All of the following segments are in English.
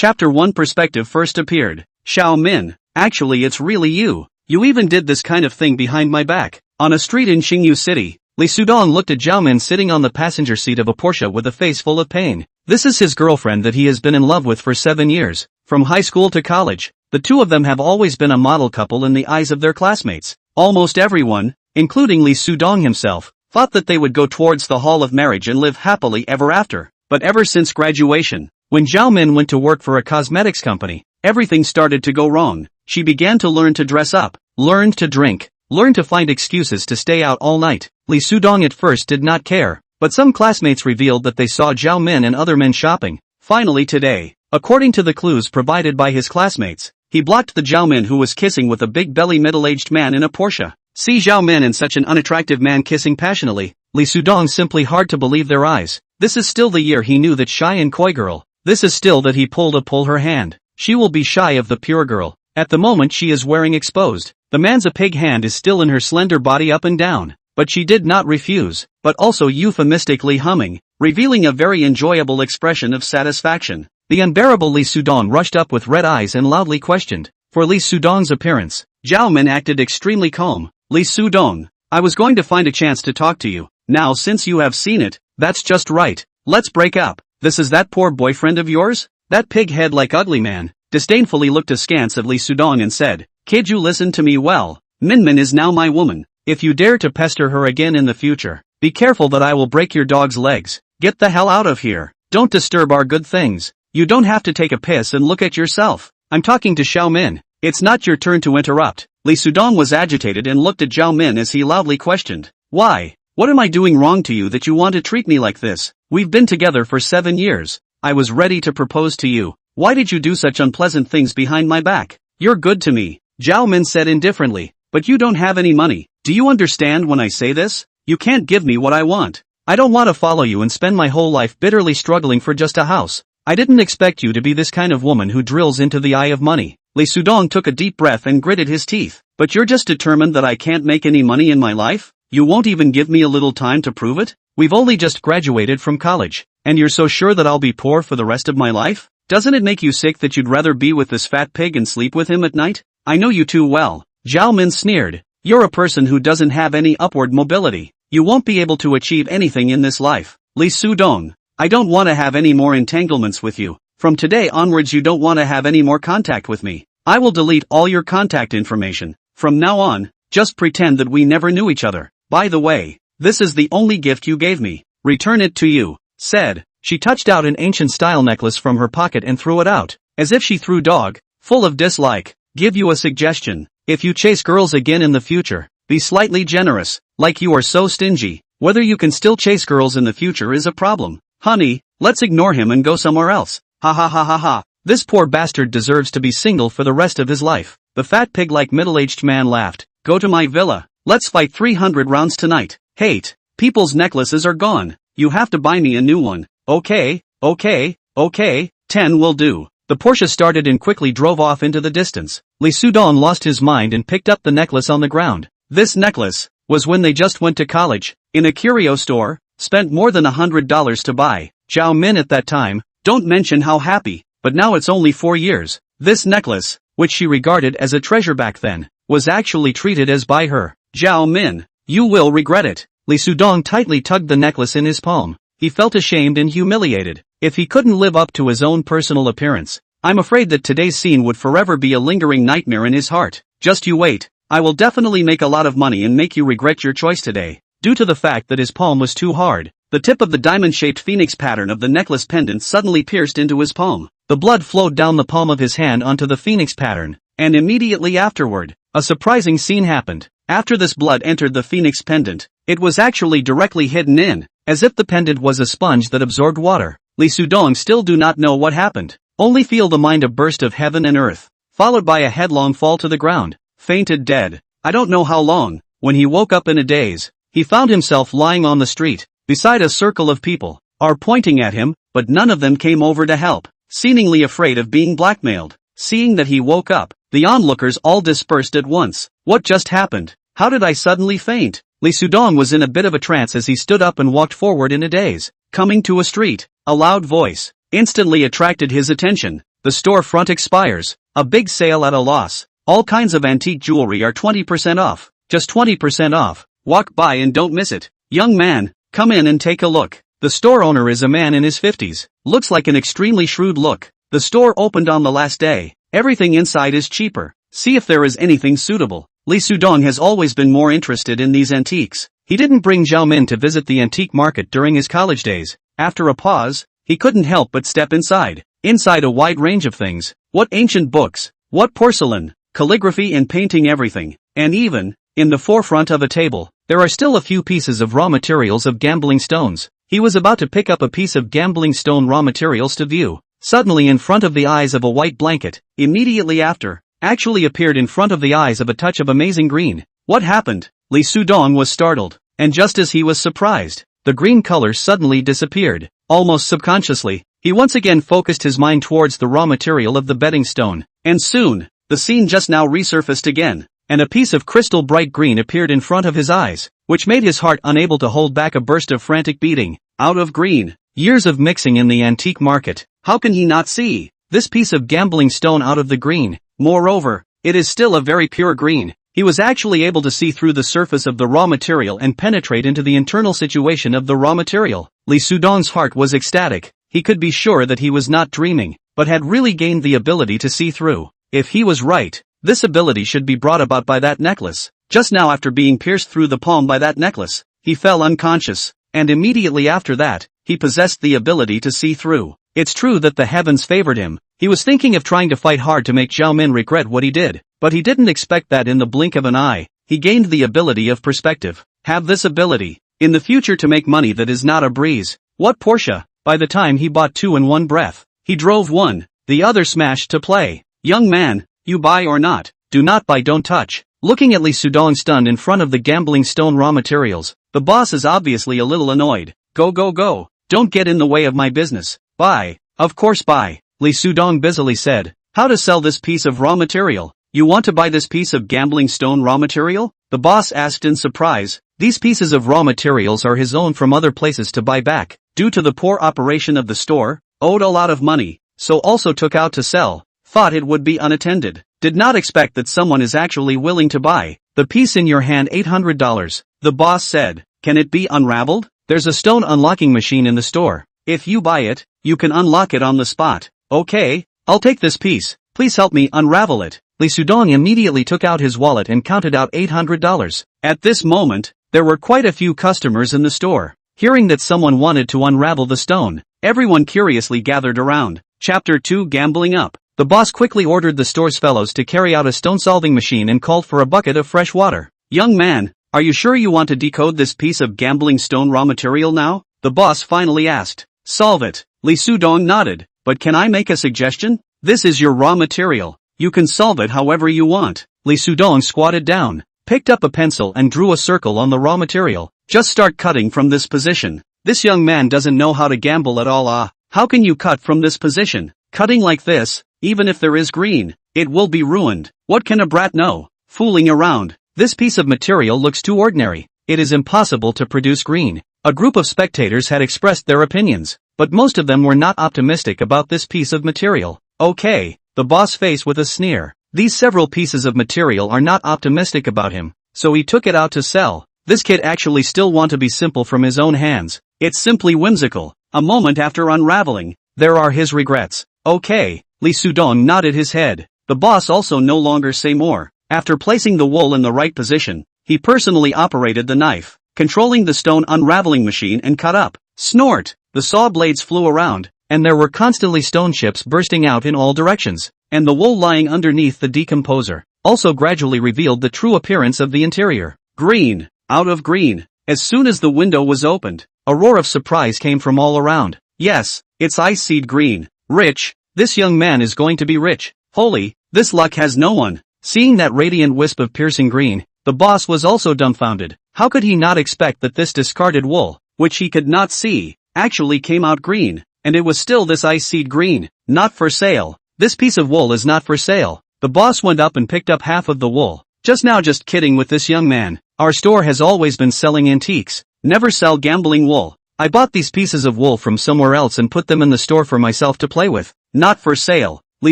Chapter 1 Perspective first appeared. Xiao Min, actually it's really you. You even did this kind of thing behind my back. On a street in Xingyu City, Li Sudong looked at Zhao Min sitting on the passenger seat of a Porsche with a face full of pain. This is his girlfriend that he has been in love with for 7 years. From high school to college, the two of them have always been a model couple in the eyes of their classmates. Almost everyone, including Li Sudong himself, thought that they would go towards the hall of marriage and live happily ever after. But ever since graduation, when Zhao Min went to work for a cosmetics company, everything started to go wrong. She began to learn to dress up, learned to drink, learned to find excuses to stay out all night. Li Sudong at first did not care, but some classmates revealed that they saw Zhao Min and other men shopping. Finally today, according to the clues provided by his classmates, he blocked the Zhao Min who was kissing with a big belly middle-aged man in a Porsche. See Zhao Min and such an unattractive man kissing passionately, Li Sudong simply hard to believe their eyes. This is still the year he knew that shy and coy girl. This is still that he pull her hand. She will be shy of the pure girl. At the moment she is wearing exposed. The man's a pig hand is still in her slender body up and down. But she did not refuse, but also euphemistically humming, revealing a very enjoyable expression of satisfaction. The unbearable Li Sudong rushed up with red eyes and loudly questioned. For Li Sudong's appearance, Zhao Min acted extremely calm. Li Sudong, I was going to find a chance to talk to you. Now since you have seen it, that's just right. Let's break up. This is that poor boyfriend of yours? That pig-head-like ugly man, disdainfully looked askance at Li Sudong and said, Kid, you listen to me well. Min is now my woman. If you dare to pester her again in the future, be careful that I will break your dog's legs. Get the hell out of here. Don't disturb our good things. You don't have to take a piss and look at yourself. I'm talking to Xiao Min. It's not your turn to interrupt. Li Sudong was agitated and looked at Zhao Min as he loudly questioned. Why? What am I doing wrong to you that you want to treat me like this? We've been together for 7 years. I was ready to propose to you. Why did you do such unpleasant things behind my back? You're good to me, Zhao Min said indifferently, but you don't have any money. Do you understand when I say this? You can't give me what I want. I don't want to follow you and spend my whole life bitterly struggling for just a house. I didn't expect you to be this kind of woman who drills into the eye of money. Li Sudong took a deep breath and gritted his teeth. But you're just determined that I can't make any money in my life? You won't even give me a little time to prove it? We've only just graduated from college, and you're so sure that I'll be poor for the rest of my life? Doesn't it make you sick that you'd rather be with this fat pig and sleep with him at night? I know you too well. Zhao Min sneered. You're a person who doesn't have any upward mobility. You won't be able to achieve anything in this life. Li Sudong, I don't want to have any more entanglements with you. From today onwards you don't want to have any more contact with me. I will delete all your contact information. From now on, just pretend that we never knew each other. By the way, this is the only gift you gave me. Return it to you, said. She touched out an ancient-style necklace from her pocket and threw it out, as if she threw dog, full of dislike. Give you a suggestion. If you chase girls again in the future, be slightly generous, like you are so stingy. Whether you can still chase girls in the future is a problem. Honey, let's ignore him and go somewhere else. Ha ha ha ha ha. This poor bastard deserves to be single for the rest of his life. The fat pig-like middle-aged man laughed. Go to my villa. Let's fight 300 rounds tonight. Hate. People's necklaces are gone. You have to buy me a new one. Okay. 10 will do. The Porsche started and quickly drove off into the distance. Li Sudong lost his mind and picked up the necklace on the ground. This necklace was when they just went to college, in a curio store, spent more than $100 to buy. Zhao Min at that time, don't mention how happy, but now it's only 4 years. This necklace, which she regarded as a treasure back then, was actually treated as by her. Zhao Min, you will regret it. Li Sudong tightly tugged the necklace in his palm. He felt ashamed and humiliated. If he couldn't live up to his own personal appearance, I'm afraid that today's scene would forever be a lingering nightmare in his heart. Just you wait. I will definitely make a lot of money and make you regret your choice today. Due to the fact that his palm was too hard, the tip of the diamond-shaped phoenix pattern of the necklace pendant suddenly pierced into his palm. The blood flowed down the palm of his hand onto the phoenix pattern, and immediately afterward, a surprising scene happened. After this blood entered the phoenix pendant, it was actually directly hidden in, as if the pendant was a sponge that absorbed water. Li Sudong still do not know what happened. Only feel the mind a burst of heaven and earth, followed by a headlong fall to the ground. Fainted dead. I don't know how long. When he woke up in a daze, he found himself lying on the street, beside a circle of people, are pointing at him, but none of them came over to help, seemingly afraid of being blackmailed. Seeing that he woke up, the onlookers all dispersed at once. What just happened? How did I suddenly faint? Li Sudong was in a bit of a trance as he stood up and walked forward in a daze. Coming to a street, a loud voice instantly attracted his attention. The storefront expires. A big sale at a loss. All kinds of antique jewelry are 20% off. Just 20% off. Walk by and don't miss it. Young man, come in and take a look. The store owner is a man in his 50s. Looks like an extremely shrewd look. The store opened on the last day. Everything inside is cheaper. See if there is anything suitable. Lee Sudong has always been more interested in these antiques. He didn't bring Zhao Min to visit the antique market during his college days. After a pause, he couldn't help but step inside. Inside a wide range of things. What ancient books. What porcelain, calligraphy and painting, everything. And even, in the forefront of a table, there are still a few pieces of raw materials of gambling stones. He was about to pick up a piece of gambling stone raw materials to view. Suddenly in front of the eyes of a white blanket, immediately after, actually appeared in front of the eyes of a touch of amazing green. What happened? Lee Sudong was startled. And just as he was surprised, the green color suddenly disappeared. Almost subconsciously, he once again focused his mind towards the raw material of the betting stone. And soon, the scene just now resurfaced again, and a piece of crystal bright green appeared in front of his eyes, which made his heart unable to hold back a burst of frantic beating. Out of green. Years of mixing in the antique market. How can he not see this piece of gambling stone out of the green? Moreover, it is still a very pure green. He was actually able to see through the surface of the raw material and penetrate into the internal situation of the raw material. Lee Sudong's heart was ecstatic. He could be sure that he was not dreaming, but had really gained the ability to see through. If he was right, this ability should be brought about by that necklace. Just now, after being pierced through the palm by that necklace, he fell unconscious, and immediately after that, he possessed the ability to see through. It's true that the heavens favored him. He was thinking of trying to fight hard to make Zhao Min regret what he did, but he didn't expect that in the blink of an eye, he gained the ability of perspective. Have this ability, in the future, to make money that is not a breeze. What Porsche? By the time he bought two in one breath, he drove one, the other smashed to play. Young man, you buy or not? Do not buy, don't touch. Looking at Lee Sudong stunned in front of the gambling stone raw materials, the boss is obviously a little annoyed. Go go go, don't get in the way of my business. Buy. Of course buy, Lee Sudong busily said. How to sell this piece of raw material? You want to buy this piece of gambling stone raw material? The boss asked in surprise. These pieces of raw materials are his own from other places to buy back. Due to the poor operation of the store, owed a lot of money, so also took out to sell. Thought it would be unattended. Did not expect that someone is actually willing to buy. The piece in your hand, $800. The boss said. Can it be unraveled? There's a stone unlocking machine in the store. If you buy it, you can unlock it on the spot. Okay, I'll take this piece. Please help me unravel it. Lee Sudong immediately took out his wallet and counted out $800. At this moment, there were quite a few customers in the store. Hearing that someone wanted to unravel the stone, everyone curiously gathered around. Chapter 2, Gambling Up. The boss quickly ordered the store's fellows to carry out a stone-solving machine and called for a bucket of fresh water. Young man, are you sure you want to decode this piece of gambling stone raw material now? The boss finally asked. Solve it. Lee Sudong nodded. But can I make a suggestion? This is your raw material. You can solve it however you want. Lee Sudong squatted down, picked up a pencil and drew a circle on the raw material. Just start cutting from this position. This young man doesn't know how to gamble at all. How can you cut from this position? Cutting like this, even if there is green, it will be ruined. What can a brat know? Fooling around. This piece of material looks too ordinary. It is impossible to produce green. A group of spectators had expressed their opinions, but most of them were not optimistic about this piece of material. Okay, the boss faced with a sneer. These several pieces of material are not optimistic about him, so he took it out to sell. This kid actually still want to be simple from his own hands. It's simply whimsical. A moment after unraveling, there are his regrets. Okay, Lee Sudong nodded his head. The boss also no longer say more. After placing the wool in the right position, he personally operated the knife, controlling the stone unraveling machine, and cut up. Snort! The saw blades flew around, and there were constantly stone chips bursting out in all directions, and the wool lying underneath the decomposer also gradually revealed the true appearance of the interior. Green. Out of green. As soon as the window was opened, a roar of surprise came from all around. Yes, it's ice seed green. Rich. This young man is going to be rich. Holy, this luck has no one. Seeing that radiant wisp of piercing green, the boss was also dumbfounded. How could he not expect that this discarded wool, which he could not see, actually came out green, and it was still this ice seed green. Not for sale. This piece of wool is not for sale. The boss went up and picked up half of the wool. Just kidding with this young man. Our store has always been selling antiques. Never sell gambling wool. I bought these pieces of wool from somewhere else and put them in the store for myself to play with. Not for sale. Li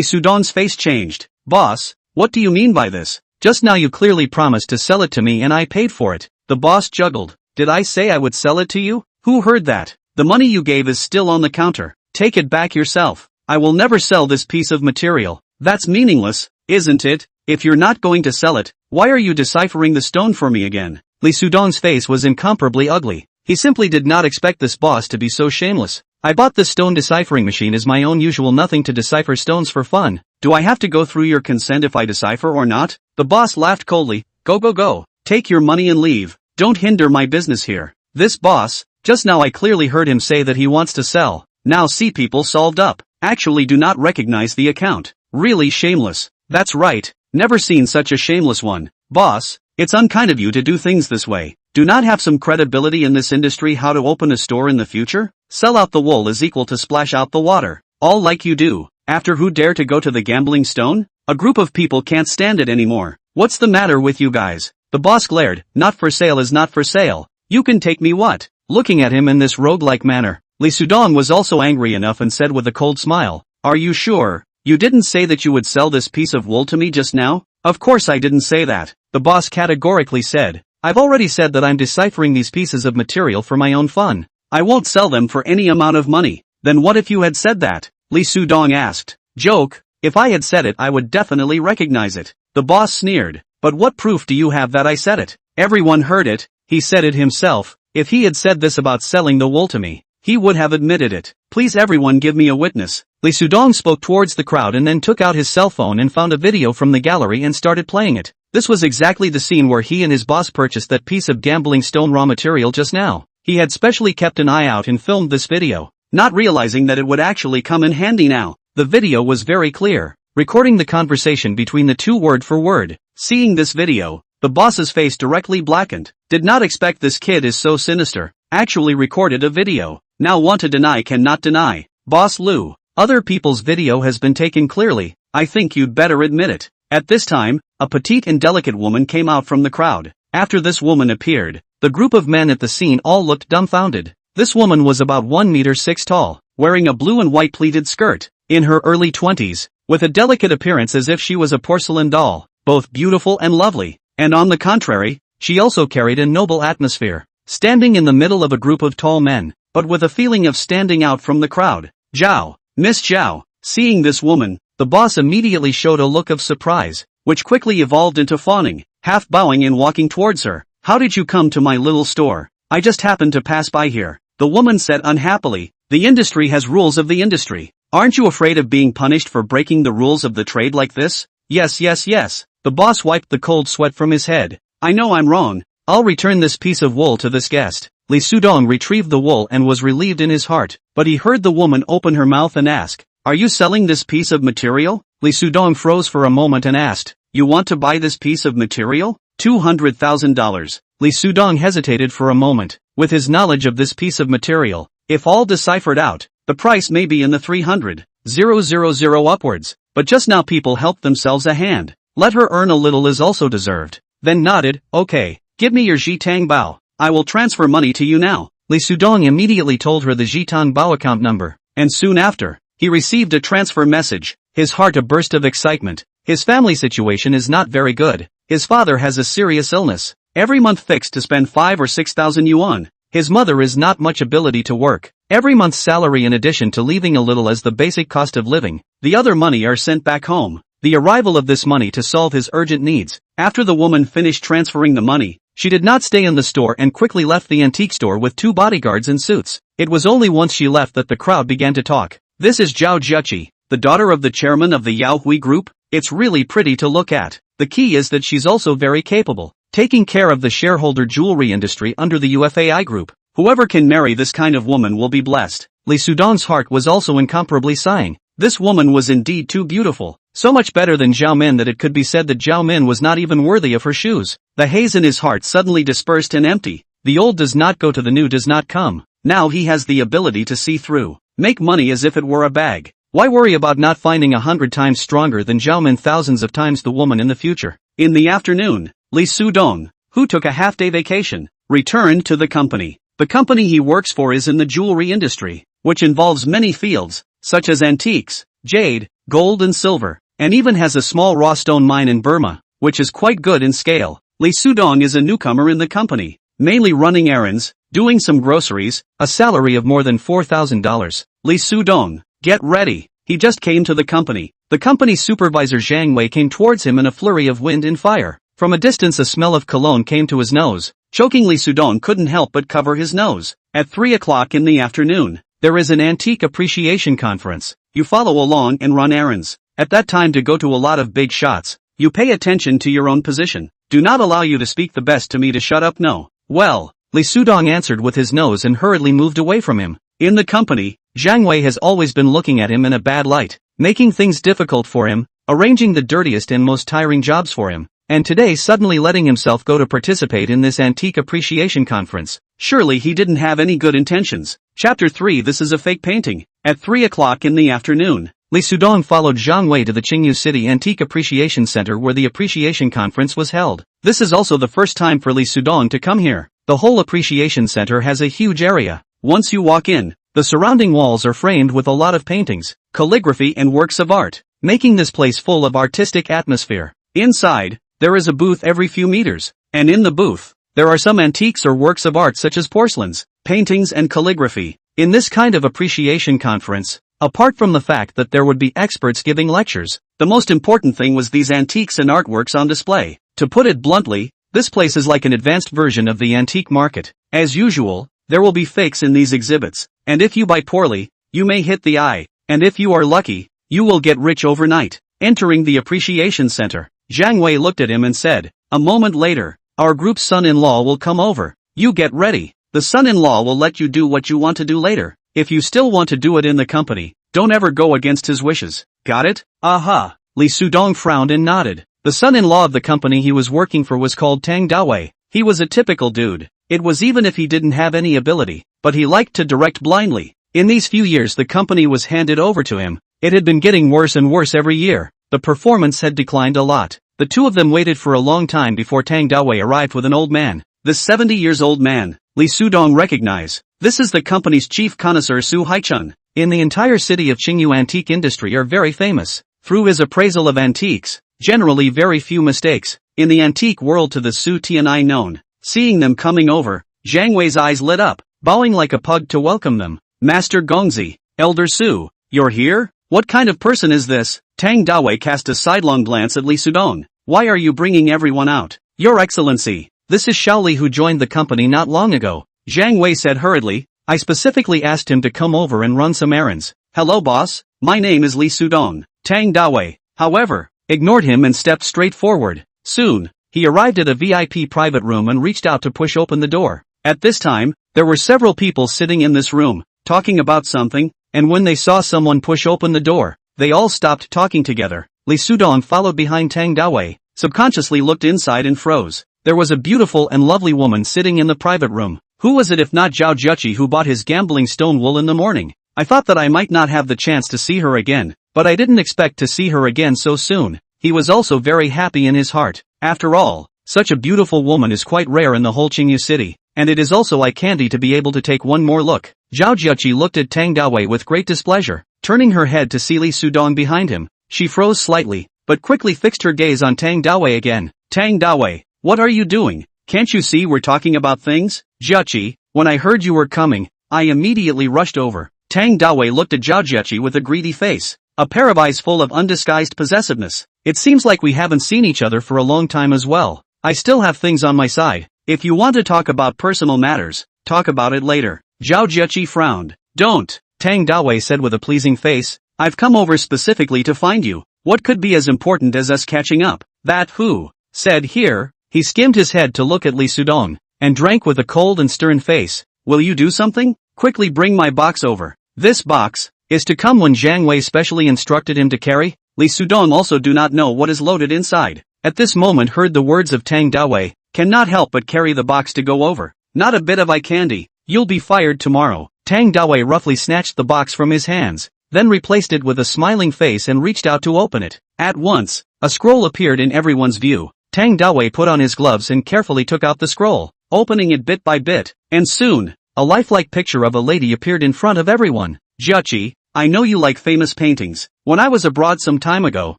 Sudong's face changed. Boss, what do you mean by this? Just now you clearly promised to sell it to me and I paid for it. The boss juggled. Did I say I would sell it to you? Who heard that? The money you gave is still on the counter. Take it back yourself. I will never sell this piece of material. That's meaningless, isn't it? If you're not going to sell it, why are you deciphering the stone for me again? Li Sudong's face was incomparably ugly. He simply did not expect this boss to be so shameless. I bought this stone deciphering machine as my own usual nothing to decipher stones for fun. Do I have to go through your consent if I decipher or not? The boss laughed coldly. Go. Take your money and leave. Don't hinder my business here. This boss, just now I clearly heard him say that he wants to sell. Now see people solved up. Actually do not recognize the account. Really shameless. That's right. Never seen such a shameless one. Boss, it's unkind of you to do things this way. Do not have some credibility in this industry how to open a store in the future? Sell out the wool is equal to splash out the water. All like you do. After who dare to go to the gambling stone? A group of people can't stand it anymore. What's the matter with you guys? The boss glared. Not for sale is not for sale. You can take me what? Looking at him in this roguelike manner, Li Sudong was also angry enough and said with a cold smile. Are you sure? You didn't say that you would sell this piece of wool to me just now? Of course I didn't say that. The boss categorically said. I've already said that I'm deciphering these pieces of material for my own fun. I won't sell them for any amount of money. Then what if you had said that? Li Sudong asked. Joke. If I had said it I would definitely recognize it. The boss sneered. But what proof do you have that I said it? Everyone heard it. He said it himself. If he had said this about selling the wool to me, he would have admitted it. Please everyone give me a witness. Li Sudong spoke towards the crowd and then took out his cell phone and found a video from the gallery and started playing it. This was exactly the scene where he and his boss purchased that piece of gambling stone raw material just now. He had specially kept an eye out and filmed this video, not realizing that it would actually come in handy now. The video was very clear, recording the conversation between the two word for word. Seeing this video, the boss's face directly blackened. Did not expect this kid is so sinister. Actually recorded a video. Now want to deny cannot deny. Boss Lu. Other people's video has been taken clearly. I think you'd better admit it. At this time, a petite and delicate woman came out from the crowd. After this woman appeared, the group of men at the scene all looked dumbfounded. This woman was about 1 meter 6 tall, wearing a blue and white pleated skirt, in her early 20s, with a delicate appearance as if she was a porcelain doll, both beautiful and lovely, and on the contrary, she also carried a noble atmosphere, standing in the middle of a group of tall men, but with a feeling of standing out from the crowd. Zhao, Miss Zhao. Seeing this woman, the boss immediately showed a look of surprise, which quickly evolved into fawning, half bowing and walking towards her. How did you come to my little store? I just happened to pass by here. The woman said unhappily. The industry has rules of the industry. Aren't you afraid of being punished for breaking the rules of the trade like this? Yes. The boss wiped the cold sweat from his head. I know I'm wrong. I'll return this piece of wool to this guest. Li Sudong retrieved the wool and was relieved in his heart, but he heard the woman open her mouth and ask, are you selling this piece of material? Li Sudong froze for a moment and asked, you want to buy this piece of material? $200,000. Li Sudong hesitated for a moment. With his knowledge of this piece of material, if all deciphered out, the price may be in the 300,000 upwards, but just now people helped themselves a hand. Let her earn a little is also deserved. Then nodded, okay, give me your Jitang Bao. I will transfer money to you now. Li Sudong immediately told her the Jitang Bao account number, and soon after, he received a transfer message, his heart a burst of excitement. His family situation is not very good. His father has a serious illness, every month fixed to spend 5 or 6,000 yuan. His mother is not much ability to work, every month's salary in addition to leaving a little as the basic cost of living. The other money are sent back home. The arrival of this money to solve his urgent needs. After the woman finished transferring the money, she did not stay in the store and quickly left the antique store with 2 bodyguards in suits. It was only once she left that the crowd began to talk. This is Zhao Jiaqi, the daughter of the chairman of the Yao Hui group. It's really pretty to look at. The key is that she's also very capable, taking care of the shareholder jewelry industry under the UFAI group. Whoever can marry this kind of woman will be blessed. Li Sudong's heart was also incomparably sighing. This woman was indeed too beautiful, so much better than Zhao Min that it could be said that Zhao Min was not even worthy of her shoes. The haze in his heart suddenly dispersed and empty. The old does not go to the new does not come. Now he has the ability to see through, make money as if it were a bag. Why worry about not finding 100 times stronger than Zhao Min thousands of times the woman in the future? In the afternoon, Li Sudong, who took a half-day vacation, returned to the company. The company he works for is in the jewelry industry, which involves many fields, such as antiques, jade, gold and silver, and even has a small raw stone mine in Burma, which is quite good in scale. Lee Sudong is a newcomer in the company, mainly running errands, doing some groceries, a salary of more than $4,000. Lee Sudong, get ready. He just came to the company. The company supervisor Zhang Wei came towards him in a flurry of wind and fire. From a distance a smell of cologne came to his nose. Choking, Lee Sudong couldn't help but cover his nose. At 3 o'clock in the afternoon, there is an antique appreciation conference. You follow along and run errands. At that time to go to a lot of big shots. You pay attention to your own position. Do not allow you to speak the best to me to shut up. No. Well, Lee Sudong answered with his nose and hurriedly moved away from him. In the company, Zhang Wei has always been looking at him in a bad light, making things difficult for him, arranging the dirtiest and most tiring jobs for him, and today suddenly letting himself go to participate in this antique appreciation conference. Surely he didn't have any good intentions. Chapter 3. This is a fake painting. At 3 o'clock in the afternoon, Lee Sudong followed Zhang Wei to the Qingyu City Antique Appreciation Center where the appreciation conference was held. This is also the first time for Lee Sudong to come here. The whole appreciation center has a huge area. Once you walk in, the surrounding walls are framed with a lot of paintings, calligraphy and works of art, making this place full of artistic atmosphere. Inside, there is a booth every few meters, and in the booth, there are some antiques or works of art such as porcelains, paintings and calligraphy. In this kind of appreciation conference, apart from the fact that there would be experts giving lectures, the most important thing was these antiques and artworks on display. To put it bluntly, this place is like an advanced version of the antique market. As usual, there will be fakes in these exhibits, and if you buy poorly, you may hit the eye, and if you are lucky, you will get rich overnight. Entering the appreciation center, Zhang Wei looked at him and said, "A moment later, our group's son-in-law will come over. You get ready. The son-in-law will let you do what you want to do later. If you still want to do it in the company, don't ever go against his wishes. Got it?" "Aha." Lee Sudong frowned and nodded. The son-in-law of the company he was working for was called Tang Dawei. He was a typical dude. It was even if he didn't have any ability, but he liked to direct blindly. In these few years the company was handed over to him. It had been getting worse and worse every year. The performance had declined a lot. The two of them waited for a long time before Tang Dawei arrived with an old man. This 70 years old man, Lee Sudong recognized. This is the company's chief connoisseur Su Haichun. In the entire city of Qingyu antique industry are very famous. Through his appraisal of antiques, generally very few mistakes. In the antique world to the Su Tianai known. Seeing them coming over, Zhang Wei's eyes lit up, bowing like a pug to welcome them. "Master Gongzi, Elder Su, you're here? What kind of person is this?" Tang Dawei cast a sidelong glance at Lee Sudong. "Why are you bringing everyone out?" "Your Excellency, this is Shaoli who joined the company not long ago," Zhang Wei said hurriedly. "I specifically asked him to come over and run some errands." "Hello boss, my name is Lee Sudong." Tang Dawei, however, ignored him and stepped straight forward. Soon, he arrived at a VIP private room and reached out to push open the door. At this time, there were several people sitting in this room, talking about something, and when they saw someone push open the door, they all stopped talking together. Lee Sudong followed behind Tang Dawei, subconsciously looked inside and froze. There was a beautiful and lovely woman sitting in the private room. Who was it if not Zhao Juchi who bought his gambling stone wool in the morning? I thought that I might not have the chance to see her again, but I didn't expect to see her again so soon. He was also very happy in his heart. After all, such a beautiful woman is quite rare in the whole Qingyu city, and it is also eye candy to be able to take one more look. Zhao Juchi looked at Tang Dawei with great displeasure. Turning her head to see Lee Sudong behind him, she froze slightly, but quickly fixed her gaze on Tang Dawei again. "Tang Dawei, what are you doing? Can't you see we're talking about things?" "Juchi, when I heard you were coming, I immediately rushed over." Tang Dawei looked at Zhao Juchi with a greedy face, a pair of eyes full of undisguised possessiveness. "It seems like we haven't seen each other for a long time as well. I still have things on my side. If you want to talk about personal matters, talk about it later." Zhao Juchi frowned. "Don't," Tang Dawei said with a pleasing face. "I've come over specifically to find you. What could be as important as us catching up?" "That who?" said here. He skimmed his head to look at Lee Sudong, and drank with a cold and stern face. "Will you do something? Quickly bring my box over." "This box is to come when Zhang Wei specially instructed him to carry." Lee Sudong also do not know what is loaded inside. At this moment heard the words of Tang Dawei, cannot help but carry the box to go over. "Not a bit of eye candy. You'll be fired tomorrow." Tang Dawei roughly snatched the box from his hands, then replaced it with a smiling face and reached out to open it. At once, a scroll appeared in everyone's view. Tang Dawei put on his gloves and carefully took out the scroll, opening it bit by bit, and soon, a lifelike picture of a lady appeared in front of everyone. "Juchi, I know you like famous paintings. When I was abroad some time ago,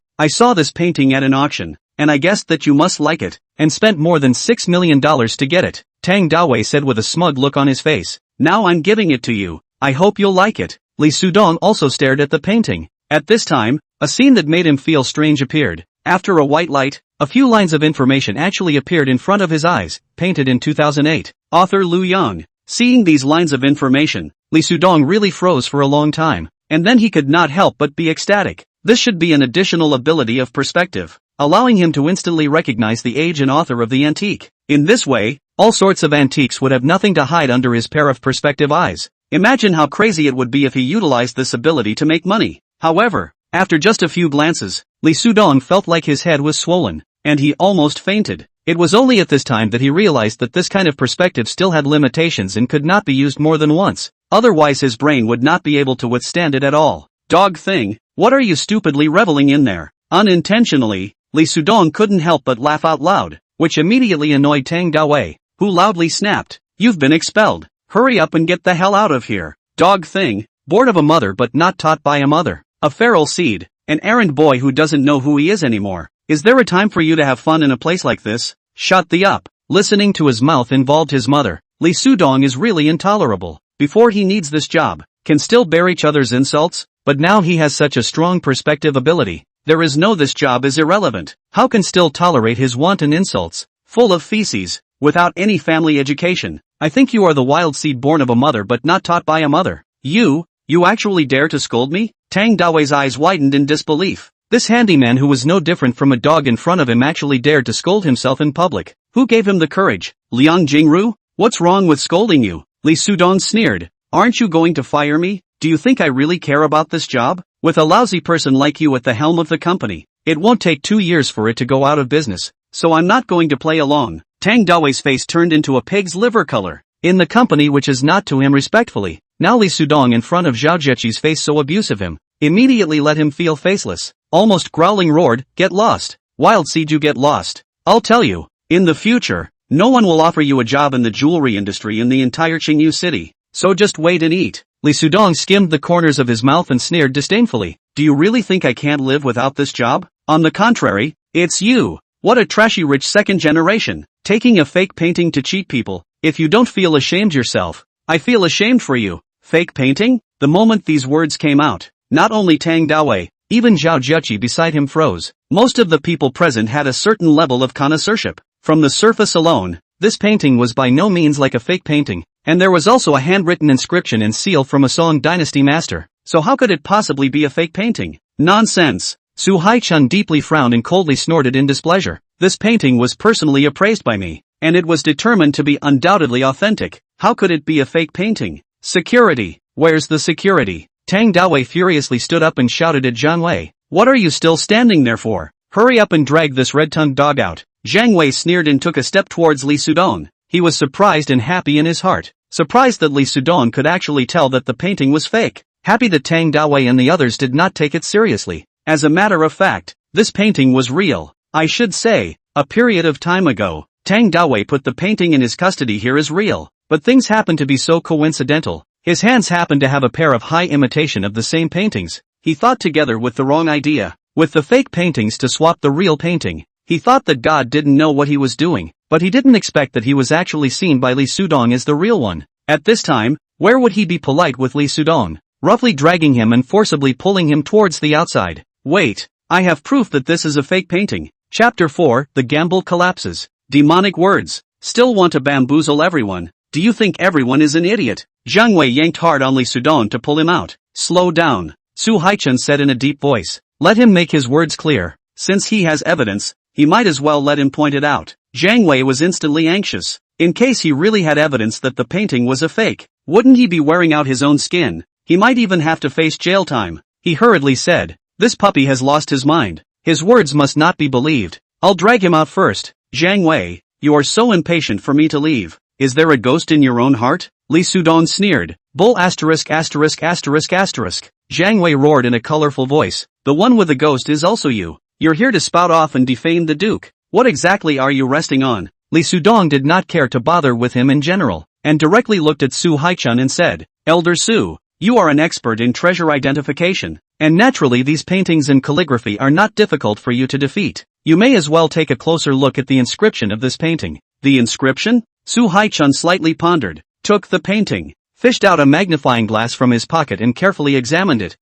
I saw this painting at an auction, and I guessed that you must like it, and spent more than $6 million to get it, Tang Dawei said with a smug look on his face. Now I'm giving it to you. I hope you'll like it. Li Sudong also stared at the painting. At this time, a scene that made him feel strange appeared. After a white light, a few lines of information actually appeared in front of his eyes, painted in 2008. Author Lu Yang. Seeing these lines of information, Li Sudong really froze for a long time, and then he could not help but be ecstatic. This should be an additional ability of perspective, allowing him to instantly recognize the age and author of the antique. In this way, all sorts of antiques would have nothing to hide under his pair of perspective eyes. Imagine how crazy it would be if he utilized this ability to make money. However, after just a few glances, Li Sudong felt like his head was swollen, and he almost fainted. It was only at this time that he realized that this kind of perspective still had limitations and could not be used more than once. Otherwise his brain would not be able to withstand it at all. Dog thing, what are you stupidly reveling in there? Unintentionally, Li Sudong couldn't help but laugh out loud, which immediately annoyed Tang Dawei, who loudly snapped, "You've been expelled. Hurry up and get the hell out of here." Dog thing, born of a mother but not taught by a mother. A feral seed, an errand boy who doesn't know who he is anymore. Is there a time for you to have fun in a place like this? Shut the up. Listening to his mouth involved his mother. Li Sudong is really intolerable. Before he needs this job, can still bear each other's insults, but now he has such a strong perspective ability. There is no this job is irrelevant. How can still tolerate his wanton insults? Full of feces, without any family education. I think you are the wild seed born of a mother but not taught by a mother. You actually dare to scold me? Tang Dawei's eyes widened in disbelief. This handyman who was no different from a dog in front of him actually dared to scold himself in public. Who gave him the courage? Liang Jingru? What's wrong with scolding you? Li Sudong sneered. Aren't you going to fire me? Do you think I really care about this job? With a lousy person like you at the helm of the company, it won't take 2 years for it to go out of business, so I'm not going to play along. Tang Dawei's face turned into a pig's liver color. In the company which is not to him respectfully, now Li Sudong in front of Zhao Zheqi's face so abusive him, immediately let him feel faceless. Almost growling roared, "Get lost. Wild seed, you get lost. I'll tell you, in the future, no one will offer you a job in the jewelry industry in the entire Qingyu city, so just wait and eat." Li Sudong skimmed the corners of his mouth and sneered disdainfully. "Do you really think I can't live without this job? On the contrary, it's you. What a trashy rich second generation, taking a fake painting to cheat people. If you don't feel ashamed yourself, I feel ashamed for you." Fake painting? The moment these words came out, not only Tang Dawei, even Zhao Zheqi beside him froze. Most of the people present had a certain level of connoisseurship. From the surface alone, this painting was by no means like a fake painting, and there was also a handwritten inscription and seal from a Song dynasty master. So how could it possibly be a fake painting? Nonsense! Su Haichun deeply frowned and coldly snorted in displeasure. This painting was personally appraised by me, and it was determined to be undoubtedly authentic. How could it be a fake painting? Security! Where's the security? Tang Dawei furiously stood up and shouted at Zhang Wei. "What are you still standing there for? Hurry up and drag this red-tongued dog out." Zhang Wei sneered and took a step towards Li Sudong. He was surprised and happy in his heart. Surprised that Li Sudong could actually tell that the painting was fake. Happy that Tang Dawei and the others did not take it seriously. As a matter of fact, this painting was real. I should say, a period of time ago, Tang Dawei put the painting in his custody here as real. But things happen to be so coincidental. His hands happened to have a pair of high imitation of the same paintings. He thought together with the wrong idea, with the fake paintings to swap the real painting. He thought that God didn't know what he was doing, but he didn't expect that he was actually seen by Li Sudong as the real one. At this time, where would he be polite with Li Sudong? Roughly dragging him and forcibly pulling him towards the outside. Wait, I have proof that this is a fake painting. Chapter 4, The Gamble Collapses. Demonic words. Still want to bamboozle everyone. Do you think everyone is an idiot? Zhang Wei yanked hard on Li Sudong to pull him out. Slow down, Su Haichun said in a deep voice. Let him make his words clear. Since he has evidence, he might as well let him point it out. Zhang Wei was instantly anxious. In case he really had evidence that the painting was a fake, wouldn't he be wearing out his own skin? He might even have to face jail time. He hurriedly said, "This puppy has lost his mind. His words must not be believed. I'll drag him out first." Zhang Wei, you are so impatient for me to leave. Is there a ghost in your own heart? Li Sudong sneered. Bull asterisk asterisk asterisk asterisk. Zhang Wei roared in a colorful voice. The one with the ghost is also you. You're here to spout off and defame the Duke. What exactly are you resting on? Li Sudong did not care to bother with him in general, and directly looked at Su Haichun and said, Elder Su, You are an expert in treasure identification, and naturally these paintings and calligraphy are not difficult for you to defeat. You may as well take a closer look at the inscription of this painting. The inscription? Su Haichun slightly pondered, took the painting, fished out a magnifying glass from his pocket and carefully examined it.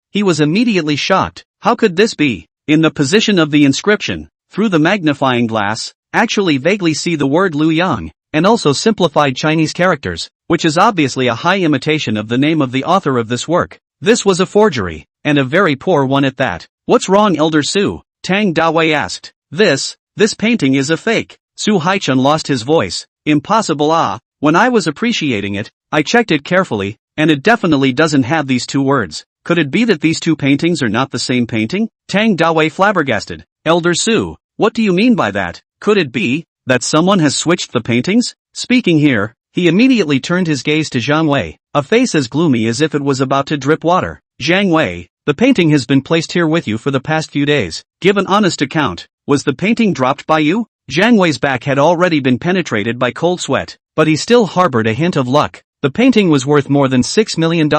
He was immediately shocked. How could this be? In the position of the inscription, through the magnifying glass, actually vaguely see the word Lu Yang, and also simplified Chinese characters, which is obviously a high imitation of the name of the author of this work. This was a forgery, and a very poor one at that. What's wrong, Elder Su? Tang Dawei asked. This painting is a fake. Su Haichun lost his voice. Impossible. When I was appreciating it, I checked it carefully, and it definitely doesn't have these two words. Could it be that these two paintings are not the same painting? Tang Dawei flabbergasted. Elder Su, what do you mean by that? Could it be that someone has switched the paintings? Speaking here, he immediately turned his gaze to Zhang Wei, a face as gloomy as if it was about to drip water. Zhang Wei, the painting has been placed here with you for the past few days. Give an honest account. Was the painting dropped by you? Zhang Wei's back had already been penetrated by cold sweat, but he still harbored a hint of luck. The painting was worth more than $6 million.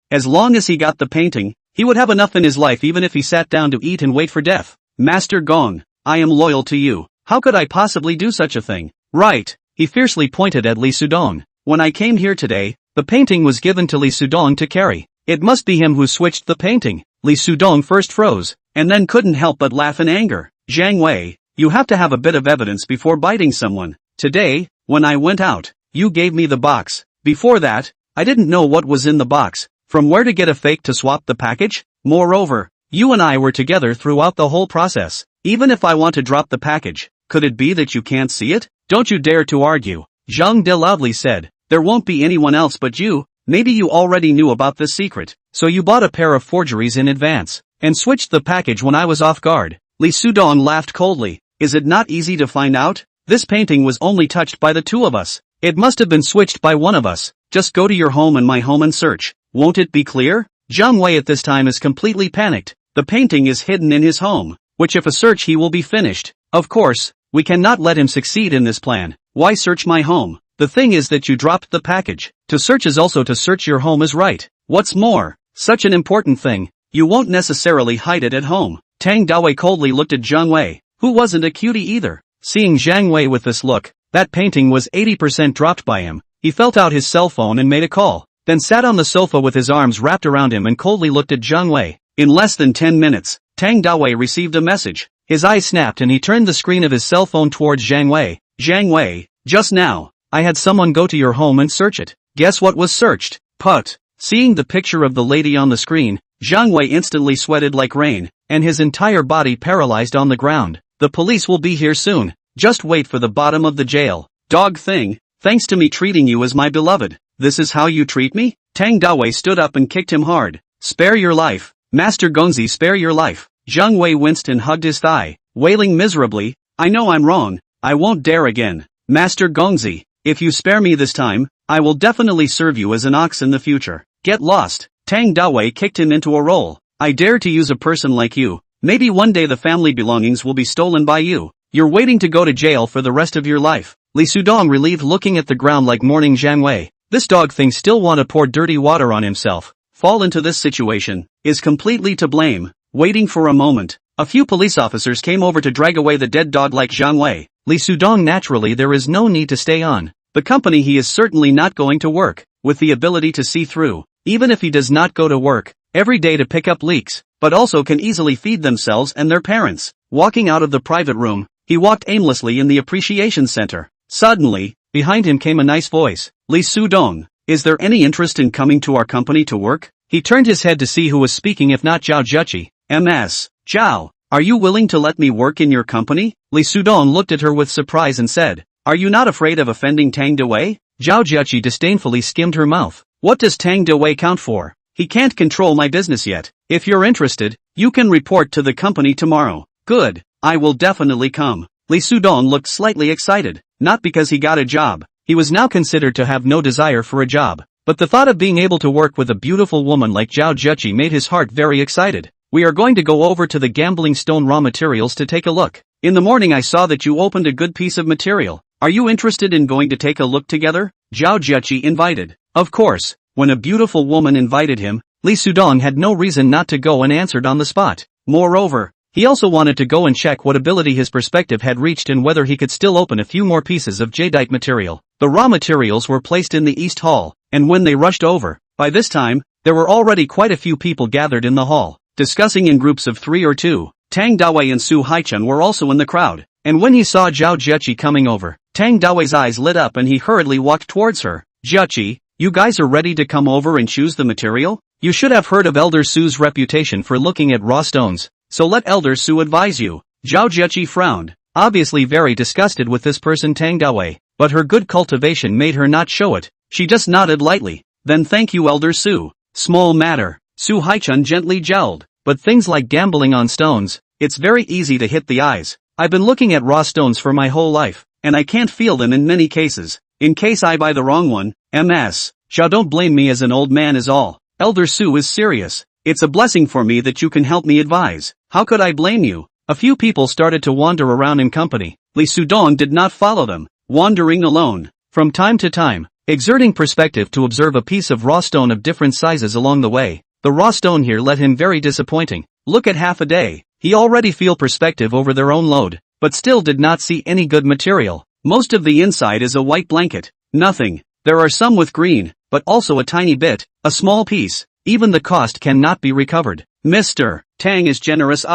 As long as he got the painting, he would have enough in his life even if he sat down to eat and wait for death. Master Gong, I am loyal to you. How could I possibly do such a thing? Right. He fiercely pointed at Li Sudong. When I came here today, the painting was given to Li Sudong to carry. It must be him who switched the painting. Li Sudong first froze, and then couldn't help but laugh in anger. Zhang Wei, you have to have a bit of evidence before biting someone. Today, when I went out, you gave me the box. Before that, I didn't know what was in the box. From where to get a fake to swap the package? Moreover, you and I were together throughout the whole process. Even if I want to drop the package, could it be that you can't see it? Don't you dare to argue. Zhang De loudly said. There won't be anyone else but you. Maybe you already knew about this secret, so you bought a pair of forgeries in advance, and switched the package when I was off guard. Li Sudong laughed coldly. Is it not easy to find out? This painting was only touched by the two of us. It must have been switched by one of us. Just go to your home and my home and search. Won't it be clear? Zhang Wei at this time is completely panicked. The painting is hidden in his home, which if a search he will be finished. Of course, we cannot let him succeed in this plan. Why search my home? The thing is that you dropped the package. To search is also to search your home is right. What's more, such an important thing, you won't necessarily hide it at home. Tang Dawei coldly looked at Zhang Wei, who wasn't a cutie either. Seeing Zhang Wei with this look, that painting was 80% dropped by him. He felt out his cell phone and made a call, then sat on the sofa with his arms wrapped around him and coldly looked at Zhang Wei. In less than 10 minutes, Tang Dawei received a message. His eyes snapped and he turned the screen of his cell phone towards Zhang Wei. Zhang Wei, just now, I had someone go to your home and search it. Guess what was searched? Put. Seeing the picture of the lady on the screen, Zhang Wei instantly sweated like rain, and his entire body paralyzed on the ground. The police will be here soon. Just wait for the bottom of the jail. Dog thing, thanks to me treating you as my beloved. This is how you treat me? Tang Dawei stood up and kicked him hard. Spare your life. Master Gongzi, spare your life. Zhang Wei winced and hugged his thigh, wailing miserably. I know I'm wrong. I won't dare again. Master Gongzi, if you spare me this time, I will definitely serve you as an ox in the future. Get lost. Tang Dawei kicked him into a roll. I dare to use a person like you. Maybe one day the family belongings will be stolen by you. You're waiting to go to jail for the rest of your life. Li Sudong relieved looking at the ground like mourning Zhang Wei. This dog thing still want to pour dirty water on himself. Fall into this situation. Is completely to blame. Waiting for a moment. A few police officers came over to drag away the dead dog like Zhang Wei. Li Sudong naturally there is no need to stay on. The company he is certainly not going to work, with the ability to see through. Even if he does not go to work every day to pick up leaks, but also can easily feed themselves and their parents. Walking out of the private room, he walked aimlessly in the appreciation center. Suddenly, behind him came a nice voice. Li Sudong, is there any interest in coming to our company to work? He turned his head to see who was speaking if not Zhao Juchi. Ms. Zhao, are you willing to let me work in your company? Li Sudong looked at her with surprise and said, are you not afraid of offending Tang Dawei? Zhao Juchi disdainfully skimmed her mouth. What does Tang Dawei count for? He can't control my business yet. If you're interested, you can report to the company tomorrow. Good, I will definitely come. Li Sudong looked slightly excited, not because he got a job. He was now considered to have no desire for a job, but the thought of being able to work with a beautiful woman like Zhao Juchi made his heart very excited. We are going to go over to the gambling stone raw materials to take a look. In the morning I saw that you opened a good piece of material. Are you interested in going to take a look together? Zhao Juchi invited. Of course, When a beautiful woman invited him, Lee Sudong had no reason not to go and answered on the spot. Moreover, he also wanted to go and check what ability his perspective had reached and whether he could still open a few more pieces of jadeite material. The raw materials were placed in the East Hall, and when they rushed over, by this time, there were already quite a few people gathered in the hall, discussing in groups of 3 or 2. Tang Dawei and Su Haichun were also in the crowd, and when he saw Zhao Zheqi coming over, Tang Dawei's eyes lit up and he hurriedly walked towards her. Zheqi, you guys are ready to come over and choose the material? You should have heard of Elder Su's reputation for looking at raw stones, so let Elder Su advise you. Zhao Zheqi frowned, obviously very disgusted with this person Tang Dawei, but her good cultivation made her not show it. She just nodded lightly. Then thank you Elder Su. Small matter, Su Haichun gently jowled, but things like gambling on stones, it's very easy to hit the eyes. I've been looking at raw stones for my whole life, and I can't feel them in many cases. In case I buy the wrong one, MS. Xiao don't blame me as an old man is all. Elder Su is serious. It's a blessing for me that you can help me advise. How could I blame you? A few people started to wander around in company. Lee Sudong did not follow them, wandering alone. From time to time, exerting perspective to observe a piece of raw stone of different sizes along the way. The raw stone here led him very disappointing. Look at half a day. He already feel perspective over their own load, but still did not see any good material. Most of the inside is a white blanket. Nothing. There are some with green, but also a tiny bit, a small piece. Even the cost cannot be recovered. Mr. Tang is generous.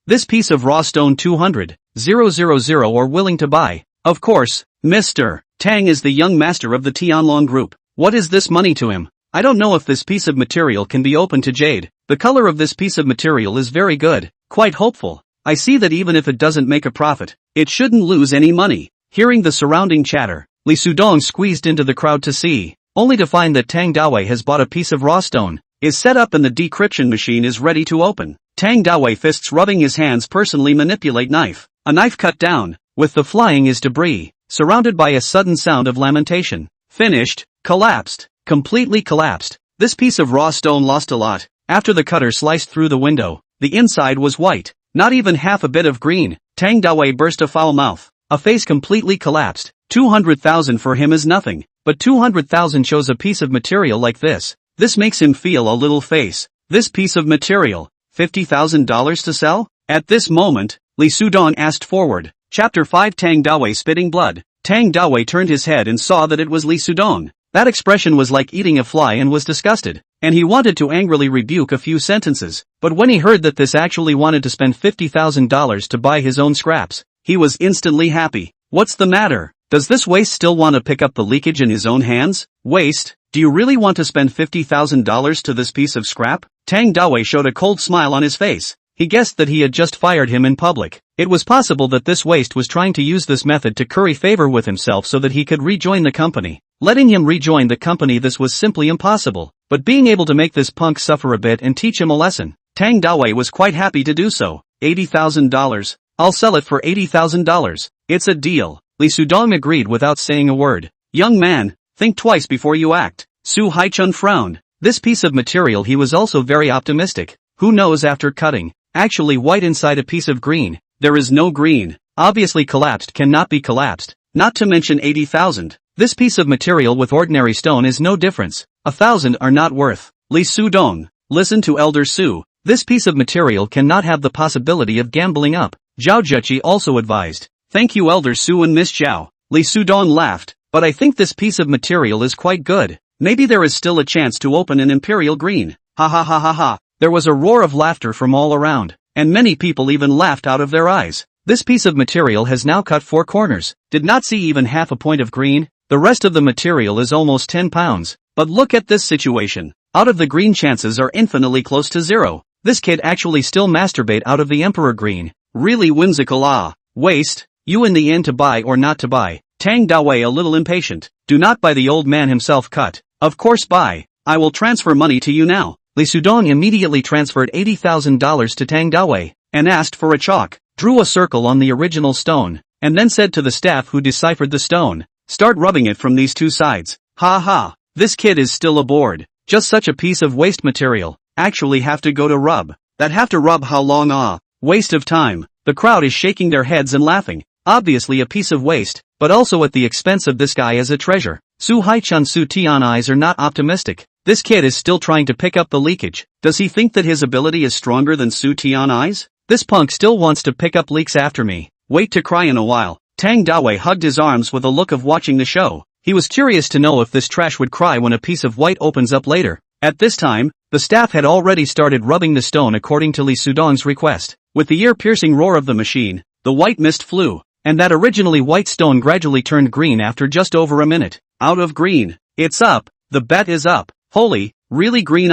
This piece of raw stone 200,000 are willing to buy. Of course, Mr. Tang is the young master of the Tianlong group. What is this money to him? I don't know if this piece of material can be opened to jade. The color of this piece of material is very good, quite hopeful. I see that even if it doesn't make a profit, it shouldn't lose any money. Hearing the surrounding chatter, Lee Sudong squeezed into the crowd to see, only to find that Tang Dawei has bought a piece of raw stone, is set up and the decryption machine is ready to open. Tang Dawei fists rubbing his hands personally manipulate knife. A knife cut down, with the flying is debris, surrounded by a sudden sound of lamentation. Finished, collapsed, completely collapsed. This piece of raw stone lost a lot. After the cutter sliced through the window, the inside was white, not even half a bit of green. Tang Dawei burst a foul mouth. A face completely collapsed. 200,000 for him is nothing, but 200,000 shows a piece of material like this. This makes him feel a little face. This piece of material, $50,000 to sell? At this moment, Lee Sudong asked forward. Chapter 5 Tang Dawei spitting blood. Tang Dawei turned his head and saw that it was Lee Sudong. That expression was like eating a fly and was disgusted, and he wanted to angrily rebuke a few sentences, but when he heard that this actually wanted to spend $50,000 to buy his own scraps, he was instantly happy. What's the matter? Does this waste still want to pick up the leakage in his own hands? Waste? Do you really want to spend $50,000 to this piece of scrap? Tang Dawei showed a cold smile on his face. He guessed that he had just fired him in public. It was possible that this waste was trying to use this method to curry favor with himself so that he could rejoin the company. Letting him rejoin the company, this was simply impossible, but being able to make this punk suffer a bit and teach him a lesson, Tang Dawei was quite happy to do so. $80,000. I'll sell it for $80,000. It's a deal. Lee Sudong agreed without saying a word. Young man, think twice before you act. Su Haichun frowned. This piece of material he was also very optimistic. Who knows after cutting? Actually white inside a piece of green. There is no green. Obviously collapsed cannot be collapsed. Not to mention 80,000. This piece of material with ordinary stone is no difference. 1,000 are not worth. Lee Sudong, listen to Elder Su. This piece of material cannot have the possibility of gambling up. Zhao Zheqi also advised. Thank you Elder Su and Miss Zhao. Lee Sudong laughed. But I think this piece of material is quite good. Maybe there is still a chance to open an imperial green. Ha ha ha ha ha. There was a roar of laughter from all around, and many people even laughed out of their eyes. This piece of material has now cut 4 corners. Did not see even half a point of green. The rest of the material is almost 10 pounds. But look at this situation. Out of the green chances are infinitely close to 0. This kid actually still masturbate out of the emperor green. Really whimsical. Waste. You in the end to buy or not to buy. Tang Dawei a little impatient. Do not buy, the old man himself cut. Of course buy. I will transfer money to you now. Lee Sudong immediately transferred $80,000 to Tang Dawei, and asked for a chalk, drew a circle on the original stone, and then said to the staff who deciphered the stone, start rubbing it from these 2 sides. Ha ha, this kid is still aboard. Just such a piece of waste material. Actually have to go to rub. That have to rub how long? Waste of time. The crowd is shaking their heads and laughing. Obviously a piece of waste. but also at the expense of this guy as a treasure. Su Hai-chun Su Tian eyes are not optimistic. This kid is still trying to pick up the leakage. Does he think that his ability is stronger than Su Tian eyes? This punk still wants to pick up leaks after me. Wait to cry in a while. Tang Dawei hugged his arms with a look of watching the show. He was curious to know if this trash would cry when a piece of white opens up later. At this time, the staff had already started rubbing the stone according to Li Sudong's request. With the ear-piercing roar of the machine, the white mist flew, and that originally white stone gradually turned green after just over a minute. Out of green. It's up. The bet is up. Holy, really green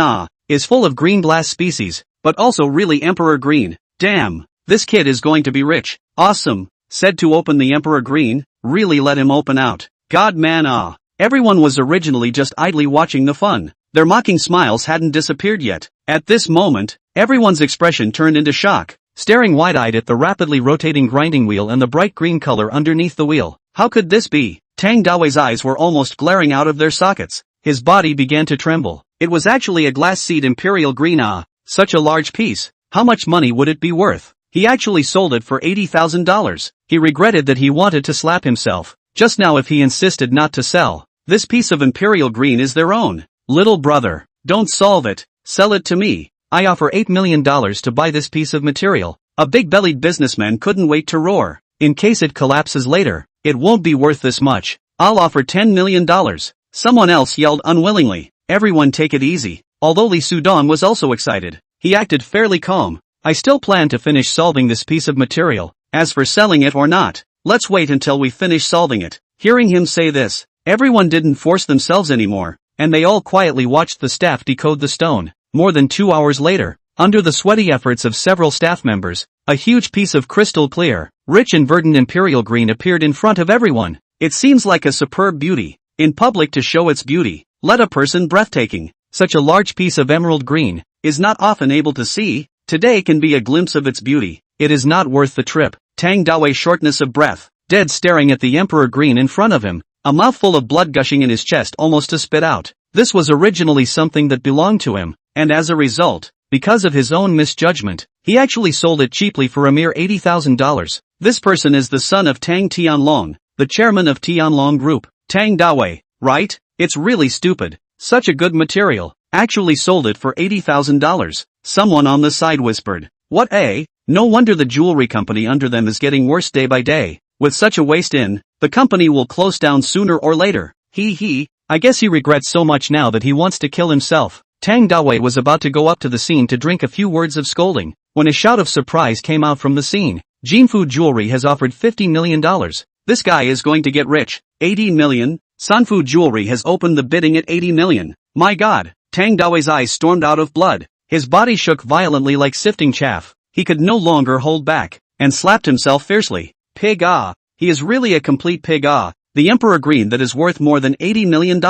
is full of green blast species, but also really Emperor Green. Damn, this kid is going to be rich. Awesome. Said to open the Emperor Green, really let him open out. God man Everyone was originally just idly watching the fun. Their mocking smiles hadn't disappeared yet. At this moment, everyone's expression turned into shock, staring wide-eyed at the rapidly rotating grinding wheel and the bright green color underneath the wheel. How could this be? Tang Dawei's eyes were almost glaring out of their sockets. His body began to tremble. It was actually a glass seed imperial green such a large piece. How much money would it be worth? He actually sold it for $80,000. He regretted that he wanted to slap himself just now if he insisted not to sell. This piece of imperial green is their own. Little brother, don't solve it, sell it to me. I offer $8 million to buy this piece of material. A big-bellied businessman couldn't wait to roar. In case it collapses later, it won't be worth this much. I'll offer $10 million. Someone else yelled unwillingly. Everyone take it easy. Although Li Sudong was also excited, he acted fairly calm. I still plan to finish solving this piece of material. As for selling it or not, let's wait until we finish solving it. Hearing him say this, everyone didn't force themselves anymore, and they all quietly watched the staff decode the stone. More than 2 hours later, under the sweaty efforts of several staff members, a huge piece of crystal clear, rich and verdant imperial green appeared in front of everyone. It seems like a superb beauty. In public to show its beauty, let a person breathtaking. Such a large piece of emerald green is not often able to see. Today can be a glimpse of its beauty. It is not worth the trip. Tang Dawei shortness of breath, dead staring at the emperor green in front of him, a mouthful of blood gushing in his chest almost to spit out. This was originally something that belonged to him, and as a result, because of his own misjudgment, he actually sold it cheaply for a mere $80,000. This person is the son of Tang Tianlong, the chairman of Tianlong Group. Tang Dawei, right? It's really stupid. Such a good material. Actually sold it for $80,000. Someone on the side whispered. What No wonder the jewelry company under them is getting worse day by day. With such a waste in, the company will close down sooner or later. I guess he regrets so much now that he wants to kill himself. Tang Dawei was about to go up to the scene to drink a few words of scolding, when a shout of surprise came out from the scene. Jinfu Jewelry has offered $50 million. This guy is going to get rich. 80 million? Sanfu Jewelry has opened the bidding at 80 million. My god. Tang Dawei's eyes stormed out of blood. His body shook violently like sifting chaff. He could no longer hold back, and slapped himself fiercely. Pig He is really a complete pig The Emperor Green that is worth more than $80 million.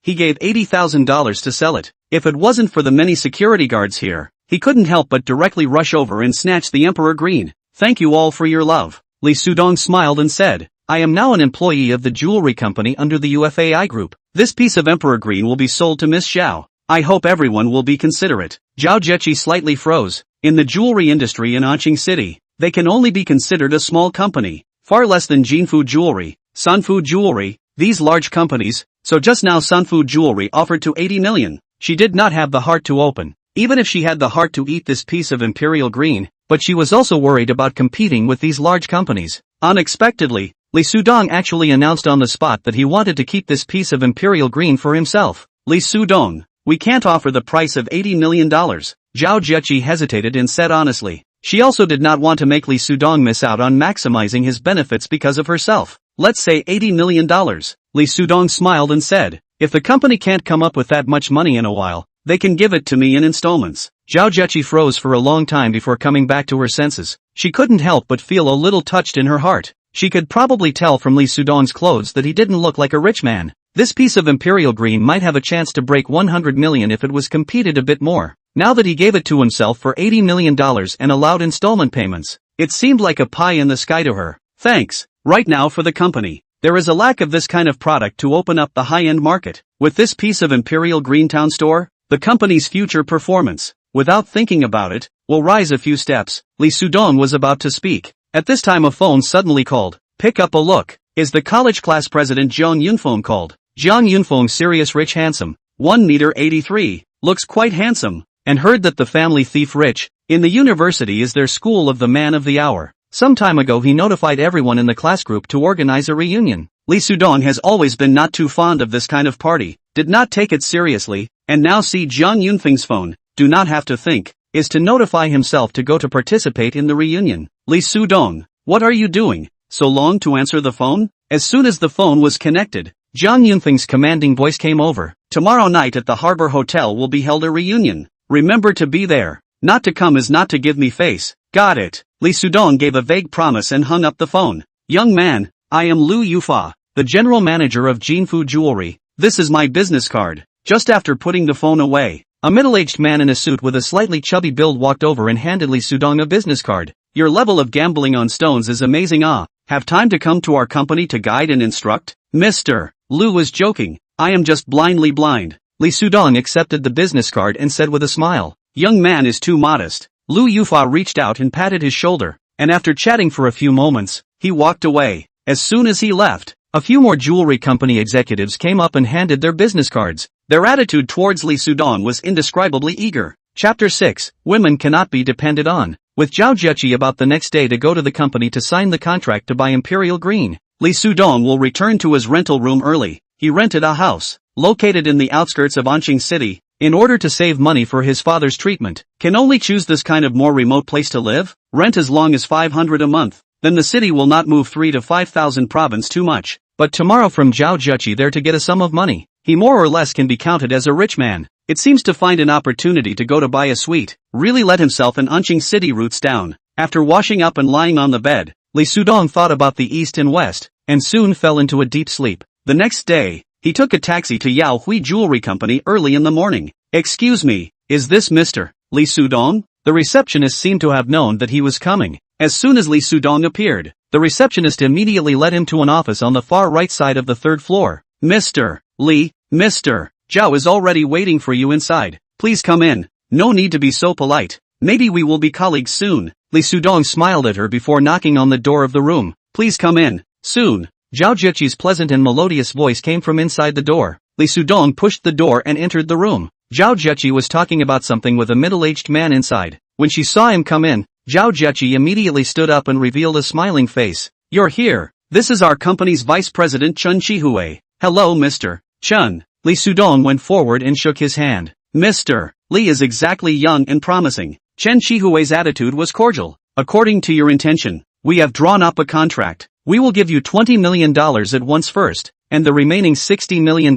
He gave $80,000 to sell it. If it wasn't for the many security guards here, he couldn't help but directly rush over and snatch the Emperor Green. Thank you all for your love. Li Sudong smiled and said, I am now an employee of the jewelry company under the UFAI group. This piece of Emperor Green will be sold to Miss Xiao. I hope everyone will be considerate. Zhao Zheqi slightly froze. In the jewelry industry in Anqing City, they can only be considered a small company, far less than Jinfu Jewelry, Sanfu Jewelry, these large companies. So just now Sanfu Jewelry offered to 80 million. She did not have the heart to open, even if she had the heart to eat this piece of imperial green, but she was also worried about competing with these large companies. Unexpectedly, Li Sudong actually announced on the spot that he wanted to keep this piece of imperial green for himself. Li Sudong, we can't offer the price of $80 million. Zhao Zheqi hesitated and said honestly. She also did not want to make Li Sudong miss out on maximizing his benefits because of herself. Let's say $80 million. Li Sudong smiled and said, if the company can't come up with that much money in a while, they can give it to me in installments. Zhao Zheqi froze for a long time before coming back to her senses. She couldn't help but feel a little touched in her heart. She could probably tell from Li Sudong's clothes that he didn't look like a rich man. This piece of imperial green might have a chance to break 100 million if it was competed a bit more. Now that he gave it to himself for $80 million and allowed installment payments, it seemed like a pie in the sky to her. Thanks. Right now for the company, there is a lack of this kind of product to open up the high-end market. With this piece of imperial Greentown store, the company's future performance, without thinking about it, will rise a few steps. Li Sudong was about to speak. At this time a phone suddenly called. Pick up a look. Is the college class president Jiang Yunfeng called? Jiang Yunfeng, serious, rich, handsome, 1 meter 83, looks quite handsome, and heard that the family thief Rich, in the university is their school of the man of the hour. Some time ago he notified everyone in the class group to organize a reunion. Lee Sudong has always been not too fond of this kind of party, did not take it seriously, and now see Jiang Yunfeng's phone, do not have to think, is to notify himself to go to participate in the reunion. Lee Sudong, what are you doing? So long to answer the phone? As soon as the phone was connected, Jiang Yunfeng's commanding voice came over. Tomorrow night at the Harbor Hotel will be held a reunion. Remember to be there. Not to come is not to give me face. Got it. Lee Sudong gave a vague promise and hung up the phone. Young man, I am Lu Yufa, the general manager of Jinfu Jewelry. This is my business card. Just after putting the phone away, a middle-aged man in a suit with a slightly chubby build walked over and handed Lee Sudong a business card. Your level of gambling on stones is amazing. Have time to come to our company to guide and instruct? Mr. Lu was joking. I am just blindly blind. Lee Sudong accepted the business card and said with a smile, young man is too modest. Lu Yufa reached out and patted his shoulder, and after chatting for a few moments, he walked away. As soon as he left, a few more jewelry company executives came up and handed their business cards. Their attitude towards Lee Sudong was indescribably eager. Chapter 6, Women Cannot Be Depended On. With Zhao Zheqi about the next day to go to the company to sign the contract to buy Imperial Green, Lee Sudong will return to his rental room early. He rented a house, located in the outskirts of Anqing City, in order to save money for his father's treatment. Can only choose this kind of more remote place to live? Rent as long as 500 a month. Then the city will not move 3 to 5,000 province too much. But tomorrow from Zhao Zheqi there to get a sum of money. He more or less can be counted as a rich man. It seems to find an opportunity to go to buy a suite, really let himself in Anqing City roots down. After washing up and lying on the bed, Lee Sudong thought about the east and west, and soon fell into a deep sleep. The next day, he took a taxi to Yao Hui Jewelry Company early in the morning. Excuse me, is this Mr. Lee Sudong? The receptionist seemed to have known that he was coming. As soon as Lee Sudong appeared, the receptionist immediately led him to an office on the far right side of the third floor. Mr. Lee, Mr. Zhao is already waiting for you inside. Please come in. No need to be so polite. Maybe we will be colleagues soon. Lee Sudong smiled at her before knocking on the door of the room. Please come in. Soon. Zhao Zheqi's pleasant and melodious voice came from inside the door. Lee Sudong pushed the door and entered the room. Zhao Zheqi was talking about something with a middle-aged man inside. When she saw him come in, Zhao Zheqi immediately stood up and revealed a smiling face. You're here. This is our company's vice president Chen Chihui. Hello Mr. Chen. Lee Sudong went forward and shook his hand. Mr. Lee is exactly young and promising. Chen Chihui's attitude was cordial. According to your intention, we have drawn up a contract. We will give you $20 million at once first, and the remaining $60 million,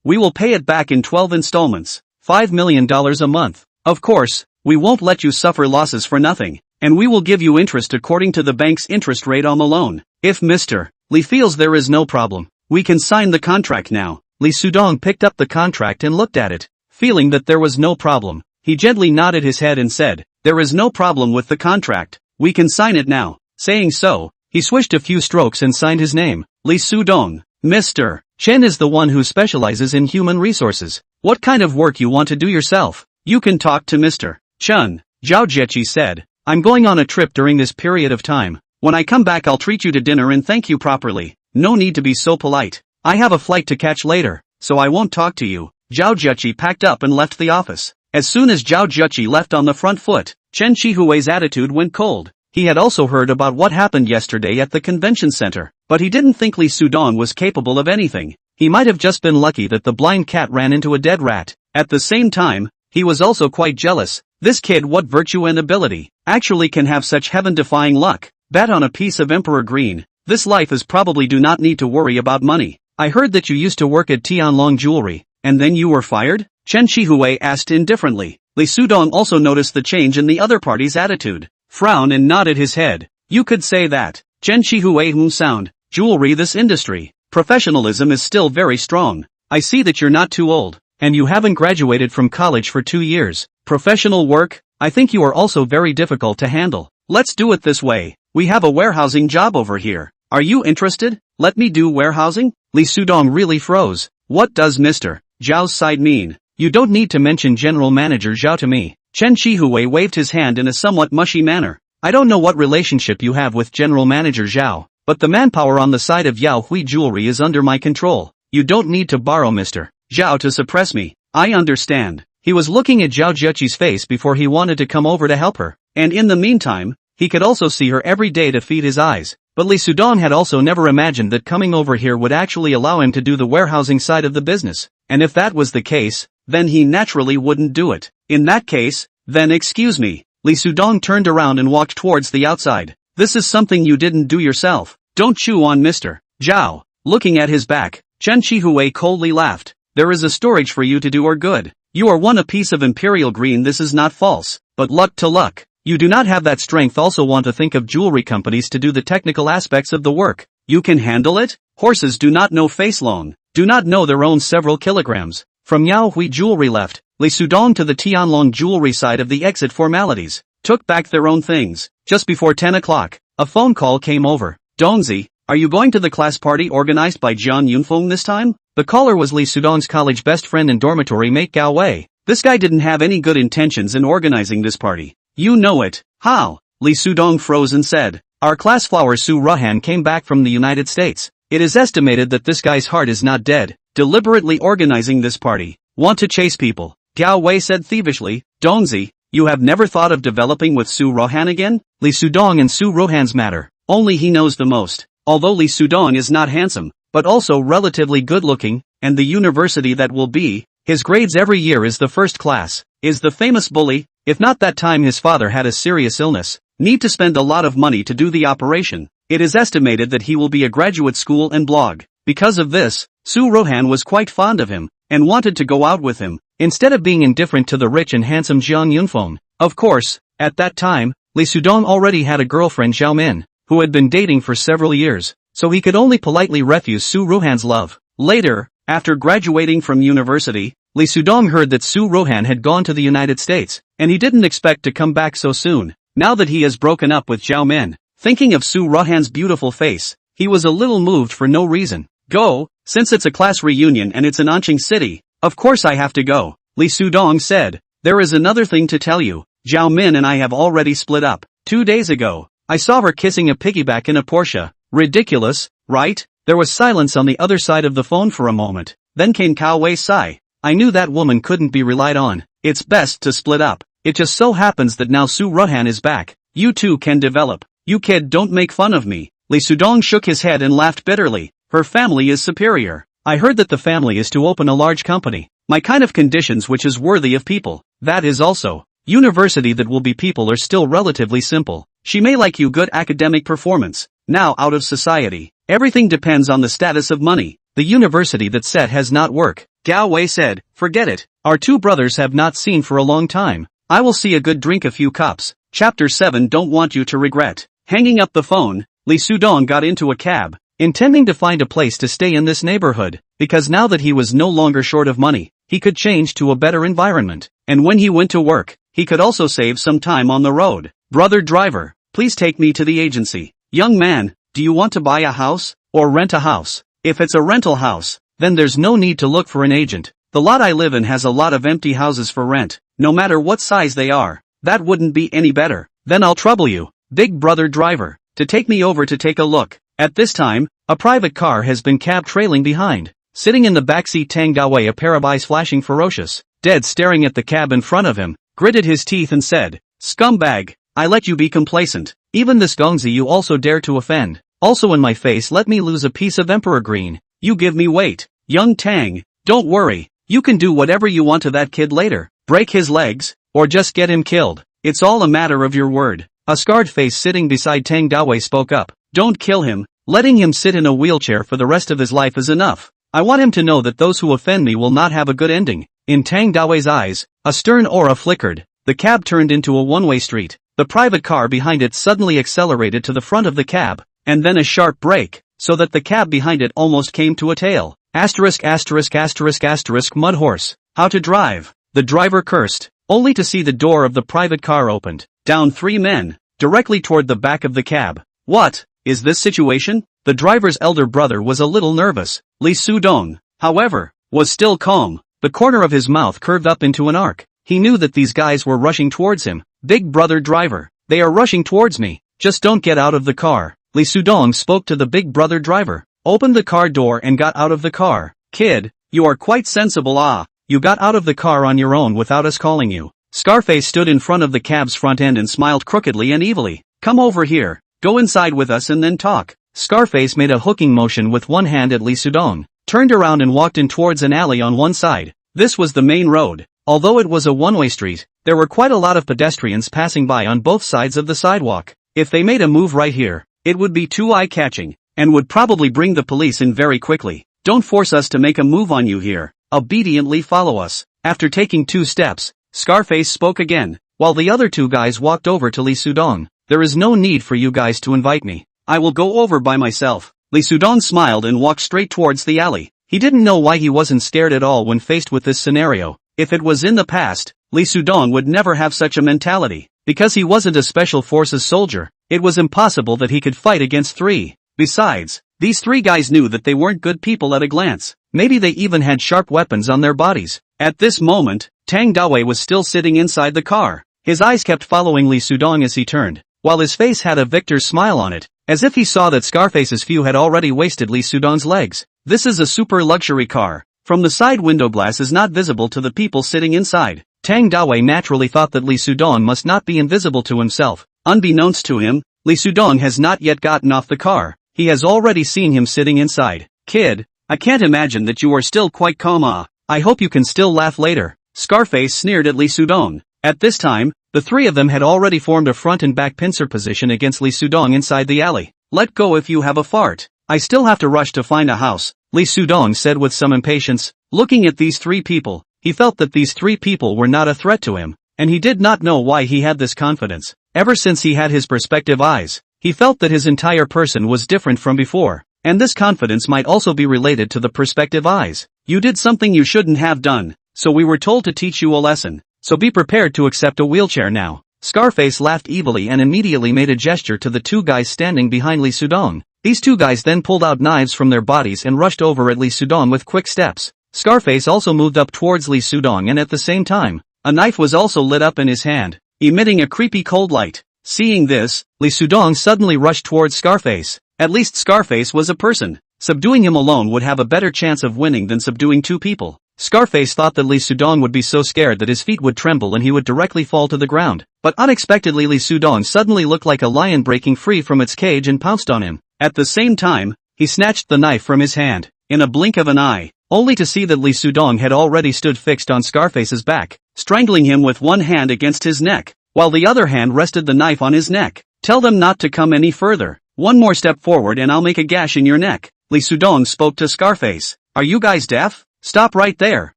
we will pay it back in 12 installments, $5 million a month. Of course, we won't let you suffer losses for nothing, and we will give you interest according to the bank's interest rate on the loan. If Mr. Lee feels there is no problem, we can sign the contract now. Lee Sudong picked up the contract and looked at it. Feeling that there was no problem, he gently nodded his head and said, there is no problem with the contract. We can sign it now. Saying so, he swished a few strokes and signed his name. Lee Sudong. Mr. Chen is the one who specializes in human resources. What kind of work you want to do yourself? You can talk to Mr. Chen. Zhao Zheqi said, I'm going on a trip during this period of time. When I come back I'll treat you to dinner and thank you properly. No need to be so polite. I have a flight to catch later, so I won't talk to you. Zhao Zheqi packed up and left the office. As soon as Zhao Zheqi left on the front foot, Chen Chihui's attitude went cold. He had also heard about what happened yesterday at the convention center, but he didn't think Lee Sudong was capable of anything. He might have just been lucky that the blind cat ran into a dead rat. At the same time, he was also quite jealous. This kid, what virtue and ability, actually can have such heaven-defying luck. Bet on a piece of Emperor Green. This life is probably do not need to worry about money. I heard that you used to work at Tianlong Jewelry, and then you were fired? Chen Chihui asked indifferently. Lee Sudong also noticed the change in the other party's attitude, frowned and nodded his head. You could say that. Chen Chihui sound. Jewelry, this industry. Professionalism is still very strong. I see that you're not too old, and you haven't graduated from college for 2 years. Professional work? I think you are also very difficult to handle. Let's do it this way. We have a warehousing job over here. Are you interested? Let me do warehousing? Lee Sudong really froze. What does Mr. Zhao's side mean? You don't need to mention General Manager Zhao to me. Chen Chihui waved his hand in a somewhat mushy manner. I don't know what relationship you have with General Manager Zhao. but the manpower on the side of Yao Hui Jewelry is under my control. You don't need to borrow Mr. Zhao to suppress me. I understand. He was looking at Zhao Zheqi's face before he wanted to come over to help her, and in the meantime, he could also see her every day to feed his eyes. But Li Sudong had also never imagined that coming over here would actually allow him to do the warehousing side of the business, and if that was the case, then he naturally wouldn't do it. In that case, then excuse me. Li Sudong turned around and walked towards the outside. This is something you didn't do yourself. Don't chew on Mr. Zhao. Looking at his back, Chen Qihui coldly laughed. There is a storage for you to do or good. You are one a piece of imperial green. This is not false, but luck to luck. You do not have that strength. Also want to think of jewelry companies to do the technical aspects of the work. You can handle it? Horses do not know face long, do not know their own several kilograms. From Yao Hui Jewelry left, Li Sudong to the Tianlong Jewelry side of the exit formalities, took back their own things. Just before 10 o'clock, a phone call came over. Dongzi, are you going to the class party organized by Jian Yunfeng this time? The caller was Li Sudong's college best friend and dormitory mate Gao Wei. This guy didn't have any good intentions in organizing this party. You know it. How? Li Sudong froze and said, our class flower Su Ruhan came back from the United States. It is estimated that this guy's heart is not dead. Deliberately organizing this party. Want to chase people. Gao Wei said thievishly. Dongzi, you have never thought of developing with Su Ruhan again? Li Sudong and Su Ruhan's matter. Only he knows the most. Although Li Sudong is not handsome, but also relatively good-looking, and the university that will be, his grades every year is the first class, is the famous bully. If not that time his father had a serious illness, need to spend a lot of money to do the operation, it is estimated that he will be a graduate school and blog. Because of this, Su Ruhan was quite fond of him, and wanted to go out with him, instead of being indifferent to the rich and handsome Jian Yunfeng. Of course, at that time, Li Sudong already had a girlfriend Zhao Min, who had been dating for several years, so he could only politely refuse Su Ruhan's love. Later, after graduating from university, Li Sudong heard that Su Ruhan had gone to the United States, and he didn't expect to come back so soon. Now that he has broken up with Zhao Min, thinking of Su Ruhan's beautiful face, he was a little moved for no reason. Go, since it's a class reunion and it's in Anqing City, of course I have to go, Li Sudong said. There is another thing to tell you. Zhao Min and I have already split up. 2 days ago, I saw her kissing a piggyback in a Porsche. Ridiculous, right? There was silence on the other side of the phone for a moment. Then came Cao Wei's sigh. I knew that woman couldn't be relied on. It's best to split up. It just so happens that now Su Ruhan is back. You two can develop. You kid, don't make fun of me. Li Sudong shook his head and laughed bitterly. Her family is superior. I heard that the family is to open a large company. My kind of conditions which is worthy of people. That is also. University that will be people are still relatively simple. She may like you good academic performance. Now out of society. Everything depends on the status of money. The university that set has not work. Gao Wei said, forget it. Our two brothers have not seen for a long time. I will see a good drink a few cups. Chapter 7 Don't want you to regret. Hanging up the phone, Li Sudong got into a cab, intending to find a place to stay in this neighborhood, because now that he was no longer short of money, he could change to a better environment, and when he went to work, he could also save some time on the road. Brother driver, please take me to the agency. Young man, do you want to buy a house, or rent a house? If it's a rental house, then there's no need to look for an agent. The lot I live in has a lot of empty houses for rent, no matter what size they are. That wouldn't be any better. Then I'll trouble you, big brother driver, to take me over to take a look. At this time, a private car has been cab trailing behind. Sitting in the backseat Tang Dawei, a pair of eyes flashing ferocious, dead staring at the cab in front of him, gritted his teeth and said, scumbag, I let you be complacent. Even this Gongzi you also dare to offend. Also in my face let me lose a piece of emperor green. You give me weight. Young Tang, don't worry. You can do whatever you want to that kid later. Break his legs, or just get him killed. It's all a matter of your word. A scarred face sitting beside Tang Dawei spoke up. Don't kill him. Letting him sit in a wheelchair for the rest of his life is enough. I want him to know that those who offend me will not have a good ending. In Tang Dawei's eyes, a stern aura flickered. The cab turned into a one-way street. The private car behind it suddenly accelerated to the front of the cab, and then a sharp brake, so that the cab behind it almost came to a tail. Asterisk asterisk asterisk asterisk mud horse. How to drive? The driver cursed, only to see the door of the private car opened. Down 3 men, directly toward the back of the cab. What is this situation? The driver's elder brother was a little nervous. Li Sudong, however, was still calm. The corner of his mouth curved up into an arc. He knew that these guys were rushing towards him. Big brother driver, they are rushing towards me. Just don't get out of the car. Li Sudong spoke to the big brother driver, opened the car door and got out of the car. Kid, you are quite sensible. You got out of the car on your own without us calling you. Scarface stood in front of the cab's front end and smiled crookedly and evilly. Come over here, go inside with us and then talk. Scarface made a hooking motion with one hand at Li Sudong, turned around and walked in towards an alley on one side. This was the main road. Although it was a one-way street, there were quite a lot of pedestrians passing by on both sides of the sidewalk. If they made a move right here, it would be too eye-catching, and would probably bring the police in very quickly. Don't force us to make a move on you here. Obediently follow us. After taking 2 steps, Scarface spoke again, while the other 2 guys walked over to Li Sudong. There is no need for you guys to invite me. I will go over by myself. Li Sudong smiled and walked straight towards the alley. He didn't know why he wasn't scared at all when faced with this scenario. If it was in the past, Li Sudong would never have such a mentality. Because he wasn't a special forces soldier, it was impossible that he could fight against 3. Besides, these 3 guys knew that they weren't good people at a glance. Maybe they even had sharp weapons on their bodies. At this moment, Tang Dawei was still sitting inside the car. His eyes kept following Li Sudong as he turned, while his face had a victor's smile on it, as if he saw that Scarface's few had already wasted Li Sudong's legs. This is a super luxury car. From the side window glass is not visible to the people sitting inside. Tang Dawei naturally thought that Li Sudong must not be invisible to himself. Unbeknownst to him, Li Sudong has not yet gotten off the car. He has already seen him sitting inside. Kid, I can't imagine that you are still quite calm. I hope you can still laugh later. Scarface sneered at Li Sudong. At this time, the 3 of them had already formed a front and back pincer position against Li Sudong inside the alley. Let go if you have a fart. I still have to rush to find a house, Li Sudong said with some impatience. Looking at these 3 people, he felt that these 3 people were not a threat to him, and he did not know why he had this confidence. Ever since he had his perspective eyes, he felt that his entire person was different from before, and this confidence might also be related to the perspective eyes. You did something you shouldn't have done, so we were told to teach you a lesson, so be prepared to accept a wheelchair now. Scarface laughed evilly and immediately made a gesture to the 2 guys standing behind Li Sudong. These 2 guys then pulled out knives from their bodies and rushed over at Li Sudong with quick steps. Scarface also moved up towards Li Sudong and at the same time, a knife was also lit up in his hand, emitting a creepy cold light. Seeing this, Li Sudong suddenly rushed towards Scarface. At least Scarface was a person. Subduing him alone would have a better chance of winning than subduing 2 people. Scarface thought that Li Sudong would be so scared that his feet would tremble and he would directly fall to the ground. But unexpectedly Li Sudong suddenly looked like a lion breaking free from its cage and pounced on him. At the same time, he snatched the knife from his hand, in a blink of an eye, only to see that Li Sudong had already stood fixed on Scarface's back, strangling him with one hand against his neck, while the other hand rested the knife on his neck. Tell them not to come any further. One more step forward and I'll make a gash in your neck. Li Sudong spoke to Scarface. Are you guys deaf? Stop right there.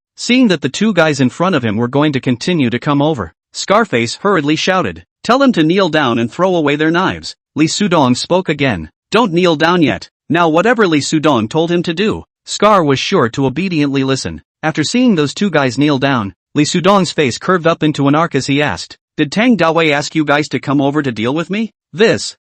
Seeing that the 2 guys in front of him were going to continue to come over, Scarface hurriedly shouted. Tell them to kneel down and throw away their knives. Li Sudong spoke again. Don't kneel down yet. Now whatever Li Sudong told him to do, Scar was sure to obediently listen. After seeing those 2 guys kneel down, Li Sudong's face curved up into an arc as he asked, did Tang Dawei ask you guys to come over to deal with me? This,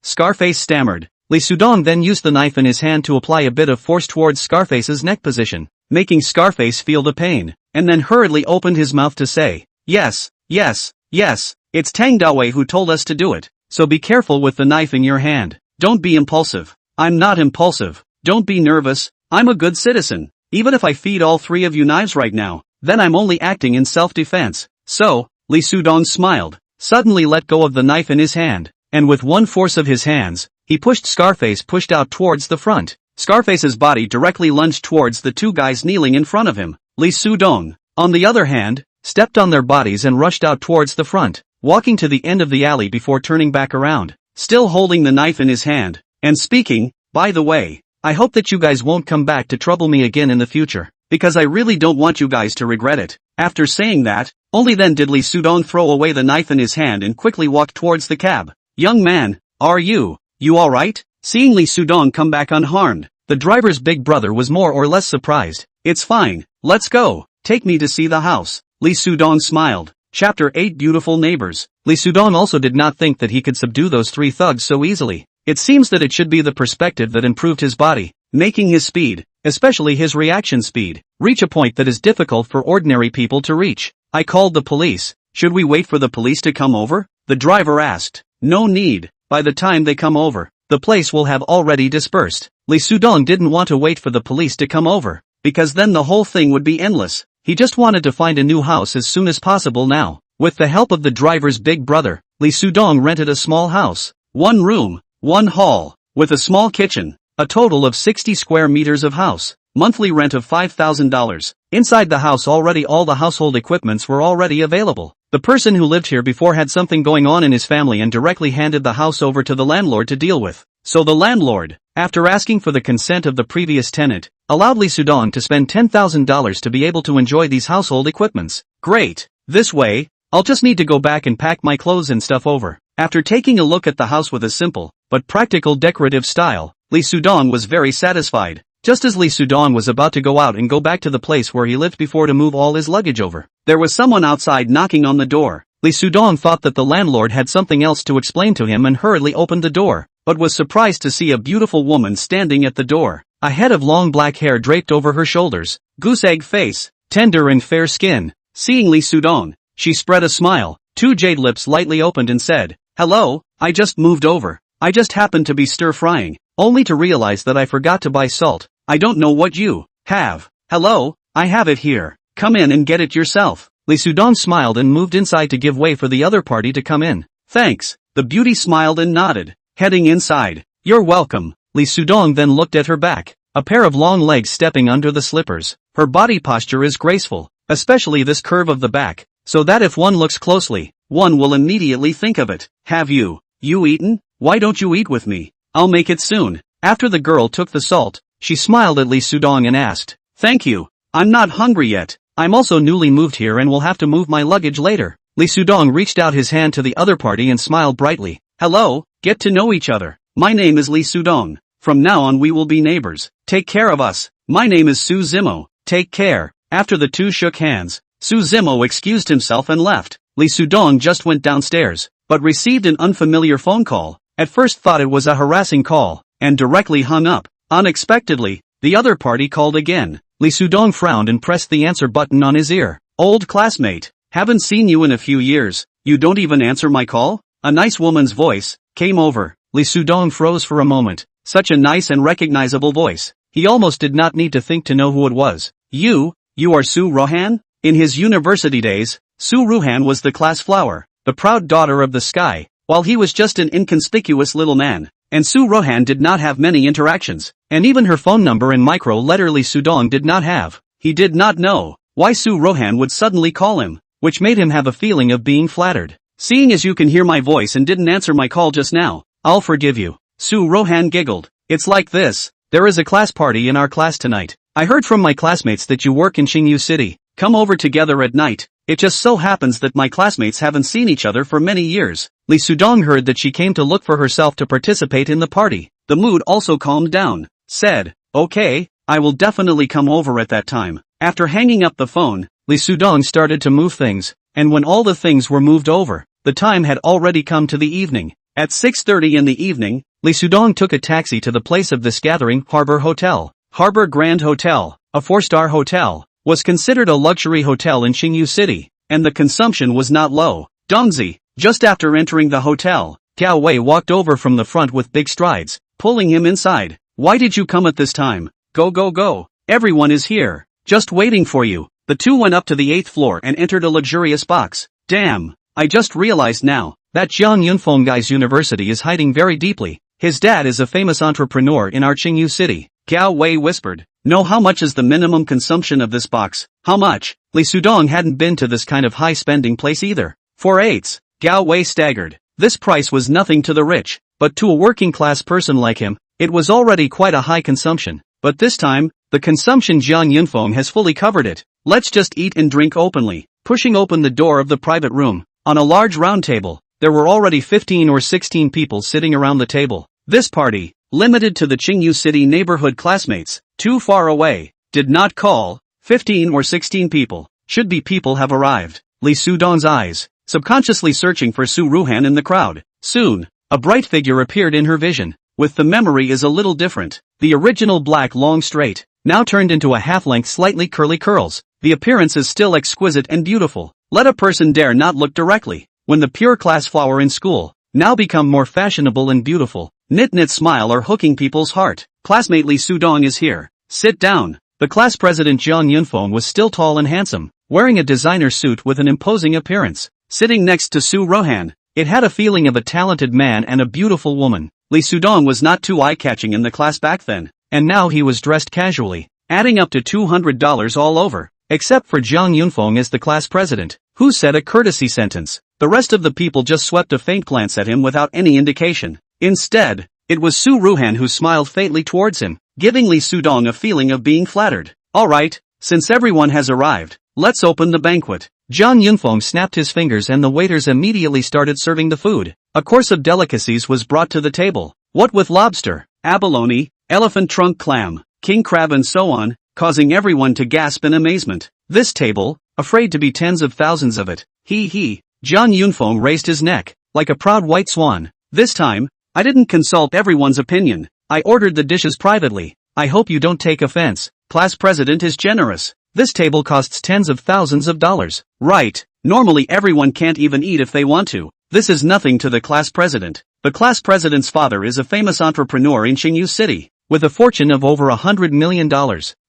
Scarface stammered. Li Sudong then used the knife in his hand to apply a bit of force towards Scarface's neck position, making Scarface feel the pain, and then hurriedly opened his mouth to say, yes, it's Tang Dawei who told us to do it, so be careful with the knife in your hand. Don't be impulsive. I'm not impulsive. Don't be nervous. I'm a good citizen. Even if I feed all 3 of you knives right now, then I'm only acting in self-defense. So, Li Sudong smiled, suddenly let go of the knife in his hand, and with one force of his hands, he pushed Scarface pushed out towards the front. Scarface's body directly lunged towards the 2 guys kneeling in front of him. Li Sudong, on the other hand, stepped on their bodies and rushed out towards the front, walking to the end of the alley before turning back around, still holding the knife in his hand, and speaking, by the way, I hope that you guys won't come back to trouble me again in the future, because I really don't want you guys to regret it. After saying that, only then did Li Sudong throw away the knife in his hand and quickly walk towards the cab. Young man, are you alright? Seeing Li Sudong come back unharmed, the driver's big brother was more or less surprised. It's fine, let's go, take me to see the house. Li Sudong smiled. Chapter 8 Beautiful Neighbors. Li Sudong also did not think that he could subdue those 3 thugs so easily. It seems that it should be the perspective that improved his body, making his speed, especially his reaction speed, reach a point that is difficult for ordinary people to reach. I called the police. Should we wait for the police to come over? The driver asked. No need. By the time they come over, the place will have already dispersed. Lee Sudong didn't want to wait for the police to come over, because then the whole thing would be endless. He just wanted to find a new house as soon as possible now. With the help of the driver's big brother, Lee Sudong rented a small house. 1 room, 1 hall, with a small kitchen, a total of 60 square meters of house. Monthly rent of $5,000. Inside the house already all the household equipments were already available. The person who lived here before had something going on in his family and directly handed the house over to the landlord to deal with. So the landlord, after asking for the consent of the previous tenant, allowed Lee Sudong to spend $10,000 to be able to enjoy these household equipments. Great. This way, I'll just need to go back and pack my clothes and stuff over. After taking a look at the house with a simple, but practical decorative style, Lee Sudong was very satisfied. Just as Lee Sudong was about to go out and go back to the place where he lived before to move all his luggage over, there was someone outside knocking on the door. Lee Sudong thought that the landlord had something else to explain to him and hurriedly opened the door, but was surprised to see a beautiful woman standing at the door. A head of long black hair draped over her shoulders, goose-egg face, tender and fair skin. Seeing Lee Sudong, she spread a smile, 2 jade lips lightly opened and said, "Hello, I just moved over. I just happened to be stir-frying, only to realize that I forgot to buy salt. I don't know what you have. Hello, I have it here. Come in and get it yourself." Lee Sudong smiled and moved inside to give way for the other party to come in. "Thanks." The beauty smiled and nodded, heading inside. "You're welcome." Lee Sudong then looked at her back, a pair of long legs stepping under the slippers. Her body posture is graceful, especially this curve of the back, so that if one looks closely, one will immediately think of it. "Have you eaten? Why don't you eat with me? I'll make it soon." After the girl took the salt, she smiled at Lee Sudong and asked, "Thank you. I'm not hungry yet. I'm also newly moved here and will have to move my luggage later." Lee Sudong reached out his hand to the other party and smiled brightly. "Hello, get to know each other. My name is Lee Sudong. From now on we will be neighbors. Take care of us. My name is Su Zimo. Take care." After the two shook hands, Su Zimo excused himself and left. Lee Sudong just went downstairs, but received an unfamiliar phone call. At first thought it was a harassing call, and directly hung up. Unexpectedly, the other party called again. Lee Sudong frowned and pressed the answer button on his ear. "Old classmate, haven't seen you in a few years. You don't even answer my call?" A nice woman's voice came over. Lee Sudong froze for a moment. Such a nice and recognizable voice. He almost did not need to think to know who it was. You are Su Rohan?" In his university days, Su Ruhan was the class flower, the proud daughter of the sky, while he was just an inconspicuous little man. And Su Rohan did not have many interactions, and even her phone number and micro-letter Lee Sudong did not have. He did not know why Su Rohan would suddenly call him, which made him have a feeling of being flattered. "Seeing as you can hear my voice and didn't answer my call just now, I'll forgive you." Su Rohan giggled. "It's like this. There is a class party in our class tonight. I heard from my classmates that you work in Xingyu City. Come over together at night. It just so happens that my classmates haven't seen each other for many years." Lee Sudong heard that she came to look for herself to participate in the party. The mood also calmed down. Said, "Okay, I will definitely come over at that time." After hanging up the phone, Lee Sudong started to move things, and when all the things were moved over, the time had already come to the evening. At 6:30 in the evening, Lee Sudong took a taxi to the place of this gathering, Harbor Hotel. Harbor Grand Hotel, a 4-star hotel, was considered a luxury hotel in Xingyu City, and the consumption was not low. Dongzi, just after entering the hotel, Gao Wei walked over from the front with big strides, pulling him inside. "Why did you come at this time? Go go go, everyone is here, just waiting for you." The two went up to the 8th floor and entered a luxurious box. "Damn, I just realized now, that Jiang Yunfeng guy's university is hiding very deeply. His dad is a famous entrepreneur in our Xingyu City." Gao Wei whispered. "Know how much is the minimum consumption of this box?" "How much?" Lee Sudong hadn't been to this kind of high-spending place either. 4/8. Gao Wei staggered. This price was nothing to the rich, but to a working-class person like him, it was already quite a high consumption. But this time, the consumption Jiang Yunfeng has fully covered it. "Let's just eat and drink openly." Pushing open the door of the private room, on a large round table, there were already 15 or 16 people sitting around the table. This party, limited to the Xingyu City neighborhood classmates, too far away, did not call. 15 or 16 people, should be people have arrived. Lee Sudong's eyes, subconsciously searching for Su Ruhan in the crowd. Soon, a bright figure appeared in her vision. With the memory is a little different. The original black long straight, now turned into a half-length slightly curly curls. The appearance is still exquisite and beautiful. Let a person dare not look directly. When the pure class flower in school, now become more fashionable and beautiful, Knit smile are hooking people's heart. Classmate Lee Sudong is here. Sit down. The class president Jiang Yunfeng was still tall and handsome, wearing a designer suit with an imposing appearance. Sitting next to Su Rohan, it had a feeling of a talented man and a beautiful woman. Lee Sudong was not too eye-catching in the class back then, and now he was dressed casually, adding up to $200 all over, except for Jiang Yunfeng as the class president, who said a courtesy sentence. The rest of the people just swept a faint glance at him without any indication. Instead, it was Su Ruhan who smiled faintly towards him, giving Lee Sudong a feeling of being flattered. Alright, since everyone has arrived, let's open the banquet. Jiang Yunfeng snapped his fingers and the waiters immediately started serving the food. A course of delicacies was brought to the table. What with lobster, abalone, elephant trunk clam, king crab and so on, causing everyone to gasp in amazement. This table, afraid to be tens of thousands of it. Jiang Yunfeng raised his neck, like a proud white swan. This time, I didn't consult everyone's opinion. I ordered the dishes privately. I hope you don't take offense. Class president is generous. This table costs tens of thousands of dollars. Right, normally everyone can't even eat if they want to. This is nothing to the class president. The class president's father is a famous entrepreneur in Xingyu City, with a fortune of over $100 million.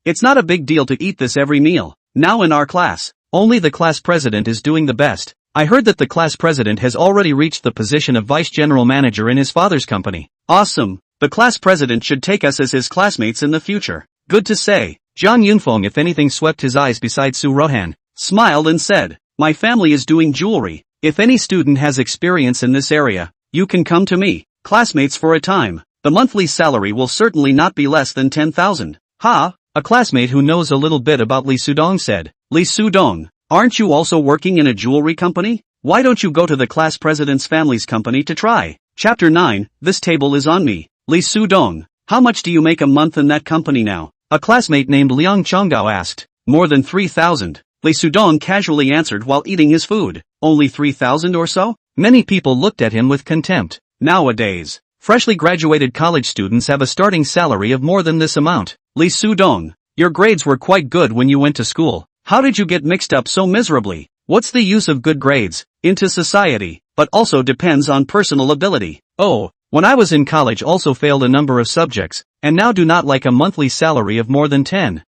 It's not a big deal to eat this every meal. Now in our class, only the class president is doing the best. I heard that the class president has already reached the position of vice general manager in his father's company. Awesome. The class president should take us as his classmates in the future. Good to say. Jiang Yunfeng, if anything, swept his eyes beside Su Rohan, smiled and said, my family is doing jewelry. If any student has experience in this area, you can come to me, classmates, for a time. The monthly salary will certainly not be less than 10,000. Ha! A classmate who knows a little bit about Lee Sudong said. Lee Sudong, aren't you also working in a jewelry company? Why don't you go to the class president's family's company to try? Chapter 9, This table is on me. Lee Sudong, how much do you make a month in that company now? A classmate named Liang Chonggao asked. More than 3,000. Lee Sudong casually answered while eating his food. Only 3,000 or so? Many people looked at him with contempt. Nowadays, freshly graduated college students have a starting salary of more than this amount. Lee Sudong, your grades were quite good when you went to school. How did you get mixed up so miserably? What's the use of good grades into society? But also depends on personal ability. Oh, when I was in college also failed a number of subjects, and now do not like a monthly salary of more than 10,000.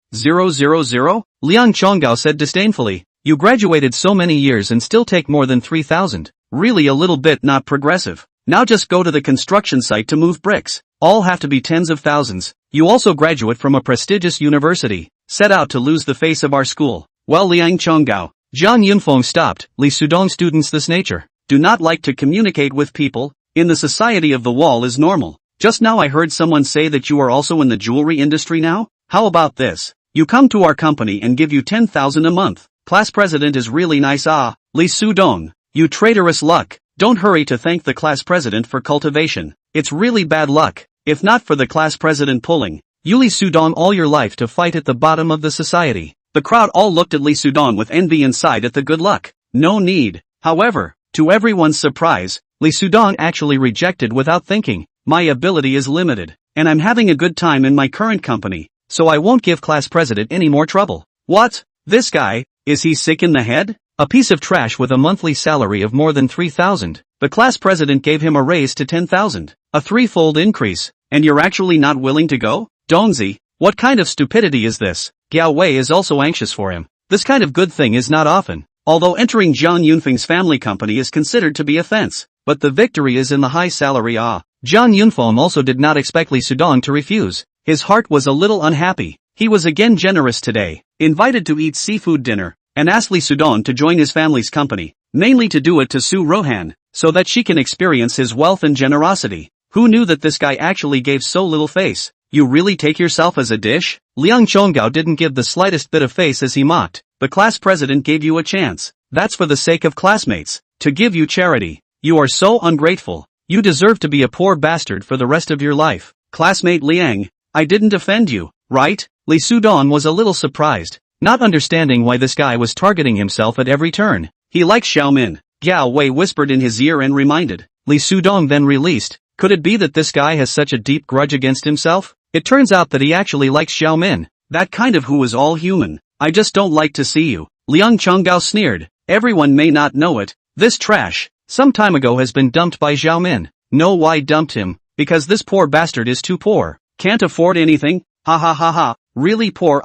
Liang Chonggao said disdainfully. You graduated so many years and still take more than 3,000. Really a little bit not progressive. Now just go to the construction site to move bricks. All have to be tens of thousands. You also graduate from a prestigious university. Set out to lose the face of our school. Well, Liang Chonggao. Jiang Yunfeng stopped. Lee Sudong students this nature do not like to communicate with people. In the society of the wall is normal. Just now I heard someone say that you are also in the jewelry industry now? How about this? You come to our company and give you 10,000 a month. Class president is really nice. Lee Sudong, you traitorous luck. Don't hurry to thank the class president for cultivation. It's really bad luck. If not for the class president pulling you Lee Sudong all your life to fight at the bottom of the society. The crowd all looked at Lee Sudong with envy and sighed at the good luck. No need. However, to everyone's surprise, Lee Sudong actually rejected without thinking. My ability is limited, and I'm having a good time in my current company, so I won't give class president any more trouble. What? This guy, is he sick in the head? A piece of trash with a monthly salary of more than 3,000. The class president gave him a raise to 10,000. A threefold increase, and you're actually not willing to go? Dongzi, what kind of stupidity is this? Gao Wei is also anxious for him. This kind of good thing is not often. Although entering Jiang Yunfeng's family company is considered to be offense, but the victory is in the high salary. Jiang Yunfeng also did not expect Lee Sudong to refuse. His heart was a little unhappy. He was again generous today, invited to eat seafood dinner, and asked Lee Sudong to join his family's company, mainly to do it to Su Rohan, so that she can experience his wealth and generosity. Who knew that this guy actually gave so little face? You really take yourself as a dish? Liang Chonggao didn't give the slightest bit of face as he mocked. The class president gave you a chance. That's for the sake of classmates. To give you charity. You are so ungrateful. You deserve to be a poor bastard for the rest of your life. Classmate Liang, I didn't offend you, right? Lee Sudong was a little surprised, not understanding why this guy was targeting himself at every turn. He likes Xiaomin. Gao Wei whispered in his ear and reminded. Lee Sudong then released. Could it be that this guy has such a deep grudge against himself? It turns out that he actually likes Xiaomin. That kind of who is all human. I just don't like to see you. Liang Chonggao sneered. Everyone may not know it. This trash, some time ago has been dumped by Xiaomin. No, why dumped him? because this poor bastard is too poor. Can't afford anything? Ha ha ha ha, really poor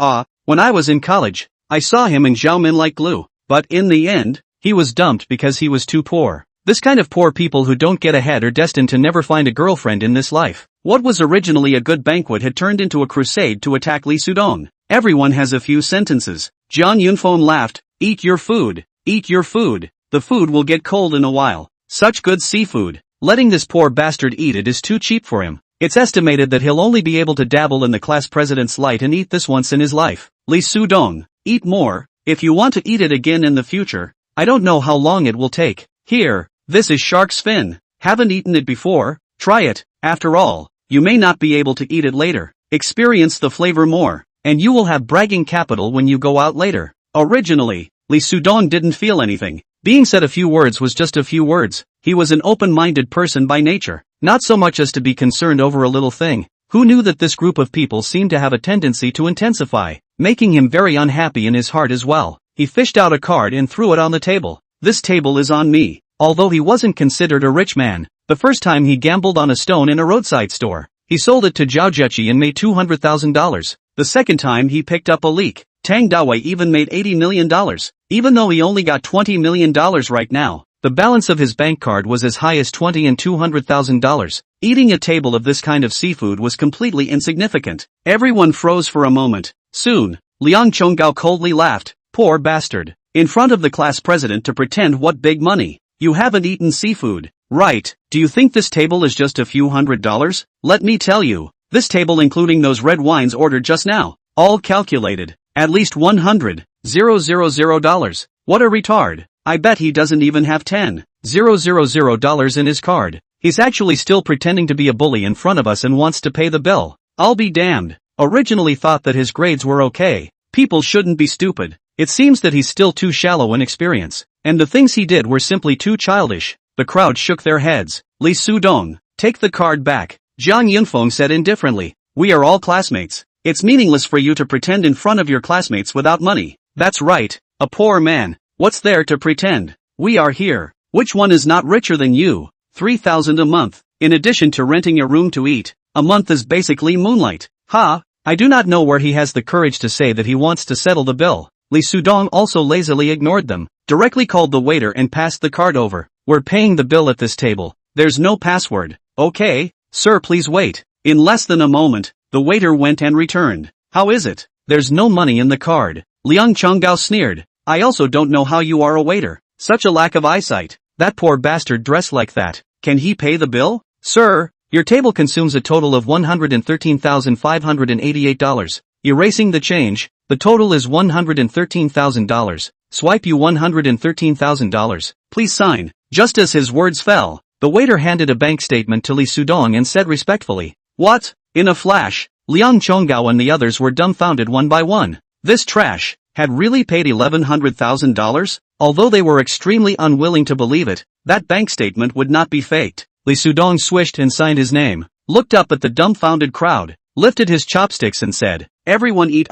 When I was in college, I saw him and Xiaomin like glue, but in the end, he was dumped because he was too poor. This kind of poor people who don't get ahead are destined to never find a girlfriend in this life. What was originally a good banquet had turned into a crusade to attack Li Sudong. Everyone has a few sentences. Zhang Yunfeng laughed, eat your food, eat your food. The food will get cold in a while. Such good seafood. Letting this poor bastard eat it is too cheap for him. It's estimated that he'll only be able to dabble in the class president's light and eat this once in his life. Li Sudong, eat more. If you want to eat it again in the future, I don't know how long it will take. Here, this is shark's fin. Haven't eaten it before? Try it. After all, you may not be able to eat it later. Experience the flavor more, and you will have bragging capital when you go out later. Originally, Li Sudong didn't feel anything. Being said a few words was just a few words. He was an open-minded person by nature, not so much as to be concerned over a little thing. Who knew that this group of people seemed to have a tendency to intensify, making him very unhappy in his heart as well. He fished out a card and threw it on the table. This table is on me. Although he wasn't considered a rich man, the first time he gambled on a stone in a roadside store. He sold it to Zhao Zheqi and made $200,000. The second time he picked up a leak. Tang Dawei even made $80 million. Even though he only got $20 million right now, the balance of his bank card was as high as $20 and $200,000. Eating a table of this kind of seafood was completely insignificant. Everyone froze for a moment. Soon, Liang Chonggao coldly laughed. Poor bastard. In front of the class president to pretend what big money. You haven't eaten seafood, right? Do you think this table is just a few $100s? Let me tell you, this table including those red wines ordered just now, all calculated, at least $100,000. What a retard. I bet he doesn't even have $10,000 in his card. He's actually still pretending to be a bully in front of us and wants to pay the bill. I'll be damned. Originally thought that his grades were okay. People shouldn't be stupid. It seems that he's still too shallow in experience, and the things he did were simply too childish. The crowd shook their heads. Li Sudong, take the card back. Zhang Yunfeng said indifferently. We are all classmates. It's meaningless for you to pretend in front of your classmates without money. That's right, a poor man. What's there to pretend? We are here. Which one is not richer than you? 3,000 a month. In addition to renting a room to eat, a month is basically moonlight. I do not know where he has the courage to say that he wants to settle the bill. Li Sudong also lazily ignored them, directly called the waiter and passed the card over. We're paying the bill at this table. There's no password. Okay, sir, please wait. In less than a moment, the waiter went and returned. How is it? There's no money in the card. Liang Chonggao sneered. I also don't know how you are a waiter. Such a lack of eyesight. That poor bastard dressed like that. Can he pay the bill? Sir, your table consumes a total of $113,588. Erasing the change, the total is $113,000. Swipe you $113,000. Please sign. Just as his words fell, the waiter handed a bank statement to Li Sudong and said respectfully, What? In a flash, Liang Chonggao and the others were dumbfounded one by one. This trash had really paid $1,100,000? Although they were extremely unwilling to believe it, that bank statement would not be faked. Li Sudong swished and signed his name, looked up at the dumbfounded crowd, lifted his chopsticks and said, Everyone eat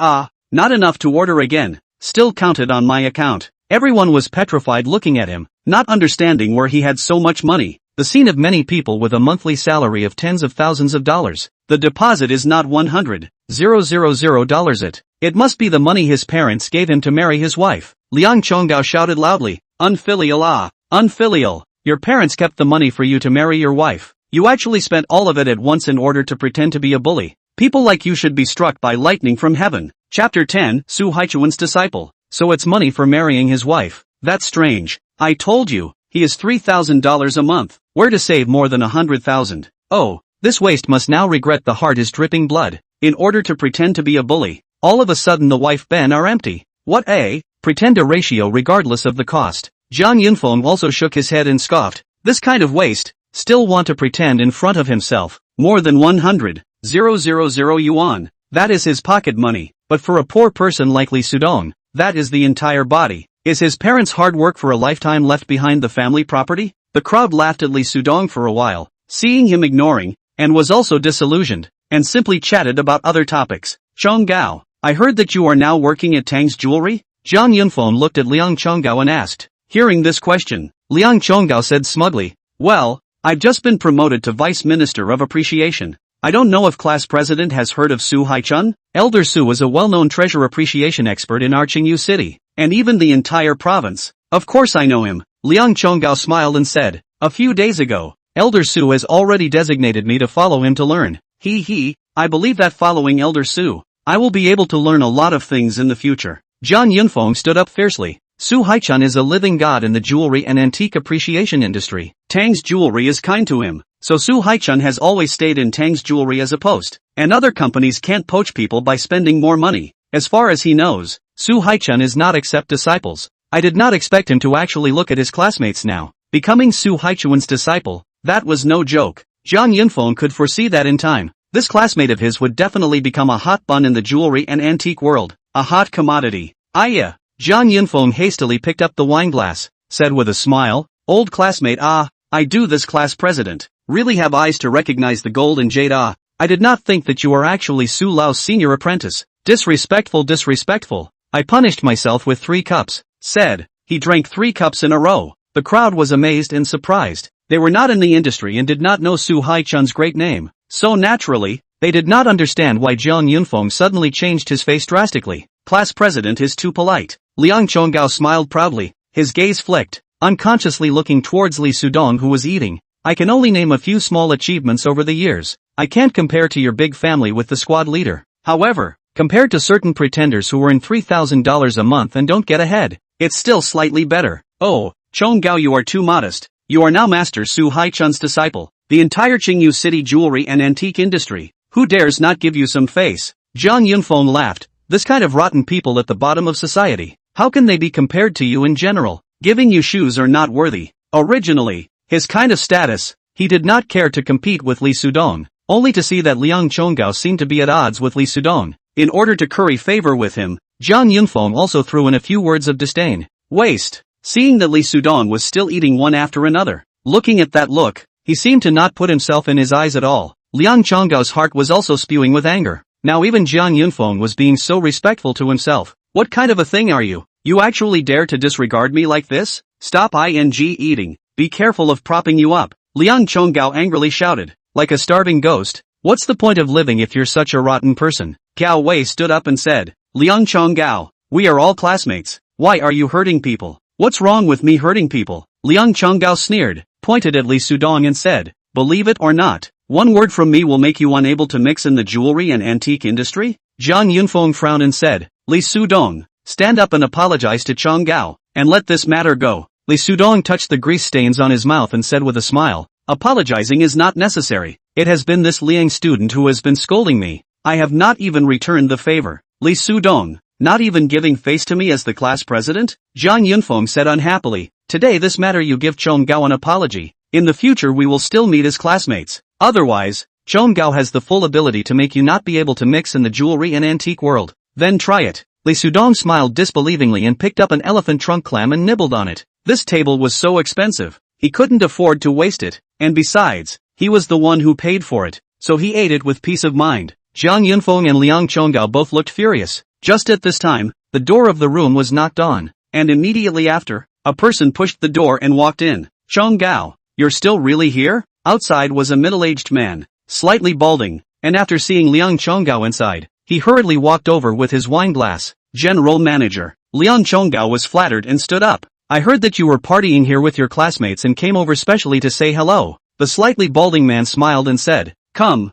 not enough to order again, still counted on my account. Everyone was petrified looking at him, not understanding where he had so much money, the scene of many people with a monthly salary of tens of thousands of dollars. The deposit is not $100,000 it must be the money his parents gave him to marry his wife. Liang Chonggao shouted loudly, Unfilial unfilial, your parents kept the money for you to marry your wife. You actually spent all of it at once in order to pretend to be a bully. People like you should be struck by lightning from heaven. Chapter 10, Su Haichuan's disciple. So it's money for marrying his wife. That's strange. I told you, he is $3,000 a month. Where to save more than $100,000? Oh, this waste must now regret the heart is dripping blood. In order to pretend to be a bully, all of a sudden the wife Ben are empty. What a, pretend a ratio regardless of the cost. Zhang Yunfeng also shook his head and scoffed. This kind of waste, still want to pretend in front of himself. More than 100,000 yuan. That is his pocket money, but for a poor person like Li Sudong, that is the entire body. Is his parents' hard work for a lifetime left behind the family property? The crowd laughed at Li Sudong for a while, seeing him ignoring, and was also disillusioned, and simply chatted about other topics. Chonggao, I heard that you are now working at Tang's Jewelry? Zhang Yunfeng looked at Liang Chonggao and asked. Hearing this question, Liang Chonggao said smugly, Well, I've just been promoted to Vice Minister of Appreciation. I don't know if class president has heard of Su Hai-chun? Elder Su is a well-known treasure appreciation expert in our Qingyu city, and even the entire province. Of course I know him. Liang Chonggao smiled and said, a few days ago, Elder Su has already designated me to follow him to learn. I believe that following Elder Su, I will be able to learn a lot of things in the future. Zhang Yunfeng stood up fiercely. Su Hai-chun is a living god in the jewelry and antique appreciation industry. Tang's jewelry is kind to him, so Su Hai-chun has always stayed in Tang's jewelry as a post, and other companies can't poach people by spending more money. As far as he knows, Su Hai-chun is not accept disciples. I did not expect him to actually look at his classmates now. Becoming Su Hai-chun's disciple, that was no joke. Zhang Yunfeng could foresee that in time. This classmate of his would definitely become a hot bun in the jewelry and antique world. A hot commodity. Yeah. Zhang Yunfeng hastily picked up the wine glass, said with a smile, old classmate I do this class president. Really have eyes to recognize the gold and jade I did not think that you are actually Su Lao's senior apprentice. Disrespectful. I punished myself with 3 cups, said. He drank 3 cups in a row. The crowd was amazed and surprised. They were not in the industry and did not know Su Hai-chun's great name. So naturally, they did not understand why Zhang Yunfeng suddenly changed his face drastically. Class president is too polite. Liang Chonggao smiled proudly, his gaze flicked, unconsciously looking towards Li Sudong who was eating. I can only name a few small achievements over the years. I can't compare to your big family with the squad leader. However, compared to certain pretenders who earn $3,000 a month and don't get ahead, it's still slightly better. Oh, Chonggao, you are too modest. You are now Master Su Hai-chun's disciple. The entire Qingyu city jewelry and antique industry. Who dares not give you some face? Zhang Yunfeng laughed. This kind of rotten people at the bottom of society. How can they be compared to you in general? Giving you shoes are not worthy. Originally, his kind of status, he did not care to compete with Li Sudong, only to see that Liang Chonggao seemed to be at odds with Li Sudong. In order to curry favor with him, Zhang Yunfeng also threw in a few words of disdain. Waste. Seeing that Li Sudong was still eating one after another. Looking at that look, he seemed to not put himself in his eyes at all. Liang Chonggao's heart was also spewing with anger. Now even Zhang Yunfeng was being so respectful to himself. What kind of a thing are you? You actually dare to disregard me like this? Stop eating. Be careful of propping you up. Liang Chonggao angrily shouted. Like a starving ghost. What's the point of living if you're such a rotten person? Gao Wei stood up and said. Liang Chonggao, we are all classmates. Why are you hurting people? What's wrong with me hurting people? Liang Chonggao sneered, pointed at Li Sudong and said. Believe it or not, one word from me will make you unable to mix in the jewelry and antique industry? Zhang Yunfeng frowned and said. Li Sudong, stand up and apologize to Chonggao, and let this matter go. Li Sudong touched the grease stains on his mouth and said with a smile. Apologizing is not necessary. It has been this Liang student who has been scolding me. I have not even returned the favor. Li Sudong, not even giving face to me as the class president? Zhang Yunfeng said unhappily. Today this matter you give Chonggao an apology. In the future we will still meet as classmates. Otherwise, Chonggao has the full ability to make you not be able to mix in the jewelry and antique world. Then try it. Li Sudong smiled disbelievingly and picked up an elephant trunk clam and nibbled on it. This table was so expensive. He couldn't afford to waste it, and besides, he was the one who paid for it, so he ate it with peace of mind. Zhang Yunfeng and Liang Chonggao both looked furious. Just at this time, the door of the room was knocked on, and immediately after, a person pushed the door and walked in. Chonggao, you're still really here? Outside was a middle-aged man, slightly balding, and after seeing Liang Chonggao inside, he hurriedly walked over with his wine glass. General Manager. Liang Chonggao was flattered and stood up. I heard that you were partying here with your classmates and came over specially to say hello. The slightly balding man smiled and said, Come.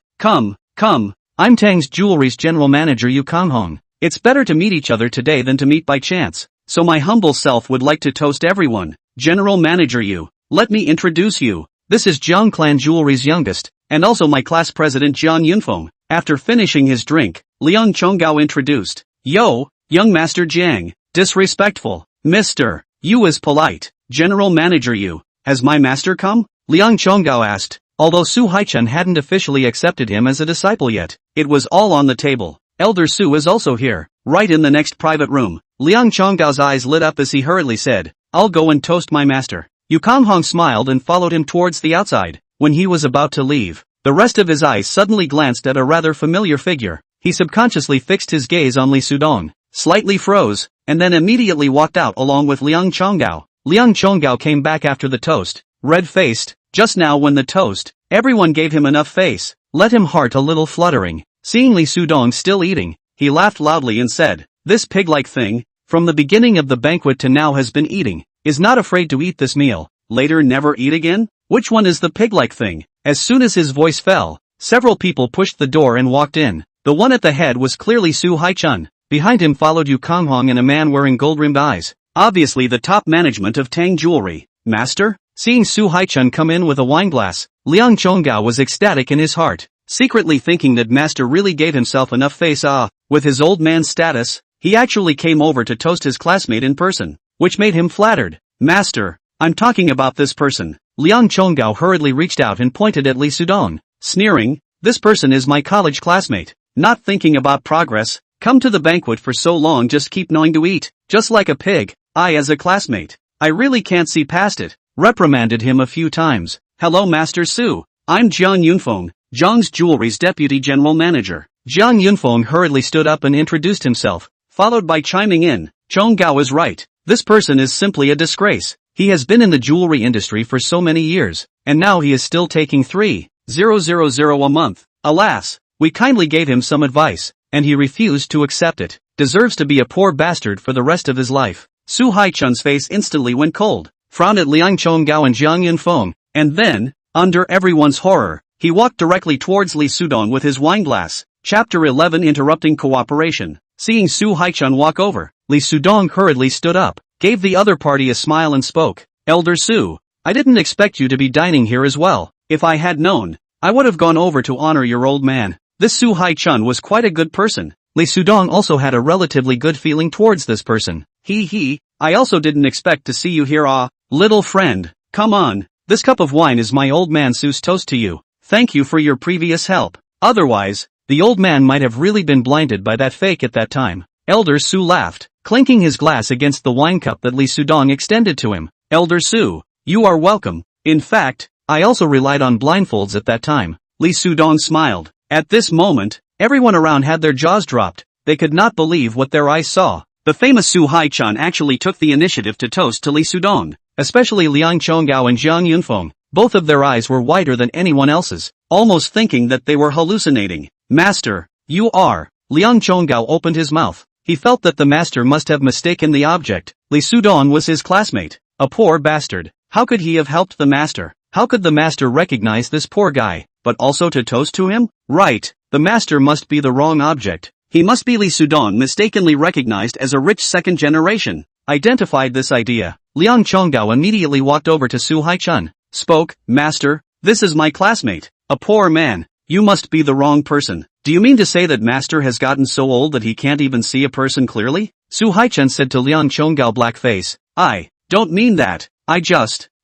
I'm Tang's Jewelry's General Manager Yu Kanghong. It's better to meet each other today than to meet by chance. So my humble self would like to toast everyone. General Manager Yu, let me introduce you. This is Jiang Clan Jewelry's youngest, and also my class president Zhang Yunfeng. After finishing his drink, Liang Chonggao introduced. Yo, young Master Jiang. Disrespectful. Mr. Yu is polite. General Manager Yu, has my master come? Liang Chonggao asked. Although Su Hai-chun hadn't officially accepted him as a disciple yet, it was all on the table. Elder Su is also here, right in the next private room. Liang Chonggao's eyes lit up as he hurriedly said, I'll go and toast my master. Yu Kanghong smiled and followed him towards the outside. When he was about to leave, the rest of his eyes suddenly glanced at a rather familiar figure. He subconsciously fixed his gaze on Li Sudong, slightly froze, and then immediately walked out along with Liang Chonggao. Liang Chonggao came back after the toast, red-faced, Just now when the toast, everyone gave him enough face, let him heart a little fluttering. Seeing Lee Sudong still eating, he laughed loudly and said, "This pig-like thing, from the beginning of the banquet to now has been eating, is not afraid to eat this meal, later never eat again? Which one is the pig-like thing?" As soon as his voice fell, several people pushed the door and walked in. The one at the head was clearly Su Haichun. Behind him followed Yu Konghong and a man wearing gold-rimmed eyes. Obviously the top management of Tang Jewelry. "Master?" Seeing Su Haichun come in with a wineglass, Liang Chonggao was ecstatic in his heart, secretly thinking that Master really gave himself enough face. With his old man status, he actually came over to toast his classmate in person, which made him flattered. "Master, I'm talking about this person." Liang Chonggao hurriedly reached out and pointed at Lee Sudong, sneering, "This person is my college classmate. Not thinking about progress, come to the banquet for so long just keep knowing to eat, just like a pig. I as a classmate, I really can't see past it." Reprimanded him a few times. "Hello Master Su, I'm Jiang Yunfeng, Zhang's Jewelry's Deputy General Manager." Jiang Yunfeng hurriedly stood up and introduced himself, followed by chiming in, "Chonggao is right, this person is simply a disgrace. He has been in the jewelry industry for so many years, and now he is still taking 3,000 a month. Alas, we kindly gave him some advice, and he refused to accept it. Deserves to be a poor bastard for the rest of his life." Su Haichun's face instantly went cold, frowned at Liang Chonggao and Jiang Yunfeng, and then, under everyone's horror, he walked directly towards Lee Sudong with his wineglass. Chapter 11 Interrupting Cooperation. Seeing Su Haichun walk over, Lee Sudong hurriedly stood up, gave the other party a smile and spoke, "Elder Su, I didn't expect you to be dining here as well. If I had known, I would have gone over to honor your old man." This Su Haichun was quite a good person. Lee Sudong also had a relatively good feeling towards this person. I also didn't expect to see you here. Little friend, come on, this cup of wine is my old man Su's toast to you. Thank you for your previous help. Otherwise, the old man might have really been blinded by that fake at that time. Elder Su laughed, clinking his glass against the wine cup that Lee Sudong extended to him. "Elder Su, you are welcome. In fact, I also relied on blindfolds at that time." Lee Sudong smiled. At this moment, everyone around had their jaws dropped. They could not believe what their eyes saw. The famous Su Haichun actually took the initiative to toast to Lee Sudong, especially Liang Chonggao and Jiang Yunfeng. Both of their eyes were wider than anyone else's, almost thinking that they were hallucinating. "Master, you are." Liang Chonggao opened his mouth. He felt that the master must have mistaken the object. Lee Sudong was his classmate. A poor bastard. How could he have helped the master? How could the master recognize this poor guy, but also to toast to him? Right, the master must be the wrong object. He must be Lee Sudong mistakenly recognized as a rich second generation. Identified this idea, Liang Chonggao immediately walked over to Su Haichun, spoke, "Master, this is my classmate, a poor man. You must be the wrong person. Do you mean to say that master has gotten so old that he can't even see a person clearly?" Su Haichun said to Liang Chonggao blackface, "I don't mean that.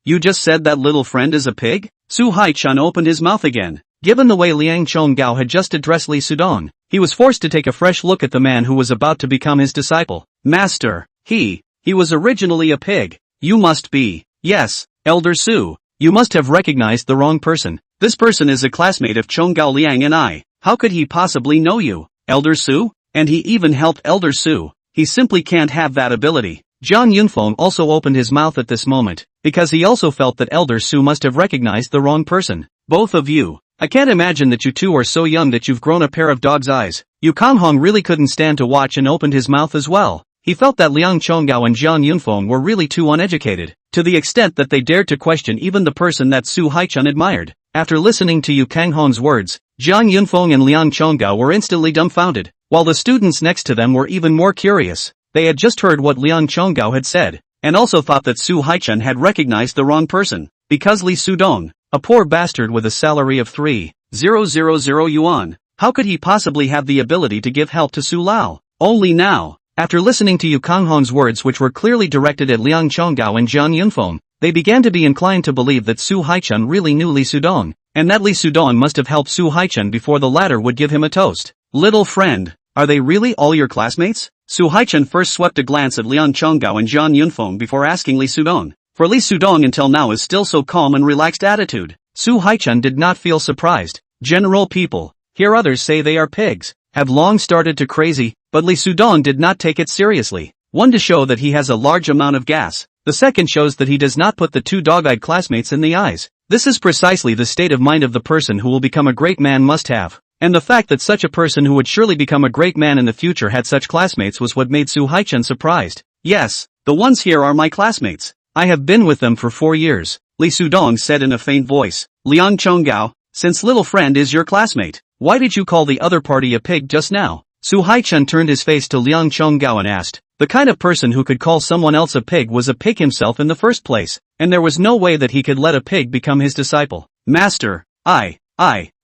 You just said that little friend is a pig?" Su Haichun opened his mouth again. Given the way Liang Chonggao had just addressed Lee Sudong, he was forced to take a fresh look at the man who was about to become his disciple. "Master, he was originally a pig. You must be." "Yes, Elder Su, you must have recognized the wrong person. This person is a classmate of Chonggao Liang and I. How could he possibly know you, Elder Su? And he even helped Elder Su. He simply can't have that ability." Jiang Yunfeng also opened his mouth at this moment, because he also felt that Elder Su must have recognized the wrong person. "Both of you. I can't imagine that you two are so young that you've grown a pair of dog's eyes." Yu Konghong really couldn't stand to watch and opened his mouth as well. He felt that Liang Chonggao and Jiang Yunfeng were really too uneducated, to the extent that they dared to question even the person that Su Haichun admired. After listening to Yu Konghong's words, Jiang Yunfeng and Liang Chonggao were instantly dumbfounded, while the students next to them were even more curious. They had just heard what Liang Chonggao had said, and also thought that Su Haichun had recognized the wrong person, because Lee Sudong, a poor bastard with a salary of 3,000 yuan, how could he possibly have the ability to give help to Su Lao? Only now, after listening to Yu Konghong's words which were clearly directed at Liang Chonggao and Jiang Yunfeng, they began to be inclined to believe that Su Haichun really knew Lee Sudong, and that Lee Sudong must have helped Su Haichun before the latter would give him a toast. "Little friend, are they really all your classmates?" Su Haichun first swept a glance at Liang Chonggao and Jiang Yunfeng before asking Lee Sudong. For Lee Sudong until now is still so calm and relaxed attitude. Su Haichun did not feel surprised. General people, hear others say they are pigs, have long started to crazy, but Lee Sudong did not take it seriously. One to show that he has a large amount of gas, The second shows that he does not put the two dog-eyed classmates in the eyes. This is precisely the state of mind of the person who will become a great man must have. And the fact that such a person who would surely become a great man in the future had such classmates was what made Su Haichun surprised. Yes, the ones here are my classmates. I have been with them for 4 years, Li Sudong said in a faint voice. Liang Chonggao, since little friend is your classmate, why did you call the other party a pig just now? Su Haichun turned his face to Liang Chonggao and asked. The kind of person who could call someone else a pig was a pig himself in the first place, and there was no way that he could let a pig become his disciple. Master,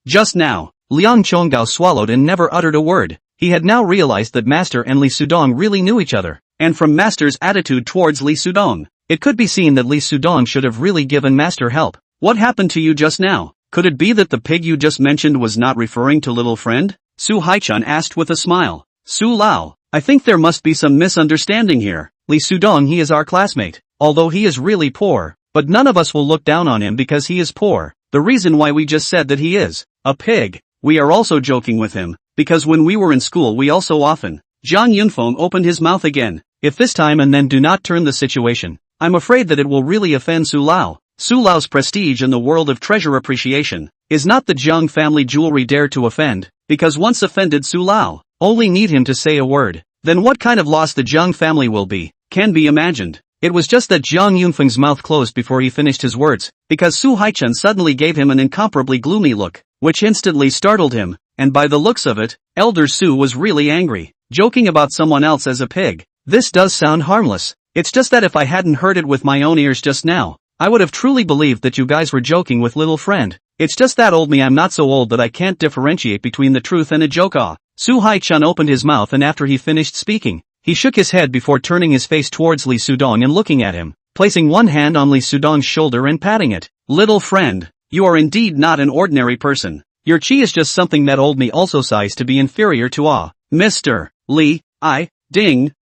just now. Liang Chonggao swallowed and never uttered a word. He had now realized that Master and Li Sudong really knew each other, and from Master's attitude towards Li Sudong, it could be seen that Li Sudong should have really given Master help. What happened to you just now? Could it be that the pig you just mentioned was not referring to little friend? Su Haichun asked with a smile. Su Lao, I think there must be some misunderstanding here. Li Sudong, he is our classmate, although he is really poor, but none of us will look down on him because he is poor. The reason why we just said that he is a pig, we are also joking with him, because when we were in school we also often. Zhang Yunfeng opened his mouth again. If this time and then do not turn the situation, I'm afraid that it will really offend Su Lao. Su Lao's prestige in the world of treasure appreciation is not the Zhang family jewelry dare to offend, because once offended Su Lao only need him to say a word. Then what kind of loss the Zhang family will be, can be imagined. It was just that Zhang Yunfeng's mouth closed before he finished his words, because Su Haichun suddenly gave him an incomparably gloomy look, which instantly startled him, and by the looks of it, Elder Su was really angry. Joking about someone else as a pig. This does sound harmless. It's just that if I hadn't heard it with my own ears just now, I would have truly believed that you guys were joking with little friend. It's just that old me, I'm not so old that I can't differentiate between the truth and a joke. Su Haichun opened his mouth, and after he finished speaking, he shook his head before turning his face towards Li Sudong and looking at him, placing one hand on Li Sudong's shoulder and patting it. Little friend, you are indeed not an ordinary person. Your chi is just something that old me also sighs to be inferior to. Mr. Li, I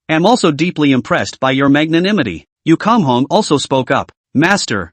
am also deeply impressed by your magnanimity. Yu Kamhong also spoke up. Master,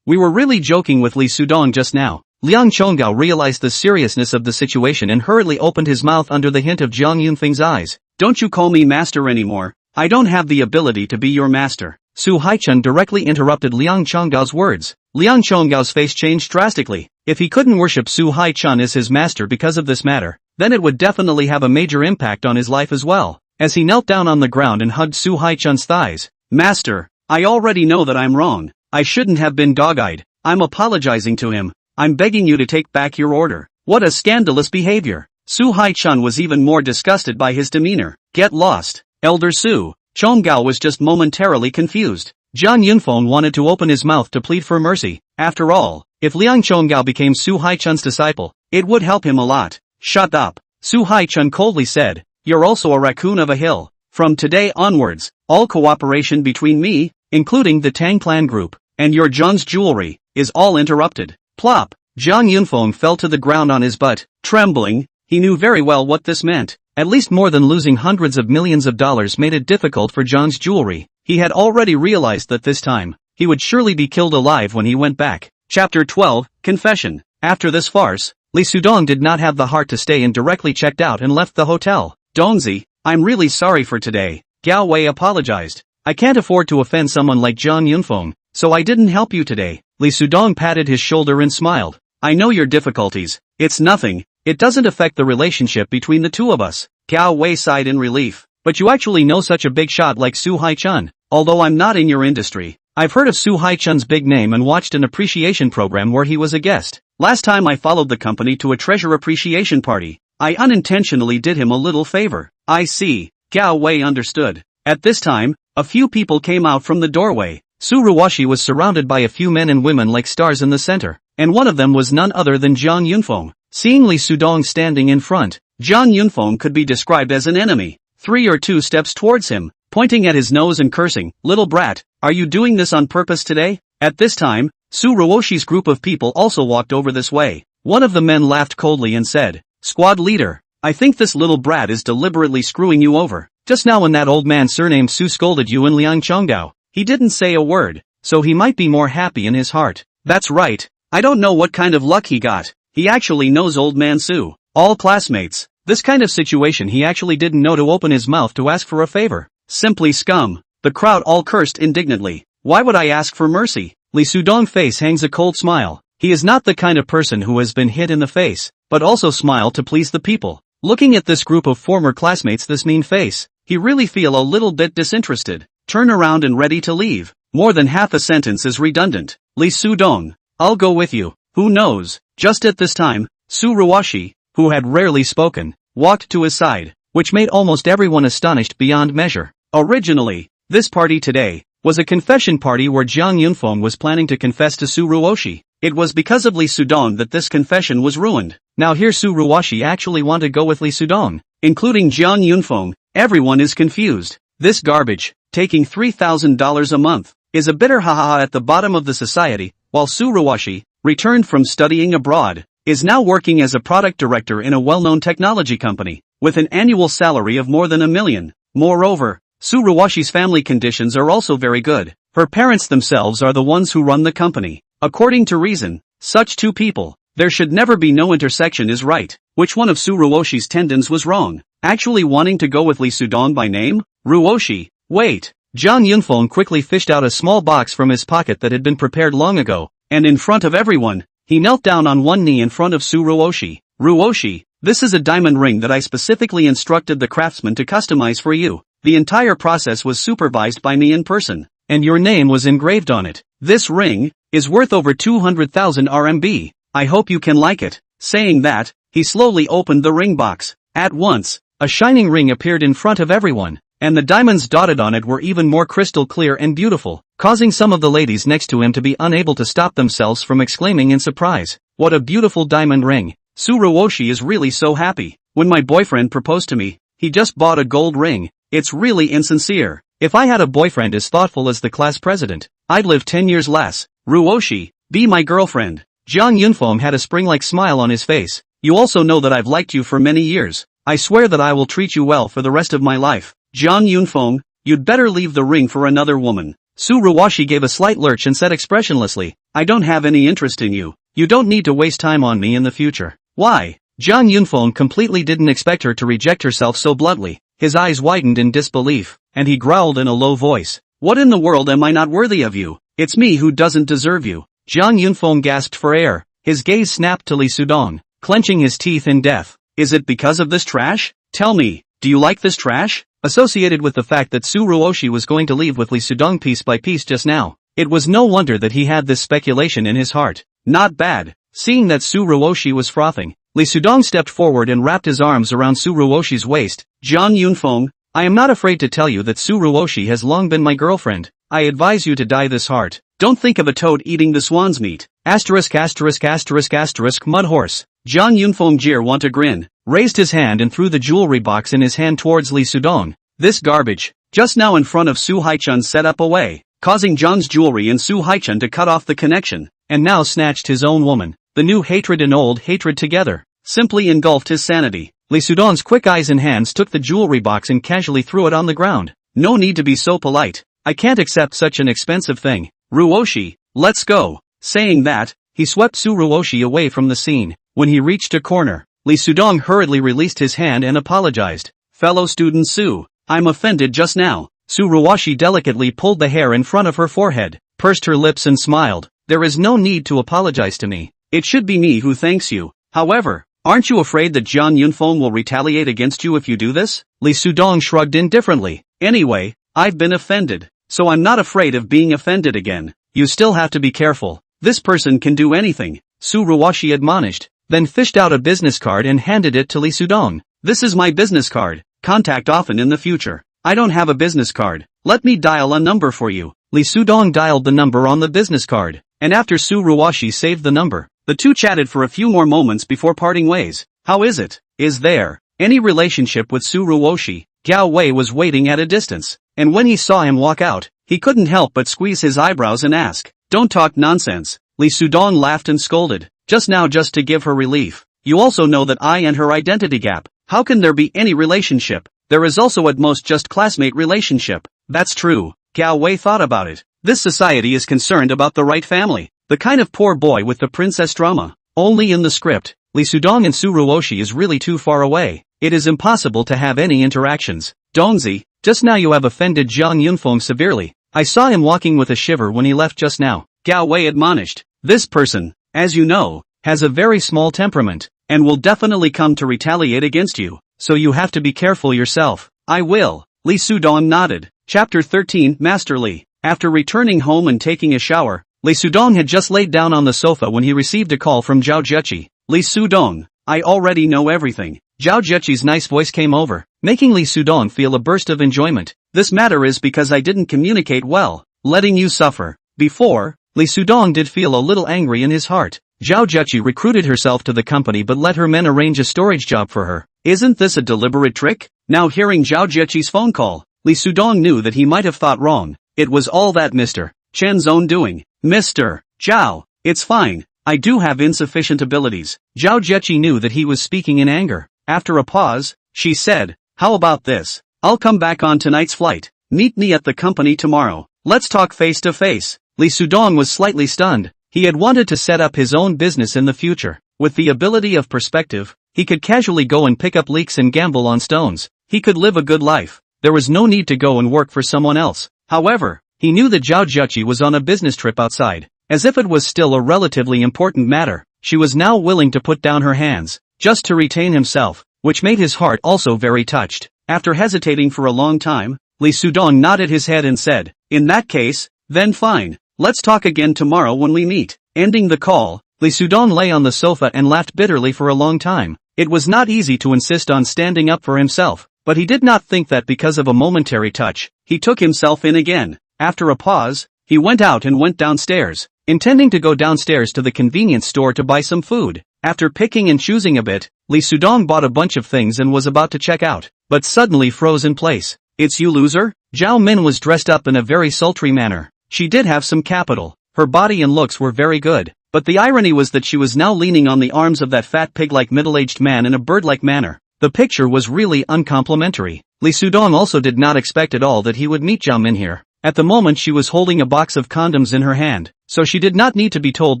we were really joking with Li Sudong just now. Liang Chonggao realized the seriousness of the situation and hurriedly opened his mouth under the hint of Zhang Yunfeng's eyes. Don't you call me master anymore. I don't have the ability to be your master. Su Haichun directly interrupted Liang Chonggao's words. Liang Chonggao's face changed drastically. If he couldn't worship Su Haichun as his master because of this matter, then it would definitely have a major impact on his life as well. As he knelt down on the ground and hugged Su Haichun's thighs. Master, I already know that I'm wrong. I shouldn't have been dog-eyed. I'm apologizing to him. I'm begging you to take back your order. What a scandalous behavior. Su Haichun was even more disgusted by his demeanor. Get lost, Elder Su. Chonggao was just momentarily confused. Zhang Yunfeng wanted to open his mouth to plead for mercy. After all, if Liang Chonggao became Su Haichun's disciple, it would help him a lot. Shut up, Su Haichun coldly said. You're also a raccoon of a hill. From today onwards, all cooperation between me, including the Tang clan group, and your Zhang's jewelry, is all interrupted. Plop! Zhang Yunfeng fell to the ground on his butt, trembling. He knew very well what this meant. At least more than losing hundreds of millions of dollars made it difficult for Zhang's jewelry. He had already realized that this time, he would surely be killed alive when he went back. Chapter 12, Confession. After this farce, Li Sudong did not have the heart to stay and directly checked out and left the hotel. Dongzi, I'm really sorry for today. Gao Wei apologized. I can't afford to offend someone like Zhang Yunfeng, so I didn't help you today. Li Sudong patted his shoulder and smiled. I know your difficulties. It's nothing. It doesn't affect the relationship between the two of us. Gao Wei sighed in relief. But you actually know such a big shot like Su Haichun. Although I'm not in your industry, I've heard of Su Haichun's big name and watched an appreciation program where he was a guest. Last time I followed the company to a treasure appreciation party, I unintentionally did him a little favor. I see. Gao Wei understood. At this time, a few people came out from the doorway. Su Ruwashi was surrounded by a few men and women like stars in the center, and one of them was none other than Zhang Yunfeng. Seeing Li Sudong standing in front, Zhang Yunfeng could be described as an enemy. 3 or 2 steps towards him, pointing at his nose and cursing, "Little brat, are you doing this on purpose today?" At this time, Su Ruwashi's group of people also walked over this way. One of the men laughed coldly and said, "Squad leader, I think this little brat is deliberately screwing you over. Just now when that old man surnamed Su scolded you and Liang Chonggao, he didn't say a word, so he might be more happy in his heart." That's right. I don't know what kind of luck he got. He actually knows old man Su. All classmates. This kind of situation he actually didn't know to open his mouth to ask for a favor. Simply scum. The crowd all cursed indignantly. Why would I ask for mercy? Lee Sudong's face hangs a cold smile. He is not the kind of person who has been hit in the face, but also smile to please the people. Looking at this group of former classmates, this mean face, he really feel a little bit disinterested. Turn around and ready to leave. More than half a sentence is redundant. Lee Sudong, I'll go with you. Who knows? Just at this time, Su Ruwashi, who had rarely spoken, walked to his side, which made almost everyone astonished beyond measure. Originally, this party today was a confession party where Jiang Yunfeng was planning to confess to Su Ruoshi. It was because of Lee Sudong that this confession was ruined. Now here Su Ruwashi actually want to go with Lee Sudong, including Jiang Yunfeng. Everyone is confused. This garbage, taking $3,000 a month, is a bitter ha-ha-ha at the bottom of the society, while Su Ruwashi, returned from studying abroad, is now working as a product director in a well-known technology company, with an annual salary of more than $1 million. Moreover, Su Ruwashi's family conditions are also very good. Her parents themselves are the ones who run the company. According to reason, such two people, there should never be no intersection is right. Which one of Su Ruoshi's tendons was wrong? Actually wanting to go with Lee Sudong by name? Ruoshi, wait. Jiang Yunfeng quickly fished out a small box from his pocket that had been prepared long ago, and in front of everyone, he knelt down on one knee in front of Su Ruoshi. Ruoshi, this is a diamond ring that I specifically instructed the craftsman to customize for you. The entire process was supervised by me in person, and your name was engraved on it. This ring is worth over 200,000 RMB. I hope you can like it. Saying that, he slowly opened the ring box. At once, a shining ring appeared in front of everyone, and the diamonds dotted on it were even more crystal clear and beautiful, causing some of the ladies next to him to be unable to stop themselves from exclaiming in surprise. What a beautiful diamond ring. Su Ruoshi is really so happy. When my boyfriend proposed to me, he just bought a gold ring. It's really insincere. If I had a boyfriend as thoughtful as the class president, I'd live 10 years less. Ruoshi, be my girlfriend. Jiang Yunfeng had a spring-like smile on his face. You also know that I've liked you for many years. I swear that I will treat you well for the rest of my life. Jiang Yunfeng, you'd better leave the ring for another woman. Su Ruoshi gave a slight lurch and said expressionlessly, I don't have any interest in you. You don't need to waste time on me in the future. Why? Jiang Yunfeng completely didn't expect her to reject herself so bluntly. His eyes widened in disbelief, and he growled in a low voice. What in the world am I not worthy of you? It's me who doesn't deserve you. Jiang Yunfeng gasped for air. His gaze snapped to Lee Sudong, clenching his teeth in death. Is it because of this trash? Tell me, do you like this trash? Associated with the fact that Su Ruoshi was going to leave with Lee Sudong piece by piece just now, it was no wonder that he had this speculation in his heart. Not bad. Seeing that Su Ruoshi was frothing, Lee Sudong stepped forward and wrapped his arms around Su Ruoshi's waist. Jiang Yunfeng, I am not afraid to tell you that Su Ruoshi has long been my girlfriend. I advise you to dye this heart. Don't think of a toad eating the swan's meat. Asterisk asterisk asterisk asterisk mud horse. Jiang Yunfeng jeer want to grin, raised his hand and threw the jewelry box in his hand towards Lee Sudong. This garbage, just now in front of Su Haichun, set up away, causing Jiang's jewelry and Su Haichun to cut off the connection, and now snatched his own woman. The new hatred and old hatred together simply engulfed his sanity. Lee Sudong's quick eyes and hands took the jewelry box and casually threw it on the ground. No need to be so polite. I can't accept such an expensive thing. Ruoshi, let's go. Saying that, he swept Su Ruoshi away from the scene. When he reached a corner, Lee Sudong hurriedly released his hand and apologized. Fellow student Su, I'm offended just now. Su Ruoshi delicately pulled the hair in front of her forehead, pursed her lips and smiled. There is no need to apologize to me. It should be me who thanks you. However, aren't you afraid that Jiang Yunfeng will retaliate against you if you do this? Lee Sudong shrugged indifferently. Anyway, I've been offended, so I'm not afraid of being offended again. You still have to be careful. This person can do anything, Su Ruoshi admonished, then fished out a business card and handed it to Lee Sudong. This is my business card. Contact often in the future. I don't have a business card. Let me dial a number for you. Lee Sudong dialed the number on the business card, and after Su Ruoshi saved the number, the two chatted for a few more moments before parting ways. How is it? Is there any relationship with Su Ruoshi? Gao Wei was waiting at a distance, and when he saw him walk out, he couldn't help but squeeze his eyebrows and ask, Don't talk nonsense. Lee Sudong laughed and scolded. Just now, just to give her relief. You also know that I and her identity gap. How can there be any relationship? There is also at most just classmate relationship. That's true. Gao Wei thought about it. This society is concerned about the right family. The kind of poor boy with the princess drama. Only in the script, Lee Sudong and Su Ruoshi is really too far away. It is impossible to have any interactions. Donzi, Just now you have offended Zhang Yunfeng severely. I saw him walking with a shiver when he left just now. Gao Wei admonished. This person, as you know, has a very small temperament, and will definitely come to retaliate against you, so you have to be careful yourself. I will. Li Sudong nodded. Chapter 13 Master Li. After returning home and taking a shower, Li Sudong had just laid down on the sofa when he received a call from Zhao Zheqi. Li Sudong, I already know everything. Zhao Zheqi's nice voice came over, making Li Sudong feel a burst of enjoyment. This matter is because I didn't communicate well, letting you suffer. Before, Li Sudong did feel a little angry in his heart. Zhao Zheqi recruited herself to the company but let her men arrange a storage job for her. Isn't this a deliberate trick? Now hearing Zhao Zheqi's phone call, Li Sudong knew that he might have thought wrong. It was all that Mr. Chen's own doing. Mr. Zhao, it's fine. I do have insufficient abilities. Zhao Zheqi knew that he was speaking in anger. After a pause, she said, how about this? I'll come back on tonight's flight. Meet me at the company tomorrow. Let's talk face to face. Li Sudong was slightly stunned. He had wanted to set up his own business in the future. With the ability of perspective, he could casually go and pick up leeks and gamble on stones. He could live a good life. There was no need to go and work for someone else. However, he knew that Zhao Zheqi was on a business trip outside. As if it was still a relatively important matter, she was now willing to put down her hands, just to retain himself, which made his heart also very touched. After hesitating for a long time, Li Sudong nodded his head and said, in that case, then fine. Let's talk again tomorrow when we meet. Ending the call, Li Sudong lay on the sofa and laughed bitterly for a long time. It was not easy to insist on standing up for himself, but he did not think that because of a momentary touch, he took himself in again. After a pause, he went out and went downstairs, intending to go downstairs to the convenience store to buy some food. After picking and choosing a bit, Li Sudong bought a bunch of things and was about to check out, but suddenly froze in place. It's you, loser? Zhao Min was dressed up in a very sultry manner. She did have some capital. Her body and looks were very good, but the irony was that she was now leaning on the arms of that fat pig-like middle-aged man in a bird-like manner. The picture was really uncomplimentary. Li Sudong also did not expect at all that he would meet Zhao Min here. At the moment she was holding a box of condoms in her hand, so she did not need to be told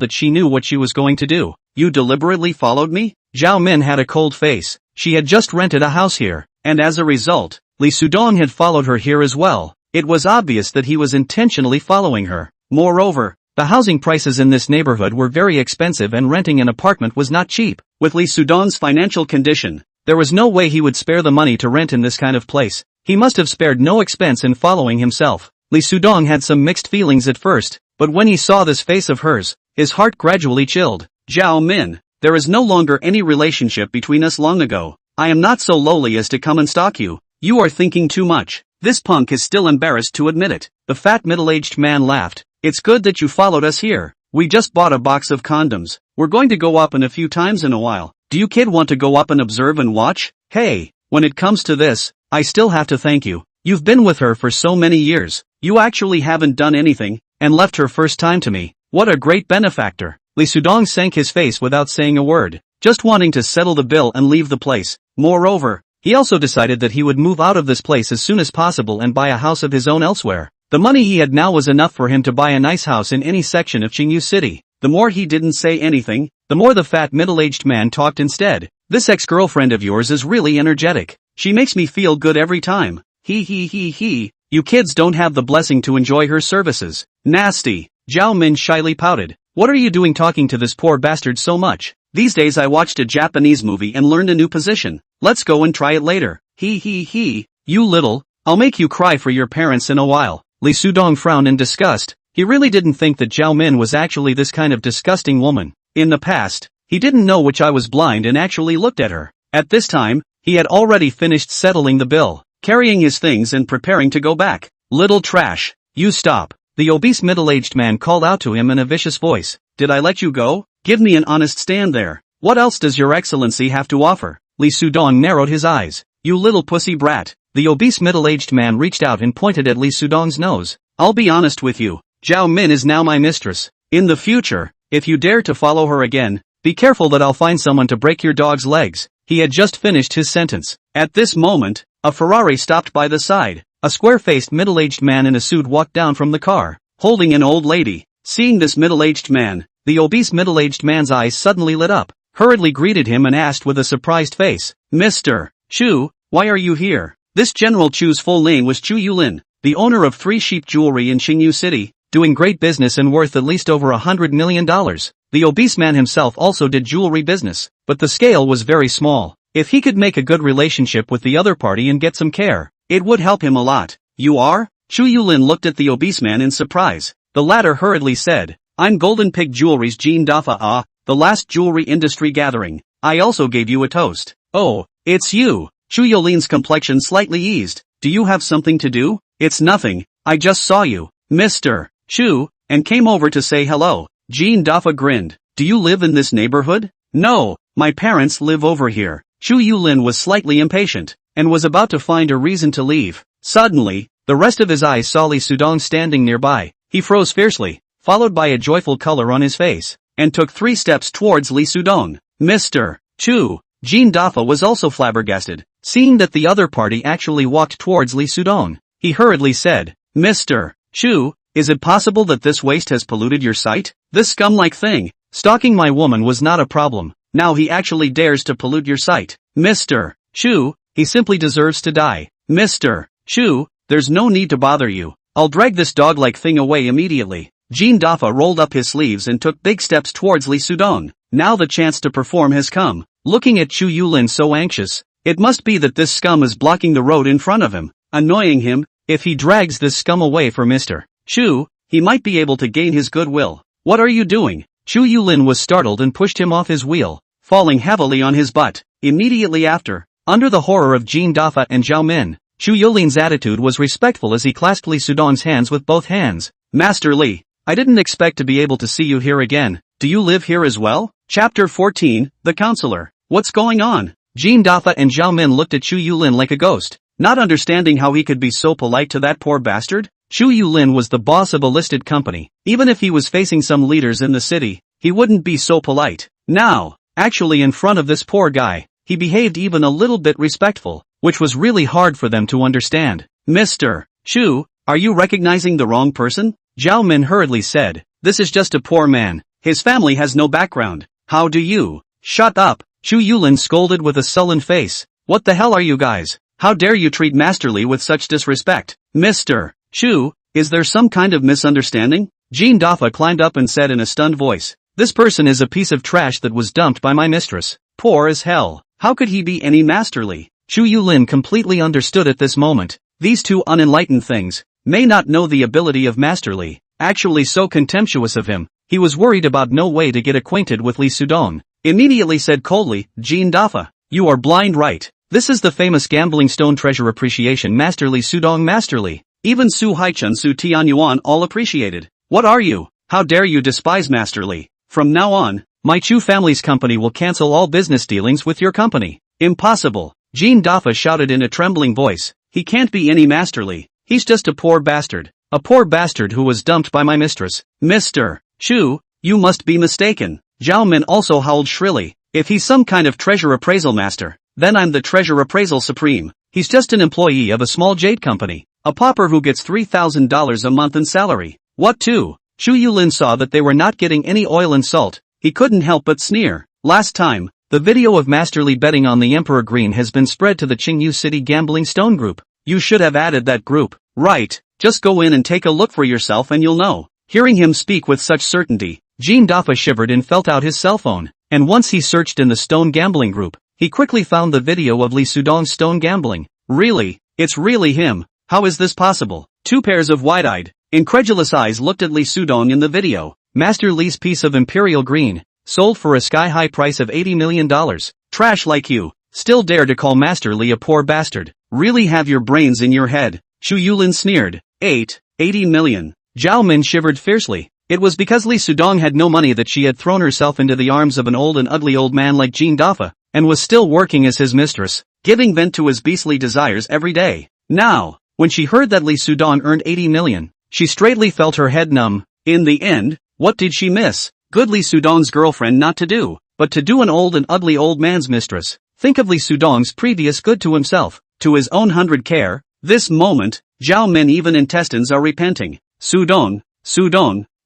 that she knew what she was going to do. You deliberately followed me? Zhao Min had a cold face. She had just rented a house here, and as a result, Li Sudong had followed her here as well. It was obvious that he was intentionally following her. Moreover, the housing prices in this neighborhood were very expensive and renting an apartment was not cheap. With Li Sudong's financial condition, there was no way he would spare the money to rent in this kind of place. He must have spared no expense in following himself. Li Sudong had some mixed feelings at first, but when he saw this face of hers, his heart gradually chilled. Zhao Min, there is no longer any relationship between us long ago. I am not so lowly as to come and stalk you. You are thinking too much. This punk is still embarrassed to admit it. The fat middle-aged man laughed. It's good that you followed us here. We just bought a box of condoms. We're going to go up in a few times in a while. Do you kid want to go up and observe and watch? Hey, when it comes to this, I still have to thank you. You've been with her for so many years. You actually haven't done anything, and left her first time to me. What a great benefactor. Li Sudong sank his face without saying a word, just wanting to settle the bill and leave the place. Moreover, he also decided that he would move out of this place as soon as possible and buy a house of his own elsewhere. The money he had now was enough for him to buy a nice house in any section of Qingyu City. The more he didn't say anything, the more the fat middle-aged man talked instead. This ex-girlfriend of yours is really energetic. She makes me feel good every time. He. You kids don't have the blessing to enjoy her services. Nasty. Zhao Min shyly pouted. What are you doing talking to this poor bastard so much? These days I watched a Japanese movie and learned a new position. Let's go and try it later. He. You little, I'll make you cry for your parents in a while. Li Sudong frowned in disgust. He really didn't think that Zhao Min was actually this kind of disgusting woman. In the past, he didn't know which eye was blind and actually looked at her. At this time, he had already finished settling the bill, carrying his things and preparing to go back. Little trash, you stop. The obese middle-aged man called out to him in a vicious voice. Did I let you go? Give me an honest stand there. What else does your excellency have to offer? Li Sudong narrowed his eyes. You little pussy brat. The obese middle-aged man reached out and pointed at Li Sudong's nose. I'll be honest with you. Zhao Min is now my mistress. In the future, if you dare to follow her again, be careful that I'll find someone to break your dog's legs. He had just finished his sentence. At this moment, a Ferrari stopped by the side. A square-faced middle-aged man in a suit walked down from the car, holding an old lady. Seeing this middle-aged man, the obese middle-aged man's eyes suddenly lit up, hurriedly greeted him and asked with a surprised face, Mr. Chu, why are you here? This General Chu's full name was Chu Yulin, the owner of 3 Sheep Jewelry in Xingyu City, doing great business and worth at least over $100 million. The obese man himself also did jewelry business, but the scale was very small. If he could make a good relationship with the other party and get some care, it would help him a lot. You are? Chu Yulin looked at the obese man in surprise. The latter hurriedly said, I'm Golden Pig Jewelry's Jean Dafa, the last jewelry industry gathering. I also gave you a toast. Oh, it's you. Chu Yulin's complexion slightly eased. Do you have something to do? It's nothing, I just saw you, Mr. Chu, and came over to say hello. Jean Dafa grinned. Do you live in this neighborhood? No, my parents live over here. Chu Yulin was slightly impatient, and was about to find a reason to leave. Suddenly, the rest of his eyes saw Li Sudong standing nearby. He froze fiercely, followed by a joyful color on his face, and took 3 steps towards Li Sudong. Mr. Chu. Jean Dafa was also flabbergasted, seeing that the other party actually walked towards Li Sudong. He hurriedly said, Mr. Chu, is it possible that this waste has polluted your sight? This scum-like thing, stalking my woman was not a problem. Now he actually dares to pollute your sight. Mr. Chu, he simply deserves to die. Mr. Chu, there's no need to bother you. I'll drag this dog-like thing away immediately. Jean Dafa rolled up his sleeves and took big steps towards Li Sudong. Now the chance to perform has come. Looking at Chu Yulin so anxious, it must be that this scum is blocking the road in front of him, annoying him. If he drags this scum away for Mr. Chu, he might be able to gain his goodwill. What are you doing? Chu Yulin was startled and pushed him off his wheel, falling heavily on his butt. Immediately after, under the horror of Jean Dafa and Zhao Min, Chu Yulin's attitude was respectful as he clasped Li Sudong's hands with both hands. Master Li, I didn't expect to be able to see you here again. Do you live here as well? Chapter 14, The Counselor. What's going on? Jean Dafa and Zhao Min looked at Chu Yulin like a ghost, not understanding how he could be so polite to that poor bastard. Chu Yulin was the boss of a listed company. Even if he was facing some leaders in the city, he wouldn't be so polite. Now, actually in front of this poor guy, he behaved even a little bit respectful, which was really hard for them to understand. Mr. Chu, are you recognizing the wrong person? Zhao Min hurriedly said, this is just a poor man. His family has no background. How do you? Shut up. Chu Yulin scolded with a sullen face. What the hell are you guys? How dare you treat Master Li with such disrespect? Mr. Chu, is there some kind of misunderstanding? Jean Dafa climbed up and said in a stunned voice, this person is a piece of trash that was dumped by my mistress. Poor as hell. How could he be any Master Li? Chu Yulin completely understood at this moment. These two unenlightened things may not know the ability of Master Li. Actually so contemptuous of him, he was worried about no way to get acquainted with Li Sudong. Immediately said coldly, Jean Dafa, you are blind, right? This is the famous gambling stone treasure appreciation Master Li Sudong Master Li. Even Su Haichun Su Tianyuan all appreciated. What are you? How dare you despise Master Li? From now on, my Chu family's company will cancel all business dealings with your company. Impossible. Jean Dafa shouted in a trembling voice. He can't be any Master Li. He's just a poor bastard. A poor bastard who was dumped by my mistress. Mr. Chu, you must be mistaken. Zhao Min also howled shrilly. If he's some kind of treasure appraisal master, then I'm the treasure appraisal supreme. He's just an employee of a small jade company. A pauper who gets $3,000 a month in salary. What to? Chu Yulin saw that they were not getting any oil and salt. He couldn't help but sneer. Last time, the video of Master Li betting on the Emperor Green has been spread to the Qingyu City Gambling Stone Group. You should have added that group. Right, just go in and take a look for yourself and you'll know. Hearing him speak with such certainty, Jean Dafa shivered and felt out his cell phone, and once he searched in the Stone Gambling Group, he quickly found the video of Li Sudong's stone gambling. Really? It's really him. How is this possible? 2 pairs of wide-eyed, incredulous eyes looked at Li Sudong in the video. Master Li's piece of Imperial Green, sold for a sky-high price of $80 million. Trash like you, still dare to call Master Li a poor bastard. Really have your brains in your head. Chu Yulin sneered. 80 million. Zhao Min shivered fiercely. It was because Li Sudong had no money that she had thrown herself into the arms of an old and ugly old man like Jean Dafa, and was still working as his mistress, giving vent to his beastly desires every day. Now, when she heard that Li Sudong earned 80 million, she straightly felt her head numb. In the end, what did she miss? Good Li Sudong's girlfriend not to do, but to do an old and ugly old man's mistress. Think of Li Sudong's previous good to himself, to his own 100 care. This moment, Zhao Min even intestines are repenting. Sudong,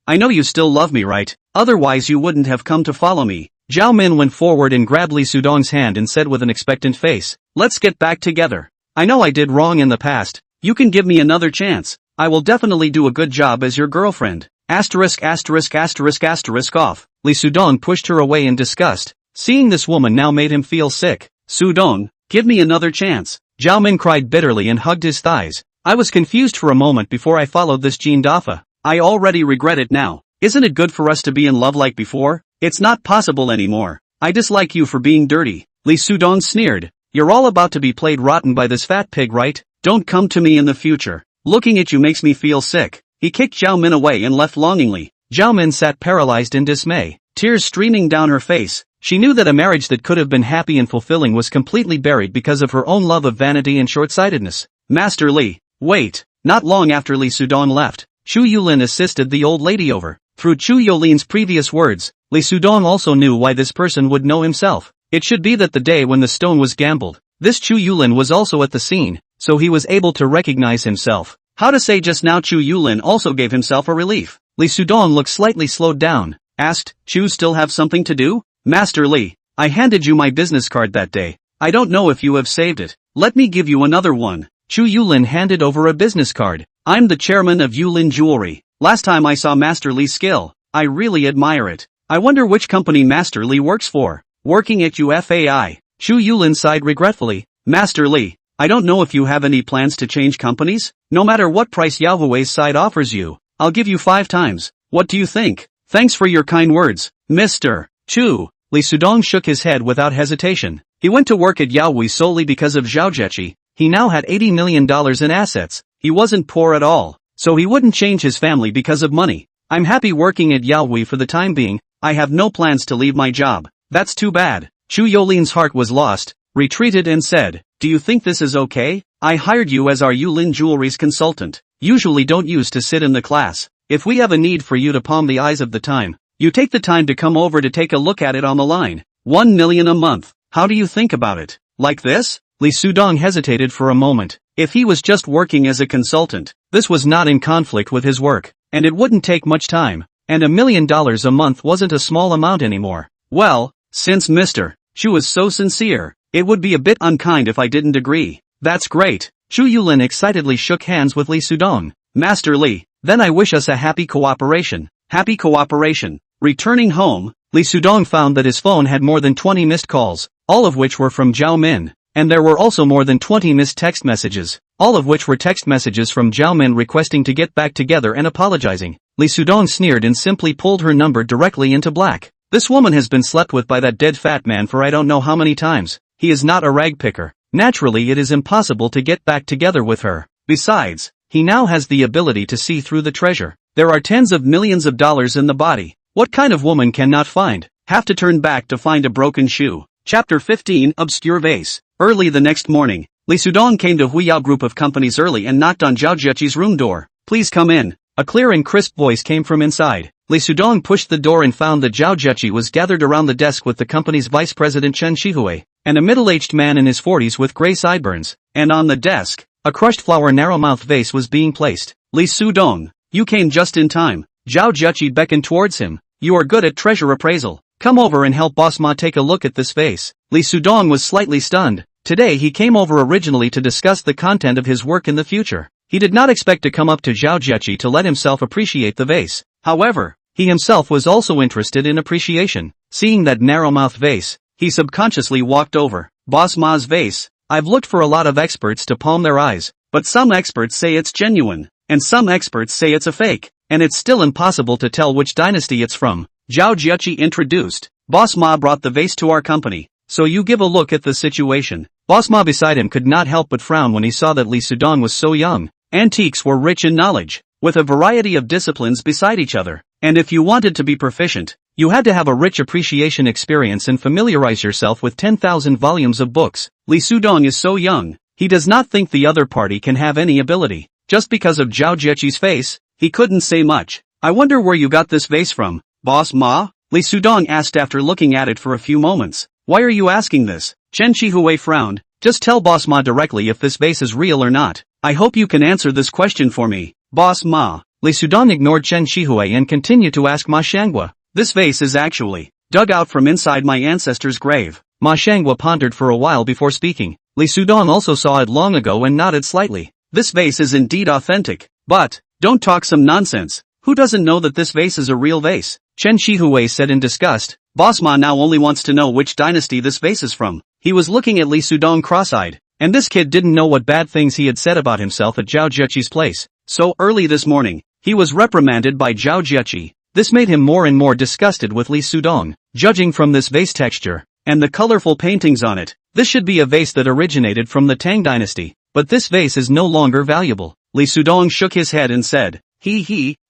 I know you still love me, right? Otherwise you wouldn't have come to follow me. Zhao Min went forward and grabbed Li Sudong's hand and said with an expectant face, let's get back together. I know I did wrong in the past. You can give me another chance. I will definitely do a good job as your girlfriend. Asterisk asterisk asterisk asterisk off. Lee Sudong pushed her away in disgust. Seeing this woman now made him feel sick. Sudong, give me another chance. Zhao Min cried bitterly and hugged his thighs. I was confused for a moment before I followed this Jean Dafa. I already regret it now. Isn't it good for us to be in love like before? It's not possible anymore. I dislike you for being dirty. Lee Sudong sneered. You're all about to be played rotten by this fat pig, right? Don't come to me in the future. Looking at you makes me feel sick. He kicked Zhao Min away and left longingly. Zhao Min sat paralyzed in dismay, tears streaming down her face. She knew that a marriage that could have been happy and fulfilling was completely buried because of her own love of vanity and short-sightedness. Master Li, wait. Not long after Lee Sudong left, Chu Yulin assisted the old lady over. Through Chu Yulin's previous words, Lee Sudong also knew why this person would know himself. It should be that the day when the stone was gambled, this Chu Yulin was also at the scene, so he was able to recognize himself. How to say just now Chu Yulin also gave himself a relief. Lee Sudong looked slightly slowed down, asked, Chu still have something to do? Master Li, I handed you my business card that day. I don't know if you have saved it. Let me give you another one. Chu Yulin handed over a business card. I'm the chairman of Yulin Jewelry. Last time I saw Master Li's skill, I really admire it. I wonder which company Master Li works for. Working at UFAI. Chu Yulin sighed regretfully. Master Li, I don't know if you have any plans to change companies? No matter what price Yaohui's side offers you, I'll give you 5 times. What do you think? Thanks for your kind words, Mr. Chu. Lee Sudong shook his head without hesitation. He went to work at Yaohui solely because of Zhao Zhechi. He now had $80 million in assets. He wasn't poor at all, so he wouldn't change his family because of money. I'm happy working at Yaohui for the time being. I have no plans to leave my job. That's too bad. Chu Yulin's heart was lost, retreated and said, do you think this is okay? I hired you as our Yulin Jewelry's consultant. Usually don't use to sit in the class. If we have a need for you to palm the eyes of the time, you take the time to come over to take a look at it on the line. 1 million a month. How do you think about it? Like this? Lee Sudong hesitated for a moment. If he was just working as a consultant, this was not in conflict with his work, and it wouldn't take much time, and $1 million a month wasn't a small amount anymore. Well, since Mr. Chu was so sincere, it would be a bit unkind if I didn't agree. That's great. Chu Yulin excitedly shook hands with Lee Sudong. Master Li, then I wish us a happy cooperation. Happy cooperation. Returning home, Lee Sudong found that his phone had more than 20 missed calls, all of which were from Zhao Min, and there were also more than 20 missed text messages, all of which were text messages from Zhao Min requesting to get back together and apologizing. Lee Sudong sneered and simply pulled her number directly into black. This woman has been slept with by that dead fat man for I don't know how many times. He is not a rag picker. Naturally it is impossible to get back together with her. Besides, he now has the ability to see through the treasure. There are tens of millions of dollars in the body. What kind of woman cannot find? Have to turn back to find a broken shoe. Chapter 15 Obscure Vase. Early the next morning, Lee Sudong came to Huiyao Group of Companies early and knocked on Zhao Zhechi's room door. Please come in. A clear and crisp voice came from inside. Lee Sudong pushed the door and found that Zhao Zhechi was gathered around the desk with the company's vice president Chen Shihui, and a middle-aged man in his 40s with gray sideburns. And on the desk, a crushed flower narrow-mouth vase was being placed. Lee Sudong, you came just in time. Zhao Zhechi beckoned towards him. You are good at treasure appraisal. Come over and help Boss Ma take a look at this vase. Lee Sudong was slightly stunned. Today he came over originally to discuss the content of his work in the future. He did not expect to come up to Zhao Zhechi to let himself appreciate the vase. However, he himself was also interested in appreciation. Seeing that narrow-mouth vase, he subconsciously walked over. Boss Ma's vase. I've looked for a lot of experts to palm their eyes, but some experts say it's genuine, and some experts say it's a fake, and it's still impossible to tell which dynasty it's from. Zhao Zhechi introduced. Boss Ma brought the vase to our company, so you give a look at the situation. Boss Ma beside him could not help but frown when he saw that Lee Sudong was so young. Antiques were rich in knowledge, with a variety of disciplines beside each other, and if you wanted to be proficient, you had to have a rich appreciation experience and familiarize yourself with 10,000 volumes of books. Lee Sudong is so young, he does not think the other party can have any ability. Just because of Zhao Zhechi's face, he couldn't say much. I wonder where you got this vase from, Boss Ma? Lee Sudong asked after looking at it for a few moments. Why are you asking this? Chen Shihui frowned. Just tell Boss Ma directly if this vase is real or not. I hope you can answer this question for me, Boss Ma. Lee Sudong ignored Chen Shihui and continued to ask Ma Shangwa. This vase is actually dug out from inside my ancestor's grave. Ma Shangwa pondered for a while before speaking. Li Sudong also saw it long ago and nodded slightly. This vase is indeed authentic. But, don't talk some nonsense. Who doesn't know that this vase is a real vase? Chen Shihui said in disgust. Boss Ma now only wants to know which dynasty this vase is from. He was looking at Li Sudong cross-eyed. And this kid didn't know what bad things he had said about himself at Zhao Jieqi's place. So early this morning, he was reprimanded by Zhao Jieqi. This made him more and more disgusted with Li Sudong. Judging from this vase texture, and the colorful paintings on it, this should be a vase that originated from the Tang dynasty. But this vase is no longer valuable. Li Sudong shook his head and said,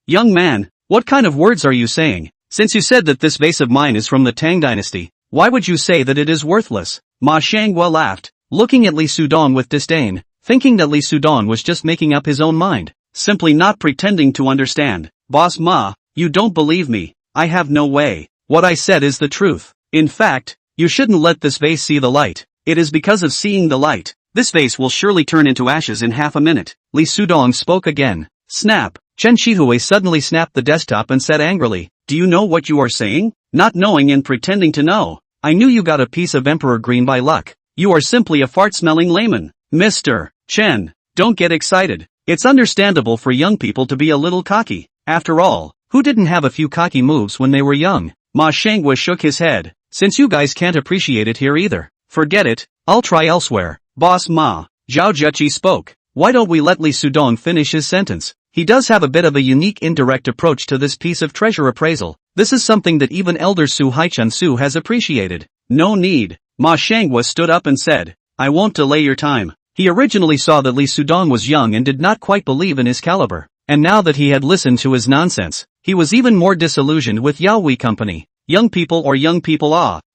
Young man, what kind of words are you saying? Since you said that this vase of mine is from the Tang dynasty, why would you say that it is worthless? Ma Shangwa laughed, looking at Li Sudong with disdain, thinking that Li Sudong was just making up his own mind, simply not pretending to understand. Boss Ma, you don't believe me. I have no way. What I said is the truth. In fact, you shouldn't let this vase see the light. It is because of seeing the light. This vase will surely turn into ashes in half a minute. Li Sudong spoke again. Snap. Chen Shihui suddenly snapped the desktop and said angrily, do you know what you are saying? Not knowing and pretending to know. I knew you got a piece of Emperor Green by luck. You are simply a fart-smelling layman. Mr. Chen, don't get excited. It's understandable for young people to be a little cocky. After all, who didn't have a few cocky moves when they were young? Ma Shangwa shook his head. Since you guys can't appreciate it here either, forget it, I'll try elsewhere. Boss Ma, Zhao Jieqi spoke. Why don't we let Li Sudong finish his sentence? He does have a bit of a unique indirect approach to this piece of treasure appraisal. This is something that even Elder Su Haichun Su has appreciated. No need. Ma Shangwa stood up and said, I won't delay your time. He originally saw that Li Sudong was young and did not quite believe in his caliber. And now that he had listened to his nonsense, he was even more disillusioned with Yaoi Company. Young people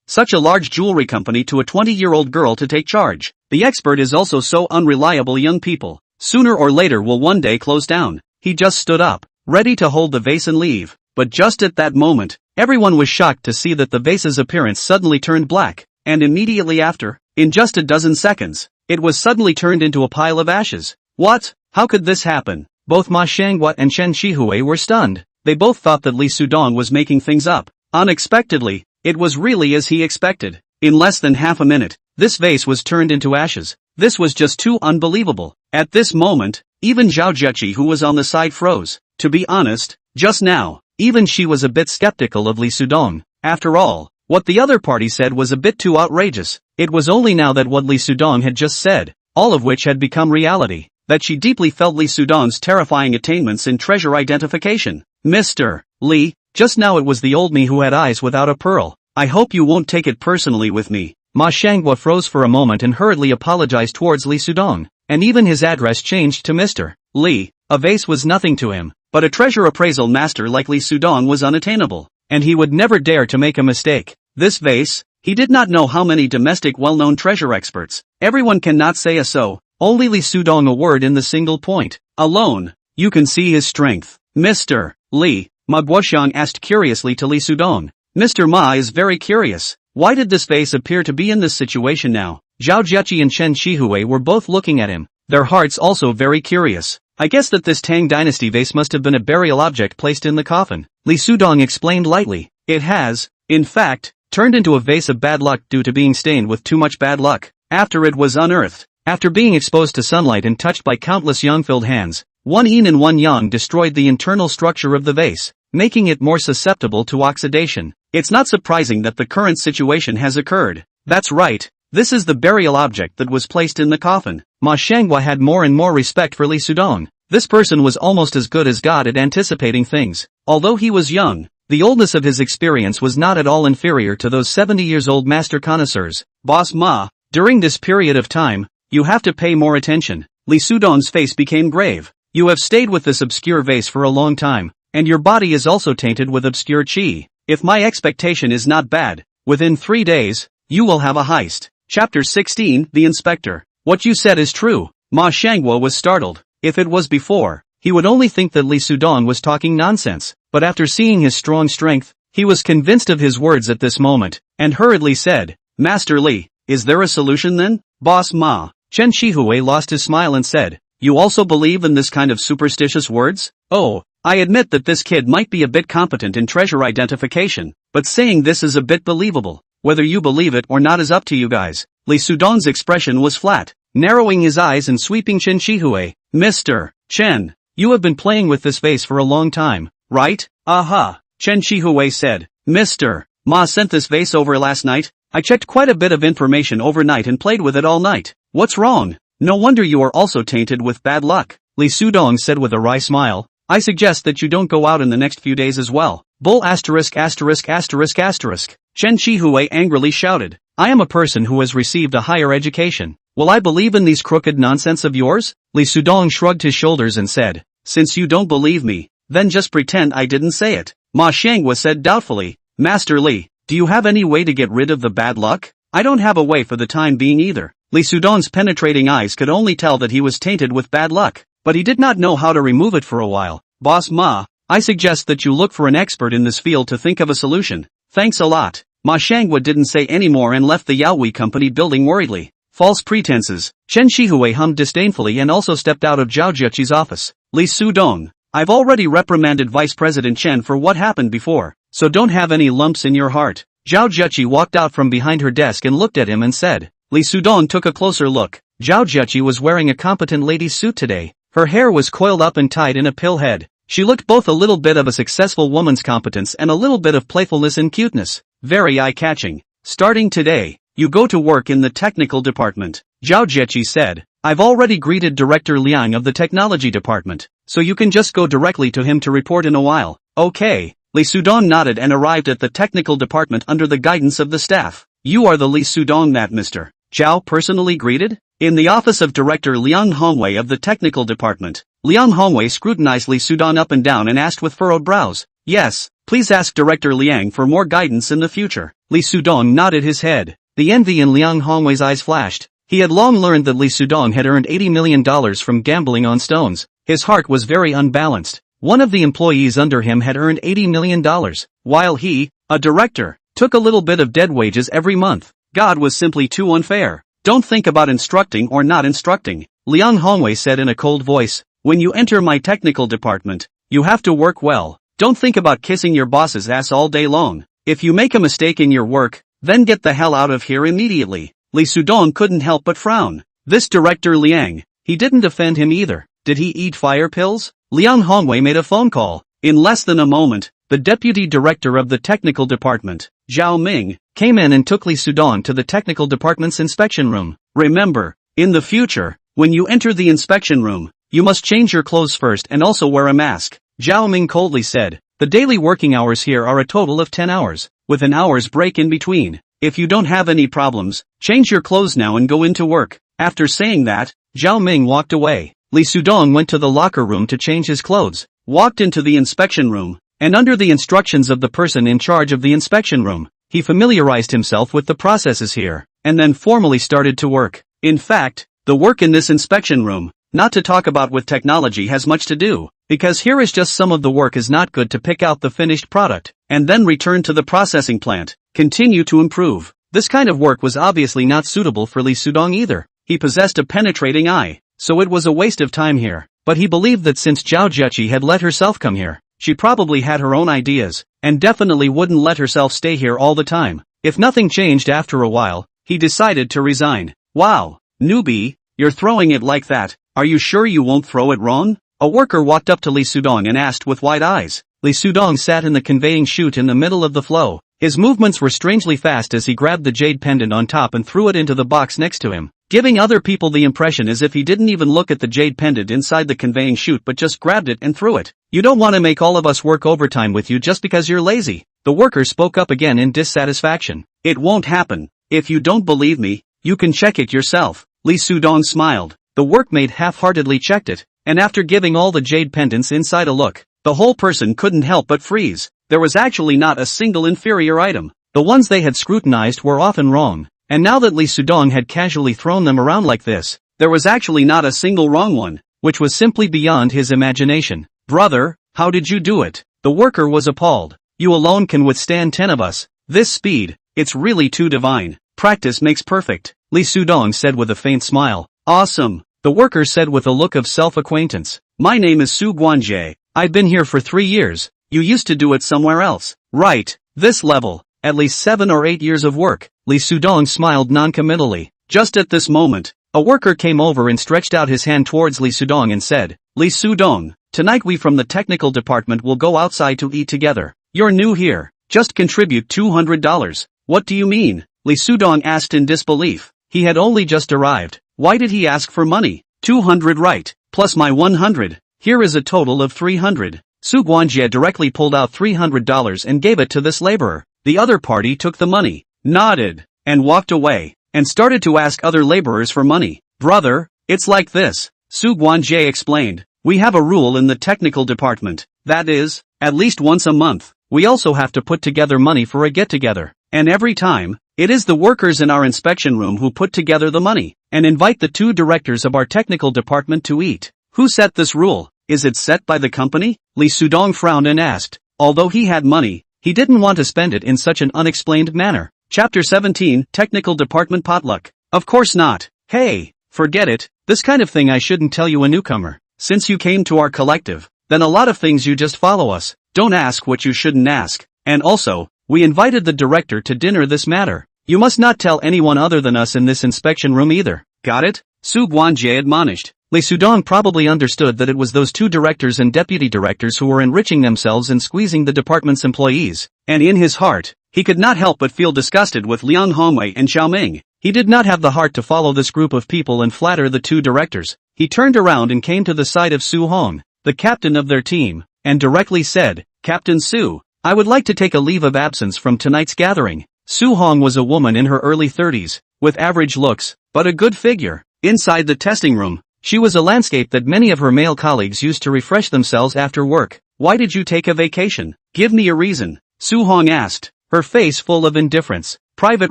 such a large jewelry company to a 20-year-old girl to take charge. The expert is also so unreliable. Young people, sooner or later will one day close down. He just stood up, ready to hold the vase and leave. But just at that moment, everyone was shocked to see that the vase's appearance suddenly turned black, and immediately after, in just a dozen seconds, it was suddenly turned into a pile of ashes. What? How could this happen? Both Ma Shangwa and Chen Shihui were stunned. They both thought that Li Sudong was making things up. Unexpectedly, it was really as he expected. In less than half a minute, this vase was turned into ashes. This was just too unbelievable. At this moment, even Zhao Jieqi, who was on the side, froze. To be honest, just now, even she was a bit skeptical of Li Sudong. After all, what the other party said was a bit too outrageous. It was only now that what Li Sudong had just said, all of which had become reality, that she deeply felt Li Sudong's terrifying attainments in treasure identification. Mr. Li, just now it was the old me who had eyes without a pearl. I hope you won't take it personally with me. Ma Shangwa froze for a moment and hurriedly apologized towards Li Sudong, and even his address changed to Mr. Li. A vase was nothing to him, but a treasure appraisal master like Li Sudong was unattainable, and he would never dare to make a mistake. This vase, he did not know how many domestic well-known treasure experts. Everyone cannot say a so, only Li Sudong a word in the single point. Alone, you can see his strength. Mr. Li, Ma Guoxiang asked curiously to Li Sudong. Mr. Ma is very curious. Why did this vase appear to be in this situation now? Zhao Jieqi and Chen Shihui were both looking at him, their hearts also very curious. I guess that this Tang dynasty vase must have been a burial object placed in the coffin. Li Sudong explained lightly. It has, in fact, turned into a vase of bad luck due to being stained with too much bad luck. After it was unearthed, after being exposed to sunlight and touched by countless yang-filled hands, one yin and one yang destroyed the internal structure of the vase, making it more susceptible to oxidation. It's not surprising that the current situation has occurred. That's right, this is the burial object that was placed in the coffin. Ma Shangwa had more and more respect for Li Sudong. This person was almost as good as God at anticipating things. Although he was young, the oldness of his experience was not at all inferior to those 70-years-old master connoisseurs. Boss Ma, during this period of time, you have to pay more attention. Li Sudong's face became grave. You have stayed with this obscure vase for a long time, and your body is also tainted with obscure qi. If my expectation is not bad, within 3 days, you will have a heist. Chapter 16, The Inspector. What you said is true. Ma Shangwa was startled. If it was before, he would only think that Li Sudong was talking nonsense, but after seeing his strong strength, he was convinced of his words at this moment, and hurriedly said, Master Li, is there a solution then? Boss Ma. Chen Shihui lost his smile and said, you also believe in this kind of superstitious words? Oh, I admit that this kid might be a bit competent in treasure identification, but saying this is a bit believable. Whether you believe it or not is up to you guys. Lee Sudong's expression was flat, narrowing his eyes and sweeping Chen Shihui. Mr. Chen, you have been playing with this vase for a long time, right? Aha, Chen Shihui said. Mr. Ma sent this vase over last night. I checked quite a bit of information overnight and played with it all night. What's wrong? No wonder you are also tainted with bad luck, Lee Sudong said with a wry smile. I suggest that you don't go out in the next few days as well. Bull asterisk asterisk asterisk asterisk. Chen Shihui angrily shouted. I am a person who has received a higher education. Will I believe in these crooked nonsense of yours? Lee Sudong shrugged his shoulders and said, since you don't believe me, then just pretend I didn't say it. Ma Xianghua said doubtfully, Master Li, do you have any way to get rid of the bad luck? I don't have a way for the time being either. Lee Sudong's penetrating eyes could only tell that he was tainted with bad luck, but he did not know how to remove it for a while. Boss Ma, I suggest that you look for an expert in this field to think of a solution. Thanks a lot. Ma Xianghua didn't say any more and left the Yaoi company building worriedly. False pretenses. Chen Shihui hummed disdainfully and also stepped out of Zhao Jieqi's office. Lee Sudong, I've already reprimanded Vice President Chen for what happened before, so don't have any lumps in your heart. Zhao Jieqi walked out from behind her desk and looked at him and said. Lee Sudong took a closer look. Zhao Jieqi was wearing a competent lady's suit today. Her hair was coiled up and tied in a pill head. She looked both a little bit of a successful woman's competence and a little bit of playfulness and cuteness. Very eye-catching. Starting today, you go to work in the technical department, Zhao Jieqi said. I've already greeted Director Liang of the technology department, so you can just go directly to him to report in a while. Okay. Lee Sudong nodded and arrived at the technical department under the guidance of the staff. You are the Lee Sudong that Mr. Zhao personally greeted? In the office of Director Liang Hongwei of the technical department, Liang Hongwei scrutinized Lee Sudong up and down and asked with furrowed brows. Yes, please ask Director Liang for more guidance in the future. Lee Sudong nodded his head. The envy in Liang Hongwei's eyes flashed. He had long learned that Lee Sudong had earned $80 million from gambling on stones. His heart was very unbalanced. One of the employees under him had earned $80 million, while he, a director, took a little bit of dead wages every month. God was simply too unfair. Don't think about instructing or not instructing, Liang Hongwei said in a cold voice. When you enter my technical department, you have to work well. Don't think about kissing your boss's ass all day long. If you make a mistake in your work, then get the hell out of here immediately. Lee Sudong couldn't help but frown. This Director Liang, he didn't offend him either. Did he eat fire pills? Liang Hongwei made a phone call. In less than a moment, the deputy director of the technical department, Zhao Ming, came in and took Lee Sudong to the technical department's inspection room. Remember, in the future, when you enter the inspection room, you must change your clothes first and also wear a mask, Zhao Ming coldly said. The daily working hours here are a total of 10 hours, with an hour's break in between. If you don't have any problems, change your clothes now and go into work. After saying that, Zhao Ming walked away. Lee Sudong went to the locker room to change his clothes, walked into the inspection room, and under the instructions of the person in charge of the inspection room, he familiarized himself with the processes here, and then formally started to work. In fact, the work in this inspection room, not to talk about with technology, has much to do, because here is just some of the work is not good to pick out the finished product, and then return to the processing plant, continue to improve. This kind of work was obviously not suitable for Lee Sudong either. He possessed a penetrating eye, so it was a waste of time here, but he believed that since Zhao Jieqi had let herself come here, she probably had her own ideas, and definitely wouldn't let herself stay here all the time. If nothing changed after a while, he decided to resign. Wow, newbie, you're throwing it like that, are you sure you won't throw it wrong? A worker walked up to Lee Sudong and asked with wide eyes. Lee Sudong sat in the conveying chute in the middle of the flow. His movements were strangely fast as he grabbed the jade pendant on top and threw it into the box next to him, giving other people the impression as if he didn't even look at the jade pendant inside the conveying chute but just grabbed it and threw it. You don't want to make all of us work overtime with you just because you're lazy. The worker spoke up again in dissatisfaction. It won't happen. If you don't believe me, you can check it yourself. Lee Sudong smiled. The workmate half-heartedly checked it, and after giving all the jade pendants inside a look, the whole person couldn't help but freeze. There was actually not a single inferior item. The ones they had scrutinized were often wrong, and now that Lee Sudong had casually thrown them around like this, there was actually not a single wrong one, which was simply beyond his imagination. Brother, how did you do it? The worker was appalled. You alone can withstand 10 of us. This speed, it's really too divine. Practice makes perfect, Lee Sudong said with a faint smile. Awesome, the worker said with a look of self-acquaintance. My name is Su Guanjie. I've been here for 3 years. You used to do it somewhere else. Right, this level. at least 7 or 8 years of work. Lee Sudong smiled noncommittally. Just at this moment, a worker came over and stretched out his hand towards Lee Sudong and said, Lee Sudong, tonight we from the technical department will go outside to eat together. You're new here. Just contribute $200. What do you mean? Lee Sudong asked in disbelief. He had only just arrived. Why did he ask for money? 200 right, plus my 100. Here is a total of 300. Su Guanjie directly pulled out $300 and gave it to this laborer. The other party took the money, nodded, and walked away, and started to ask other laborers for money. Brother, it's like this, Su Guanjie explained. We have a rule in the technical department. That is, at least once a month, we also have to put together money for a get-together. And every time, it is the workers in our inspection room who put together the money, and invite the 2 directors of our technical department to eat. Who set this rule? Is it set by the company? Lee Sudong frowned and asked. Although he had money, he didn't want to spend it in such an unexplained manner. Chapter 17, Technical Department Potluck. Of course not. Hey, forget it, this kind of thing I shouldn't tell you a newcomer. Since you came to our collective, then a lot of things you just follow us. Don't ask what you shouldn't ask. And also, we invited the director to dinner this matter. You must not tell anyone other than us in this inspection room either. Got it? Su Guanjie admonished. Lee Sudong probably understood that it was those 2 directors and deputy directors who were enriching themselves and squeezing the department's employees, and in his heart, he could not help but feel disgusted with Liang Hongwei and Xiaoming. He did not have the heart to follow this group of people and flatter the 2 directors. He turned around and came to the side of Su Hong, the captain of their team, and directly said, Captain Su, I would like to take a leave of absence from tonight's gathering. Su Hong was a woman in her early 30s, with average looks, but a good figure. Inside the testing room, she was a landscape that many of her male colleagues used to refresh themselves after work. Why did you take a vacation? Give me a reason, Su Hong asked, her face full of indifference. Private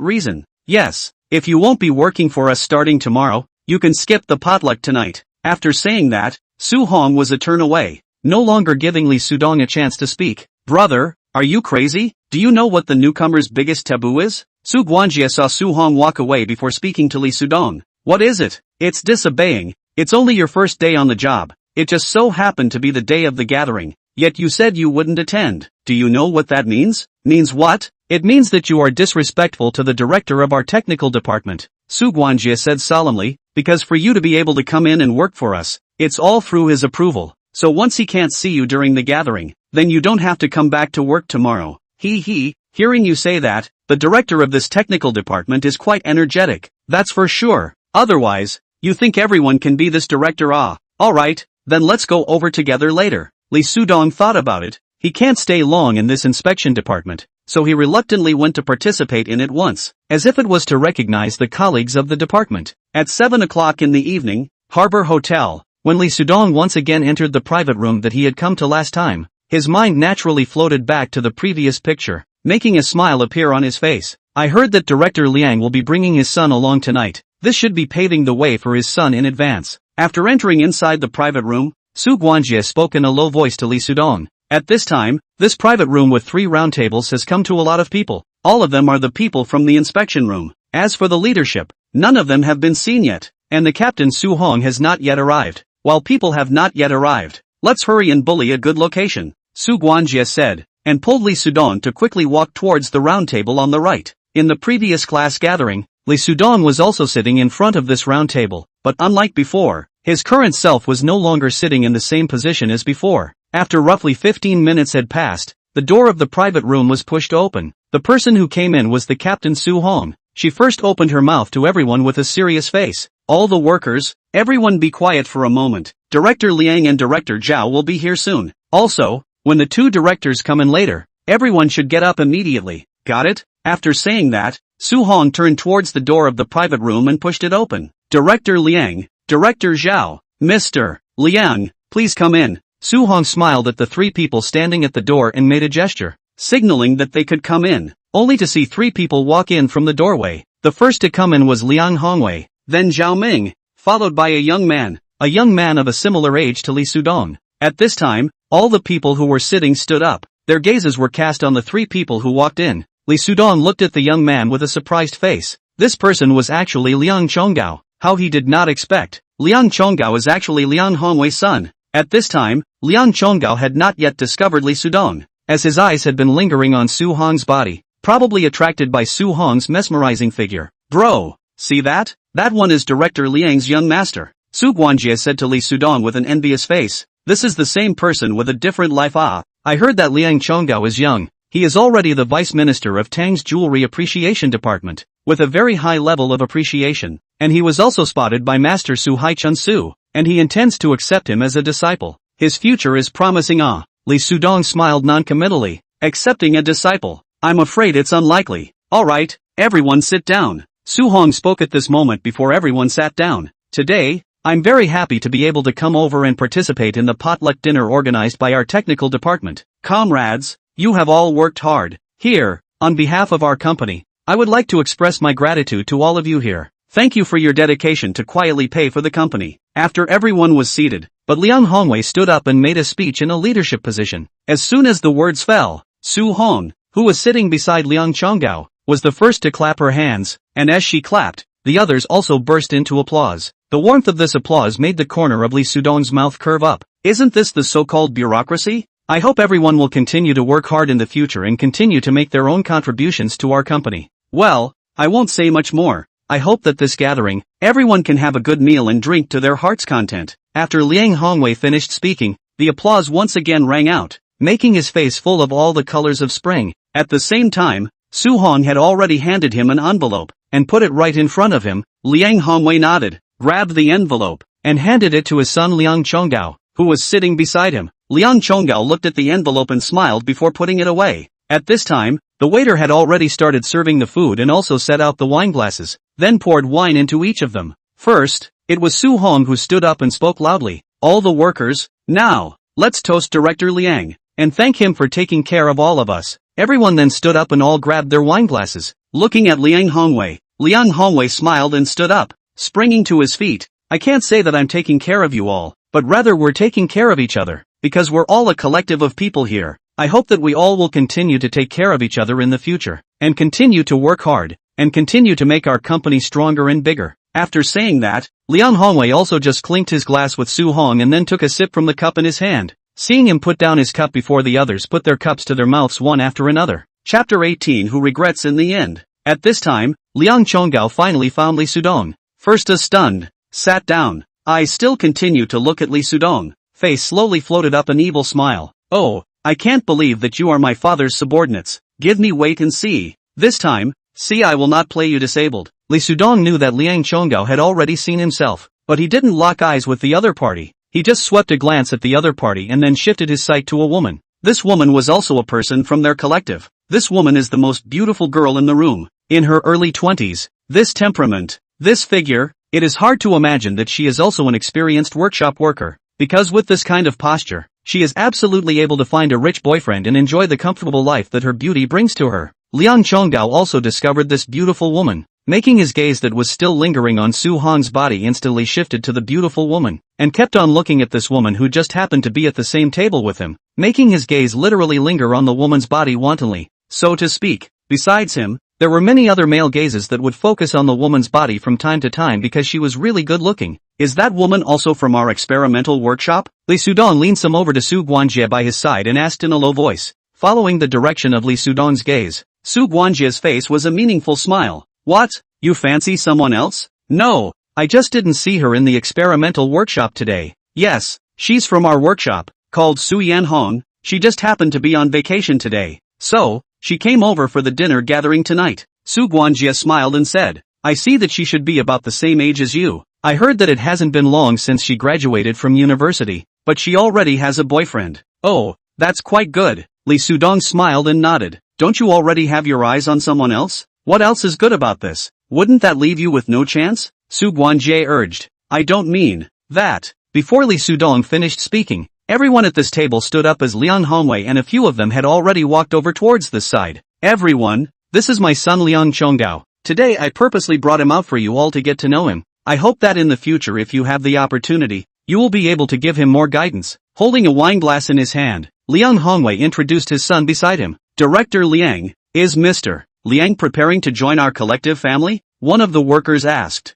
reason. Yes, if you won't be working for us starting tomorrow, you can skip the potluck tonight. After saying that, Su Hong was a turn away, no longer giving Lee Sudong a chance to speak. Brother, are you crazy? Do you know what the newcomer's biggest taboo is? Su Guanjie saw Su Hong walk away before speaking to Lee Sudong. What is it? It's disobeying. It's only your first day on the job. It just so happened to be the day of the gathering. Yet you said you wouldn't attend. Do you know what that means? Means what? It means that you are disrespectful to the director of our technical department, Su Guanjie said solemnly, because for you to be able to come in and work for us, it's all through his approval. So once he can't see you during the gathering, then you don't have to come back to work tomorrow. Hearing you say that, the director of this technical department is quite energetic. That's for sure. Otherwise, you think everyone can be this director? Alright, then let's go over together later. Lee Sudong thought about it. He can't stay long in this inspection department, so he reluctantly went to participate in it once, as if it was to recognize the colleagues of the department. At 7 o'clock in the evening, Harbor Hotel, when Lee Sudong once again entered the private room that he had come to last time, his mind naturally floated back to the previous picture, making a smile appear on his face. I heard that Director Liang will be bringing his son along tonight. This should be paving the way for his son in advance. After entering inside the private room, Su Guanjie spoke in a low voice to Lee Sudong. At this time, this private room with 3 round tables has come to a lot of people. All of them are the people from the inspection room. As for the leadership, none of them have been seen yet, and the captain Su Hong has not yet arrived. While people have not yet arrived, let's hurry and bully a good location, Su Guanjie said, and pulled Lee Sudong to quickly walk towards the round table on the right. In the previous class gathering, Lee Sudong was also sitting in front of this round table, but unlike before, his current self was no longer sitting in the same position as before. After roughly 15 minutes had passed, the door of the private room was pushed open. The person who came in was the Captain Su Hong. She first opened her mouth to everyone with a serious face. All the workers, everyone be quiet for a moment. Director Liang and Director Zhao will be here soon. Also, when the 2 directors come in later, everyone should get up immediately. Got it? After saying that, Su Hong turned towards the door of the private room and pushed it open. Director Liang, Director Zhao, Mr. Liang, please come in. Su Hong smiled at the 3 people standing at the door and made a gesture, signaling that they could come in, only to see 3 people walk in from the doorway. The first to come in was Liang Hongwei, then Zhao Ming, followed by a young man of a similar age to Lee Sudong. At this time, all the people who were sitting stood up. Their gazes were cast on the 3 people who walked in. Lee Sudong looked at the young man with a surprised face. This person was actually Liang Chonggao. How he did not expect. Liang Chonggao is actually Liang Hongwei's son. At this time, Liang Chonggao had not yet discovered Lee Sudong, as his eyes had been lingering on Su Hong's body. probably attracted by Su Hong's mesmerizing figure. Bro, see that? That one is Director Liang's young master, Su Guanjie said to Li Sudong with an envious face. This is the same person with a different life. I heard that Liang Chonggao is young. He is already the vice minister of Tang's jewelry appreciation department, with a very high level of appreciation, and he was also spotted by Master Su Haichun Su, and he intends to accept him as a disciple. His future is promising. Li Sudong smiled noncommittally. Accepting a disciple? I'm afraid it's unlikely. Alright, everyone sit down. Su Hong spoke at this moment before everyone sat down. Today, I'm very happy to be able to come over and participate in the potluck dinner organized by our technical department. Comrades, you have all worked hard. Here, on behalf of our company, I would like to express my gratitude to all of you here. Thank you for your dedication to quietly pay for the company. After everyone was seated, but Liang Hongwei stood up and made a speech in a leadership position. As soon as the words fell, Su Hong, who was sitting beside Liang Chonggao, was the first to clap her hands, and as she clapped, the others also burst into applause. The warmth of this applause made the corner of Li Sudong's mouth curve up. Isn't this the so-called bureaucracy? I hope everyone will continue to work hard in the future and continue to make their own contributions to our company. Well, I won't say much more. I hope that this gathering, everyone can have a good meal and drink to their heart's content. After Liang Hongwei finished speaking, the applause once again rang out, making his face full of all the colors of spring. At the same time, Su Hong had already handed him an envelope, and put it right in front of him. Liang Hongwei nodded, grabbed the envelope, and handed it to his son Liang Chonggao, who was sitting beside him. Liang Chonggao looked at the envelope and smiled before putting it away. At this time, the waiter had already started serving the food and also set out the wine glasses, then poured wine into each of them. First, it was Su Hong who stood up and spoke loudly. All the workers, now, let's toast Director Liang, and thank him for taking care of all of us. Everyone then stood up and all grabbed their wine glasses. Looking at Liang Hongwei smiled and stood up, springing to his feet. I can't say that I'm taking care of you all, but rather we're taking care of each other, because we're all a collective of people here. I hope that we all will continue to take care of each other in the future, and continue to work hard, and continue to make our company stronger and bigger. After saying that, Liang Hongwei also just clinked his glass with Su Hong and then took a sip from the cup in his hand. Seeing him put down his cup before the others put their cups to their mouths one after another. Chapter 18 Who Regrets in the End. At this time, Liang Chonggao finally found Li Sudong. First stunned, sat down. Eyes still continued to look at Li Sudong. Face slowly floated up an evil smile. Oh, I can't believe that you are my father's subordinates. Give me wait and see. This time, see I will not play you disabled. Li Sudong knew that Liang Chonggao had already seen himself, but he didn't lock eyes with the other party. He just swept a glance at the other party and then shifted his sight to a woman. This woman was also a person from their collective. This woman is the most beautiful girl in the room. In her early 20s, this temperament, this figure, it is hard to imagine that she is also an experienced workshop worker, because with this kind of posture, she is absolutely able to find a rich boyfriend and enjoy the comfortable life that her beauty brings to her. Liang Chonggao also discovered this beautiful woman, making his gaze that was still lingering on Su Hong's body instantly shifted to the beautiful woman, and kept on looking at this woman who just happened to be at the same table with him, making his gaze literally linger on the woman's body wantonly, so to speak. Besides him, there were many other male gazes that would focus on the woman's body from time to time because she was really good looking. Is that woman also from our experimental workshop? Li Sudong leaned some over to Su Guanjie by his side and asked in a low voice. Following the direction of Li Sudong's gaze, Su Guanjie's face was a meaningful smile. What? You fancy someone else? No, I just didn't see her in the experimental workshop today. Yes, she's from our workshop, called Su Yanhong. She just happened to be on vacation today. So, she came over for the dinner gathering tonight. Su Guanjie smiled and said, I see that she should be about the same age as you. I heard that it hasn't been long since she graduated from university, but she already has a boyfriend. Oh, that's quite good. Li Sudong smiled and nodded. Don't you already have your eyes on someone else? What else is good about this? Wouldn't that leave you with no chance? Su Guanjie urged. I don't mean that. Before Li Sudong finished speaking, everyone at this table stood up as Liang Hongwei and a few of them had already walked over towards this side. Everyone, this is my son Liang Chonggao. Today I purposely brought him out for you all to get to know him. I hope that in the future if you have the opportunity, you will be able to give him more guidance. Holding a wine glass in his hand, Liang Hongwei introduced his son beside him. Director Liang, is Mr. Liang preparing to join our collective family? One of the workers asked.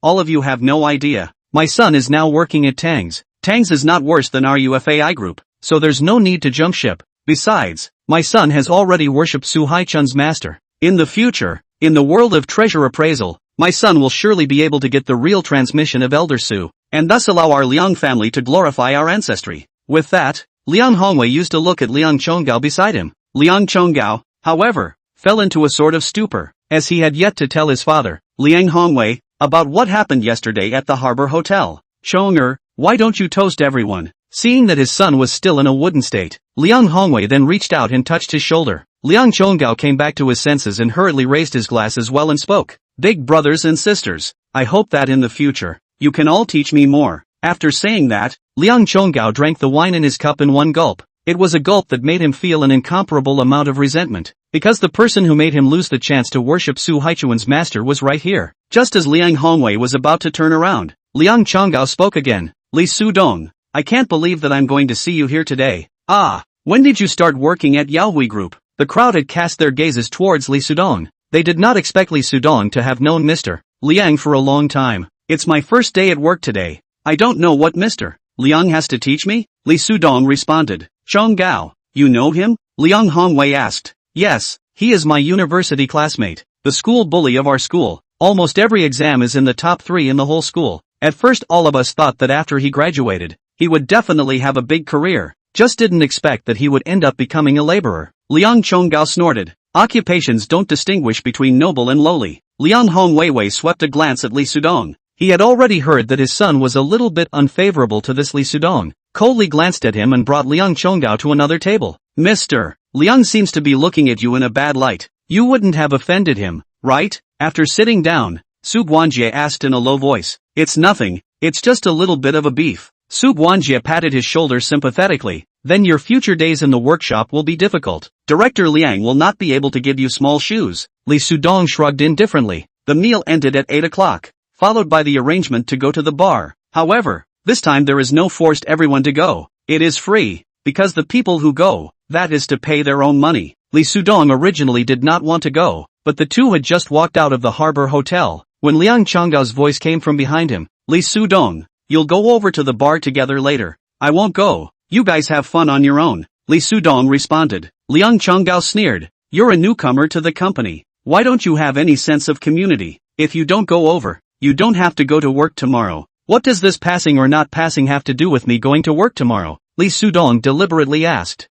All of you have no idea. My son is now working at Tang's. Tang's is not worse than our UFAI group, so there's no need to jump ship. Besides, my son has already worshipped Su Haichun's master. In the future, in the world of treasure appraisal, my son will surely be able to get the real transmission of Elder Su, and thus allow our Liang family to glorify our ancestry. With that, Liang Hongwei used to look at Liang Chonggao beside him. Liang Chonggao, however, fell into a sort of stupor, as he had yet to tell his father, Liang Hongwei, about what happened yesterday at the Harbor Hotel. Chong'er, why don't you toast everyone? Seeing that his son was still in a wooden state, Liang Hongwei then reached out and touched his shoulder. Liang Chonggao came back to his senses and hurriedly raised his glass as well and spoke. Big brothers and sisters, I hope that in the future, you can all teach me more. After saying that, Liang Chonggao drank the wine in his cup in one gulp. It was a gulp that made him feel an incomparable amount of resentment, because the person who made him lose the chance to worship Su Haichuan's master was right here. Just as Liang Hongwei was about to turn around, Liang Chonggao spoke again. Li Sudong, I can't believe that I'm going to see you here today. Ah, when did you start working at Yaohui Group? The crowd had cast their gazes towards Li Sudong. They did not expect Li Sudong to have known Mr. Liang for a long time. It's my first day at work today. I don't know what Mr. Liang has to teach me? Li Sudong responded. Chonggao, you know him? Liang Hongwei asked. Yes, he is my university classmate, the school bully of our school. Almost every exam is in the top 3 in the whole school. At first all of us thought that after he graduated, he would definitely have a big career. Just didn't expect that he would end up becoming a laborer. Liang Chonggao snorted. Occupations don't distinguish between noble and lowly. Liang Hongwei swept a glance at Li Sudong. He had already heard that his son was a little bit unfavorable to this Li Sudong. Coldly glanced at him and brought Liang Chonggao to another table. Mr. Liang seems to be looking at you in a bad light. You wouldn't have offended him, right? After sitting down, Su Guanjie asked in a low voice. It's nothing, it's just a little bit of a beef. Su Guanjie patted his shoulder sympathetically. Then your future days in the workshop will be difficult. Director Liang will not be able to give you small shoes. Li Sudong shrugged indifferently. The meal ended at 8 o'clock, followed by the arrangement to go to the bar. However, this time there is no forced everyone to go. It is free, because the people who go, that is to pay their own money. Li Sudong originally did not want to go, but the two had just walked out of the Harbor Hotel, when Liang Chonggao's voice came from behind him. Li Sudong, you'll go over to the bar together later. I won't go. You guys have fun on your own. Li Sudong responded. Liang Chonggao sneered. You're a newcomer to the company. Why don't you have any sense of community? If you don't go over, you don't have to go to work tomorrow. What does this passing or not passing have to do with me going to work tomorrow? Li Sudong deliberately asked.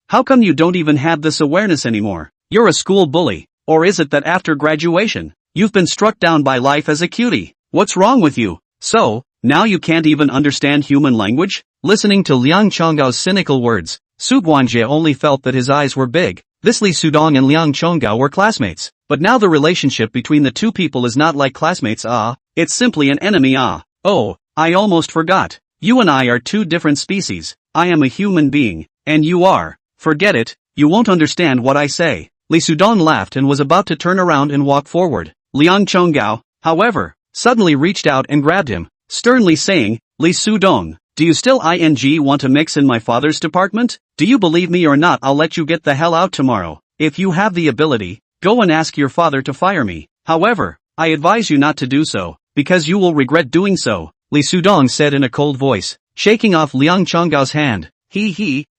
How come you don't even have this awareness anymore? You're a school bully. Or is it that after graduation, you've been struck down by life as a cutie? What's wrong with you? So, now you can't even understand human language? Listening to Liang Chonggao's cynical words, Su Guanjie only felt that his eyes were big. This Li Sudong and Liang Chonggao were classmates. But now the relationship between the two people is not like classmates, it's simply an enemy, Oh, I almost forgot. You and I are two different species. I am a human being, and you are. Forget it, you won't understand what I say. Li Sudong laughed and was about to turn around and walk forward. Liang Chonggao, however, suddenly reached out and grabbed him, sternly saying, Li Sudong, do you still want to mix in my father's department? Do you believe me or not? I'll let you get the hell out tomorrow. If you have the ability, go and ask your father to fire me. However, I advise you not to do so, because you will regret doing so, Li Sudong said in a cold voice, shaking off Liang Chonggao's hand.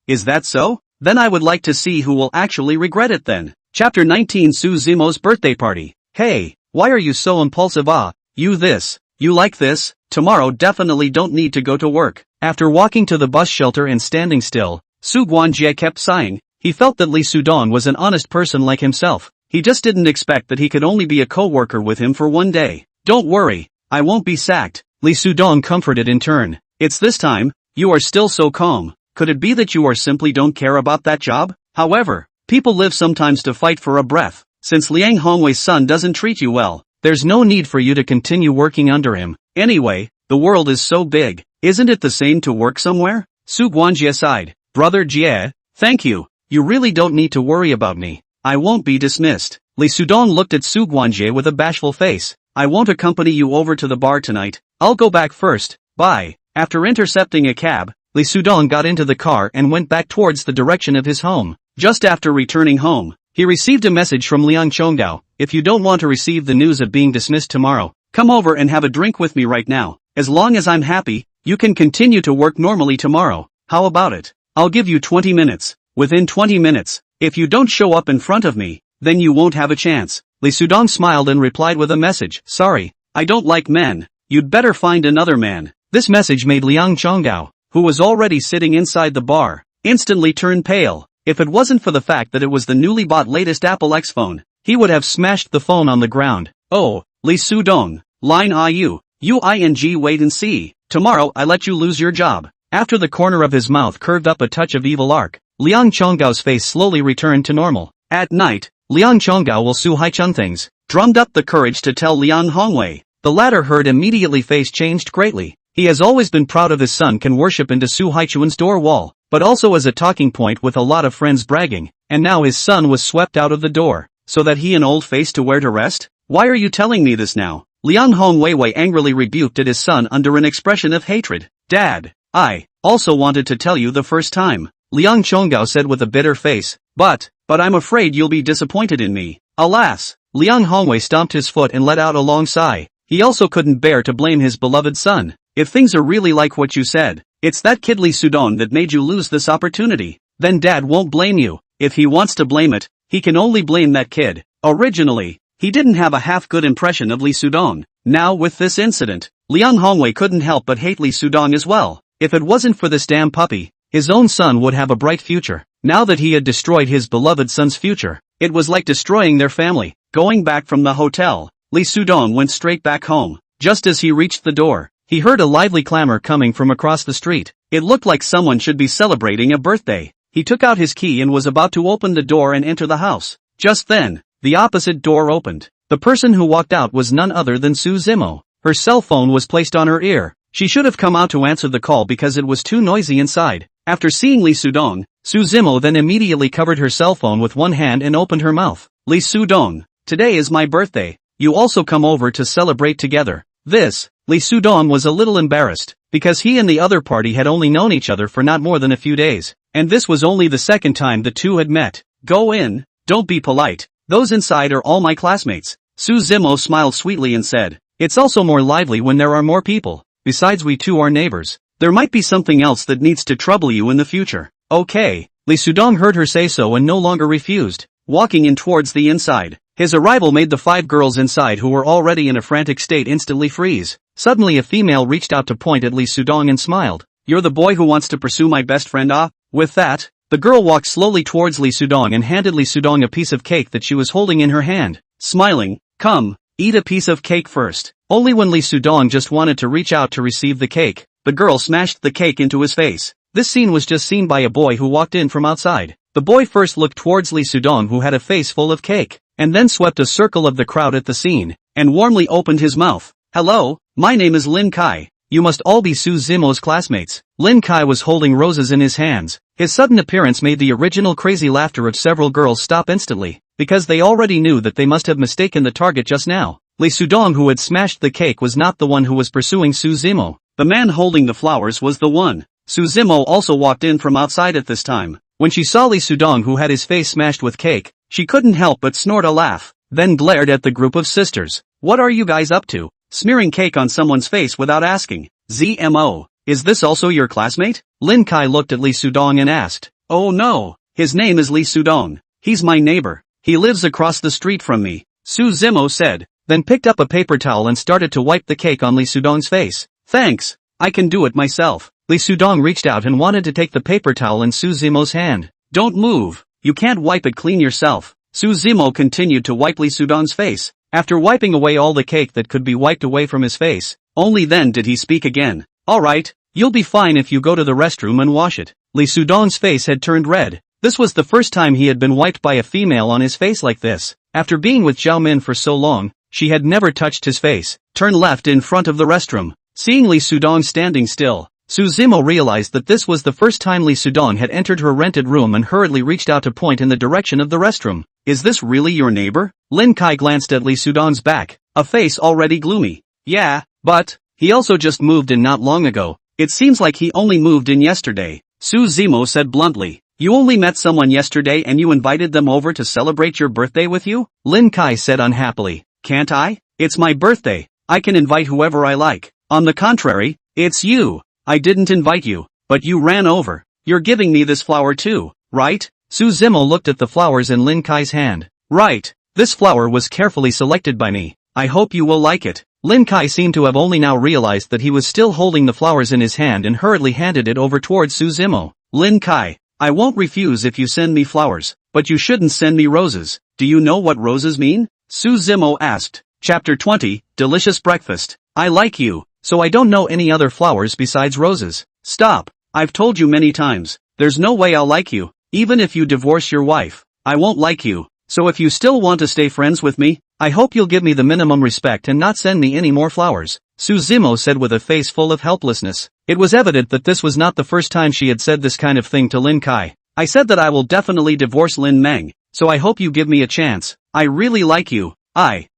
Is that so? Then I would like to see who will actually regret it then. Chapter 19 Su Zimo's birthday party. Hey, why are you so impulsive? You like this? Tomorrow definitely don't need to go to work. After walking to the bus shelter and standing still, Su Guanjie kept sighing. He felt that Li Sudong was an honest person like himself. He just didn't expect that he could only be a co-worker with him for one day. Don't worry, I won't be sacked, Li Sudong comforted in turn. It's this time, you are still so calm. Could it be that you simply don't care about that job? However, people live sometimes to fight for a breath. Since Liang Hongwei's son doesn't treat you well, there's no need for you to continue working under him. Anyway, the world is so big, isn't it the same to work somewhere? Su Guanjie sighed. Brother Jie, thank you. You really don't need to worry about me. I won't be dismissed. Li Sudong looked at Su Guanjie with a bashful face. I won't accompany you over to the bar tonight. I'll go back first. Bye. After intercepting a cab, Li Sudong got into the car and went back towards the direction of his home. Just after returning home, he received a message from Liang Chonggao. If you don't want to receive the news of being dismissed tomorrow, come over and have a drink with me right now. As long as I'm happy, you can continue to work normally tomorrow. How about it? I'll give you 20 minutes. within 20 minutes. If you don't show up in front of me, then you won't have a chance. Lee Sudong smiled and replied with a message. Sorry, I don't like men. You'd better find another man. This message made Liang Chonggao, who was already sitting inside the bar, instantly turn pale. If it wasn't for the fact that it was the newly bought latest Apple X phone, he would have smashed the phone on the ground. Oh, Lee Sudong, line uing, wait and see. Tomorrow I let you lose your job. After the corner of his mouth curved up a touch of evil arc, Liang Chonggao's face slowly returned to normal. At night, Liang Chonggao will Su Haichun things, drummed up the courage to tell Liang Hongwei. The latter heard immediately face changed greatly. He has always been proud of his son can worship into Su Haichun's door wall, but also as a talking point with a lot of friends bragging, and now his son was swept out of the door, so that he an old face to wear to rest? Why are you telling me this now? Liang Hongwei angrily rebuked at his son under an expression of hatred. Dad, I also wanted to tell you the first time, Liang Chonggao said with a bitter face, but I'm afraid you'll be disappointed in me. Alas, Liang Hongwei stomped his foot and let out a long sigh. He also couldn't bear to blame his beloved son. If things are really like what you said, it's that kid Lee Sudong that made you lose this opportunity, then Dad won't blame you. If he wants to blame it, he can only blame that kid. Originally, he didn't have a half-good impression of Lee Sudong. Now with this incident, Liang Hongwei couldn't help but hate Lee Sudong as well. If it wasn't for this damn puppy, his own son would have a bright future. Now that he had destroyed his beloved son's future, it was like destroying their family. Going back from the hotel, Lee Sudong went straight back home. Just as he reached the door, he heard a lively clamor coming from across the street. It looked like someone should be celebrating a birthday. He took out his key and was about to open the door and enter the house. Just then, the opposite door opened. The person who walked out was none other than Su Zimo. Her cell phone was placed on her ear. She should have come out to answer the call because it was too noisy inside. After seeing Lee Sudong, Su Zimo then immediately covered her cell phone with one hand and opened her mouth. Lee Sudong, today is my birthday. You also come over to celebrate together. Lee Sudong was a little embarrassed, because he and the other party had only known each other for not more than a few days, and this was only the second time the two had met. Go in, don't be polite, those inside are all my classmates. Su Zimo smiled sweetly and said, it's also more lively when there are more people. Besides, we two are neighbors. There might be something else that needs to trouble you in the future. Okay. Lee Sudong heard her say so and no longer refused, walking in towards the inside. His arrival made the 5 girls inside who were already in a frantic state instantly freeze. Suddenly a female reached out to point at Lee Sudong and smiled. You're the boy who wants to pursue my best friend, ah? With that, the girl walked slowly towards Lee Sudong and handed Lee Sudong a piece of cake that she was holding in her hand. Smiling, come, eat a piece of cake first. Only when Lee Sudong just wanted to reach out to receive the cake, the girl smashed the cake into his face. This scene was just seen by a boy who walked in from outside. The boy first looked towards Lee Sudong, who had a face full of cake, and then swept a circle of the crowd at the scene, and warmly opened his mouth. Hello, my name is Lin Kai. You must all be Su Zimo's classmates. Lin Kai was holding roses in his hands. His sudden appearance made the original crazy laughter of several girls stop instantly, because they already knew that they must have mistaken the target just now. Lee Sudong, who had smashed the cake, was not the one who was pursuing Su Zimo. The man holding the flowers was the one. Su Zimo also walked in from outside at this time. When she saw Lee Sudong, who had his face smashed with cake, she couldn't help but snort a laugh, then glared at the group of sisters. What are you guys up to? Smearing cake on someone's face without asking. ZMO, is this also your classmate? Lin Kai looked at Lee Sudong and asked. Oh no, his name is Lee Sudong. He's my neighbor. He lives across the street from me, Su Zimo said, then picked up a paper towel and started to wipe the cake on Lee Sudong's face. Thanks, I can do it myself. Lee Sudong reached out and wanted to take the paper towel in Su Zimo's hand. Don't move, you can't wipe it clean yourself. Su Zimo continued to wipe Lee Sudong's face. After wiping away all the cake that could be wiped away from his face, only then did he speak again. Alright, you'll be fine if you go to the restroom and wash it. Lee Sudong's face had turned red. This was the first time he had been wiped by a female on his face like this. After being with Zhao Min for so long, she had never touched his face. Turn left in front of the restroom. Seeing Lee Sudong standing still, Su Zimo realized that this was the first time Lee Sudong had entered her rented room and hurriedly reached out to point in the direction of the restroom. Is this really your neighbor? Lin Kai glanced at Lee Sudong's back, a face already gloomy. Yeah, but he also just moved in not long ago. It seems like he only moved in yesterday. Su Zimo said bluntly. You only met someone yesterday and you invited them over to celebrate your birthday with you? Lin Kai said unhappily. Can't I? It's my birthday. I can invite whoever I like. On the contrary, it's you. I didn't invite you, but you ran over. You're giving me this flower too. right? Su Zimo looked at the flowers in Lin Kai's hand. Right. This flower was carefully selected by me. I hope you will like it. Lin Kai seemed to have only now realized that he was still holding the flowers in his hand and hurriedly handed it over towards Su Zimo. Lin Kai, I won't refuse if you send me flowers, but you shouldn't send me roses. Do you know what roses mean? Su Zimo asked. Chapter 20, Delicious Breakfast. I like you, so I don't know any other flowers besides roses. Stop. I've told you many times, there's no way I'll like you. Even if you divorce your wife, I won't like you. So if you still want to stay friends with me, I hope you'll give me the minimum respect and not send me any more flowers, Su Zimo said with a face full of helplessness. It was evident that this was not the first time she had said this kind of thing to Lin Kai. I said that I will definitely divorce Lin Meng, so I hope you give me a chance. I really like you.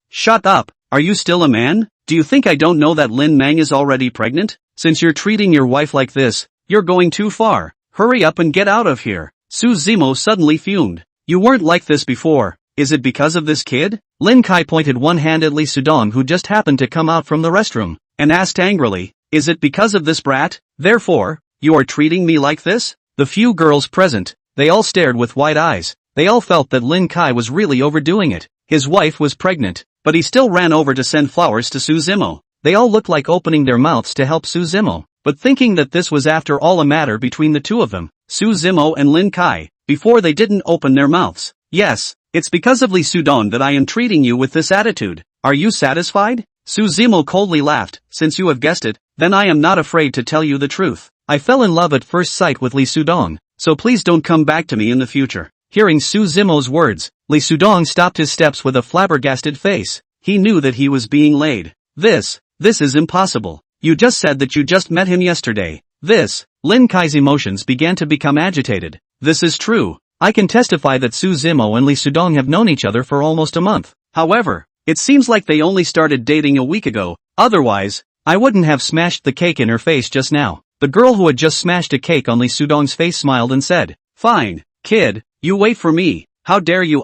Shut up. Are you still a man? Do you think I don't know that Lin Meng is already pregnant? Since you're treating your wife like this, you're going too far. Hurry up and get out of here. Su Zimo suddenly fumed. You weren't like this before. Is it because of this kid? Lin Kai pointed one hand at Li Sudong, who just happened to come out from the restroom, and asked angrily, is it because of this brat? Therefore, you are treating me like this? The few girls present, they all stared with wide eyes. They all felt that Lin Kai was really overdoing it. His wife was pregnant, but he still ran over to send flowers to Su Zimo. They all looked like opening their mouths to help Su Zimo, but thinking that this was after all a matter between the two of them, Su Zimo and Lin Kai, before they didn't open their mouths. Yes, it's because of Li Sudong that I am treating you with this attitude. Are you satisfied? Su Zimo coldly laughed. Since you have guessed it, then I am not afraid to tell you the truth. I fell in love at first sight with Li Sudong, so please don't come back to me in the future. Hearing Su Zimo's words, Li Sudong stopped his steps with a flabbergasted face. He knew that he was being laid. This is impossible. You just said that you just met him yesterday. Lin Kai's emotions began to become agitated. This is true. I can testify that Su Zimo and Li Sudong have known each other for almost a month. However, it seems like they only started dating a week ago. Otherwise, I wouldn't have smashed the cake in her face just now. The girl who had just smashed a cake on Li Sudong's face smiled and said, fine, kid, you wait for me. How dare you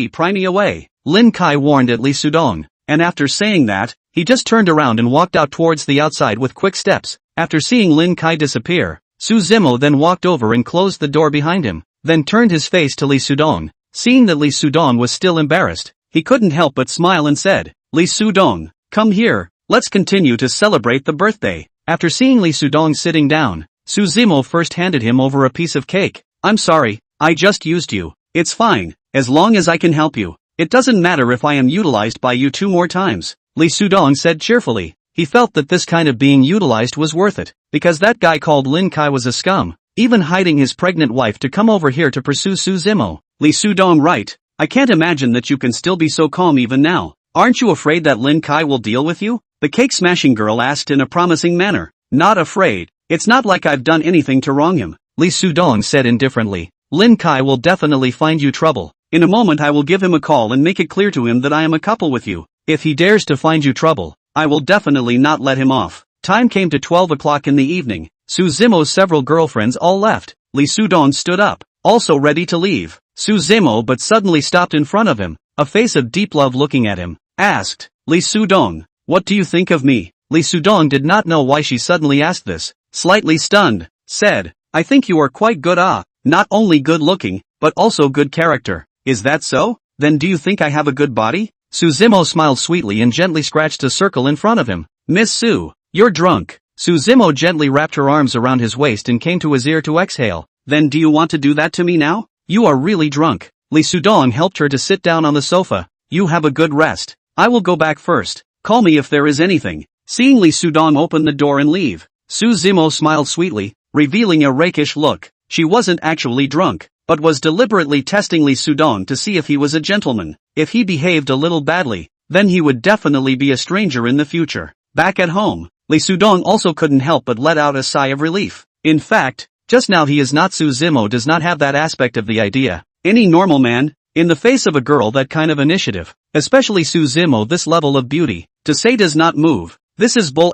pry me away? Lin Kai warned at Li Sudong, and after saying that, he just turned around and walked out towards the outside with quick steps. After seeing Lin Kai disappear, Su Zimo then walked over and closed the door behind him, then turned his face to Li Sudong. Seeing that Li Sudong was still embarrassed, he couldn't help but smile and said, Li Sudong, come here, let's continue to celebrate the birthday. After seeing Li Sudong sitting down, Su Zimo first handed him over a piece of cake. I'm sorry, I just used you. It's fine, as long as I can help you. It doesn't matter if I am utilized by you 2 more times, Li Sudong said cheerfully. He felt that this kind of being utilized was worth it, because that guy called Lin Kai was a scum, even hiding his pregnant wife to come over here to pursue Su Zimo. Li Sudong, right? I can't imagine that you can still be so calm even now. Aren't you afraid that Lin Kai will deal with you? The cake-smashing girl asked in a promising manner. Not afraid. It's not like I've done anything to wrong him, Li Sudong said indifferently. Lin Kai will definitely find you trouble. In a moment I will give him a call and make it clear to him that I am a couple with you. If he dares to find you trouble, I will definitely not let him off. Time came to 12 o'clock in the evening. Su Zimo's several girlfriends all left. Li Sudong stood up, also ready to leave. Su Zimo but suddenly stopped in front of him, a face of deep love looking at him, asked, Li Sudong, what do you think of me? Li Sudong did not know why she suddenly asked this. Slightly stunned, said, I think you are quite good not only good looking, but also good character. Is that so? Then do you think I have a good body? Su Zimo smiled sweetly and gently scratched a circle in front of him. Miss Su, you're drunk. Su Zimo gently wrapped her arms around his waist and came to his ear to exhale. Then do you want to do that to me now? You are really drunk. Li Sudong helped her to sit down on the sofa. You have a good rest. I will go back first. Call me if there is anything. Seeing Li Sudong open the door and leave, Su Zimo smiled sweetly, revealing a rakish look. She wasn't actually drunk, but was deliberately testing Li Sudong to see if he was a gentleman. If he behaved a little badly, then he would definitely be a stranger in the future. Back at home, Li Sudong also couldn't help but let out a sigh of relief. In fact, just now he is not Su Zimo does not have that aspect of the idea. Any normal man, in the face of a girl that kind of initiative, especially Su Zimo this level of beauty, to say does not move. This is bull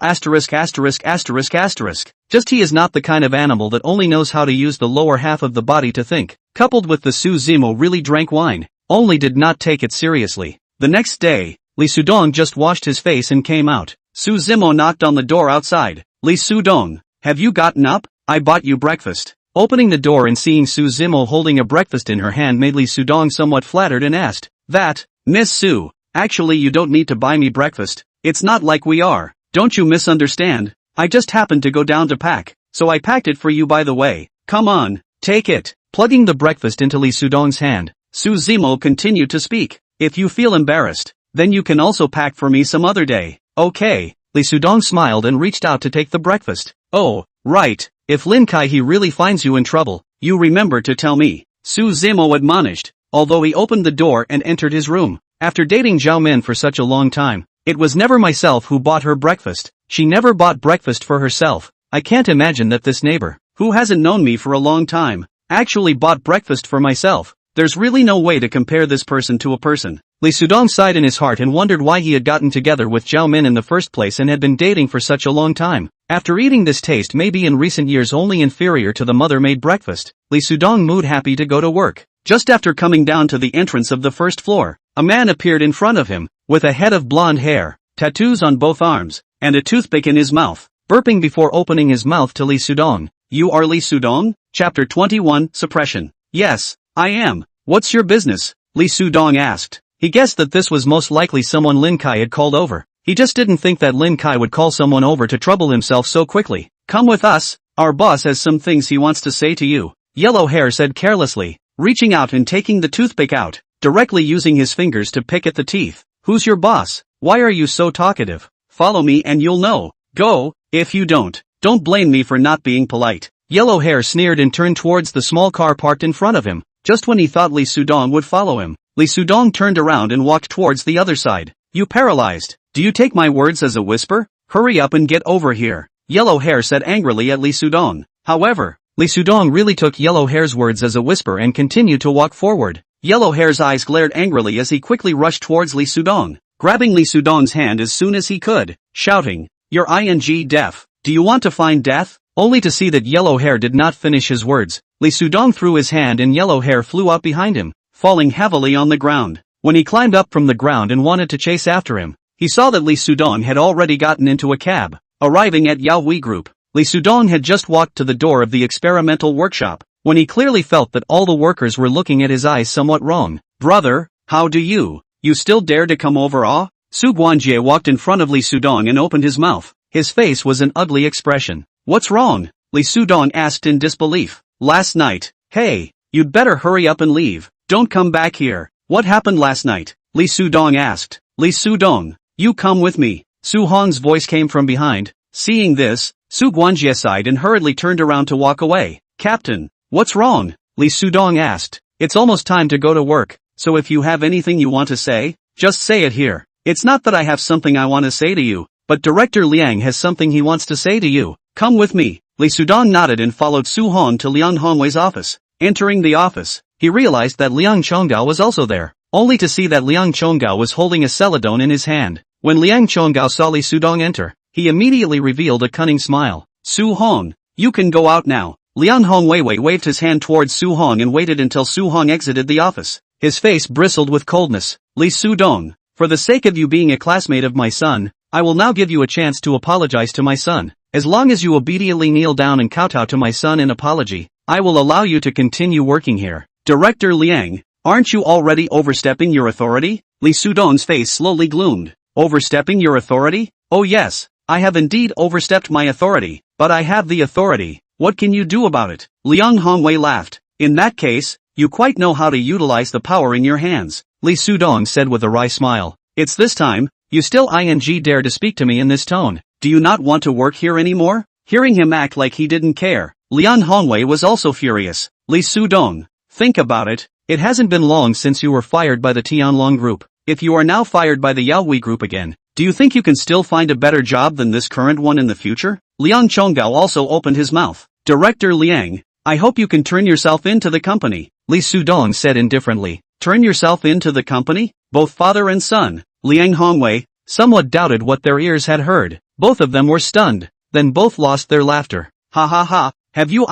Just he is not the kind of animal that only knows how to use the lower half of the body to think. Coupled with the Su Zimo really drank wine, only did not take it seriously. The next day, Li Sudong just washed his face and came out. Su Zimo knocked on the door outside. Li Sudong, have you gotten up? I bought you breakfast. Opening the door and seeing Su Zimo holding a breakfast in her hand made Lee Sudong somewhat flattered and asked, "That, Miss Su, actually you don't need to buy me breakfast, it's not like we are, don't you misunderstand, I just happened to go down to pack, so I packed it for you by the way, come on, take it." Plugging the breakfast into Lee Sudong's hand, Su Zimo continued to speak, "If you feel embarrassed, then you can also pack for me some other day, okay?" Lee Sudong smiled and reached out to take the breakfast. "Oh, right, if Lin Kai-he really finds you in trouble, you remember to tell me," Su Zimo admonished, although he opened the door and entered his room. After dating Zhao Min for such a long time, it was never myself who bought her breakfast, she never bought breakfast for herself. I can't imagine that this neighbor, who hasn't known me for a long time, actually bought breakfast for myself. There's really no way to compare this person to a person. Lee Sudong sighed in his heart and wondered why he had gotten together with Zhao Min in the first place and had been dating for such a long time. After eating this taste may be in recent years only inferior to the mother-made breakfast, Lee Sudong mood happy to go to work. Just after coming down to the entrance of the first floor, a man appeared in front of him, with a head of blonde hair, tattoos on both arms, and a toothpick in his mouth, burping before opening his mouth to Lee Sudong. "You are Lee Sudong?" Chapter 21, Suppression. "Yes, I am. What's your business?" Lee Sudong asked. He guessed that this was most likely someone Lin Kai had called over. He just didn't think that Lin Kai would call someone over to trouble himself so quickly. "Come with us, our boss has some things he wants to say to you," Yellow Hair said carelessly, reaching out and taking the toothpick out, directly using his fingers to pick at the teeth. "Who's your boss? Why are you so talkative? Follow me and you'll know. Go, if you don't blame me for not being polite." Yellow Hair sneered and turned towards the small car parked in front of him, just when he thought Lee Sudong would follow him. Lee Sudong turned around and walked towards the other side. "You paralyzed? Do you take my words as a whisper? Hurry up and get over here," Yellow Hair said angrily at Lee Sudong. However, Lee Sudong really took Yellow Hair's words as a whisper and continued to walk forward. Yellow Hair's eyes glared angrily as he quickly rushed towards Lee Sudong, grabbing Lee Sudong's hand as soon as he could, shouting, "You're ing deaf. Do you want to find death?" Only to see that Yellow Hair did not finish his words, Lee Sudong threw his hand and Yellow Hair flew up behind him, falling heavily on the ground. When he climbed up from the ground and wanted to chase after him, he saw that Lee Sudong had already gotten into a cab. Arriving at Yaoi Group, Lee Sudong had just walked to the door of the experimental workshop, when he clearly felt that all the workers were looking at his eyes somewhat wrong. "Brother, how do you still dare to come over?" Su Guanjie walked in front of Lee Sudong and opened his mouth. His face was an ugly expression. "What's wrong?" Lee Sudong asked in disbelief. "Last night." "Hey, you'd better hurry up and leave. Don't come back here." "What happened last night?" Lee Sudong asked. "Lee Sudong, you come with me." Su Hong's voice came from behind. Seeing this, Su Guanjie sighed and hurriedly turned around to walk away. "Captain, what's wrong?" Lee Sudong asked. "It's almost time to go to work, so if you have anything you want to say, just say it here. It's not that I have something I want to say to you, but Director Liang has something he wants to say to you. Come with me." Lee Sudong nodded and followed Su Hong to Liang Hongwei's office. Entering the office, he realized that Liang Chonggao was also there, only to see that Liang Chonggao was holding a celadone in his hand. When Liang Chonggao saw Lee Sudong enter, he immediately revealed a cunning smile. "Su Hong, you can go out now." Liang Hongwei waved his hand towards Su Hong and waited until Su Hong exited the office. His face bristled with coldness. "Lee Sudong, for the sake of you being a classmate of my son, I will now give you a chance to apologize to my son. As long as you obediently kneel down and kowtow to my son in apology, I will allow you to continue working here." "Director Liang, aren't you already overstepping your authority?" Lee Sudong's face slowly gloomed. "Overstepping your authority? Oh yes, I have indeed overstepped my authority, but I have the authority. What can you do about it?" Liang Hongwei laughed. "In that case, you quite know how to utilize the power in your hands," Lee Sudong said with a wry smile. "It's this time, you still dare to speak to me in this tone. Do you not want to work here anymore?" Hearing him act like he didn't care, Liang Hongwei was also furious. "Lee Sudong, think about it. It hasn't been long since you were fired by the Tianlong Group. If you are now fired by the Yaoi Group again, do you think you can still find a better job than this current one in the future?" Liang Chonggao also opened his mouth. "Director Liang, I hope you can turn yourself into the company," Lee Sudong said indifferently. "Turn yourself into the company?" Both father and son, Liang Hongwei, somewhat doubted what their ears had heard. Both of them were stunned, then both lost their laughter. "Ha ha ha, have you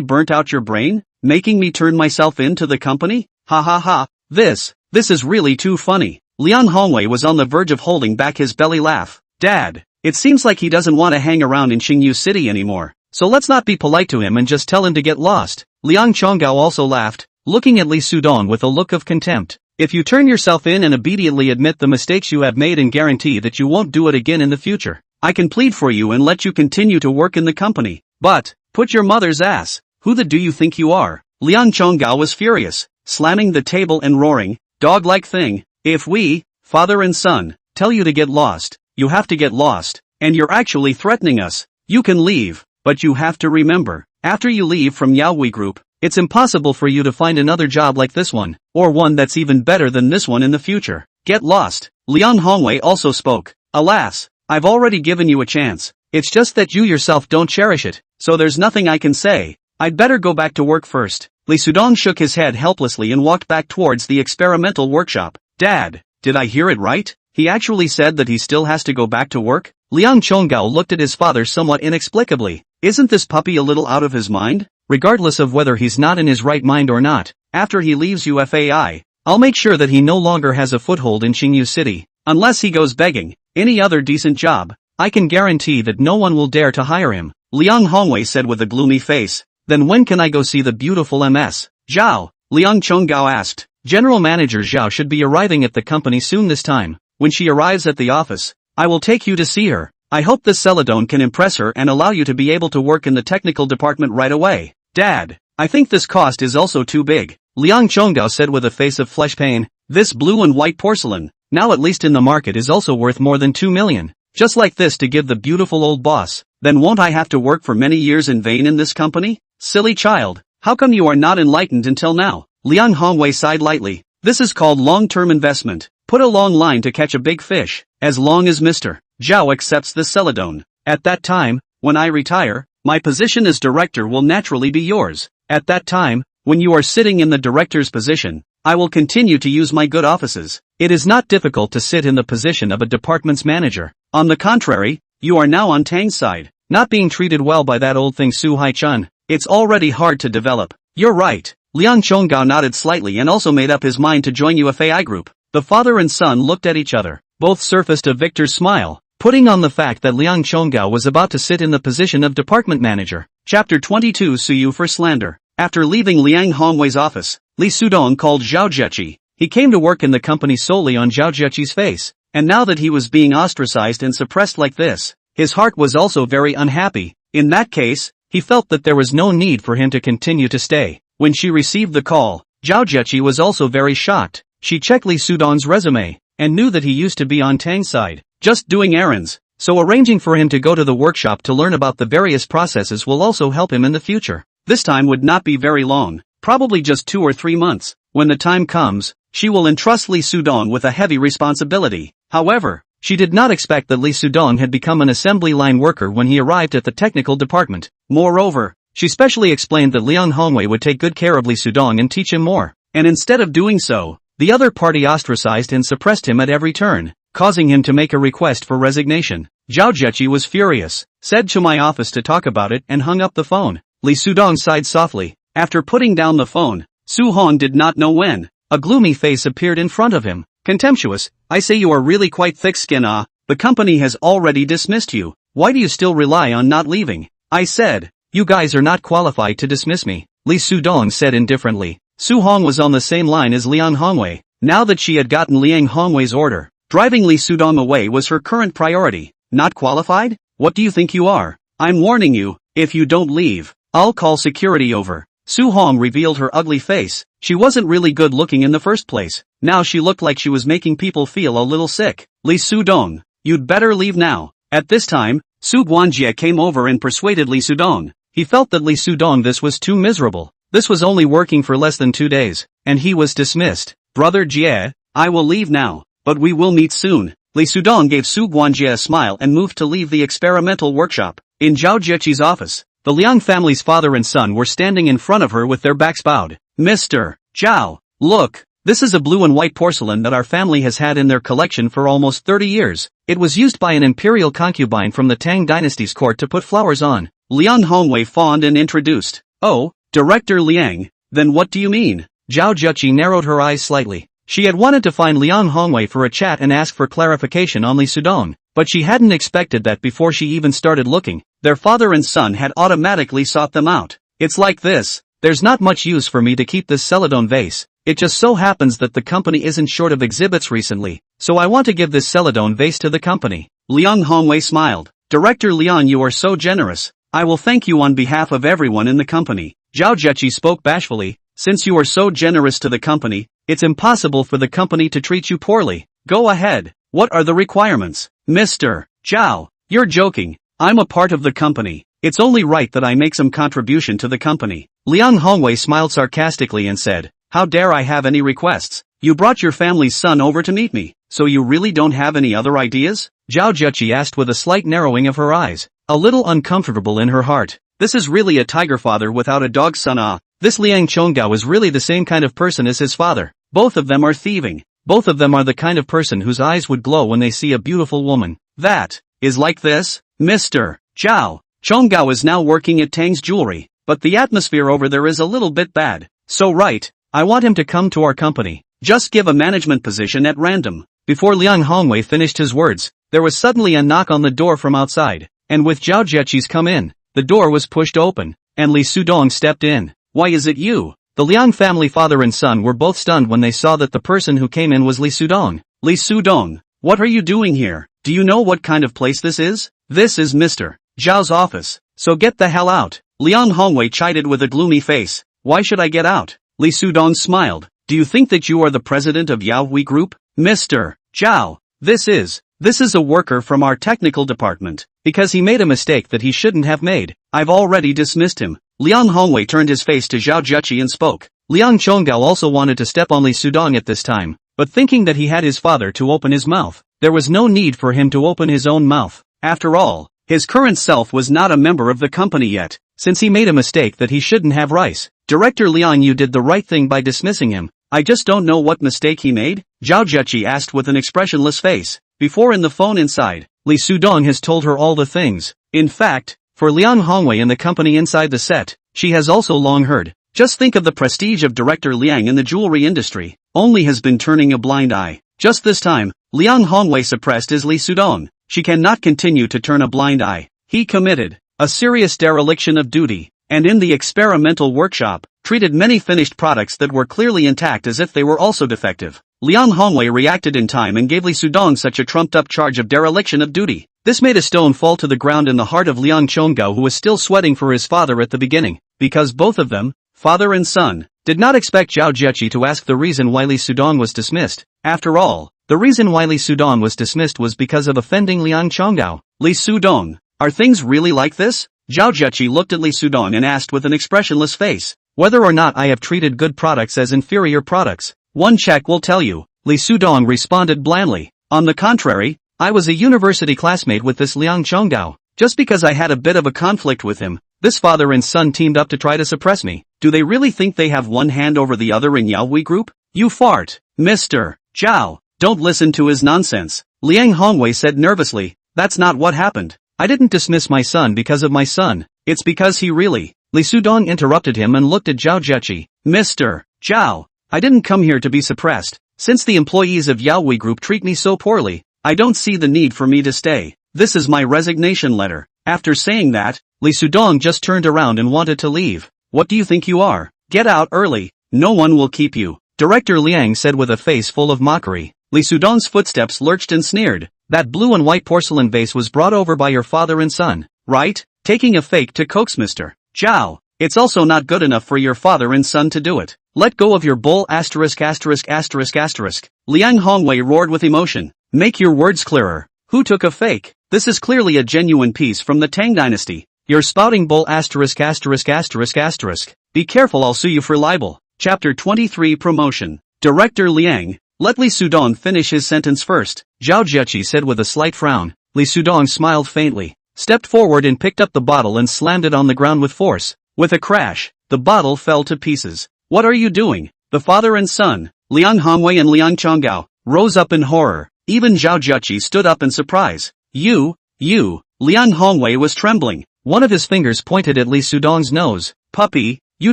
burnt out your brain, making me turn myself into the company? Ha ha ha, this is really too funny." Liang Hongwei was on the verge of holding back his belly laugh. "Dad, it seems like he doesn't want to hang around in Xingyu City anymore. so let's not be polite to him and just tell him to get lost. Liang Chonggao also laughed, looking at Li Sudong with a look of contempt. If you turn yourself in and obediently admit the mistakes you have made and guarantee that you won't do it again in the future, I can plead for you and let you continue to work in the company. But, put your mother's ass, who the do you think you are? Liang Chonggao was furious, slamming the table and roaring, dog-like thing, if we, father and son, tell you to get lost, you have to get lost, and you're actually threatening us. You can leave, but you have to remember, after you leave from Yaoi Group, it's impossible for you to find another job like this one, or one that's even better than this one in the future. Get lost. Liang Hongwei also spoke. Alas, I've already given you a chance. It's just that you yourself don't cherish it, so there's nothing I can say. I'd better go back to work first. Li Sudong shook his head helplessly and walked back towards the experimental workshop. Dad, did I hear it right? He actually said that he still has to go back to work? Liang Chonggao looked at his father somewhat inexplicably. Isn't this puppy a little out of his mind? Regardless of whether he's not in his right mind or not, after he leaves UFAI, I'll make sure that he no longer has a foothold in Xingyu City. Unless he goes begging any other decent job, I can guarantee that no one will dare to hire him. Liang Hongwei said with a gloomy face. Then when can I go see the beautiful MS? Zhao, Liang Chonggao asked. General Manager Zhao should be arriving at the company soon this time. When she arrives at the office, I will take you to see her. I hope this Celadon can impress her and allow you to be able to work in the technical department right away. Dad, I think this cost is also too big, Liang Chonggao said with a face of flesh pain. This blue and white porcelain, now at least in the market, is also worth more than 2 million. Just like this to give the beautiful old boss. Then won't I have to work for many years in vain in this company? Silly child, how come you are not enlightened until now? Liang Hongwei sighed lightly. This is called long-term investment. Put a long line to catch a big fish. As long as Mr. Zhao accepts the Celadon. At that time, when I retire, my position as director will naturally be yours. At that time, when you are sitting in the director's position, I will continue to use my good offices. It is not difficult to sit in the position of a department's manager. On the contrary, you are now on Tang's side, not being treated well by that old thing Su Hai-chun. It's already hard to develop. You're right. Liang Chonggao nodded slightly and also made up his mind to join UFAI Group. The father and son looked at each other. Both surfaced a victor's smile, putting on the fact that Liang Chonggao was about to sit in the position of department manager. Chapter 22 Suyu for slander. After leaving Liang Hongwei's office, Li Sudong called Zhao Zheqi. He came to work in the company solely on Zhao Zheqi's face, and now that he was being ostracized and suppressed like this, his heart was also very unhappy. In that case, he felt that there was no need for him to continue to stay. When she received the call, Zhao Zheqi was also very shocked. She checked Li Sudong's resume, and knew that he used to be on Tang's side, just doing errands, so arranging for him to go to the workshop to learn about the various processes will also help him in the future. This time would not be very long, probably just 2 or 3 months. When the time comes, she will entrust Li Sudong with a heavy responsibility. However, she did not expect that Li Sudong had become an assembly line worker when he arrived at the technical department. Moreover, she specially explained that Liang Hongwei would take good care of Li Sudong and teach him more. And instead of doing so, the other party ostracized and suppressed him at every turn, causing him to make a request for resignation. Zhao Zheqi was furious, said to my office to talk about it, and hung up the phone. Li Sudong sighed softly. After putting down the phone, Su Hong did not know when. A gloomy face appeared in front of him. Contemptuous, I say you are really quite thick-skinned. The company has already dismissed you. Why do you still rely on not leaving? I said, you guys are not qualified to dismiss me, Li Sudong said indifferently. Su Hong was on the same line as Liang Hongwei. Now that she had gotten Liang Hongwei's order, driving Li Sudong away was her current priority. Not qualified? What do you think you are? I'm warning you, if you don't leave, I'll call security over. Su Hong revealed her ugly face. She wasn't really good looking in the first place. Now she looked like she was making people feel a little sick. Li Sudong, you'd better leave now. At this time, Su Guanjie came over and persuaded Li Sudong. He felt that Li Sudong this was too miserable. This was only working for less than 2 days, and he was dismissed. Brother Jie, I will leave now, but we will meet soon. Li Sudong gave Su Guanjie a smile and moved to leave the experimental workshop. In Zhao Zheqi's office, the Liang family's father and son were standing in front of her with their backs bowed. Mr. Zhao, look, this is a blue and white porcelain that our family has had in their collection for almost 30 years. It was used by an imperial concubine from the Tang dynasty's court to put flowers on. Liang Hongwei fawned and introduced. Oh, Director Liang, then what do you mean? Zhao Zheqi narrowed her eyes slightly. She had wanted to find Liang Hongwei for a chat and ask for clarification on Li Sudong, but she hadn't expected that before she even started looking. their father and son had automatically sought them out. It's like this, there's not much use for me to keep this Celadon vase. It just so happens that the company isn't short of exhibits recently, so I want to give this Celadon vase to the company. Liang Hongwei smiled. Director Liang, you are so generous. I will thank you on behalf of everyone in the company. Zhao Zheqi spoke bashfully. Since you are so generous to the company, it's impossible for the company to treat you poorly. Go ahead. What are the requirements? Mr. Zhao, you're joking. I'm a part of the company. It's only right that I make some contribution to the company. Liang Hongwei smiled sarcastically and said, how dare I have any requests? You brought your family's son over to meet me, so you really don't have any other ideas? Zhao Zheqi asked with a slight narrowing of her eyes, a little uncomfortable in her heart. This is really a tiger father without a dog son. This Liang Chonggao is really the same kind of person as his father. Both of them are thieving. Both of them are the kind of person whose eyes would glow when they see a beautiful woman. That is like this. Mr. Zhao, Chonggao is now working at Tang's Jewelry, but the atmosphere over there is a little bit bad. So right, I want him to come to our company. Just give a management position at random. Before Liang Hongwei finished his words, there was suddenly a knock on the door from outside, and with Zhao Zheqi's come in, the door was pushed open, and Li Sudong stepped in. Why is it you? The Liang family father and son were both stunned when they saw that the person who came in was Li Sudong. Li Sudong, what are you doing here? Do you know what kind of place this is? This is Mr. Zhao's office, so get the hell out. Liang Hongwei chided with a gloomy face. Why should I get out? Li Sudong smiled. Do you think that you are the president of Yaohui Group? Mr. Zhao, this is a worker from our technical department. Because he made a mistake that he shouldn't have made, I've already dismissed him. Liang Hongwei turned his face to Zhao Zheqi and spoke. Liang Chonggao also wanted to step on Li Sudong at this time, but thinking that he had his father to open his mouth, there was no need for him to open his own mouth. After all, his current self was not a member of the company yet, since he made a mistake that he shouldn't have. Rice. Director Liang, you did the right thing by dismissing him. I just don't know what mistake he made? Zhao Zheqi asked with an expressionless face. Before in the phone inside, Li Sudong has told her all the things. In fact, for Liang Hongwei and the company inside the set, she has also long heard. Just think of the prestige of Director Liang in the jewelry industry. Only has been turning a blind eye. Just this time, Liang Hongwei suppressed his Li Sudong. She cannot continue to turn a blind eye. He committed a serious dereliction of duty, and in the experimental workshop, treated many finished products that were clearly intact as if they were also defective. Liang Hongwei reacted in time and gave Li Sudong such a trumped-up charge of dereliction of duty. This made a stone fall to the ground in the heart of Liang Chonggao, who was still sweating for his father at the beginning, because both of them, father and son, did not expect Zhao Zheqi to ask the reason why Li Sudong was dismissed. After all, the reason why Li Sudong was dismissed was because of offending Liang Chonggao. Li Sudong, are things really like this? Zhao Zheqi looked at Li Sudong and asked with an expressionless face, whether or not I have treated good products as inferior products. One check will tell you. Li Sudong responded blandly. On the contrary, I was a university classmate with this Liang Chonggao. Just because I had a bit of a conflict with him, this father and son teamed up to try to suppress me. Do they really think they have one hand over the other in Yaohui Group? You fart. Mr. Zhao, don't listen to his nonsense. Liang Hongwei said nervously, that's not what happened. I didn't dismiss my son because of my son. It's because he really. Li Sudong interrupted him and looked at Zhao Zheqi. Mr. Zhao, I didn't come here to be suppressed. Since the employees of Yaohui Group treat me so poorly, I don't see the need for me to stay. This is my resignation letter. After saying that, Li Sudong just turned around and wanted to leave. What do you think you are? Get out early. No one will keep you. Director Liang said with a face full of mockery. Li Sudong's footsteps lurched and sneered. That blue and white porcelain vase was brought over by your father and son, right? Taking a fake to coax Mr. Zhao. It's also not good enough for your father and son to do it. Let go of your bull *********. Liang Hongwei roared with emotion. Make your words clearer. Who took a fake? This is clearly a genuine piece from the Tang dynasty. You're spouting bull ********. Be careful, I'll sue you for libel. Chapter 23 Promotion. Director Liang, let Li Sudong finish his sentence first, Zhao Zheqi said with a slight frown. Li Sudong smiled faintly, stepped forward and picked up the bottle and slammed it on the ground with force. With a crash, the bottle fell to pieces. What are you doing? The father and son, Liang Hongwei and Liang Chonggao, rose up in horror. Even Zhao Zheqi stood up in surprise. You, Liang Hongwei was trembling. One of his fingers pointed at Li Sudong's nose. Puppy, you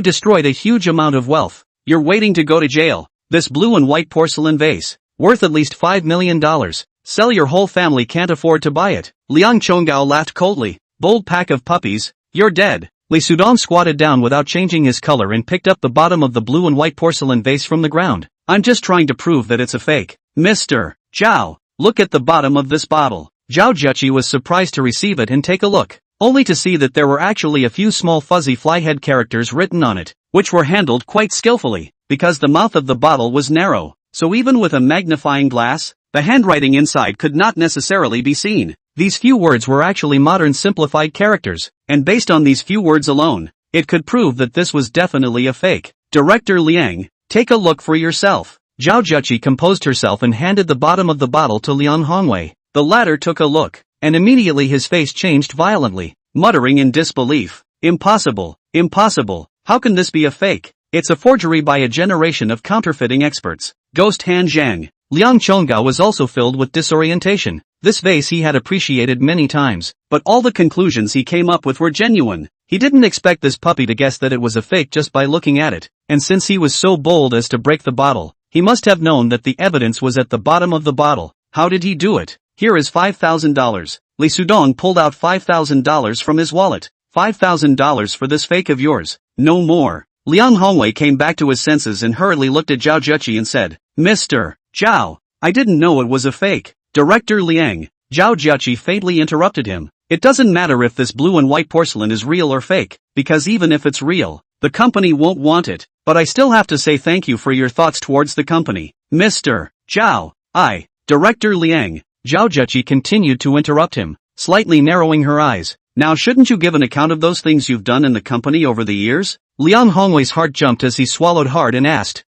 destroyed a huge amount of wealth. You're waiting to go to jail. This blue and white porcelain vase, worth at least $5 million. Sell your whole family can't afford to buy it. Liang Chonggao laughed coldly. Bold pack of puppies, you're dead. Li Sudong squatted down without changing his color and picked up the bottom of the blue and white porcelain vase from the ground. I'm just trying to prove that it's a fake. Mr. Zhao, look at the bottom of this bottle. Zhao Jueqi was surprised to receive it and take a look, only to see that there were actually a few small fuzzy flyhead characters written on it, which were handled quite skillfully, because the mouth of the bottle was narrow, so even with a magnifying glass, the handwriting inside could not necessarily be seen. These few words were actually modern simplified characters, and based on these few words alone, it could prove that this was definitely a fake. Director Liang, take a look for yourself. Zhao Jueqi composed herself and handed the bottom of the bottle to Liang Hongwei. The latter took a look, and immediately his face changed violently, muttering in disbelief. Impossible, impossible, how can this be a fake? It's a forgery by a generation of counterfeiting experts. Ghost Han Zhang. Liang Chongao was also filled with disorientation. This vase he had appreciated many times, but all the conclusions he came up with were genuine. He didn't expect this puppy to guess that it was a fake just by looking at it, and since he was so bold as to break the bottle, he must have known that the evidence was at the bottom of the bottle. How did he do it? Here is $5,000. Li Sudong pulled out $5,000 from his wallet. $5,000 for this fake of yours. No more. Liang Hongwei came back to his senses and hurriedly looked at Zhao Jueqi and said, Mr. Zhao, I didn't know it was a fake. Director Liang. Zhao Jueqi faintly interrupted him. It doesn't matter if this blue and white porcelain is real or fake, because even if it's real, the company won't want it, but I still have to say thank you for your thoughts towards the company. Mr. Zhao, Director Liang. Zhao Jueqi continued to interrupt him, slightly narrowing her eyes. Now shouldn't you give an account of those things you've done in the company over the years? Liang Hongwei's heart jumped as he swallowed hard and asked,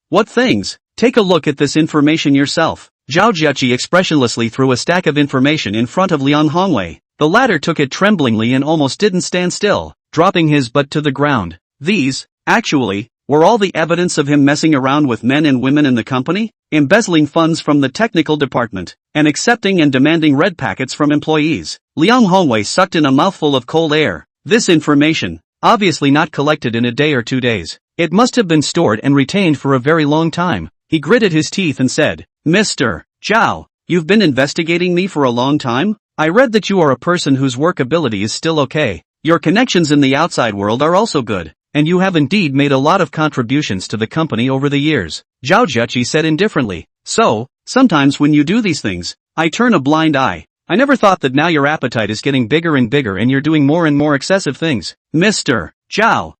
what things? Take a look at this information yourself. Zhao Jueqi expressionlessly threw a stack of information in front of Liang Hongwei. The latter took it tremblingly and almost didn't stand still, dropping his butt to the ground. These, actually, were all the evidence of him messing around with men and women in the company, embezzling funds from the technical department, and accepting and demanding red packets from employees. Liang Hongwei sucked in a mouthful of cold air. This information, obviously not collected in a day or 2 days. It must have been stored and retained for a very long time. He gritted his teeth and said, Mr. Zhao, you've been investigating me for a long time? I read that you are a person whose work ability is still okay. Your connections in the outside world are also good, and you have indeed made a lot of contributions to the company over the years. Zhao Jueqi said indifferently. So, sometimes when you do these things, I turn a blind eye. I never thought that now your appetite is getting bigger and bigger and you're doing more and more excessive things. Mr. Zhao,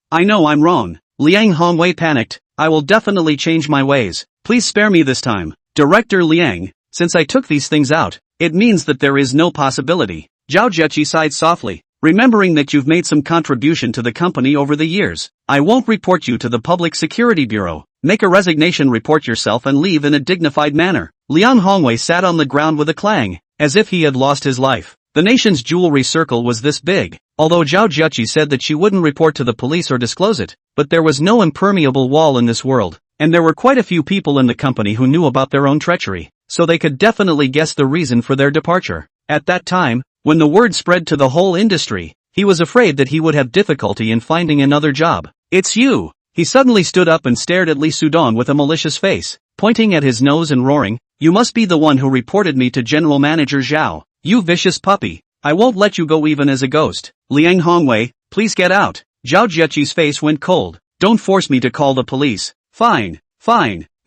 I know I'm wrong. Liang Hongwei panicked. I will definitely change my ways. Please spare me this time. Director Liang, since I took these things out, it means that there is no possibility. Zhao Jueqi sighed softly, remembering that you've made some contribution to the company over the years. I won't report you to the Public Security Bureau. Make a resignation report yourself and leave in a dignified manner. Liang Hongwei sat on the ground with a clang, as if he had lost his life. The nation's jewelry circle was this big, although Zhao Jueqi said that she wouldn't report to the police or disclose it, but there was no impermeable wall in this world, and there were quite a few people in the company who knew about their own treachery, so they could definitely guess the reason for their departure. At that time, when the word spread to the whole industry, he was afraid that he would have difficulty in finding another job. It's you! He suddenly stood up and stared at Li Sudong with a malicious face, pointing at his nose and roaring, You must be the one who reported me to General Manager Zhao. You vicious puppy. I won't let you go even as a ghost. Liang Hongwei, please get out. Zhao Jueqi's face went cold. Don't force me to call the police. Fine.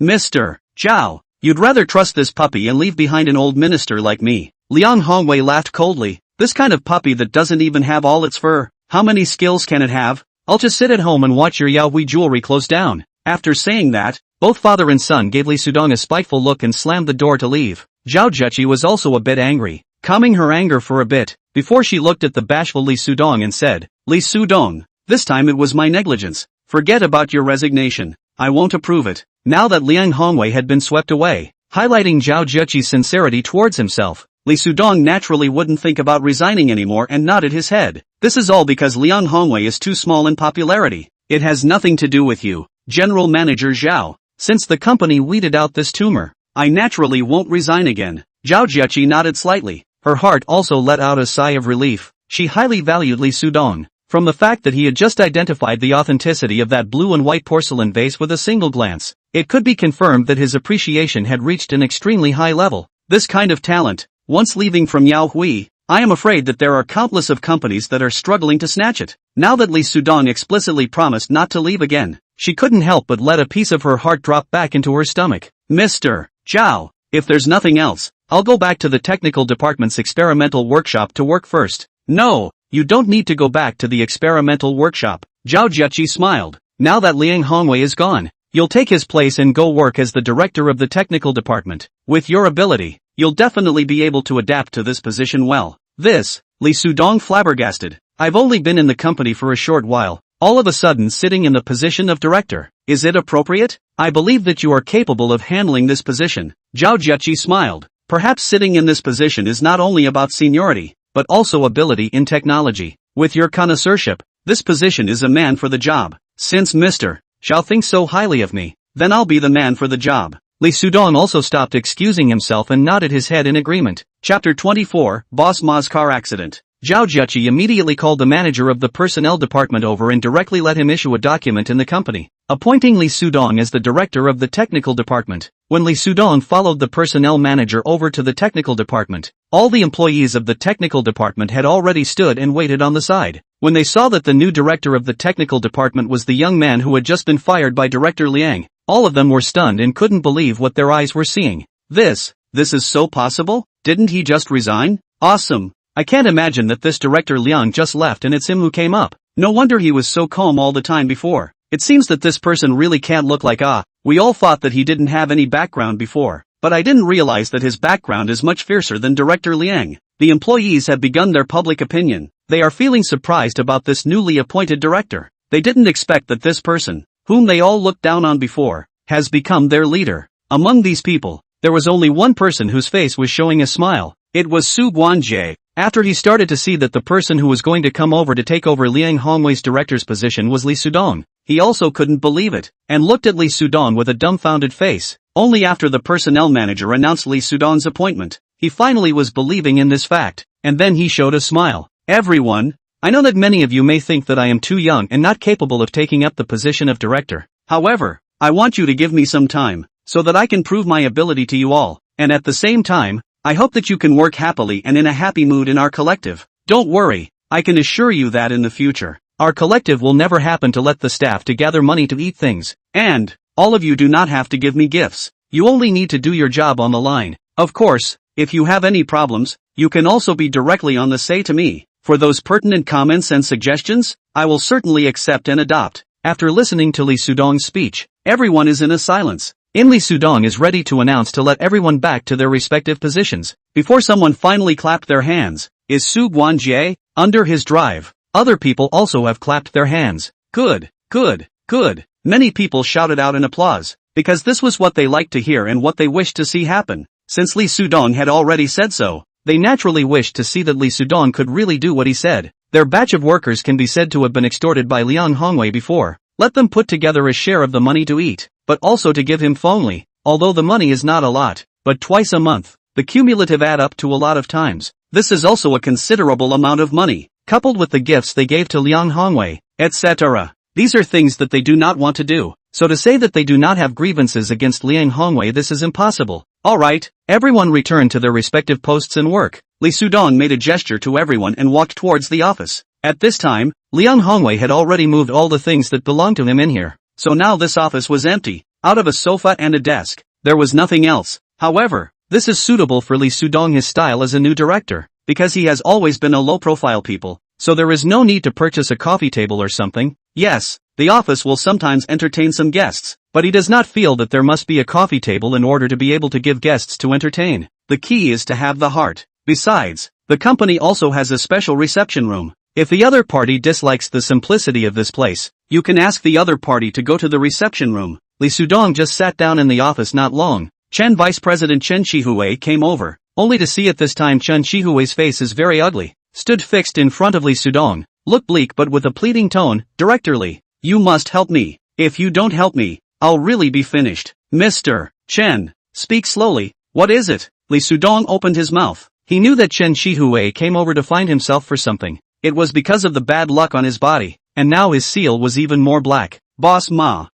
Mr. Zhao, you'd rather trust this puppy and leave behind an old minister like me. Liang Hongwei laughed coldly. This kind of puppy that doesn't even have all its fur. How many skills can it have? I'll just sit at home and watch your Yaohui jewelry close down. After saying that, both father and son gave Li Sudong a spiteful look and slammed the door to leave. Zhao Jueqi was also a bit angry, calming her anger for a bit, before she looked at the bashful Li Sudong and said, Li Sudong, this time it was my negligence. Forget about your resignation. I won't approve it. Now that Liang Hongwei had been swept away, highlighting Zhao Jueqi's sincerity towards himself, Li Sudong naturally wouldn't think about resigning anymore and nodded his head. This is all because Liang Hongwei is too small in popularity. It has nothing to do with you, General Manager Zhao. Since the company weeded out this tumor, I naturally won't resign again. Zhao Jueqi nodded slightly. Her heart also let out a sigh of relief. She highly valued Li Sudong. From the fact that he had just identified the authenticity of that blue and white porcelain vase with a single glance, it could be confirmed that his appreciation had reached an extremely high level. This kind of talent, once leaving from Yaohui, I am afraid that there are countless of companies that are struggling to snatch it. Now that Lee Sudong explicitly promised not to leave again, she couldn't help but let a piece of her heart drop back into her stomach. Mr. Zhao, if there's nothing else, I'll go back to the technical department's experimental workshop to work first. No, you don't need to go back to the experimental workshop. Zhao Jiaqi smiled. Now that Liang Hongwei is gone, you'll take his place and go work as the director of the technical department. With your ability, you'll definitely be able to adapt to this position well. This, Lee Sudong flabbergasted. I've only been in the company for a short while, all of a sudden sitting in the position of director. Is it appropriate? I believe that you are capable of handling this position. Zhao Jiaqi smiled. Perhaps sitting in this position is not only about seniority, but also ability in technology. With your connoisseurship, this position is a man for the job. Since Mr. Zhao thinks so highly of me, then I'll be the man for the job. Lee Sudong also stopped excusing himself and nodded his head in agreement. Chapter 24, Boss Ma's car accident. Zhao Jiaqi immediately called the manager of the personnel department over and directly let him issue a document in the company, appointing Lee Sudong as the director of the technical department. When Lee Sudong followed the personnel manager over to the technical department, all the employees of the technical department had already stood and waited on the side. When they saw that the new director of the technical department was the young man who had just been fired by Director Liang, all of them were stunned and couldn't believe what their eyes were seeing. This is so possible? Didn't he just resign? Awesome. I can't imagine that this director Liang just left and it's him who came up. No wonder he was so calm all the time before. It seems that this person really can't look like we all thought that he didn't have any background before, but I didn't realize that his background is much fiercer than Director Liang. The employees have begun their public opinion. They are feeling surprised about this newly appointed director. They didn't expect that this person, whom they all looked down on before, has become their leader. Among these people, there was only one person whose face was showing a smile. It was Su Guanjie. After he started to see that the person who was going to come over to take over Liang Hongwei's director's position was Lee Sudong, he also couldn't believe it, and looked at Lee Sudong with a dumbfounded face. Only after the personnel manager announced Lee Sudong's appointment, he finally was believing in this fact, and then he showed a smile. Everyone, I know that many of you may think that I am too young and not capable of taking up the position of director. However, I want you to give me some time, so that I can prove my ability to you all, and at the same time, I hope that you can work happily and in a happy mood in our collective. Don't worry, I can assure you that in the future, our collective will never happen to let the staff to gather money to eat things, and all of you do not have to give me gifts. You only need to do your job on the line. Of course, if you have any problems, you can also be directly on the say to me. For those pertinent comments and suggestions, I will certainly accept and adopt. After listening to Lee Sudong's speech, everyone is in a silence. Lee Sudong is ready to announce to let everyone back to their respective positions. Before someone finally clapped their hands, is Su Guanjie, under his drive. Other people also have clapped their hands. Good, good, good. Many people shouted out in applause, because this was what they liked to hear and what they wished to see happen. Since Lee Sudong had already said so, they naturally wished to see that Lee Sudong could really do what he said. Their batch of workers can be said to have been extorted by Liang Hongwei before. Let them put together a share of the money to eat, but also to give him Fengli, although the money is not a lot, but twice a month. The cumulative add up to a lot of times. This is also a considerable amount of money, coupled with the gifts they gave to Liang Hongwei, etc. These are things that they do not want to do, so to say that they do not have grievances against Liang Hongwei, this is impossible. Alright, everyone returned to their respective posts and work. Lee Sudong made a gesture to everyone and walked towards the office. At this time, Liang Hongwei had already moved all the things that belonged to him in here, so now this office was empty. Out of a sofa and a desk, there was nothing else. However, this is suitable for Lee Sudong, his style as a new director, because he has always been a low-profile people, so there is no need to purchase a coffee table or something. Yes, the office will sometimes entertain some guests, but he does not feel that there must be a coffee table in order to be able to give guests to entertain. The key is to have the heart. Besides, the company also has a special reception room. If the other party dislikes the simplicity of this place, you can ask the other party to go to the reception room. Lee Sudong just sat down in the office not long. Chen Vice President Chen Shihui came over, only to see at this time Chen Shihui's face is very ugly, stood fixed in front of Lee Sudong, looked bleak but with a pleading tone. Director Lee, you must help me. If you don't help me, I'll really be finished. Mr. Chen, speak slowly. What is it? Lee Sudong opened his mouth. He knew that Chen Shihui came over to find himself for something. It was because of the bad luck on his body, and now his seal was even more black. Boss Ma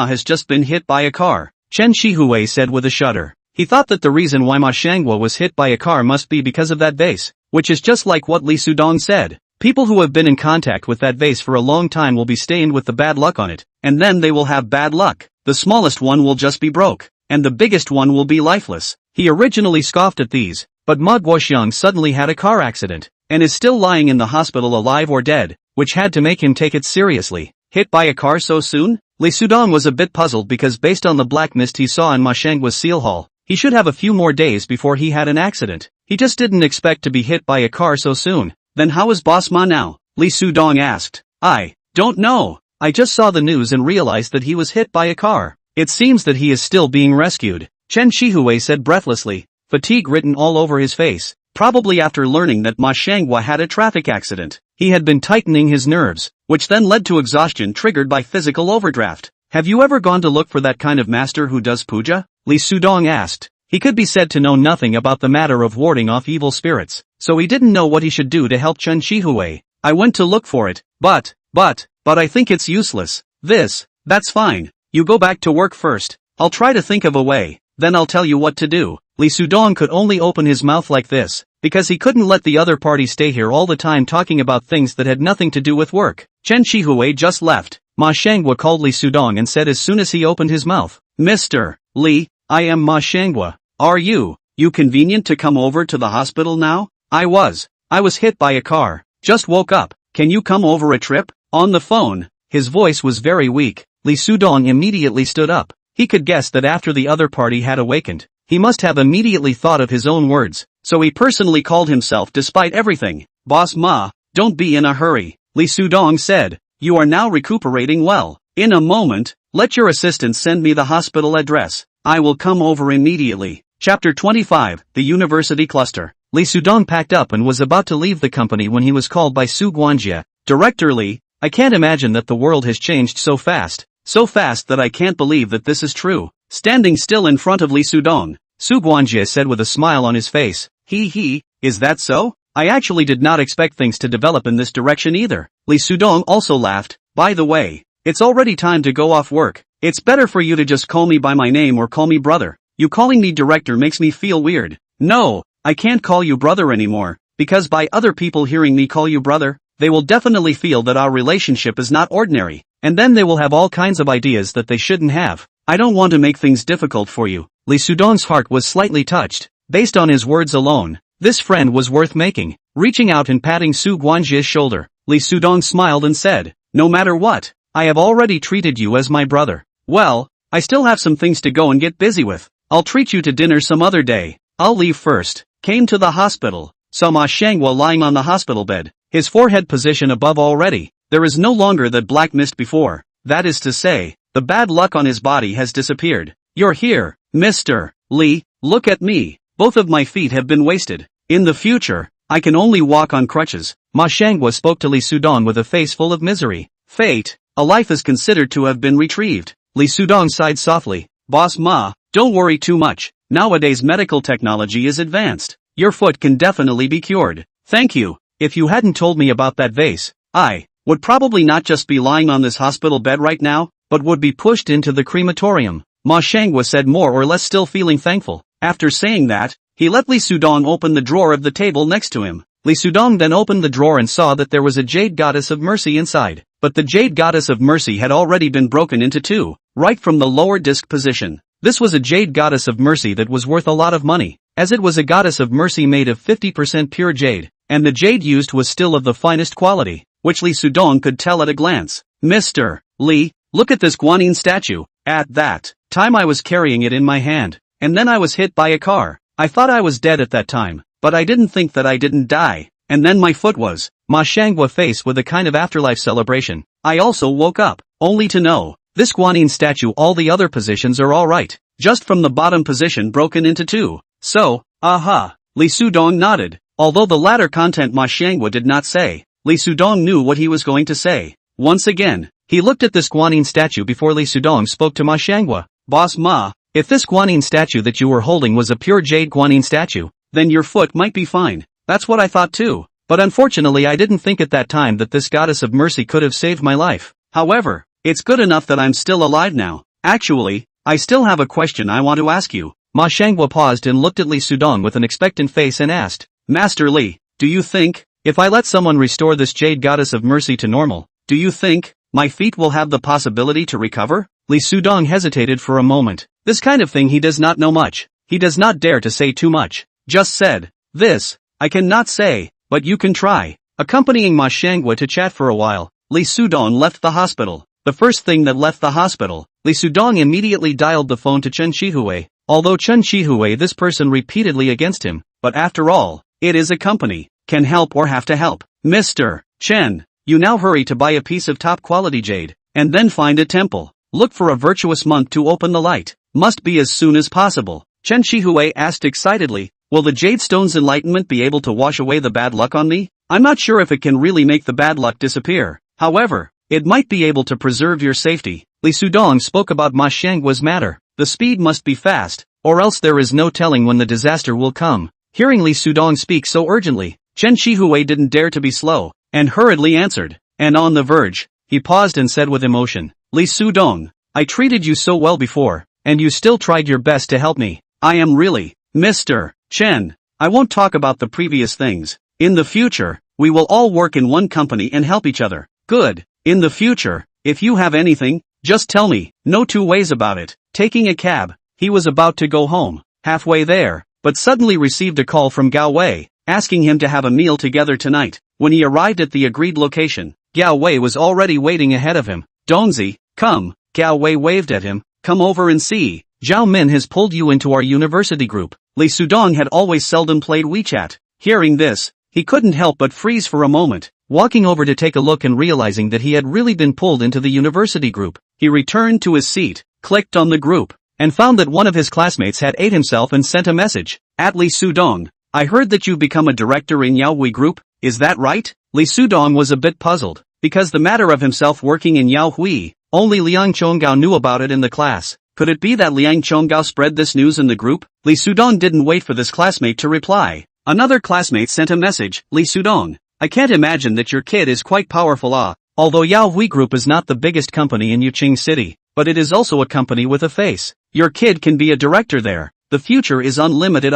has just been hit by a car, Chen Shihui said with a shudder. He thought that the reason why Ma Shangguo was hit by a car must be because of that vase. which is just like what Li Sudong said. People who have been in contact with that vase for a long time will be stained with the bad luck on it, and then they will have bad luck. The smallest one will just be broke, and the biggest one will be lifeless. He originally scoffed at these, but Ma Guoxiang suddenly had a car accident, and is still lying in the hospital alive or dead, which had to make him take it seriously. Hit by a car so soon? Li Sudong was a bit puzzled because based on the black mist he saw in Ma Shangwa's seal hall, he should have a few more days before he had an accident. He just didn't expect to be hit by a car so soon. Then how is Boss Ma now? Li Sudong asked. I don't know. I just saw the news and realized that he was hit by a car. It seems that he is still being rescued, Chen Shihui said breathlessly, fatigue written all over his face, probably after learning that Ma Shangwa had a traffic accident. He had been tightening his nerves, which then led to exhaustion triggered by physical overdraft. Have you ever gone to look for that kind of master who does puja? Li Sudong asked. He could be said to know nothing about the matter of warding off evil spirits, so he didn't know what he should do to help Chen Shihui. I went to look for it, but I think it's useless. That's fine. You go back to work first. I'll try to think of a way, then I'll tell you what to do. Li Sudong could only open his mouth like this, because he couldn't let the other party stay here all the time talking about things that had nothing to do with work. Chen Shihui just left. Ma Shangwa called Li Sudong and said as soon as he opened his mouth, Mr. Li, I am Ma Shangwa. Are you convenient to come over to the hospital now? I was hit by a car. Just woke up. Can you come over a trip? On the phone. His voice was very weak. Li Sudong immediately stood up. He could guess that after the other party had awakened, he must have immediately thought of his own words, so he personally called himself despite everything. Boss Ma, don't be in a hurry, Li Sudong said. You are now recuperating well. In a moment, let your assistant send me the hospital address. I will come over immediately. Chapter 25, The University Cluster. Li Sudong packed up and was about to leave the company when he was called by Su Guanjie. Director Li, I can't imagine that the world has changed so fast that I can't believe that this is true. Standing still in front of Li Sudong, Su Guanjie said with a smile on his face, is that so? I actually did not expect things to develop in this direction either. Li Sudong also laughed. By the way, it's already time to go off work. It's better for you to just call me by my name or call me brother. You calling me director makes me feel weird. No, I can't call you brother anymore, because by other people hearing me call you brother, they will definitely feel that our relationship is not ordinary, and then they will have all kinds of ideas that they shouldn't have. I don't want to make things difficult for you. Li Sudong's heart was slightly touched. Based on his words alone, this friend was worth making. Reaching out and patting Su Guanjie's shoulder, Li Sudong smiled and said, no matter what, I have already treated you as my brother. Well, I still have some things to go and get busy with. I'll treat you to dinner some other day. I'll leave first. Came to the hospital. Saw Ma Shangwa lying on the hospital bed, his forehead position above already. There is no longer that black mist before. That is to say, the bad luck on his body has disappeared. You're here, Mr. Li, look at me. Both of my feet have been wasted. In the future, I can only walk on crutches. Ma Shangwa spoke to Li Sudong with a face full of misery. Fate, a life is considered to have been retrieved. Li Sudong sighed softly. Boss Ma, don't worry too much. Nowadays medical technology is advanced. Your foot can definitely be cured. Thank you. If you hadn't told me about that vase, I would probably not just be lying on this hospital bed right now, but would be pushed into the crematorium. Ma Shangwa said, more or less still feeling thankful. After saying that, he let Li Sudong open the drawer of the table next to him. Li Sudong then opened the drawer and saw that there was a jade goddess of mercy inside. But the jade goddess of mercy had already been broken into two, right from the lower disc position. This was a jade goddess of mercy that was worth a lot of money, as it was a goddess of mercy made of 50% pure jade, and the jade used was still of the finest quality, which Li Sudong could tell at a glance. Mr. Li, look at this Guanyin statue. At that time I was carrying it in my hand, and then I was hit by a car. I thought I was dead at that time, but I didn't think that I didn't die, and then my foot was. Ma Shangwa face with a kind of afterlife celebration. I also woke up, only to know, this Guanyin statue all the other positions are alright, just from the bottom position broken into two. So, aha. Li Sudong nodded. Although the latter content Ma Shangwa did not say, Li Sudong knew what he was going to say. Once again, he looked at this Guanyin statue before Li Sudong spoke to Ma Shangwa. Boss Ma, if this Guanyin statue that you were holding was a pure jade Guanyin statue, then your foot might be fine. That's what I thought too. But unfortunately I didn't think at that time that this goddess of mercy could have saved my life. However, it's good enough that I'm still alive now. Actually, I still have a question I want to ask you. Ma Shangwa paused and looked at Li Sudong with an expectant face and asked, Master Li, Do you think, if I let someone restore this jade goddess of mercy to normal, do you think my feet will have the possibility to recover? Lee Sudong hesitated for a moment. This kind of thing he does not know much. He does not dare to say too much. Just said, this, I cannot say, but you can try. Accompanying Ma Shangwa to chat for a while, Lee Sudong left the hospital. The first thing that left the hospital, Lee Sudong immediately dialed the phone to Chen Shihue. Although Chen Shihue this person repeatedly against him, but after all, it is a company, can help or have to help. Mr. Chen, you now hurry to buy a piece of top quality jade, and then find a temple. Look for a virtuous monk to open the light. Must be as soon as possible. Chen Shihue asked excitedly, will the jade stone's enlightenment be able to wash away the bad luck on me? I'm not sure if it can really make the bad luck disappear. However, it might be able to preserve your safety. Lee Sudong spoke about Ma Shangwa's matter. The speed must be fast, or else there is no telling when the disaster will come. Hearing Lee Sudong speak so urgently, Chen Shihue didn't dare to be slow, and hurriedly answered. And on the verge, he paused and said with emotion, Lee Sudong, I treated you so well before, and you still tried your best to help me. I am really, Mr. Chen. I won't talk about the previous things. In the future, we will all work in one company and help each other. Good. In the future, if you have anything, just tell me. No two ways about it. Taking a cab, he was about to go home. Halfway there, but suddenly received a call from Gao Wei, asking him to have a meal together tonight. When he arrived at the agreed location, Gao Wei was already waiting ahead of him. Dongzi, come. Gao Wei waved at him. Come over and see. Zhao Min has pulled you into our university group. Lee Sudong had always seldom played WeChat. Hearing this, he couldn't help but freeze for a moment. Walking over to take a look and realizing that he had really been pulled into the university group, he returned to his seat, clicked on the group, and found that one of his classmates had ate himself and sent a message. At Lee Sudong, I heard that you've become a director in Yaohui Group, is that right? Lee Sudong was a bit puzzled, because the matter of himself working in Yaohui, only Liang Chonggao knew about it in the class. Could it be that Liang Chonggao spread this news in the group? Lee Sudong didn't wait for this classmate to reply. Another classmate sent a message, Lee Sudong, I can't imagine that your kid is quite powerful although Yaohui Group is not the biggest company in Yuqing City, but it is also a company with a face. Your kid can be a director there. The future is unlimited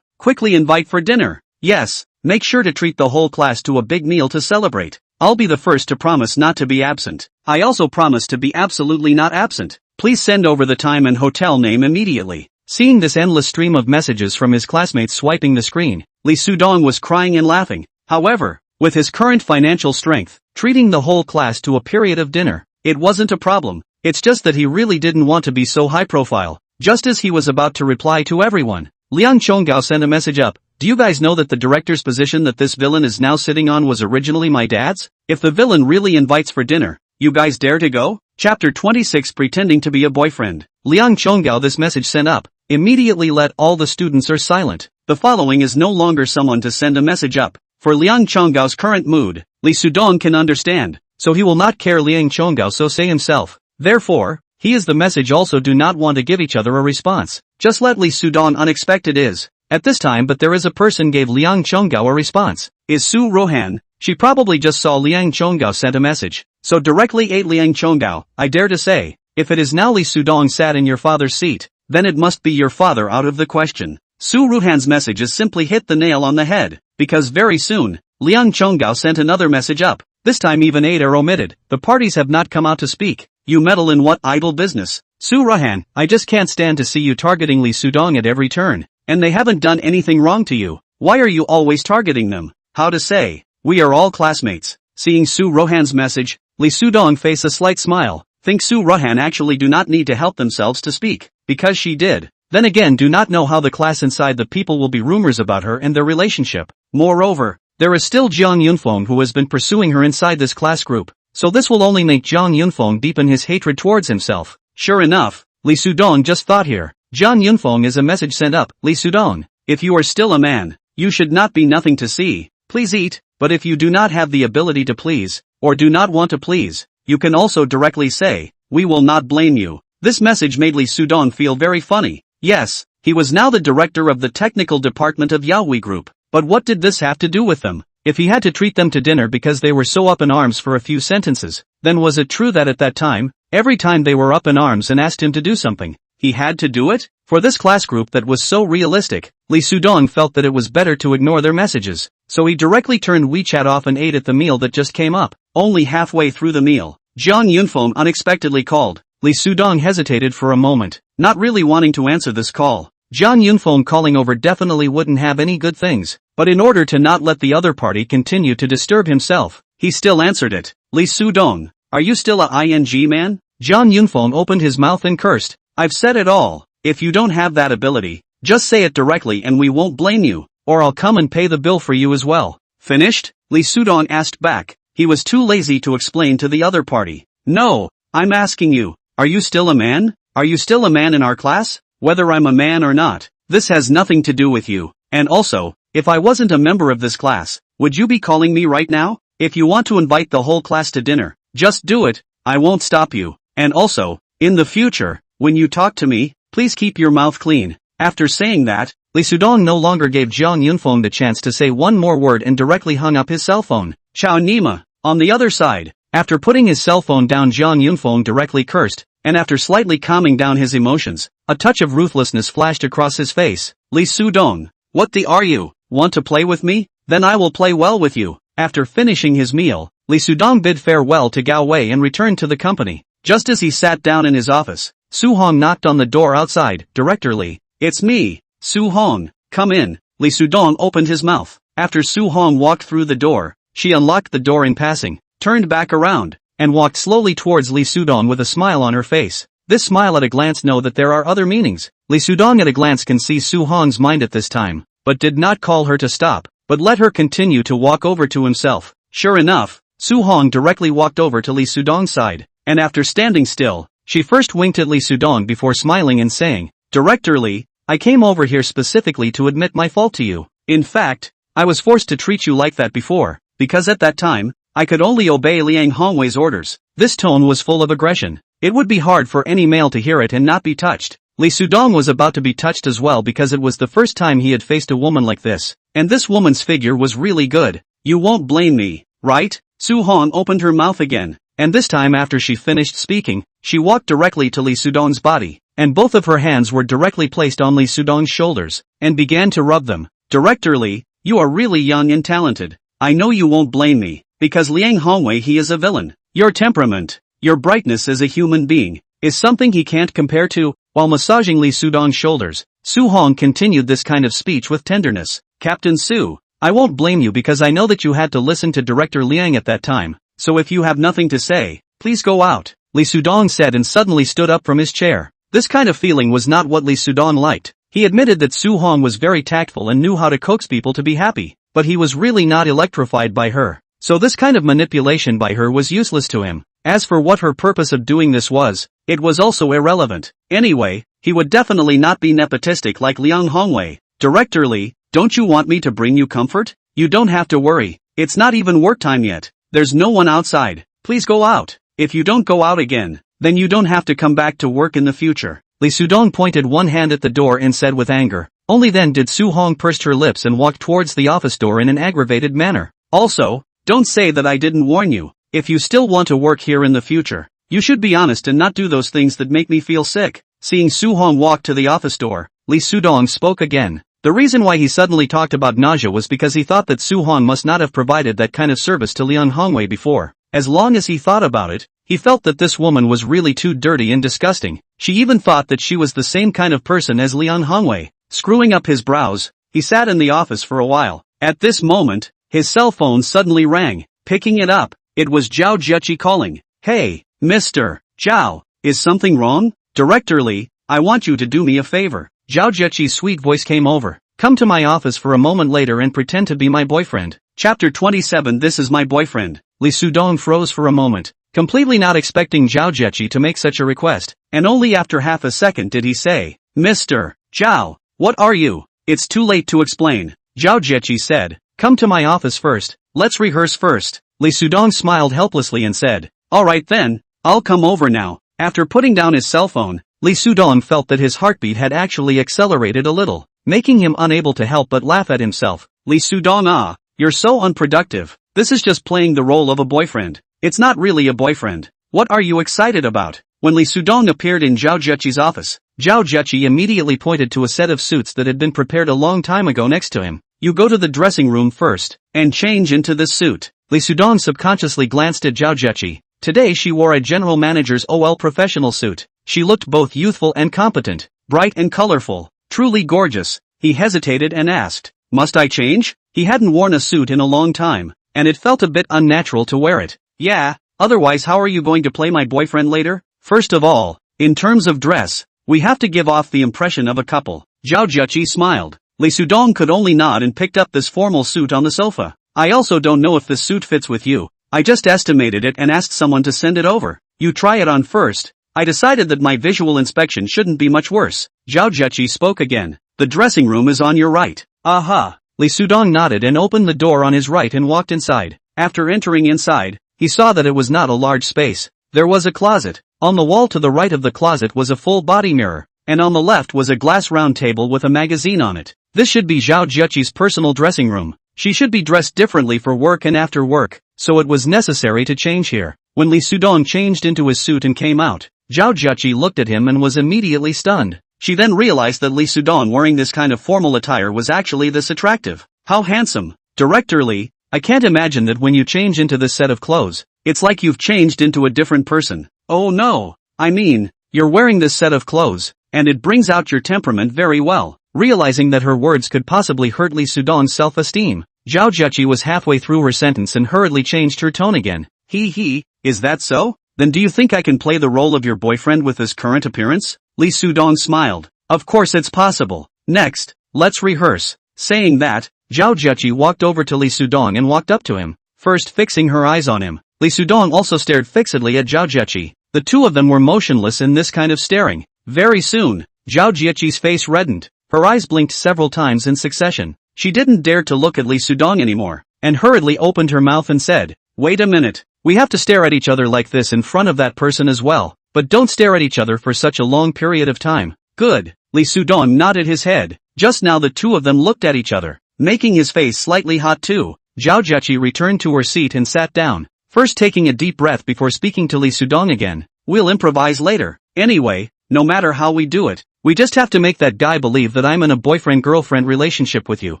Quickly invite for dinner. Yes, make sure to treat the whole class to a big meal to celebrate. I'll be the first to promise not to be absent. I also promise to be absolutely not absent. Please send over the time and hotel name immediately. Seeing this endless stream of messages from his classmates swiping the screen, Lee Sudong was crying and laughing. However, with his current financial strength, treating the whole class to a period of dinner, it wasn't a problem. It's just that he really didn't want to be so high profile. Just as he was about to reply to everyone, Liang Chonggao sent a message up. Do you guys know that the director's position that this villain is now sitting on was originally my dad's? If the villain really invites for dinner, you guys dare to go? Chapter 26 Pretending to be a boyfriend. Liang Chonggao this message sent up. Immediately let all the students are silent. The following is no longer someone to send a message up. For Liang Chonggao's current mood, Lee Sudong can understand, so he will not care Liang Chonggao so say himself. Therefore, he is the message also do not want to give each other a response. Just let Lee Sudong unexpected is. At this time but there is a person gave Liang Chonggao a response. Is Su Rohan. She probably just saw Liang Chonggao sent a message, so directly ate Liang Chonggao. I dare to say, if it is now Lee Sudong sat in your father's seat, then it must be your father out of the question. Su Ruhan's messages simply hit the nail on the head, because very soon, Liang Chonggao sent another message up. This time even 8 are omitted. The parties have not come out to speak. You meddle in what idle business? Su Ruhan, I just can't stand to see you targeting Lee Sudong at every turn, and they haven't done anything wrong to you. Why are you always targeting them? How to say? We are all classmates. Seeing Su Rohan's message, Lee Sudong faced a slight smile. Think Su Rohan actually do not need to help themselves to speak, because she did. Then again do not know how the class inside the people will be rumors about her and their relationship. Moreover, there is still Jiang Yunfeng who has been pursuing her inside this class group, so this will only make Jiang Yunfeng deepen his hatred towards himself. Sure enough, Lee Sudong just thought here. Jiang Yunfeng is a message sent up. Lee Sudong, if you are still a man, you should not be nothing to see. Please eat, but if you do not have the ability to please, or do not want to please, you can also directly say, we will not blame you. This message made Lee Sudong feel very funny. Yes, he was now the director of the technical department of Yaohui Group, but what did this have to do with them? If he had to treat them to dinner because they were so up in arms for a few sentences, then was it true that at that time, every time they were up in arms and asked him to do something, he had to do it? For this class group that was so realistic, Lee Sudong felt that it was better to ignore their messages. so he directly turned WeChat off and ate at the meal that just came up. Only halfway through the meal, Jiang Yunfeng unexpectedly called. Li Sudong hesitated for a moment, not really wanting to answer this call. Jiang Yunfeng calling over definitely wouldn't have any good things, but in order to not let the other party continue to disturb himself, he still answered it. Li Sudong, are you still a ING man? Jiang Yunfeng opened his mouth and cursed. I've said it all. If you don't have that ability, just say it directly and we won't blame you, or I'll come and pay the bill for you as well. Finished? Li Sudong asked back. He was too lazy to explain to the other party. No, I'm asking you, are you still a man? Are you still a man in our class? Whether I'm a man or not, this has nothing to do with you. And also, if I wasn't a member of this class, would you be calling me right now? If you want to invite the whole class to dinner, just do it, I won't stop you. And also, in the future, when you talk to me, please keep your mouth clean. After saying that, Li Sudong no longer gave Jiang Yunfeng the chance to say one more word and directly hung up his cell phone. Chao Nima. On the other side, after putting his cell phone down, Jiang Yunfeng directly cursed, and after slightly calming down his emotions, a touch of ruthlessness flashed across his face. Li Sudong, what the are you? Want to play with me? Then I will play well with you. After finishing his meal, Li Sudong bid farewell to Gao Wei and returned to the company. Just as he sat down in his office, Su Hong knocked on the door outside. Director Li, it's me, Su Hong, come in. Li Sudong opened his mouth. After Su Hong walked through the door, she unlocked the door in passing, turned back around, and walked slowly towards Li Sudong with a smile on her face. This smile at a glance know that there are other meanings. Li Sudong at a glance can see Su Hong's mind at this time, but did not call her to stop, but let her continue to walk over to himself. Sure enough, Su Hong directly walked over to Li Sudong's side, and after standing still, she first winked at Li Sudong before smiling and saying, Director Li, I came over here specifically to admit my fault to you. In fact, I was forced to treat you like that before, because at that time, I could only obey Liang Hongwei's orders. This tone was full of aggression. It would be hard for any male to hear it and not be touched. Li Sudong was about to be touched as well because it was the first time he had faced a woman like this, and this woman's figure was really good. You won't blame me, right? Su Hong opened her mouth again, and this time after she finished speaking, she walked directly to Li Sudong's body, and both of her hands were directly placed on Li Sudong's shoulders, and began to rub them. Director Li, you are really young and talented. I know you won't blame me, because Liang Hongwei he is a villain. Your temperament, your brightness as a human being, is something he can't compare to. While massaging Li Sudong's shoulders, Su Hong continued this kind of speech with tenderness. Captain Su, I won't blame you because I know that you had to listen to Director Liang at that time, so if you have nothing to say, please go out. Li Sudong said and suddenly stood up from his chair. This kind of feeling was not what Li Sudong liked. He admitted that Su Hong was very tactful and knew how to coax people to be happy, but he was really not electrified by her. So this kind of manipulation by her was useless to him. As for what her purpose of doing this was, it was also irrelevant. Anyway, he would definitely not be nepotistic like Liang Hongwei. Director Li, don't you want me to bring you comfort? You don't have to worry. It's not even work time yet. There's no one outside. Please go out. If you don't go out again, then you don't have to come back to work in the future. Li Sudong pointed one hand at the door and said with anger. Only then did Su Hong pursed her lips and walked towards the office door in an aggravated manner. Also, don't say that I didn't warn you. If you still want to work here in the future, you should be honest and not do those things that make me feel sick. Seeing Su Hong walk to the office door, Li Sudong spoke again. The reason why he suddenly talked about nausea was because he thought that Su Hong must not have provided that kind of service to Liang Hongwei before. As long as he thought about it, he felt that this woman was really too dirty and disgusting. She even thought that she was the same kind of person as Liang Hongwei. Screwing up his brows, he sat in the office for a while. At this moment, his cell phone suddenly rang. Picking it up, it was Zhao Zheqi calling. Hey, Mr. Zhao, is something wrong? Director Li, I want you to do me a favor. Zhao Zheqi's sweet voice came over. Come to my office for a moment later and pretend to be my boyfriend. Chapter 27 This is my boyfriend. Li Sudong froze for a moment, completely not expecting Zhao Zheqi to make such a request, and only after half a second did he say, Mr. Zhao, what are you? It's too late to explain. Zhao Zheqi said, come to my office first, let's rehearse first. Li Sudong smiled helplessly and said, alright then, I'll come over now. After putting down his cell phone, Li Sudong felt that his heartbeat had actually accelerated a little, making him unable to help but laugh at himself. Li Sudong, you're so unproductive. This is just playing the role of a boyfriend. It's not really a boyfriend. What are you excited about? When Li Sudong appeared in Zhao Zheqi's office, Zhao Zheqi immediately pointed to a set of suits that had been prepared a long time ago next to him. You go to the dressing room first, and change into this suit. Lee Sudong subconsciously glanced at Zhao Zheqi. Today she wore a general manager's OL professional suit. She looked both youthful and competent, bright and colorful, truly gorgeous. He hesitated and asked, "Must I change?" He hadn't worn a suit in a long time, and it felt a bit unnatural to wear it. "Yeah, otherwise how are you going to play my boyfriend later? First of all, in terms of dress, we have to give off the impression of a couple." Zhao Zheqi smiled. Lee Sudong could only nod and picked up this formal suit on the sofa. "I also don't know if this suit fits with you. I just estimated it and asked someone to send it over. You try it on first. I decided that my visual inspection shouldn't be much worse." Zhao Zheqi spoke again. "The dressing room is on your right." "Aha." Lee Sudong nodded and opened the door on his right and walked inside. After entering inside, he saw that it was not a large space. There was a closet. On the wall to the right of the closet was a full body mirror, and on the left was a glass round table with a magazine on it. This should be Zhao Zheqi's personal dressing room. She should be dressed differently for work and after work, so it was necessary to change here. When Lee Sudong changed into his suit and came out, Zhao Zheqi looked at him and was immediately stunned. She then realized that Lee Sudong wearing this kind of formal attire was actually this attractive. How handsome. "Director Lee, I can't imagine that when you change into this set of clothes, it's like you've changed into a different person." "Oh no, I mean, you're wearing this set of clothes, and it brings out your temperament very well." Realizing that her words could possibly hurt Lee Sudong's self-esteem, Zhao Zheqi was halfway through her sentence and hurriedly changed her tone again. Is that so? Then do you think I can play the role of your boyfriend with this current appearance?" Lee Sudong smiled. "Of course it's possible. Next, let's rehearse." Saying that, Zhao Zheqi walked over to Lee Sudong and walked up to him, first fixing her eyes on him. Lee Sudong also stared fixedly at Zhao Zheqi. The two of them were motionless in this kind of staring. Very soon, Zhao Zheqi's face reddened. Her eyes blinked several times in succession. She didn't dare to look at Lee Sudong anymore, and hurriedly opened her mouth and said, "Wait a minute. We have to stare at each other like this in front of that person as well, but don't stare at each other for such a long period of time." "Good." Lee Sudong nodded his head. Just now the two of them looked at each other, making his face slightly hot too. Zhao Zheqi returned to her seat and sat down, first taking a deep breath before speaking to Lee Sudong again. "We'll improvise later. Anyway, no matter how we do it, we just have to make that guy believe that I'm in a boyfriend-girlfriend relationship with you.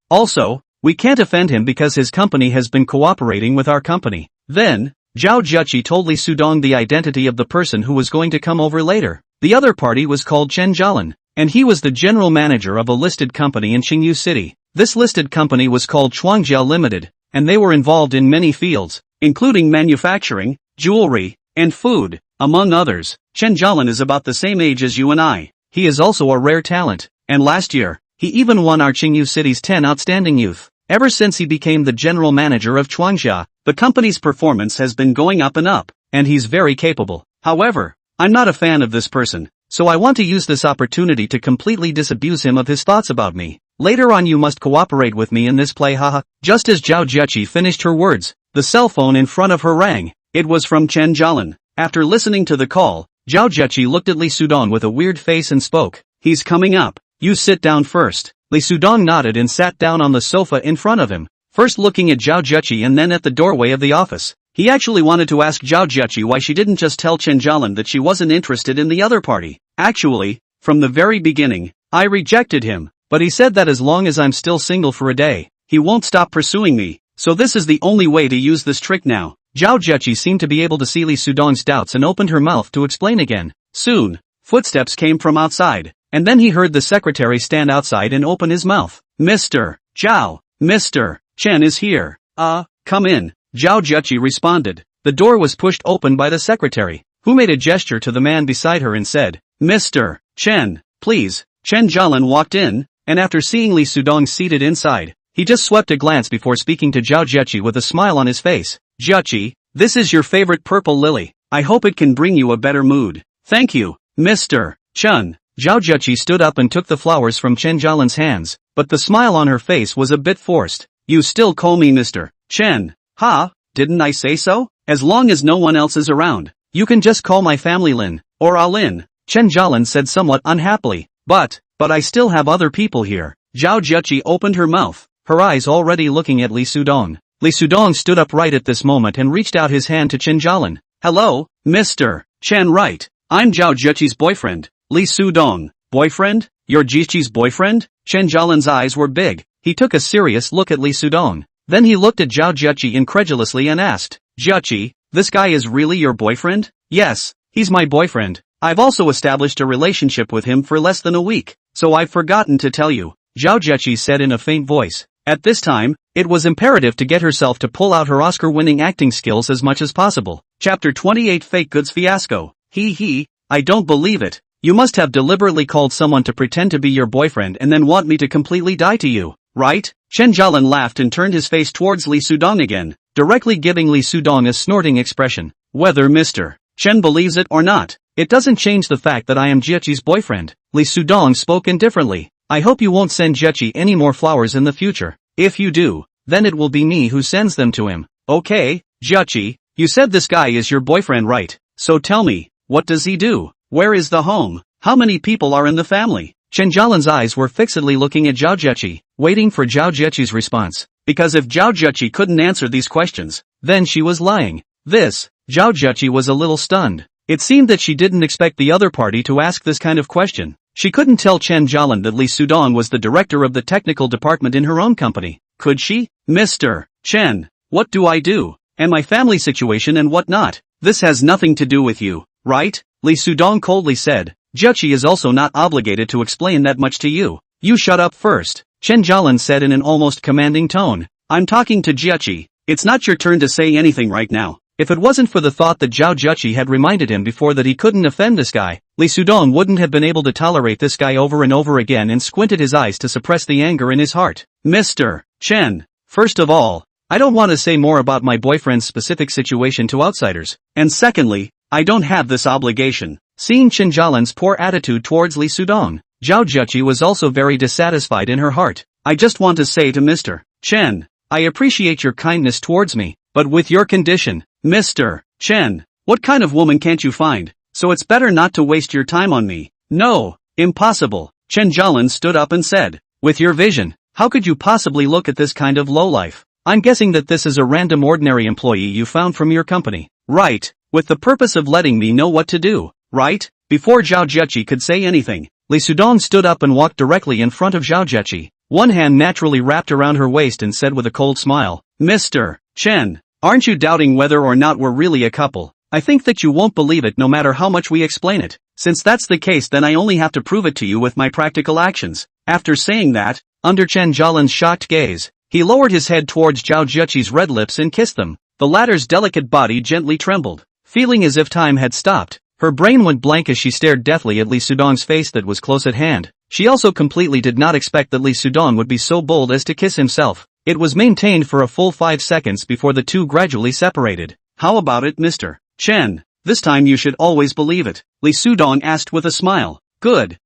Also, we can't offend him because his company has been cooperating with our company." Then, Zhao Zheqi told Lee Sudong the identity of the person who was going to come over later. The other party was called Chen Jialan, and he was the general manager of a listed company in Qingyu City. This listed company was called Chuangjia Limited, and they were involved in many fields, including manufacturing, jewelry, and food, among others. Chen Jialan is about the same age as you and I. He is also a rare talent, and last year, he even won our Qingyu City's 10 Outstanding Youth. Ever since he became the general manager of Chuangjia, the company's performance has been going up and up, and he's very capable. However, I'm not a fan of this person, so I want to use this opportunity to completely disabuse him of his thoughts about me. Later on you must cooperate with me in this play, haha. Just as Zhao Zheqi finished her words, the cell phone in front of her rang. It was from Chen Jialan. After listening to the call, Zhao Zheqi looked at Lee Sudong with a weird face and spoke. "He's coming up. You sit down first." Lee Sudong nodded and sat down on the sofa in front of him, first looking at Zhao Zheqi and then at the doorway of the office. He actually wanted to ask Zhao Zheqi why she didn't just tell Chen Jialan that she wasn't interested in the other party. "Actually, from the very beginning, I rejected him, but he said that as long as I'm still single for a day, he won't stop pursuing me, so this is the only way to use this trick now." Zhao Zheqi seemed to be able to see Lee Sudong's doubts and opened her mouth to explain again. Soon, footsteps came from outside, and then he heard the secretary stand outside and open his mouth. "Mr. Zhao, Mr. Chen is here. Come in," Zhao Zheqi responded. The door was pushed open by the secretary, who made a gesture to the man beside her and said, "Mr. Chen, please." Chen Jialan walked in, and after seeing Lee Sudong seated inside, he just swept a glance before speaking to Zhao Zheqi with a smile on his face. "Zheqi, this is your favorite purple lily. I hope it can bring you a better mood." "Thank you, Mr. Chen." Zhao Zheqi stood up and took the flowers from Chen Jialan's hands, but the smile on her face was a bit forced. "You still call me Mr. Chen, huh? Didn't I say so? As long as no one else is around, you can just call my family Lin, or Alin," Chen Jialan said somewhat unhappily. But I still have other people here." Zhao Zheqi opened her mouth, her eyes already looking at Lee Sudong. Lee Sudong stood up right at this moment and reached out his hand to Chen Jialan. "Hello, Mr. Chen, right? I'm Zhao Zheqi's boyfriend, Lee Sudong." "Boyfriend? You're Zheqi's boyfriend?" Chen Jialan's eyes were big. He took a serious look at Lee Sudong. Then he looked at Zhao Zheqi incredulously and asked, Zheqi, this guy is really your boyfriend? Yes, he's my boyfriend. I've also established a relationship with him for less than a week, so I've forgotten to tell you, Zhao Zheqi said in a faint voice. At this time, it was imperative to get herself to pull out her Oscar-winning acting skills as much as possible. Chapter 28 Fake Goods Fiasco. I don't believe it. You must have deliberately called someone to pretend to be your boyfriend and then want me to completely die to you, right? Chen Jialan laughed and turned his face towards Lee Sudong again, directly giving Lee Sudong a snorting expression. Whether Mr. Chen believes it or not, it doesn't change the fact that I am Zheqi's boyfriend. Lee Sudong spoke indifferently. I hope you won't send Zheqi any more flowers in the future. If you do, then it will be me who sends them to him. Okay, Zheqi, you said this guy is your boyfriend, right? So tell me, what does he do? Where is the home? How many people are in the family? Chen Jialan's eyes were fixedly looking at Zhao Zheqi, waiting for Zhao Zheqi's response. Because if Zhao Zheqi couldn't answer these questions, then she was lying. Zhao Zheqi was a little stunned. It seemed that she didn't expect the other party to ask this kind of question. She couldn't tell Chen Jialan that Lee Sudong was the director of the technical department in her own company. Could she? Mr. Chen, what do I do? And my family situation and whatnot? This has nothing to do with you, right? Lee Sudong coldly said. Zheqi is also not obligated to explain that much to you. You shut up first, Chen Jialan said in an almost commanding tone. I'm talking to Zheqi. It's not your turn to say anything right now. If it wasn't for the thought that Zhao Zheqi had reminded him before that he couldn't offend this guy, Lee Sudong wouldn't have been able to tolerate this guy over and over again and squinted his eyes to suppress the anger in his heart. Mr. Chen, first of all, I don't want to say more about my boyfriend's specific situation to outsiders, and secondly, I don't have this obligation. Seeing Chen Jialan's poor attitude towards Lee Sudong, Zhao Zheqi was also very dissatisfied in her heart. I just want to say to Mr. Chen, I appreciate your kindness towards me, but with your condition. Mr. Chen, what kind of woman can't you find? So it's better not to waste your time on me. No, impossible. Chen Jialan stood up and said, with your vision, how could you possibly look at this kind of lowlife? I'm guessing that this is a random ordinary employee you found from your company. Right, with the purpose of letting me know what to do, right? Before Zhao Zheqi could say anything, Lee Sudong stood up and walked directly in front of Zhao Zheqi. One hand naturally wrapped around her waist and said with a cold smile, Mr. Chen, aren't you doubting whether or not we're really a couple? I think that you won't believe it no matter how much we explain it. Since that's the case, then I only have to prove it to you with my practical actions. After saying that, under Chen Jialan's shocked gaze, he lowered his head towards Zhao Zheqi's red lips and kissed them. The latter's delicate body gently trembled. Feeling as if time had stopped, her brain went blank as she stared deathly at Lee Sudong's face that was close at hand. She also completely did not expect that Lee Sudong would be so bold as to kiss himself. It was maintained for a full 5 seconds before the two gradually separated. How about it, Mr. Chen? This time you should always believe it, Lee Sudong asked with a smile. Good,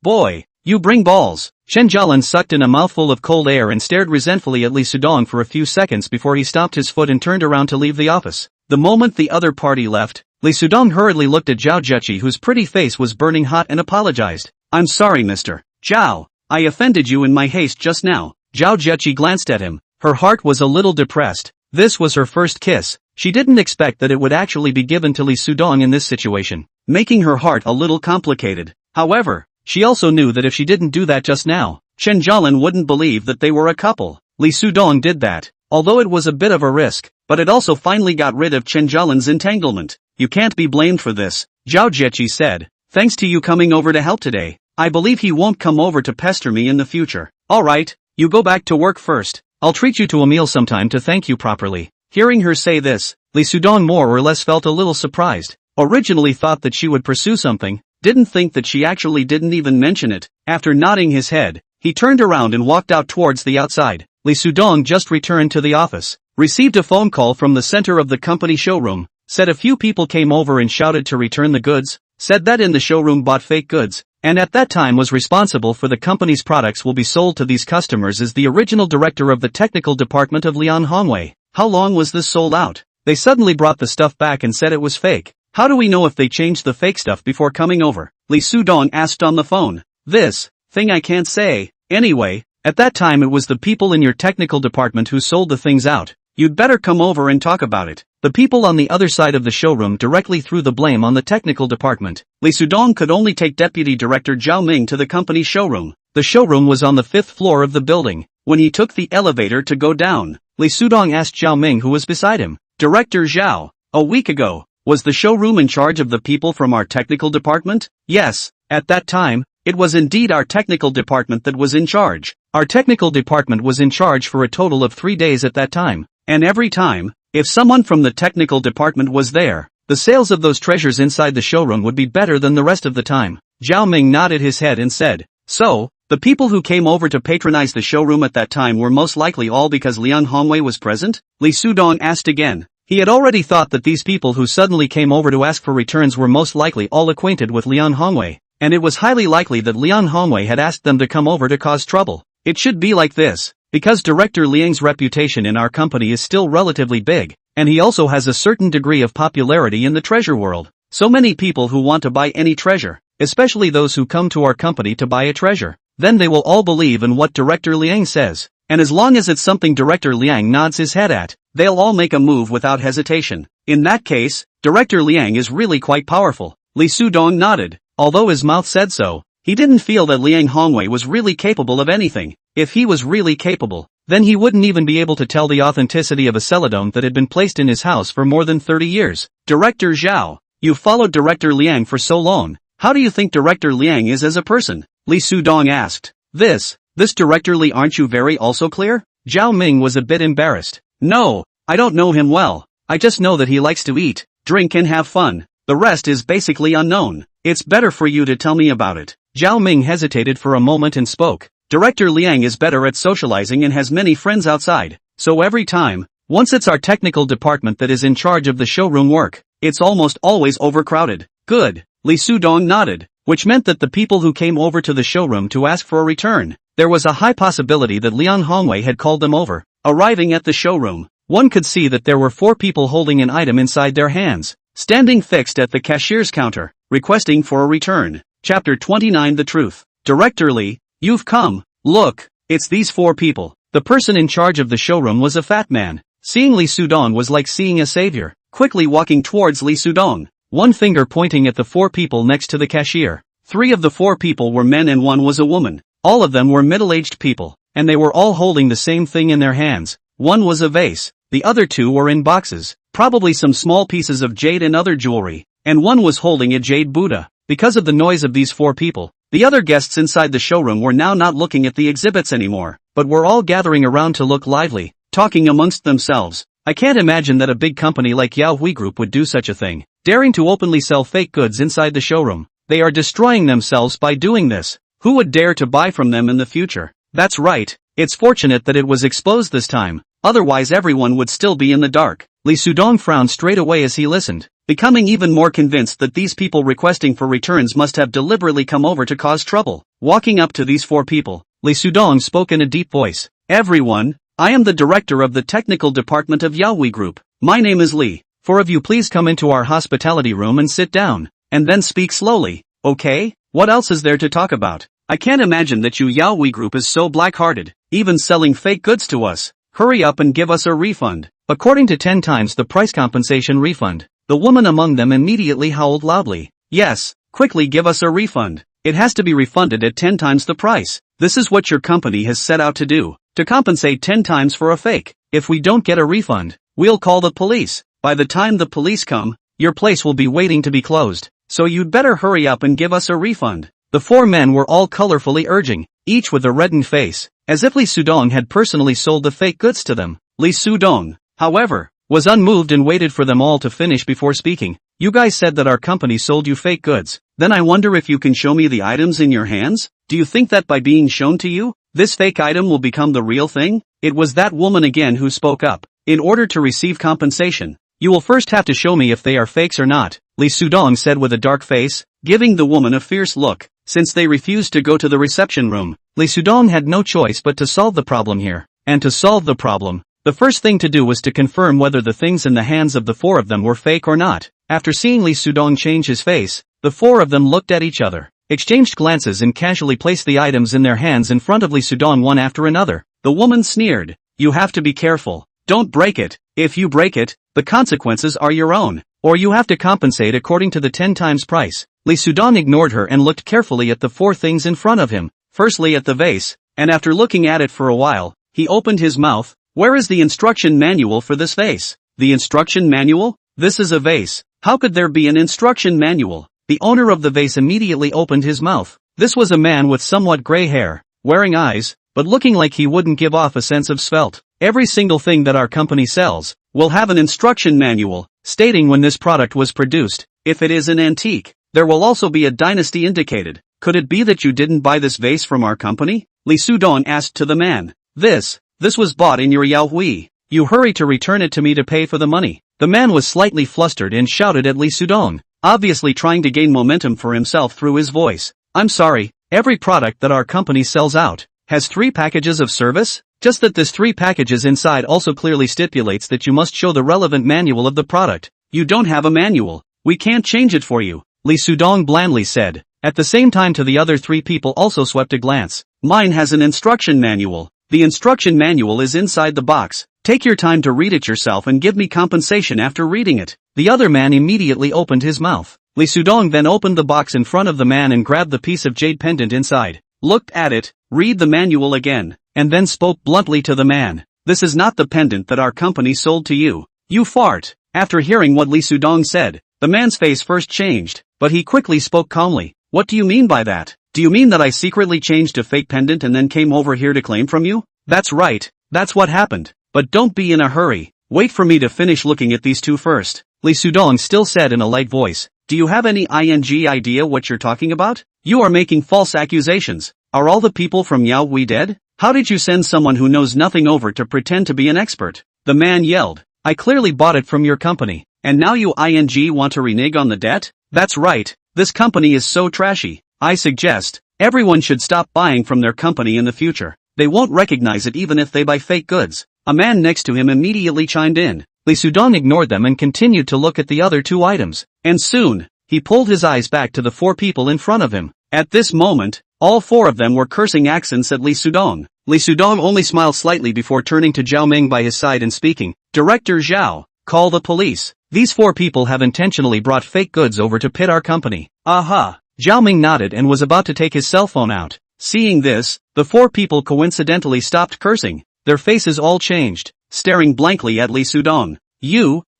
boy, you bring balls. Chen Jialan sucked in a mouthful of cold air and stared resentfully at Lee Sudong for a few seconds before he stopped his foot and turned around to leave the office. The moment the other party left, Lee Sudong hurriedly looked at Zhao Zheqi, whose pretty face was burning hot, and apologized. I'm sorry, Mr. Zhao. I offended you in my haste just now. Zhao Zheqi glanced at him. Her heart was a little depressed. This was her first kiss. She didn't expect that it would actually be given to Lee Sudong in this situation, making her heart a little complicated. However, she also knew that if she didn't do that just now, Chen Jialan wouldn't believe that they were a couple. Lee Sudong did that, although it was a bit of a risk, but it also finally got rid of Chen Jialan's entanglement. You can't be blamed for this, Zhao Zheqi said. Thanks to you coming over to help today, I believe he won't come over to pester me in the future. Alright, you go back to work first. I'll treat you to a meal sometime to thank you properly. Hearing her say this, Lee Sudong more or less felt a little surprised. Originally thought that she would pursue something, didn't think that she actually didn't even mention it. After nodding his head, he turned around and walked out towards the outside. Lee Sudong just returned to the office, received a phone call from the center of the company showroom, said a few people came over and shouted to return the goods, said that in the showroom bought fake goods, and at that time was responsible for the company's products will be sold to these customers as the original director of the technical department of Lian Hongwei. How long was this sold out? They suddenly brought the stuff back and said it was fake. How do we know if they changed the fake stuff before coming over? Lee Sudong asked on the phone. This thing I can't say. Anyway, at that time it was the people in your technical department who sold the things out. You'd better come over and talk about it. The people on the other side of the showroom directly threw the blame on the technical department. Lee Sudong could only take Deputy Director Zhao Ming to the company showroom. The showroom was on the 5th floor of the building. When he took the elevator to go down, Li Sudong asked Zhao Ming who was beside him. Director Zhao, a week ago, was the showroom in charge of the people from our technical department? Yes, at that time, it was indeed our technical department that was in charge. Our technical department was in charge for a total of 3 days at that time. And every time, if someone from the technical department was there, the sales of those treasures inside the showroom would be better than the rest of the time. Zhao Ming nodded his head and said, so, the people who came over to patronize the showroom at that time were most likely all because Liang Hongwei was present? Li Sudong asked again. He had already thought that these people who suddenly came over to ask for returns were most likely all acquainted with Liang Hongwei, and it was highly likely that Liang Hongwei had asked them to come over to cause trouble. It should be like this, because Director Liang's reputation in our company is still relatively big, and he also has a certain degree of popularity in the treasure world. So many people who want to buy any treasure, especially those who come to our company to buy a treasure, then they will all believe in what Director Liang says, and as long as it's something Director Liang nods his head at, they'll all make a move without hesitation. In that case, Director Liang is really quite powerful. Li Sudong nodded. Although his mouth said so, he didn't feel that Liang Hongwei was really capable of anything. If he was really capable, then he wouldn't even be able to tell the authenticity of a celadon that had been placed in his house for more than 30 years. Director Zhao, you followed Director Liang for so long. How do you think Director Liang is as a person? Li Sudong asked. This Director Li, aren't you very also clear? Zhao Ming was a bit embarrassed. No, I don't know him well. I just know that he likes to eat, drink and have fun. The rest is basically unknown. It's better for you to tell me about it. Zhao Ming hesitated for a moment and spoke. Director Liang is better at socializing and has many friends outside. So every time, once it's our technical department that is in charge of the showroom work, it's almost always overcrowded. Good. Li Sudong nodded, which meant that the people who came over to the showroom to ask for a return, there was a high possibility that Liang Hongwei had called them over. Arriving at the showroom, one could see that there were 4 people holding an item inside their hands, standing fixed at the cashier's counter, requesting for a return. Chapter 29 The Truth. Director Li, you've come. Look, it's these 4 people. The person in charge of the showroom was a fat man. Seeing Li Sudong was like seeing a savior, quickly walking towards Li Sudong, one finger pointing at the 4 people next to the cashier. 3 of the 4 people were men and 1 was a woman. All of them were middle-aged people, and they were all holding the same thing in their hands. One was a vase, the other 2 were in boxes, probably some small pieces of jade and other jewelry, and one was holding a jade Buddha. Because of the noise of these 4 people, the other guests inside the showroom were now not looking at the exhibits anymore, but were all gathering around to look lively, talking amongst themselves. I can't imagine that a big company like Yaohui Group would do such a thing, daring to openly sell fake goods inside the showroom. They are destroying themselves by doing this. Who would dare to buy from them in the future? That's right, it's fortunate that it was exposed this time, otherwise everyone would still be in the dark. Li Sudong frowned straight away as he listened, becoming even more convinced that these people requesting for returns must have deliberately come over to cause trouble. Walking up to these 4 people, Li Sudong spoke in a deep voice. Everyone, I am the director of the technical department of Yaohui Group. My name is Li. 4 of you please come into our hospitality room and sit down, and then speak slowly, okay? What else is there to talk about? I can't imagine that you Yaohui Group is so black-hearted, even selling fake goods to us. Hurry up and give us a refund. According to 10 times the price compensation refund. The woman among them immediately howled loudly. Yes, quickly give us a refund. It has to be refunded at 10 times the price. This is what your company has set out to do, to compensate 10 times for a fake. If we don't get a refund, we'll call the police. By the time the police come, your place will be waiting to be closed. So you'd better hurry up and give us a refund. The 4 men were all colorfully urging, each with a reddened face, as if Li Sudong had personally sold the fake goods to them. Li Sudong, however, was unmoved and waited for them all to finish before speaking. You guys said that our company sold you fake goods. Then I wonder if you can show me the items in your hands? Do you think that by being shown to you, this fake item will become the real thing? It was that woman again who spoke up. In order to receive compensation, you will first have to show me if they are fakes or not, Li Sudong said with a dark face, giving the woman a fierce look. Since they refused to go to the reception room, Li Sudong had no choice but to solve the problem here. And to solve the problem, the first thing to do was to confirm whether the things in the hands of the 4 of them were fake or not. After seeing Li Sudong change his face, the 4 of them looked at each other, exchanged glances and casually placed the items in their hands in front of Li Sudong one after another. The woman sneered, you have to be careful. Don't break it. If you break it, the consequences are your own, or you have to compensate according to the 10 times price. Li Sudong ignored her and looked carefully at the 4 things in front of him. firstly at the vase, and after looking at it for a while, he opened his mouth. Where is the instruction manual for this vase? The instruction manual? This is a vase. How could there be an instruction manual? The owner of the vase immediately opened his mouth. This was a man with somewhat gray hair, wearing eyes, but looking like he wouldn't give off a sense of svelte. Every single thing that our company sells will have an instruction manual, stating when this product was produced. If it is an antique, there will also be a dynasty indicated. Could it be that you didn't buy this vase from our company? Li Sudong asked to the man. This was bought in your Yaohui. You hurry to return it to me to pay for the money. The man was slightly flustered and shouted at Li Sudong, obviously trying to gain momentum for himself through his voice. I'm sorry, every product that our company sells out has 3 packages of service? Just that this 3 packages inside also clearly stipulates that you must show the relevant manual of the product. You don't have a manual. We can't change it for you, Li Sudong blandly said. At the same time to the other 3 people also swept a glance. Mine has an instruction manual. The instruction manual is inside the box. Take your time to read it yourself and give me compensation after reading it. The other man immediately opened his mouth. Li Sudong then opened the box in front of the man and grabbed the piece of jade pendant inside, looked at it, read the manual again, and then spoke bluntly to the man. This is not the pendant that our company sold to you. You fart. After hearing what Li Sudong said, the man's face first changed, but he quickly spoke calmly. What do you mean by that? Do you mean that I secretly changed a fake pendant and then came over here to claim from you? That's right, that's what happened. But don't be in a hurry. Wait for me to finish looking at these 2 first. Li Sudong still said in a light voice. Do you have any idea what you're talking about? You are making false accusations. Are all the people from Yaohui dead? How did you send someone who knows nothing over to pretend to be an expert? The man yelled. I clearly bought it from your company. And now you want to renege on the debt? That's right. This company is so trashy. I suggest everyone should stop buying from their company in the future. They won't recognize it even if they buy fake goods. A man next to him immediately chimed in. Li Sudong ignored them and continued to look at the other 2 items. And soon, he pulled his eyes back to the 4 people in front of him. At this moment, all 4 of them were cursing accents at Li Sudong. Li Sudong only smiled slightly before turning to Zhao Ming by his side and speaking. Director Zhao, call the police. These 4 people have intentionally brought fake goods over to pit our company. Aha. Zhao Ming nodded and was about to take his cell phone out. Seeing this, the 4 people coincidentally stopped cursing. Their faces all changed, staring blankly at Li Sudong.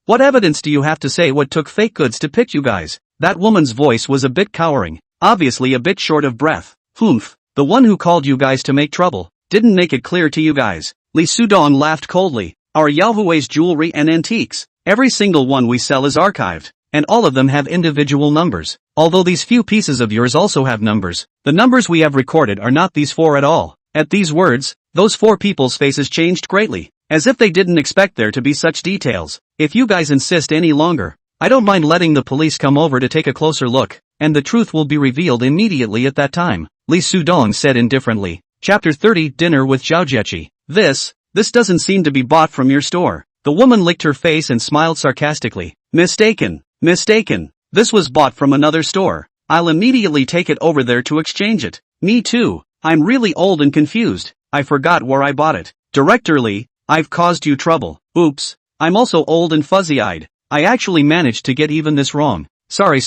What evidence do you have to say what took fake goods to pit you guys? That woman's voice was a bit cowering, obviously a bit short of breath. Humph, the one who called you guys to make trouble, didn't make it clear to you guys. Li Sudong laughed coldly. Our Yaohui's jewelry and antiques, every single one we sell is archived, and all of them have individual numbers. Although these few pieces of yours also have numbers, the numbers we have recorded are not these 4 at all. At these words, those 4 people's faces changed greatly, as if they didn't expect there to be such details. If you guys insist any longer, I don't mind letting the police come over to take a closer look, and the truth will be revealed immediately at that time, Li Sudong said indifferently. Chapter 30 Dinner with Zhao Jiechi. This doesn't seem to be bought from your store. The woman licked her face and smiled sarcastically. Mistaken. This was bought from another store. I'll immediately take it over there to exchange it. Me too. I'm really old and confused. I forgot where I bought it. Director Li, I've caused you trouble. Oops. I'm also old and fuzzy-eyed. I actually managed to get even this wrong. Sorry.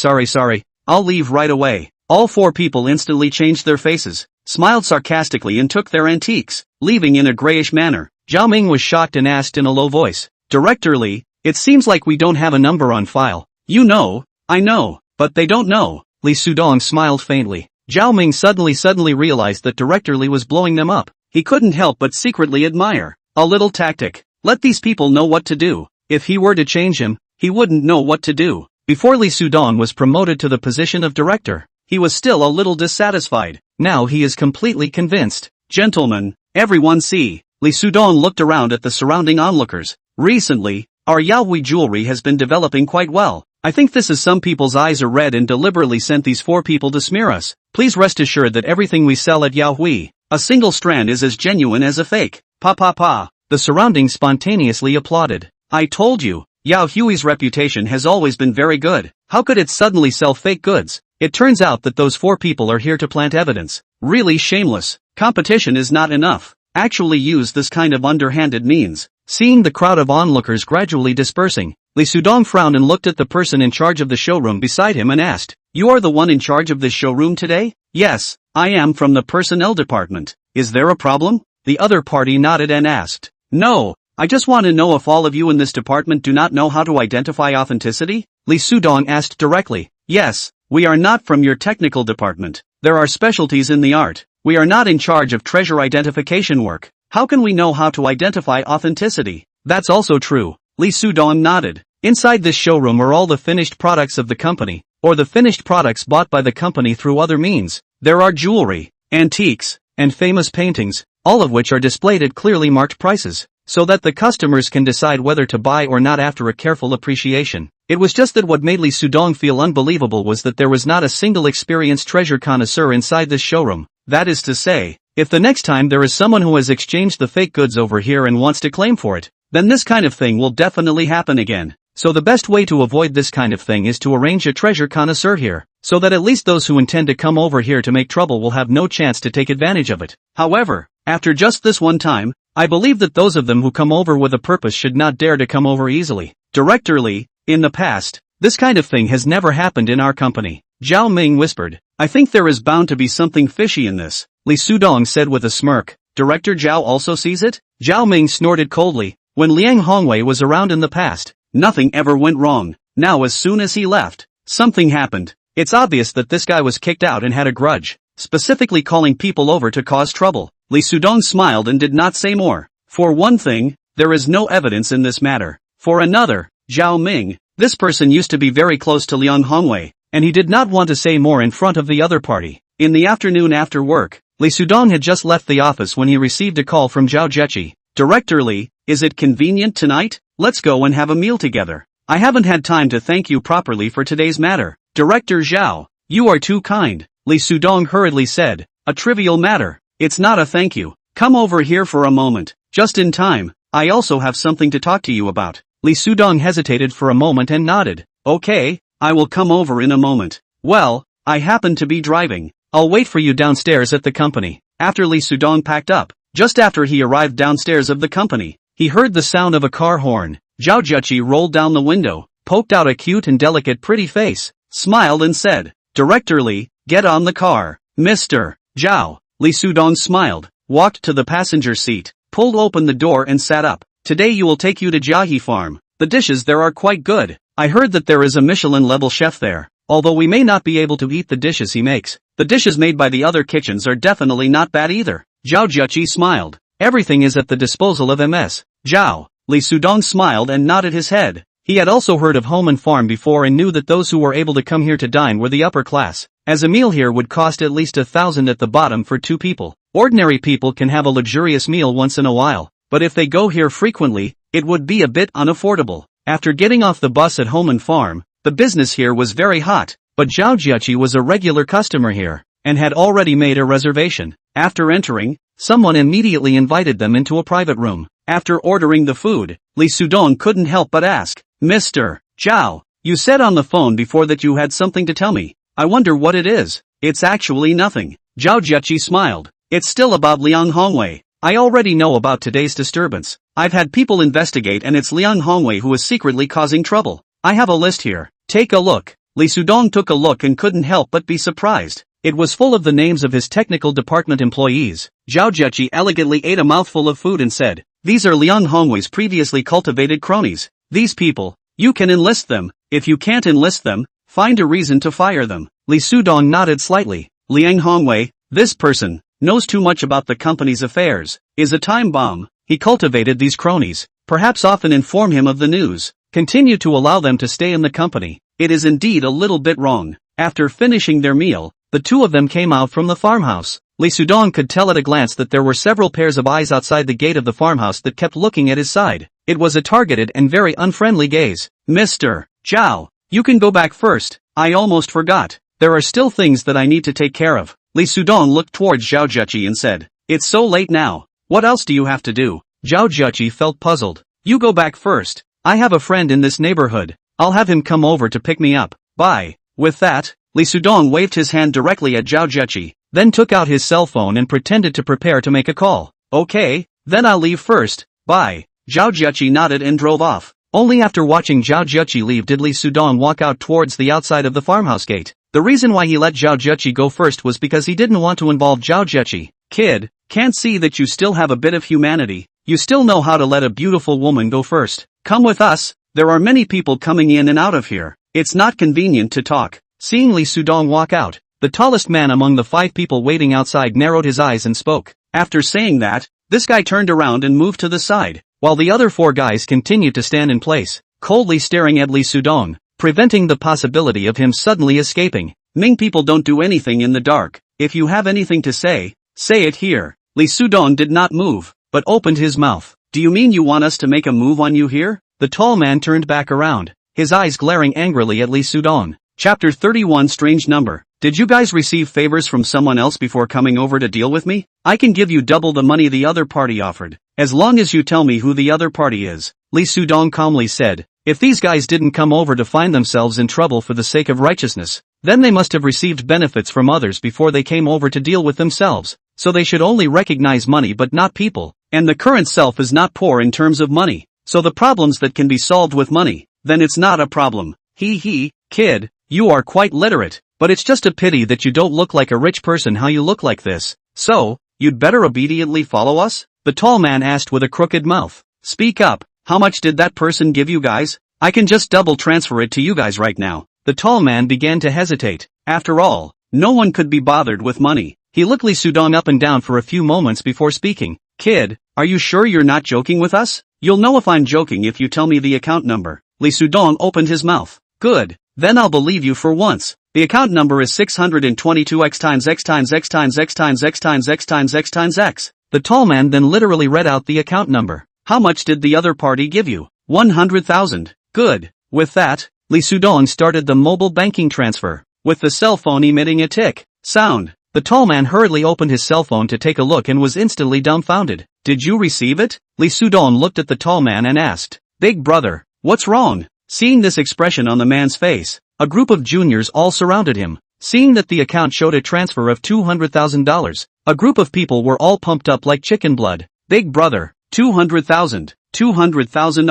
I'll leave right away. All 4 people instantly changed their faces, smiled sarcastically and took their antiques, leaving in a grayish manner. Zhao Ming was shocked and asked in a low voice. Director Li, it seems like we don't have a number on file. You know, I know, but they don't know. Li Sudong smiled faintly. Zhao Ming suddenly realized that Director Li was blowing them up. He couldn't help but secretly admire. A little tactic. Let these people know what to do. If he were to change him, he wouldn't know what to do. Before Li Sudong was promoted to the position of director, he was still a little dissatisfied. Now he is completely convinced. Gentlemen, everyone see. Li Sudong looked around at the surrounding onlookers. Recently, our Yaohui jewelry has been developing quite well. I think this is some people's eyes are red and deliberately sent these 4 people to smear us. Please rest assured that everything we sell at Yaohui, a single strand is as genuine as a fake. Pa. The surroundings spontaneously applauded. I told you, Yaohui's reputation has always been very good. How could it suddenly sell fake goods? It turns out that those 4 people are here to plant evidence. Really shameless. Competition is not enough. Actually use this kind of underhanded means. Seeing the crowd of onlookers gradually dispersing, Li Sudong frowned and looked at the person in charge of the showroom beside him and asked, You are the one in charge of this showroom today? Yes, I am from the personnel department. Is there a problem? The other party nodded and asked. No, I just want to know if all of you in this department do not know how to identify authenticity? Lee Sudong asked directly. Yes, we are not from your technical department. There are specialties in the art. We are not in charge of treasure identification work. How can we know how to identify authenticity? That's also true. Lee Sudong nodded. Inside this showroom are all the finished products of the company, or the finished products bought by the company through other means. There are jewelry, antiques, and famous paintings, all of which are displayed at clearly marked prices, so that the customers can decide whether to buy or not after a careful appreciation. It was just that what made Lee Sudong feel unbelievable was that there was not a single experienced treasure connoisseur inside this showroom. That is to say, if the next time there is someone who has exchanged the fake goods over here and wants to claim for it, then this kind of thing will definitely happen again. So the best way to avoid this kind of thing is to arrange a treasure connoisseur here, so that at least those who intend to come over here to make trouble will have no chance to take advantage of it. However, after just this one time, I believe that those of them who come over with a purpose should not dare to come over easily. Director Lee, in the past, this kind of thing has never happened in our company. Zhao Ming whispered. I think there is bound to be something fishy in this, Lee Sudong said with a smirk. Director Zhao also sees it? Zhao Ming snorted coldly. When Liang Hongwei was around in the past, nothing ever went wrong. Now as soon as he left, something happened. It's obvious that this guy was kicked out and had a grudge, specifically calling people over to cause trouble. Lee Sudong smiled and did not say more. For one thing, there is no evidence in this matter. For another, Zhao Ming, this person used to be very close to Liang Hongwei, and he did not want to say more in front of the other party. In the afternoon after work, Lee Sudong had just left the office when he received a call from Zhao Zheqi. Director Lee, is it convenient tonight? Let's go and have a meal together. I haven't had time to thank you properly for today's matter. Director Zhao, you are too kind, Lee Sudong hurriedly said. A trivial matter. It's not a thank you. Come over here for a moment. Just in time. I also have something to talk to you about. Lee Sudong hesitated for a moment and nodded. Okay, I will come over in a moment. Well, I happen to be driving. I'll wait for you downstairs at the company. After Lee Sudong packed up, just after he arrived downstairs of the company, he heard the sound of a car horn. Zhao Zheqi rolled down the window, poked out a cute and delicate pretty face, smiled and said, Director Lee, get on the car. Mr. Zhao. Lee Sudong smiled, walked to the passenger seat, pulled open the door and sat up. Today you will take you to Jiahe Farm. The dishes there are quite good. I heard that there is a Michelin-level chef there. Although we may not be able to eat the dishes he makes, the dishes made by the other kitchens are definitely not bad either. Zhao Zheqi smiled. Everything is at the disposal of Ms. Zhao. Lee Sudong smiled and nodded his head. He had also heard of home and farm before and knew that those who were able to come here to dine were the upper class, as a meal here would cost at least 1,000 at the bottom for 2 people. Ordinary people can have a luxurious meal once in a while, but if they go here frequently, it would be a bit unaffordable. After getting off the bus at home and farm, the business here was very hot, but Zhao Zheqi was a regular customer here, and had already made a reservation. After entering, someone immediately invited them into a private room. After ordering the food, Lee Sudong couldn't help but ask, Mr. Zhao, you said on the phone before that you had something to tell me. I wonder what it is. It's actually nothing. Zhao Zheqi smiled. It's still about Liang Hongwei. I already know about today's disturbance. I've had people investigate and it's Liang Hongwei who is secretly causing trouble. I have a list here. Take a look. Lee Sudong took a look and couldn't help but be surprised. It was full of the names of his technical department employees. Zhao Zheqi elegantly ate a mouthful of food and said, These are Liang Hongwei's previously cultivated cronies. These people, you can enlist them. If you can't enlist them, find a reason to fire them. Lee Sudong nodded slightly. Liang Hongwei, this person, knows too much about the company's affairs, is a time bomb. He cultivated these cronies, perhaps often inform him of the news, continue to allow them to stay in the company. It is indeed a little bit wrong. After finishing their meal, the two of them came out from the farmhouse. Lee Sudong could tell at a glance that there were several pairs of eyes outside the gate of the farmhouse that kept looking at his side. It was a targeted and very unfriendly gaze. Mr. Zhao, you can go back first. I almost forgot. There are still things that I need to take care of. Lee Sudong looked towards Zhao Zheqi and said, It's so late now. What else do you have to do? Zhao Zheqi felt puzzled. You go back first. I have a friend in this neighborhood. I'll have him come over to pick me up. Bye. With that, Lee Sudong waved his hand directly at Zhao Zheqi, then took out his cell phone and pretended to prepare to make a call. Okay, then I'll leave first. Bye. Zhao Zheqi nodded and drove off. Only after watching Zhao Zheqi leave did Lee Sudong walk out towards the outside of the farmhouse gate. The reason why he let Zhao Zheqi go first was because he didn't want to involve Zhao Zheqi. Kid, can't see that you still have a bit of humanity. You still know how to let a beautiful woman go first. Come with us, there are many people coming in and out of here. It's not convenient to talk. Seeing Li Sudong walk out, the tallest man among the 5 people waiting outside narrowed his eyes and spoke. After saying that, this guy turned around and moved to the side, while the other 4 guys continued to stand in place, coldly staring at Li Sudong, preventing the possibility of him suddenly escaping. Ming people don't do anything in the dark. If you have anything to say it here. Li Sudong did not move, but opened his mouth. Do you mean you want us to make a move on you here? The tall man turned back around, his eyes glaring angrily at Li Sudong. Chapter 31 Strange Number. Did you guys receive favors from someone else before coming over to deal with me? I can give you double the money the other party offered, as long as you tell me who the other party is, Li Sudong calmly said. If these guys didn't come over to find themselves in trouble for the sake of righteousness, then they must have received benefits from others before they came over to deal with themselves, so they should only recognize money but not people, and the current self is not poor in terms of money, so the problems that can be solved with money, then it's not a problem. Kid, you are quite literate, but it's just a pity that you don't look like a rich person how you look like this, so, you'd better obediently follow us? The tall man asked with a crooked mouth. Speak up, how much did that person give you guys? I can just double transfer it to you guys right now. The tall man began to hesitate. After all, no one could be bothered with money. He looked Li Sudong up and down for a few moments before speaking. Kid, are you sure you're not joking with us? You'll know if I'm joking if you tell me the account number. Li Sudong opened his mouth. Good, then I'll believe you for once. The account number is 622x times x times x times x times x times x times x times x. The tall man then literally read out the account number. How much did the other party give you? 100,000. Good. With that, Li Sudong started the mobile banking transfer, with the cell phone emitting a tick sound. The tall man hurriedly opened his cell phone to take a look and was instantly dumbfounded. Did you receive it? Li Sudong looked at the tall man and asked. Big brother, what's wrong? Seeing this expression on the man's face, a group of juniors all surrounded him. Seeing that the account showed a transfer of $200,000, a group of people were all pumped up like chicken blood. Big brother, 200,000, 200,000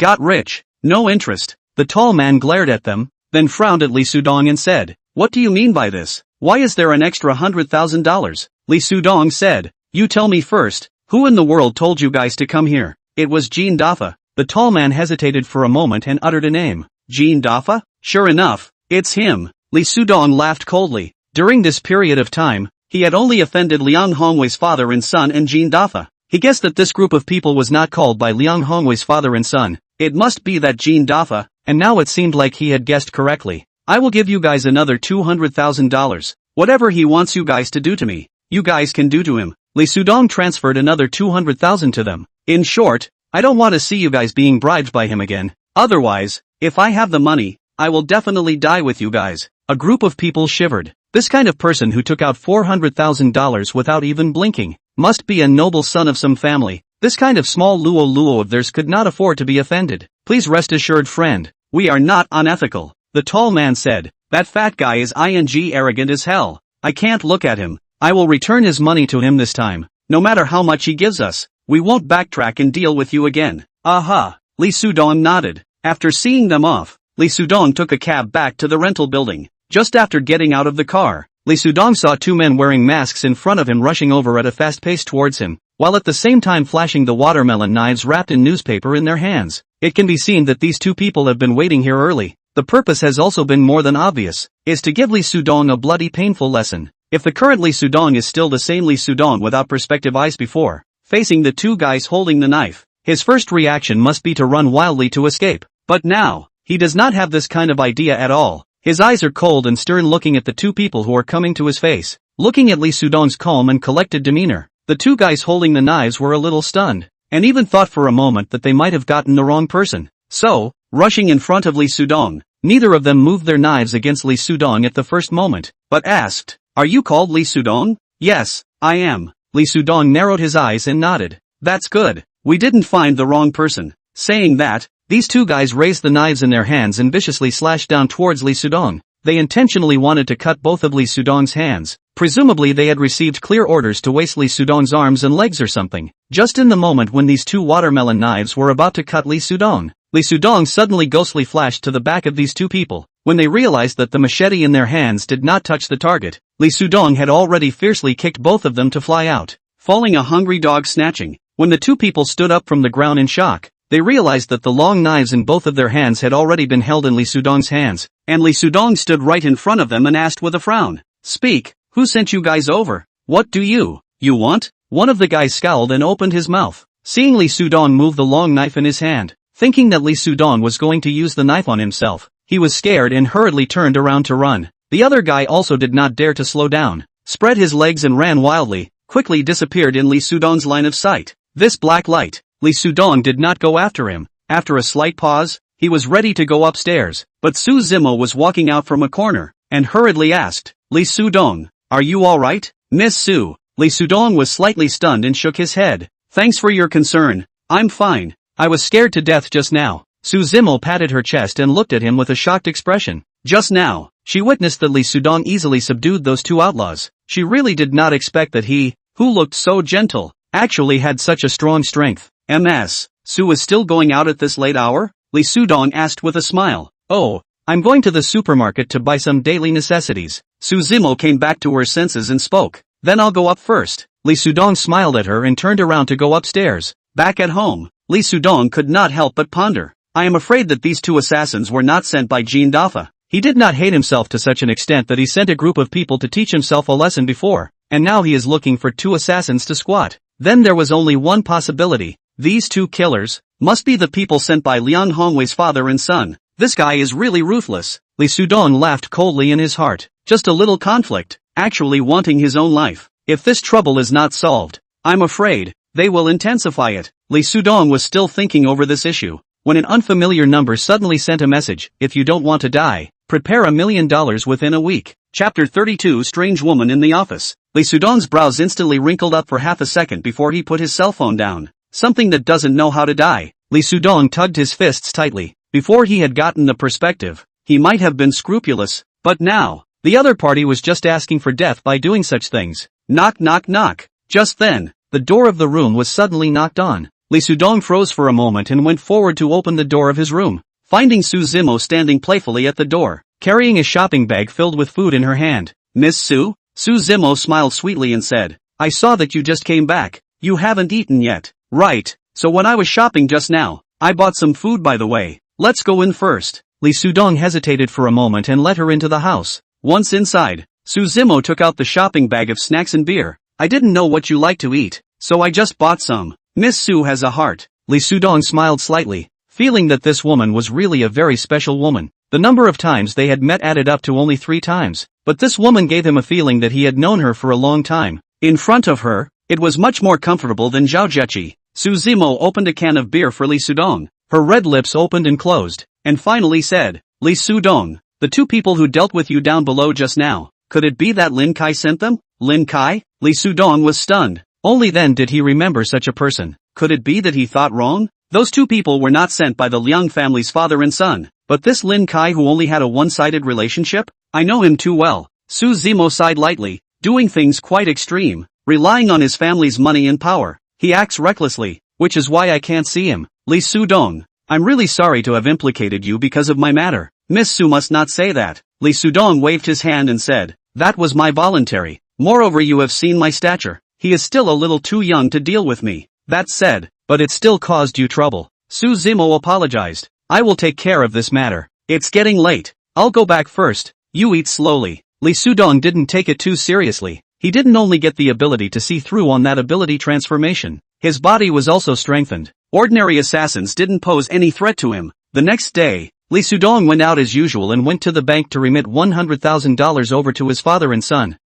got rich, no interest. The tall man glared at them, then frowned at Li Sudong and said, what do you mean by this? Why is there an extra $100,000? Li Sudong said, you tell me first, who in the world told you guys to come here? It was Jean Dafa. The tall man hesitated for a moment and uttered a name. Jean Dafa? Sure enough, it's him. Li Sudong laughed coldly. During this period of time, he had only offended Liang Hongwei's father and son and Jean Dafa. He guessed that this group of people was not called by Liang Hongwei's father and son. It must be that Jean Dafa, and now it seemed like he had guessed correctly. I will give you guys another $200,000. Whatever he wants you guys to do to me, you guys can do to him. Li Sudong transferred another $200,000 to them. In short, I don't want to see you guys being bribed by him again. Otherwise, if I have the money, I will definitely die with you guys. A group of people shivered. This kind of person who took out $400,000 without even blinking must be a noble son of some family. This kind of small luo of theirs could not afford to be offended. Please rest assured, friend, we are not unethical. The tall man said, that fat guy is arrogant as hell. I can't look at him. I will return his money to him this time. No matter how much he gives us, we won't backtrack and deal with you again. Aha. Li Sudong nodded. After seeing them off, Li Sudong took a cab back to the rental building. Just after getting out of the car, Li Sudong saw 2 men wearing masks in front of him rushing over at a fast pace towards him, while at the same time flashing the watermelon knives wrapped in newspaper in their hands. It can be seen that these 2 people have been waiting here early. The purpose has also been more than obvious, is to give Li Sudong a bloody painful lesson. If the current Li Sudong is still the same Li Sudong without perspective eyes before, facing the 2 guys holding the knife, his first reaction must be to run wildly to escape. But now, he does not have this kind of idea at all. His eyes are cold and stern, looking at the 2 people who are coming to his face. Looking at Li Sudong's calm and collected demeanor, the 2 guys holding the knives were a little stunned, and even thought for a moment that they might have gotten the wrong person. So, rushing in front of Li Sudong, neither of them moved their knives against Li Sudong at the first moment, but asked, are you called Li Sudong? Yes, I am. Li Sudong narrowed his eyes and nodded. That's good. We didn't find the wrong person. Saying that, these 2 guys raised the knives in their hands and viciously slashed down towards Li Sudong. They intentionally wanted to cut both of Li Sudong's hands. Presumably they had received clear orders to waste Li Sudong's arms and legs or something. Just in the moment when these 2 watermelon knives were about to cut Li Sudong, Li Sudong suddenly ghostly flashed to the back of these two people. When they realized that the machete in their hands did not touch the target, Li Sudong had already fiercely kicked both of them to fly out, falling a hungry dog snatching. When the two people stood up from the ground in shock, they realized that the long knives in both of their hands had already been held in Li Sudong's hands, and Li Sudong stood right in front of them and asked with a frown, "Speak, who sent you guys over? What do you want?" One of the guys scowled and opened his mouth, seeing Li Sudong move the long knife in his hand. Thinking that Li Sudong was going to use the knife on himself, he was scared and hurriedly turned around to run. The other guy also did not dare to slow down, spread his legs and ran wildly, quickly disappeared in Li Sudong's line of sight. This black light, Li Sudong did not go after him. After a slight pause, he was ready to go upstairs, but Su Zimo was walking out from a corner, and hurriedly asked, "Li Sudong, are you alright, Miss Su?" Li Sudong was slightly stunned and shook his head. "Thanks for your concern, I'm fine. I was scared to death just now." Su Zimo patted her chest and looked at him with a shocked expression. Just now, she witnessed that Li Sudong easily subdued those two outlaws. She really did not expect that he, who looked so gentle, actually had such a strong strength. "Ms. Su is still going out at this late hour?" Li Sudong asked with a smile. "Oh, I'm going to the supermarket to buy some daily necessities." Su Zimo came back to her senses and spoke. "Then I'll go up first." Li Sudong smiled at her and turned around to go upstairs. Back at home, Li Sudong could not help but ponder. I am afraid that these two assassins were not sent by Jin Dafa. He did not hate himself to such an extent that he sent a group of people to teach himself a lesson before, and now he is looking for two assassins to squat. Then there was only one possibility. These two killers must be the people sent by Liang Hongwei's father and son. This guy is really ruthless. Li Sudong laughed coldly in his heart. Just a little conflict, actually wanting his own life. If this trouble is not solved, I'm afraid they will intensify it. Li Sudong was still thinking over this issue, when an unfamiliar number suddenly sent a message. "If you don't want to die, prepare $1 million within a week." Chapter 32 Strange Woman in the Office. Li Sudong's brows instantly wrinkled up for half a second before he put his cell phone down. Something that doesn't know how to die. Li Sudong tugged his fists tightly. Before he had gotten the perspective, he might have been scrupulous, but now, the other party was just asking for death by doing such things. Knock knock knock. Just then, the door of the room was suddenly knocked on. Li Sudong froze for a moment and went forward to open the door of his room, finding Su Zimo standing playfully at the door, carrying a shopping bag filled with food in her hand. "Miss Su?" Su Zimo smiled sweetly and said, "I saw that you just came back. You haven't eaten yet, right? So when I was shopping just now, I bought some food by the way. Let's go in first." Li Sudong hesitated for a moment and let her into the house. Once inside, Su Zimo took out the shopping bag of snacks and beer. "I didn't know what you like to eat, so I just bought some. Miss Su has a heart." Li Sudong smiled slightly, feeling that this woman was really a very special woman. The number of times they had met added up to only 3 times, but this woman gave him a feeling that he had known her for a long time. In front of her, it was much more comfortable than Zhao Zheqi. Su Zimo opened a can of beer for Li Sudong. Her red lips opened and closed, and finally said, "Li Sudong, the two people who dealt with you down below just now, could it be that Lin Kai sent them?" Lin Kai? Li Sudong was stunned. Only then did he remember such a person. Could it be that he thought wrong? Those two people were not sent by the Liang family's father and son, but this Lin Kai who only had a one-sided relationship? I know him too well. Su Zimo sighed lightly, doing things quite extreme, relying on his family's money and power. He acts recklessly, which is why I can't see him. Li Sudong, I'm really sorry to have implicated you because of my matter. Miss Su must not say that. Li Sudong waved his hand and said, "That was my voluntary. Moreover, you have seen my stature. He is still a little too young to deal with me. That said, but it still caused you trouble." Su Zimo apologized. "I will take care of this matter. It's getting late. I'll go back first. You eat slowly." Li Sudong didn't take it too seriously. He didn't only get the ability to see through on that ability transformation. His body was also strengthened. Ordinary assassins didn't pose any threat to him. The next day, Li Sudong went out as usual and went to the bank to remit $100,000 over to his father and son.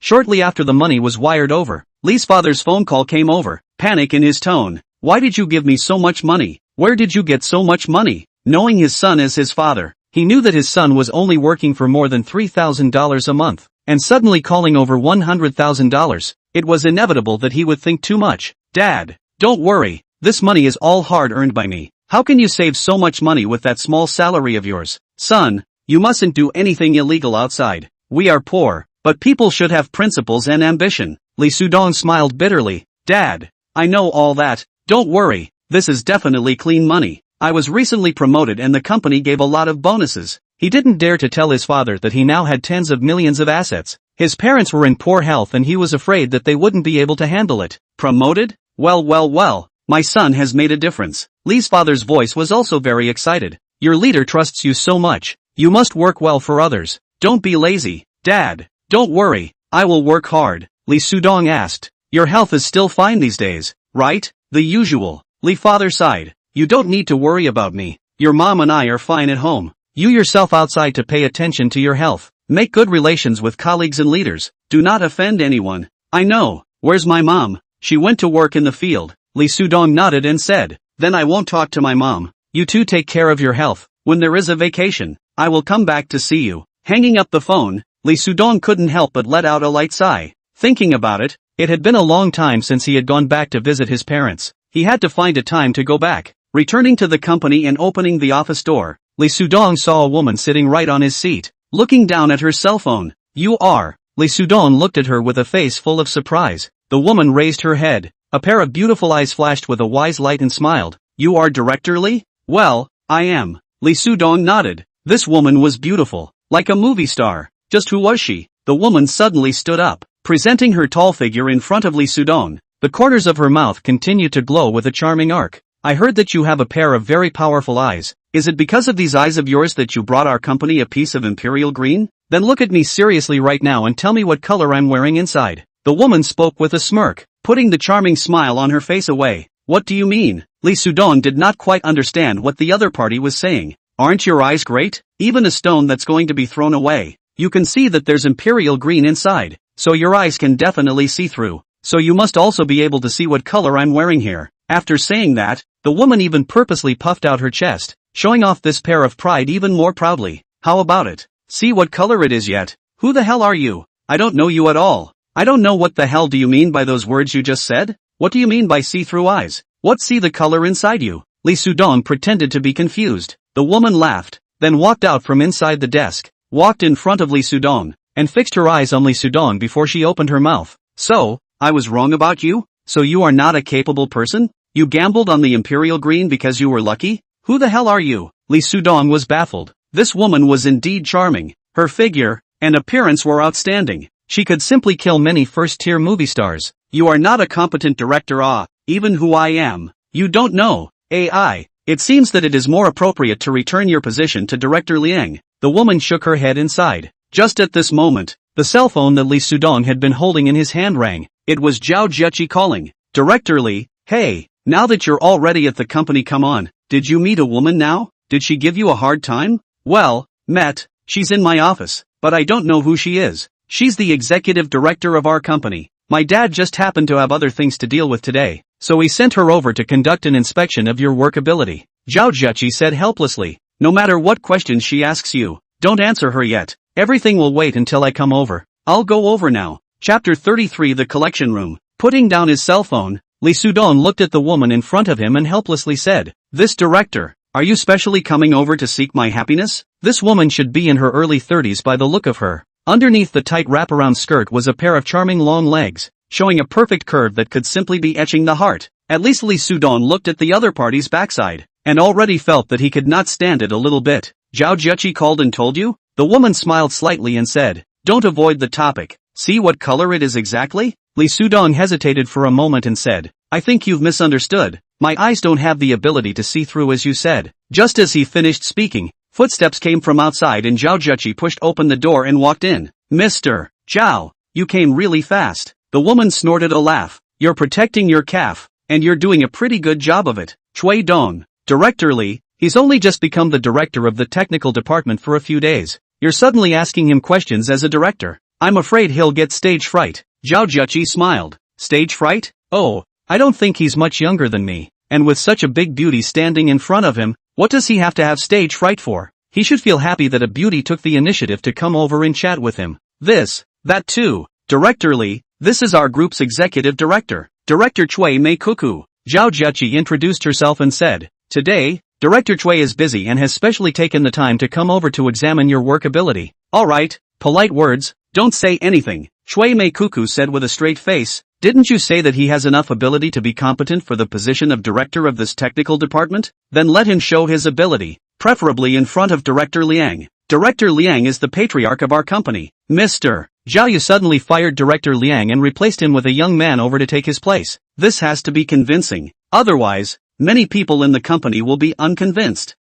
Shortly after the money was wired over, Li's father's phone call came over, panic in his tone. "Why did you give me so much money? Where did you get so much money?" Knowing his son as his father, he knew that his son was only working for more than $3,000 a month, and suddenly calling over $100,000, it was inevitable that he would think too much. "Dad, don't worry, this money is all hard-earned by me. How can you save so much money with that small salary of yours? Son, you mustn't do anything illegal outside. We are poor, but people should have principles and ambition." Li Sudong smiled bitterly. "Dad, I know all that, don't worry, this is definitely clean money. I was recently promoted and the company gave a lot of bonuses. He didn't dare to tell his father that he now had tens of millions of assets. His parents were in poor health and he was afraid that they wouldn't be able to handle it. Promoted? Well, my son has made a difference. Lee's father's voice was also very excited. Your leader trusts you so much. You must work well for others. Don't be lazy. Dad, don't worry. I will work hard. Lee Sudong asked. Your health is still fine these days, right? The usual. Lee father sighed. You don't need to worry about me. Your mom and I are fine at home. You yourself outside to pay attention to your health. Make good relations with colleagues and leaders. Do not offend anyone. I know. Where's my mom? She went to work in the field. Lee Sudong nodded and said, then I won't talk to my mom. You two take care of your health. When there is a vacation, I will come back to see you. Hanging up the phone, Lee Sudong couldn't help but let out a light sigh. Thinking about it, it had been a long time since he had gone back to visit his parents. He had to find a time to go back. Returning to the company and opening the office door, Lee Sudong saw a woman sitting right on his seat, looking down at her cell phone. You are. Lee Sudong looked at her with a face full of surprise. The woman raised her head. A pair of beautiful eyes flashed with a wise light and smiled. You are Director Lee? Well, I am. Lee Sudong nodded. This woman was beautiful, like a movie star. Just who was she? The woman suddenly stood up, presenting her tall figure in front of Lee Sudong. The corners of her mouth continued to glow with a charming arc. I heard that you have a pair of very powerful eyes. Is it because of these eyes of yours that you brought our company a piece of imperial green? Then look at me seriously right now and tell me what color I'm wearing inside. The woman spoke with a smirk, putting the charming smile on her face away. What do you mean? Lee Sudong did not quite understand what the other party was saying. Aren't your eyes great? Even a stone that's going to be thrown away. You can see that there's imperial green inside, so your eyes can definitely see through. So you must also be able to see what color I'm wearing here. After saying that, the woman even purposely puffed out her chest, showing off this pair of pride even more proudly. How about it? See what color it is yet? Who the hell are you? I don't know you at all. I don't know what the hell do you mean by those words you just said? What do you mean by see-through eyes? What see the color inside you? Lee Sudong pretended to be confused. The woman laughed, then walked out from inside the desk, walked in front of Lee Sudong, and fixed her eyes on Lee Sudong before she opened her mouth. So, I was wrong about you? So you are not a capable person? You gambled on the imperial green because you were lucky? Who the hell are you? Lee Sudong was baffled. This woman was indeed charming. Her figure and appearance were outstanding. She could simply kill many first-tier movie stars. You are not a competent director, even who I am. You don't know. AI. It seems that it is more appropriate to return your position to Director Liang. The woman shook her head inside. Just at this moment, the cell phone that Lee Sudong had been holding in his hand rang. It was Zhao Jiechi calling. Director Lee, hey, now that you're already at the company, come on. Did you meet a woman now? Did she give you a hard time? Well, met. She's in my office, but I don't know who she is. She's the executive director of our company. My dad just happened to have other things to deal with today, so he sent her over to conduct an inspection of your work ability. Zhao Jiechi said helplessly. No matter what questions she asks you, don't answer her yet. Everything will wait until I come over. I'll go over now. Chapter 33 The Collection Room. Putting down his cell phone, Lee Sudong looked at the woman in front of him and helplessly said, This director, are you specially coming over to seek my happiness? This woman should be in her early 30s by the look of her. Underneath the tight wraparound skirt was a pair of charming long legs, showing a perfect curve that could simply be etching the heart. At least Lee Sudong looked at the other party's backside, and already felt that he could not stand it a little bit. Zhao Jiechi called and told you? The woman smiled slightly and said, Don't avoid the topic. See what color it is exactly? Lee Sudong hesitated for a moment and said, I think you've misunderstood. My eyes don't have the ability to see through as you said. Just as he finished speaking, footsteps came from outside and Zhao Jiechi pushed open the door and walked in. Mr. Zhao, you came really fast. The woman snorted a laugh. You're protecting your calf, and you're doing a pretty good job of it. Cui Dong. Director Lee, he's only just become the director of the technical department for a few days. You're suddenly asking him questions as a director. I'm afraid he'll get stage fright. Zhao Jiechi smiled. Stage fright? Oh, I don't think he's much younger than me. And with such a big beauty standing in front of him, what does he have to have stage fright for? He should feel happy that a beauty took the initiative to come over and chat with him. That too. Director Lee, this is our group's executive director, Director Cui Mei Kuku. Zhao Jiechi introduced herself and said, Today, Director Cui is busy and has specially taken the time to come over to examine your work ability. Alright, polite words, Don't say anything, Chui Mei Cuckoo said with a straight face. Didn't you say that he has enough ability to be competent for the position of director of this technical department? Then let him show his ability, preferably in front of Director Liang. Director Liang is the patriarch of our company. Mr. Zhao Yu suddenly fired Director Liang and replaced him with a young man over to take his place. This has to be convincing. Otherwise, many people in the company will be unconvinced.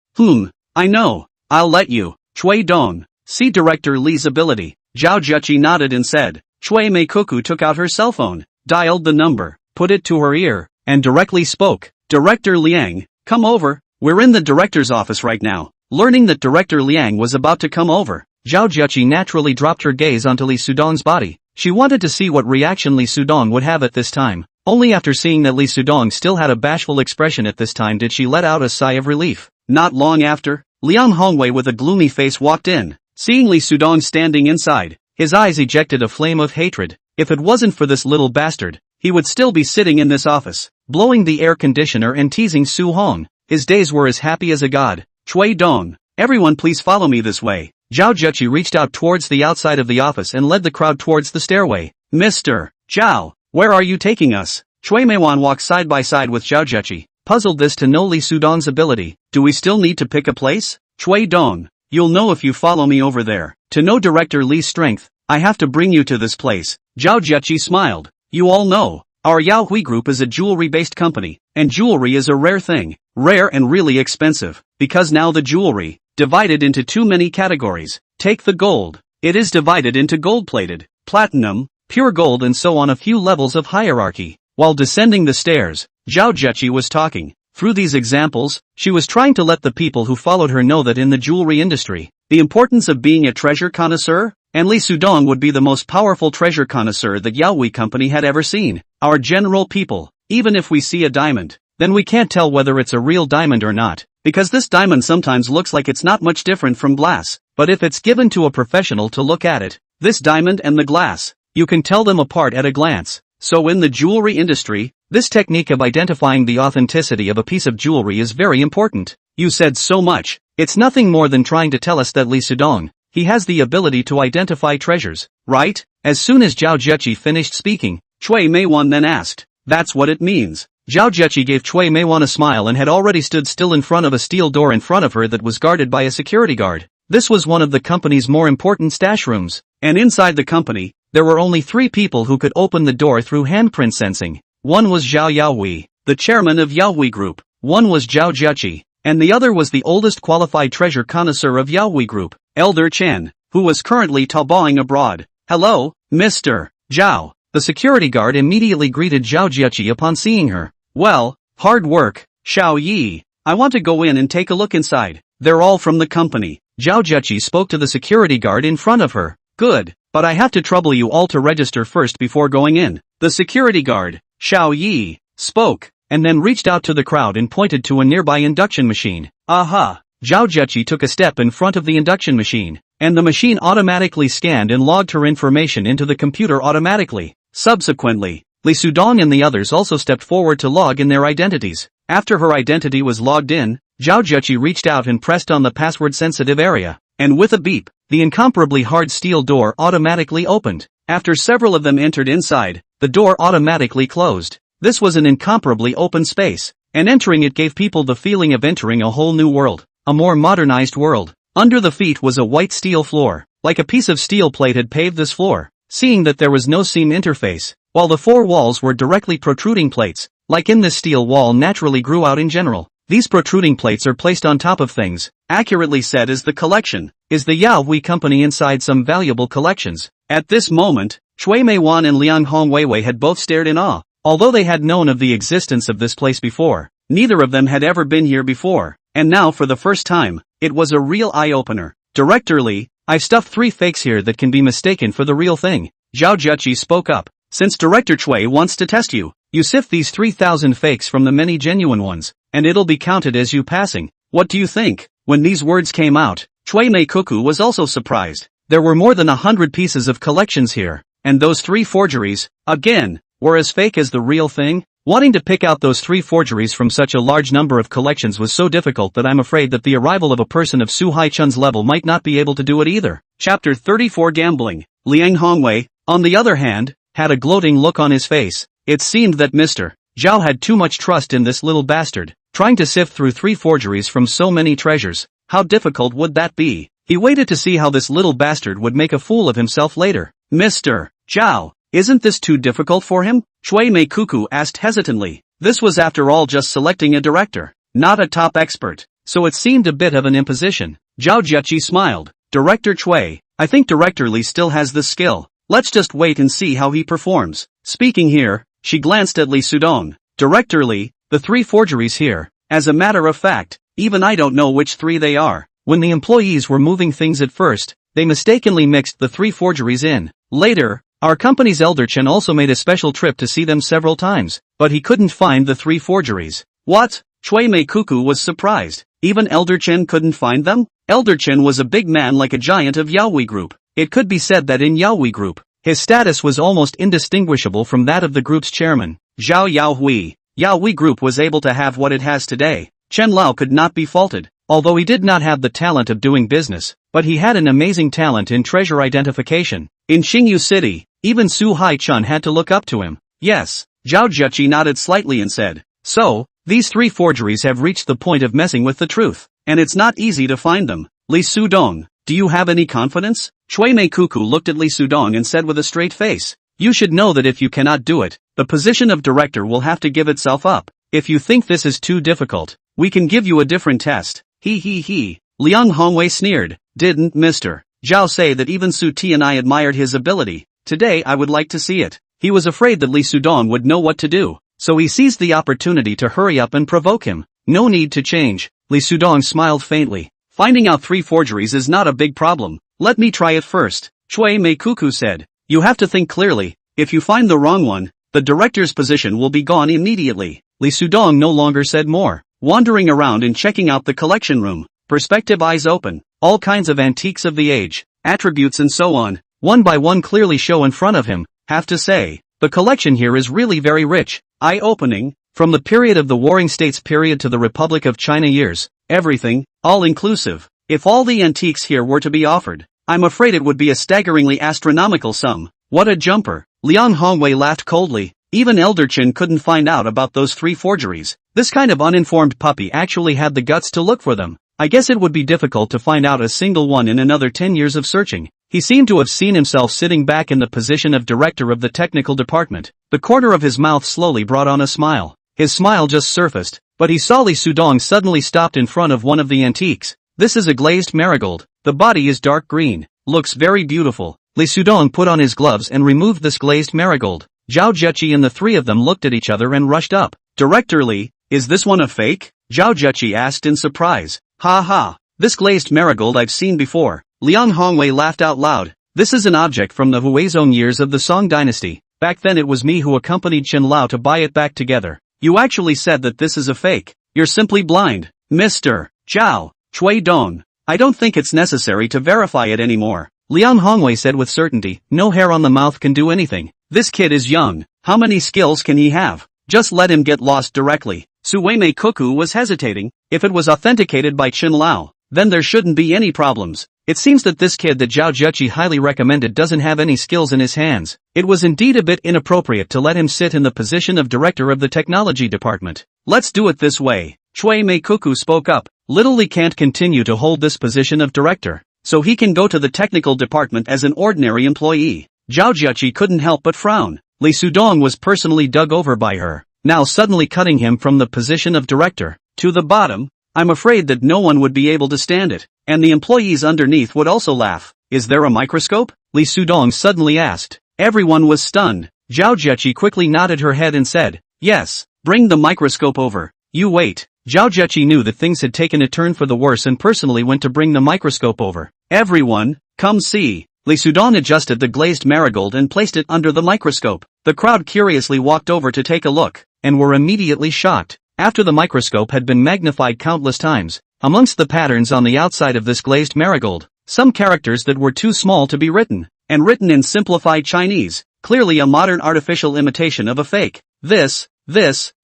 I know. I'll let you. Chui Dong. See Director Li's ability. Zhao Jueqi nodded and said. Chui Mei Cuckoo took out her cell phone, dialed the number, put it to her ear, and directly spoke. Director Liang, come over. We're in the director's office right now. Learning that Director Liang was about to come over, Zhao Jueqi naturally dropped her gaze onto Li Sudong's body. She wanted to see what reaction Li Sudong would have at this time. Only after seeing that Li Sudong still had a bashful expression at this time did she let out a sigh of relief. Not long after, Liang Hongwei with a gloomy face walked in. Seeing Li Sudong standing inside, his eyes ejected a flame of hatred. If it wasn't for this little bastard, he would still be sitting in this office, blowing the air conditioner and teasing Su Hong. His days were as happy as a god. Chui Dong, everyone please follow me this way. Zhao Jueqi reached out towards the outside of the office and led the crowd towards the stairway. Mr. Zhao, where are you taking us? Chui Meiwan walked side by side with Zhao Jueqi, puzzled this to know Li Sudong's ability. Do we still need to pick a place? Chui Dong, you'll know if you follow me over there. To know Director Li's strength, I have to bring you to this place. Zhao Jueqi smiled. You all know, our Yaohui Group is a jewelry-based company, and jewelry is a rare thing, rare and really expensive, because now the jewelry, divided into too many categories. Take the gold. It is divided into gold-plated, platinum, pure gold and so on a few levels of hierarchy. While descending the stairs, Zhao Jueqi was talking. Through these examples, she was trying to let the people who followed her know that in the jewelry industry, the importance of being a treasure connoisseur, and Li Sudong would be the most powerful treasure connoisseur that Yaohui Company had ever seen. Our general people, even if we see a diamond, then we can't tell whether it's a real diamond or not, because this diamond sometimes looks like it's not much different from glass, but if it's given to a professional to look at it, this diamond and the glass, you can tell them apart at a glance. So in the jewelry industry, this technique of identifying the authenticity of a piece of jewelry is very important. You said so much. It's nothing more than trying to tell us that Li Sudong, he has the ability to identify treasures, right? As soon as Zhao Jueqi finished speaking, Chui Meiwan then asked, that's what it means. Zhao Jueqi gave Chui Meiwan a smile and had already stood still in front of a steel door in front of her that was guarded by a security guard. This was one of the company's more important stash rooms, and inside the company, there were only 3 people who could open the door through handprint sensing. One was Zhao Yaohui, the chairman of Yaohui Group. One was Zhao Jueqi, and the other was the oldest qualified treasure connoisseur of Yaohui Group, Elder Chen, who was currently taobawing abroad. Hello, Mr. Zhao. The security guard immediately greeted Zhao Jueqi upon seeing her. Well, hard work, Xiao Yi. I want to go in and take a look inside. They're all from the company. Zhao Jueqi spoke to the security guard in front of her. Good, but I have to trouble you all to register first before going in. The security guard, Xiao Yi, spoke, and then reached out to the crowd and pointed to a nearby induction machine. Aha! Zhao Jueqi took a step in front of the induction machine, and the machine automatically scanned and logged her information into the computer automatically. Subsequently, Li Sudong and the others also stepped forward to log in their identities. After her identity was logged in, Zhao Jueqi reached out and pressed on the password-sensitive area, and with a beep, the incomparably hard steel door automatically opened. After several of them entered inside, the door automatically closed. This was an incomparably open space, and entering it gave people the feeling of entering a whole new world, a more modernized world. Under the feet was a white steel floor, like a piece of steel plate had paved this floor. Seeing that there was no seam interface, while the 4 walls were directly protruding plates, like in this steel wall naturally grew out in general. These protruding plates are placed on top of things. Accurately said is the collection. Is the Yaohui Company inside some valuable collections? At this moment, Chui Meiwan and Liang Hongwei had both stared in awe. Although they had known of the existence of this place before, neither of them had ever been here before, and now for the first time, it was a real eye-opener. Director Li, I've stuffed 3 fakes here that can be mistaken for the real thing. Zhao Jueqi spoke up. Since Director Chui wants to test you, you sift these 3,000 fakes from the many genuine ones, and it'll be counted as you passing. What do you think? When these words came out, Chui Mei Cuckoo was also surprised. There were more than 100 pieces of collections here, and those 3 forgeries, again, were as fake as the real thing. Wanting to pick out those 3 forgeries from such a large number of collections was so difficult that I'm afraid that the arrival of a person of Su Hai Chun's level might not be able to do it either. Chapter 34 Gambling. Liang Hongwei, on the other hand, had a gloating look on his face. It seemed that Mr. Zhao had too much trust in this little bastard, trying to sift through 3 forgeries from so many treasures. How difficult would that be? He waited to see how this little bastard would make a fool of himself later. Mr. Zhao, isn't this too difficult for him? Chui Mei Cuckoo asked hesitantly. This was after all just selecting a director, not a top expert, so it seemed a bit of an imposition. Zhao Jieqi smiled. Director Chui, I think Director Li still has the skill. Let's just wait and see how he performs. Speaking here, she glanced at Li Sudong. Director Li, the 3 forgeries here. As a matter of fact, even I don't know which 3 they are. When the employees were moving things at first, they mistakenly mixed the 3 forgeries in. Later, our company's Elder Chen also made a special trip to see them several times, but he couldn't find the 3 forgeries. What? Chui Mei Cuckoo was surprised. Even Elder Chen couldn't find them? Elder Chen was a big man like a giant of Yaoi Group. It could be said that in Yaoi Group, his status was almost indistinguishable from that of the group's chairman, Zhao Yaohui. Yaoi Group was able to have what it has today. Chen Lao could not be faulted, although he did not have the talent of doing business, but he had an amazing talent in treasure identification. In Xingyu City, even Su Hai-chun had to look up to him. Yes, Zhao Jieqi nodded slightly and said, so, these 3 forgeries have reached the point of messing with the truth, and it's not easy to find them. Li Sudong, do you have any confidence? Chui Mei Cuckoo looked at Li Sudong and said with a straight face, you should know that if you cannot do it, the position of director will have to give itself up. If you think this is too difficult, we can give you a different test. He. Liang Hongwei sneered. Didn't Mr. Zhao say that even Su Ti and I admired his ability? Today I would like to see it. He was afraid that Li Sudong would know what to do, so he seized the opportunity to hurry up and provoke him. No need to change. Li Sudong smiled faintly. Finding out 3 forgeries is not a big problem. Let me try it first. Chui Mei Cuckoo said. You have to think clearly. If you find the wrong one, the director's position will be gone immediately. Li Sudong no longer said more, wandering around and checking out the collection room. Perspective eyes open. All kinds of antiques of the age, attributes and so on, one by one clearly show in front of him. Have to say, the collection here is really very rich. Eye-opening. From the period of the Warring States period to the Republic of China years. Everything, all-inclusive. If all the antiques here were to be offered, I'm afraid it would be a staggeringly astronomical sum. What a jumper. Liang Hongwei laughed coldly. Even Elder Chen couldn't find out about those 3 forgeries. This kind of uninformed puppy actually had the guts to look for them. I guess it would be difficult to find out a single one in another 10 years of searching. He seemed to have seen himself sitting back in the position of director of the technical department. The corner of his mouth slowly brought on a smile. His smile just surfaced, but he saw Li Sudong suddenly stopped in front of one of the antiques. This is a glazed marigold. The body is dark green. Looks very beautiful. Li Sudong put on his gloves and removed this glazed marigold. Zhao Jieqi and the 3 of them looked at each other and rushed up. Director Li, is this one a fake? Zhao Jieqi asked in surprise. Ha ha. This glazed marigold I've seen before. Liang Hongwei laughed out loud. This is an object from the Huizong years of the Song dynasty. Back then it was me who accompanied Chen Lao to buy it back together. You actually said that this is a fake. You're simply blind. Mr. Zhao, Chui Dong. I don't think it's necessary to verify it anymore. Liang Hongwei said with certainty. No hair on the mouth can do anything. This kid is young. How many skills can he have? Just let him get lost directly. Su Mei Cuckoo was hesitating. If it was authenticated by Chen Lao, then there shouldn't be any problems. It seems that this kid that Zhao Jieqi highly recommended doesn't have any skills in his hands. It was indeed a bit inappropriate to let him sit in the position of director of the technology department. Let's do it this way. Chui Mei Cuckoo spoke up. Little Li can't continue to hold this position of director, so he can go to the technical department as an ordinary employee. Zhao Jieqi couldn't help but frown. Li Sudong was personally dug over by her, now suddenly cutting him from the position of director to the bottom. I'm afraid that no one would be able to stand it, and the employees underneath would also laugh. Is there a microscope? Li Sudong suddenly asked. Everyone was stunned. Zhao Jieqi quickly nodded her head and said, yes, bring the microscope over. You wait. Zhao Jieqi knew that things had taken a turn for the worse and personally went to bring the microscope over. Everyone, come see. Li Sudong adjusted the glazed marigold and placed it under the microscope. The crowd curiously walked over to take a look, and were immediately shocked. After the microscope had been magnified countless times, amongst the patterns on the outside of this glazed marigold, some characters that were too small to be written, and written in simplified Chinese, clearly a modern artificial imitation of a fake. This,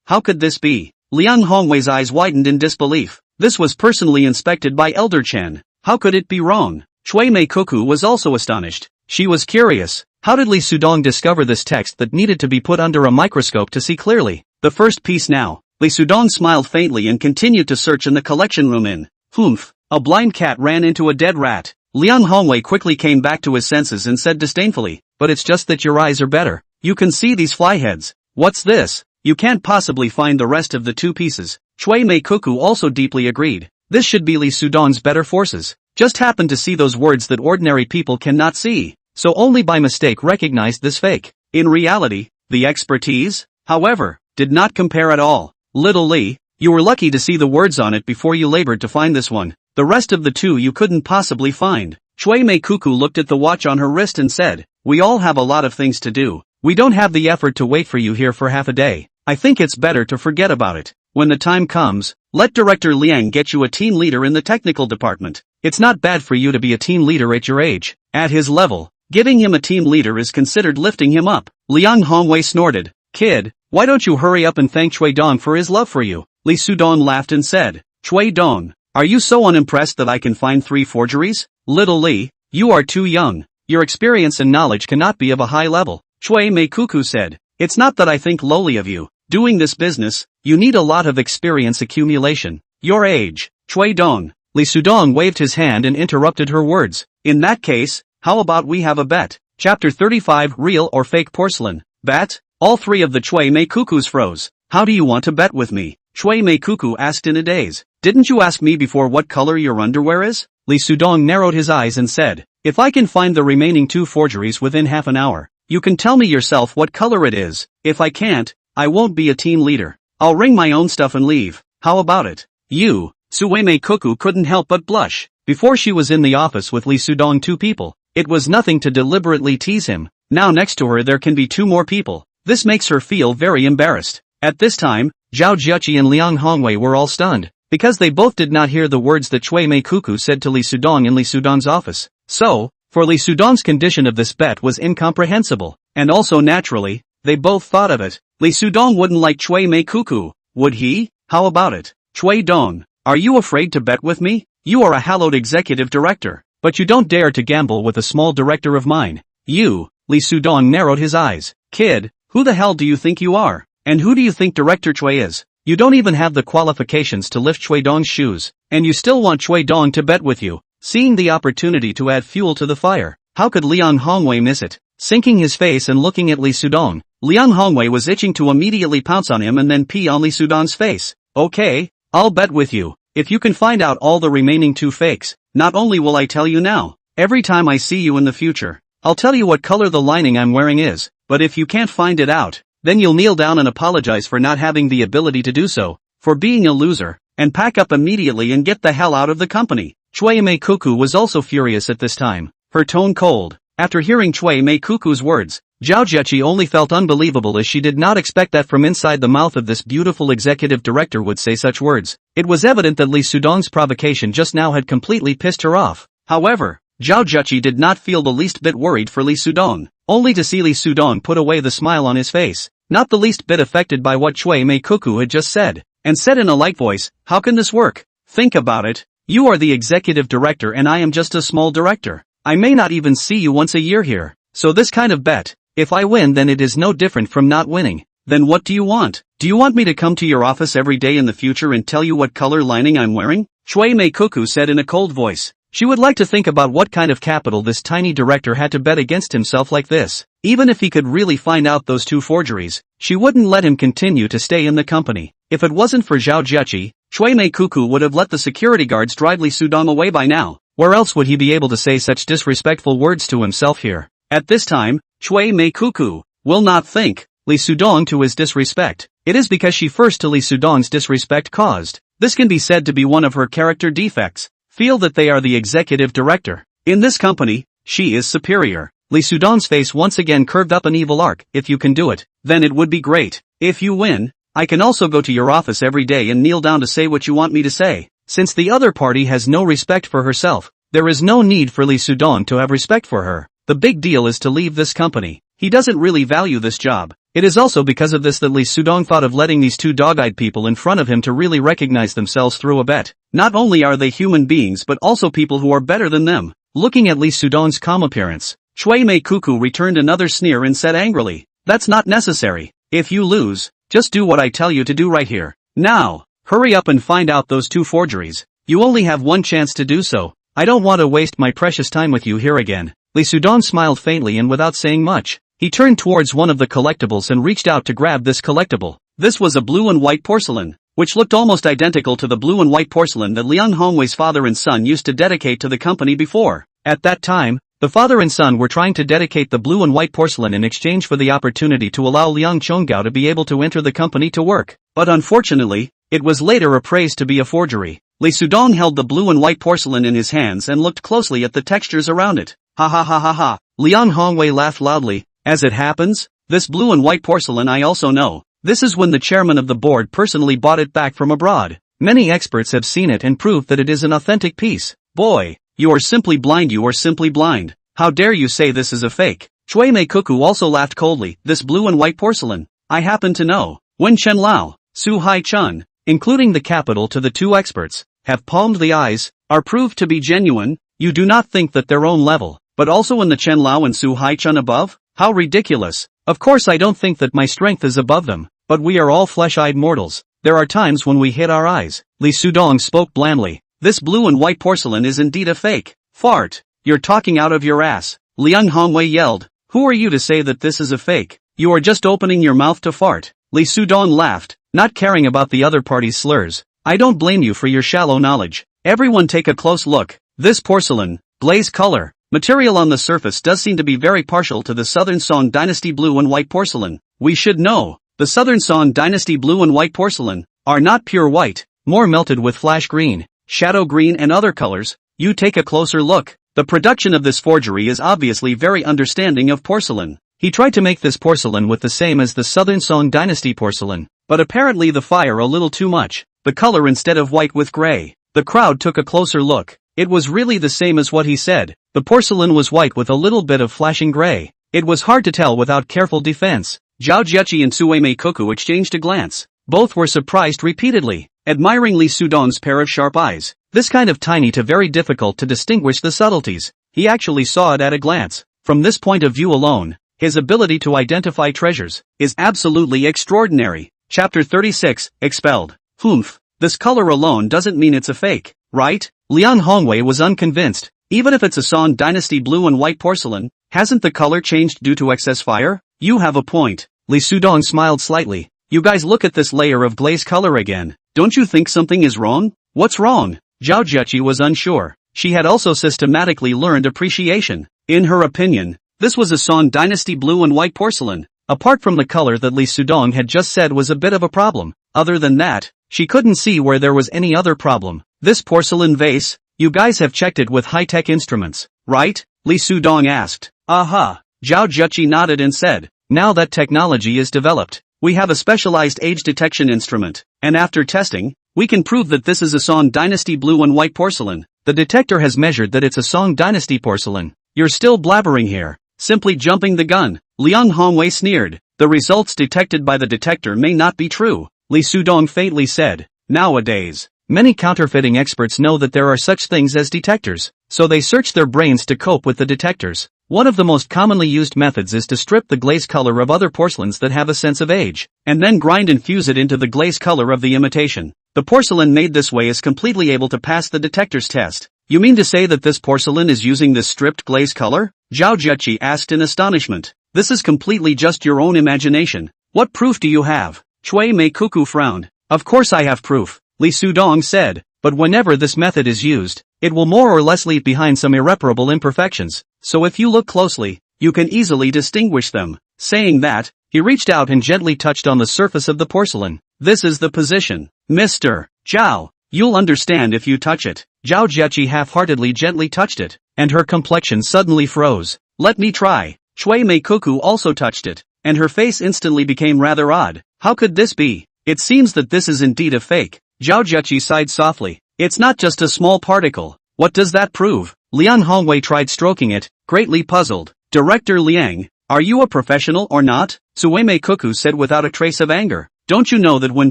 how could this be? Liang Hongwei's eyes widened in disbelief. This was personally inspected by Elder Chen. How could it be wrong? Chui Mei Cuckoo was also astonished. She was curious. How did Li Sudong discover this text that needed to be put under a microscope to see clearly? The first piece now. Li Sudong smiled faintly and continued to search in the collection room in. Humph. A blind cat ran into a dead rat. Liang Hongwei quickly came back to his senses and said disdainfully, but it's just that your eyes are better. You can see these fly heads. What's this? You can't possibly find the rest of the two pieces. Chui Mei Cuckoo also deeply agreed. This should be Li Sudong's better forces. Just happened to see those words that ordinary people cannot see, so only by mistake recognized this fake. In reality, the expertise, however, did not compare at all. Little Li, you were lucky to see the words on it before you labored to find this one. The rest of the two you couldn't possibly find. Chui Mei Cuckoo looked at the watch on her wrist and said, we all have a lot of things to do. We don't have the effort to wait for you here for half a day. I think it's better to forget about it. When the time comes, let Director Liang get you a team leader in the technical department. It's not bad for you to be a team leader at your age. At his level, giving him a team leader is considered lifting him up. Liang Hongwei snorted. Kid, why don't you hurry up and thank Chui Dong for his love for you? Li Sudong laughed and said, Chui Dong, are you so unimpressed that I can find 3 forgeries? Little Li, you are too young. Your experience and knowledge cannot be of a high level. Chui Mei Cuckoo said, it's not that I think lowly of you. Doing this business, you need a lot of experience accumulation. Your age, Chui Dong. Li Sudong waved his hand and interrupted her words. In that case, how about we have a bet? Chapter 35 Real or Fake Porcelain? Bet? All 3 of the Chui Mei Cuckoos froze. How do you want to bet with me? Chui Mei Cuckoo asked in a daze. Didn't you ask me before what color your underwear is? Li Sudong narrowed his eyes and said, if I can find the remaining 2 forgeries within half an hour, you can tell me yourself what color it is. If I can't, I won't be a team leader. I'll ring my own stuff and leave. How about it? You, Chui Mei Cuckoo couldn't help but blush. Before she was in the office with Li Sudong 2 people. It was nothing to deliberately tease him. Now next to her there can be 2 more people. This makes her feel very embarrassed. At this time, Zhao Jiachi and Liang Hongwei were all stunned, because they both did not hear the words that Chui Mei Cuckoo said to Li Sudong in Li Sudong's office. So, for Li Sudong's condition of this bet was incomprehensible, and also naturally, they both thought of it. Li Sudong wouldn't like Chui Mei Cuckoo, would he? How about it? Chui Dong, are you afraid to bet with me? You are a hallowed executive director, but you don't dare to gamble with a small director of mine. You, Li Sudong narrowed his eyes. Kid, who the hell do you think you are? And who do you think Director Chui is? You don't even have the qualifications to lift Chui Dong's shoes, and you still want Chui Dong to bet with you. Seeing the opportunity to add fuel to the fire, how could Liang Hongwei miss it? Sinking his face and looking at Li Sudong, Liang Hongwei was itching to immediately pounce on him and then pee on Li Sudong's face. Okay, I'll bet with you. If you can find out all the remaining 2 fakes, not only will I tell you now, every time I see you in the future, I'll tell you what color the lining I'm wearing is, but if you can't find it out, then you'll kneel down and apologize for not having the ability to do so, for being a loser, and pack up immediately and get the hell out of the company. Chui Mei Cuckoo was also furious at this time, her tone cold. After hearing Chui Mei Cuckoo's words, Zhao Jiachi only felt unbelievable as she did not expect that from inside the mouth of this beautiful executive director would say such words. It was evident that Li Sudong's provocation just now had completely pissed her off. However, Zhao Jiachi did not feel the least bit worried for Li Sudong, only to see Li Sudong put away the smile on his face, not the least bit affected by what Chui Mei Cuckoo had just said, and said in a light voice, how can this work? Think about it. You are the executive director and I am just a small director. I may not even see you once a year here. So this kind of bet, if I win then it is no different from not winning. Then what do you want? Do you want me to come to your office every day in the future and tell you what color lining I'm wearing? Chui Mei Cuckoo said in a cold voice. She would like to think about what kind of capital this tiny director had to bet against himself like this. Even if he could really find out those 2 forgeries, she wouldn't let him continue to stay in the company. If it wasn't for Zhao Jiachi, Chui Mei Cuckoo would have let the security guards drive Li Sudong away by now. Where else would he be able to say such disrespectful words to himself here? At this time, Chui Mei Cuckoo will not think Li Sudong to his disrespect. It is because she first to Li Sudong's disrespect caused. This can be said to be one of her character defects. Feel that they are the executive director. In this company, she is superior. Li Sudong's face once again curved up an evil arc. If you can do it, then it would be great. If you win, I can also go to your office every day and kneel down to say what you want me to say. Since the other party has no respect for herself, there is no need for Li Sudong to have respect for her. The big deal is to leave this company. He doesn't really value this job. It is also because of this that Li Sudong thought of letting these 2 dog-eyed people in front of him to really recognize themselves through a bet. Not only are they human beings but also people who are better than them. Looking at Li Sudong's calm appearance, Shui Mei Cuckoo returned another sneer and said angrily, "That's not necessary. If you lose, just do what I tell you to do right here. Now, hurry up and find out those 2 forgeries. You only have one chance to do so. I don't want to waste my precious time with you here again." Lee Sudong smiled faintly and without saying much, he turned towards one of the collectibles and reached out to grab this collectible. This was a blue and white porcelain, which looked almost identical to the blue and white porcelain that Liang Hongwei's father and son used to dedicate to the company before. At that time, the father and son were trying to dedicate the blue and white porcelain in exchange for the opportunity to allow Liang Chonggao to be able to enter the company to work. But unfortunately, it was later appraised to be a forgery. Li Sudong held the blue and white porcelain in his hands and looked closely at the textures around it. Ha ha ha ha ha. Liang Hongwei laughed loudly. As it happens, this blue and white porcelain I also know. This is when the chairman of the board personally bought it back from abroad. Many experts have seen it and proved that it is an authentic piece. Boy, you are simply blind. You are simply blind. How dare you say this is a fake? Shui Mei Cuckoo also laughed coldly. This blue and white porcelain, I happen to know. Wen Chen Lao, Su Hai Chun, including the capital to the 2 experts, have palmed the eyes, are proved to be genuine. You do not think that their own level, but also in the Chen Lao and Su Hai Chun above? How ridiculous. Of course I don't think that my strength is above them, but we are all flesh-eyed mortals. There are times when we hit our eyes. Li Sudong spoke blandly. This blue and white porcelain is indeed a fake. Fart. You're talking out of your ass. Liang Hongwei yelled. Who are you to say that this is a fake? You are just opening your mouth to fart. Li Sudong laughed, not caring about the other party's slurs. I don't blame you for your shallow knowledge. Everyone take a close look. This porcelain, glaze color, material on the surface does seem to be very partial to the Southern Song Dynasty blue and white porcelain. We should know, the Southern Song Dynasty blue and white porcelain are not pure white, more melted with flash green, shadow green and other colors. You take a closer look. The production of this forgery is obviously very understanding of porcelain. He tried to make this porcelain with the same as the Southern Song Dynasty porcelain, but apparently the fire a little too much, the color instead of white with gray. The crowd took a closer look. It was really the same as what he said. The porcelain was white with a little bit of flashing gray. It was hard to tell without careful defense. Zhao Jiechi and Sui Mei Cuckoo exchanged a glance. Both were surprised repeatedly, admiring Li Sudong's pair of sharp eyes. This kind of tiny to very difficult to distinguish the subtleties. He actually saw it at a glance. From this point of view alone, his ability to identify treasures is absolutely extraordinary. Chapter 36, Expelled. Humph. This color alone doesn't mean it's a fake, right? Liang Hongwei was unconvinced. Even if it's a Song Dynasty blue and white porcelain, hasn't the color changed due to excess fire? You have a point. Li Sudong smiled slightly. You guys look at this layer of glaze color again. Don't you think something is wrong? What's wrong? Zhao Jiechi was unsure. She had also systematically learned appreciation. In her opinion, this was a Song Dynasty blue and white porcelain. Apart from the color that Li Sudong had just said was a bit of a problem. Other than that, she couldn't see where there was any other problem. This porcelain vase, you guys have checked it with high-tech instruments, right? Li Sudong asked. Aha. Zhao Jiechi nodded and said, now that technology is developed, we have a specialized age detection instrument, and after testing, we can prove that this is a Song Dynasty blue and white porcelain. The detector has measured that it's a Song Dynasty porcelain. You're still blabbering here, simply jumping the gun. Liang Hongwei sneered. The results detected by the detector may not be true, Li Sudong faintly said. Nowadays, many counterfeiting experts know that there are such things as detectors, so they search their brains to cope with the detectors. One of the most commonly used methods is to strip the glaze color of other porcelains that have a sense of age, and then grind and fuse it into the glaze color of the imitation. The porcelain made this way is completely able to pass the detector's test. You mean to say that this porcelain is using this stripped glaze color? Zhao Jiechi asked in astonishment. This is completely just your own imagination. What proof do you have? Shui Mei Cuckoo frowned. Of course I have proof, Li Sudong said, but whenever this method is used, it will more or less leave behind some irreparable imperfections, so if you look closely, you can easily distinguish them. Saying that, he reached out and gently touched on the surface of the porcelain. This is the position. Mr. Zhao, you'll understand if you touch it. Zhao Jiechi half-heartedly gently touched it, and her complexion suddenly froze. Let me try. Shui Mei Cuckoo also touched it, and her face instantly became rather odd. How could this be? It seems that this is indeed a fake. Zhao Jiechi sighed softly. It's not just a small particle. What does that prove? Liang Hongwei tried stroking it, greatly puzzled. Director Liang, are you a professional or not? Sui Mei Cuckoo said without a trace of anger. Don't you know that when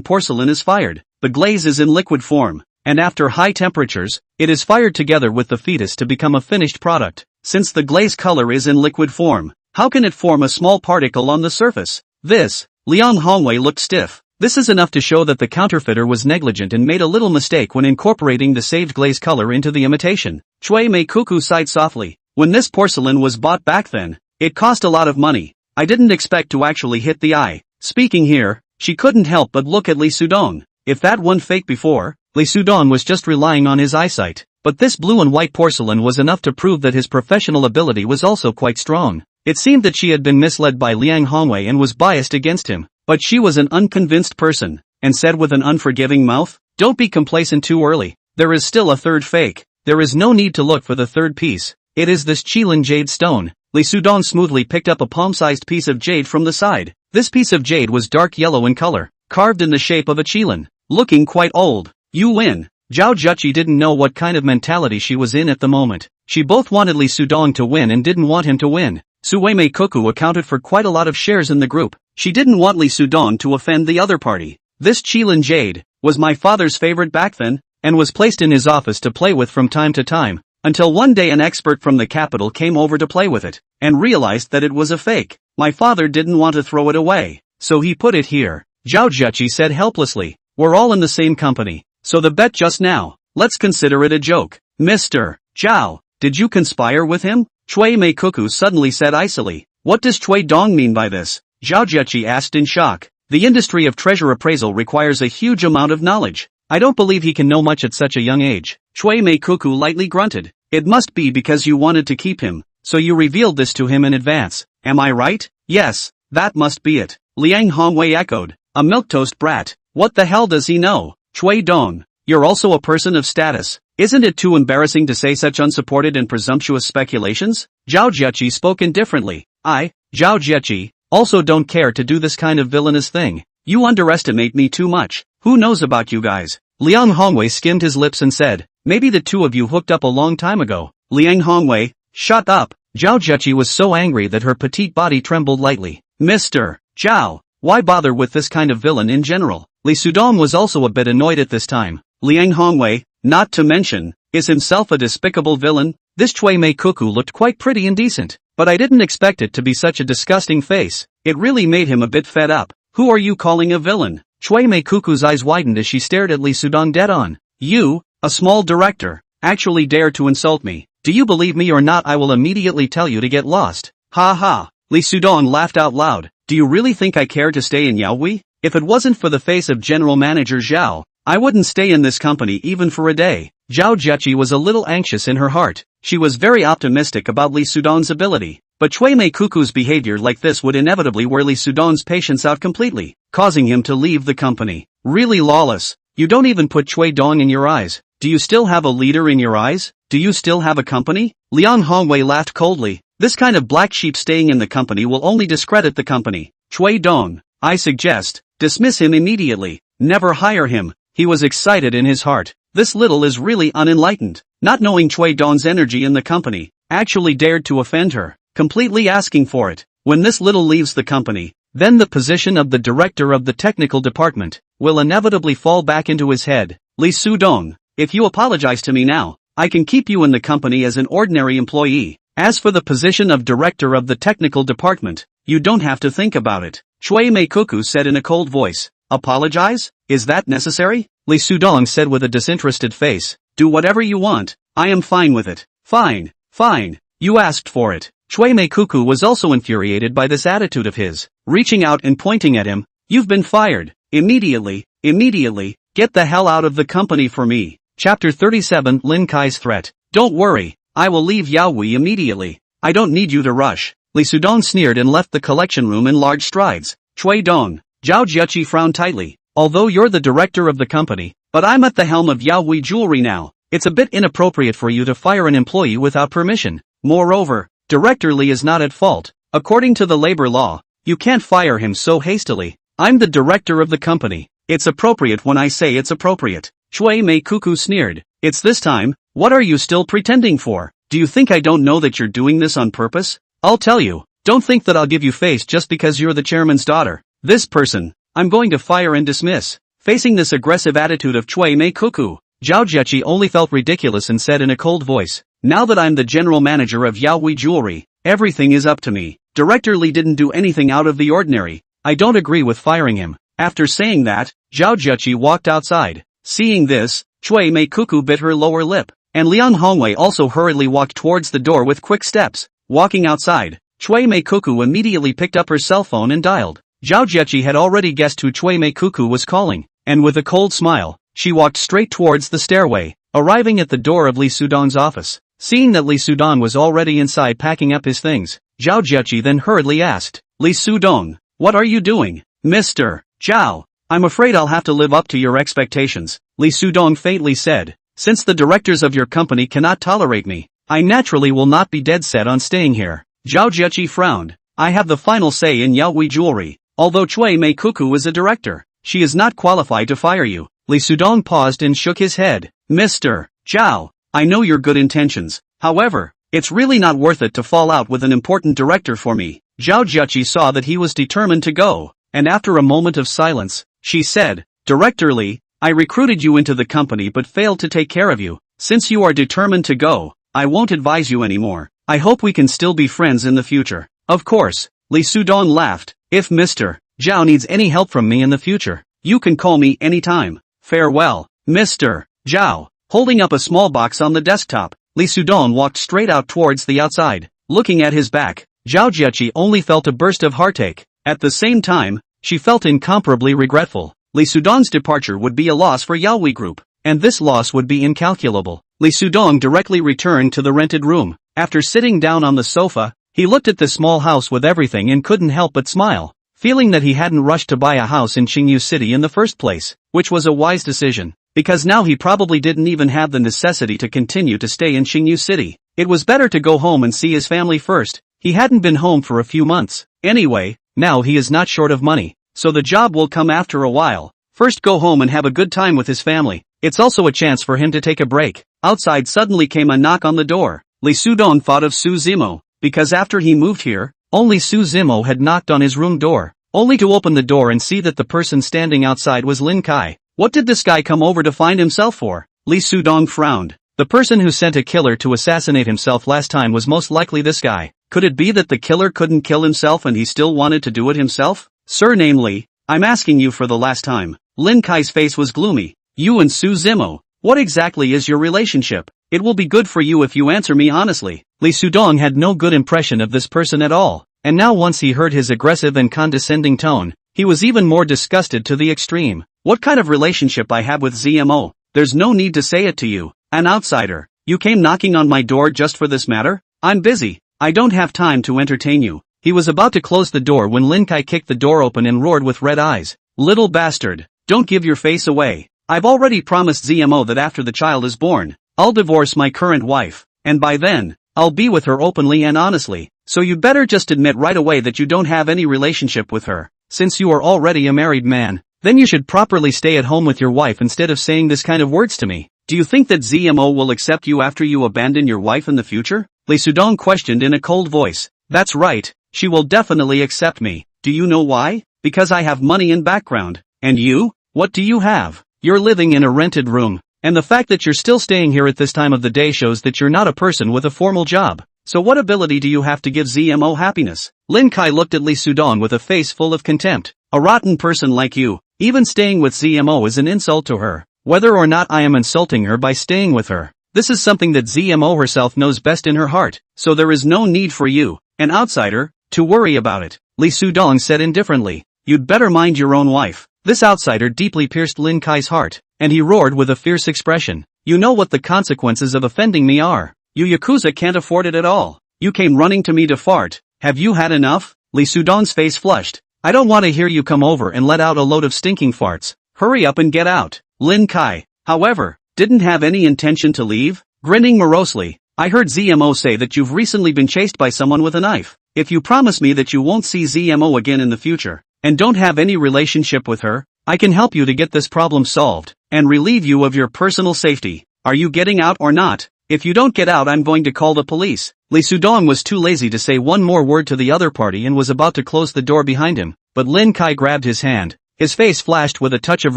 porcelain is fired, the glaze is in liquid form, and after high temperatures, it is fired together with the fetus to become a finished product. since the glaze color is in liquid form, how can it form a small particle on the surface? Liang Hongwei looked stiff. This is enough to show that the counterfeiter was negligent and made a little mistake when incorporating the saved glaze color into the imitation. Chui Mei Cuckoo sighed softly. When this porcelain was bought back then, it cost a lot of money. I didn't expect to actually hit the eye. Speaking here, she couldn't help but look at Li Sudong. If that one fake before, Li Sudong was just relying on his eyesight. But this blue and white porcelain was enough to prove that his professional ability was also quite strong. It seemed that she had been misled by Liang Hongwei and was biased against him. But she was an unconvinced person, and said with an unforgiving mouth, "Don't be complacent too early. There is still a third fake. There is no need to look for the third piece. It is this Qilin jade stone." Li Sudong smoothly picked up a palm-sized piece of jade from the side. This piece of jade was dark yellow in color, carved in the shape of a Qilin, looking quite old. "You win." Zhao Juqi didn't know what kind of mentality she was in at the moment. She both wanted Li Sudong to win and didn't want him to win. Sui Mei Cuckoo accounted for quite a lot of shares in the group. She didn't want Li Sudong to offend the other party. "This Qilin jade was my father's favorite back then, and was placed in his office to play with from time to time, until one day an expert from the capital came over to play with it, and realized that it was a fake. My father didn't want to throw it away, so he put it here." Zhao Juqi said helplessly. "We're all in the same company, so the bet just now, let's consider it a joke." "Mr. Zhao, did you conspire with him?" Chui Mei Cuckoo suddenly said icily. "What does Chui Dong mean by this?" Zhao Juqi asked in shock. "The industry of treasure appraisal requires a huge amount of knowledge. I don't believe he can know much at such a young age." Chui Mei Cuckoo lightly grunted. "It must be because you wanted to keep him, so you revealed this to him in advance. Am I right?" "Yes, that must be it." Liang Hongwei echoed. "A milquetoast brat. What the hell does he know?" "Chui Dong, you're also a person of status. Isn't it too embarrassing to say such unsupported and presumptuous speculations?" Zhao Juqi spoke indifferently. "I, Zhao Juqi, also don't care to do this kind of villainous thing. You underestimate me too much. Who knows about you guys?" Liang Hongwei skimmed his lips and said, "Maybe the two of you hooked up a long time ago." Liang Hongwei, shut up. Zhao Juqi was so angry that her petite body trembled lightly. "Mr. Zhao, why bother with this kind of villain in general?" Li Sudong was also a bit annoyed at this time. Liang Hongwei, not to mention, is himself a despicable villain. This Chui Mei Cuckoo looked quite pretty and decent, but I didn't expect it to be such a disgusting face. It really made him a bit fed up. "Who are you calling a villain?" Chui Mei Cuckoo's eyes widened as she stared at Li Sudong dead on. "You, a small director, actually dare to insult me. Do you believe me or not? I will immediately tell you to get lost." "Ha ha." Li Sudong laughed out loud. "Do you really think I care to stay in Yaohui? If it wasn't for the face of General Manager Zhao, I wouldn't stay in this company even for a day." Zhao Juqi was a little anxious in her heart. She was very optimistic about Li Sudong's ability, but Chui Mei Cuckoo's behavior like this would inevitably wear Li Sudong's patience out completely, causing him to leave the company. "Really lawless. You don't even put Chui Dong in your eyes. Do you still have a leader in your eyes? Do you still have a company?" Liang Hongwei laughed coldly. "This kind of black sheep staying in the company will only discredit the company. Chui Dong, I suggest, dismiss him immediately. Never hire him." He was excited in his heart. This little is really unenlightened, not knowing Chui Dong's energy in the company, actually dared to offend her, completely asking for it. When this little leaves the company, then the position of the director of the technical department will inevitably fall back into his head. "Li Sudong, if you apologize to me now, I can keep you in the company as an ordinary employee. As for the position of director of the technical department, you don't have to think about it." Chui Mei Cuckoo said in a cold voice. "Apologize? Is that necessary?" Li Sudong said with a disinterested face. "Do whatever you want. I am fine with it." "Fine, fine. You asked for it." Chui Mei Cuckoo was also infuriated by this attitude of his, reaching out and pointing at him. "You've been fired. Immediately, immediately, get the hell out of the company for me." Chapter 37 Lin Kai's Threat. "Don't worry, I will leave Yaohui immediately. I don't need you to rush." Li Sudong sneered and left the collection room in large strides. "Chui Dong." Zhao Juqi frowned tightly. "Although you're the director of the company, but I'm at the helm of Yaohui Jewelry now. It's a bit inappropriate for you to fire an employee without permission. Moreover, Director Li is not at fault. According to the labor law, you can't fire him so hastily. I'm the director of the company. It's appropriate when I say it's appropriate." Chui Mei Cuckoo sneered. "It's this time. What are you still pretending for? Do you think I don't know that you're doing this on purpose? I'll tell you. Don't think that I'll give you face just because you're the chairman's daughter. This person, I'm going to fire and dismiss." Facing this aggressive attitude of Chui Mei Cuckoo, Zhao Juqi only felt ridiculous and said in a cold voice, Now that I'm the general manager of Yaoi Jewelry, everything is up to me. Director Lee didn't do anything out of the ordinary. I don't agree with firing him. After saying that, Zhao Jueqi walked outside. Seeing this, Cui Mei Cuckoo bit her lower lip, and Liang Hongwei also hurriedly walked towards the door with quick steps. Walking outside, Cui Mei Cuckoo immediately picked up her cell phone and dialed. Zhao Jueqi had already guessed who Cui Mei Cuckoo was calling, and with a cold smile, she walked straight towards the stairway, arriving at the door of Li Sudong's office. Seeing that Li Sudong was already inside packing up his things, Zhao Jueqi then hurriedly asked, Li Sudong, what are you doing? Mr. Zhao, I'm afraid I'll have to live up to your expectations, Li Sudong faintly said. Since the directors of your company cannot tolerate me, I naturally will not be dead set on staying here. Zhao Jueqi frowned. I have the final say in Yaoi Jewelry. Although Cui Mei Cuckoo is a director, she is not qualified to fire you. Li Sudong paused and shook his head. Mr. Zhao, I know your good intentions. However, it's really not worth it to fall out with an important director for me. Zhao Jueqi saw that he was determined to go, and after a moment of silence, she said, Director Lee, I recruited you into the company but failed to take care of you. Since you are determined to go, I won't advise you anymore. I hope we can still be friends in the future. Of course, Li Sudong laughed. If Mr. Zhao needs any help from me in the future, you can call me anytime. Farewell, Mr. Zhao. Holding up a small box on the desktop, Li Sudong walked straight out towards the outside. Looking at his back, Zhao Jueqi only felt a burst of heartache. At the same time, she felt incomparably regretful. Li Sudong's departure would be a loss for Yaoi Group, and this loss would be incalculable. Li Sudong directly returned to the rented room. After sitting down on the sofa, he looked at the small house with everything and couldn't help but smile, feeling that he hadn't rushed to buy a house in Qingyu City in the first place, which was a wise decision, because now he probably didn't even have the necessity to continue to stay in Qingyu City. It was better to go home and see his family first. He hadn't been home for a few months. Anyway, now he is not short of money, so the job will come after a while. First go home and have a good time with his family. It's also a chance for him to take a break. Outside suddenly came a knock on the door. Li Sudong thought of Su Zimo, because after he moved here, only Su Zimo had knocked on his room door, only to open the door and see that the person standing outside was Lin Kai. What did this guy come over to find himself for? Li Sudong frowned. The person who sent a killer to assassinate himself last time was most likely this guy. Could it be that the killer couldn't kill himself and he still wanted to do it himself? Sir, namely, I'm asking you for the last time. Lin Kai's face was gloomy. You and Su Zimo, what exactly is your relationship? It will be good for you if you answer me honestly. Li Sudong had no good impression of this person at all, and now once he heard his aggressive and condescending tone, he was even more disgusted to the extreme. What kind of relationship I have with ZMO? There's no need to say it to you, an outsider. You came knocking on my door just for this matter? I'm busy. I don't have time to entertain you. He was about to close the door when Lin Kai kicked the door open and roared with red eyes. Little bastard, don't give your face away. I've already promised ZMO that after the child is born, I'll divorce my current wife, and by then, I'll be with her openly and honestly, so you'd better just admit right away that you don't have any relationship with her. Since you are already a married man, then you should properly stay at home with your wife instead of saying this kind of words to me. Do you think that ZMO will accept you after you abandon your wife in the future? Li Sudong questioned in a cold voice. That's right, she will definitely accept me. Do you know why? Because I have money and background. And you? What do you have? You're living in a rented room. And the fact that you're still staying here at this time of the day shows that you're not a person with a formal job. So what ability do you have to give ZMO happiness? Lin Kai looked at Li Sudong with a face full of contempt. A rotten person like you. Even staying with ZMO is an insult to her. Whether or not I am insulting her by staying with her, this is something that ZMO herself knows best in her heart, so there is no need for you, an outsider, to worry about it. Li Sudong said indifferently. You'd better mind your own wife. This outsider deeply pierced Lin Kai's heart, and he roared with a fierce expression. You know what the consequences of offending me are. You Yakuza can't afford it at all. You came running to me to fart. Have you had enough? Li Sudong's face flushed. I don't want to hear you come over and let out a load of stinking farts. Hurry up and get out. Lin Kai, however, didn't have any intention to leave. Grinning morosely, I heard ZMO say that you've recently been chased by someone with a knife. If you promise me that you won't see ZMO again in the future, and don't have any relationship with her, I can help you to get this problem solved, and relieve you of your personal safety. Are you getting out or not? If you don't get out, I'm going to call the police. Li Sudong was too lazy to say one more word to the other party and was about to close the door behind him, but Lin Kai grabbed his hand. His face flashed with a touch of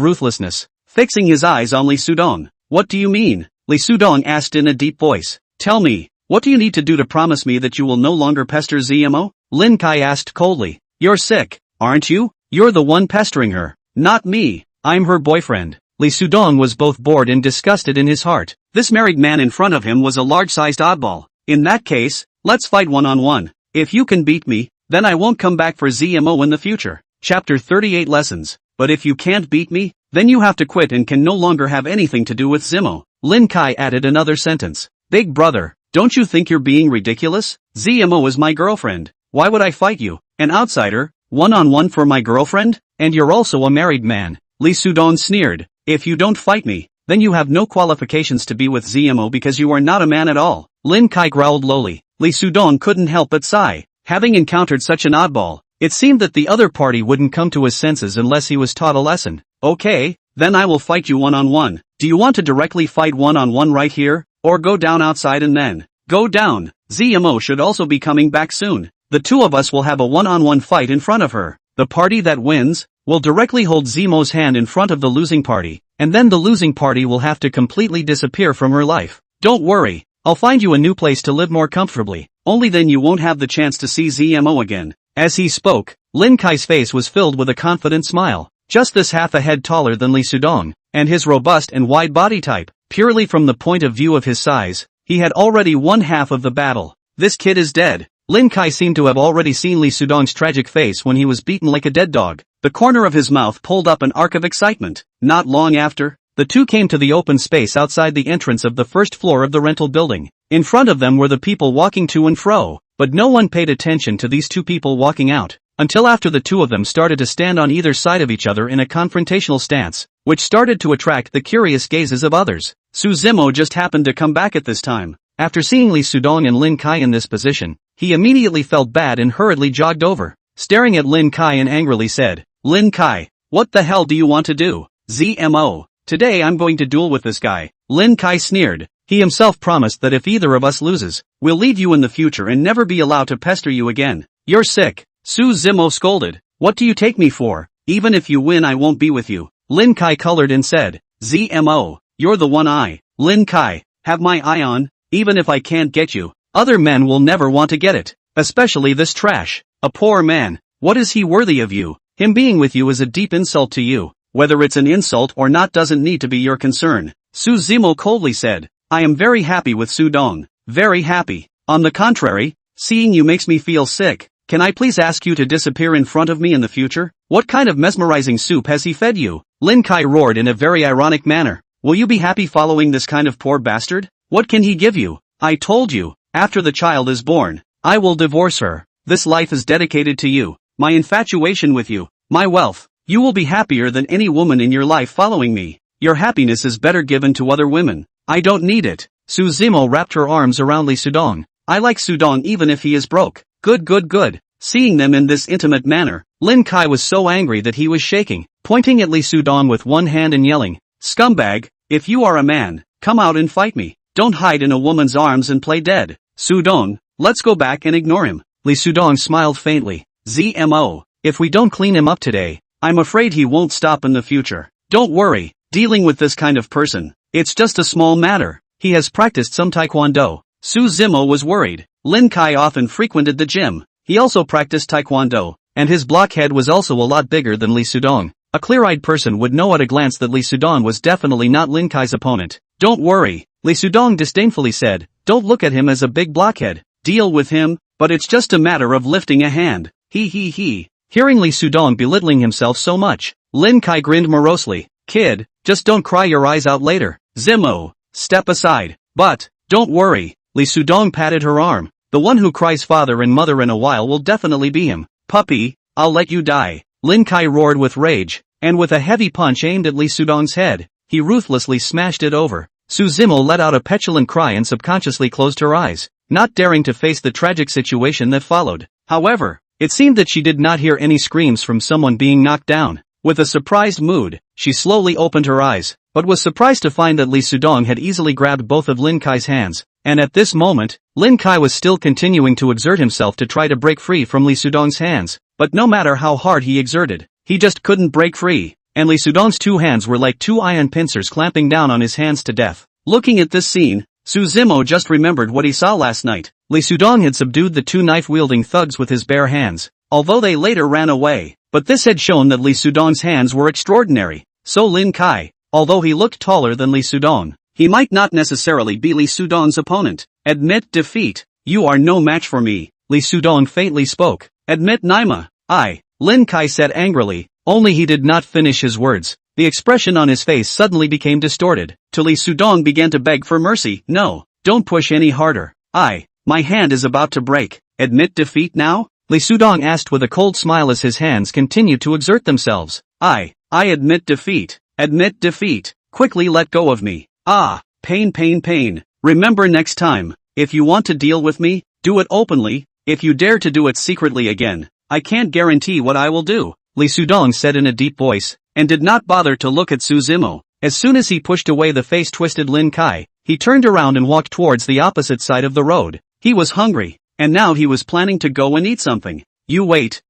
ruthlessness, fixing his eyes on Li Sudong. What do you mean? Li Sudong asked in a deep voice. Tell me, what do you need to do to promise me that you will no longer pester ZMO? Lin Kai asked coldly. You're sick, aren't you? You're the one pestering her. Not me, I'm her boyfriend. Lee Sudong was both bored and disgusted in his heart. This married man in front of him was a large-sized oddball. In that case, let's fight one-on-one. If you can beat me, then I won't come back for ZMO in the future. Chapter 38 Lessons. But if you can't beat me, then you have to quit and can no longer have anything to do with ZMO. Lin Kai added another sentence. Big brother, don't you think you're being ridiculous? ZMO is my girlfriend. Why would I fight you, an outsider, one-on-one for my girlfriend? And you're also a married man. Lee Sudong sneered. If you don't fight me, then you have no qualifications to be with ZMO because you are not a man at all. Lin Kai growled lowly. Lee Sudong couldn't help but sigh. Having encountered such an oddball, it seemed that the other party wouldn't come to his senses unless he was taught a lesson. Okay, then I will fight you one-on-one. Do you want to directly fight one-on-one right here, or go down outside and then? Go down. ZMO should also be coming back soon. The two of us will have a one-on-one fight in front of her. The party that wins will directly hold ZMO's hand in front of the losing party, and then the losing party will have to completely disappear from her life. Don't worry, I'll find you a new place to live more comfortably. Only then you won't have the chance to see ZMO again. As he spoke, Lin Kai's face was filled with a confident smile. Just this half a head taller than Lee Sudong, and his robust and wide body type. Purely from the point of view of his size, he had already won half of the battle. This kid is dead. Lin Kai seemed to have already seen Lee Sudong's tragic face when he was beaten like a dead dog. The corner of his mouth pulled up an arc of excitement. Not long after, the two came to the open space outside the entrance of the first floor of the rental building. In front of them were the people walking to and fro, but no one paid attention to these two people walking out, until after the two of them started to stand on either side of each other in a confrontational stance, which started to attract the curious gazes of others. ZMO just happened to come back at this time. After seeing Lee Sudong and Lin Kai in this position, he immediately felt bad and hurriedly jogged over, staring at Lin Kai and angrily said, Lin Kai, what the hell do you want to do? ZMO, today I'm going to duel with this guy. Lin Kai sneered. He himself promised that if either of us loses, we'll leave you in the future and never be allowed to pester you again. You're sick. ZMO scolded. What do you take me for? Even if you win I won't be with you. Lin Kai colored and said, ZMO, you're the one I, Lin Kai, have my eye on. Even if I can't get you, other men will never want to get it. Especially this trash. A poor man. What is he worthy of you? Him being with you is a deep insult to you. Whether it's an insult or not doesn't need to be your concern. ZMO coldly said. I am very happy with Sudong. Very happy. On the contrary, seeing you makes me feel sick. Can I please ask you to disappear in front of me in the future? What kind of mesmerizing soup has he fed you? Lin Kai roared in a very ironic manner. Will you be happy following this kind of poor bastard? What can he give you? I told you, after the child is born, I will divorce her. This life is dedicated to you, my infatuation with you, my wealth. You will be happier than any woman in your life following me. Your happiness is better given to other women. I don't need it. ZMO wrapped her arms around Lee Sudong. I like Sudong even if he is broke. Good. Seeing them in this intimate manner, Lin Kai was so angry that he was shaking, pointing at Lee Sudong with one hand and yelling, Scumbag, if you are a man, come out and fight me. Don't hide in a woman's arms and play dead. Sudong, let's go back and ignore him. Lee Sudong smiled faintly. ZMO, if we don't clean him up today, I'm afraid he won't stop in the future. Don't worry, dealing with this kind of person, it's just a small matter. He has practiced some taekwondo. ZMO was worried. Lin Kai often frequented the gym. He also practiced taekwondo, and his blockhead was also a lot bigger than Lee Sudong. A clear-eyed person would know at a glance that Lee Sudong was definitely not Lin Kai's opponent. Don't worry, Lee Sudong disdainfully said. Don't look at him as a big blockhead. Deal with him, but it's just a matter of lifting a hand. He. Hearing Lee Sudong belittling himself so much, Lin Kai grinned morosely. Kid, just don't cry your eyes out later. ZMO, step aside. But, don't worry, Lee Sudong patted her arm. The one who cries father and mother in a while will definitely be him. Puppy, I'll let you die. Lin Kai roared with rage, and with a heavy punch aimed at Lee Sudong's head, he ruthlessly smashed it over. ZMO let out a petulant cry and subconsciously closed her eyes, not daring to face the tragic situation that followed. However, it seemed that she did not hear any screams from someone being knocked down. With a surprised mood, she slowly opened her eyes, but was surprised to find that Lee Sudong had easily grabbed both of Lin Kai's hands, and at this moment, Lin Kai was still continuing to exert himself to try to break free from Lee Sudong's hands, but no matter how hard he exerted, he just couldn't break free, and Lee Sudong's two hands were like two iron pincers clamping down on his hands to death. Looking at this scene, Su Zimo just remembered what he saw last night. Li Sudong had subdued the two knife-wielding thugs with his bare hands, although they later ran away. But this had shown that Li Sudong's hands were extraordinary. So Lin Kai, although he looked taller than Li Sudong, he might not necessarily be Li Sudong's opponent. Admit defeat. You are no match for me, Li Sudong faintly spoke. Admit Naima. Lin Kai said angrily, only he did not finish his words. The expression on his face suddenly became distorted. Li Sudong began to beg for mercy. No, don't push any harder. My hand is about to break. Admit defeat now? Li Sudong asked with a cold smile as his hands continued to exert themselves. I admit defeat. Admit defeat. Quickly let go of me. Pain. Remember next time, if you want to deal with me, do it openly. If you dare to do it secretly again, I can't guarantee what I will do, Li Sudong said in a deep voice, and did not bother to look at Su Zimo. As soon as he pushed away the face-twisted Lin Kai, he turned around and walked towards the opposite side of the road. He was hungry, and now he was planning to go and eat something. You wait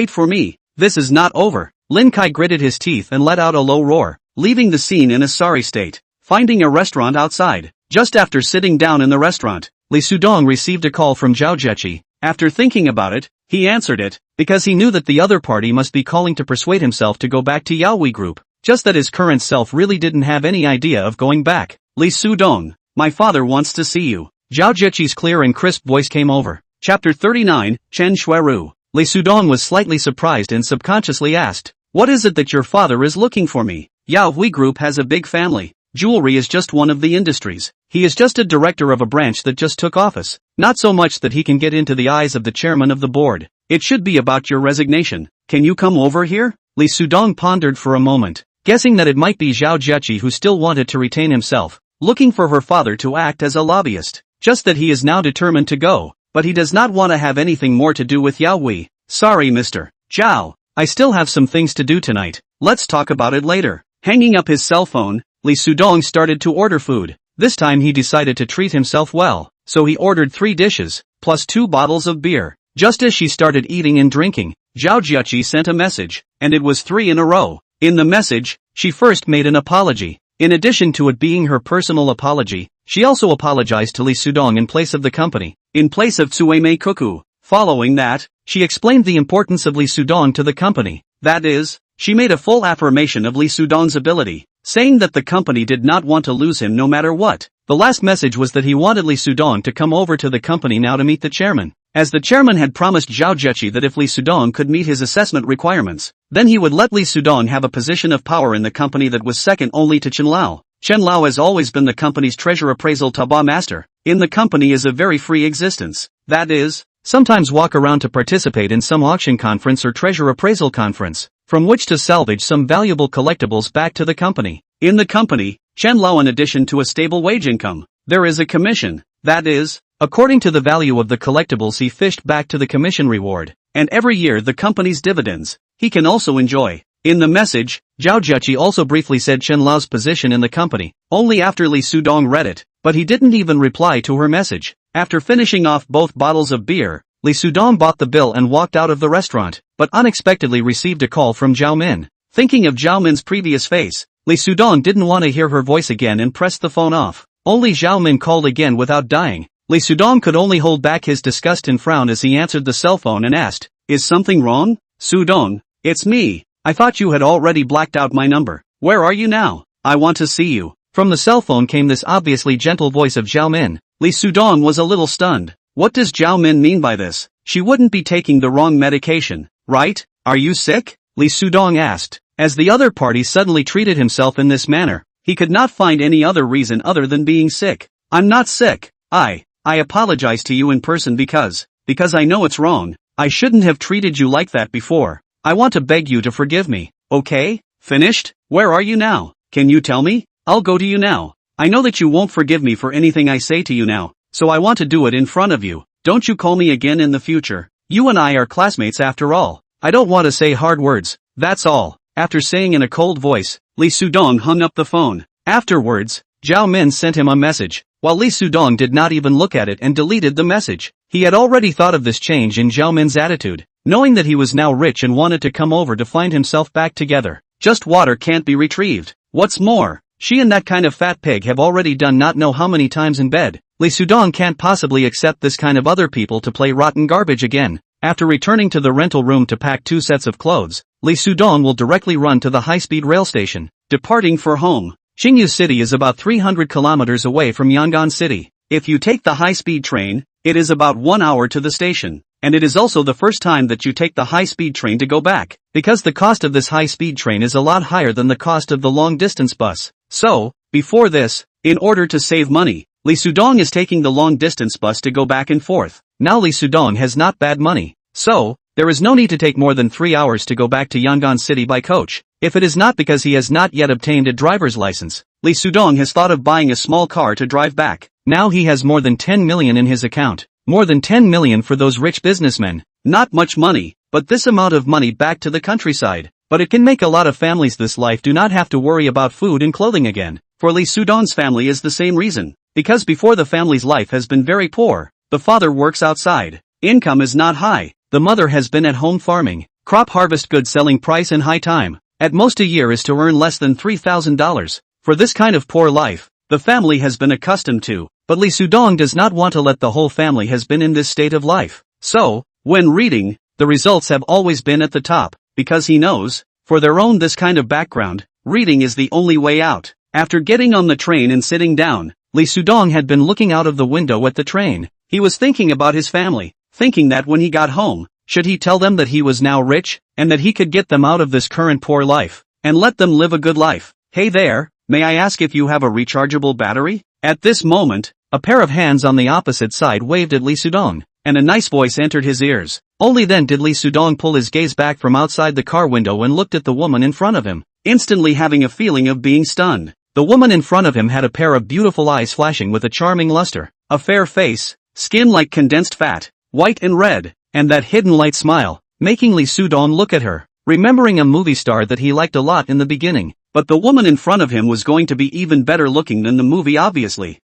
for me, this is not over. Lin Kai gritted his teeth and let out a low roar, leaving the scene in a sorry state. Finding a restaurant outside. Just after sitting down in the restaurant, Li Sudong received a call from Zhao Jechi. After thinking about it, he answered it, because he knew that the other party must be calling to persuade himself to go back to Yaoi Group, just that his current self really didn't have any idea of going back. Li Sudong, my father wants to see you. Zhao Jechi's clear and crisp voice came over. Chapter 39, Chen Shuiru. Li Sudong was slightly surprised and subconsciously asked, what is it that your father is looking for me? Yaoi Group has a big family. Jewelry is just one of the industries. He is just a director of a branch that just took office. Not so much that he can get into the eyes of the chairman of the board. It should be about your resignation. Can you come over here? Li Sudong pondered for a moment, guessing that it might be Zhao Jechi who still wanted to retain himself, looking for her father to act as a lobbyist. Just that he is now determined to go, but he does not want to have anything more to do with Yaoi. Sorry Mr. Zhao, I still have some things to do tonight. Let's talk about it later. Hanging up his cell phone, Li Sudong started to order food. This time he decided to treat himself well, so he ordered 3 dishes, plus 2 bottles of beer. Just as she started eating and drinking, Zhao Jiachi sent a message, and it was 3 in a row. In the message, she first made an apology. In addition to it being her personal apology, she also apologized to Li Sudong in place of the company, in place of Tsueme Kuku. Following that, she explained the importance of Li Sudong to the company. That is, she made a full affirmation of Li Sudong's ability, saying that the company did not want to lose him no matter what. The last message was that he wanted Li Sudong to come over to the company now to meet the chairman, as the chairman had promised Zhao Jechi that if Li Sudong could meet his assessment requirements, then he would let Li Sudong have a position of power in the company that was second only to Chen Lao. Chen Lao has always been the company's treasure appraisal taba master. In the company is a very free existence. That is, sometimes walk around to participate in some auction conference or treasure appraisal conference, from which to salvage some valuable collectibles back to the company. In the company, Chen Lao, in addition to a stable wage income, there is a commission. That is, according to the value of the collectibles he fished back to the commission reward, and every year the company's dividends, he can also enjoy. In the message, Zhao Jechi also briefly said Chen Lao's position in the company, only after Li Sudong read it, but he didn't even reply to her message. After finishing off both bottles of beer, Li Sudong bought the bill and walked out of the restaurant, but unexpectedly received a call from Zhao Min. Thinking of Zhao Min's previous face, Li Sudong didn't want to hear her voice again and pressed the phone off. Only Zhao Min called again without dying. Li Sudong could only hold back his disgust and frown as he answered the cell phone and asked, "Is something wrong? Sudong, it's me. I thought you had already blacked out my number. Where are you now? I want to see you." From the cell phone came this obviously gentle voice of Zhao Min. Li Sudong was a little stunned. What does Zhao Min mean by this? She wouldn't be taking the wrong medication, right? Are you sick? Li Sudong asked. As the other party suddenly treated himself in this manner, he could not find any other reason other than being sick. I'm not sick. I apologize to you in person because I know it's wrong. I shouldn't have treated you like that before. I want to beg you to forgive me. Okay? Finished? Where are you now? Can you tell me? I'll go to you now. I know that you won't forgive me for anything I say to you now, so I want to do it in front of you. Don't you call me again in the future. You and I are classmates after all. I don't want to say hard words. That's all. After saying in a cold voice, Li Sudong hung up the phone. Afterwards, Zhao Min sent him a message, while Li Sudong did not even look at it and deleted the message. He had already thought of this change in Zhao Min's attitude, knowing that he was now rich and wanted to come over to find himself back together. Just water can't be retrieved. What's more, She and that kind of fat pig have already done not know how many times in bed. Lee Sudong can't possibly accept this kind of other people to play rotten garbage again. After returning to the rental room to pack 2 sets of clothes, Lee Sudong will directly run to the high-speed rail station, departing for home. Xingyu City is about 300 kilometers away from Yangon City. If you take the high-speed train, it is about 1 hour to the station. And it is also the first time that you take the high-speed train to go back, because the cost of this high-speed train is a lot higher than the cost of the long-distance bus. So, before this, in order to save money, Lee Sudong is taking the long-distance bus to go back and forth. Now Lee Sudong has not bad money. So, there is no need to take more than 3 hours to go back to Yangon City by coach. If it is not because he has not yet obtained a driver's license, Lee Sudong has thought of buying a small car to drive back. Now he has more than 10 million in his account. More than 10 million for those rich businessmen. Not much money, but this amount of money back to the countryside. But it can make a lot of families this life do not have to worry about food and clothing again. For Lee Sudong's family is the same reason. Because before the family's life has been very poor. The father works outside. Income is not high. The mother has been at home farming. Crop harvest good selling price and high time. At most a year is to earn less than $3,000. For this kind of poor life, the family has been accustomed to. But Lee Sudong does not want to let the whole family has been in this state of life. So, when reading, the results have always been at the top, because he knows, for their own this kind of background, reading is the only way out. After getting on the train and sitting down, Lee Sudong had been looking out of the window at the train. He was thinking about his family, thinking that when he got home, should he tell them that he was now rich, and that he could get them out of this current poor life, and let them live a good life. Hey there, may I ask if you have a rechargeable battery? At this moment, a pair of hands on the opposite side waved at Lee Sudong, and a nice voice entered his ears. Only then did Lee Sudong pull his gaze back from outside the car window and looked at the woman in front of him, instantly having a feeling of being stunned. The woman in front of him had a pair of beautiful eyes flashing with a charming luster, a fair face, skin like condensed fat, white and red, and that hidden light smile, making Lee Sudong look at her, remembering a movie star that he liked a lot in the beginning. But the woman in front of him was going to be even better looking than the movie obviously.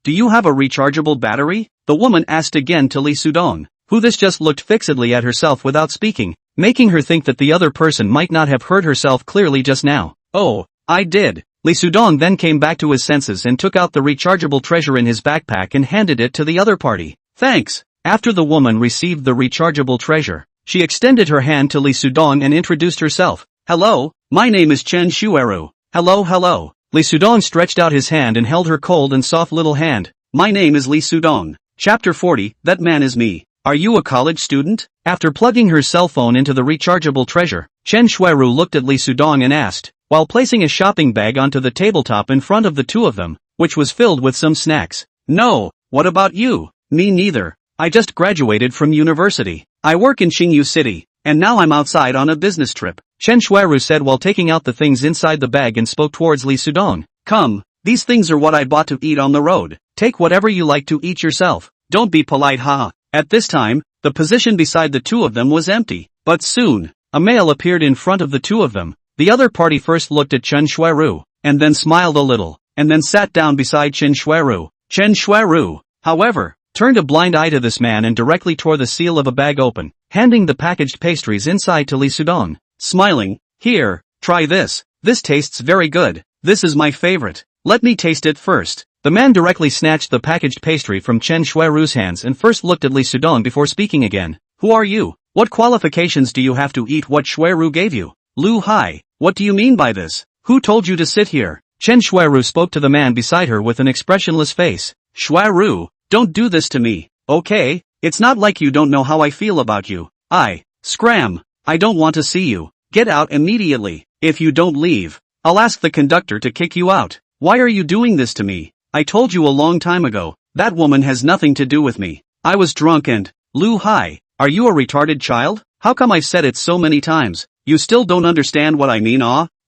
Do you have a rechargeable battery? The woman asked again to Lee Sudong, who this just looked fixedly at herself without speaking, making her think that the other person might not have heard herself clearly just now. Oh, I did. Lee Sudong then came back to his senses and took out the rechargeable treasure in his backpack and handed it to the other party. Thanks. After the woman received the rechargeable treasure, she extended her hand to Lee Sudong and introduced herself. Hello, my name is Chen Shueru. Hello. Lee Sudong stretched out his hand and held her cold and soft little hand. My name is Lee Sudong. Chapter 40, That Man Is Me. Are you a college student? After plugging her cell phone into the rechargeable treasure, Chen Shueru looked at Lee Sudong and asked, while placing a shopping bag onto the tabletop in front of the two of them, which was filled with some snacks. No, what about you? Me neither. I just graduated from university. I work in Xingyu City, and now I'm outside on a business trip. Chen Shueru said while taking out the things inside the bag and spoke towards Lee Sudong. Come, these things are what I bought to eat on the road. Take whatever you like to eat yourself. Don't be polite, haha. At this time, the position beside the two of them was empty. But soon, a male appeared in front of the two of them. The other party first looked at Chen Shueru, and then smiled a little, and then sat down beside Chen Shueru. Chen Shueru, however, turned a blind eye to this man and directly tore the seal of a bag open, handing the packaged pastries inside to Lee Sudong. Smiling, here, try this. This tastes very good. This is my favorite. Let me taste it first. The man directly snatched the packaged pastry from Chen Shueru's hands and first looked at Lee Sudong before speaking again. Who are you? What qualifications do you have to eat what Shueru gave you? Lu Hai, what do you mean by this? Who told you to sit here? Chen Shueru spoke to the man beside her with an expressionless face. Shueru, don't do this to me, okay? It's not like you don't know how I feel about you. Scram. I don't want to see you. Get out immediately. If you don't leave, I'll ask the conductor to kick you out. Why are you doing this to me? I told you a long time ago. That woman has nothing to do with me. I was drunk and... Lu Hai, are you a retarded child? How come I've said it so many times? You still don't understand what I mean?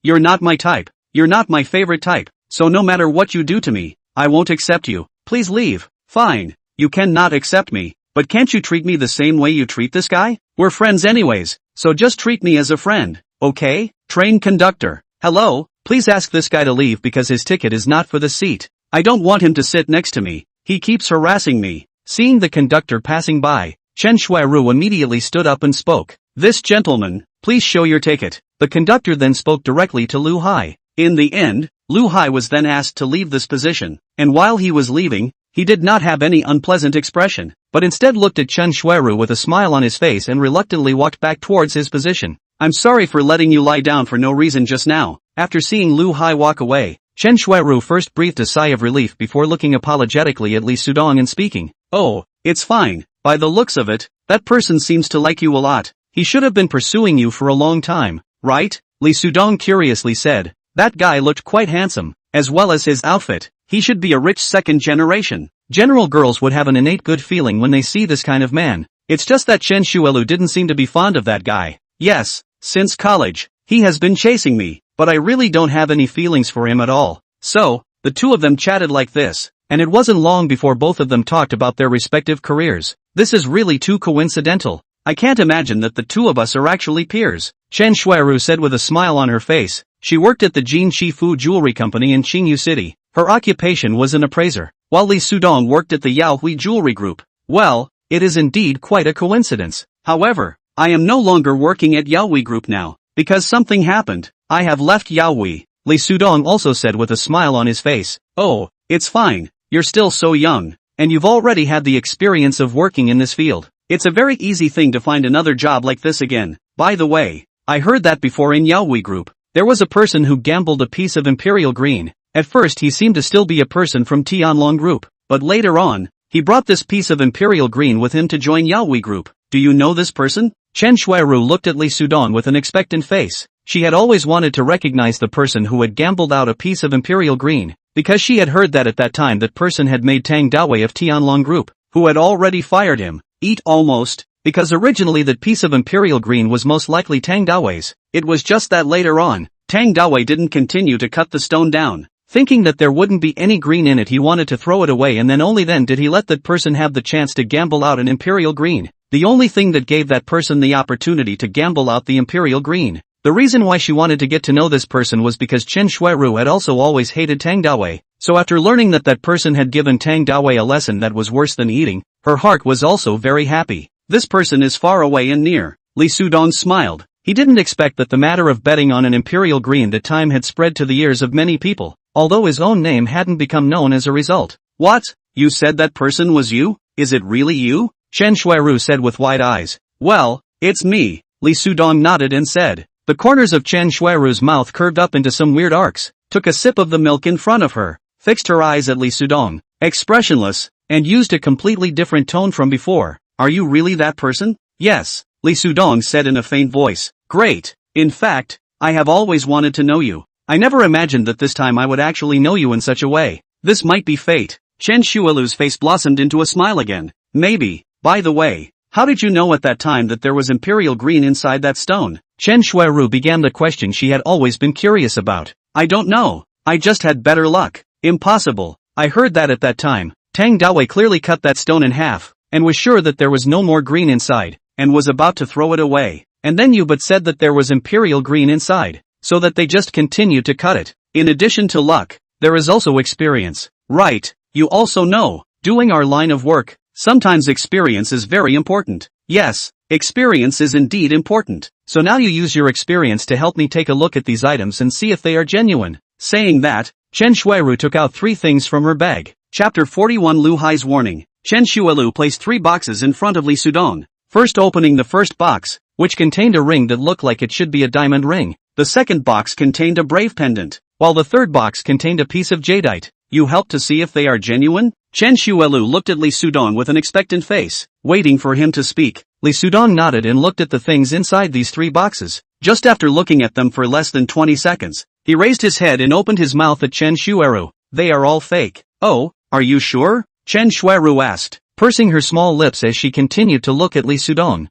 You're not my type. You're not my favorite type. So no matter what you do to me, I won't accept you. Please leave. Fine. You cannot accept me. But can't you treat me the same way you treat this guy? We're friends anyways, so just treat me as a friend, okay? Train conductor. Hello, please ask this guy to leave because his ticket is not for the seat. I don't want him to sit next to me. He keeps harassing me. Seeing the conductor passing by, Chen Shueru immediately stood up and spoke. This gentleman, please show your ticket. The conductor then spoke directly to Lu Hai. In the end, Lu Hai was then asked to leave this position, and while he was leaving, he did not have any unpleasant expression, but instead looked at Chen Shuiru with a smile on his face and reluctantly walked back towards his position. I'm sorry for letting you lie down for no reason just now. After seeing Lu Hai walk away, Chen Shuiru first breathed a sigh of relief before looking apologetically at Li Sudong and speaking. Oh, it's fine. By the looks of it, that person seems to like you a lot. He should have been pursuing you for a long time, right? Li Sudong curiously said. That guy looked quite handsome, as well as his outfit. He should be a rich second generation. General girls would have an innate good feeling when they see this kind of man. It's just that Chen Shuilu didn't seem to be fond of that guy. Yes, since college, he has been chasing me, but I really don't have any feelings for him at all. So, the two of them chatted like this, and it wasn't long before both of them talked about their respective careers. This is really too coincidental. I can't imagine that the two of us are actually peers, Chen Shuiru said with a smile on her face. She worked at the Jin Shifu Jewelry Company in Qingyu City. Her occupation was an appraiser, while Li Sudong worked at the Yaohui Jewelry Group. Well, it is indeed quite a coincidence. However, I am no longer working at Yaohui Group now, because something happened. I have left Yaohui, Li Sudong also said with a smile on his face. Oh, it's fine, you're still so young, and you've already had the experience of working in this field. It's a very easy thing to find another job like this again. By the way, I heard that before in Yaohui Group. There was a person who gambled a piece of Imperial Green. At first he seemed to still be a person from Tianlong Group, but later on, he brought this piece of Imperial Green with him to join Yaohui Group. Do you know this person? Chen Shuiru looked at Li Sudong with an expectant face. She had always wanted to recognize the person who had gambled out a piece of Imperial Green, because she had heard that at that time that person had made Tang Dawei of Tianlong Group, who had already fired him. Almost, because originally that piece of Imperial Green was most likely Tang Dawei's. It was just that later on, Tang Dawei didn't continue to cut the stone down. Thinking that there wouldn't be any green in it, he wanted to throw it away, and then only then did he let that person have the chance to gamble out an Imperial Green. The only thing that gave that person the opportunity to gamble out the Imperial Green. The reason why she wanted to get to know this person was because Chen Shuiru had also always hated Tang Dawei. So after learning that that person had given Tang Dawei a lesson that was worse than eating, her heart was also very happy. This person is far away and near. Li Sudong smiled. He didn't expect that the matter of betting on an Imperial Green that time had spread to the ears of many people, although his own name hadn't become known as a result. What? You said that person was you? Is it really you? Chen Shuiru said with wide eyes. Well, it's me. Li Sudong nodded and said. The corners of Chen Shuiru's mouth curved up into some weird arcs, took a sip of the milk in front of her, fixed her eyes at Li Sudong, expressionless, and used a completely different tone from before. Are you really that person? Yes, Li Sudong said in a faint voice. Great. In fact, I have always wanted to know you. I never imagined that this time I would actually know you in such a way. This might be fate. Chen Shuilu's face blossomed into a smile again. Maybe. By the way, how did you know at that time that there was Imperial Green inside that stone? Chen Shuiru began the question she had always been curious about. I don't know. I just had better luck. Impossible. I heard that at that time, Tang Dawei clearly cut that stone in half, and was sure that there was no more green inside, and was about to throw it away. And then you but said that there was Imperial Green inside, so that they just continued to cut it. In addition to luck, there is also experience. Right, you also know, doing our line of work, sometimes experience is very important. Yes, experience is indeed important. So now you use your experience to help me take a look at these items and see if they are genuine. Saying that, Chen Shuiru took out 3 things from her bag. Chapter 41 Lu Hai's Warning. Chen Shuilu placed 3 boxes in front of Li Sudong. First opening the first box, which contained a ring that looked like it should be a diamond ring. The second box contained a brave pendant, while the third box contained a piece of jadeite. You help to see if they are genuine? Chen Shuilu looked at Li Sudong with an expectant face, waiting for him to speak. Li Sudong nodded and looked at the things inside these 3 boxes. Just after looking at them for less than 20 seconds, he raised his head and opened his mouth at Chen Shuiru. They are all fake. Oh, are you sure? Chen Shuiru asked, pursing her small lips as she continued to look at Li Sudong.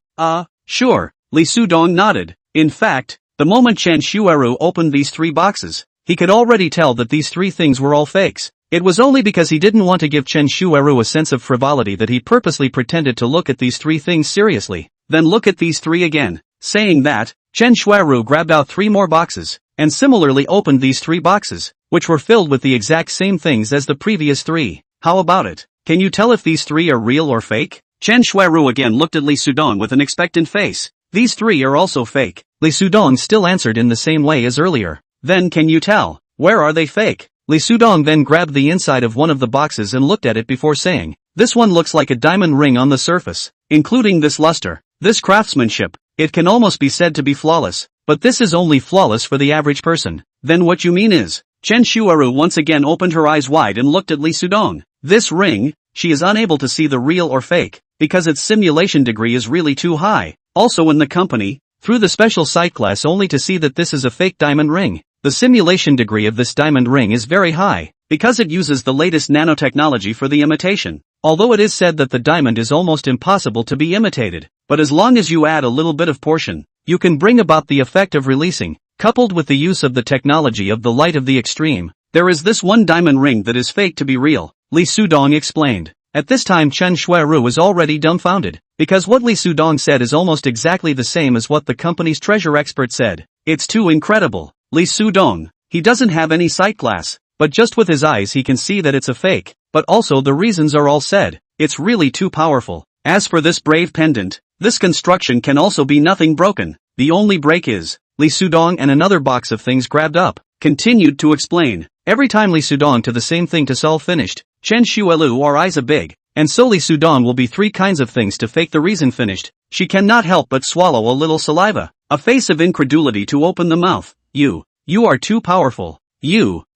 Sure. Li Sudong nodded. In fact, the moment Chen Shuiru opened these 3 boxes, he could already tell that these 3 things were all fakes. It was only because he didn't want to give Chen Shuiru a sense of frivolity that he purposely pretended to look at these 3 things seriously. Then look at these 3 again. Saying that, Chen Shuiru grabbed out 3 more boxes, and similarly opened these 3 boxes, which were filled with the exact same things as the previous 3. How about it? Can you tell if these 3 are real or fake? Chen Shuiru again looked at Li Sudong with an expectant face. These 3 are also fake. Li Sudong still answered in the same way as earlier. Then can you tell? Where are they fake? Li Sudong then grabbed the inside of one of the boxes and looked at it before saying, this one looks like a diamond ring on the surface, including this luster, this craftsmanship. It can almost be said to be flawless, but this is only flawless for the average person. Then what you mean is? Chen Shuaru once again opened her eyes wide and looked at Li Sudong. This ring, she is unable to see the real or fake, because its simulation degree is really too high. Also in the company, through the special sight glass only to see that this is a fake diamond ring. The simulation degree of this diamond ring is very high, because it uses the latest nanotechnology for the imitation. Although it is said that the diamond is almost impossible to be imitated, but as long as you add a little bit of portion, you can bring about the effect of releasing, coupled with the use of the technology of the light of the extreme. There is this one diamond ring that is fake to be real, Li Sudong explained. At this time Chen Shuaru was already dumbfounded, because what Li Sudong said is almost exactly the same as what the company's treasure expert said. It's too incredible. Li Sudong, he doesn't have any sight glass, but just with his eyes he can see that it's a fake, but also the reasons are all said. It's really too powerful. As for this brave pendant, this construction can also be nothing broken. The only break is, Li Sudong and another box of things grabbed up, continued to explain. Every time Li Sudong to the same thing to solve finished, Chen Shuelu or eyes a big, and so Li Sudong will be three kinds of things to fake the reason finished. She cannot help but swallow a little saliva, a face of incredulity to open the mouth. You are too powerful.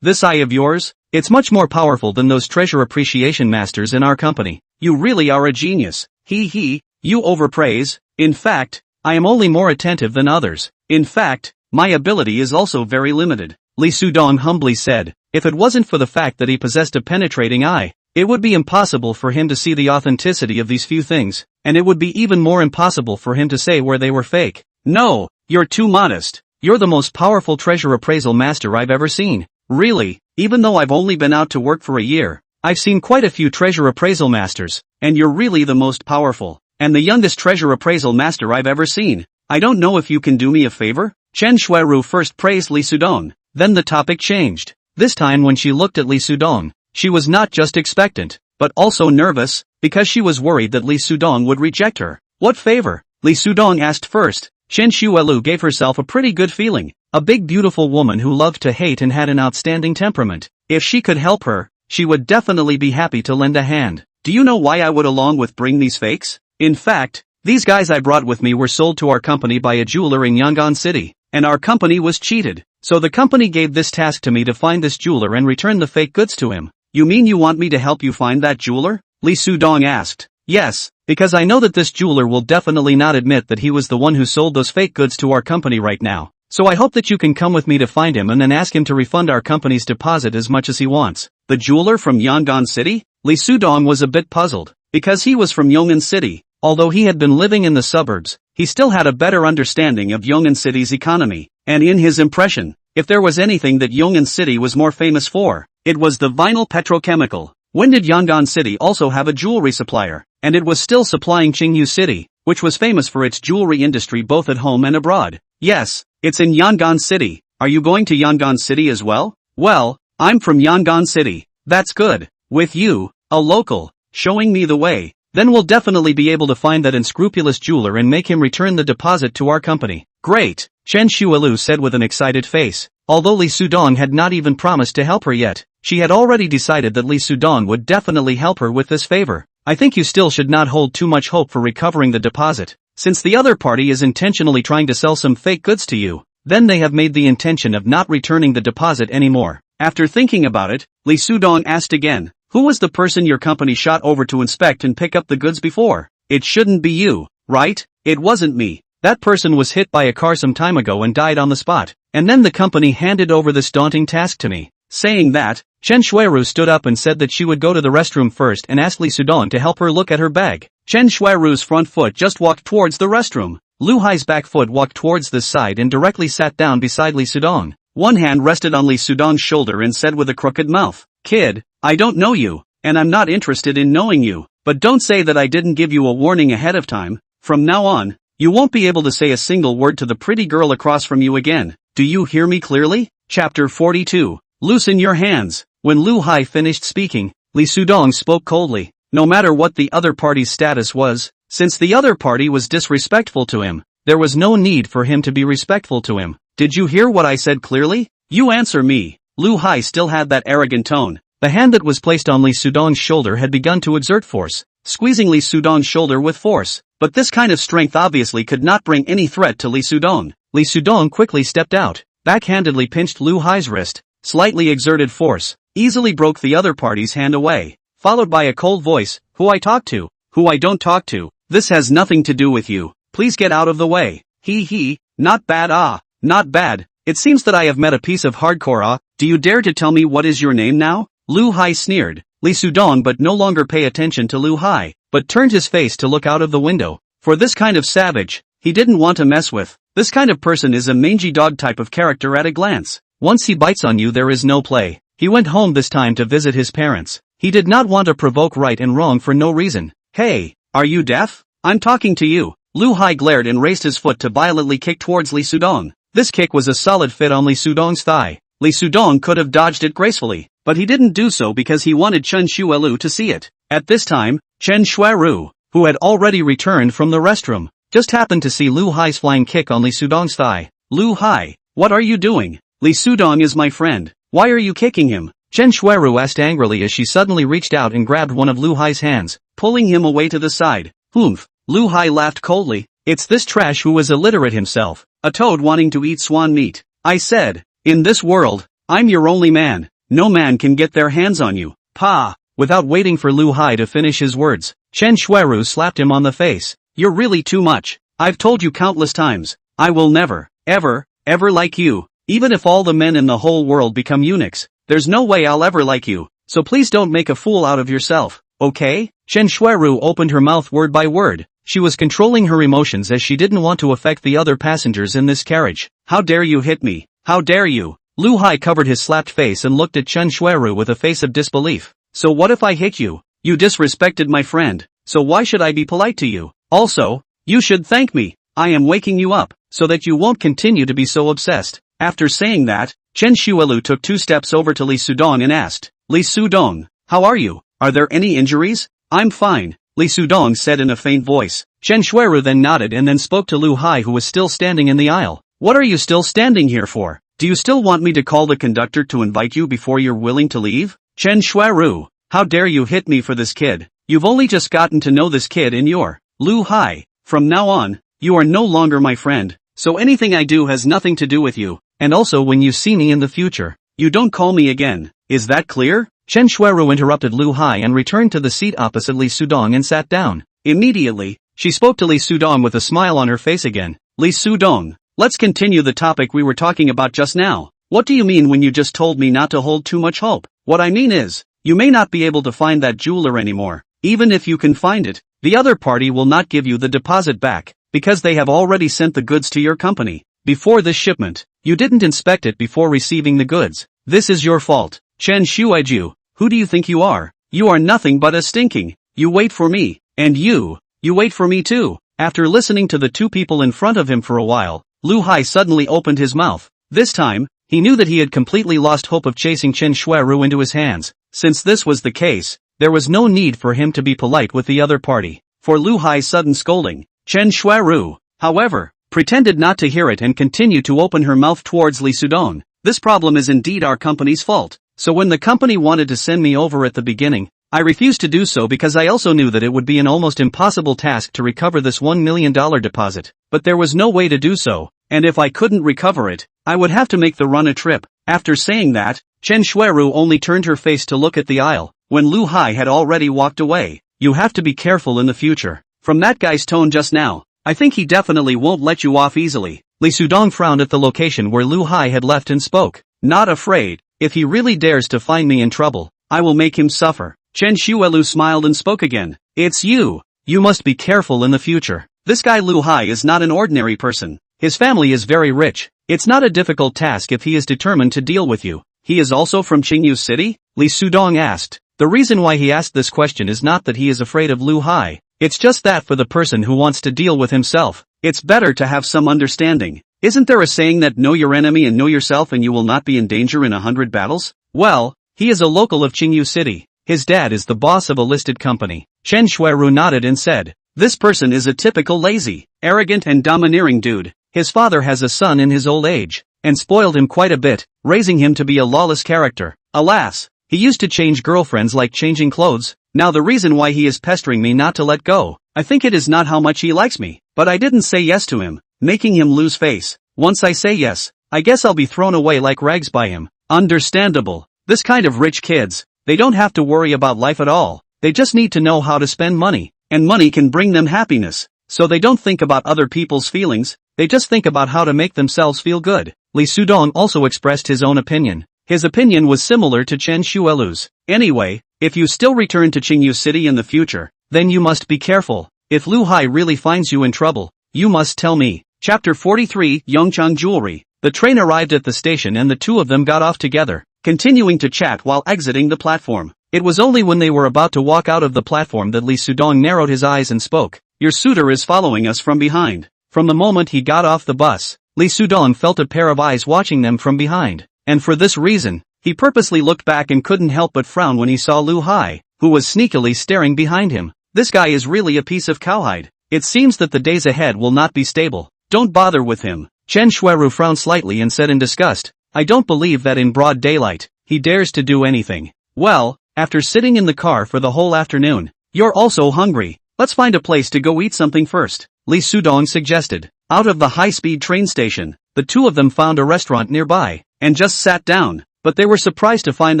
This eye of yours, it's much more powerful than those treasure appreciation masters in our company. You really are a genius. You overpraise. In fact, I am only more attentive than others. In fact, my ability is also very limited. Li Sudong humbly said, if it wasn't for the fact that he possessed a penetrating eye, it would be impossible for him to see the authenticity of these few things, and it would be even more impossible for him to say where they were fake. No, you're too modest. You're the most powerful treasure appraisal master I've ever seen. Really, even though I've only been out to work for a year, I've seen quite a few treasure appraisal masters, and you're really the most powerful, and the youngest treasure appraisal master I've ever seen. I don't know if you can do me a favor? Chen Shuaru first praised Li Sudong, then the topic changed. This time when she looked at Li Sudong, she was not just expectant, but also nervous, because she was worried that Li Sudong would reject her. What favor? Li Sudong asked first. Chen Shuelu gave herself a pretty good feeling, a big beautiful woman who loved to hate and had an outstanding temperament. If she could help her, she would definitely be happy to lend a hand. Do you know why I would along with bring these fakes? In fact, these guys I brought with me were sold to our company by a jeweler in Yangon City, and our company was cheated. So the company gave this task to me to find this jeweler and return the fake goods to him. You mean you want me to help you find that jeweler? Li Sudong asked. Yes, because I know that this jeweler will definitely not admit that he was the one who sold those fake goods to our company right now. So I hope that you can come with me to find him and then ask him to refund our company's deposit as much as he wants. The jeweler from Yangon City? Li Sudong was a bit puzzled, because he was from Yong'an City. Although he had been living in the suburbs, he still had a better understanding of Yong'an City's economy, and in his impression, if there was anything that Yong'an City was more famous for, it was the vinyl petrochemical. When did Yangon City also have a jewelry supplier? And it was still supplying Qingyu City, which was famous for its jewelry industry both at home and abroad. Yes, it's in Yangon City. Are you going to Yangon City as well? Well, I'm from Yangon City. That's good. With you, a local, showing me the way, then we'll definitely be able to find that unscrupulous jeweler and make him return the deposit to our company. Great, Chen Shuelu said with an excited face. Although Li Sudong had not even promised to help her yet, she had already decided that Li Sudong would definitely help her with this favor. I think you still should not hold too much hope for recovering the deposit, since the other party is intentionally trying to sell some fake goods to you. Then they have made the intention of not returning the deposit anymore. After thinking about it, Li Sudong asked again, who was the person your company shot over to inspect and pick up the goods before? It shouldn't be you, right? It wasn't me. That person was hit by a car some time ago and died on the spot, and then the company handed over this daunting task to me. Saying that, Chen Shuiru stood up and said that she would go to the restroom first and asked Li Sudong to help her look at her bag. Chen Shuiru's front foot just walked towards the restroom. Lu Hai's back foot walked towards this side and directly sat down beside Li Sudong. One hand rested on Li Sudong's shoulder and said with a crooked mouth, "Kid, I don't know you, and I'm not interested in knowing you, but don't say that I didn't give you a warning ahead of time. From now on, you won't be able to say a single word to the pretty girl across from you again. Do you hear me clearly?" Chapter 42. Loosen your hands. When Lu Hai finished speaking, Li Sudong spoke coldly. No matter what the other party's status was, since the other party was disrespectful to him, there was no need for him to be respectful to him. Did you hear what I said clearly? You answer me. Lu Hai still had that arrogant tone. The hand that was placed on Li Sudong's shoulder had begun to exert force, squeezing Li Sudong's shoulder with force. But this kind of strength obviously could not bring any threat to Li Sudong. Li Sudong quickly stepped out, backhandedly pinched Lu Hai's wrist, slightly exerted force, easily broke the other party's hand away, followed by a cold voice, "Who I talk to? Who I don't talk to? This has nothing to do with you. Please get out of the way." He, not bad not bad. It seems that I have met a piece of hardcore Do you dare to tell me what is your name now? Lu Hai sneered. Li Sudong but no longer pay attention to Lu Hai, but turned his face to look out of the window. For this kind of savage, he didn't want to mess with. This kind of person is a mangy dog type of character at a glance. Once he bites on you there is no play. He went home this time to visit his parents. He did not want to provoke right and wrong for no reason. "Hey, are you deaf? I'm talking to you." Lu Hai glared and raised his foot to violently kick towards Li Sudong. This kick was a solid fit on Li Sudong's thigh. Li Sudong could have dodged it gracefully, but he didn't do so because he wanted Chen Shuelu to see it. At this time, Chen Shuelu, who had already returned from the restroom, just happened to see Lu Hai's flying kick on Li Sudong's thigh. "Lu Hai, what are you doing? Li Sudong is my friend. Why are you kicking him?" Chen Shuelu asked angrily as she suddenly reached out and grabbed one of Lu Hai's hands, pulling him away to the side. "Humph." Lu Hai laughed coldly. "It's this trash who is illiterate himself, a toad wanting to eat swan meat. I said, in this world, I'm your only man. No man can get their hands on you. Pa!" Without waiting for Lu Hai to finish his words, Chen Shuelu slapped him on the face. "You're really too much. I've told you countless times, I will never, ever like you. Even if all the men in the whole world become eunuchs, there's no way I'll ever like you. So please don't make a fool out of yourself, okay?" Chen Shuelu opened her mouth word by word. She was controlling her emotions as she didn't want to affect the other passengers in this carriage. "How dare you hit me? How dare you?" Lu Hai covered his slapped face and looked at Chen Shuelu with a face of disbelief. "So what if I hit you? You disrespected my friend, so why should I be polite to you? Also, you should thank me. I am waking you up, so that you won't continue to be so obsessed." After saying that, Chen Shuelu took 2 steps over to Li Sudong and asked, "Li Sudong, how are you? Are there any injuries?" "I'm fine," Li Sudong said in a faint voice. Chen Shuelu then nodded and then spoke to Lu Hai who was still standing in the aisle. "What are you still standing here for? Do you still want me to call the conductor to invite you before you're willing to leave?" "Chen Shuelu, how dare you hit me for this kid? You've only just gotten to know this kid and you're..." "Lu Hai, from now on, you are no longer my friend, so anything I do has nothing to do with you, and also when you see me in the future, you don't call me again. Is that clear?" Chen Shuelu interrupted Lu Hai and returned to the seat opposite Li Sudong and sat down. Immediately, she spoke to Li Sudong with a smile on her face again. "Li Sudong, let's continue the topic we were talking about just now. What do you mean when you just told me not to hold too much hope?" "What I mean is, you may not be able to find that jeweler anymore. Even if you can find it, the other party will not give you the deposit back, because they have already sent the goods to your company. Before this shipment, you didn't inspect it before receiving the goods. This is your fault. Chen Shuiju, who do you think you are? You are nothing but a stinking. You wait for me, and you wait for me too." After listening to the 2 people in front of him for a while, Lu Hai suddenly opened his mouth. This time, he knew that he had completely lost hope of chasing Chen Shuiru into his hands. Since this was the case, there was no need for him to be polite with the other party. For Lu Hai's sudden scolding, Chen Shuiru, however, pretended not to hear it and continued to open her mouth towards Li Sudong. "This problem is indeed our company's fault. So when the company wanted to send me over at the beginning, I refused to do so because I also knew that it would be an almost impossible task to recover this $1 million deposit. But there was no way to do so, and if I couldn't recover it, I would have to make the run a trip." After saying that, Chen Shuiru only turned her face to look at the aisle, when Lu Hai had already walked away. "You have to be careful in the future. From that guy's tone just now, I think he definitely won't let you off easily." Li Sudong frowned at the location where Lu Hai had left and spoke. "Not afraid. If he really dares to find me in trouble, I will make him suffer." Chen Shuelu smiled and spoke again. "It's you. You must be careful in the future. This guy Lu Hai is not an ordinary person. His family is very rich. It's not a difficult task if he is determined to deal with you." "He is also from Qingyu City?" Li Sudong asked. The reason why he asked this question is not that he is afraid of Lu Hai. It's just that for the person who wants to deal with himself, it's better to have some understanding. Isn't there a saying that know your enemy and know yourself and you will not be in danger in 100 battles? Well, he is a local of Qingyu City. His dad is the boss of a listed company. Chen Shuiru nodded and said, "This person is a typical lazy, arrogant and domineering dude. His father has a son in his old age, and spoiled him quite a bit, raising him to be a lawless character. Alas, he used to change girlfriends like changing clothes. Now the reason why he is pestering me not to let go, I think it is not how much he likes me, but I didn't say yes to him, making him lose face. Once I say yes, I guess I'll be thrown away like rags by him. Understandable. This kind of rich kids, they don't have to worry about life at all. They just need to know how to spend money, and money can bring them happiness. So they don't think about other people's feelings, they just think about how to make themselves feel good. Lee Sudong also expressed his own opinion. His opinion was similar to Chen Shuelu's. Anyway, if you still return to Qingyu City in the future, then you must be careful. If Lu Hai really finds you in trouble, you must tell me. Chapter 43, Yongchang Jewelry. The train arrived at the station and the two of them got off together, continuing to chat while exiting the platform. It was only when they were about to walk out of the platform that Lee Sudong narrowed his eyes and spoke. Your suitor is following us from behind. From the moment he got off the bus, Lee Sudong felt a pair of eyes watching them from behind. And for this reason, he purposely looked back and couldn't help but frown when he saw Lu Hai, who was sneakily staring behind him. This guy is really a piece of cowhide. It seems that the days ahead will not be stable. Don't bother with him. Chen Shueru frowned slightly and said in disgust, I don't believe that in broad daylight, he dares to do anything. Well, after sitting in the car for the whole afternoon, you're also hungry. Let's find a place to go eat something first, Lee Sudong suggested. Out of the high-speed train station, the two of them found a restaurant nearby, and just sat down, but they were surprised to find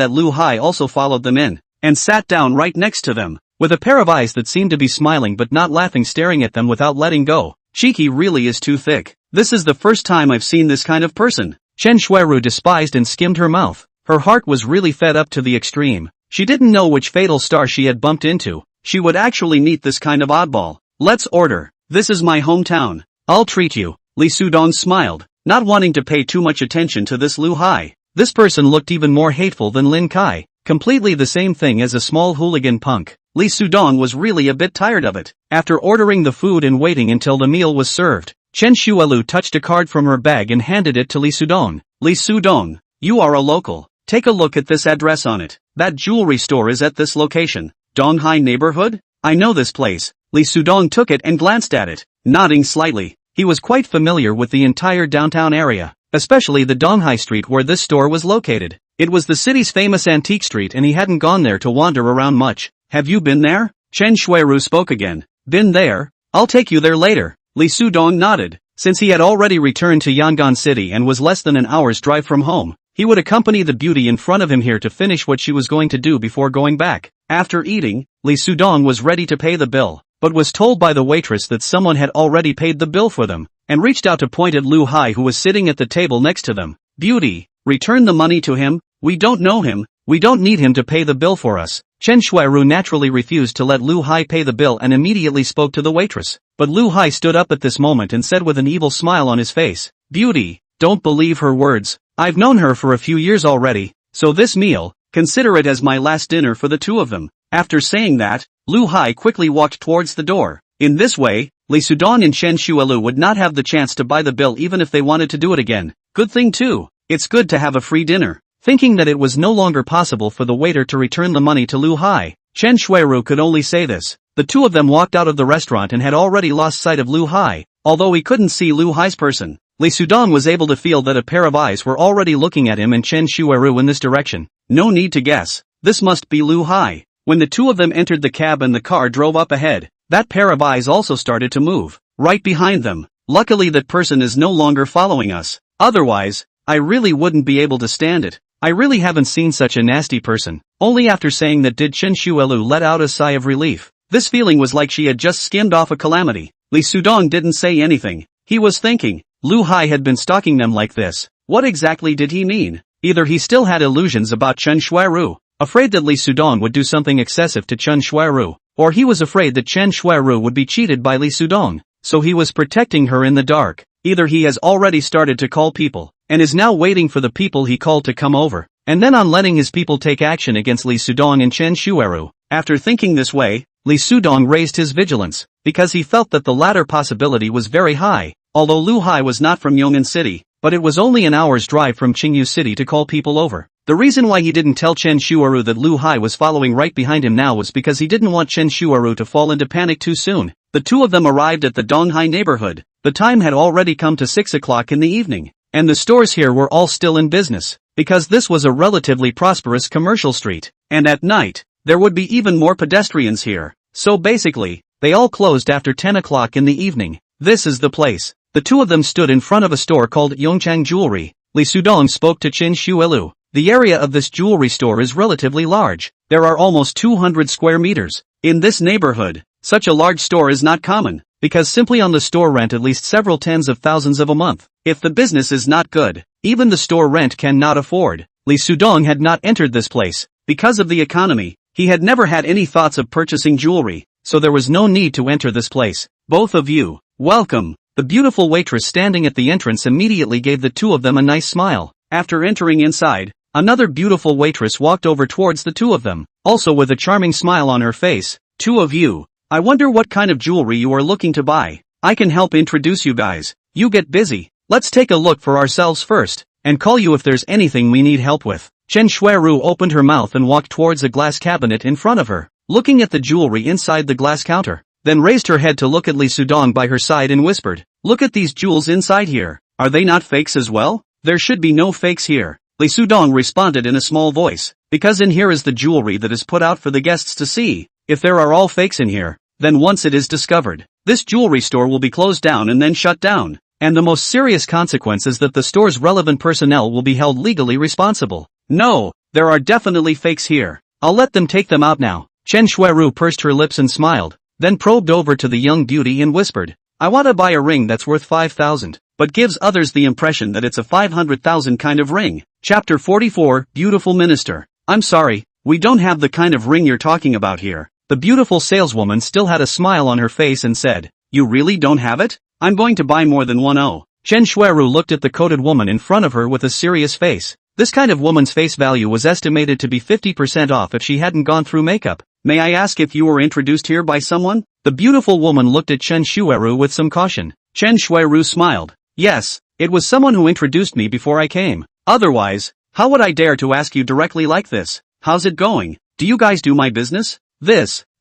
that Lu Hai also followed them in, and sat down right next to them, with a pair of eyes that seemed to be smiling but not laughing staring at them without letting go. Cheeky really is too thick. This is the first time I've seen this kind of person. Chen Shueru despised and skimmed her mouth. Her heart was really fed up to the extreme. She didn't know which fatal star she had bumped into. She would actually meet this kind of oddball. Let's order. This is my hometown. I'll treat you. Lee Sudong smiled, not wanting to pay too much attention to this Lu Hai. This person looked even more hateful than Lin Kai, completely the same thing as a small hooligan punk. Lee Sudong was really a bit tired of it. After ordering the food and waiting until the meal was served, Chen Shuelu touched a card from her bag and handed it to Lee Sudong. Lee Sudong, you are a local. Take a look at this address on it. That jewelry store is at this location. Donghai neighborhood? I know this place. Lee Sudong took it and glanced at it, nodding slightly. He was quite familiar with the entire downtown area, especially the Donghai street where this store was located. It was the city's famous antique street and he hadn't gone there to wander around much. Have you been there? Chen Shueru spoke again. Been there? I'll take you there later. Lee Sudong nodded. Since he had already returned to Yangon City and was less than an hour's drive from home, he would accompany the beauty in front of him here to finish what she was going to do before going back. After eating, Lee Sudong was ready to pay the bill, but was told by the waitress that someone had already paid the bill for them, and reached out to point at Lu Hai who was sitting at the table next to them. Beauty, return the money to him. We don't know him. We don't need him to pay the bill for us. Chen Shueru naturally refused to let Lu Hai pay the bill and immediately spoke to the waitress. But Lu Hai stood up at this moment and said with an evil smile on his face, Beauty, don't believe her words. I've known her for a few years already, so this meal, consider it as my last dinner for the two of them. After saying that, Lu Hai quickly walked towards the door. In this way, Lee Sudong and Chen Shuelu would not have the chance to buy the bill even if they wanted to do it again. Good thing too. It's good to have a free dinner. Thinking that it was no longer possible for the waiter to return the money to Lu Hai, Chen Shueru could only say this. The two of them walked out of the restaurant and had already lost sight of Lu Hai. Although he couldn't see Lu Hai's person, Lee Sudong was able to feel that a pair of eyes were already looking at him and Chen Shueru in this direction. No need to guess. This must be Lu Hai. When the two of them entered the cab and the car drove up ahead, that pair of eyes also started to move, right behind them. Luckily that person is no longer following us. Otherwise, I really wouldn't be able to stand it. I really haven't seen such a nasty person. Only after saying that did Chen Shuelu let out a sigh of relief. This feeling was like she had just skimmed off a calamity. Lee Sudong didn't say anything. He was thinking, Lu Hai had been stalking them like this. What exactly did he mean? Either he still had illusions about Chen Shueru, afraid that Lee Sudong would do something excessive to Chen Shueru, or he was afraid that Chen Shueru would be cheated by Lee Sudong, so he was protecting her in the dark. Either he has already started to call people, and is now waiting for the people he called to come over, and then on letting his people take action against Lee Sudong and Chen Shueru. After thinking this way, Lee Sudong raised his vigilance, because he felt that the latter possibility was very high. Although Lu Hai was not from Yong'an City, but it was only an hour's drive from Qingyu City to call people over. The reason why he didn't tell Chen Shueru that Lu Hai was following right behind him now was because he didn't want Chen Shueru to fall into panic too soon. The two of them arrived at the Donghai neighborhood. The time had already come to 6 o'clock in the evening, and the stores here were all still in business, because this was a relatively prosperous commercial street, and at night, there would be even more pedestrians here, so basically, they all closed after 10 o'clock in the evening. This is the place. The two of them stood in front of a store called Yongchang Jewelry. Li Sudong spoke to Chen Shuelu. The area of this jewelry store is relatively large. There are almost 200 square meters. In this neighborhood, such a large store is not common, because simply on the store rent at least several tens of thousands of a month. If the business is not good, even the store rent cannot afford. Li Sudong had not entered this place. Because of the economy, he had never had any thoughts of purchasing jewelry, so there was no need to enter this place. Both of you, welcome. The beautiful waitress standing at the entrance immediately gave the two of them a nice smile. After entering inside, another beautiful waitress walked over towards the two of them, also with a charming smile on her face. Two of you, I wonder what kind of jewelry you are looking to buy. I can help introduce you guys. You get busy. Let's take a look for ourselves first, and call you if there's anything we need help with. Chen Shuiru opened her mouth and walked towards a glass cabinet in front of her, looking at the jewelry inside the glass counter, then raised her head to look at Li Sudong by her side and whispered, "Look at these jewels inside here. Are they not fakes as well? There should be no fakes here." Li Sudong responded in a small voice, "Because in here is the jewelry that is put out for the guests to see. If there are all fakes in here, then once it is discovered, this jewelry store will be closed down and then shut down. And the most serious consequence is that the store's relevant personnel will be held legally responsible. No, there are definitely fakes here. I'll let them take them out now." Chen Shuiru pursed her lips and smiled, then probed over to the young beauty and whispered, "I want to buy a ring that's worth 5,000, but gives others the impression that it's a 500,000 kind of ring." Chapter 44, Beautiful Minister. "I'm sorry, we don't have the kind of ring you're talking about here." The beautiful saleswoman still had a smile on her face and said, "You really don't have it? I'm going to buy more than one. Oh." Chen Shuiru looked at the coated woman in front of her with a serious face. This kind of woman's face value was estimated to be 50% off if she hadn't gone through makeup. "May I ask if you were introduced here by someone?" The beautiful woman looked at Chen Shuiru with some caution. Chen Shuiru smiled. "Yes, it was someone who introduced me before I came. Otherwise, how would I dare to ask you directly like this? How's it going? Do you guys do my business?"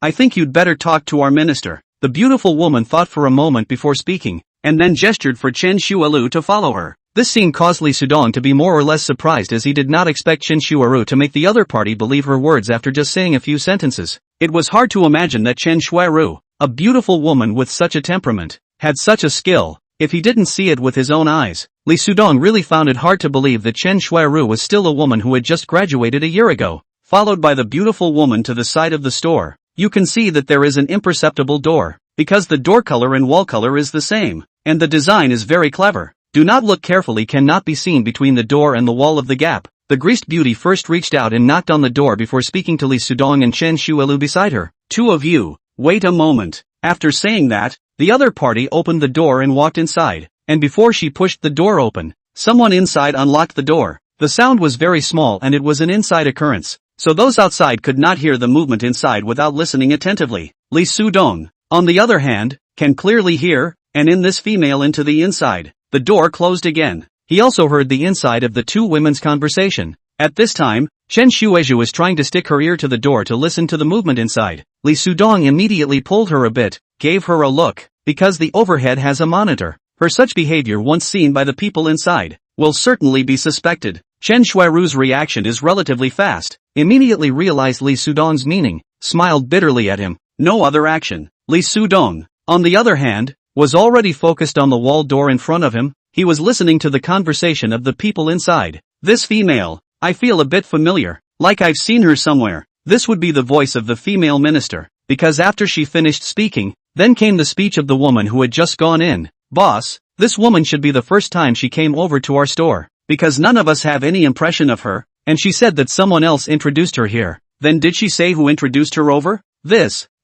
I think you'd better talk to our minister." The beautiful woman thought for a moment before speaking, and then gestured for Chen Shuilu to follow her. This scene caused Li Sudong to be more or less surprised, as he did not expect Chen Shuiru to make the other party believe her words after just saying a few sentences. It was hard to imagine that Chen Shuiru, a beautiful woman with such a temperament, had such a skill, if he didn't see it with his own eyes. Li Sudong really found it hard to believe that Chen Shuiru was still a woman who had just graduated a year ago. Followed by the beautiful woman to the side of the store, you can see that there is an imperceptible door, because the door color and wall color is the same, and the design is very clever. "Do not look carefully" cannot be seen between the door and the wall of the gap. The greased beauty first reached out and knocked on the door before speaking to Li Sudong and Chen Shuilu beside her. "Two of you, wait a moment." After saying that, the other party opened the door and walked inside, and before she pushed the door open, someone inside unlocked the door. The sound was very small and it was an inside occurrence, so those outside could not hear the movement inside without listening attentively. Li Sudong, on the other hand, can clearly hear, and in this female into the inside. The door closed again. He also heard the inside of the two women's conversation. At this time, Chen Shueju was trying to stick her ear to the door to listen to the movement inside. Li Sudong immediately pulled her a bit, gave her a look, because the overhead has a monitor. Her such behavior once seen by the people inside, will certainly be suspected. Chen Shuiru's reaction is relatively fast, immediately realized Li Sudong's meaning, smiled bitterly at him. No other action. Li Sudong, on the other hand, was already focused on the wall door in front of him. He was listening to the conversation of the people inside. "This female, I feel a bit familiar, like I've seen her somewhere." This would be the voice of the female minister, because after she finished speaking, then came the speech of the woman who had just gone in. "Boss, this woman should be the first time she came over to our store, because none of us have any impression of her, and she said that someone else introduced her here." "Then did she say who introduced her over?"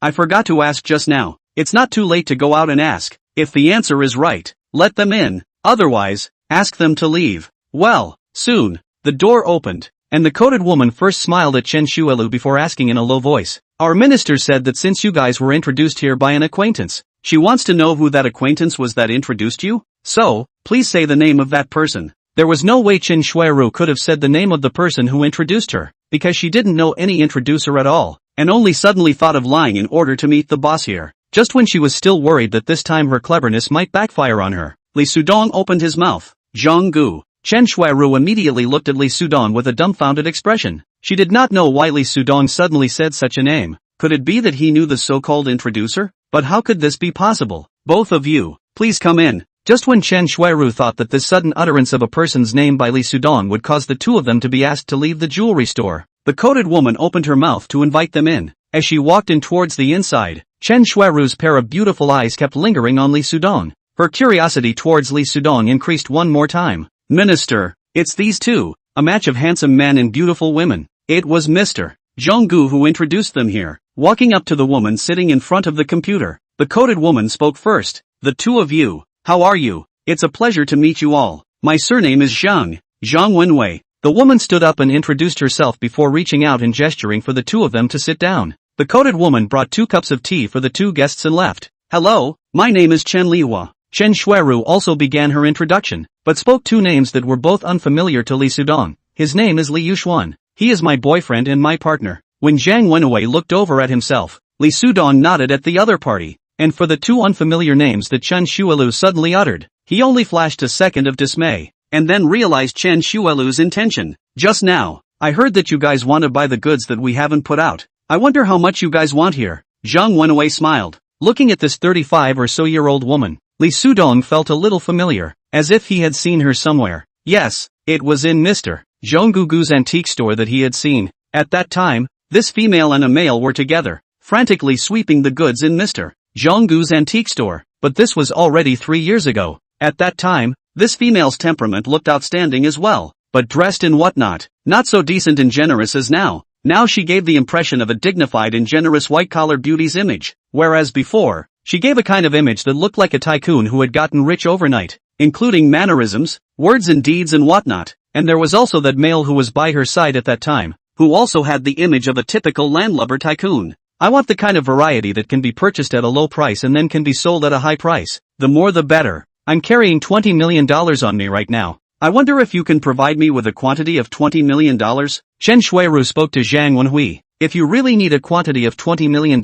I forgot to ask just now." It's not too late to go out and ask. If the answer is right, let them in. Otherwise, ask them to leave. Well, soon, the door opened, and the coated woman first smiled at Chen Shuelu before asking in a low voice, "Our minister said that since you guys were introduced here by an acquaintance, she wants to know who that acquaintance was that introduced you? So, please say the name of that person." There was no way Chen Shuiru could have said the name of the person who introduced her, because she didn't know any introducer at all, and only suddenly thought of lying in order to meet the boss here. Just when she was still worried that this time her cleverness might backfire on her, Li Sudong opened his mouth. Zhang. Chen Shuiru immediately looked at Li Sudong with a dumbfounded expression. She did not know why Li Sudong suddenly said such a name. Could it be that he knew the so-called introducer? But how could this be possible? Both of you, please come in. Just when Chen Shuiru thought that this sudden utterance of a person's name by Li Sudong would cause the two of them to be asked to leave the jewelry store, the coated woman opened her mouth to invite them in. As she walked in towards the inside, Chen Shuiru's pair of beautiful eyes kept lingering on Li Sudong. Her curiosity towards Li Sudong increased one more time. Minister, it's these two, a match of handsome men and beautiful women. It was Mr. Zhonggu who introduced them here. Walking up to the woman sitting in front of the computer, the coated woman spoke first. The two of you, how are you? It's a pleasure to meet you all. My surname is Zhang Wenwei. The woman stood up and introduced herself before reaching out and gesturing for the two of them to sit down. The coated woman brought 2 cups of tea for the 2 guests and left. Hello, my name is Chen Liwa. Chen Shuiru also began her introduction, but spoke 2 names that were both unfamiliar to Li Sudong. His name is Li Yushuan. He is my boyfriend and my partner. When Zhang Wenwei looked over at himself, Li Sudong nodded at the other party, and for the 2 unfamiliar names that Chen Shuilu suddenly uttered, he only flashed a second of dismay, and then realized Chen Shuilu's intention. Just now, I heard that you guys want to buy the goods that we haven't put out. I wonder how much you guys want here. Zhang Wenwei smiled. Looking at this 35 or so year old woman, Li Sudong felt a little familiar, as if he had seen her somewhere. Yes, it was in Mr. Zhonggu's antique store that he had seen. At that time, this female and a male were together, frantically sweeping the goods in Mr. Zhonggu's antique store. But this was already 3 years ago. At that time, this female's temperament looked outstanding as well, but dressed in whatnot, not so decent and generous as now. Now she gave the impression of a dignified and generous white-collar beauty's image, whereas before, she gave a kind of image that looked like a tycoon who had gotten rich overnight, including mannerisms, words and deeds and whatnot. And there was also that male who was by her side at that time, who also had the image of a typical landlubber tycoon. I want the kind of variety that can be purchased at a low price and then can be sold at a high price. The more the better. I'm carrying $20 million on me right now. I wonder if you can provide me with a quantity of $20 million? Chen Shuiru spoke to Zhang Wenhui. If you really need a quantity of $20 million,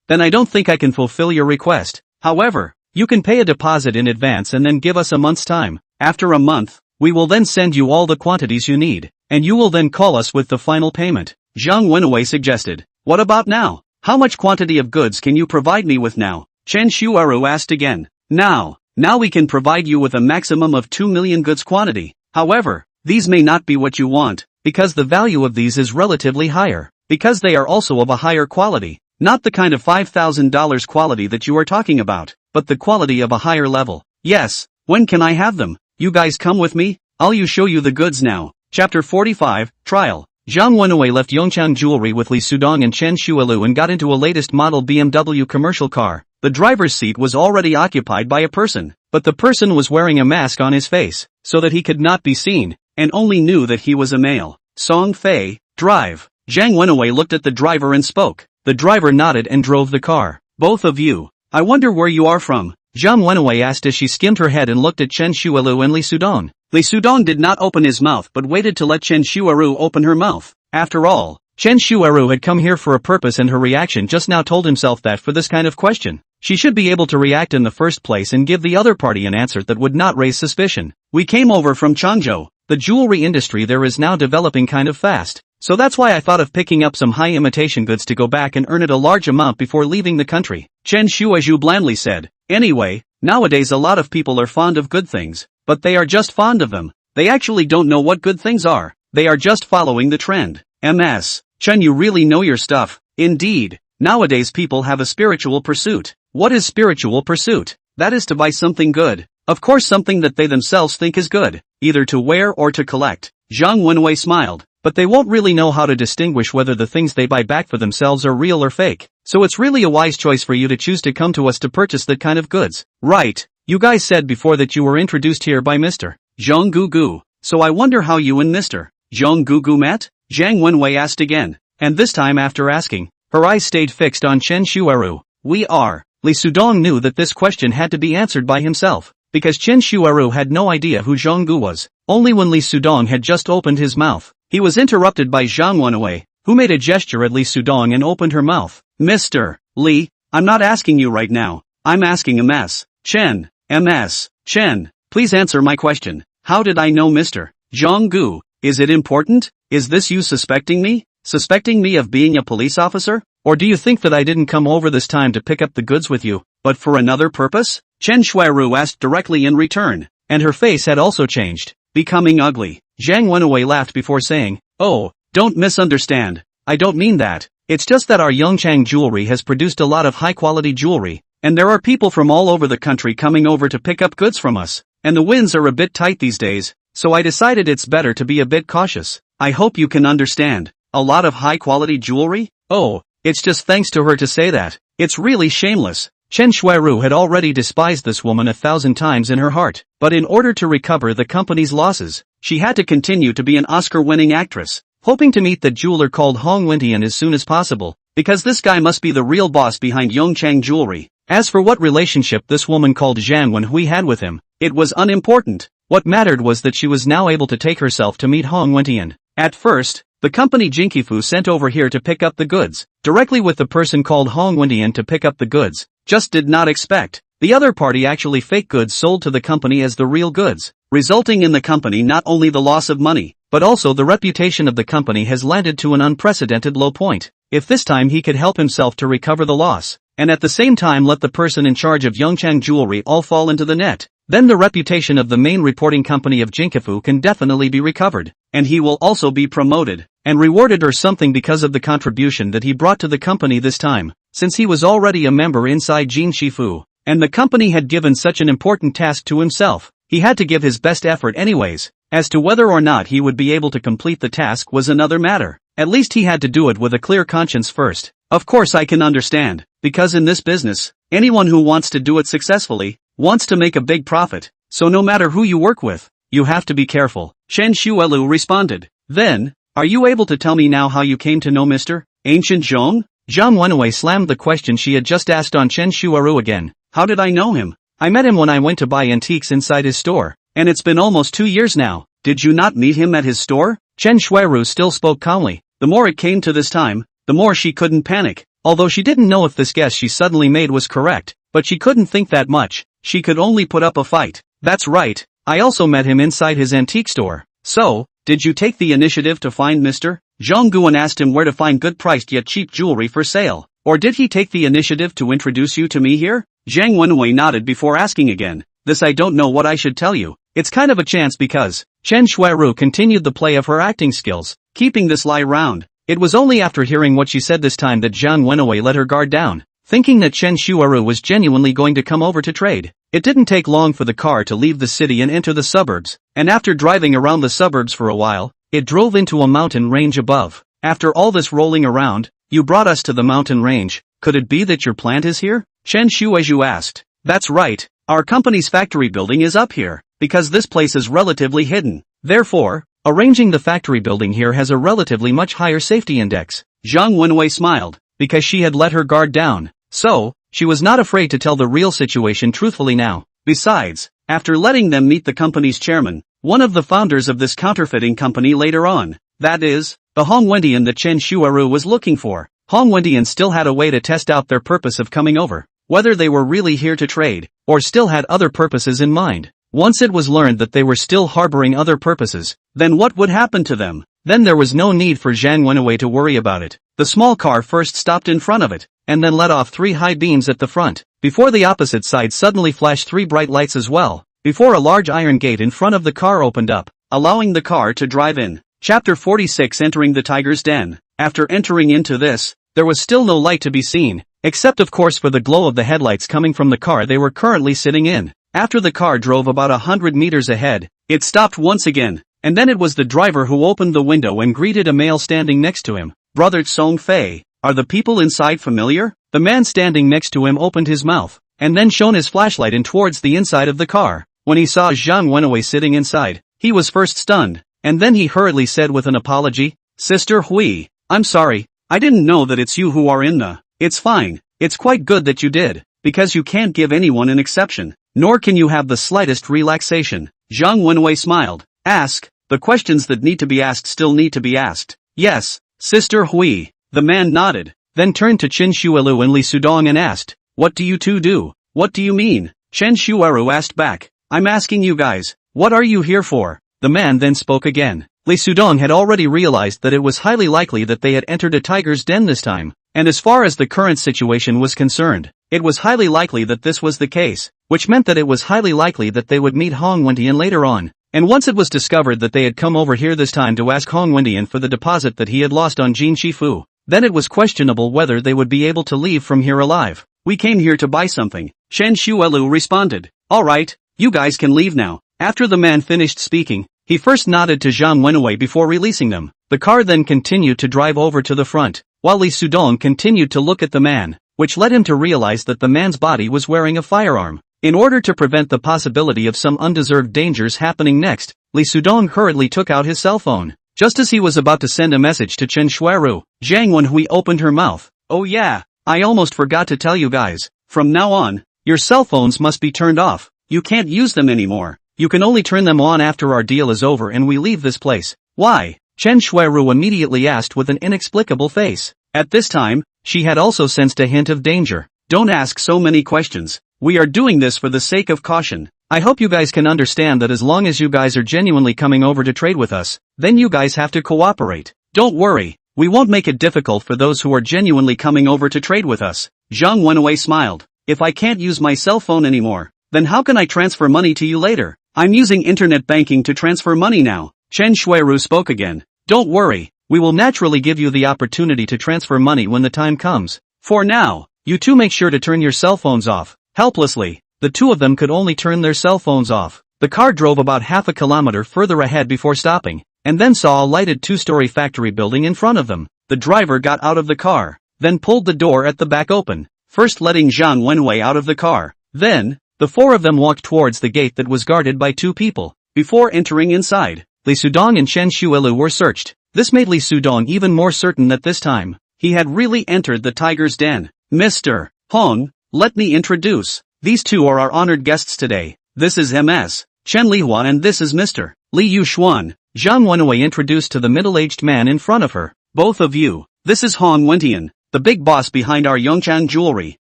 then I don't think I can fulfill your request. However, you can pay a deposit in advance and then give us a month's time. After a month, we will then send you all the quantities you need, and you will then call us with the final payment. Zhang Wenhui suggested. What about now? How much quantity of goods can you provide me with now? Chen Shuiru asked again. Now we can provide you with a maximum of 2 million goods quantity. However, these may not be what you want, because the value of these is relatively higher, because they are also of a higher quality, not the kind of $5,000 quality that you are talking about, but the quality of a higher level. Yes, when can I have them? You guys come with me, I'll show you the goods now. Chapter 45, Trial. Zhang Wenwei left Yongchang Jewelry with Li Sudong and Chen Shuilu and got into a latest model BMW commercial car. The driver's seat was already occupied by a person, but the person was wearing a mask on his face, so that he could not be seen, and only knew that he was a male. Song Fei, drive. Zhang Wenwei looked at the driver and spoke. The driver nodded and drove the car. Both of you, I wonder where you are from? Zhang Wenwei asked as she skimmed her head and looked at Chen Shuilu and Li Sudong. Li Sudong did not open his mouth but waited to let Chen Shuiru open her mouth. After all, Chen Shuiru had come here for a purpose and her reaction just now told himself that for this kind of question, she should be able to react in the first place and give the other party an answer that would not raise suspicion. We came over from Changzhou. The jewelry industry there is now developing kind of fast, so that's why I thought of picking up some high imitation goods to go back and earn it a large amount before leaving the country. Chen Shuizu blandly said. Anyway, nowadays a lot of people are fond of good things, but they are just fond of them. They actually don't know what good things are. They are just following the trend. MS. Chen, you really know your stuff. Indeed, nowadays people have a spiritual pursuit. What is spiritual pursuit? That is to buy something good. Of course something that they themselves think is good, either to wear or to collect. Zhang Wenwei smiled, but they won't really know how to distinguish whether the things they buy back for themselves are real or fake. So it's really a wise choice for you to choose to come to us to purchase that kind of goods. Right. You guys said before that you were introduced here by Mr. Zhonggu. So I wonder how you and Mr. Zhonggu met? Zhang Wenwei asked again, and this time after asking, her eyes stayed fixed on Chen Shuiru. We are. Li Sudong knew that this question had to be answered by himself, because Chen Shuiru had no idea who Zhonggu was. Only when Li Sudong had just opened his mouth, he was interrupted by Zhang Wenwei, who made a gesture at Li Sudong and opened her mouth. Mr. Li, I'm not asking you right now, I'm asking MS. Chen. MS. Chen, please answer my question. How did I know Mr. Zhang? Is it important? Is this you suspecting me? Suspecting me of being a police officer? Or do you think that I didn't come over this time to pick up the goods with you, but for another purpose? Chen Shuiru asked directly in return, and her face had also changed, becoming ugly. Zhang Wenwei laughed before saying, "Oh, don't misunderstand. I don't mean that. It's just that our Yongchang jewelry has produced a lot of high-quality jewelry, and there are people from all over the country coming over to pick up goods from us, and the winds are a bit tight these days, so I decided it's better to be a bit cautious. I hope you can understand. A lot of high-quality jewelry? Oh, it's just thanks to her to say that. It's really shameless." Chen Shuiru had already despised this woman 1,000 times in her heart, but in order to recover the company's losses, she had to continue to be an Oscar-winning actress, hoping to meet the jeweler called Hong Wintian as soon as possible, because this guy must be the real boss behind Yongchang Jewelry. As for what relationship this woman called Zhang Wenhui had with him, it was unimportant. What mattered was that she was now able to take herself to meet Hong Wintian. At first, the company Jinkifu sent over here to pick up the goods, directly with the person called Hong Wintian to pick up the goods, just did not expect the other party actually fake goods sold to the company as the real goods, resulting in the company not only the loss of money, but also the reputation of the company has landed to an unprecedented low point. If this time he could help himself to recover the loss, and at the same time let the person in charge of Yongchang Jewelry all fall into the net, then the reputation of the main reporting company of Jinkifu can definitely be recovered, and he will also be promoted and rewarded or something because of the contribution that he brought to the company this time, since he was already a member inside Jinshifu, and the company had given such an important task to himself. He had to give his best effort anyways. As to whether or not he would be able to complete the task was another matter. At least he had to do it with a clear conscience first. Of course I can understand, because in this business, anyone who wants to do it successfully, wants to make a big profit, so no matter who you work with, you have to be careful. Chen Shuelu responded. Then, are you able to tell me now how you came to know Mr. Ancient Zhong? Zhang Wenwei slammed the question she had just asked on Chen Shuelu again. How did I know him? I met him when I went to buy antiques inside his store, and it's been almost 2 years now. Did you not meet him at his store? Chen Shuiru still spoke calmly. The more it came to this time, the more she couldn't panic. Although she didn't know if this guess she suddenly made was correct, but she couldn't think that much. She could only put up a fight. That's right, I also met him inside his antique store. So, did you take the initiative to find Mr. Zhonggu and asked him where to find good-priced yet cheap jewelry for sale? Or did he take the initiative to introduce you to me here? Zhang Wenwei nodded before asking again. This I don't know what I should tell you. It's kind of a chance because Chen Shuiru continued the play of her acting skills, keeping this lie round. It was only after hearing what she said this time that Zhang Wenwei let her guard down, thinking that Chen Shuiru was genuinely going to come over to trade. It didn't take long for the car to leave the city and enter the suburbs, and after driving around the suburbs for a while, it drove into a mountain range above. After all this rolling around, you brought us to the mountain range. Could it be that your plant is here? Chen Shuizhu asked. That's right, our company's factory building is up here, because this place is relatively hidden. Therefore, arranging the factory building here has a relatively much higher safety index. Zhang Wenwei smiled, because she had let her guard down. So, she was not afraid to tell the real situation truthfully now. Besides, after letting them meet the company's chairman, one of the founders of this counterfeiting company later on, that is, the Hong Wendian that Chen Shuiru was looking for, Hong Wendian still had a way to test out their purpose of coming over, whether they were really here to trade, or still had other purposes in mind. Once it was learned that they were still harboring other purposes, then what would happen to them? Then there was no need for Zhang Wenwei to worry about it. The small car first stopped in front of it, and then let off 3 high beams at the front, before the opposite side suddenly flashed 3 bright lights as well, before a large iron gate in front of the car opened up, allowing the car to drive in. Chapter 46 Entering the Tiger's Den. After entering into this, there was still no light to be seen, except of course for the glow of the headlights coming from the car they were currently sitting in. After the car drove about 100 meters ahead, it stopped once again, and then it was the driver who opened the window and greeted a male standing next to him. Brother Song Fei, are the people inside familiar? The man standing next to him opened his mouth, and then shone his flashlight in towards the inside of the car. When he saw Zhang Wenwei sitting inside, he was first stunned, and then he hurriedly said with an apology, Sister Hui, I'm sorry, I didn't know that it's you who are in the. It's fine, it's quite good that you did, because you can't give anyone an exception, nor can you have the slightest relaxation. Zhang Wenwei smiled. Ask, the questions that need to be asked still need to be asked. Yes, Sister Hui. The man nodded, then turned to Chen Shuelu and Li Sudong and asked, what do you two do? What do you mean? Chen Shueru asked back, I'm asking you guys, What are you here for? The man then spoke again. Li Sudong had already realized that it was highly likely that they had entered a tiger's den this time, and as far as the current situation was concerned, it was highly likely that this was the case, which meant that it was highly likely that they would meet Hong Wentian later on. And once it was discovered that they had come over here this time to ask Hong Wentian for the deposit that he had lost on Jin Shifu, then it was questionable whether they would be able to leave from here alive. We came here to buy something, Chen Shuelu responded. Alright, you guys can leave now. After the man finished speaking, he first nodded to Zhang Wenwei before releasing them. The car then continued to drive over to the front, while Li Sudong continued to look at the man, which led him to realize that the man's body was wearing a firearm. In order to prevent the possibility of some undeserved dangers happening next, Li Sudong hurriedly took out his cell phone. Just as he was about to send a message to Chen Shuiru, Zhang Wenhui opened her mouth. Oh yeah, I almost forgot to tell you guys. From now on, your cell phones must be turned off. You can't use them anymore. You can only turn them on after our deal is over and we leave this place. Why? Chen Shuiru immediately asked with an inexplicable face. At this time, she had also sensed a hint of danger. Don't ask so many questions. We are doing this for the sake of caution. I hope you guys can understand that as long as you guys are genuinely coming over to trade with us, then you guys have to cooperate. Don't worry, we won't make it difficult for those who are genuinely coming over to trade with us. Zhang Wenwei smiled. If I can't use my cell phone anymore, then how can I transfer money to you later? I'm using internet banking to transfer money now. Chen Shuiru spoke again. Don't worry, we will naturally give you the opportunity to transfer money when the time comes. For now, you two make sure to turn your cell phones off. Helplessly, the two of them could only turn their cell phones off. The car drove about half a kilometer further ahead before stopping, and then saw a lighted two-story factory building in front of them. The driver got out of the car, then pulled the door at the back open, first letting Zhang Wenwei out of the car. Then, the four of them walked towards the gate that was guarded by two people. Before entering inside, Li Sudong and Chen Shuilu were searched. This made Li Sudong even more certain that this time, he had really entered the tiger's den. Mr. Hong, let me introduce. These two are our honored guests today. This is Ms. Chen Lihua and this is Mr. Li Yuxuan. Zhang Wenwei introduced to the middle-aged man in front of her. Both of you, this is Hong Wentian, the big boss behind our Yongchang jewelry.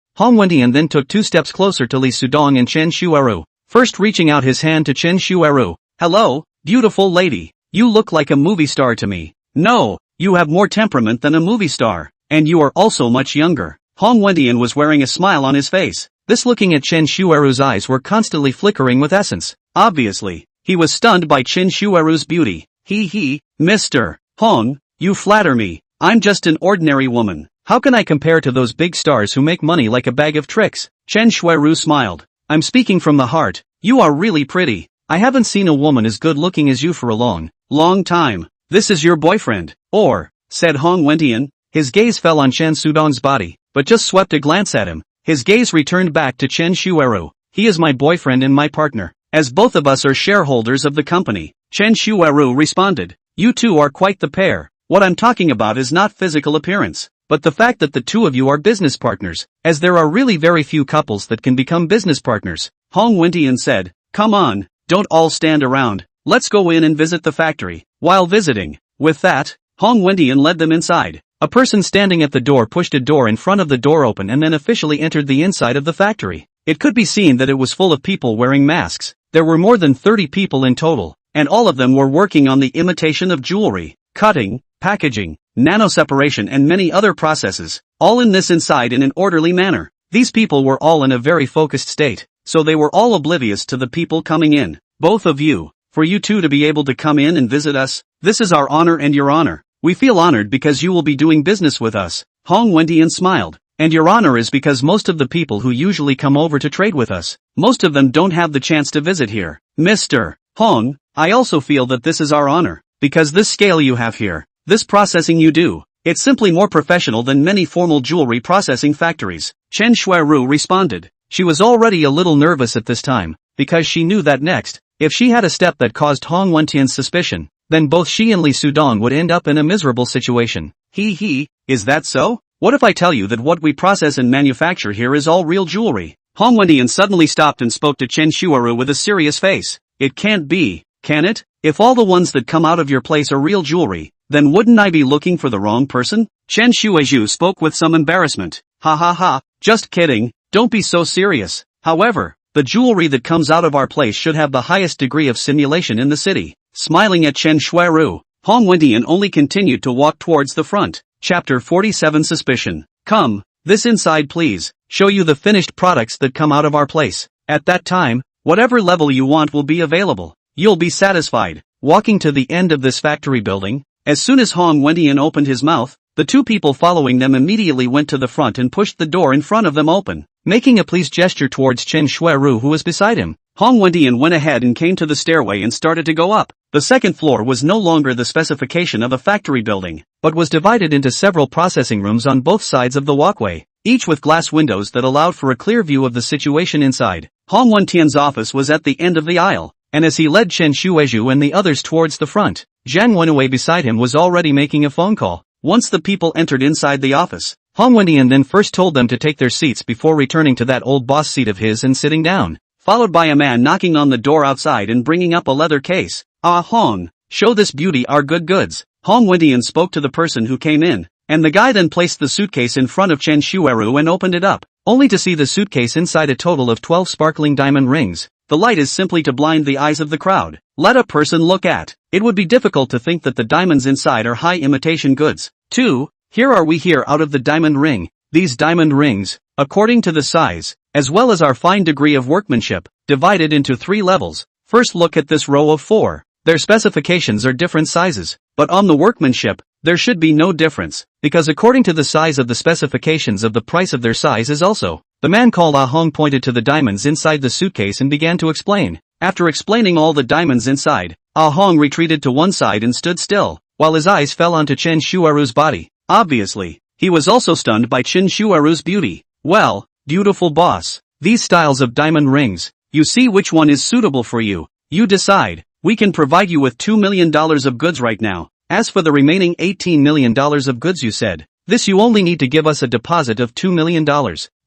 Hong Wentian then took 2 steps closer to Li Sudong and Chen Shuiru, first reaching out his hand to Chen Shuiru. Hello, beautiful lady. You look like a movie star to me. No, you have more temperament than a movie star, and you are also much younger. Hong Wentian was wearing a smile on his face. This looking at Chen Shuiru's eyes were constantly flickering with essence. Obviously, he was stunned by Chen Shuiru's beauty. Mr. Hong, you flatter me. I'm just an ordinary woman. How can I compare to those big stars who make money like a bag of tricks? Chen Shuiru smiled. I'm speaking from the heart. You are really pretty. I haven't seen a woman as good looking as you for a long time. This is your boyfriend, or, said Hong Wentian. His gaze fell on Chen Sudong's body, but just swept a glance at him. His gaze returned back to Chen Shuiru. He is my boyfriend and my partner, as both of us are shareholders of the company. Chen Shuiru responded. You two are quite the pair. What I'm talking about is not physical appearance, but the fact that the two of you are business partners, as there are really very few couples that can become business partners. Hong Wentian said, come on, don't all stand around. Let's go in and visit the factory. While visiting, with that, Hong Wentian led them inside. A person standing at the door pushed a door in front of the door open and then officially entered the inside of the factory. It could be seen that it was full of people wearing masks. There were more than 30 people in total, and all of them were working on the imitation of jewelry, cutting, packaging, nano-separation and many other processes, all in this inside in an orderly manner. These people were all in a very focused state, so they were all oblivious to the people coming in. Both of you, for you two to be able to come in and visit us, this is our honor and your honor. We feel honored because you will be doing business with us. Hong Wentian smiled. And your honor is because most of the people who usually come over to trade with us, most of them don't have the chance to visit here. Mr. Hong, I also feel that this is our honor, because this scale you have here, this processing you do, it's simply more professional than many formal jewelry processing factories. Chen Shuiru responded. She was already a little nervous at this time, because she knew that next, if she had a step that caused Hong Wentian's suspicion, then both she and Li Sudong would end up in a miserable situation. Is that so? What if I tell you that what we process and manufacture here is all real jewelry? Hong Wentian suddenly stopped and spoke to Chen Shuiru with a serious face. It can't be, can it? If all the ones that come out of your place are real jewelry, then wouldn't I be looking for the wrong person? Chen Shuizu spoke with some embarrassment. Just kidding, don't be so serious. However, the jewelry that comes out of our place should have the highest degree of simulation in the city. Smiling at Chen Shuiru, Hong Wentian only continued to walk towards the front. Chapter 47 Suspicion. Come, this inside please, show you the finished products that come out of our place. At that time, whatever level you want will be available. You'll be satisfied. Walking to the end of this factory building, as soon as Hong Wentian opened his mouth, the two people following them immediately went to the front and pushed the door in front of them open, making a pleased gesture towards Chen Shuiru who was beside him. Hong Wentian went ahead and came to the stairway and started to go up. The second floor was no longer the specification of a factory building, but was divided into several processing rooms on both sides of the walkway, each with glass windows that allowed for a clear view of the situation inside. Hong Wentian's office was at the end of the aisle, and as he led Chen Shuizhu and the others towards the front, Zhang Wenwei beside him was already making a phone call. Once the people entered inside the office, Hong Wentian then first told them to take their seats before returning to that old boss seat of his and sitting down, followed by a man knocking on the door outside and bringing up a leather case. "Ah Hong, show this beauty our good goods." Hong Wentian spoke to the person who came in, and the guy then placed the suitcase in front of Chen Shuiru and opened it up, only to see the suitcase inside a total of 12 sparkling diamond rings. The light is simply to blind the eyes of the crowd. Let a person look at. It would be difficult to think that the diamonds inside are high imitation goods. 2. Here are we here out of the diamond ring. These diamond rings, according to the size, as well as our fine degree of workmanship, divided into 3 levels. First look at this row of 4. Their specifications are different sizes, but on the workmanship, there should be no difference, because according to the size of the specifications of the price of their size is also. The man called Ah Hong pointed to the diamonds inside the suitcase and began to explain. After explaining all the diamonds inside, Ah Hong retreated to one side and stood still, while his eyes fell onto Chen Shuiru's body. Obviously, he was also stunned by Chen Shuiru's beauty. "Well, beautiful boss, these styles of diamond rings, you see which one is suitable for you. You decide. We can provide you with $2 million of goods right now. As for the remaining $18 million of goods you said, this you only need to give us a deposit of $2 million,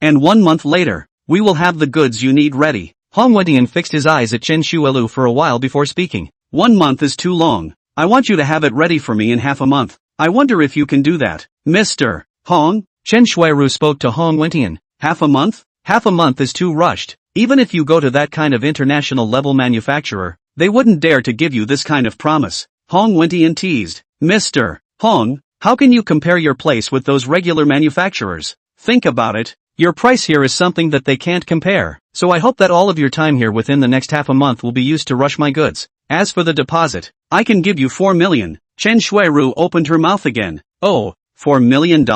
and 1 month later, we will have the goods you need ready." Hong Wentian fixed his eyes at Chen Shuilu for a while before speaking. 1 month is too long. I want you to have it ready for me in half a month. I wonder if you can do that. Mr. Hong? Chen Shuiru spoke to Hong Wentian. Half a month? Half a month is too rushed. Even if you go to that kind of international level manufacturer, they wouldn't dare to give you this kind of promise. Hong Wentian teased. Mr. Hong, how can you compare your place with those regular manufacturers? Think about it. Your price here is something that they can't compare. So I hope that all of your time here within the next half a month will be used to rush my goods. As for the deposit, I can give you 4 million. Chen Shuiru opened her mouth again. Oh, $4 million?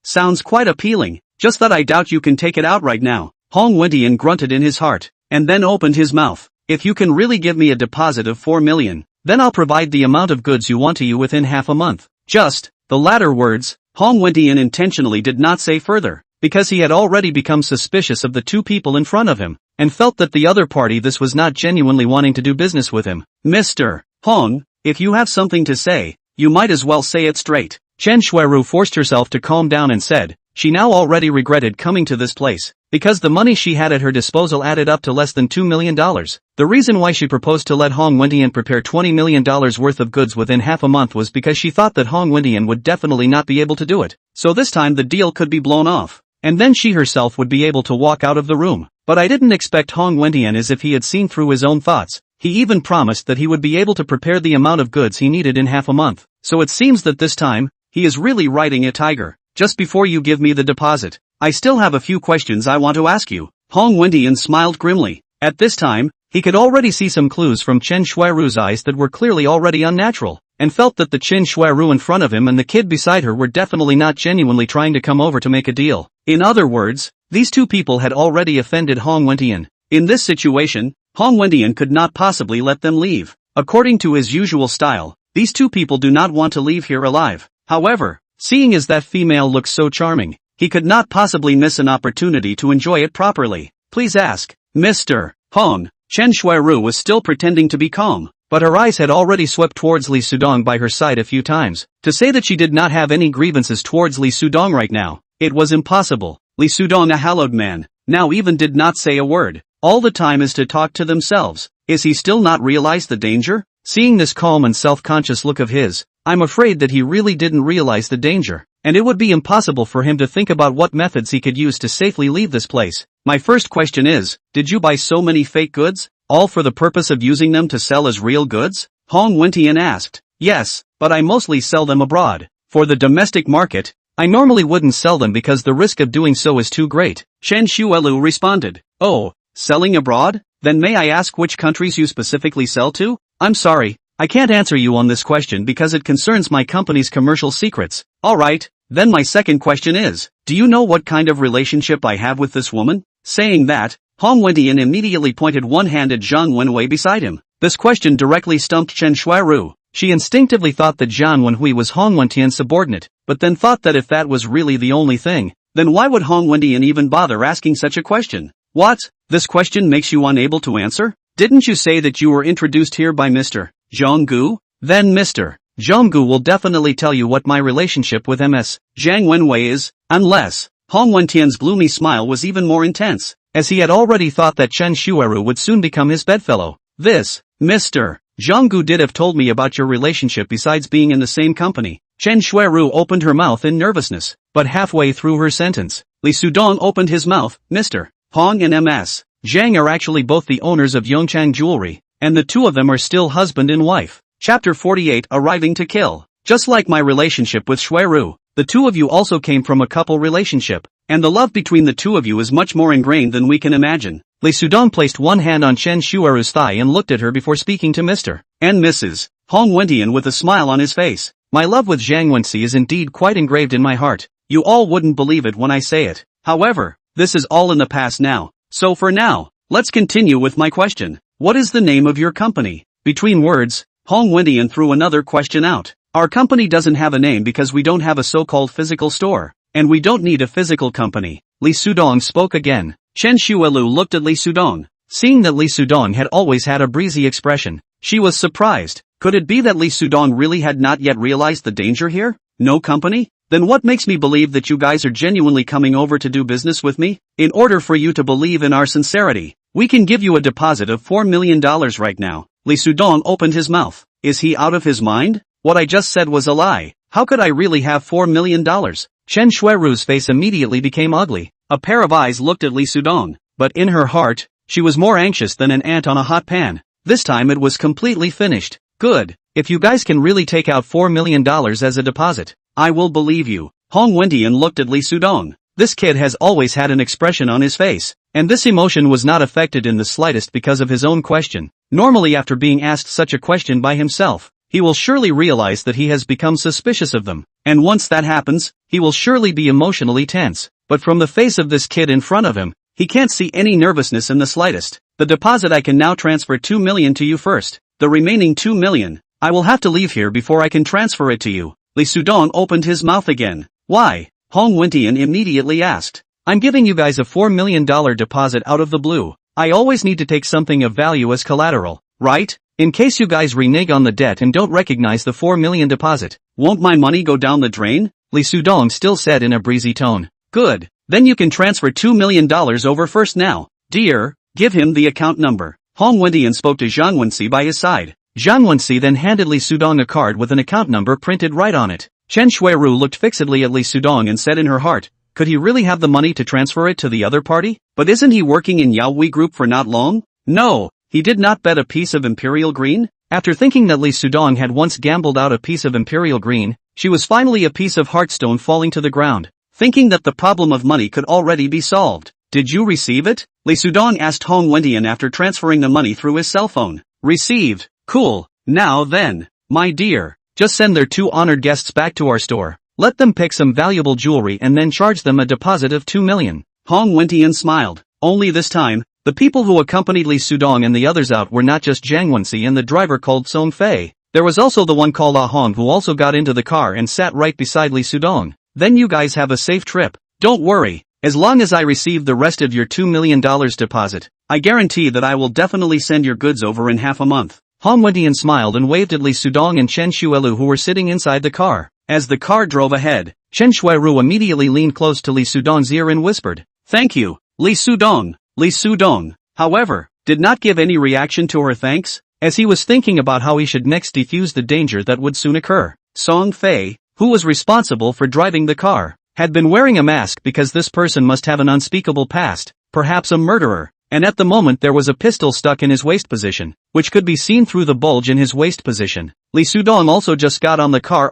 Sounds quite appealing. Just that I doubt you can take it out right now. Hong Wentian grunted in his heart, and then opened his mouth. If you can really give me a deposit of 4 million, then I'll provide the amount of goods you want to you within half a month. Just, the latter words, Hong Wentian intentionally did not say further, because he had already become suspicious of the two people in front of him, and felt that the other party this was not genuinely wanting to do business with him. Mr. Hong, if you have something to say, you might as well say it straight. Chen Shuiru forced herself to calm down and said, she now already regretted coming to this place, because the money she had at her disposal added up to less than $2 million. The reason why she proposed to let Hong Wentian prepare $20 million worth of goods within half a month was because she thought that Hong Wentian would definitely not be able to do it. So this time the deal could be blown off, and then she herself would be able to walk out of the room. But I didn't expect Hong Wentian as if he had seen through his own thoughts. He even promised that he would be able to prepare the amount of goods he needed in half a month. So it seems that this time, he is really riding a tiger. Just before you give me the deposit, I still have a few questions I want to ask you. Hong Wentian smiled grimly. At this time, he could already see some clues from Chen Shuiru's eyes that were clearly already unnatural, and felt that the Chen Shuiru in front of him and the kid beside her were definitely not genuinely trying to come over to make a deal. In other words, these two people had already offended Hong Wentian. In this situation, Hong Wentian could not possibly let them leave. According to his usual style, these two people do not want to leave here alive. However, seeing as that female looks so charming, he could not possibly miss an opportunity to enjoy it properly. Please ask, Mr. Hong. Chen Shuiru was still pretending to be calm, but her eyes had already swept towards Li Sudong by her side a few times. To say that she did not have any grievances towards Li Sudong right now, it was impossible. Li Sudong, a hallowed man, now even did not say a word. All the time is to talk to themselves. Is he still not realize the danger? Seeing this calm and self-conscious look of his, I'm afraid that he really didn't realize the danger. and it would be impossible for him to think about what methods he could use to safely leave this place. My first question is, did you buy so many fake goods, all for the purpose of using them to sell as real goods? Hong Wentian asked. Yes, but I mostly sell them abroad. For the domestic market, I normally wouldn't sell them because the risk of doing so is too great. Chen Shuelu responded. Oh, selling abroad? Then may I ask which countries you specifically sell to? I'm sorry, I can't answer you on this question because it concerns my company's commercial secrets. Alright, then my second question is, do you know what kind of relationship I have with this woman? Saying that, Hong Wentian immediately pointed one hand at Zhang Wenhui beside him. This question directly stumped Chen Shuiru. She instinctively thought that Zhang Wenhui was Hong Wentian's subordinate, but then thought that if that was really the only thing, then why would Hong Wentian even bother asking such a question? What? This question makes you unable to answer? Didn't you say that you were introduced here by Mr. Zhonggu? Then Mr. Zhonggu will definitely tell you what my relationship with Ms. Zhang Wenhui is, unless. Hong Wentian's gloomy smile was even more intense, as he had already thought that Chen Shuiru would soon become his bedfellow. This, Mr. Zhonggu did have told me about your relationship besides being in the same company. Chen Shuiru opened her mouth in nervousness, but halfway through her sentence, Li Sudong opened his mouth. Mr. Hong and Ms. Zhang are actually both the owners of Yongchang Jewelry, and the two of them are still husband and wife. Chapter 48 Arriving to Kill. Just like my relationship with Shuiru, the two of you also came from a couple relationship, and the love between the two of you is much more ingrained than we can imagine. Li Sudong placed one hand on Chen Shuiru's thigh and looked at her before speaking to Mr. and Mrs. Hong Wentian with a smile on his face. My love with Zhang Wenxi is indeed quite engraved in my heart. You all wouldn't believe it when I say it. However, this is all in the past now. So for now, let's continue with my question. What is the name of your company? Between words, Hong Wentian threw another question out. Our company doesn't have a name because we don't have a so-called physical store, and we don't need a physical company. Li Sudong spoke again. Chen Shuelu looked at Li Sudong. Seeing that Li Sudong had always had a breezy expression, she was surprised. Could it be that Li Sudong really had not yet realized the danger here? No company? Then what makes me believe that you guys are genuinely coming over to do business with me? In order for you to believe in our sincerity, we can give you a deposit of $4 million right now. Li Sudong opened his mouth. Is he out of his mind? What I just said was a lie. How could I really have $4 million? Chen Shuiru's face immediately became ugly. A pair of eyes looked at Li Sudong, but in her heart, she was more anxious than an ant on a hot pan. This time it was completely finished. Good. If you guys can really take out $4 million as a deposit, I will believe you. Hong Wentian looked at Li Sudong. This kid has always had an expression on his face, and this emotion was not affected in the slightest because of his own question. Normally after being asked such a question by himself, he will surely realize that he has become suspicious of them, and once that happens, he will surely be emotionally tense. But from the face of this kid in front of him, he can't see any nervousness in the slightest. The deposit I can now transfer $2 million to you first. The remaining $2 million, I will have to leave here before I can transfer it to you. Li Sudong opened his mouth again. Why? Hong Wentian immediately asked. I'm giving you guys a $4 million deposit out of the blue. I always need to take something of value as collateral, right? In case you guys renege on the debt and don't recognize the $4 million deposit. Won't my money go down the drain? Li Sudong still said in a breezy tone. Good. Then you can transfer $2 million over first now. Dear, give him the account number. Hong Wentian spoke to Zhang Wenxi by his side. Zhang Wenxi then handed Li Sudong a card with an account number printed right on it. Chen Shuiru looked fixedly at Li Sudong and said in her heart, could he really have the money to transfer it to the other party? But isn't he working in Yaoi Group for not long? No, he did not bet a piece of Imperial Green? After thinking that Li Sudong had once gambled out a piece of Imperial Green, she was finally a piece of Heartstone falling to the ground, thinking that the problem of money could already be solved. Did you receive it? Li Sudong asked Hong Wentian after transferring the money through his cell phone. Received. Cool. Now then, my dear, just send their two honored guests back to our store. Let them pick some valuable jewelry and then charge them a deposit of $2 million. Hong Wentian smiled. Only this time, the people who accompanied Li Sudong and the others out were not just Zhang Wenxi and the driver called Song Fei. There was also the one called Ah Hong who also got into the car and sat right beside Li Sudong. Then you guys have a safe trip. Don't worry. As long as I receive the rest of your $2 million deposit, I guarantee that I will definitely send your goods over in half a month. Hong Wentian smiled and waved at Li Sudong and Chen Shuelu who were sitting inside the car. As the car drove ahead, Chen Shuiru immediately leaned close to Li Sudong's ear and whispered, "Thank you, Li Sudong." Li Sudong, however, did not give any reaction to her thanks, as he was thinking about how he should next defuse the danger that would soon occur. Song Fei, who was responsible for driving the car, had been wearing a mask because this person must have an unspeakable past, perhaps a murderer, and at the moment there was a pistol stuck in his waist position, which could be seen through the bulge in his waist position. Lee Sudong also just got on the car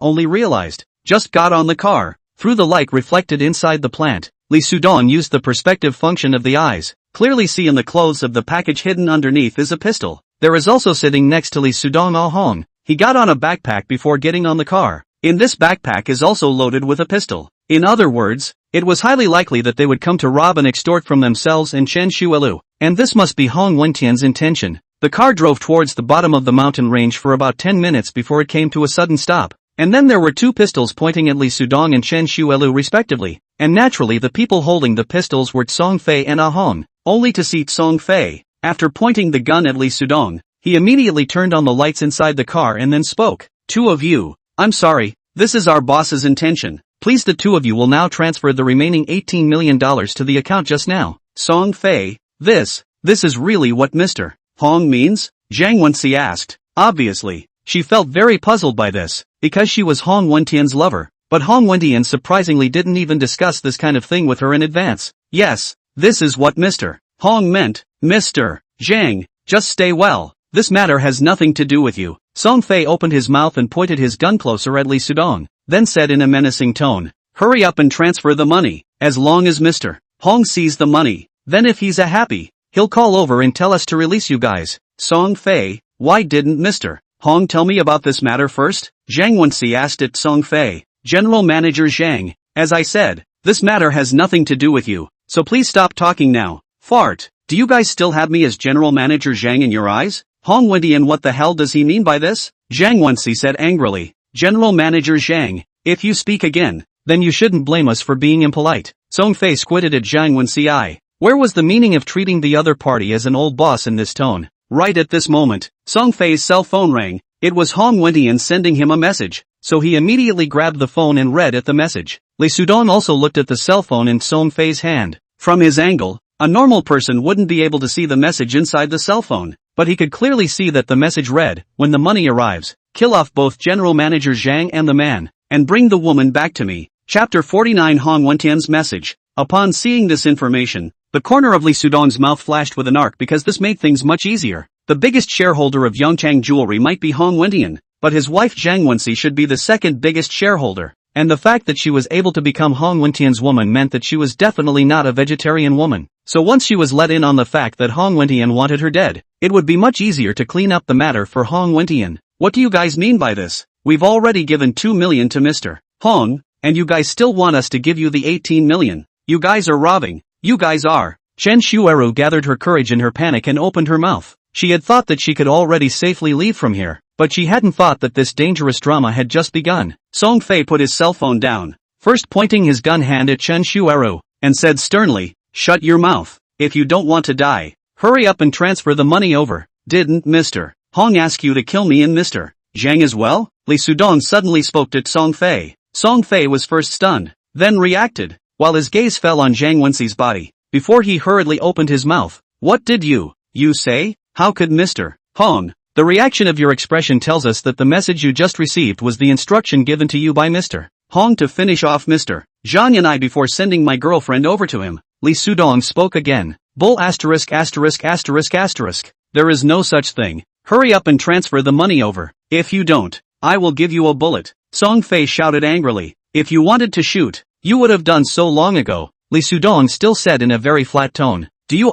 just got on the car, through the light reflected inside the plant. Lee Sudong used the perspective function of the eyes, clearly see in the clothes of the package hidden underneath is a pistol. There is also sitting next to Lee Sudong Ah Hong. He got on a backpack before getting on the car. In this backpack is also loaded with a pistol. In other words, it was highly likely that they would come to rob and extort from themselves and Chen Shuelu, and this must be Hong Wentian's intention. The car drove towards the bottom of the mountain range for about 10 minutes before it came to a sudden stop, and then there were two pistols pointing at Li Sudong and Chen Shuelu respectively, and naturally the people holding the pistols were Tsong Fei and Ah Hong, only to see Tsong Fei, after pointing the gun at Li Sudong, he immediately turned on the lights inside the car and then spoke. Two of you, I'm sorry, this is our boss's intention. Please the two of you will now transfer the remaining $18 million to the account just now. Tsong Fei, this is really what Mr. Hong means? Zhang Wenxi asked. Obviously, she felt very puzzled by this, because she was Hong Wentian's lover, but Hong Wentian surprisingly didn't even discuss this kind of thing with her in advance. Yes, this is what Mr. Hong meant. Mr. Zhang, just stay well. This matter has nothing to do with you. Tsong Fei opened his mouth and pointed his gun closer at Li Sudong, then said in a menacing tone, hurry up and transfer the money. As long as Mr. Hong sees the money, then if he's happy, he'll call over and tell us to release you guys. Tsong Fei, why didn't Mr. Hong tell me about this matter first? Zhang Wenxi asked at Tsong Fei. General Manager Zhang, as I said, this matter has nothing to do with you, so please stop talking now. Fart, do you guys still have me as General Manager Zhang in your eyes? Hong Wentian, what the hell does he mean by this? Zhang Wenxi said angrily. General Manager Zhang, if you speak again, then you shouldn't blame us for being impolite. Tsong Fei squinted at Zhang Wenxi. Where was the meaning of treating the other party as an old boss in this tone? Right at this moment, Tsong Fei's cell phone rang. It was Hong Wentian sending him a message, so he immediately grabbed the phone and read at the message. Li Sudong also looked at the cell phone in Tsong Fei's hand. From his angle, a normal person wouldn't be able to see the message inside the cell phone, but he could clearly see that the message read, when the money arrives, kill off both General Manager Zhang and the man, and bring the woman back to me. Chapter 49 Hong Wentian's message. Upon seeing this information, the corner of Li Sudong's mouth flashed with an arc because this made things much easier. The biggest shareholder of Yongchang Jewelry might be Hong Wentian, but his wife Zhang Wenxi should be the second biggest shareholder, and the fact that she was able to become Hong Wentian's woman meant that she was definitely not a vegetarian woman. So once she was let in on the fact that Hong Wentian wanted her dead, it would be much easier to clean up the matter for Hong Wentian. What do you guys mean by this? We've already given 2 million to Mr. Hong, and you guys still want us to give you the 18 million. You guys are robbing. You guys are. Chen Shueru gathered her courage in her panic and opened her mouth. She had thought that she could already safely leave from here, but she hadn't thought that this dangerous drama had just begun. Tsong Fei put his cell phone down, first pointing his gun hand at Chen Shueru, and said sternly, shut your mouth. If you don't want to die, hurry up and transfer the money over. Didn't Mr. Hong ask you to kill me and Mr. Zhang as well? Li Sudong suddenly spoke to Tsong Fei. Tsong Fei was first stunned, then reacted, while his gaze fell on Zhang Wenxi's body, before he hurriedly opened his mouth. What did you say? How could Mr. Hong? The reaction of your expression tells us that the message you just received was the instruction given to you by Mr. Hong to finish off Mr. Zhang and I before sending my girlfriend over to him. Li Sudong spoke again. Bull asterisk asterisk asterisk asterisk. There is no such thing. Hurry up and transfer the money over. If you don't, I will give you a bullet. Tsong Fei shouted angrily. If you wanted to shoot, you would have done so long ago. Li Sudong still said in a very flat tone. Do you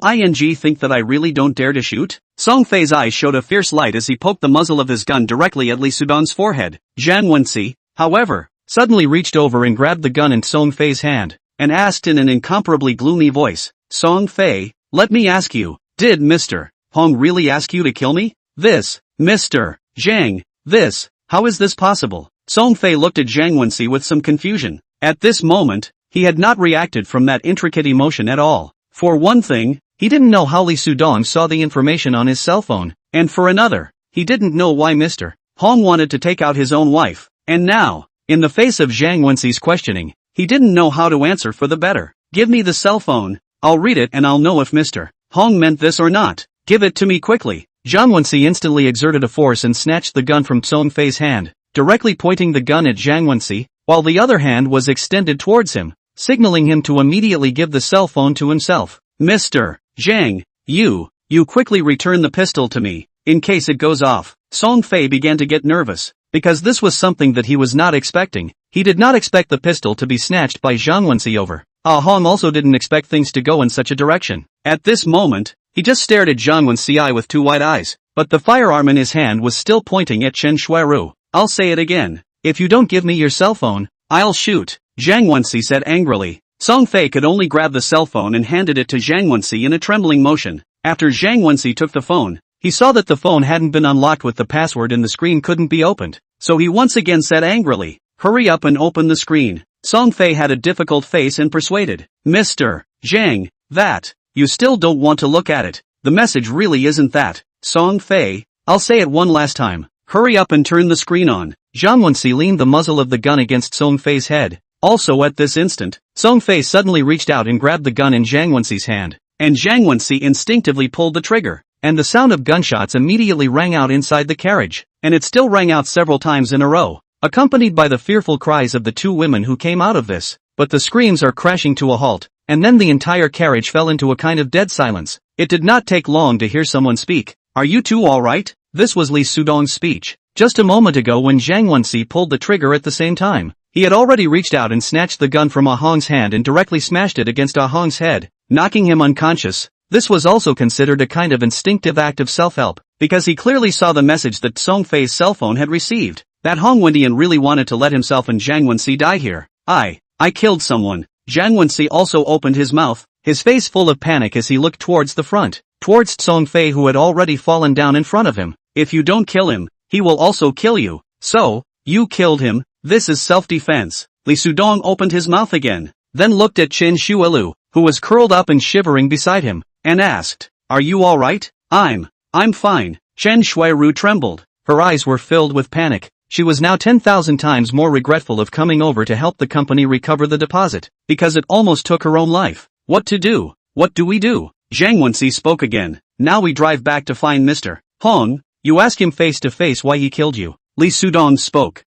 think that I really don't dare to shoot? Tsong Fei's eyes showed a fierce light as he poked the muzzle of his gun directly at Li Sudong's forehead. Zhang Wenxi, however, suddenly reached over and grabbed the gun in Tsong Fei's hand, and asked in an incomparably gloomy voice, Tsong Fei, let me ask you, did Mr. Hong really ask you to kill me? This, Mr. Zhang, this, how is this possible? Tsong Fei looked at Zhang Wenxi with some confusion. At this moment, he had not reacted from that intricate emotion at all. For one thing, he didn't know how Li Sudong saw the information on his cell phone, and for another, he didn't know why Mr. Hong wanted to take out his own wife, and now, in the face of Zhang Wenxi's questioning, he didn't know how to answer for the better. Give me the cell phone, I'll read it and I'll know if Mr. Hong meant this or not. Give it to me quickly. Zhang Wenxi instantly exerted a force and snatched the gun from Tsong Fei's hand, directly pointing the gun at Zhang Wenxi. while the other hand was extended towards him, signaling him to immediately give the cell phone to himself. Mr. Zhang, you quickly return the pistol to me, in case it goes off. Song Fei began to get nervous, because this was something that he was not expecting. He did not expect the pistol to be snatched by Zhang Wenxi over. Hong also didn't expect things to go in such a direction. At this moment, he just stared at Zhang Wenxi with two wide eyes, but the firearm in his hand was still pointing at Chen Shuiru. I'll say it again. If you don't give me your cell phone, I'll shoot, Zhang Wenxi said angrily. Song Fei could only grab the cell phone and handed it to Zhang Wenxi in a trembling motion. After Zhang Wenxi took the phone, he saw that the phone hadn't been unlocked with the password and the screen couldn't be opened. So he once again said angrily, hurry up and open the screen. Song Fei had a difficult face and persuaded, Mr. Zhang, that, you still don't want to look at it. The message really isn't that. Song Fei, I'll say it one last time. Hurry up and turn the screen on. Zhang Wenxi leaned the muzzle of the gun against Song Fei's head. Also at this instant, Song Fei suddenly reached out and grabbed the gun in Zhang Wenxi's hand, and Zhang Wenxi instinctively pulled the trigger, and the sound of gunshots immediately rang out inside the carriage, and it still rang out several times in a row, accompanied by the fearful cries of the two women who came out of this, but the screams are crashing to a halt, and then the entire carriage fell into a kind of dead silence. It did not take long to hear someone speak. Are you two alright? This was Li Sudong's speech. Just a moment ago when Zhang Wenxi pulled the trigger at the same time, he had already reached out and snatched the gun from Ah Hong's hand and directly smashed it against Ah Hong's head, knocking him unconscious. This was also considered a kind of instinctive act of self-help, because he clearly saw the message that Song Fei's cell phone had received, that Hong Wendian really wanted to let himself and Zhang Wenxi die here. I killed someone. Zhang Wenxi also opened his mouth, his face full of panic as he looked towards the front, towards Song Fei who had already fallen down in front of him. If you don't kill him, he will also kill you. So, you killed him, this is self-defense. Li Sudong opened his mouth again, then looked at Chen Shuilu, who was curled up and shivering beside him, and asked, are you alright? I'm fine. Chen Shuiru trembled. Her eyes were filled with panic. She was now 10,000 times more regretful of coming over to help the company recover the deposit, because it almost took her own life. What to do? What do we do? Zhang Wenxi spoke again. Now we drive back to find Mr. Hong. You ask him face to face why he killed you. Li Sudong spoke.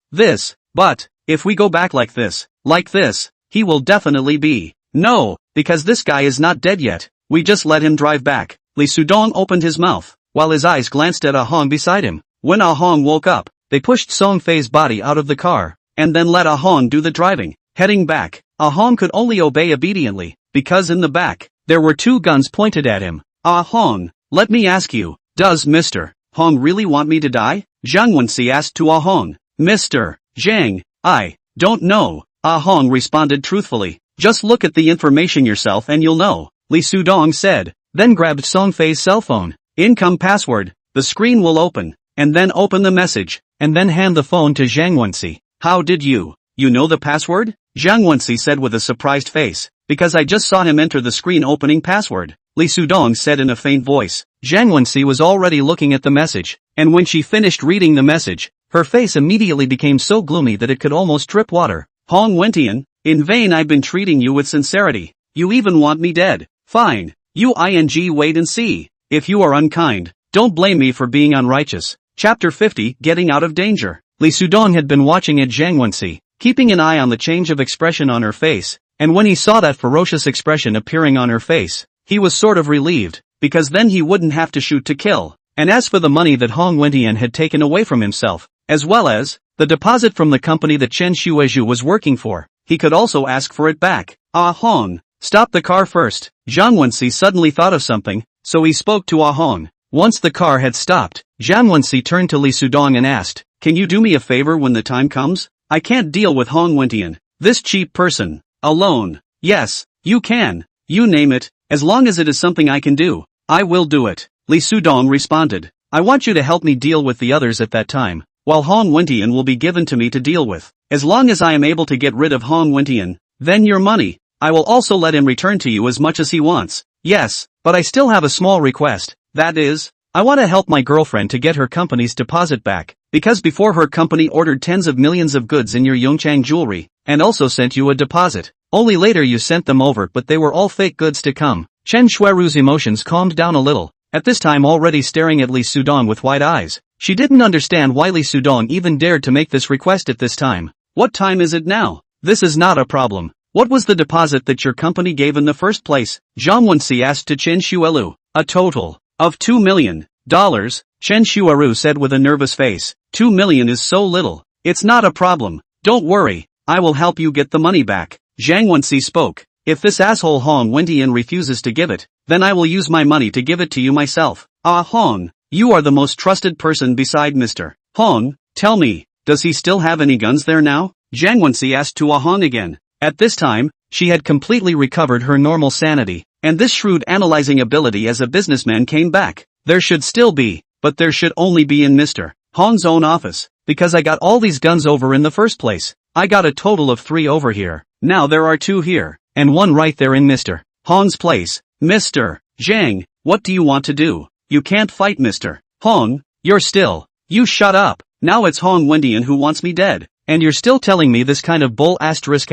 But, if we go back like this, he will definitely be. No, because this guy is not dead yet. We just let him drive back. Li Sudong opened his mouth, while his eyes glanced at Ah Hong beside him. When Ah Hong woke up, they pushed Song Fei's body out of the car, and then let Ah Hong do the driving. Heading back, Ah Hong could only obey obediently, because in the back, there were two guns pointed at him. Ah Hong, let me ask you, does Mr. Hong really want me to die? Zhang Wenxi asked to Ah Hong. Mr. Zhang, I don't know. Ah Hong responded truthfully. Just look at the information yourself and you'll know, Li Sudong said, then grabbed Song Fei's cell phone. Income password. The screen will open, and then open the message, and then hand the phone to Zhang Wenxi. How did you know the password? Zhang Wenxi said with a surprised face, because I just saw him enter the screen opening password. Li Sudong said in a faint voice. Zhang Wenxi was already looking at the message, and when she finished reading the message, her face immediately became so gloomy that it could almost drip water. Hong Wendian, in vain I've been treating you with sincerity. You even want me dead. Fine. Wait and see. If you are unkind, don't blame me for being unrighteous. Chapter 50, Getting Out of Danger. Li Sudong had been watching at Zhang Wenxi, keeping an eye on the change of expression on her face, and when he saw that ferocious expression appearing on her face, he was sort of relieved, because then he wouldn't have to shoot to kill. And as for the money that Hong Wendian had taken away from himself, as well as the deposit from the company that Chen Shuizhu was working for, he could also ask for it back. Ah Hong, stop the car first. Zhang Wenxi suddenly thought of something, so he spoke to Ah Hong. Once the car had stopped, Zhang Wenxi turned to Li Sudong and asked, can you do me a favor when the time comes? I can't deal with Hong Wendian, this cheap person, alone. Yes, you can. You name it, as long as it is something I can do, I will do it. Li Sudong responded. I want you to help me deal with the others at that time, while Hong Wendian will be given to me to deal with. As long as I am able to get rid of Hong Wendian, then your money, I will also let him return to you as much as he wants. Yes, but I still have a small request, that is, I want to help my girlfriend to get her company's deposit back, because before her company ordered tens of millions of goods in your Yongchang jewelry, and also sent you a deposit. Only later you sent them over but they were all fake goods to come. Chen Shuiru's emotions calmed down a little, at this time already staring at Li Sudong with wide eyes. She didn't understand why Li Sudong even dared to make this request at this time. What time is it now? This is not a problem. What was the deposit that your company gave in the first place? Zhang Wensi asked to Chen Shuelu. A total of $2 million. Chen Shuelu said with a nervous face. 2 million is so little. It's not a problem. Don't worry. I will help you get the money back. Zhang Wensi spoke. If this asshole Hong Wentian refuses to give it, then I will use my money to give it to you myself. Hong, you are the most trusted person beside Mr. Hong. Tell me, does he still have any guns there now? Zhang Wensi asked to Hong again. At this time, she had completely recovered her normal sanity, and this shrewd analyzing ability as a businessman came back. There should still be, but there should only be in Mr. Hong's own office, because I got all these guns over in the first place. I got a total of 3 over here. Now there are 2 here, and 1 right there in Mr. Hong's place. Mr. Zhang, what do you want to do? You can't fight Mr. Hong. You're still. You shut up. Now it's Hong Wentian who wants me dead. And you're still telling me this kind of bull asterisk.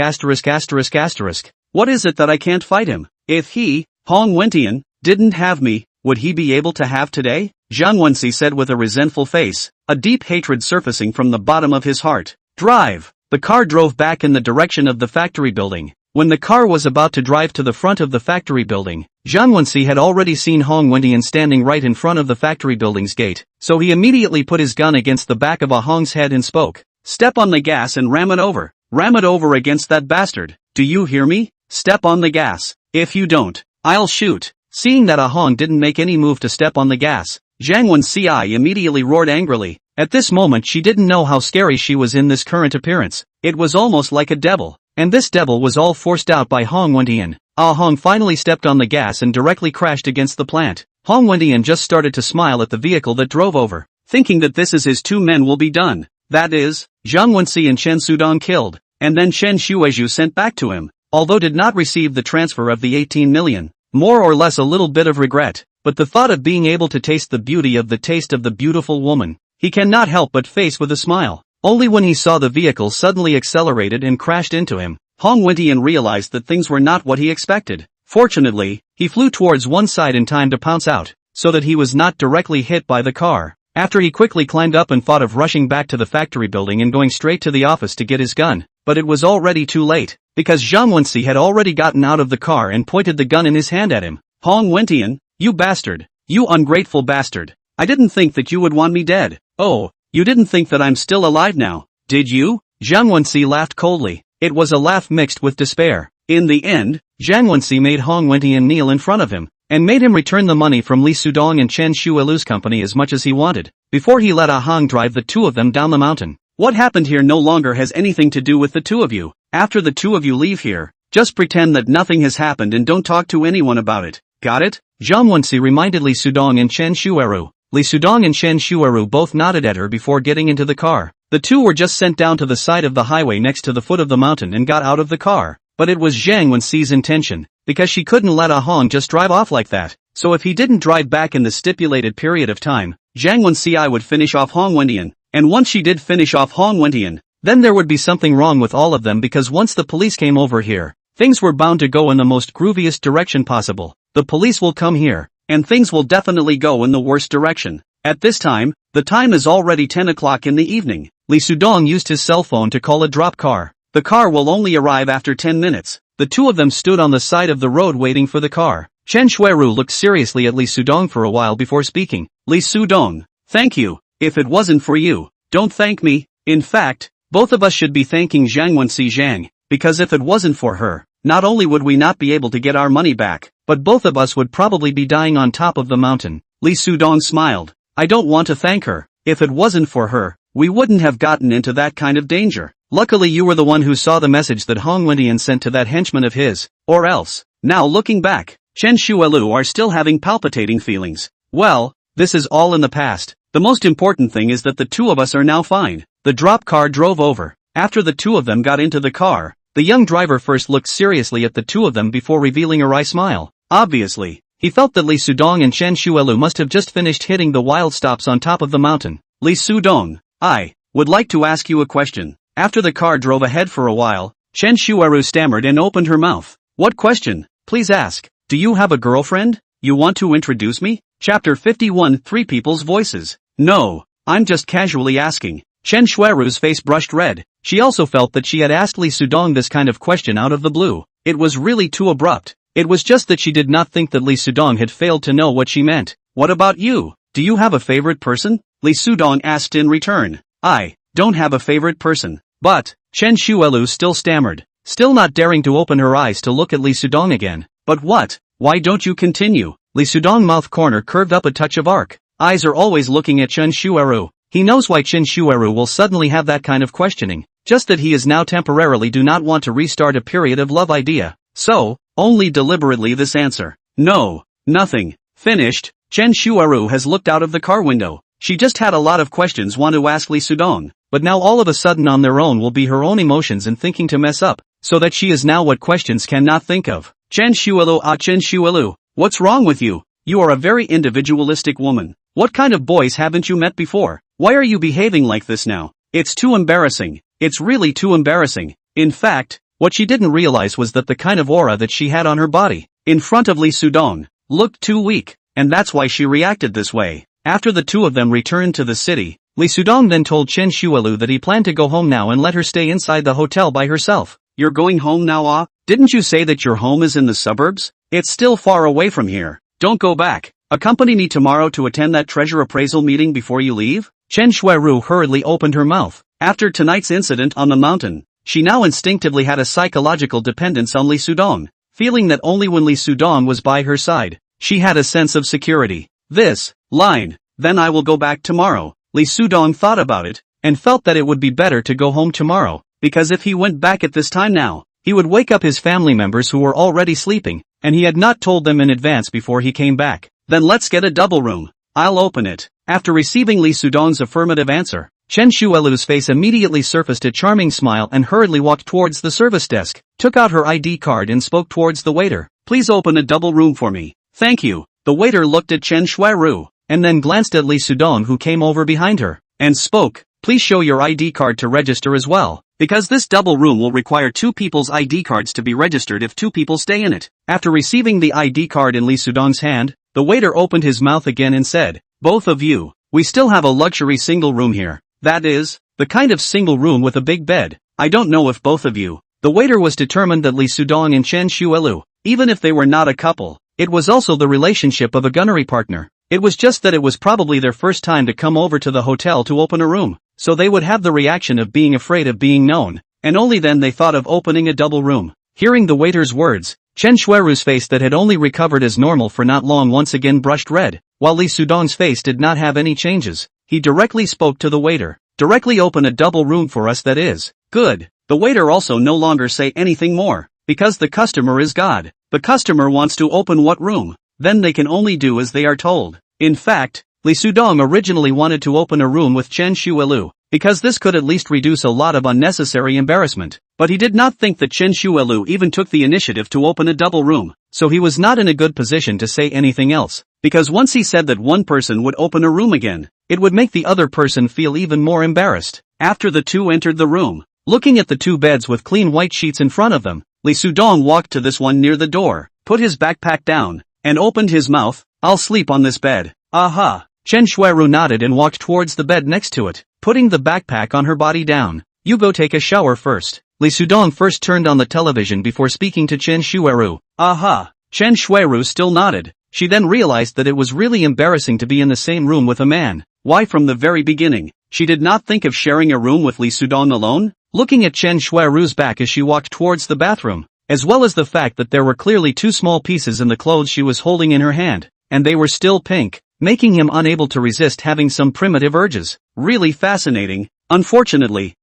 What is it that I can't fight him? If he, Hong Wentian, didn't have me, would he be able to have today? Zhang Wensi said with a resentful face, a deep hatred surfacing from the bottom of his heart. Drive! The car drove back in the direction of the factory building. When the car was about to drive to the front of the factory building, Zhang Wensi had already seen Hong Wentian standing right in front of the factory building's gate, so he immediately put his gun against the back of Hong's head and spoke. Step on the gas and ram it over. Ram it over against that bastard. Do you hear me? Step on the gas. If you don't, I'll shoot. Seeing that Hong didn't make any move to step on the gas, Zhang Wensi immediately roared angrily. At this moment she didn't know how scary she was in this current appearance. It was almost like a devil. And this devil was all forced out by Hong Wentian. Hong finally stepped on the gas and directly crashed against the plant. Hong Wentian just started to smile at the vehicle that drove over, thinking that this is his 2 men will be done. That is, Zhang Wensi and Chen Sudong killed, and then Chen Shueju sent back to him, although did not receive the transfer of the 18 million. More or less a little bit of regret, but the thought of being able to taste the beauty of the taste of the beautiful woman, he cannot help but face with a smile. Only when he saw the vehicle suddenly accelerated and crashed into him, Hong Wentian realized that things were not what he expected. Fortunately, he flew towards one side in time to pounce out, so that he was not directly hit by the car. After he quickly climbed up and thought of rushing back to the factory building and going straight to the office to get his gun, but it was already too late, because Zhang Wensi had already gotten out of the car and pointed the gun in his hand at him. Hong Wentian, you bastard, you ungrateful bastard. I didn't think that you would want me dead. Oh, you didn't think that I'm still alive now, did you? Zhang Wensi laughed coldly. It was a laugh mixed with despair. In the end, Zhang Wensi made Hong Wentian kneel in front of him, and made him return the money from Li Sudong and Chen Shuelu's company as much as he wanted, before he let Hong drive the 2 of them down the mountain. What happened here no longer has anything to do with the 2 of you. After the 2 of you leave here, just pretend that nothing has happened and don't talk to anyone about it. Got it? Zhang Wensi reminded Li Sudong and Chen Shueru. Li Sudong and Chen Shueru both nodded at her before getting into the car. The 2 were just sent down to the side of the highway next to the foot of the mountain and got out of the car. But it was Zhang Wensi's intention, because she couldn't let Hong just drive off like that. So if he didn't drive back in the stipulated period of time, Zhang Wensi would finish off Hong Wentian. And once she did finish off Hong Wentian, then there would be something wrong with all of them, because once the police came over here, things were bound to go in the most grooviest direction possible. The police will come here, and things will definitely go in the worst direction. At this time, the time is already 10 o'clock in the evening. Li Sudong used his cell phone to call a drop car. The car will only arrive after 10 minutes. The 2 of them stood on the side of the road waiting for the car. Chen Shueru looked seriously at Li Sudong for a while before speaking. Li Sudong, thank you. If it wasn't for you, don't thank me. In fact, both of us should be thanking Zhang Wensi Zhang, because if it wasn't for her, not only would we not be able to get our money back, but both of us would probably be dying on top of the mountain. Li Sudong smiled. I don't want to thank her. If it wasn't for her, we wouldn't have gotten into that kind of danger. Luckily you were the one who saw the message that Hong Wentian sent to that henchman of his, or else. Now looking back, Chen Shuelu are still having palpitating feelings. Well, this is all in the past. The most important thing is that the 2 of us are now fine. The drop car drove over. After the 2 of them got into the car, the young driver first looked seriously at the 2 of them before revealing a wry smile. Obviously, he felt that Li Sudong and Chen Shuelu must have just finished hitting the wild stops on top of the mountain. Li Sudong, I would like to ask you a question. After the car drove ahead for a while, Chen Shueru stammered and opened her mouth. What question? Please ask. Do you have a girlfriend? You want to introduce me? Chapter 51 3 People's Voices. No, I'm just casually asking. Chen Shueru's face brushed red. She also felt that she had asked Lee Sudong this kind of question out of the blue. It was really too abrupt. It was just that she did not think that Lee Sudong had failed to know what she meant. What about you? Do you have a favorite person? Lee Sudong asked in return. I don't have a favorite person. But, Chen Shuelu still stammered, still not daring to open her eyes to look at Lee Sudong again. But what? Why don't you continue? Lee Sudong mouth corner curved up a touch of arc. Eyes are always looking at Chen Shuelu. He knows why Chen Shuelu will suddenly have that kind of questioning. Just that he is now temporarily do not want to restart a period of love idea. So, only deliberately this answer. No, nothing. Finished. Chen Shuelu has looked out of the car window. She just had a lot of questions want to ask Lee Sudong, but now all of a sudden on their own will be her own emotions and thinking to mess up, so that she is now what questions cannot think of. Chen Shuelu, what's wrong with you? You are a very individualistic woman. What kind of boys haven't you met before? Why are you behaving like this now? It's too embarrassing. It's really too embarrassing. In fact, what she didn't realize was that the kind of aura that she had on her body, in front of Lee Sudong, looked too weak, and that's why she reacted this way. After the two of them returned to the city, Lee Sudong then told Chen Shuelu that he planned to go home now and let her stay inside the hotel by herself. You're going home now, ah? Didn't you say that your home is in the suburbs? It's still far away from here. Don't go back. Accompany me tomorrow to attend that treasure appraisal meeting before you leave? Chen Shuelu hurriedly opened her mouth. After tonight's incident on the mountain, she now instinctively had a psychological dependence on Lee Sudong, feeling that only when Lee Sudong was by her side, she had a sense of security. This line, then I will go back tomorrow. Lee Sudong thought about it, and felt that it would be better to go home tomorrow, because if he went back at this time now, he would wake up his family members who were already sleeping, and he had not told them in advance before he came back. Then let's get a double room. I'll open it. After receiving Lee Sudong's affirmative answer, Chen Shuelu's face immediately surfaced a charming smile and hurriedly walked towards the service desk, took out her ID card and spoke towards the waiter. Please open a double room for me. Thank you. The waiter looked at Chen Shuelu, and then glanced at Lee Sudong who came over behind her, and spoke. Please show your ID card to register as well, because this double room will require two people's ID cards to be registered if two people stay in it. After receiving the ID card in Lee Sudong's hand, the waiter opened his mouth again and said, both of you, we still have a luxury single room here. That is, the kind of single room with a big bed. I don't know if both of you. The waiter was determined that Lee Sudong and Chen Shuelu, even if they were not a couple, it was also the relationship of a gunnery partner. It was just that it was probably their first time to come over to the hotel to open a room, so they would have the reaction of being afraid of being known, and only then they thought of opening a double room. Hearing the waiter's words, Chen Shueru's face that had only recovered as normal for not long once again brushed red, while Lee Sudong's face did not have any changes. He directly spoke to the waiter. Directly open a double room for us, that is. Good. The waiter also no longer say anything more, because the customer is God. The customer wants to open what room, then they can only do as they are told. In fact, Lee Sudong originally wanted to open a room with Chen Shuelu, because this could at least reduce a lot of unnecessary embarrassment, but he did not think that Chen Shuelu even took the initiative to open a double room, so he was not in a good position to say anything else, because once he said that one person would open a room again, it would make the other person feel even more embarrassed. After the two entered the room, looking at the two beds with clean white sheets in front of them, Lee Sudong walked to this one near the door, put his backpack down, and opened his mouth. I'll sleep on this bed. Aha! Chen Shueru nodded and walked towards the bed next to it, putting the backpack on her body down. You go take a shower first. Lee Sudong first turned on the television before speaking to Chen Shueru. Aha! Chen Shueru still nodded. She then realized that it was really embarrassing to be in the same room with a man. Why from the very beginning, she did not think of sharing a room with Lee Sudong alone? Looking at Chen Shueru's back as she walked towards the bathroom, as well as the fact that there were clearly two small pieces in the clothes she was holding in her hand, and they were still pink, making him unable to resist having some primitive urges. Really fascinating. Unfortunately,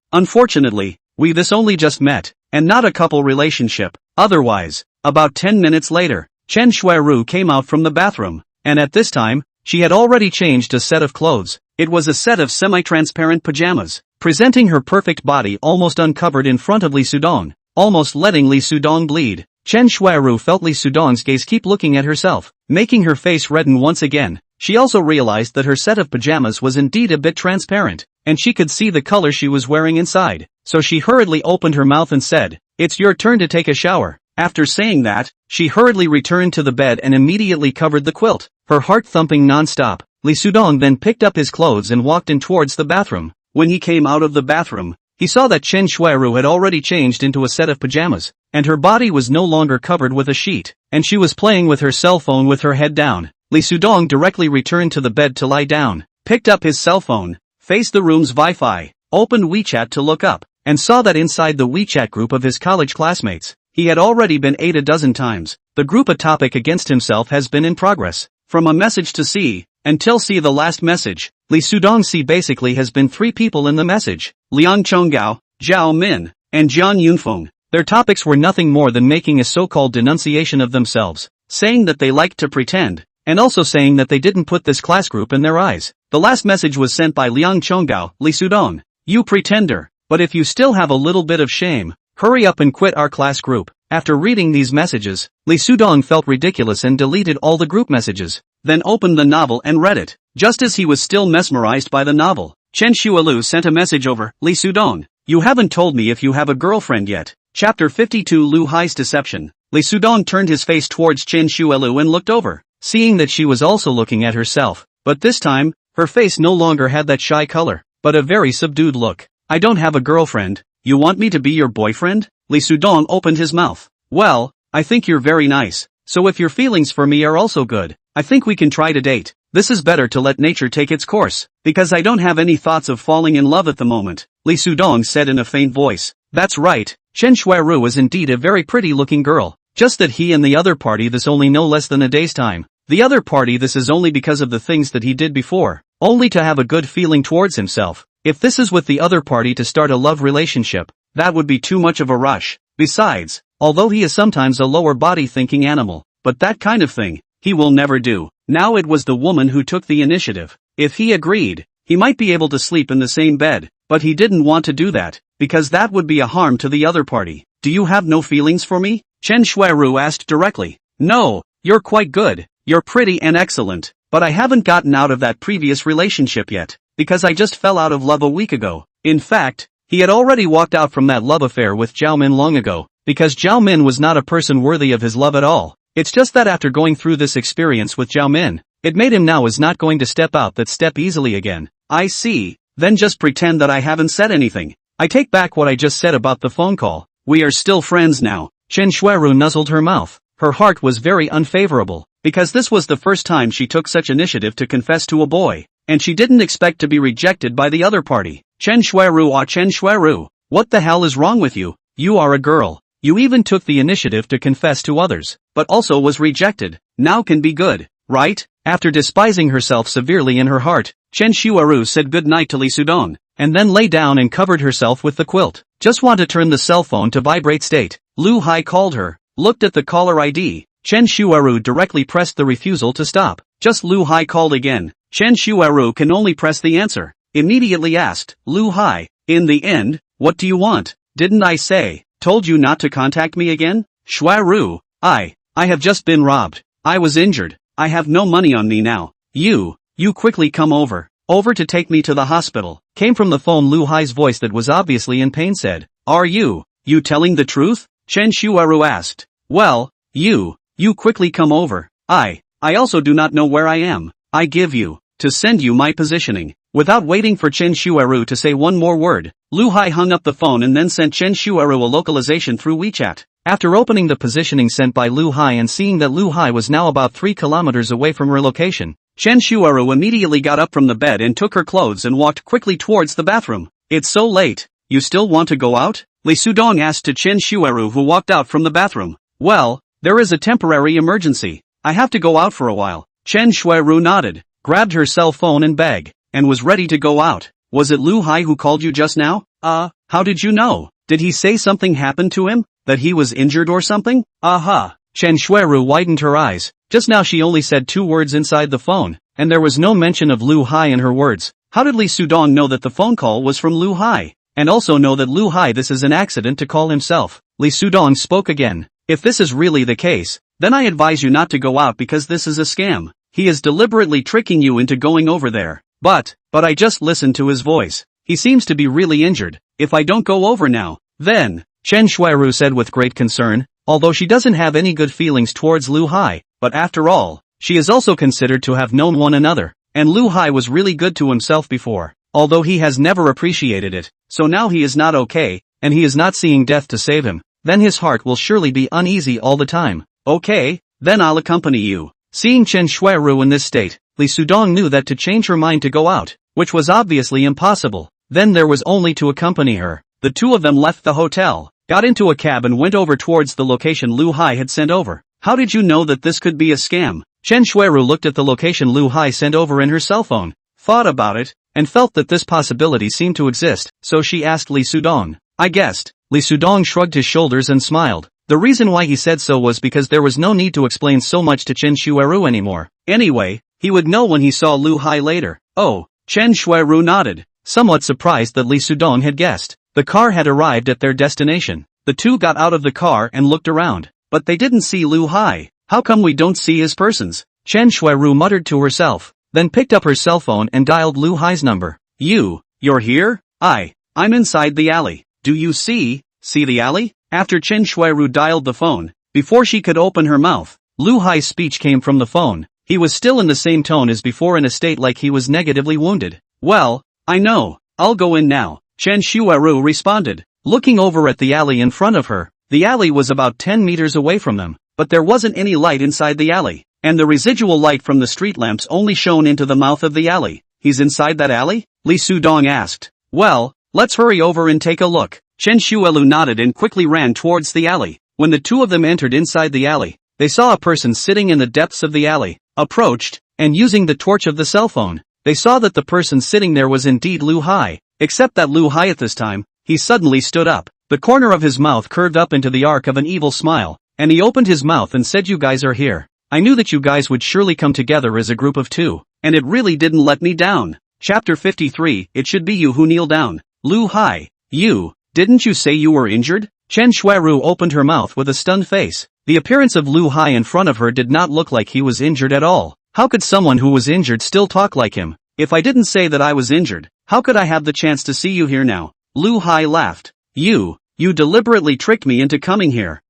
we this only just met, and not a couple relationship. Otherwise, about 10 minutes later, Chen Shueru came out from the bathroom, and at this time, she had already changed a set of clothes. It was a set of semi-transparent pajamas, presenting her perfect body almost uncovered in front of Lee Sudong, almost letting Lee Sudong bleed. Chen Shueru felt Lee Sudong's gaze keep looking at herself, making her face redden once again. She also realized that her set of pajamas was indeed a bit transparent, and she could see the color she was wearing inside, so she hurriedly opened her mouth and said, "It's your turn to take a shower." After saying that, she hurriedly returned to the bed and immediately covered the quilt, her heart thumping non-stop. Lee Sudong then picked up his clothes and walked in towards the bathroom. When he came out of the bathroom, he saw that Chen Shuiru had already changed into a set of pajamas, and her body was no longer covered with a sheet, and she was playing with her cell phone with her head down. Li Sudong directly returned to the bed to lie down, picked up his cell phone, faced the room's Wi-Fi, opened WeChat to look up, and saw that inside the WeChat group of his college classmates, he had already been 8 a dozen times. The group a topic against himself has been in progress. From a message to see, until see the last message, Li Sudong see basically has been 3 people in the message, Liang Chonggao, Zhao Min, and Jian Yunfeng. Their topics were nothing more than making a so-called denunciation of themselves, saying that they liked to pretend, and also saying that they didn't put this class group in their eyes. The last message was sent by Liang Chonggao, Li Sudong. You pretender, but if you still have a little bit of shame, hurry up and quit our class group. After reading these messages, Li Sudong felt ridiculous and deleted all the group messages, then opened the novel and read it. Just as he was still mesmerized by the novel, Chen Shuilu sent a message over, Li Sudong, you haven't told me if you have a girlfriend yet. Chapter 52 Lu Hai's Deception. Li Sudong turned his face towards Chen Shuilu and looked over, seeing that she was also looking at herself, but this time, her face no longer had that shy color, but a very subdued look. I don't have a girlfriend, you want me to be your boyfriend? Li Sudong opened his mouth. Well, I think you're very nice, so if your feelings for me are also good, I think we can try to date. This is better to let nature take its course, because I don't have any thoughts of falling in love at the moment, Li Sudong said in a faint voice. That's right, Chen Shuiru is indeed a very pretty looking girl, just that he and the other party this only no less than a day's time. The other party this is only because of the things that he did before, only to have a good feeling towards himself. If this is with the other party to start a love relationship, that would be too much of a rush. Besides, although he is sometimes a lower body thinking animal, but that kind of thing, he will never do. Now it was the woman who took the initiative. If he agreed, he might be able to sleep in the same bed, but he didn't want to do that, because that would be a harm to the other party. Do you have no feelings for me? Chen Shuiru asked directly. No, you're quite good, you're pretty and excellent, but I haven't gotten out of that previous relationship yet, because I just fell out of love a week ago. In fact, he had already walked out from that love affair with Zhao Min long ago, because Zhao Min was not a person worthy of his love at all. It's just that after going through this experience with Zhao Min, it made him now is not going to step out that step easily again. I see, then just pretend that I haven't said anything. I take back what I just said about the phone call. We are still friends now. Chen Shuiru nuzzled her mouth. Her heart was very unfavorable, because this was the first time she took such initiative to confess to a boy, and she didn't expect to be rejected by the other party. Chen Shuiru, what the hell is wrong with you? You are a girl. You even took the initiative to confess to others, but also was rejected. Now can be good, right? After despising herself severely in her heart, Chen Shuiru said good night to Li Sudong, and then lay down and covered herself with the quilt. Just want to turn the cell phone to vibrate state. Lu Hai called her, looked at the caller ID. Chen Shuiru directly pressed the refusal to stop. Just Lu Hai called again. Chen Shuiru can only press the answer. Immediately asked, Lu Hai, in the end, what do you want? Didn't I say, told you not to contact me again? Shuiru, I have just been robbed. I was injured. I have no money on me now. You quickly come over to take me to the hospital. Came from the phone Lu Hai's voice that was obviously in pain said. Are you telling the truth? Chen Shuiru asked. Well, you quickly come over. I also do not know where I am. I give you, to send you my positioning. Without waiting for Chen Shuiru to say one more word, Lu Hai hung up the phone and then sent Chen Shuiru a localization through WeChat. After opening the positioning sent by Lu Hai and seeing that Lu Hai was now about 3 kilometers away from her location, Chen Shuiru immediately got up from the bed and took her clothes and walked quickly towards the bathroom. It's so late, you still want to go out? Li Sudong asked to Chen Shuiru who walked out from the bathroom. Well, there is a temporary emergency. I have to go out for a while. Chen Shuiru nodded, grabbed her cell phone and bag, and was ready to go out. Was it Lu Hai who called you just now? How did you know? Did he say something happened to him? That he was injured or something? Aha! Chen Shuiru widened her eyes. Just now she only said 2 words inside the phone, and there was no mention of Lu Hai in her words. How did Li Sudong know that the phone call was from Lu Hai? And also know that Lu Hai this is an accident to call himself? Li Sudong spoke again. If this is really the case, then I advise you not to go out because this is a scam. He is deliberately tricking you into going over there. But I just listened to his voice. He seems to be really injured. If I don't go over now, then, Chen Shuiru said with great concern, although she doesn't have any good feelings towards Lu Hai, but after all, she is also considered to have known one another, and Lu Hai was really good to himself before. although he has never appreciated it, so now he is not okay, and he is not seeing death to save him, then his heart will surely be uneasy all the time. Okay, then I'll accompany you. Seeing Chen Shuiru in this state, Li Sudong knew that to change her mind to go out, which was obviously impossible, then there was only to accompany her. The two of them left the hotel, got into a cab and went over towards the location Lu Hai had sent over. How did you know that this could be a scam? Chen Shuiru looked at the location Lu Hai sent over in her cell phone, thought about it, and felt that this possibility seemed to exist, so she asked Li Sudong. I guessed. Li Sudong shrugged his shoulders and smiled. The reason why he said so was because there was no need to explain so much to Chen Shuiru anymore. Anyway, he would know when he saw Lu Hai later. Oh, Chen Shuiru nodded, somewhat surprised that Li Sudong had guessed. The car had arrived at their destination. The two got out of the car and looked around, but they didn't see Lu Hai. How come we don't see his persons? Chen Shuiru muttered to herself, then picked up her cell phone and dialed Lu Hai's number. You're here? I'm inside the alley. Do you see the alley? After Chen Shuiru dialed the phone, before she could open her mouth, Lu Hai's speech came from the phone. He was still in the same tone as before, in a state like he was negatively wounded. Well, I know, I'll go in now, Chen Shuiru responded, looking over at the alley in front of her. The alley was about 10 meters away from them, but there wasn't any light inside the alley, and the residual light from the street lamps only shone into the mouth of the alley. He's inside that alley? Li Sudong asked. Well, let's hurry over and take a look. Chen Shuiru nodded and quickly ran towards the alley. When the two of them entered inside the alley, they saw a person sitting in the depths of the alley, approached, and using the torch of the cell phone, they saw that the person sitting there was indeed Lu Hai, except that Lu Hai at this time, he suddenly stood up. The corner of his mouth curved up into the arc of an evil smile, and he opened his mouth and said, you guys are here. I knew that you guys would surely come together as a group of two, and it really didn't let me down. Chapter 53, It should be you who kneel down. Lu Hai, didn't you say you were injured? Chen Shuiru opened her mouth with a stunned face. The appearance of Lu Hai in front of her did not look like he was injured at all. How could someone who was injured still talk like him? If I didn't say that I was injured, how could I have the chance to see you here now? Lu Hai laughed. You deliberately tricked me into coming here.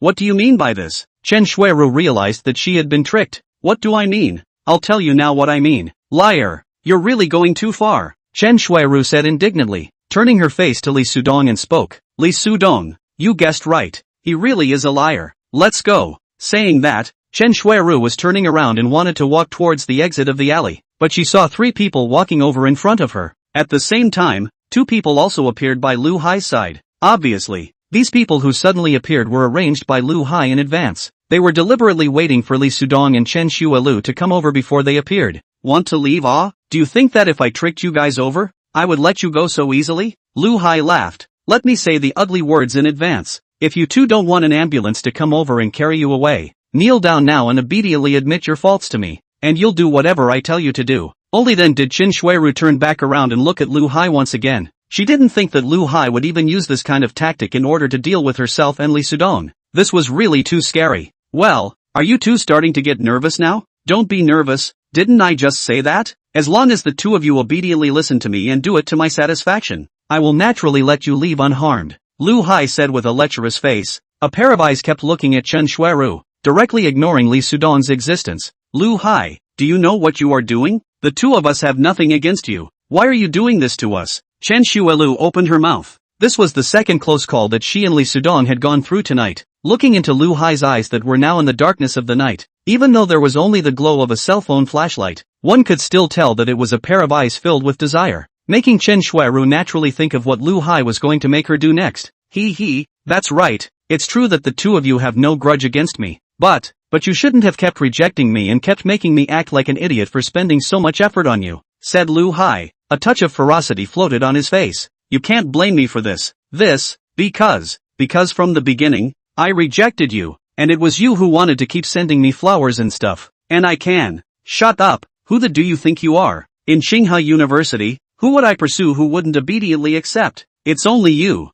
What do you mean by this? Chen Shuiru realized that she had been tricked. What do I mean? I'll tell you now what I mean. Liar! You're really going too far, Chen Shuiru said indignantly, turning her face to Li Sudong and spoke. Li Sudong, you guessed right. He really is a liar. Let's go. Saying that, Chen Shuiru was turning around and wanted to walk towards the exit of the alley, but she saw three people walking over in front of her. At the same time, two people also appeared by Lu Hai's side. Obviously, these people who suddenly appeared were arranged by Lu Hai in advance. They were deliberately waiting for Li Sudong and Chen Shuiru to come over before they appeared. Want to leave? Do you think that if I tricked you guys over, I would let you go so easily? Lu Hai laughed. Let me say the ugly words in advance. If you two don't want an ambulance to come over and carry you away, kneel down now and obediently admit your faults to me, and you'll do whatever I tell you to do. Only then did Chen Shuiru turn back around and look at Lu Hai once again. She didn't think that Lu Hai would even use this kind of tactic in order to deal with herself and Li Sudong. This was really too scary. Well, are you two starting to get nervous now? Don't be nervous, didn't I just say that? As long as the two of you obediently listen to me and do it to my satisfaction, I will naturally let you leave unharmed, Lu Hai said with a lecherous face. A pair of eyes kept looking at Chen Shuiru, directly ignoring Li Sudong's existence. Lu Hai, do you know what you are doing? The two of us have nothing against you. Why are you doing this to us? Chen Shuiru opened her mouth. This was the second close call that she and Li Sudong had gone through tonight. Looking into Lu Hai's eyes that were now in the darkness of the night, even though there was only the glow of a cell phone flashlight, one could still tell that it was a pair of eyes filled with desire, making Chen Shuiru naturally think of what Lu Hai was going to make her do next. That's right, it's true that the two of you have no grudge against me, but you shouldn't have kept rejecting me and kept making me act like an idiot for spending so much effort on you, said Lu Hai. A touch of ferocity floated on his face. You can't blame me for this. Because from the beginning, I rejected you, and it was you who wanted to keep sending me flowers and stuff, and I can. Shut up, who the do you think you are? In Tsinghua University, who would I pursue who wouldn't obediently accept? It's only you.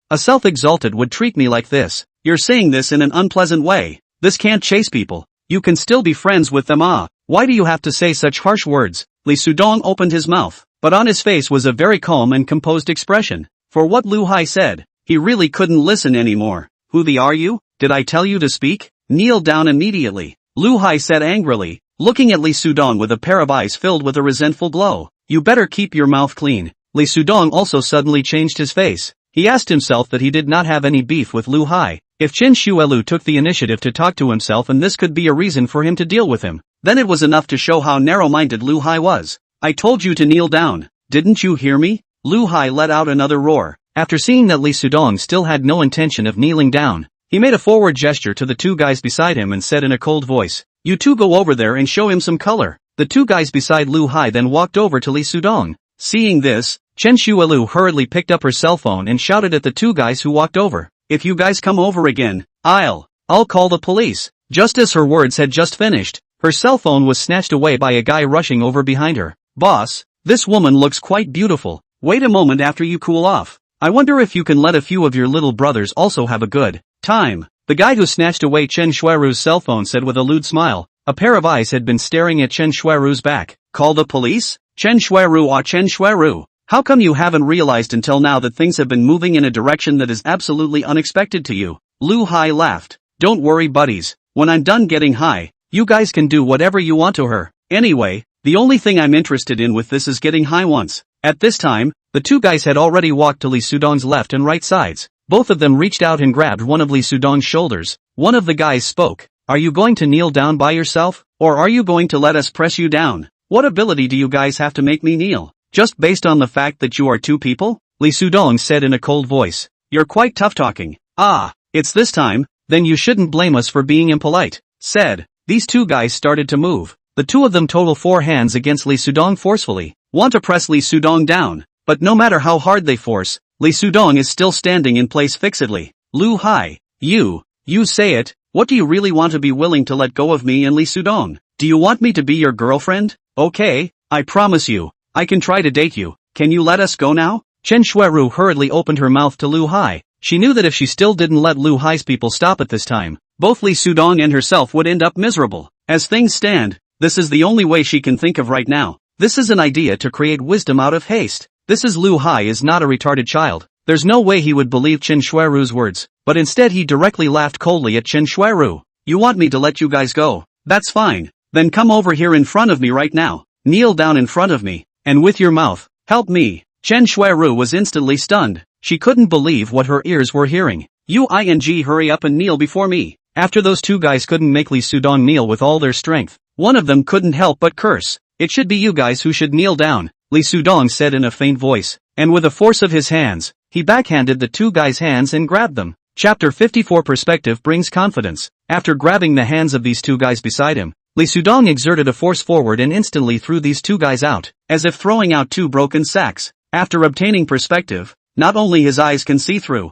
A self-exalted would treat me like this. You're saying this in an unpleasant way. This can't chase people. You can still be friends with them. Why do you have to say such harsh words? Li Sudong opened his mouth, but on his face was a very calm and composed expression. For what Lu Hai said, he really couldn't listen anymore. Who the are you? Did I tell you to speak? Kneel down immediately, Lu Hai said angrily, looking at Li Sudong with a pair of eyes filled with a resentful glow. You better keep your mouth clean. Li Sudong also suddenly changed his face. He asked himself that he did not have any beef with Lu Hai. If Chen Xuelu took the initiative to talk to himself and this could be a reason for him to deal with him, then it was enough to show how narrow-minded Lu Hai was. I told you to kneel down. Didn't you hear me? Lu Hai let out another roar. After seeing that Li Sudong still had no intention of kneeling down, he made a forward gesture to the two guys beside him and said in a cold voice, "You two go over there and show him some color." The two guys beside Lu Hai then walked over to Li Sudong. Seeing this, Chen Xuelu hurriedly picked up her cell phone and shouted at the two guys who walked over, "If you guys come over again, I'll call the police." Just as her words had just finished, her cell phone was snatched away by a guy rushing over behind her. "Boss, this woman looks quite beautiful. Wait a moment after you cool off. I wonder if you can let a few of your little brothers also have a good time." The guy who snatched away Chen Xueru's cell phone said with a lewd smile. A pair of eyes had been staring at Chen Xueru's back. "Call the police? Chen Xueru, how come you haven't realized until now that things have been moving in a direction that is absolutely unexpected to you?" Lu Hai laughed. "Don't worry buddies, when I'm done getting high, you guys can do whatever you want to her. Anyway, the only thing I'm interested in with this is getting high once." At this time, the two guys had already walked to Li Sudong's left and right sides. Both of them reached out and grabbed one of Li Sudong's shoulders. One of the guys spoke. "Are you going to kneel down by yourself, or are you going to let us press you down? What ability do you guys have to make me kneel? Just based on the fact that you are two people?" Li Sudong said in a cold voice. "You're quite tough talking." "Ah, it's this time, then you shouldn't blame us for being impolite," said. These two guys started to move. The two of them total 4 hands against Li Sudong forcefully, want to press Li Sudong down, but no matter how hard they force, Li Sudong is still standing in place fixedly. "Lu Hai, you say it, what do you really want to be willing to let go of me and Li Sudong? Do you want me to be your girlfriend? Okay, I promise you, I can try to date you. Can you let us go now?" Chen Xueru hurriedly opened her mouth to Lu Hai. She knew that if she still didn't let Lu Hai's people stop at this time, both Li Sudong and herself would end up miserable. As things stand, this is the only way she can think of right now. This is an idea to create wisdom out of haste. This is Lu Hai is not a retarded child. There's no way he would believe Chen Xueru's words, but instead he directly laughed coldly at Chen Xueru. "You want me to let you guys go? That's fine. Then come over here in front of me right now. Kneel down in front of me, and with your mouth, help me." Chen Xueru was instantly stunned. She couldn't believe what her ears were hearing. Hurry up and kneel before me." After those two guys couldn't make Li Sudong kneel with all their strength, one of them couldn't help but curse. "It should be you guys who should kneel down," Li Sudong said in a faint voice, and with the force of his hands, he backhanded the two guys' hands and grabbed them. Chapter 54 Perspective brings confidence. After grabbing the hands of these two guys beside him, Li Sudong exerted a force forward and instantly threw these two guys out, as if throwing out two broken sacks. After obtaining perspective, not only his eyes can see through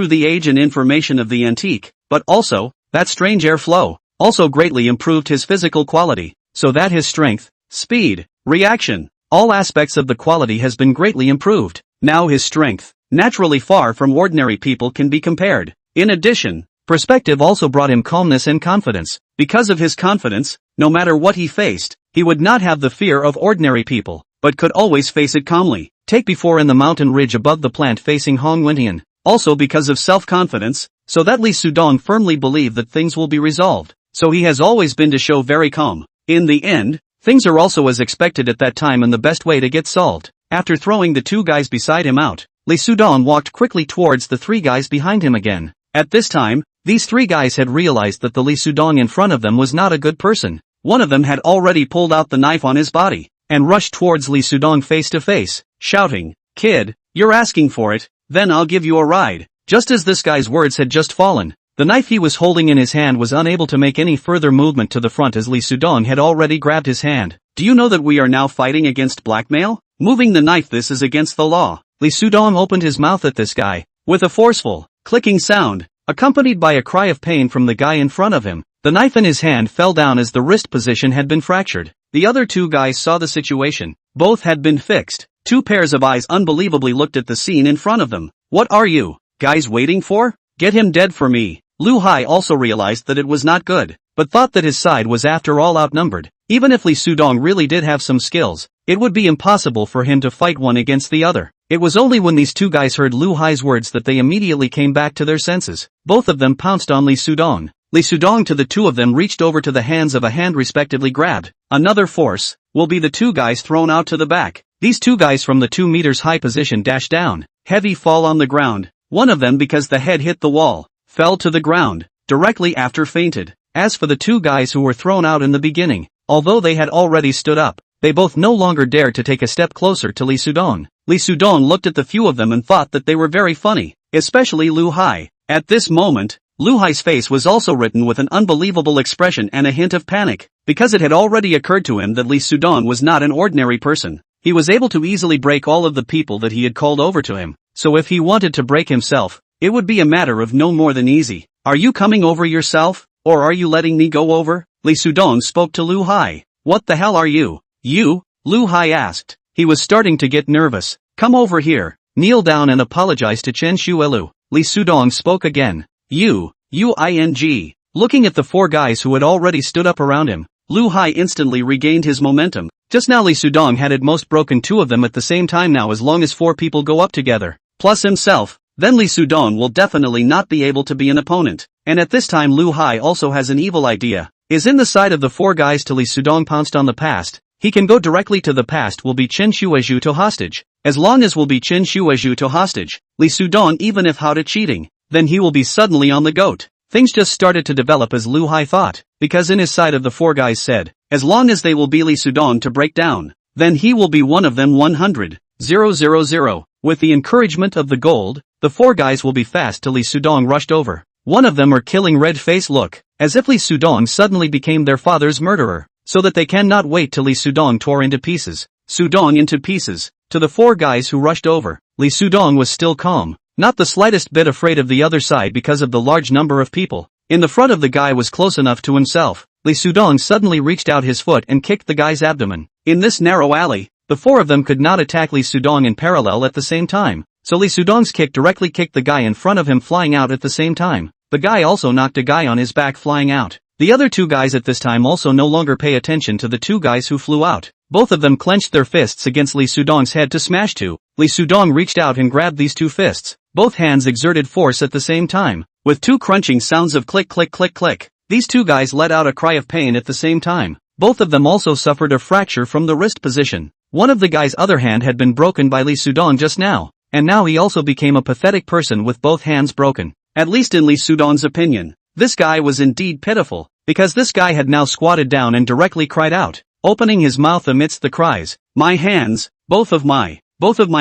the age and information of the antique, but also, that strange airflow, also greatly improved his physical quality, so that his strength, speed, reaction, all aspects of the quality has been greatly improved. Now his strength, naturally far from ordinary people, can be compared. In addition, perspective also brought him calmness and confidence. Because of his confidence, no matter what he faced, he would not have the fear of ordinary people, but could always face it calmly. Take before in the mountain ridge above the plant facing Hongwentian. Also because of self-confidence, so that Li Sudong firmly believed that things will be resolved, so he has always been to show very calm. In the end, things are also as expected at that time and the best way to get solved. After throwing the two guys beside him out, Li Sudong walked quickly towards the three guys behind him again. At this time, these three guys had realized that the Li Sudong in front of them was not a good person. One of them had already pulled out the knife on his body, and rushed towards Li Sudong face to face, shouting, "Kid, you're asking for it, then I'll give you a ride." Just as this guy's words had just fallen, the knife he was holding in his hand was unable to make any further movement to the front as Li Sudong had already grabbed his hand. "Do you know that we are now fighting against blackmail? Moving the knife, this is against the law." Li Sudong opened his mouth at this guy, with a forceful, clicking sound, accompanied by a cry of pain from the guy in front of him. The knife in his hand fell down as the wrist position had been fractured. The other two guys saw the situation. Both had been fixed. Two pairs of eyes unbelievably looked at the scene in front of them. "What are you guys waiting for? Get him dead for me." Lu Hai also realized that it was not good, but thought that his side was after all outnumbered. Even if Li Sudong really did have some skills, it would be impossible for him to fight one against the other. It was only when these two guys heard Lu Hai's words that they immediately came back to their senses. Both of them pounced on Li Sudong. Li Sudong to the two of them reached over to the hands of a hand respectively grabbed. Another force, will be the two guys thrown out to the back. These two guys from the 2 meters high position dash down. Heavy fall on the ground. One of them, because the head hit the wall, fell to the ground, directly after fainted. As for the two guys who were thrown out in the beginning, although they had already stood up, they both no longer dared to take a step closer to Lee Sudong. Lee Sudong looked at the few of them and thought that they were very funny, especially Lu Hai. At this moment, Lu Hai's face was also written with an unbelievable expression and a hint of panic, because it had already occurred to him that Lee Sudong was not an ordinary person. He was able to easily break all of the people that he had called over to him, so if he wanted to break himself, it would be a matter of no more than easy. Are you coming over yourself, or are you letting me go over? Lee Sudong spoke to Lu Hai. What the hell are you? You? Lu Hai asked. He was starting to get nervous. Come over here, kneel down and apologize to Chen Shuelu. Lee Sudong spoke again. You-ing. Looking at the four guys who had already stood up around him, Lu Hai instantly regained his momentum. Just now Lee Sudong had at most broken two of them at the same time. Now as long as four people go up together, plus himself, then Lee Sudong will definitely not be able to be an opponent. And at this time Lu Hai also has an evil idea. Is in the side of the four guys till Lee Sudong pounced on the past. He can go directly to the past. Will be Chen Shueju to hostage. As long as will be Chen Shueju to hostage, Lee Sudong even if how to cheating, then he will be suddenly on the goat. Things just started to develop as Lu Hai thought, because in his side of the four guys said, as long as they will be Lee Sudong to break down, then he will be one of them 100,000. With the encouragement of the gold, the four guys will be fast till Lee Sudong rushed over. One of them are killing red face look, as if Lee Sudong suddenly became their father's murderer, so that they cannot wait till Lee Sudong tore into pieces. Sudong into pieces. To the four guys who rushed over, Lee Sudong was still calm, not the slightest bit afraid of the other side because of the large number of people. In the front of the guy was close enough to himself. Lee Sudong suddenly reached out his foot and kicked the guy's abdomen. In this narrow alley, the four of them could not attack Lee Sudong in parallel at the same time, so Lee Sudong's kick directly kicked the guy in front of him flying out at the same time. The guy also knocked a guy on his back flying out. The other two guys at this time also no longer pay attention to the two guys who flew out. Both of them clenched their fists against Lee Sudong's head to smash to. Lee Sudong reached out and grabbed these two fists. Both hands exerted force at the same time, with two crunching sounds of click click click click. These two guys let out a cry of pain at the same time. Both of them also suffered a fracture from the wrist position. One of the guy's other hand had been broken by Lee Sudong just now, and now he also became a pathetic person with both hands broken. At least in Lee Sudong's opinion, this guy was indeed pitiful, because this guy had now squatted down and directly cried out, opening his mouth amidst the cries. My hands, both of my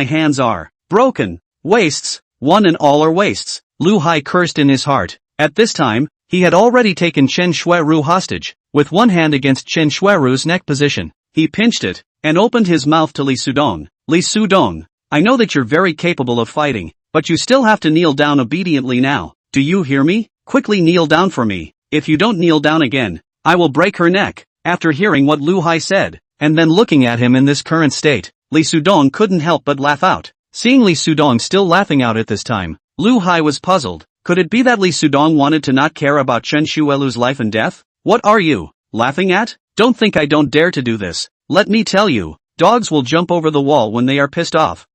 hands are broken. Wastes, one and all are wastes. Lu Hai cursed in his heart. At this time, he had already taken Chen Shueru hostage. With one hand against Chen Shueru's neck position, he pinched it, and opened his mouth to Lee Sudong. Lee Sudong, I know that you're very capable of fighting, but you still have to kneel down obediently now. Do you hear me? Quickly kneel down for me. If you don't kneel down again, I will break her neck. After hearing what Lu Hai said, and then looking at him in this current state, Lee Sudong couldn't help but laugh out. Seeing Lee Sudong still laughing out at this time, Lu Hai was puzzled. Could it be that Lee Sudong wanted to not care about Chen Shuelu's life and death? What are you laughing at? Don't think I don't dare to do this. Let me tell you, dogs will jump over the wall when they are pissed off.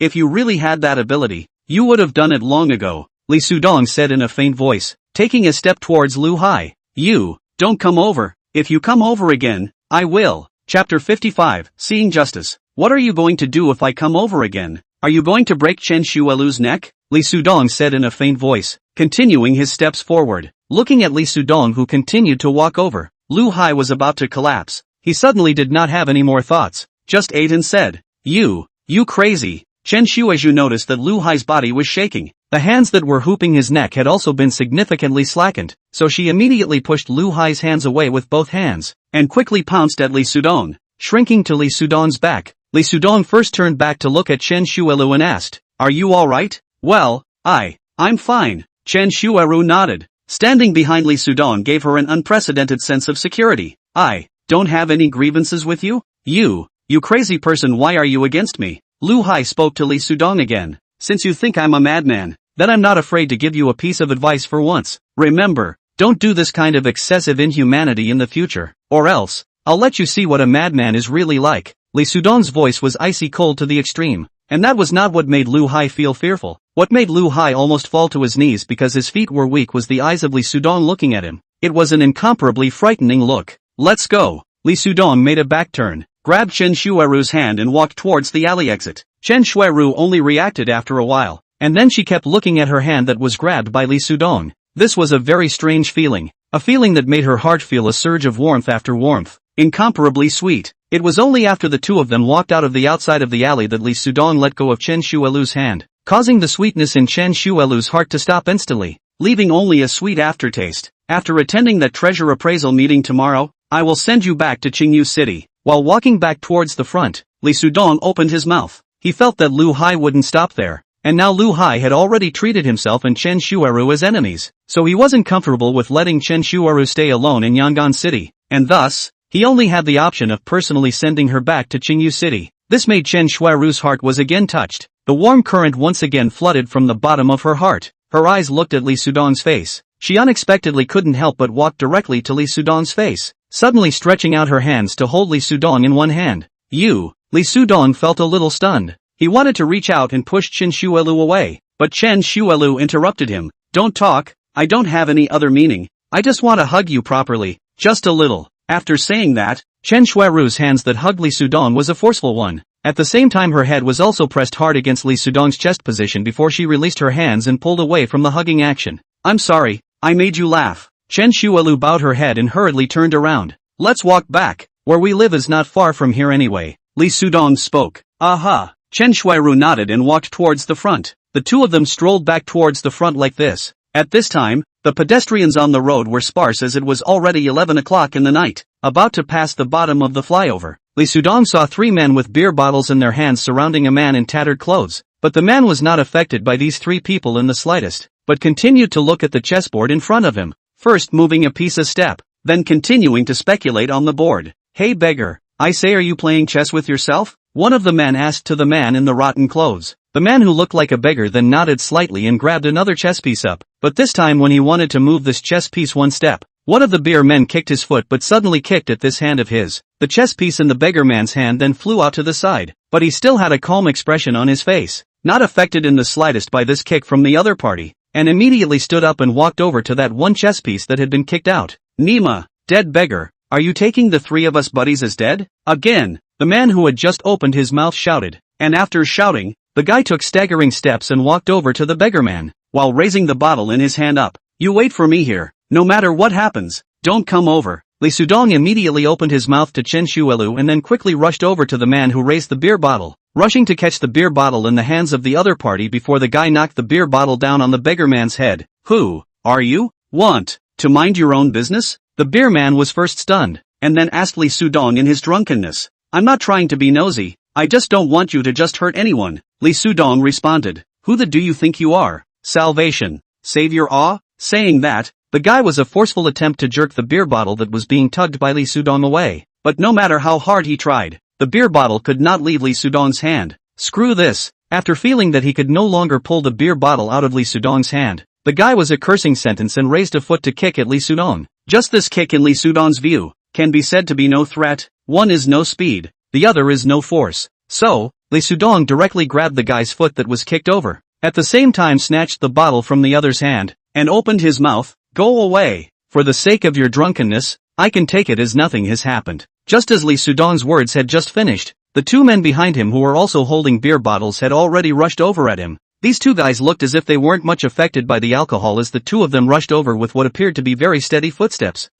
If you really had that ability, you would have done it long ago, Lee Sudong said in a faint voice, taking a step towards Lu Hai. You don't come over. If you come over again, I will. Chapter 55, Seeing Justice. What are you going to do if I come over again? Are you going to break Chen Shuelu's neck? Lee Sudong said in a faint voice, continuing his steps forward. Looking at Lee Sudong who continued to walk over, Lu Hai was about to collapse. He suddenly did not have any more thoughts, just ate and said, You crazy. Chen Shueju noticed that Lu Hai's body was shaking. The hands that were hooping his neck had also been significantly slackened, so she immediately pushed Lu Hai's hands away with both hands, and quickly pounced at Lee Sudong, shrinking to Lee Sudong's back. Lee Sudong first turned back to look at Chen Shuelu and asked, Are you alright? Well, I'm fine. Chen Shuelu nodded. Standing behind Lee Sudong gave her an unprecedented sense of security. I don't have any grievances with you? You crazy person, why are you against me? Lu Hai spoke to Lee Sudong again. Since you think I'm a madman, then I'm not afraid to give you a piece of advice for once. Remember, don't do this kind of excessive inhumanity in the future, or else, I'll let you see what a madman is really like. Lee Sudong's voice was icy cold to the extreme, and that was not what made Lu Hai feel fearful. What made Lu Hai almost fall to his knees because his feet were weak was the eyes of Lee Sudong looking at him. It was an incomparably frightening look. Let's go. Li Sudong made a back turn, grabbed Chen Shueru's hand and walked towards the alley exit. Chen Shueru only reacted after a while, and then she kept looking at her hand that was grabbed by Li Sudong. This was a very strange feeling, a feeling that made her heart feel a surge of warmth after warmth, incomparably sweet. It was only after the two of them walked out of the outside of the alley that Li Sudong let go of Chen Shuelu's hand, causing the sweetness in Chen Shuelu's heart to stop instantly, leaving only a sweet aftertaste. After attending that treasure appraisal meeting tomorrow, I will send you back to Qingyu City. While walking back towards the front, Li Sudong opened his mouth. He felt that Lu Hai wouldn't stop there, and now Lu Hai had already treated himself and Chen Shueru as enemies, so he wasn't comfortable with letting Chen Shueru stay alone in Yangon City, and thus, he only had the option of personally sending her back to Qingyu City. This made Chen Shueru's heart was again touched. The warm current once again flooded from the bottom of her heart. Her eyes looked at Li Sudong's face. She unexpectedly couldn't help but walk directly to Li Sudong's face, suddenly stretching out her hands to hold Li Sudong in one hand. Li Sudong felt a little stunned. He wanted to reach out and push Chen Shuelu away, but Chen Shuelu interrupted him. Don't talk, I don't have any other meaning, I just want to hug you properly, just a little. After saying that, Chen Shueru's hands that hugged Li Sudong was a forceful one. At the same time her head was also pressed hard against Li Sudong's chest position before she released her hands and pulled away from the hugging action. I'm sorry, I made you laugh. Chen Shuelu bowed her head and hurriedly turned around. Let's walk back, where we live is not far from here anyway. Li Sudong spoke. Aha. Chen Shueru nodded and walked towards the front. The two of them strolled back towards the front like this. At this time, the pedestrians on the road were sparse as it was already 11 o'clock in the night. About to pass the bottom of the flyover, Li Sudong saw three men with beer bottles in their hands surrounding a man in tattered clothes, but the man was not affected by these three people in the slightest, but continued to look at the chessboard in front of him, first moving a piece a step, then continuing to speculate on the board. Hey beggar, I say, are you playing chess with yourself? One of the men asked to the man in the rotten clothes. The man who looked like a beggar then nodded slightly and grabbed another chess piece up, but this time when he wanted to move this chess piece one step, one of the beer men kicked his foot but suddenly kicked at this hand of his. The chess piece in the beggar man's hand then flew out to the side, but he still had a calm expression on his face, not affected in the slightest by this kick from the other party, and immediately stood up and walked over to that one chess piece that had been kicked out. Nima, dead beggar, are you taking the three of us buddies as dead? Again, the man who had just opened his mouth shouted, and after shouting, the guy took staggering steps and walked over to the beggar man, while raising the bottle in his hand up. You wait for me here, no matter what happens, don't come over. Li Sudong immediately opened his mouth to Chen Shuelu and then quickly rushed over to the man who raised the beer bottle, rushing to catch the beer bottle in the hands of the other party before the guy knocked the beer bottle down on the beggar man's head. Who are you? Want to mind your own business? The beer man was first stunned, and then asked Li Sudong in his drunkenness. I'm not trying to be nosy, I just don't want you to just hurt anyone. Li Sudong responded. Who the do you think you are? Salvation. Savior Ah? Saying that, the guy was a forceful attempt to jerk the beer bottle that was being tugged by Li Sudong away, but no matter how hard he tried, the beer bottle could not leave Li Sudong's hand. Screw this. After feeling that he could no longer pull the beer bottle out of Li Sudong's hand, the guy was a cursing sentence and raised a foot to kick at Li Sudong. Just this kick in Li Sudong's view can be said to be no threat. One is no speed, the other is no force. So, Li Sudong directly grabbed the guy's foot that was kicked over, at the same time snatched the bottle from the other's hand, and opened his mouth. Go away. For the sake of your drunkenness, I can take it as nothing has happened. Just as Li Sudong's words had just finished, the two men behind him who were also holding beer bottles had already rushed over at him. These two guys looked as if they weren't much affected by the alcohol as the two of them rushed over with what appeared to be very steady footsteps.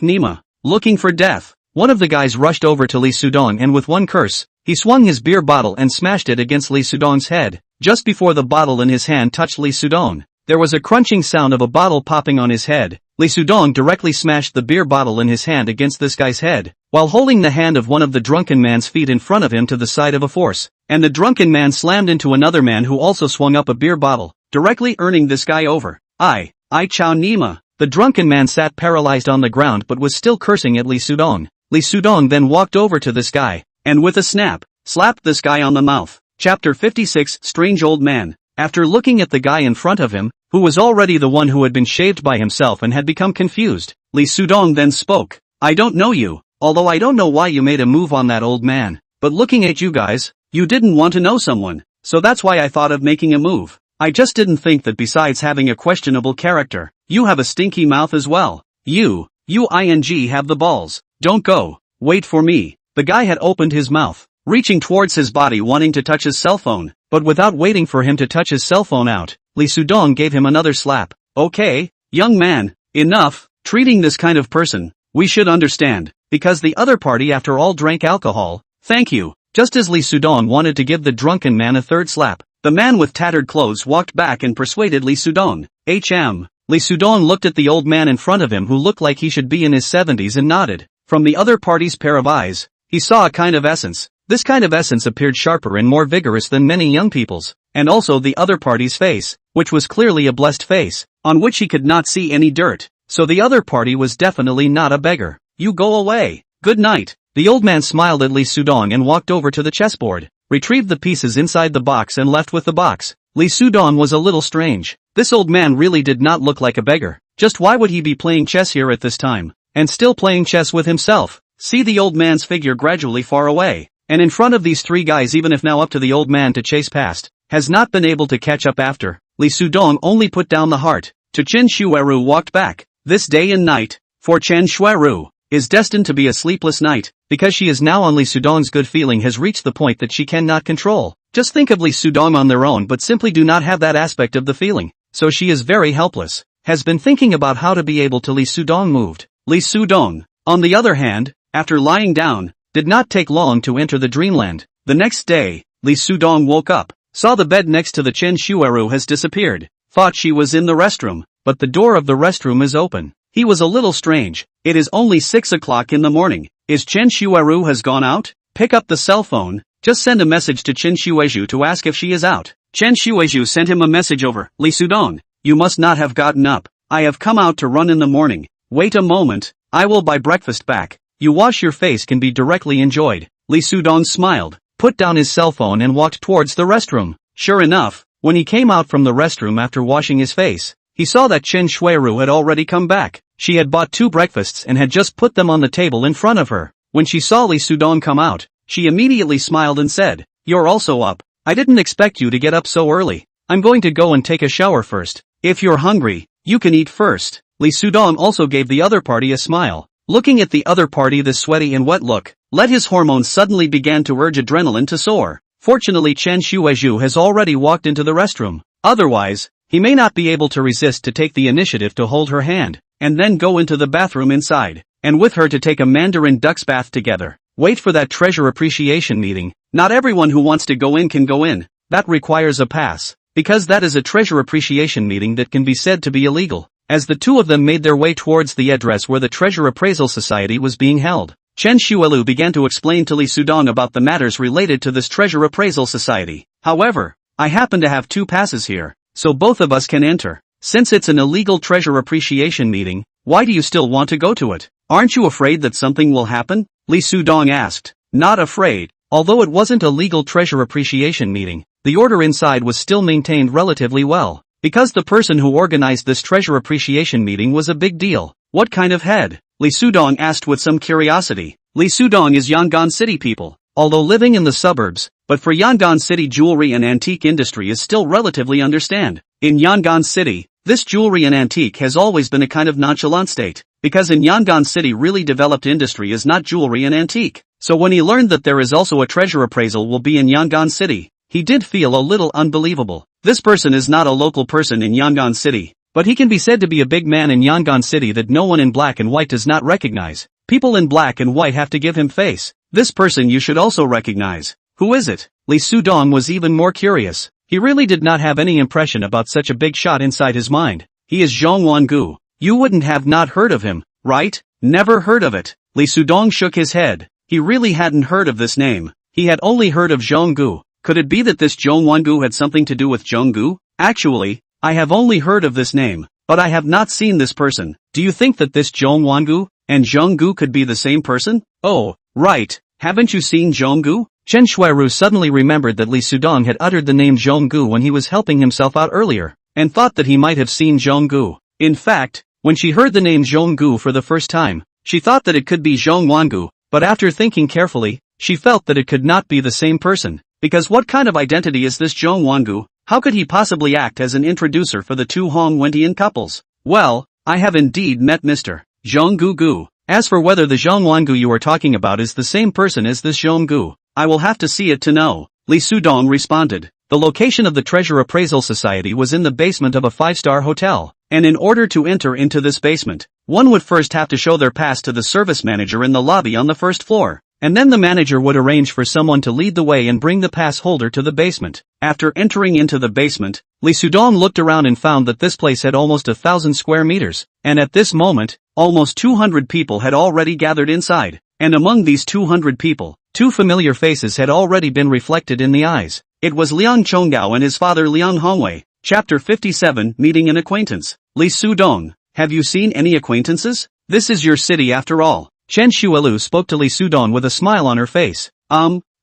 Nima. Looking for death. One of the guys rushed over to Li Sudong and with one curse, he swung his beer bottle and smashed it against Li Sudong's head. Just before the bottle in his hand touched Li Sudong, there was a crunching sound of a bottle popping on his head. Li Sudong directly smashed the beer bottle in his hand against this guy's head, while holding the hand of one of the drunken man's feet in front of him to the side of a force, and the drunken man slammed into another man who also swung up a beer bottle, directly earning this guy over. I chow Nima. The drunken man sat paralyzed on the ground but was still cursing at Li Sudong. Li Sudong then walked over to this guy, and with a snap, slapped this guy on the mouth. Chapter 56 Strange Old Man. After looking at the guy in front of him, who was already the one who had been shaved by himself and had become confused, Li Sudong then spoke. I don't know you, although I don't know why you made a move on that old man, but looking at you guys, you didn't want to know someone, so that's why I thought of making a move. I just didn't think that besides having a questionable character, you have a stinky mouth as well. You have the balls. Don't go. Wait for me. The guy had opened his mouth, reaching towards his body wanting to touch his cell phone, but without waiting for him to touch his cell phone out, Lee Sudong gave him another slap. Okay, young man, enough, treating this kind of person, we should understand, because the other party after all drank alcohol, thank you. Just as Lee Sudong wanted to give the drunken man a third slap, the man with tattered clothes walked back and persuaded Lee Sudong. Lee Sudong looked at the old man in front of him who looked like he should be in his 70s and nodded. From the other party's pair of eyes, he saw a kind of essence. This kind of essence appeared sharper and more vigorous than many young people's, and also the other party's face, which was clearly a blessed face, on which he could not see any dirt, so the other party was definitely not a beggar. You go away. Good night. The old man smiled at Lee Sudong and walked over to the chessboard, retrieved the pieces inside the box and left with the box. Lee Sudong was a little strange. This old man really did not look like a beggar. Just why would he be playing chess here at this time? And still playing chess with himself? See the old man's figure gradually far away, and in front of these three guys, even if now up to the old man to chase past, has not been able to catch up after. Lee Sudong only put down the heart. To Chen Shuiru walked back. This day and night, for Chen Shuiru, is destined to be a sleepless night, because she is now on Lee Sudong's good feeling has reached the point that she cannot control. Just think of Lee Sudong on their own but simply do not have that aspect of the feeling, so she is very helpless, has been thinking about how to be able to Lee Sudong moved. Lee Sudong, on the other hand, after lying down, did not take long to enter the dreamland. The next day, Lee Sudong woke up, saw the bed next to the Chen Shuiru has disappeared, thought she was in the restroom, but the door of the restroom is open. He was a little strange. It is only 6 o'clock in the morning. Is Chen Shuiru has gone out? Pick up the cell phone, just send a message to Chen Shuiru to ask if she is out. Chen Shuiru sent him a message over. Lee Sudong, you must not have gotten up. I have come out to run in the morning. Wait a moment, I will buy breakfast back. You wash your face can be directly enjoyed. Lee Sudong smiled, put down his cell phone and walked towards the restroom. Sure enough, when he came out from the restroom after washing his face, he saw that Chen Shuiru had already come back. She had bought 2 breakfasts and had just put them on the table in front of her. When she saw Lee Sudong come out, she immediately smiled and said, "You're also up. I didn't expect you to get up so early. I'm going to go and take a shower first. If you're hungry, you can eat first." Lee Sudong also gave the other party a smile. Looking at the other party, the sweaty and wet look, let his hormones suddenly began to urge adrenaline to soar. Fortunately Chen Shuiru has already walked into the restroom. Otherwise, he may not be able to resist to take the initiative to hold her hand, and then go into the bathroom inside, and with her to take a Mandarin duck's bath together. Wait for that treasure appreciation meeting. Not everyone who wants to go in can go in. That requires a pass, because that is a treasure appreciation meeting that can be said to be illegal. As the two of them made their way towards the address where the Treasure Appraisal Society was being held, Chen Shuiru began to explain to Lee Sudong about the matters related to this Treasure Appraisal Society. However, I happen to have 2 passes here, so both of us can enter. Since it's an illegal treasure appreciation meeting, why do you still want to go to it? Aren't you afraid that something will happen? Lee Sudong asked. Not afraid. Although it wasn't a legal treasure appreciation meeting, the order inside was still maintained relatively well, because the person who organized this treasure appreciation meeting was a big deal. What kind of head? Lee Sudong asked with some curiosity. Lee Sudong is Yangon City people, although living in the suburbs, but for Yangon City jewelry and antique industry is still relatively understand. In Yangon City, this jewelry and antique has always been a kind of nonchalant state, because in Yangon City really developed industry is not jewelry and antique. So when he learned that there is also a treasure appraisal will be in Yangon City, he did feel a little unbelievable. This person is not a local person in Yangon City, but he can be said to be a big man in Yangon City that no one in black and white does not recognize. People in black and white have to give him face. This person you should also recognize. Who is it? Lee Sudong was even more curious. He really did not have any impression about such a big shot inside his mind. He is Zhong Wangu. You wouldn't have not heard of him, right? Never heard of it. Lee Sudong shook his head. He really hadn't heard of this name. He had only heard of Zhonggu. Could it be that this Zhong Wangu had something to do with Zhonggu? Actually, I have only heard of this name, but I have not seen this person. Do you think that this Zhong Wangu and Zhonggu could be the same person? Oh, right. Haven't you seen Zhonggu? Chen Shuiru suddenly remembered that Lee Sudong had uttered the name Zhonggu when he was helping himself out earlier, and thought that he might have seen Zhonggu. In fact, when she heard the name Zhonggu for the first time, she thought that it could be Zhong Wangu, but after thinking carefully, she felt that it could not be the same person. Because what kind of identity is this Zhong Wangu? How could he possibly act as an introducer for the two Hong Wentian couples? Well, I have indeed met Mr. Zhong Gu Gu. As for whether the Zhongwan Gu you are talking about is the same person as this Zhong Gu, I will have to see it to know, Li Sudong responded. The location of the Treasure Appraisal Society was in the basement of a 5-star hotel, and in order to enter into this basement, one would first have to show their pass to the service manager in the lobby on the first floor, and then the manager would arrange for someone to lead the way and bring the pass holder to the basement. After entering into the basement, Li Sudong looked around and found that this place had almost 1,000 square meters, and at this moment, almost 200 people had already gathered inside, and among these 200 people, 2 familiar faces had already been reflected in the eyes. It was Liang Chonggao and his father Liang Hongwei. Chapter 57, Meeting an Acquaintance. Li Sudong, have you seen any acquaintances? This is your city after all. Chen Shuelu spoke to Li Sudong with a smile on her face.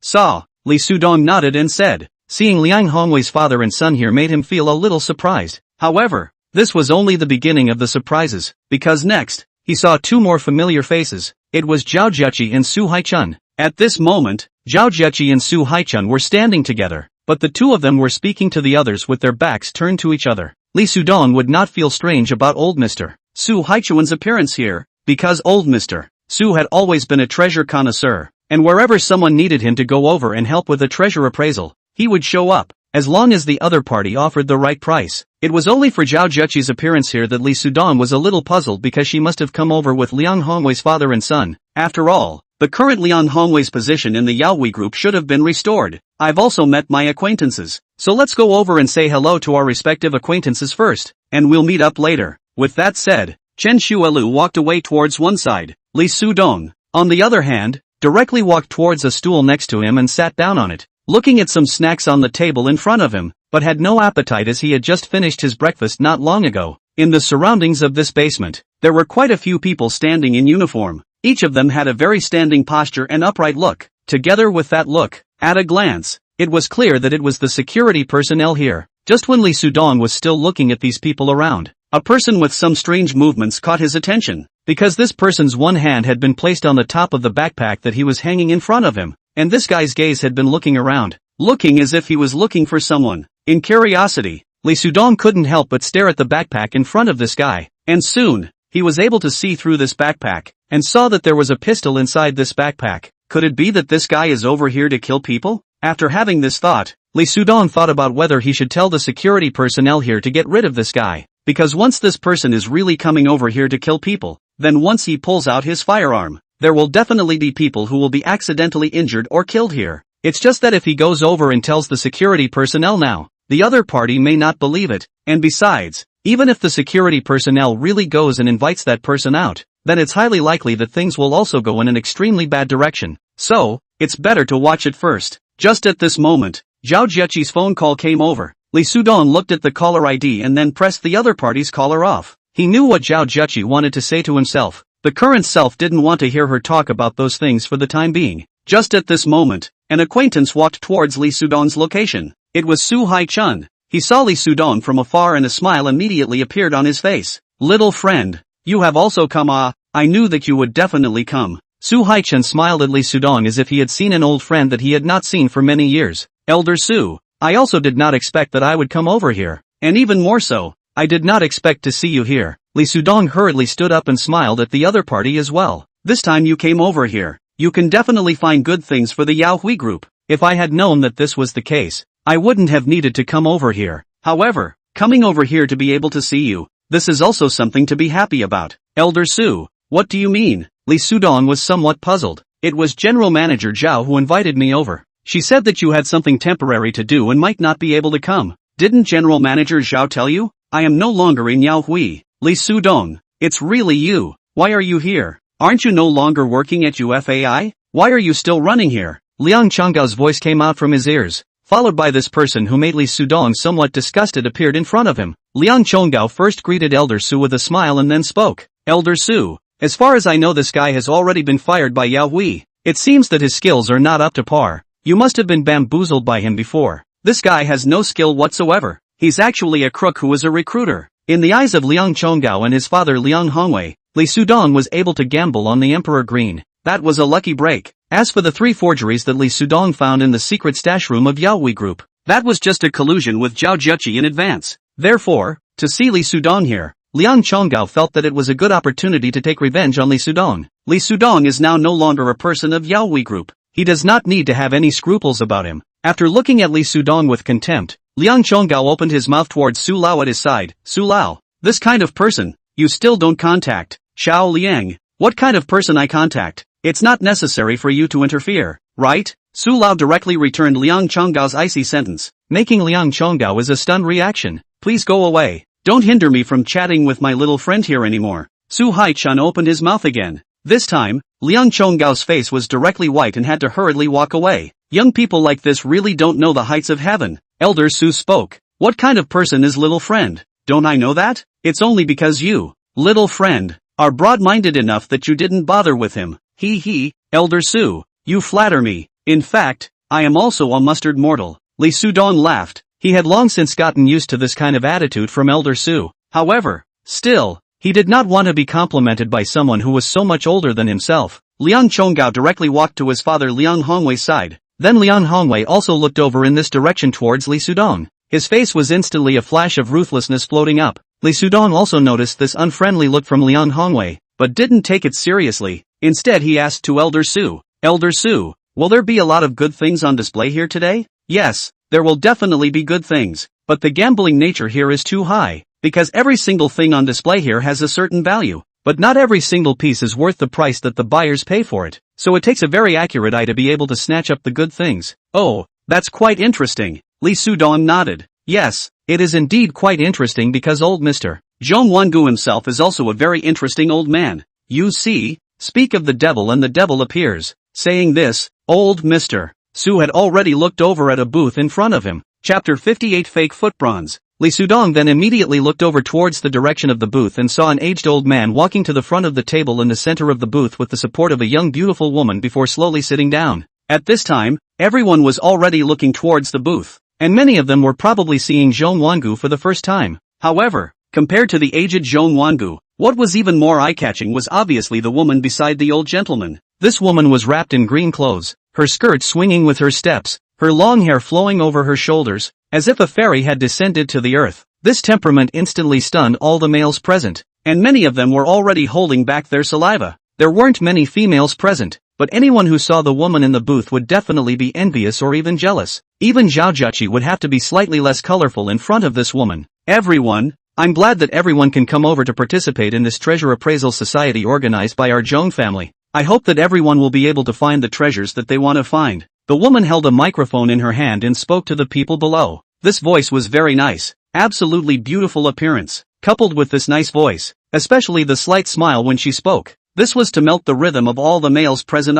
Saw. Li Sudong nodded and said. Seeing Liang Hongwei's father and son here made him feel a little surprised. However, this was only the beginning of the surprises, because next, he saw 2 more familiar faces. It was Zhao Jieqi and Su Haichun. At this moment, Zhao Jieqi and Su Haichun were standing together, but the 2 of them were speaking to the others with their backs turned to each other. Li Sudong would not feel strange about old Mr. Su Haichun's appearance here, because old Mr. Su had always been a treasure connoisseur, and wherever someone needed him to go over and help with a treasure appraisal, he would show up, as long as the other party offered the right price. It was only for Zhao Jieqi's appearance here that Li Sudong was a little puzzled because she must have come over with Liang Hongwei's father and son. After all, the current Liang Hongwei's position in the Yaoi group should have been restored. I've also met my acquaintances, so let's go over and say hello to our respective acquaintances first, and we'll meet up later. With that said, Chen Shuelu walked away towards one side. Li Sudong, on the other hand, directly walked towards a stool next to him and sat down on it, looking at some snacks on the table in front of him, but had no appetite as he had just finished his breakfast not long ago. In the surroundings of this basement, there were quite a few people standing in uniform. Each of them had a very standing posture and upright look. Together with that look, at a glance, it was clear that it was the security personnel here. Just when Li Sudong was still looking at these people around, a person with some strange movements caught his attention, because this person's one hand had been placed on the top of the backpack that he was hanging in front of him, and this guy's gaze had been looking around, looking as if he was looking for someone. In curiosity, Li Sudong couldn't help but stare at the backpack in front of this guy, and soon, he was able to see through this backpack, and saw that there was a pistol inside this backpack. Could it be that this guy is over here to kill people? After having this thought, Li Sudong thought about whether he should tell the security personnel here to get rid of this guy, because once this person is really coming over here to kill people, then once he pulls out his firearm, there will definitely be people who will be accidentally injured or killed here. It's just that if he goes over and tells the security personnel now, the other party may not believe it, and besides, even if the security personnel really goes and invites that person out, then it's highly likely that things will also go in an extremely bad direction. So, it's better to watch it first. Just at this moment, Zhao Jieqi's phone call came over. Li Sudong looked at the caller ID and then pressed the other party's caller off. He knew what Zhao Jieqi wanted to say to himself. The current self didn't want to hear her talk about those things for the time being. Just at this moment, an acquaintance walked towards Li Sudong's location. It was Su Haichun. He saw Li Sudong from afar and a smile immediately appeared on his face. Little friend, you have also come. I knew that you would definitely come. Su Haichun smiled at Li Sudong as if he had seen an old friend that he had not seen for many years. Elder Su, I also did not expect that I would come over here. And even more so, I did not expect to see you here. Li Sudong hurriedly stood up and smiled at the other party as well. This time you came over here. You can definitely find good things for the Yaoi group. If I had known that this was the case, I wouldn't have needed to come over here. However, coming over here to be able to see you, this is also something to be happy about. Elder Su, what do you mean? Li Sudong was somewhat puzzled. It was General Manager Zhao who invited me over. She said that you had something temporary to do and might not be able to come. Didn't General Manager Zhao tell you? I am no longer in Yaoi. Li Sudong, it's really you. Why are you here? Aren't you no longer working at UFAI? Why are you still running here? Liang Chonggao's voice came out from his ears, followed by this person who made Li Sudong somewhat disgusted appeared in front of him. Liang Chonggao first greeted Elder Su with a smile and then spoke. Elder Su, as far as I know this guy has already been fired by Yaoi. It seems that his skills are not up to par. You must have been bamboozled by him before. This guy has no skill whatsoever. He's actually a crook who is a recruiter. In the eyes of Liang Chonggao and his father Liang Hongwei, Li Sudong was able to gamble on the Emperor Green. That was a lucky break. As for the 3 forgeries that Li Sudong found in the secret stash room of Yaoi Group, that was just a collusion with Zhao Jieqi in advance. Therefore, to see Li Sudong here, Liang Chonggao felt that it was a good opportunity to take revenge on Li Sudong. Li Sudong is now no longer a person of Yaoi group. He does not need to have any scruples about him. After looking at Li Sudong with contempt, Liang Chonggao opened his mouth towards Su Lao at his side. Su Lao, this kind of person, you still don't contact. Xiao Liang, what kind of person I contact? It's not necessary for you to interfere, right? Su Lao directly returned Liang Chonggao's icy sentence, making Liang Chonggao as a stunned reaction. Please go away. Don't hinder me from chatting with my little friend here anymore. Su Haichan opened his mouth again. This time, Liang Chonggao's face was directly white and had to hurriedly walk away. Young people like this really don't know the heights of heaven. Elder Su spoke. What kind of person is little friend? Don't I know that? It's only because you, little friend, are broad-minded enough that you didn't bother with him. He, Elder Su, you flatter me. In fact, I am also a mustard mortal. Li Sudong laughed. He had long since gotten used to this kind of attitude from Elder Su. However, still, he did not want to be complimented by someone who was so much older than himself. Liang Chonggao directly walked to his father Liang Hongwei's side. Then Liang Hongwei also looked over in this direction towards Li Sudong. His face was instantly a flash of ruthlessness floating up. Li Sudong also noticed this unfriendly look from Liang Hongwei, but didn't take it seriously. Instead he asked to Elder Su, Elder Su, will there be a lot of good things on display here today? Yes, there will definitely be good things, but the gambling nature here is too high, because every single thing on display here has a certain value, but not every single piece is worth the price that the buyers pay for it, so it takes a very accurate eye to be able to snatch up the good things. Oh, that's quite interesting. Li Sudong nodded. Yes, it is indeed quite interesting because old Mr. Zhong Wangu himself is also a very interesting old man. You see, speak of the devil and the devil appears. Saying this, old Mr. Su had already looked over at a booth in front of him. Chapter 58 Fake Foot Bronze. Li Sudong then immediately looked over towards the direction of the booth and saw an aged old man walking to the front of the table in the center of the booth with the support of a young beautiful woman before slowly sitting down. At this time, everyone was already looking towards the booth, and many of them were probably seeing Zhong Wangu for the first time. However, compared to the aged Zhong Wangu, what was even more eye-catching was obviously the woman beside the old gentleman. This woman was wrapped in green clothes, her skirt swinging with her steps, her long hair flowing over her shoulders, as if a fairy had descended to the earth. This temperament instantly stunned all the males present, and many of them were already holding back their saliva. There weren't many females present, but anyone who saw the woman in the booth would definitely be envious or even jealous. Even Zhao Jiaqi would have to be slightly less colorful in front of this woman. Everyone, I'm glad that everyone can come over to participate in this treasure appraisal society organized by our Zhong family. I hope that everyone will be able to find the treasures that they want to find. The woman held a microphone in her hand and spoke to the people below. This voice was very nice, absolutely beautiful appearance, coupled with this nice voice, especially the slight smile when she spoke. This was to melt the rhythm of all the males present.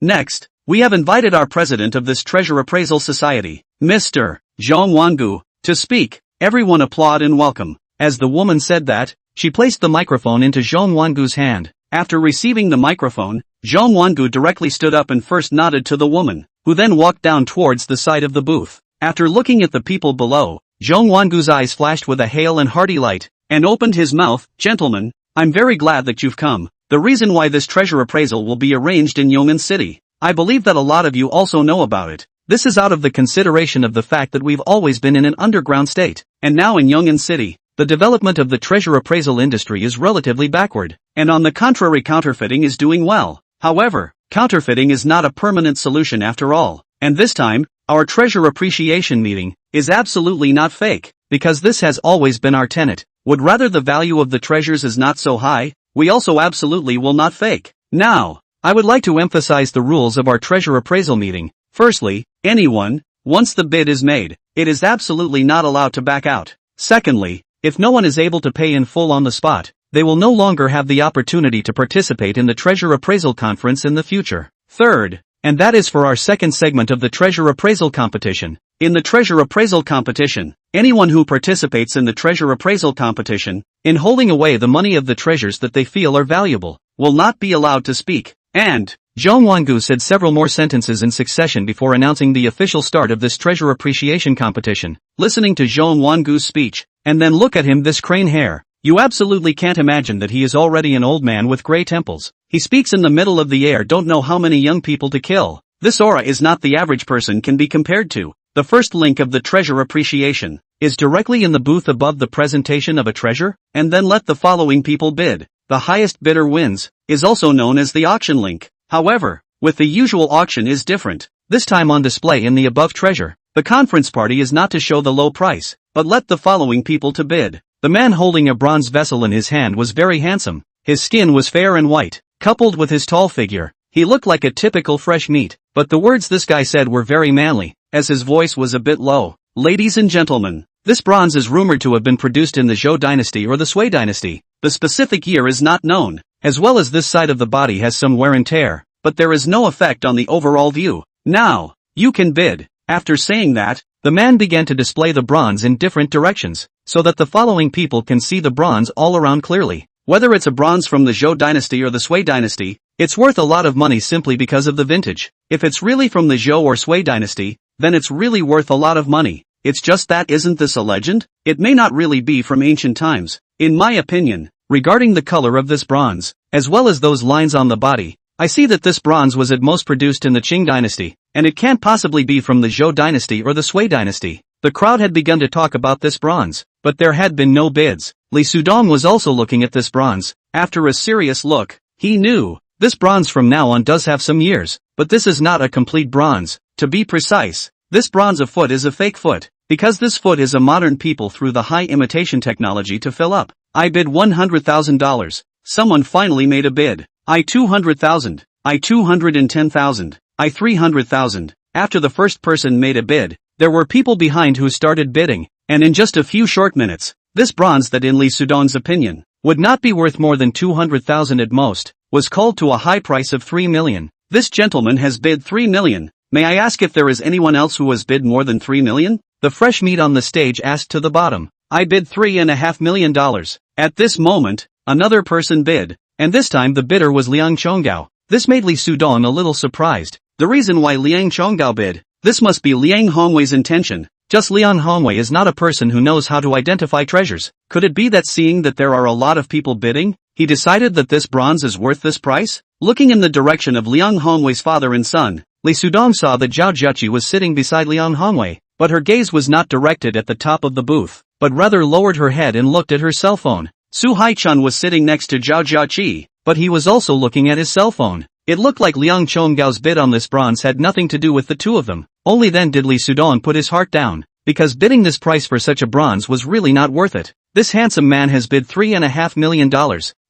Next, we have invited our president of this treasure appraisal society, Mr. Zhong Wangu, to speak. Everyone applaud and welcome. As the woman said that, she placed the microphone into Zhong Wangu's hand. After receiving the microphone, Zhong Wangu directly stood up and first nodded to the woman, who then walked down towards the side of the booth. After looking at the people below, Zhong Wangu's eyes flashed with a hale and hearty light, and opened his mouth. Gentlemen, I'm very glad that you've come. The reason why this treasure appraisal will be arranged in Yong'an City, I believe that a lot of you also know about it. This is out of the consideration of the fact that we've always been in an underground state, and now in Yong'an City, the development of the treasure appraisal industry is relatively backward, and on the contrary counterfeiting is doing well. However, counterfeiting is not a permanent solution after all, and this time, our treasure appreciation meeting is absolutely not fake, because this has always been our tenet. Would rather the value of the treasures is not so high, we also absolutely will not fake. Now, I would like to emphasize the rules of our treasure appraisal meeting. Firstly, anyone, once the bid is made, it is absolutely not allowed to back out. Secondly, if no one is able to pay in full on the spot, they will no longer have the opportunity to participate in the treasure appraisal conference in the future. Third, and that is for our second segment of the treasure appraisal competition. In the treasure appraisal competition, anyone who participates in the treasure appraisal competition, in holding away the money of the treasures that they feel are valuable, will not be allowed to speak. And Zhong Wangu said several more sentences in succession before announcing the official start of this treasure appreciation competition. Listening to Zhong Wangu's speech, and then look at him, this crane hair. You absolutely can't imagine that he is already an old man with gray temples. He speaks in the middle of the air, don't know how many young people to kill. This aura is not the average person can be compared to. The first link of the treasure appreciation. is directly in the booth above the presentation of a treasure, and then let the following people bid. The highest bidder wins, is also known as the auction link. However, with the usual auction is different. This time on display in the above treasure, the conference party is not to show the low price, but let the following people to bid. The man holding a bronze vessel in his hand was very handsome. His skin was fair and white, coupled with his tall figure. He looked like a typical fresh meat, but the words this guy said were very manly, as his voice was a bit low. Ladies and gentlemen, this bronze is rumored to have been produced in the Zhou dynasty or the Sui dynasty. The specific year is not known, as well as this side of the body has some wear and tear, but there is no effect on the overall view. Now, you can bid. After saying that, the man began to display the bronze in different directions, so that the following people can see the bronze all around clearly. Whether it's a bronze from the Zhou dynasty or the Sui dynasty, it's worth a lot of money simply because of the vintage. If it's really from the Zhou or Sui dynasty, then it's really worth a lot of money. It's just that isn't this a legend? It may not really be from ancient times. In my opinion, regarding the color of this bronze, as well as those lines on the body, I see that this bronze was at most produced in the Qing dynasty, and it can't possibly be from the Zhou dynasty or the Sui dynasty. The crowd had begun to talk about this bronze, but there had been no bids. Li Sudong was also looking at this bronze. After a serious look, he knew, this bronze from now on does have some years, but this is not a complete bronze. To be precise, this bronze foot is a fake foot, because this foot is a modern people through the high imitation technology to fill up. I bid $100,000. Someone finally made a bid. I 200,000. I 210,000. I 300,000. After the first person made a bid, there were people behind who started bidding, and in just a few short minutes, this bronze that in Li Sudong's opinion, would not be worth more than 200,000 at most, was called to a high price of 3 million. This gentleman has bid 3 million. May I ask if there is anyone else who has bid more than 3 million? The fresh meat on the stage asked to the bottom. I bid $3.5 million. At this moment, another person bid, and this time the bidder was Liang Chonggao. This made Li Sudong a little surprised. The reason why Liang Chonggao bid, this must be Liang Hongwei's intention. Just Liang Hongwei is not a person who knows how to identify treasures. Could it be that seeing that there are a lot of people bidding, he decided that this bronze is worth this price? Looking in the direction of Liang Hongwei's father and son, Li Sudong saw that Zhao Zheqi was sitting beside Liang Hongwei, but her gaze was not directed at the top of the booth, but rather lowered her head and looked at her cell phone. Su Haichun was sitting next to Zhao Zheqi, but he was also looking at his cell phone. It looked like Liang Chonggao's bid on this bronze had nothing to do with the two of them. Only then did Li Sudong put his heart down, because bidding this price for such a bronze was really not worth it. This handsome man has bid $3.5 million.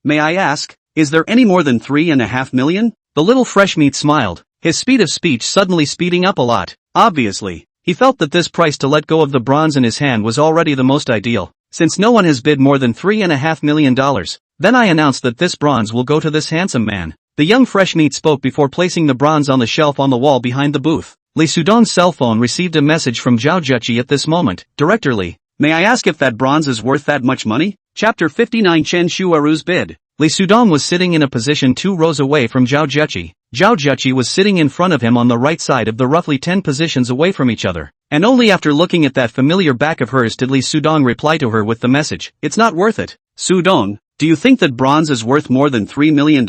May I ask, is there any more than $3.5 million? The little fresh meat smiled, his speed of speech suddenly speeding up a lot. Obviously, he felt that this price to let go of the bronze in his hand was already the most ideal. Since no one has bid more than $3.5 million, then I announce that this bronze will go to this handsome man. The young fresh meat spoke before placing the bronze on the shelf on the wall behind the booth. Li Sudong's cell phone received a message from Zhao Zheqi at this moment. Director Li, may I ask if that bronze is worth that much money? Chapter 59 Chen Shuaru's bid. Li Sudong was sitting in a position 2 rows away from Zhao Zheqi. Zhao Zheqi was sitting in front of him on the right side of the roughly 10 positions away from each other. And only after looking at that familiar back of hers did Li Sudong reply to her with the message, it's not worth it. Sudong, do you think that bronze is worth more than $3 million?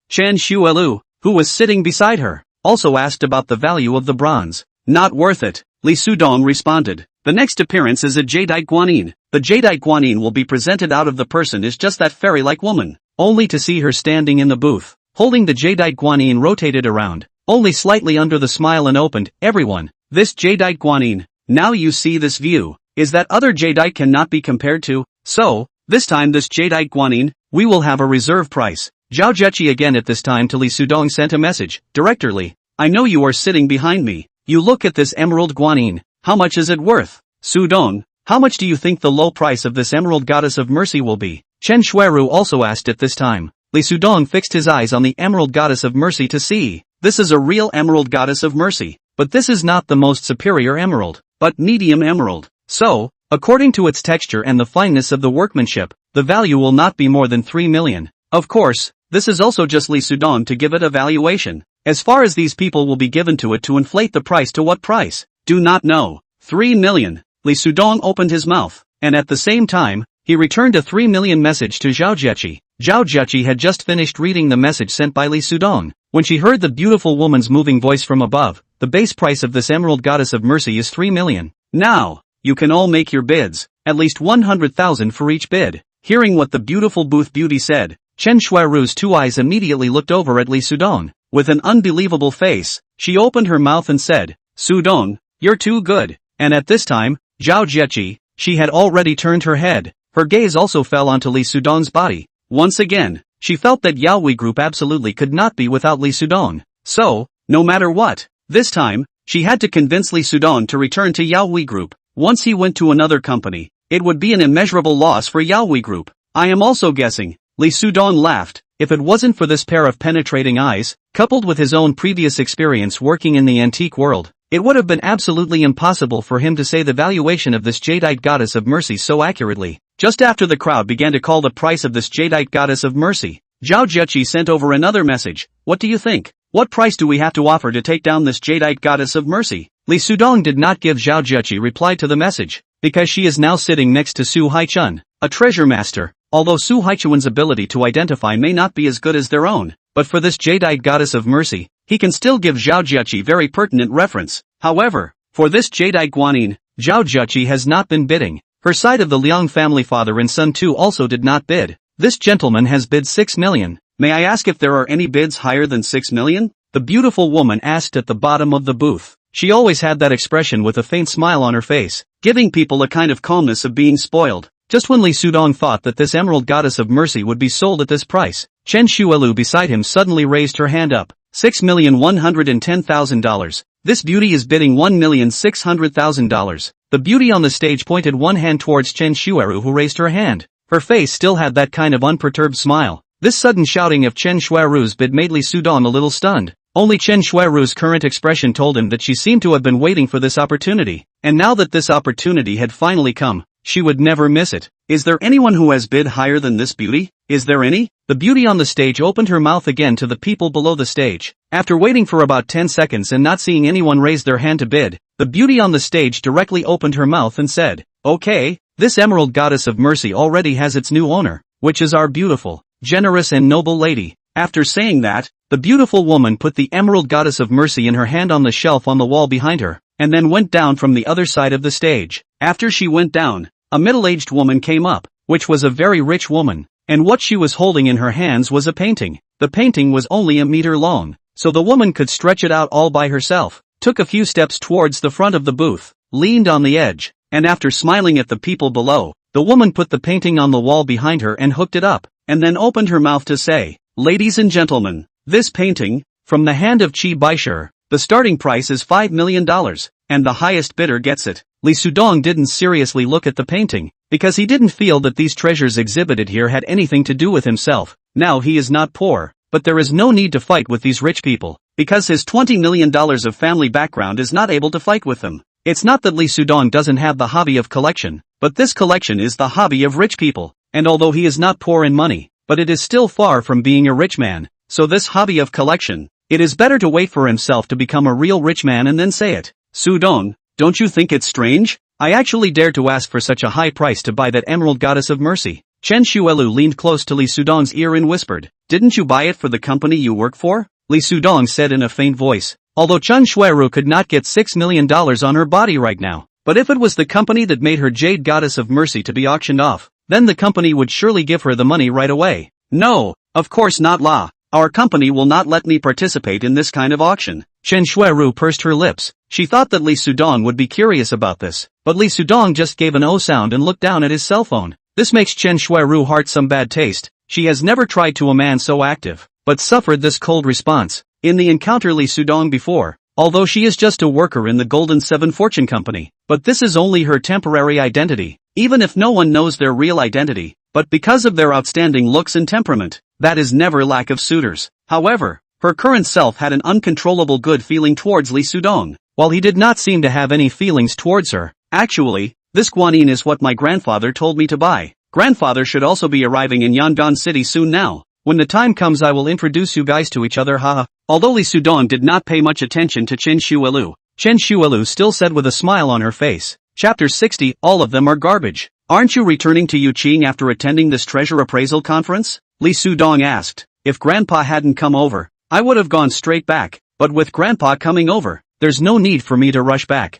Chen Shuelu, who was sitting beside her, also asked about the value of the bronze. Not worth it, Li Sudong responded. The next appearance is a jadeite guanyin. The jadeite guanyin will be presented out of the person is just that fairy-like woman. Only to see her standing in the booth, holding the jadeite guanyin rotated around, only slightly under the smile and opened, everyone, this jadeite guanyin, now you see this view, is that other jadeite cannot be compared to, so, this time this jadeite guanyin, we will have a reserve price. Zhao Zheqi again at this time to Li Sudong sent a message, Director Li, I know you are sitting behind me, you look at this emerald guanyin, how much is it worth? Sudong, how much do you think the low price of this emerald goddess of mercy will be? Chen Shuaru also asked at this time. Li Sudong fixed his eyes on the emerald goddess of mercy to see. This is a real emerald goddess of mercy, but this is not the most superior emerald, but medium emerald. So, according to its texture and the fineness of the workmanship, the value will not be more than 3 million. Of course, this is also just Li Sudong to give it a valuation. As far as these people will be given to it to inflate the price to what price? Do not know. 3 million. Li Sudong opened his mouth, and at the same time, he returned a 3 million message to Zhao Zheqi. Zhao Zheqi had just finished reading the message sent by Li Sudong, when she heard the beautiful woman's moving voice from above. The base price of this emerald goddess of mercy is 3 million. Now, you can all make your bids, at least 100,000 for each bid. Hearing what the beautiful booth beauty said, Chen Shuiru's two eyes immediately looked over at Li Sudong. With an unbelievable face, she opened her mouth and said, Sudong, you're too good. And at this time, Zhao Jiechi, she had already turned her head. Her gaze also fell onto Li Sudong's body. Once again, she felt that Yaoi Group absolutely could not be without Li Sudong. So, no matter what, this time, she had to convince Li Sudong to return to Yaoi Group. Once he went to another company, it would be an immeasurable loss for Yaoi Group. I am also guessing. Li Sudong laughed. If it wasn't for this pair of penetrating eyes, coupled with his own previous experience working in the antique world, it would have been absolutely impossible for him to say the valuation of this jadeite goddess of mercy so accurately. Just after the crowd began to call the price of this jadeite goddess of mercy, Zhao Jiechi sent over another message. What do you think? What price do we have to offer to take down this jadeite goddess of mercy? Li Sudong did not give Zhao Jiechi reply to the message, because she is now sitting next to Su Haichun, a treasure master. Although Su Haichun's ability to identify may not be as good as their own, but for this jadeite goddess of mercy, he can still give Zhao Jiechi very pertinent reference. However, for this jadeite guanyin, Zhao Jiechi has not been bidding. Her side of the Liang family father and son too also did not bid. This gentleman has bid 6 million. May I ask if there are any bids higher than 6 million? The beautiful woman asked at the bottom of the booth. She always had that expression with a faint smile on her face, giving people a kind of calmness of being spoiled. Just when Li Sudong thought that this emerald goddess of mercy would be sold at this price, Chen Shuilu beside him suddenly raised her hand up. $6,110,000. This beauty is bidding $1,600,000. The beauty on the stage pointed one hand towards Chen Shuiru, who raised her hand. Her face still had that kind of unperturbed smile. This sudden shouting of Chen Shuiru's bid made Li Sudong a little stunned. Only Chen Shuiru's current expression told him that she seemed to have been waiting for this opportunity, and now that this opportunity had finally come, she would never miss it. Is there anyone who has bid higher than this beauty? Is there any? The beauty on the stage opened her mouth again to the people below the stage. After waiting for about 10 seconds and not seeing anyone raise their hand to bid, the beauty on the stage directly opened her mouth and said, Okay, this emerald goddess of mercy already has its new owner, which is our beautiful, generous and noble lady. After saying that, the beautiful woman put the emerald goddess of mercy in her hand on the shelf on the wall behind her, and then went down from the other side of the stage. After she went down, a middle-aged woman came up, which was a very rich woman, and what she was holding in her hands was a painting. The painting was only a meter long, so the woman could stretch it out all by herself, took a few steps towards the front of the booth, leaned on the edge, and after smiling at the people below, the woman put the painting on the wall behind her and hooked it up, and then opened her mouth to say, Ladies and gentlemen, this painting, from the hand of Qi Baishir, the starting price is $5 million, and the highest bidder gets it. Li Sudong didn't seriously look at the painting, because he didn't feel that these treasures exhibited here had anything to do with himself. Now he is not poor, but there is no need to fight with these rich people, because his $20 million of family background is not able to fight with them. It's not that Li Sudong doesn't have the hobby of collection, but this collection is the hobby of rich people, and although he is not poor in money, but it is still far from being a rich man, so this hobby of collection, it is better to wait for himself to become a real rich man and then say it. Sudong, don't you think it's strange? I actually dare to ask for such a high price to buy that emerald goddess of mercy. Chen Shuilu leaned close to Li Sudong's ear and whispered, Didn't you buy it for the company you work for? Li Sudong said in a faint voice, although Chen Shuiru could not get $6 million on her body right now, but if it was the company that made her jade goddess of mercy to be auctioned off, then the company would surely give her the money right away. No, of course not La. Our company will not let me participate in this kind of auction. Chen Shuiru pursed her lips. She thought that Li Sudong would be curious about this, but Li Sudong just gave an O sound and looked down at his cell phone. This makes Chen Shuiru heart some bad taste. She has never tried to a man so active, but suffered this cold response. In the encounter Li Sudong before, although she is just a worker in the Golden Seven Fortune Company, but this is only her temporary identity, even if no one knows their real identity, but because of their outstanding looks and temperament, that is never lack of suitors. However, her current self had an uncontrollable good feeling towards Li Sudong, while he did not seem to have any feelings towards her. Actually, this guanyin is what my grandfather told me to buy. Grandfather should also be arriving in Yangon City soon now. When the time comes I will introduce you guys to each other, haha. Although Li Sudong did not pay much attention to Chen Shuilu still said with a smile on her face, Chapter 60, all of them are garbage. Aren't you returning to Yuqing after attending this treasure appraisal conference? Li Sudong asked. If Grandpa hadn't come over, I would have gone straight back, but with Grandpa coming over, there's no need for me to rush back.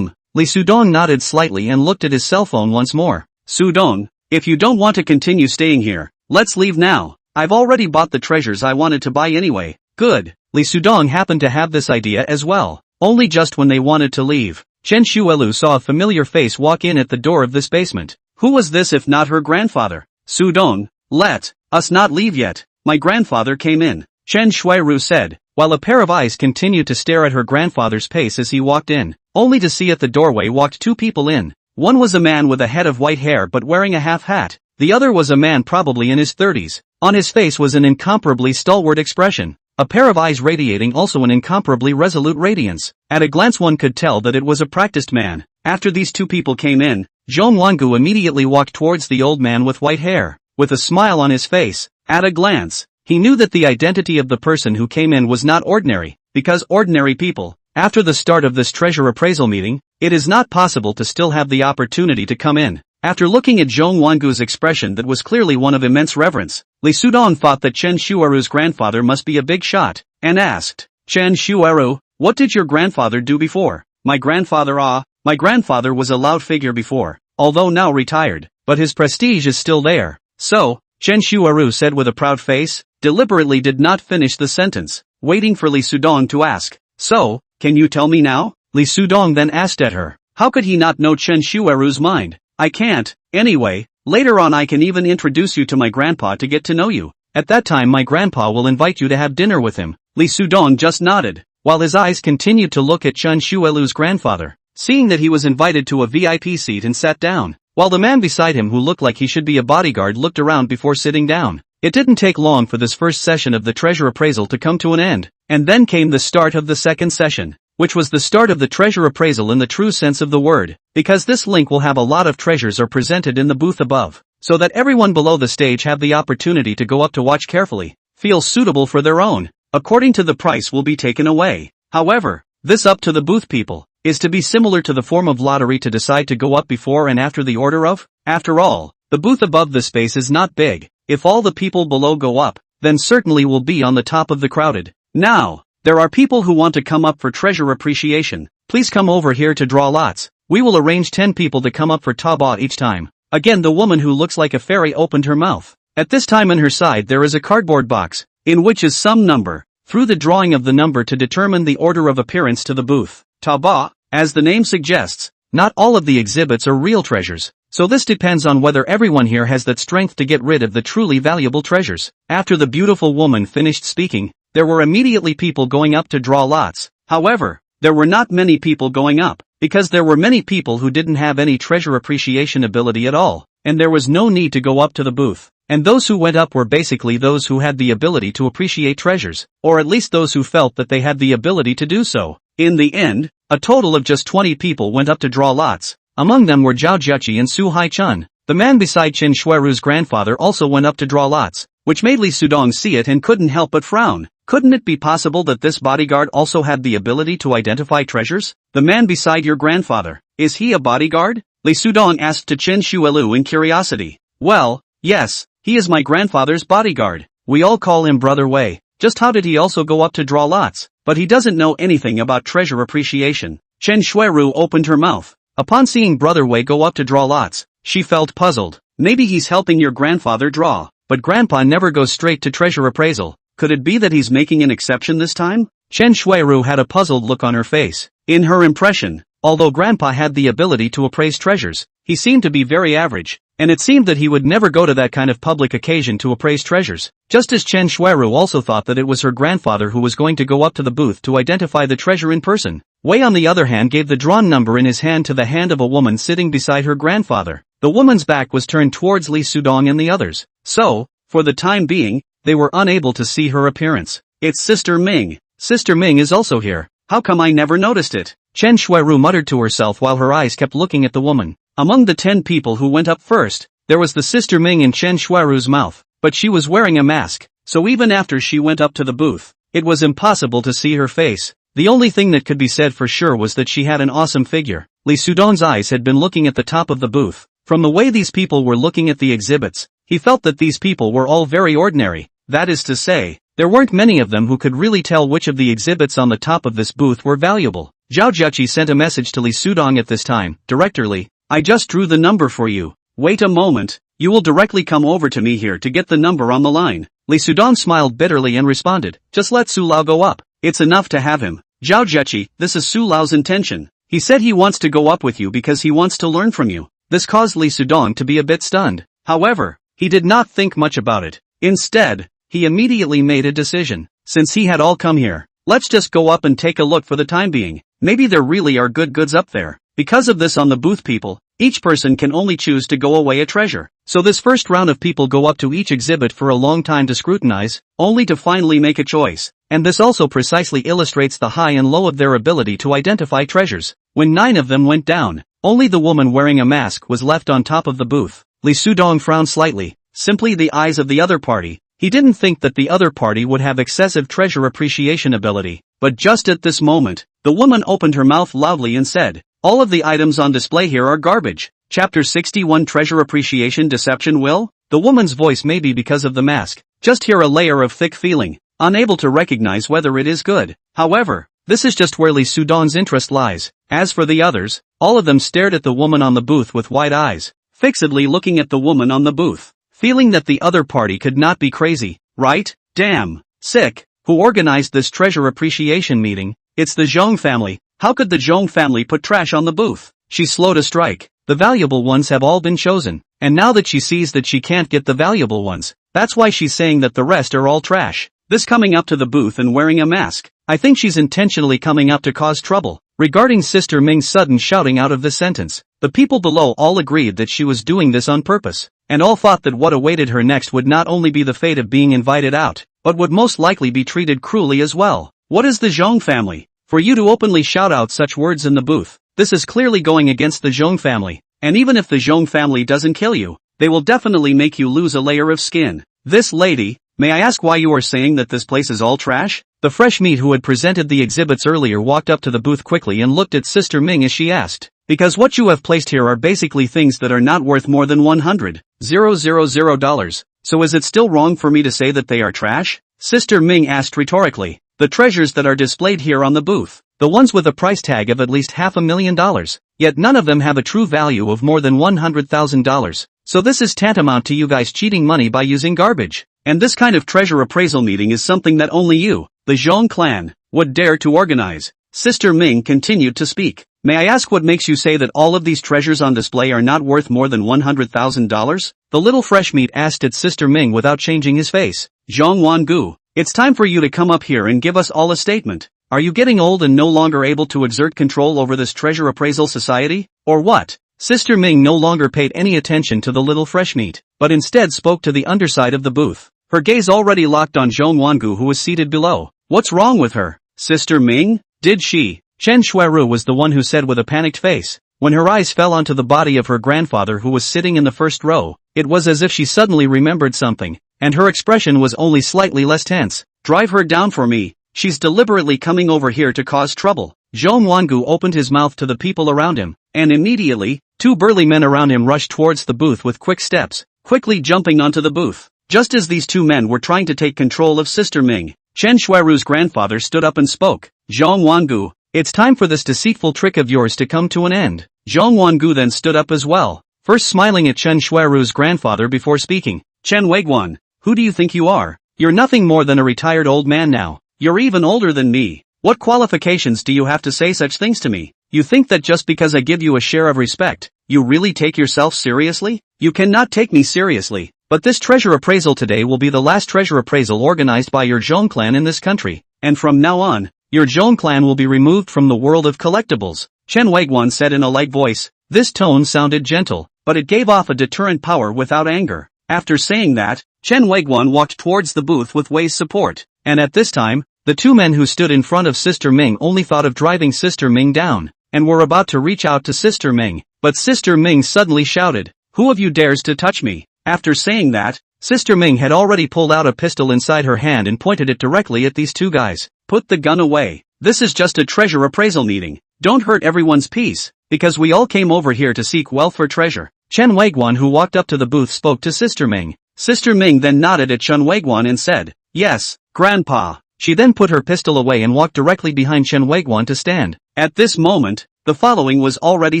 Li Sudong nodded slightly and looked at his cell phone once more. Sudong, if you don't want to continue staying here, let's leave now. I've already bought the treasures I wanted to buy anyway. Good. Li Sudong happened to have this idea as well. Only just when they wanted to leave, Chen Shuelu saw a familiar face walk in at the door of this basement. Who was this if not her grandfather? Sudong, let us not leave yet. My grandfather came in, Chen Shuiru said, while a pair of eyes continued to stare at her grandfather's face as he walked in, only to see at the doorway walked two people in. One was a man with a head of white hair but wearing a half hat. The other was a man probably in his 30s. On his face was an incomparably stalwart expression, a pair of eyes radiating also an incomparably resolute radiance. At a glance one could tell that it was a practiced man. After these two people came in, Zhong Wangu immediately walked towards the old man with white hair, with a smile on his face. At a glance, he knew that the identity of the person who came in was not ordinary, because ordinary people, after the start of this treasure appraisal meeting, it is not possible to still have the opportunity to come in. After looking at Zhong Wangu's expression that was clearly one of immense reverence, Li Sudong thought that Chen Shueru's grandfather must be a big shot, and asked, Chen Shueru, what did your grandfather do before? My grandfather was a loud figure before, although now retired, but his prestige is still there. So, Chen Shueru said with a proud face, deliberately did not finish the sentence, waiting for Li Sudong to ask, so, can you tell me now? Li Sudong then asked at her, how could he not know Chen Shueru's mind? I can't, anyway, later on I can even introduce you to my grandpa to get to know you. At that time my grandpa will invite you to have dinner with him. Li Sudong just nodded, while his eyes continued to look at Chen Shuelu's grandfather, seeing that he was invited to a VIP seat and sat down, while the man beside him who looked like he should be a bodyguard looked around before sitting down. It didn't take long for this first session of the treasure appraisal to come to an end, and then came the start of the second session, which was the start of the treasure appraisal in the true sense of the word, because this link will have a lot of treasures are presented in the booth above, so that everyone below the stage have the opportunity to go up to watch carefully, feel suitable for their own, according to the price will be taken away. However, this up to the booth people, is to be similar to the form of lottery to decide to go up before and after the order of. After all, the booth above the space is not big. If all the people below go up, then certainly will be on the top of the crowded. Now, there are people who want to come up for treasure appreciation. Please come over here to draw lots. We will arrange 10 people to come up for taba each time. Again the woman who looks like a fairy opened her mouth. At this time on her side there is a cardboard box, in which is some number, through the drawing of the number to determine the order of appearance to the booth. Taba, as the name suggests, not all of the exhibits are real treasures, so this depends on whether everyone here has that strength to get rid of the truly valuable treasures. After the beautiful woman finished speaking, there were immediately people going up to draw lots. However, there were not many people going up, because there were many people who didn't have any treasure appreciation ability at all, and there was no need to go up to the booth. And those who went up were basically those who had the ability to appreciate treasures, or at least those who felt that they had the ability to do so. In the end, a total of just 20 people went up to draw lots. Among them were Zhao Jiaqi and Su Hai-chun. The man beside Chen Shueru's grandfather also went up to draw lots, which made Li Sudong see it and couldn't help but frown. Couldn't it be possible that this bodyguard also had the ability to identify treasures? The man beside your grandfather, is he a bodyguard? Li Sudong asked to Chen Shuelu in curiosity. Well, yes, he is my grandfather's bodyguard. We all call him Brother Wei. Just how did he also go up to draw lots? But he doesn't know anything about treasure appreciation. Chen Shueru opened her mouth. Upon seeing Brother Wei go up to draw lots, she felt puzzled. Maybe he's helping your grandfather draw, but Grandpa never goes straight to treasure appraisal. Could it be that he's making an exception this time? Chen Shueru had a puzzled look on her face. In her impression, although Grandpa had the ability to appraise treasures, he seemed to be very average, and it seemed that he would never go to that kind of public occasion to appraise treasures. Just as Chen Shueru also thought that it was her grandfather who was going to go up to the booth to identify the treasure in person. Wei on the other hand gave the drawn number in his hand to the hand of a woman sitting beside her grandfather. The woman's back was turned towards Li Sudong and the others, so, for the time being, they were unable to see her appearance. It's Sister Ming. Sister Ming is also here. How come I never noticed it? Chen Shueru muttered to herself while her eyes kept looking at the woman. Among the 10 people who went up first, there was the Sister Ming in Chen Shueru's mouth, but she was wearing a mask, so even after she went up to the booth, it was impossible to see her face. The only thing that could be said for sure was that she had an awesome figure. Li Sudong's eyes had been looking at the top of the booth. From the way these people were looking at the exhibits, he felt that these people were all very ordinary. That is to say, there weren't many of them who could really tell which of the exhibits on the top of this booth were valuable. Zhao Jiaqi sent a message to Li Sudong at this time, directly. I just drew the number for you. Wait a moment. You will directly come over to me here to get the number on the line. Li Sudong smiled bitterly and responded, just let Su Lao go up. It's enough to have him. Zhao Jiaqi, this is Su Lao's intention. He said he wants to go up with you because he wants to learn from you. This caused Li Sudong to be a bit stunned. However, he did not think much about it. Instead, he immediately made a decision. Since he had all come here, let's just go up and take a look for the time being. Maybe there really are good goods up there. Because of this on the booth people, each person can only choose to go away a treasure. So this first round of people go up to each exhibit for a long time to scrutinize, only to finally make a choice. And this also precisely illustrates the high and low of their ability to identify treasures. When 9 of them went down, only the woman wearing a mask was left on top of the booth. Li Sudong frowned slightly, simply the eyes of the other party. He didn't think that the other party would have excessive treasure appreciation ability. But just at this moment, the woman opened her mouth loudly and said, all of the items on display here are garbage. Chapter 61 Treasure Appreciation Deception Will? The woman's voice may be because of the mask. Just hear a layer of thick feeling, unable to recognize whether it is good. However, this is just where Li Sudong's interest lies. As for the others, all of them stared at the woman on the booth with wide eyes, fixedly looking at the woman on the booth, feeling that the other party could not be crazy, right? Damn. Sick. Who organized this treasure appreciation meeting? It's the Zhong family. How could the Zhong family put trash on the booth? She's slow to strike. The valuable ones have all been chosen. And now that she sees that she can't get the valuable ones, that's why she's saying that the rest are all trash. This coming up to the booth and wearing a mask. I think she's intentionally coming up to cause trouble. Regarding Sister Ming's sudden shouting out of this sentence, the people below all agreed that she was doing this on purpose, and all thought that what awaited her next would not only be the fate of being invited out, but would most likely be treated cruelly as well. What is the Zhong family? For you to openly shout out such words in the booth, this is clearly going against the Zhong family, and even if the Zhong family doesn't kill you, they will definitely make you lose a layer of skin. This lady, may I ask why you are saying that this place is all trash? The fresh meat who had presented the exhibits earlier walked up to the booth quickly and looked at Sister Ming as she asked, because what you have placed here are basically things that are not worth more than $100,000. So is it still wrong for me to say that they are trash? Sister Ming asked rhetorically. The treasures that are displayed here on the booth, the ones with a price tag of at least $500,000, yet none of them have a true value of more than $100,000. So this is tantamount to you guys cheating money by using garbage. And this kind of treasure appraisal meeting is something that only you, the Zhong clan, would dare to organize. Sister Ming continued to speak. May I ask what makes you say that all of these treasures on display are not worth more than $100,000? The little fresh meat asked at Sister Ming without changing his face. Zhong Wangu, it's time for you to come up here and give us all a statement. Are you getting old and no longer able to exert control over this treasure appraisal society? Or what? Sister Ming no longer paid any attention to the little fresh meat, but instead spoke to the underside of the booth. Her gaze already locked on Zhong Wangu who was seated below. What's wrong with her? Sister Ming? Did she? Chen Shuiru was the one who said with a panicked face. When her eyes fell onto the body of her grandfather who was sitting in the first row, it was as if she suddenly remembered something, and her expression was only slightly less tense. Drive her down for me. She's deliberately coming over here to cause trouble. Zhong Wangu opened his mouth to the people around him, and immediately, 2 burly men around him rushed towards the booth with quick steps, quickly jumping onto the booth. Just as these 2 men were trying to take control of Sister Ming, Chen Shuiru's grandfather stood up and spoke. Zhong Wangu, it's time for this deceitful trick of yours to come to an end. Zhong Wangu then stood up as well, first smiling at Chen Shuiru's grandfather before speaking. Chen Weiguan, who do you think you are? You're nothing more than a retired old man now. You're even older than me. What qualifications do you have to say such things to me? You think that just because I give you a share of respect, you really take yourself seriously? You cannot take me seriously. But this treasure appraisal today will be the last treasure appraisal organized by your Zhong clan in this country, and from now on, your Zhong clan will be removed from the world of collectibles. Chen Weiguan said in a light voice. This tone sounded gentle, but it gave off a deterrent power without anger. After saying that, Chen Weiguan walked towards the booth with Wei's support, and at this time, the 2 men who stood in front of Sister Ming only thought of driving Sister Ming down, and were about to reach out to Sister Ming, but Sister Ming suddenly shouted, "Who of you dares to touch me?" After saying that, Sister Ming had already pulled out a pistol inside her hand and pointed it directly at these 2 guys. Put the gun away. This is just a treasure appraisal meeting. Don't hurt everyone's peace, because we all came over here to seek wealth for treasure. Chen Weiguan who walked up to the booth spoke to Sister Ming. Sister Ming then nodded at Chen Weiguan and said, "Yes, Grandpa." She then put her pistol away and walked directly behind Chen Weiguan to stand. At this moment, the following was already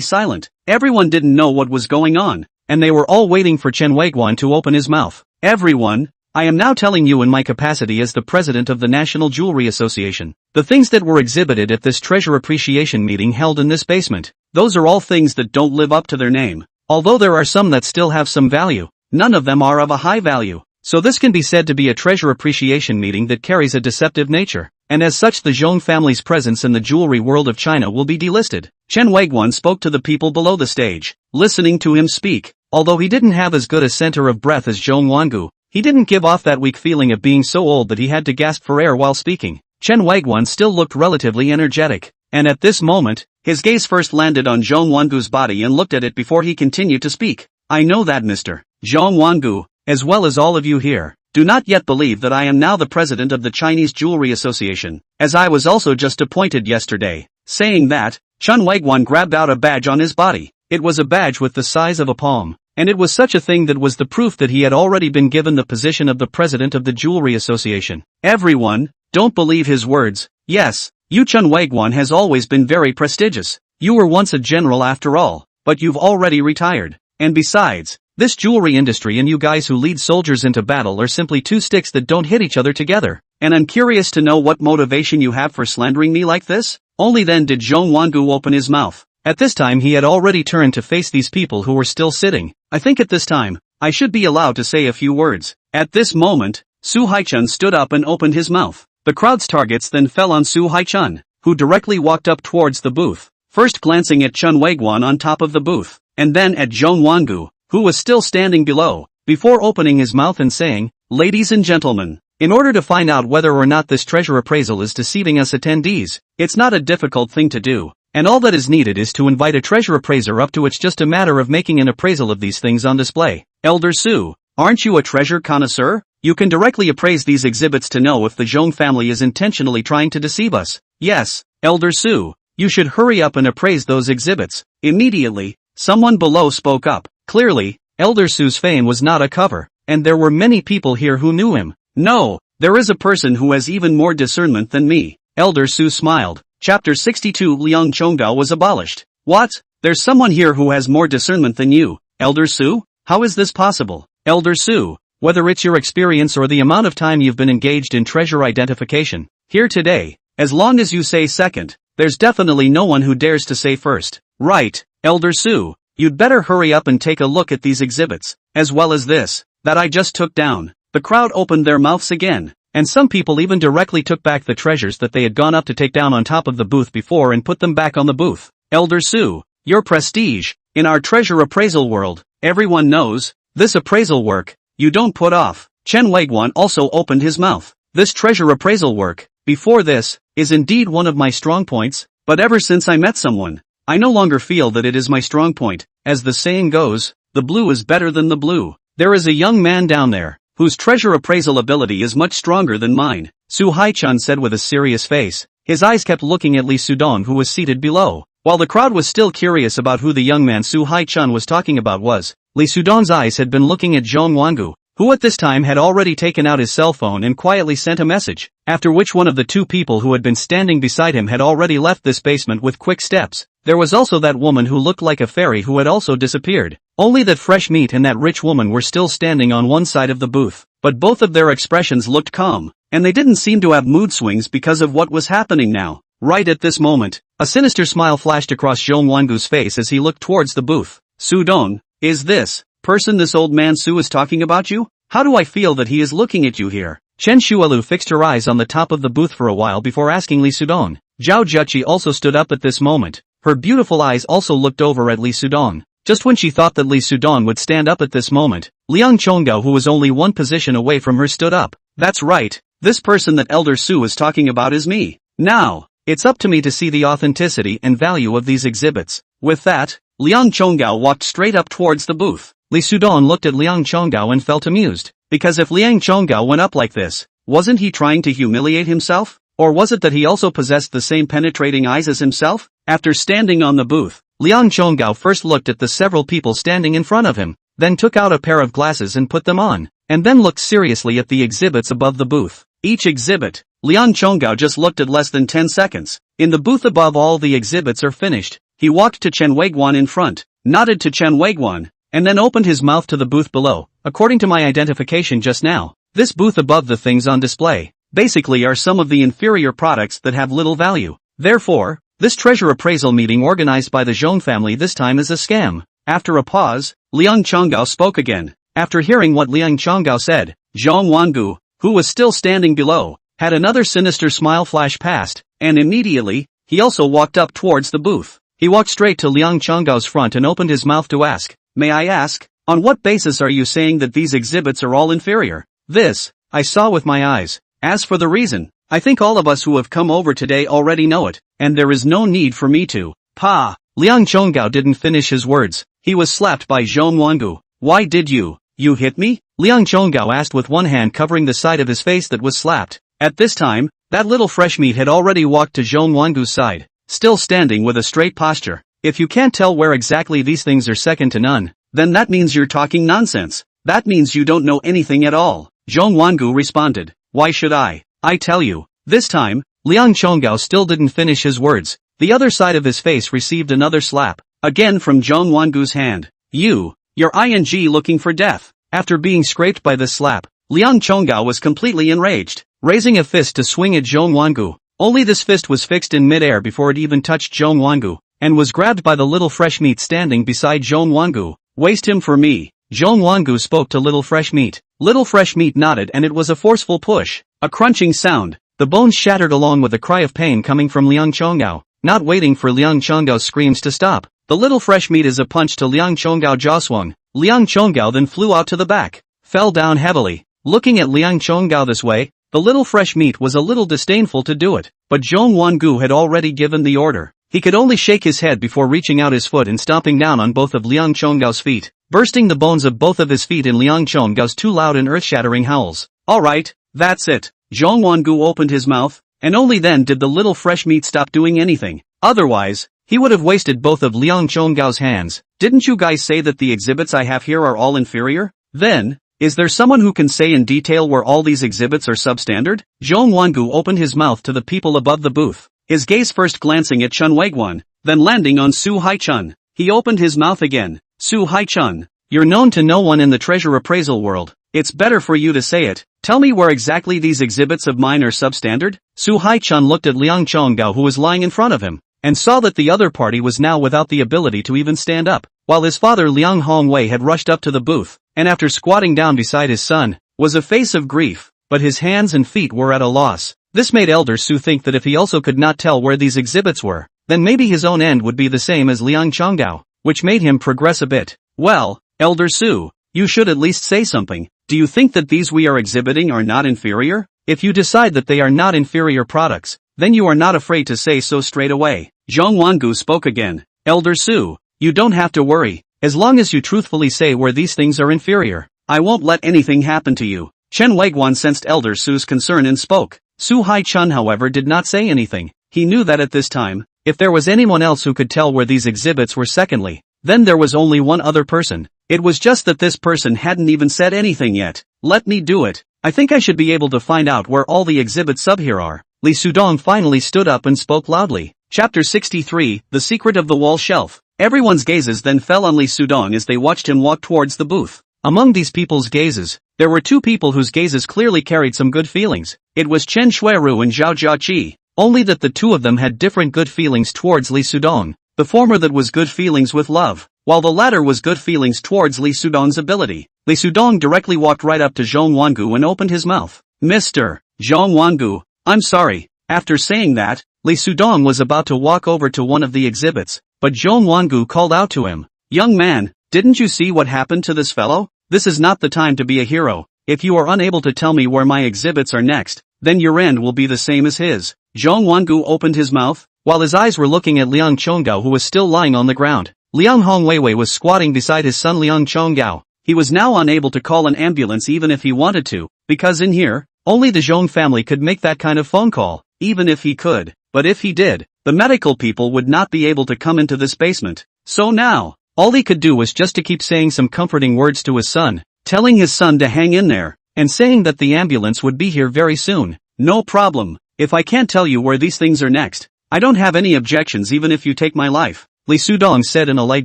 silent. Everyone didn't know what was going on, and they were all waiting for Chen Weiguan to open his mouth. Everyone, I am now telling you in my capacity as the president of the National Jewelry Association. The things that were exhibited at this treasure appreciation meeting held in this basement, those are all things that don't live up to their name. Although there are some that still have some value, none of them are of a high value. So this can be said to be a treasure appreciation meeting that carries a deceptive nature, and as such the Zhong family's presence in the jewelry world of China will be delisted. Chen Weiguan spoke to the people below the stage, listening to him speak. Although he didn't have as good a center of breath as Zhong Wangu, he didn't give off that weak feeling of being so old that he had to gasp for air while speaking. Chen Weiguan still looked relatively energetic, and at this moment, his gaze first landed on Zhong Wangu's body and looked at it before he continued to speak. I know that Mr. Zhong Wangu, as well as all of you here, do not yet believe that I am now the president of the Chinese Jewelry Association, as I was also just appointed yesterday. Saying that, Chen Weiguan grabbed out a badge on his body. It was a badge with the size of a palm, and it was such a thing that was the proof that he had already been given the position of the president of the Jewelry Association. Everyone, don't believe his words. Yes, you Chen Weiguan has always been very prestigious. You were once a general after all, but you've already retired. And besides, this jewelry industry and you guys who lead soldiers into battle are simply two sticks that don't hit each other together. And I'm curious to know what motivation you have for slandering me like this? Only then did Zhong Wangu open his mouth. At this time he had already turned to face these people who were still sitting. I think at this time, I should be allowed to say a few words. At this moment, Su Haichun stood up and opened his mouth. The crowd's targets then fell on Su Haichun, who directly walked up towards the booth, first glancing at Chen Weiguan on top of the booth, and then at Zhong Wangu, who was still standing below, before opening his mouth and saying, Ladies and gentlemen, in order to find out whether or not this treasure appraisal is deceiving us attendees, it's not a difficult thing to do, and all that is needed is to invite a treasure appraiser up to it's just a matter of making an appraisal of these things on display. Elder Su, aren't you a treasure connoisseur? You can directly appraise these exhibits to know if the Zhong family is intentionally trying to deceive us. Yes, Elder Su, you should hurry up and appraise those exhibits. Immediately, someone below spoke up. Clearly, Elder Su's fame was not a cover, and there were many people here who knew him. No, there is a person who has even more discernment than me. Elder Su smiled. Chapter 62 Liang Chonggao was abolished. What? There's someone here who has more discernment than you, Elder Su? How is this possible? Elder Su, whether it's your experience or the amount of time you've been engaged in treasure identification, here today, as long as you say second, there's definitely no one who dares to say first. Right, Elder Su. You'd better hurry up and take a look at these exhibits, as well as this, that I just took down. The crowd opened their mouths again, and some people even directly took back the treasures that they had gone up to take down on top of the booth before and put them back on the booth. Elder Su, your prestige, in our treasure appraisal world, everyone knows, this appraisal work, you don't put off. Chen Weiguan also opened his mouth. This treasure appraisal work, before this, is indeed one of my strong points, but ever since I met someone, I no longer feel that it is my strong point. As the saying goes, the blue is better than the blue. There is a young man down there, whose treasure appraisal ability is much stronger than mine, Su Haichun said with a serious face. His eyes kept looking at Li Sudong who was seated below. While the crowd was still curious about who the young man Su Haichun was talking about was, Li Sudong's eyes had been looking at Zhong Wangu, who at this time had already taken out his cell phone and quietly sent a message, after which one of the two people who had been standing beside him had already left this basement with quick steps. There was also that woman who looked like a fairy who had also disappeared. Only that fresh meat and that rich woman were still standing on one side of the booth, but both of their expressions looked calm, and they didn't seem to have mood swings because of what was happening now. Right at this moment, a sinister smile flashed across Zhong Wangu's face as he looked towards the booth. Sudong, is this person this old man Su is talking about you? How do I feel that he is looking at you here? Chen Shualu fixed her eyes on the top of the booth for a while before asking Li Sudong. Zhao Juqi also stood up at this moment. Her beautiful eyes also looked over at Li Sudong. Just when she thought that Li Sudong would stand up at this moment, Liang Chonggao, who was only one position away from her, stood up. That's right, this person that Elder Su is talking about is me. Now, it's up to me to see the authenticity and value of these exhibits. With that, Liang Chonggao walked straight up towards the booth. Li Sudong looked at Liang Chonggao and felt amused, because if Liang Chonggao went up like this, wasn't he trying to humiliate himself? Or was it that he also possessed the same penetrating eyes as himself? After standing on the booth, Liang Chonggao first looked at the several people standing in front of him, then took out a pair of glasses and put them on, and then looked seriously at the exhibits above the booth. Each exhibit, Liang Chonggao just looked at less than 10 seconds. In the booth above all the exhibits are finished. He walked to Chen Weiguan in front, nodded to Chen Weiguan, and then opened his mouth to the booth below. According to my identification just now, this booth above the things on display, basically are some of the inferior products that have little value. Therefore, this treasure appraisal meeting organized by the Zhong family this time is a scam. After a pause, Liang Chonggao spoke again. After hearing what Liang Chonggao said, Zhong Wangu, who was still standing below, had another sinister smile flash past, and immediately, he also walked up towards the booth. He walked straight to Liang Chonggao's front and opened his mouth to ask, "May I ask, on what basis are you saying that these exhibits are all inferior?" This, I saw with my eyes. As for the reason, I think all of us who have come over today already know it, and there is no need for me to. Pa! Liang Chonggao didn't finish his words. He was slapped by Zhong Wangu. "Why did you hit me?" Liang Chonggao asked with one hand covering the side of his face that was slapped. At this time, that little fresh meat had already walked to Zhong Wangu's side, still standing with a straight posture. If you can't tell where exactly these things are second to none, then that means you're talking nonsense. That means you don't know anything at all. Zhong Wangu responded. "Why should I tell you?" This time, Liang Chonggao still didn't finish his words. The other side of his face received another slap, again from Zhong Wangu's hand. You're ing looking for death." After being scraped by this slap, Liang Chonggao was completely enraged, raising a fist to swing at Zhong Wangu. Only this fist was fixed in midair before it even touched Zhong Wangu, and was grabbed by the little fresh meat standing beside Zhong Wangu. "Waste him for me." Zhong Wangu spoke to little fresh meat. Little fresh meat nodded and it was a forceful push. A crunching sound. The bones shattered along with a cry of pain coming from Liang Chonggao. Not waiting for Liang Chonggao's screams to stop, the little fresh meat as a punch to Liang Chonggao jaw swung. Liang Chonggao then flew out to the back, fell down heavily. Looking at Liang Chonggao this way, the little fresh meat was a little disdainful to do it, but Zhong Wangu had already given the order. He could only shake his head before reaching out his foot and stomping down on both of Liang Chonggao's feet, bursting the bones of both of his feet in Liang Chonggao's two loud and earth-shattering howls. "Alright, that's it." Zhong Wangu opened his mouth, and only then did the little fresh meat stop doing anything. Otherwise, he would have wasted both of Liang Chonggao's hands. "Didn't you guys say that the exhibits I have here are all inferior? Then, is there someone who can say in detail where all these exhibits are substandard?" Zhong Wangu opened his mouth to the people above the booth, his gaze first glancing at Chen Weiguan, then landing on Su Haichun. He opened his mouth again. "Su Haichun, you're known to no one in the treasure appraisal world. It's better for you to say it. Tell me where exactly these exhibits of mine are substandard?" Su Haichun looked at Liang Chonggao who was lying in front of him, and saw that the other party was now without the ability to even stand up, while his father Liang Hongwei had rushed up to the booth, and after squatting down beside his son, was a face of grief, but his hands and feet were at a loss. This made Elder Su think that if he also could not tell where these exhibits were, then maybe his own end would be the same as Liang Chonggao, which made him progress a bit. "Well, Elder Su, you should at least say something. Do you think that these we are exhibiting are not inferior? If you decide that they are not inferior products, then you are not afraid to say so straight away." Zhong Wangu spoke again. "Elder Su, you don't have to worry. As long as you truthfully say where these things are inferior, I won't let anything happen to you." Chen Weiguan sensed Elder Su's concern and spoke. Su Haichun however did not say anything. He knew that at this time, if there was anyone else who could tell where these exhibits were secondly, then there was only one other person. It was just that this person hadn't even said anything yet. "Let me do it. I think I should be able to find out where all the exhibits sub here are." Li Sudong finally stood up and spoke loudly. Chapter 63, The Secret of the Wall Shelf. Everyone's gazes then fell on Li Sudong as they watched him walk towards the booth. Among these people's gazes, there were two people whose gazes clearly carried some good feelings. It was Chen Shuiru and Zhao Jiaqi, only that the two of them had different good feelings towards Li Sudong. The former that was good feelings with love, while the latter was good feelings towards Li Sudong's ability. Li Sudong directly walked right up to Zhong Wangu and opened his mouth. "Mr. Zhong Wangu, I'm sorry." After saying that, Li Sudong was about to walk over to one of the exhibits, but Zhong Wangu called out to him. "Young man, didn't you see what happened to this fellow? This is not the time to be a hero. If you are unable to tell me where my exhibits are next, then your end will be the same as his." Zhong Wangu opened his mouth, while his eyes were looking at Liang Chonggao who was still lying on the ground. Liang Hongwei was squatting beside his son Liang Chonggao. He was now unable to call an ambulance even if he wanted to, because in here, only the Zhong family could make that kind of phone call, even if he could. But if he did, the medical people would not be able to come into this basement. So now, all he could do was just to keep saying some comforting words to his son, telling his son to hang in there, and saying that the ambulance would be here very soon. "No problem. If I can't tell you where these things are next, I don't have any objections even if you take my life, Li Sudong said in a light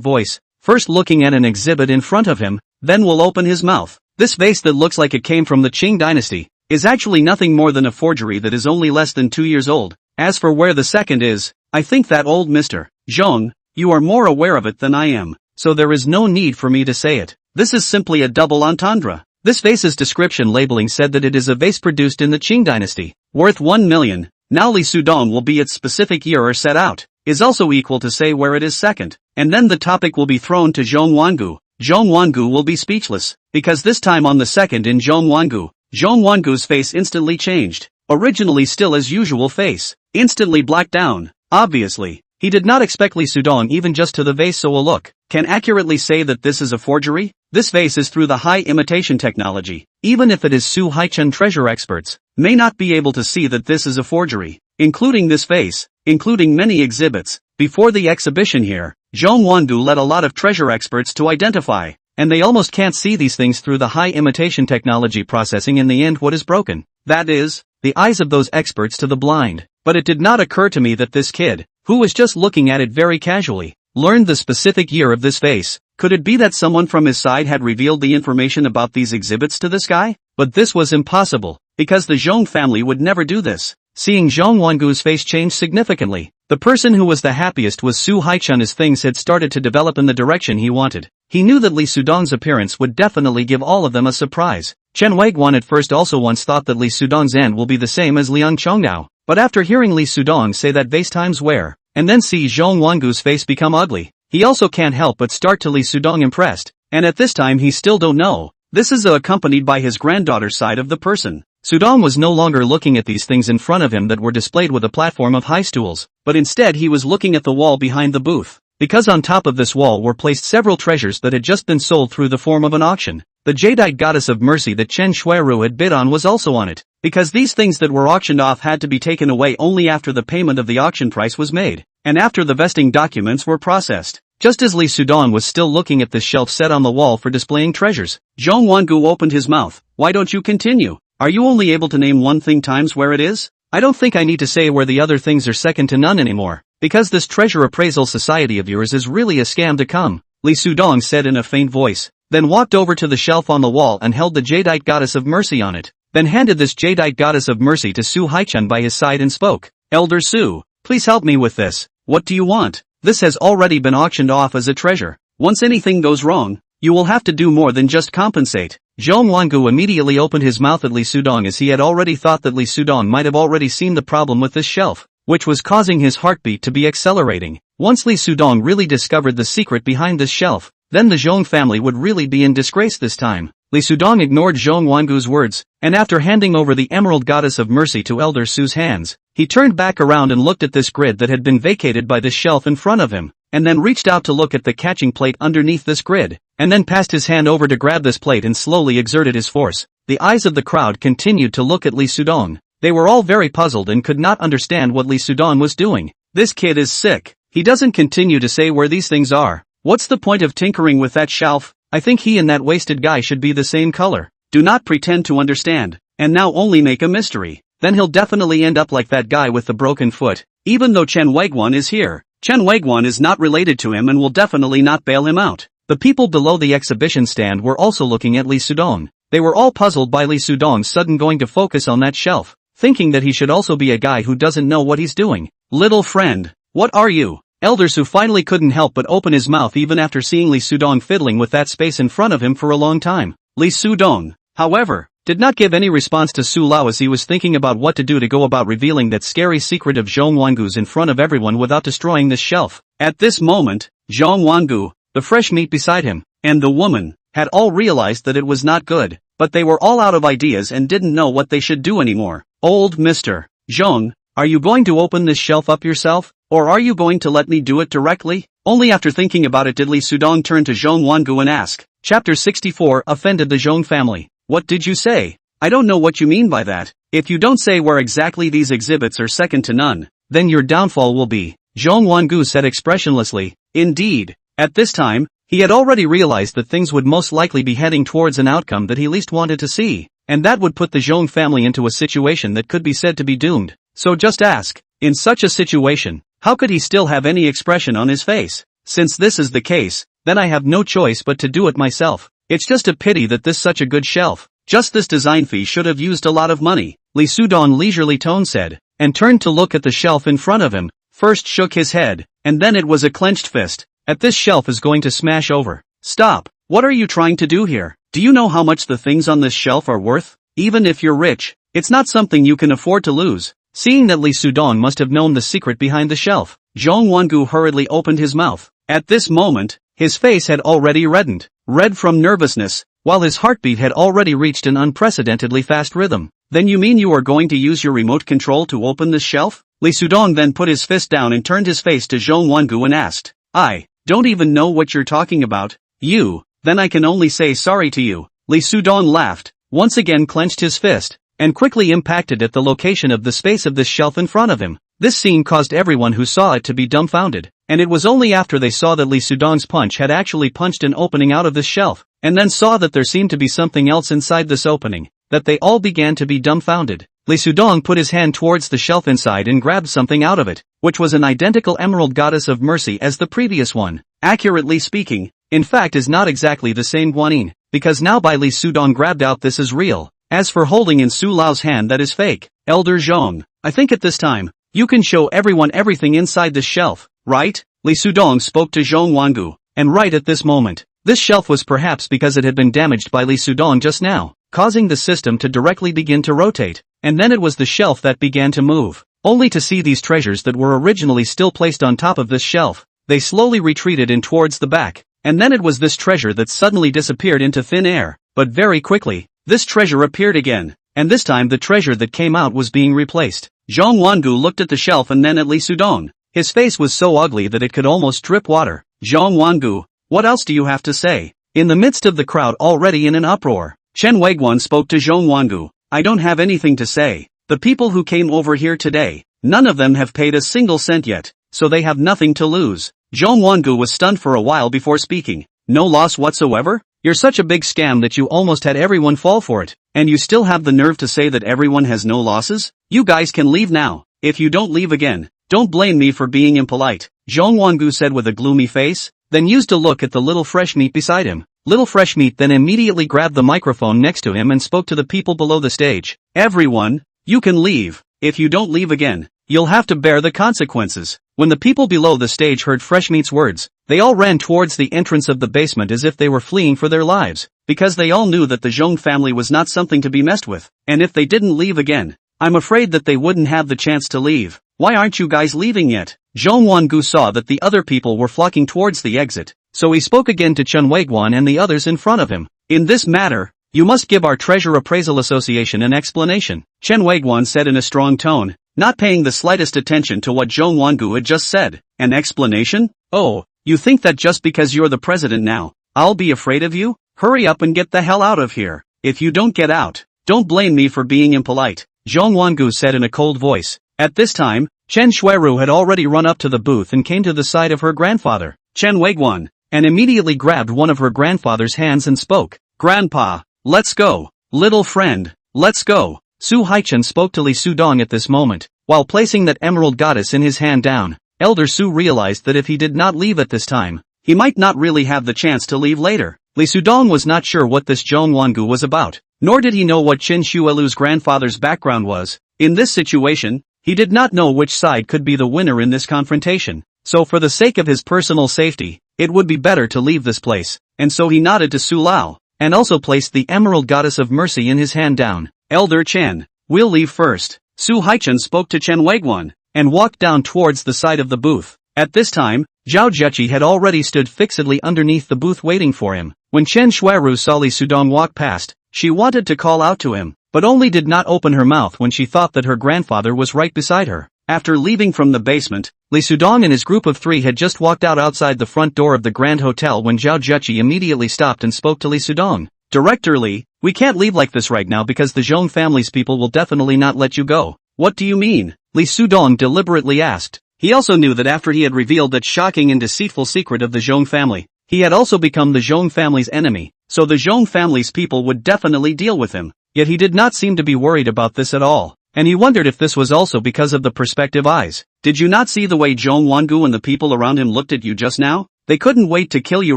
voice, first looking at an exhibit in front of him, then will open his mouth. This vase that looks like it came from the Qing dynasty is actually nothing more than a forgery that is only less than 2 years old. As for where the second is, I think that old Mr. Zhong, you are more aware of it than I am, so there is no need for me to say it. This is simply a double entendre. This vase's description labeling said that it is a vase produced in the Qing dynasty, worth 1 million. Now Li Sudong will be its specific year or set out, is also equal to say where it is second, and then the topic will be thrown to Zhong Wangu. Zhong Wangu will be speechless, because this time on the second in Zhong Wangu's face instantly changed, originally still as usual face, instantly blacked down. Obviously, he did not expect Li Sudong even just to the vase so a look can accurately say that this is a forgery. This vase is through the high imitation technology. Even if it is Su Haichun treasure experts may not be able to see that this is a forgery, including this vase, including many exhibits. Before the exhibition here, Zhong Wangu led a lot of treasure experts to identify, and they almost can't see these things through the high imitation technology processing in the end what is broken. That is, the eyes of those experts to the blind. But it did not occur to me that this kid, who was just looking at it very casually, learned the specific year of this vase. Could it be that someone from his side had revealed the information about these exhibits to this guy? But this was impossible, because the Zhong family would never do this. Seeing Zhong Wangu's face change significantly, the person who was the happiest was Su Haichun as things had started to develop in the direction he wanted. He knew that Li Sudong's appearance would definitely give all of them a surprise. Chen Weiguan at first also once thought that Li Sudong's end will be the same as Liang Chongdao, but after hearing Li Sudong say that vase times where, and then see Zhong Wangu's face become ugly, he also can't help but start to Li Sudong impressed, and at this time he still don't know. This is accompanied by his granddaughter's side of the person. Sudong was no longer looking at these things in front of him that were displayed with a platform of high stools, but instead he was looking at the wall behind the booth, because on top of this wall were placed several treasures that had just been sold through the form of an auction. The jadeite goddess of mercy that Chen Shuiru had bid on was also on it, because these things that were auctioned off had to be taken away only after the payment of the auction price was made, and after the vesting documents were processed. Just as Li Sudong was still looking at this shelf set on the wall for displaying treasures, Zhong Wangu opened his mouth. Why don't you continue? Are you only able to name one thing times where it is? I don't think I need to say where the other things are second to none anymore, because this treasure appraisal society of yours is really a scam to come, Li Sudong said in a faint voice, then walked over to the shelf on the wall and held the jadeite goddess of mercy on it, then handed this jadeite goddess of mercy to Su Haichun by his side and spoke, Elder Su, please help me with this. What do you want? This has already been auctioned off as a treasure. Once anything goes wrong, you will have to do more than just compensate. Zhong Wangu immediately opened his mouth at Li Sudong as he had already thought that Li Sudong might have already seen the problem with this shelf, which was causing his heartbeat to be accelerating. Once Li Sudong really discovered the secret behind this shelf, then the Zhong family would really be in disgrace this time. Li Sudong ignored Zhong Wangu's words, and after handing over the Emerald Goddess of Mercy to Elder Su's hands, he turned back around and looked at this grid that had been vacated by this shelf in front of him, and then reached out to look at the catching plate underneath this grid, and then passed his hand over to grab this plate and slowly exerted his force. The eyes of the crowd continued to look at Li Sudong. They were all very puzzled and could not understand what Li Sudong was doing. This kid is sick. He doesn't continue to say where these things are. What's the point of tinkering with that shelf? I think he and that wasted guy should be the same color. Do not pretend to understand, and now only make a mystery. Then he'll definitely end up like that guy with the broken foot. Even though Chen Weiguan is here, Chen Weiguan is not related to him and will definitely not bail him out. The people below the exhibition stand were also looking at Li Sudong. They were all puzzled by Li Sudong's sudden going to focus on that shelf, thinking that he should also be a guy who doesn't know what he's doing. Little friend, what are you? Elder Su finally couldn't help but open his mouth even after seeing Li Sudong fiddling with that space in front of him for a long time. Li Sudong, however, did not give any response to Su Lao as he was thinking about what to do to go about revealing that scary secret of Zhong Wangu's in front of everyone without destroying this shelf. At this moment, Zhong Wangu, the fresh meat beside him, and the woman, had all realized that it was not good, but they were all out of ideas and didn't know what they should do anymore. Old Mr. Zhong, are you going to open this shelf up yourself, or are you going to let me do it directly? Only after thinking about it did Li Sudong turn to Zhong Wangu and ask. Chapter 64 Offended the Zhong family. What did you say? I don't know what you mean by that. If you don't say where exactly these exhibits are second to none, then your downfall will be. Zhong Wangu said expressionlessly. Indeed. At this time, he had already realized that things would most likely be heading towards an outcome that he least wanted to see, and that would put the Zhong family into a situation that could be said to be doomed. So just ask. In such a situation, how could he still have any expression on his face? Since this is the case, then I have no choice but to do it myself. It's just a pity that this such a good shelf. Just this design fee should have used a lot of money, Lee Sudong leisurely tone said, and turned to look at the shelf in front of him, first shook his head, and then it was a clenched fist. At this shelf is going to smash over. Stop, what are you trying to do here? Do you know how much the things on this shelf are worth? Even if you're rich, it's not something you can afford to lose. Seeing that Lee Sudong must have known the secret behind the shelf, Zhong Wangu hurriedly opened his mouth. At this moment, his face had already reddened, red from nervousness, while his heartbeat had already reached an unprecedentedly fast rhythm. Then you mean you are going to use your remote control to open this shelf? Lee Sudong then put his fist down and turned his face to Zhong Wangu and asked, I don't even know what you're talking about. You, then I can only say sorry to you. Lee Sudong laughed, once again clenched his fist, and quickly impacted at the location of the space of this shelf in front of him. This scene caused everyone who saw it to be dumbfounded, and it was only after they saw that Lee Sudong's punch had actually punched an opening out of this shelf, and then saw that there seemed to be something else inside this opening, that they all began to be dumbfounded. Lee Sudong put his hand towards the shelf inside and grabbed something out of it, which was an identical emerald goddess of mercy as the previous one. Accurately speaking, in fact is not exactly the same guanyin, because now by Lee Sudong grabbed out this is real. As for holding in Su Lao's hand that is fake, Elder Zhong, I think at this time, you can show everyone everything inside this shelf, right? Lee Sudong spoke to Zhong Wangu, and right at this moment, this shelf was perhaps because it had been damaged by Lee Sudong just now, causing the system to directly begin to rotate, and then it was the shelf that began to move, only to see these treasures that were originally still placed on top of this shelf. They slowly retreated in towards the back, and then it was this treasure that suddenly disappeared into thin air, but very quickly, this treasure appeared again, and this time the treasure that came out was being replaced. Zhong Wangu looked at the shelf and then at Lee Sudong. His face was so ugly that it could almost drip water. Zhong Wangu, what else do you have to say? In the midst of the crowd already in an uproar, Chen Weiguan spoke to Zhong Wangu. I don't have anything to say. The people who came over here today, none of them have paid a single cent yet, so they have nothing to lose. Zhong Wangu was stunned for a while before speaking. No loss whatsoever? You're such a big scam that you almost had everyone fall for it, and you still have the nerve to say that everyone has no losses? You guys can leave now. If you don't leave again, don't blame me for being impolite, Zhong Wangu said with a gloomy face, then used a look at the little fresh meat beside him. Little fresh meat then immediately grabbed the microphone next to him and spoke to the people below the stage. Everyone, you can leave. If you don't leave again, you'll have to bear the consequences. When the people below the stage heard Fresh Meat's words, they all ran towards the entrance of the basement as if they were fleeing for their lives, because they all knew that the Zhong family was not something to be messed with, and if they didn't leave again, I'm afraid that they wouldn't have the chance to leave. Why aren't you guys leaving yet? Zhong Wangu saw that the other people were flocking towards the exit, so he spoke again to Chen Weiguan and the others in front of him. In this matter, you must give our Treasure Appraisal Association an explanation, Chen Weiguan said in a strong tone, not paying the slightest attention to what Zhong Wangu had just said. An explanation? Oh, you think that just because you're the president now, I'll be afraid of you? Hurry up and get the hell out of here. If you don't get out, don't blame me for being impolite, Zhong Wangu said in a cold voice. At this time, Chen Shuiru had already run up to the booth and came to the side of her grandfather, Chen Weiguan, and immediately grabbed one of her grandfather's hands and spoke. Grandpa, let's go. Little friend, let's go. Su Haichen spoke to Lee Sudong at this moment, while placing that emerald goddess in his hand down. Elder Su realized that if he did not leave at this time, he might not really have the chance to leave later. Lee Sudong was not sure what this Zhong Wangu was about, nor did he know what Qin Shuelu's grandfather's background was. In this situation, he did not know which side could be the winner in this confrontation, so for the sake of his personal safety, it would be better to leave this place, and so he nodded to Su Lao, and also placed the Emerald Goddess of Mercy in his hand down. Elder Chen, we'll leave first. Su Haichen spoke to Chen Weiguan, and walked down towards the side of the booth. At this time, Zhao Zheqi had already stood fixedly underneath the booth waiting for him. When Chen Shuiru saw Lee Sudong walk past, she wanted to call out to him, but only did not open her mouth when she thought that her grandfather was right beside her. After leaving from the basement, Lee Sudong and his group of 3 had just walked out outside the front door of the Grand Hotel when Zhao Zheqi immediately stopped and spoke to Lee Sudong. Director Lee, we can't leave like this right now because the Zhong family's people will definitely not let you go. What do you mean? Lee Sudong deliberately asked. He also knew that after he had revealed that shocking and deceitful secret of the Zhong family, he had also become the Zhong family's enemy, so the Zhong family's people would definitely deal with him. Yet he did not seem to be worried about this at all. and he wondered if this was also because of the perspective eyes. Did you not see the way Zhong Wangu and the people around him looked at you just now? They couldn't wait to kill you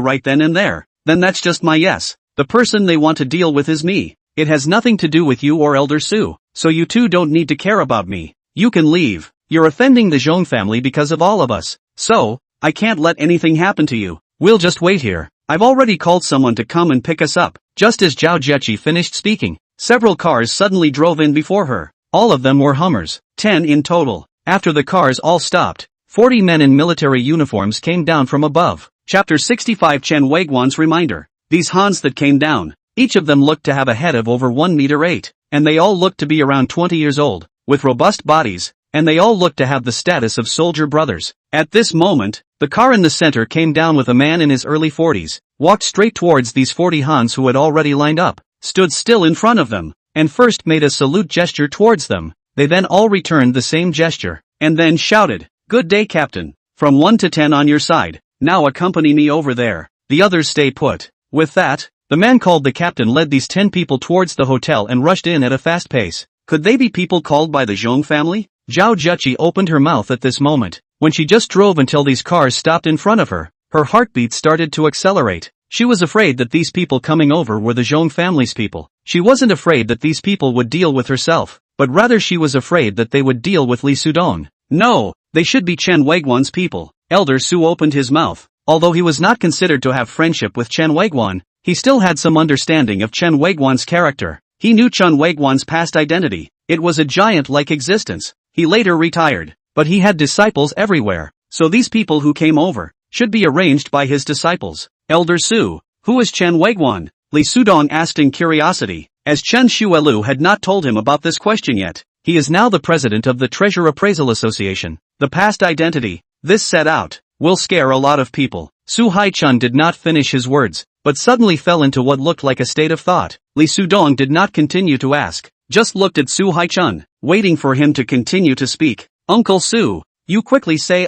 right then and there. Then that's just my yes. The person they want to deal with is me. It has nothing to do with you or Elder Su, so you two don't need to care about me. You can leave. You're offending the Zhong family because of all of us. So, I can't let anything happen to you. We'll just wait here. I've already called someone to come and pick us up. Just as Zhao Jiechi finished speaking, several cars suddenly drove in before her. All of them were Hummers, 10 in total. After the cars all stopped, 40 men in military uniforms came down from above. Chapter 65 Chen Weiguan's Reminder. These Hans that came down, each of them looked to have a head of over 1 meter 8, and they all looked to be around 20 years old, with robust bodies, and they all looked to have the status of soldier brothers. At this moment, the car in the center came down with a man in his early 40s, walked straight towards these 40 Hans who had already lined up, stood still in front of them, and first made a salute gesture towards them. They then all returned the same gesture, and then shouted, "Good day, Captain. From 1 to 10 on your side. Now accompany me over there. The others stay put." With that, the man called the captain led these 10 people towards the hotel and rushed in at a fast pace. Could they be people called by the Zhong family? Zhao Jiechi opened her mouth at this moment. When she just drove until these cars stopped in front of her, her heartbeat started to accelerate. She was afraid that these people coming over were the Zhong family's people. She wasn't afraid that these people would deal with herself, but rather she was afraid that they would deal with Li Sudong. No, they should be Chen Weiguan's people. Elder Su opened his mouth. Although he was not considered to have friendship with Chen Weiguan, he still had some understanding of Chen Weiguan's character. He knew Chen Weiguan's past identity. It was a giant-like existence. He later retired, but he had disciples everywhere, so these people who came over should be arranged by his disciples. Elder Su, who is Chen Weiguan? Li Sudong asked in curiosity, as Chen Xuelu had not told him about this question yet. He is now the president of the Treasure Appraisal Association. The past identity, this set out, will scare a lot of people. Su Haichun did not finish his words, but suddenly fell into what looked like a state of thought. Li Sudong did not continue to ask, just looked at Su Haichun, waiting for him to continue to speak. Uncle Su, you quickly say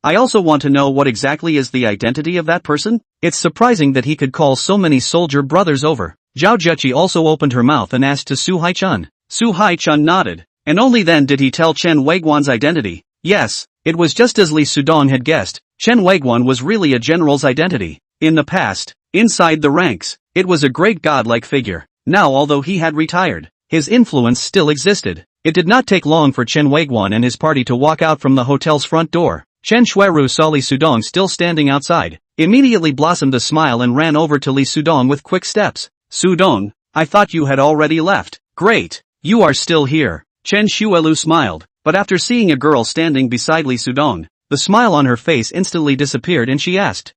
I also want to know what exactly is the identity of that person? It's surprising that he could call so many soldier brothers over. Zhao Jiechi also opened her mouth and asked to Su Haichun. Su Haichun nodded, and only then did he tell Chen Weiguan's identity. Yes, it was just as Li Sudong had guessed. Chen Weiguan was really a general's identity. In the past, inside the ranks, it was a great godlike figure. Now although he had retired, his influence still existed. It did not take long for Chen Weiguan and his party to walk out from the hotel's front door. Chen Xueru saw Li Sudong still standing outside, immediately blossomed a smile and ran over to Li Sudong with quick steps. "Sudong, I thought you had already left." "Great, you are still here." Chen Xuelu smiled, but after seeing a girl standing beside Li Sudong, the smile on her face instantly disappeared and she asked,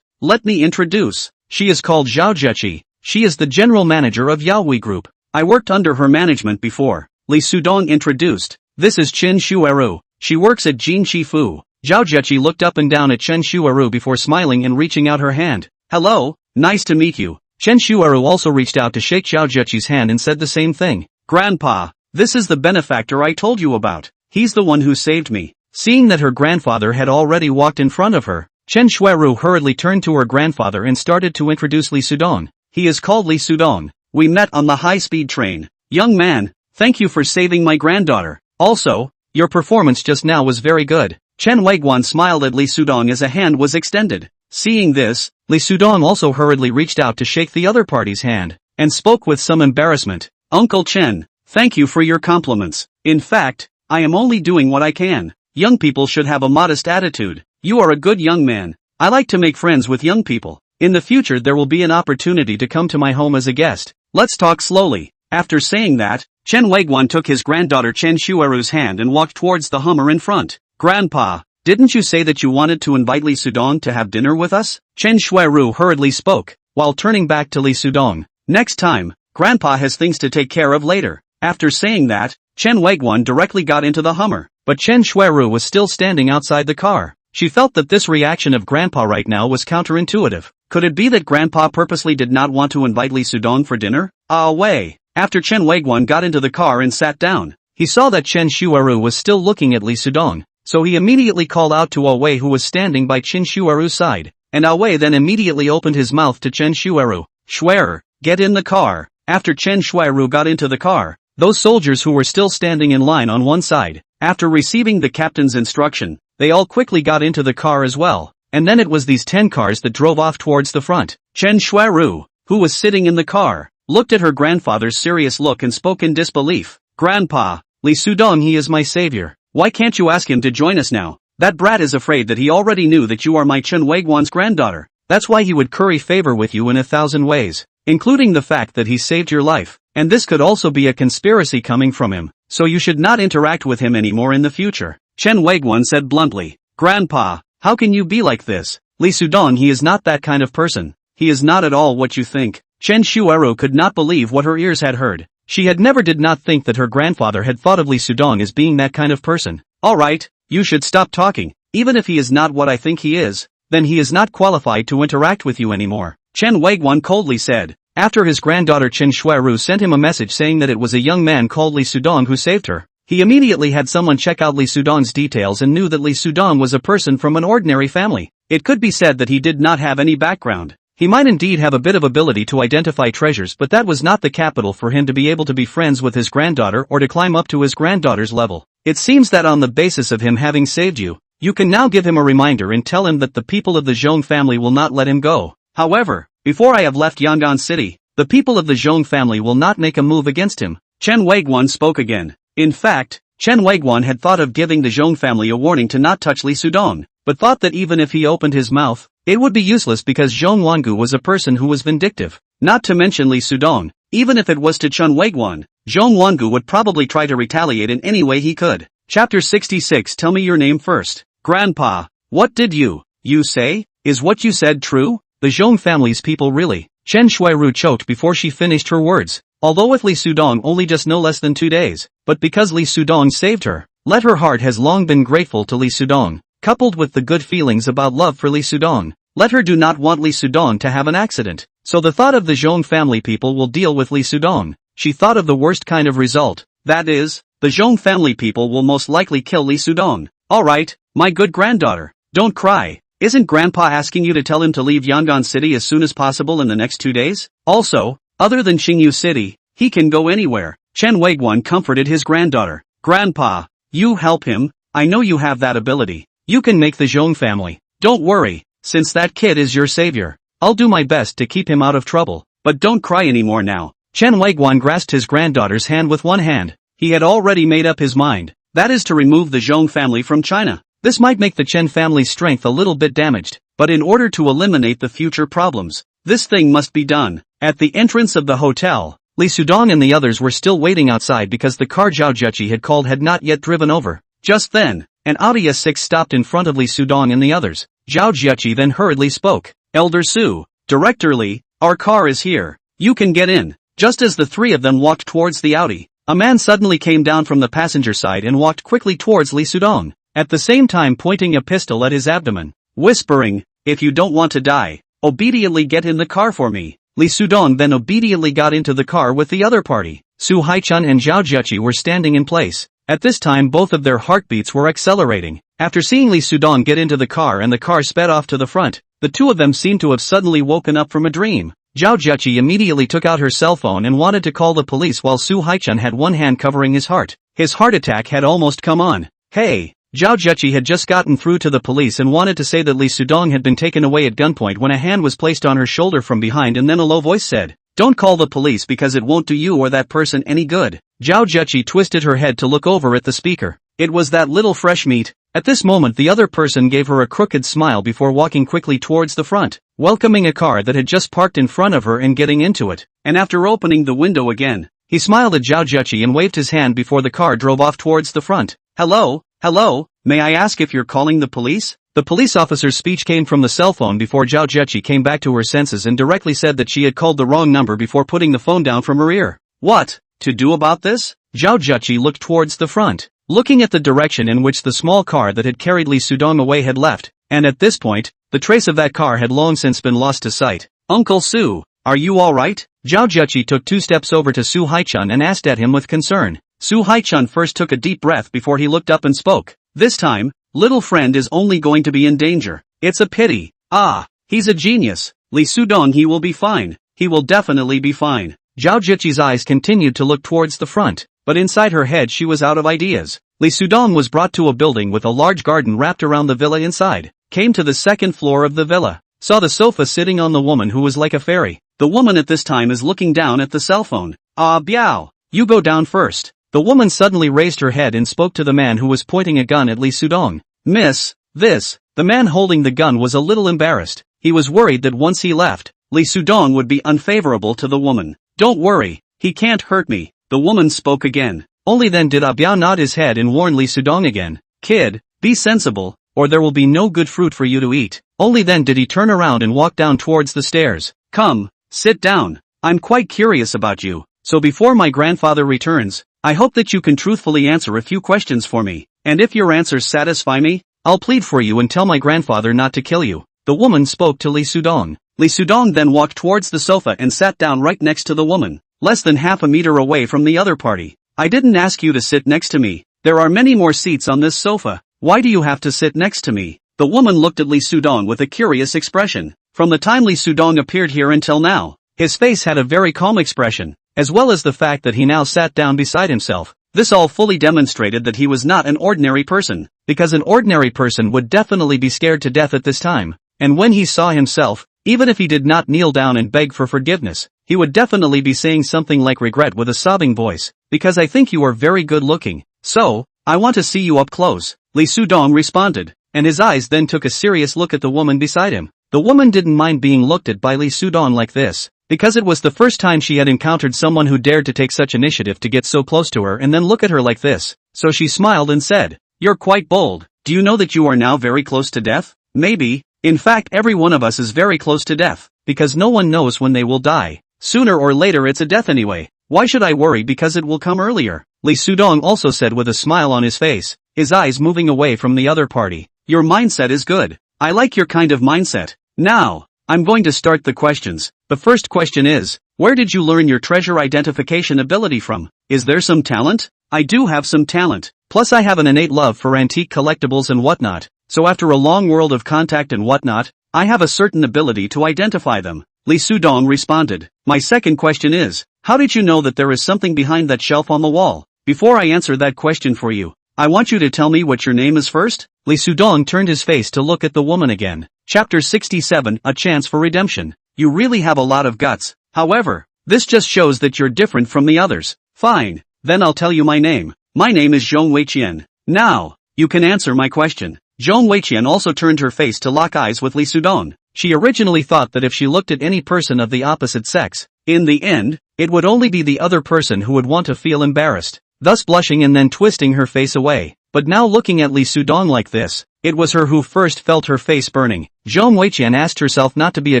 let me introduce. She is called Zhao Jiechi. She is the general manager of Yaoi Group. I worked under her management before. Li Sudong introduced. This is Chen Xueru. She works at Jin Shifu. Zhao Jiechi looked up and down at Chen Xueru before smiling and reaching out her hand. "Hello, nice to meet you." Chen Xueru also reached out to shake Zhao Jiechi's hand and said the same thing. "Grandpa, this is the benefactor I told you about. He's the one who saved me." Seeing that her grandfather had already walked in front of her, Chen Xueru hurriedly turned to her grandfather and started to introduce Li Sudong. "He is called Li Sudong. We met on the high-speed train. Young man, thank you for saving my granddaughter. Also, your performance just now was very good." Chen Weiguan smiled at Li Sudong as a hand was extended. Seeing this, Li Sudong also hurriedly reached out to shake the other party's hand, and spoke with some embarrassment. "Uncle Chen, thank you for your compliments. In fact, I am only doing what I can. Young people should have a modest attitude. You are a good young man. I like to make friends with young people. In the future there will be an opportunity to come to my home as a guest. Let's talk slowly." After saying that, Chen Weiguan took his granddaughter Chen Xueru's hand and walked towards the Hummer in front. "Grandpa, didn't you say that you wanted to invite Li Sudong to have dinner with us?" Chen Xueru hurriedly spoke, while turning back to Li Sudong. "Next time, Grandpa has things to take care of later." After saying that, Chen Weiguan directly got into the Hummer, but Chen Xueru was still standing outside the car. She felt that this reaction of Grandpa right now was counterintuitive. Could it be that Grandpa purposely did not want to invite Li Sudong for dinner? Away. After Chen Weiguan got into the car and sat down, he saw that Chen Xueru was still looking at Li Sudong, so he immediately called out to Awei who was standing by Chen Xueru's side, and Awei then immediately opened his mouth to Chen Xueru. "Xueru, get in the car." After Chen Xueru got into the car, those soldiers who were still standing in line on one side. After receiving the captain's instruction, they all quickly got into the car as well, and then it was these 10 cars that drove off towards the front. Chen Shuiru, who was sitting in the car, looked at her grandfather's serious look and spoke in disbelief. Grandpa, Li Sudong, he is my savior. Why can't you ask him to join us now? That brat is afraid that he already knew that you are my Chen Weiguan's granddaughter. That's why he would curry favor with you in 1,000 ways, including the fact that he saved your life. And this could also be a conspiracy coming from him, so you should not interact with him anymore in the future. Chen Weiguan said bluntly. Grandpa, how can you be like this? Li Sudong, he is not that kind of person. He is not at all what you think. Chen Shuiru could not believe what her ears had heard. She had never did not think that her grandfather had thought of Li Sudong as being that kind of person. Alright, you should stop talking. Even if he is not what I think he is, then he is not qualified to interact with you anymore. Chen Weiguan coldly said. After his granddaughter Chen Shuiru sent him a message saying that it was a young man called Li Sudong who saved her, he immediately had someone check out Li Sudong's details and knew that Li Sudong was a person from an ordinary family. It could be said that he did not have any background. He might indeed have a bit of ability to identify treasures, but that was not the capital for him to be able to be friends with his granddaughter or to climb up to his granddaughter's level. It seems that on the basis of him having saved you, you can now give him a reminder and tell him that the people of the Zhong family will not let him go. However, before I have left Yangon City, the people of the Zhong family will not make a move against him. Chen Weiguan spoke again. In fact, Chen Weiguan had thought of giving the Zhong family a warning to not touch Li Sudong, but thought that even if he opened his mouth, it would be useless because Zhong Wangu was a person who was vindictive. Not to mention Li Sudong, even if it was to Chen Weiguan, Zhong Wangu would probably try to retaliate in any way he could. Chapter 66. Tell me your name first. Grandpa, what did you say? Is what you said true? The Zhong family's people really. Chen Shuiru choked before she finished her words. Although with Li Sudong only just no less than 2 days, but because Li Sudong saved her, let her heart has long been grateful to Li Sudong, coupled with the good feelings about love for Li Sudong. Let her do not want Li Sudong to have an accident, so the thought of the Zhong family people will deal with Li Sudong. She thought of the worst kind of result, that is, the Zhong family people will most likely kill Li Sudong. Alright, my good granddaughter, don't cry. Isn't Grandpa asking you to tell him to leave Yangon City as soon as possible in the next 2 days? Also, other than Xingyu City, he can go anywhere. Chen Weiguan comforted his granddaughter. Grandpa, you help him, I know you have that ability. You can make the Zhong family. Don't worry, since that kid is your savior. I'll do my best to keep him out of trouble, but don't cry anymore now. Chen Weiguan grasped his granddaughter's hand with one hand. He had already made up his mind. That is to remove the Zhong family from China. This might make the Chen family's strength a little bit damaged, but in order to eliminate the future problems, this thing must be done. At the entrance of the hotel, Li Sudong and the others were still waiting outside because the car Zhao Zheqi had called had not yet driven over. Just then, an Audi S6 stopped in front of Li Sudong and the others. Zhao Zheqi then hurriedly spoke. Elder Su, Director Li, our car is here. You can get in. Just as the three of them walked towards the Audi, a man suddenly came down from the passenger side and walked quickly towards Li Sudong, at the same time pointing a pistol at his abdomen, whispering, if you don't want to die, obediently get in the car for me. Li Sudong then obediently got into the car with the other party. Su Haichun and Zhao Zheqi were standing in place. At this time both of their heartbeats were accelerating. After seeing Li Sudong get into the car and the car sped off to the front, the two of them seemed to have suddenly woken up from a dream. Zhao Zheqi immediately took out her cell phone and wanted to call the police while Su Haichun had one hand covering his heart. His heart attack had almost come on. Hey! Zhao Zheqi had just gotten through to the police and wanted to say that Li Sudong had been taken away at gunpoint when a hand was placed on her shoulder from behind and then a low voice said, don't call the police because it won't do you or that person any good. Zhao Zheqi twisted her head to look over at the speaker. It was that little fresh meat. At this moment the other person gave her a crooked smile before walking quickly towards the front, welcoming a car that had just parked in front of her and getting into it, and after opening the window again, he smiled at Zhao Zheqi and waved his hand before the car drove off towards the front. Hello, may I ask if you're calling the police? The police officer's speech came from the cell phone before Zhao Zheqi came back to her senses and directly said that she had called the wrong number before putting the phone down from her ear. What to do about this? Zhao Zheqi looked towards the front, looking at the direction in which the small car that had carried Li Sudong away had left, and at this point, the trace of that car had long since been lost to sight. Uncle Su, are you alright? Zhao Zheqi took 2 steps over to Su Haichun and asked at him with concern. Su Haichun first took a deep breath before he looked up and spoke. This time, little friend is only going to be in danger. It's a pity. Ah, he's a genius. Li Sudong, he will be fine. He will definitely be fine. Zhao Zhiqi's eyes continued to look towards the front, but inside her head she was out of ideas. Li Sudong was brought to a building with a large garden wrapped around the villa inside, came to the second floor of the villa, saw the sofa sitting on the woman who was like a fairy. The woman at this time is looking down at the cell phone. Ah, Biao, you go down first. The woman suddenly raised her head and spoke to the man who was pointing a gun at Li Sudong. Miss, this. The man holding the gun was a little embarrassed. He was worried that once he left, Li Sudong would be unfavorable to the woman. Don't worry, he can't hurt me. The woman spoke again. Only then did Biao nod his head and warn Li Sudong again. Kid, be sensible, or there will be no good fruit for you to eat. Only then did he turn around and walk down towards the stairs. Come, sit down. I'm quite curious about you, so before my grandfather returns, I hope that you can truthfully answer a few questions for me, and if your answers satisfy me, I'll plead for you and tell my grandfather not to kill you. The woman spoke to Li Sudong. Li Sudong then walked towards the sofa and sat down right next to the woman, less than half a meter away from the other party. I didn't ask you to sit next to me. There are many more seats on this sofa. Why do you have to sit next to me? The woman looked at Li Sudong with a curious expression. From the time Li Sudong appeared here until now, his face had a very calm expression, as well as the fact that he now sat down beside himself. This all fully demonstrated that he was not an ordinary person, because an ordinary person would definitely be scared to death at this time, and when he saw himself, even if he did not kneel down and beg for forgiveness, he would definitely be saying something like regret with a sobbing voice, because I think you are very good looking, so, I want to see you up close, Li Sudong responded, and his eyes then took a serious look at the woman beside him. The woman didn't mind being looked at by Li Sudong like this, because it was the first time she had encountered someone who dared to take such initiative to get so close to her and then look at her like this, so she smiled and said, "You're quite bold. Do you know that you are now very close to death? Maybe. In fact, every one of us is very close to death, because no one knows when they will die. Sooner or later it's a death anyway. Why should I worry because it will come earlier?" Li Sudong also said with a smile on his face, his eyes moving away from the other party. "Your mindset is good. I like your kind of mindset. Now, I'm going to start the questions. The first question is, where did you learn your treasure identification ability from? Is there some talent? I do have some talent. Plus I have an innate love for antique collectibles and whatnot, so after a long world of contact and whatnot, I have a certain ability to identify them." Li Sudong responded. "My second question is, how did you know that there is something behind that shelf on the wall? Before I answer that question for you, I want you to tell me what your name is first." Li Sudong turned his face to look at the woman again. Chapter 67, A Chance for Redemption. You really have a lot of guts. However, this just shows that you're different from the others. Fine, then I'll tell you my name. My name is Zhong Weiqian. Now, you can answer my question. Zhong Weiqian also turned her face to lock eyes with Li Sudong. She originally thought that if she looked at any person of the opposite sex, in the end, it would only be the other person who would want to feel embarrassed, thus blushing and then twisting her face away. But now looking at Li Sudong like this, it was her who first felt her face burning. Zhong Weiqian asked herself not to be a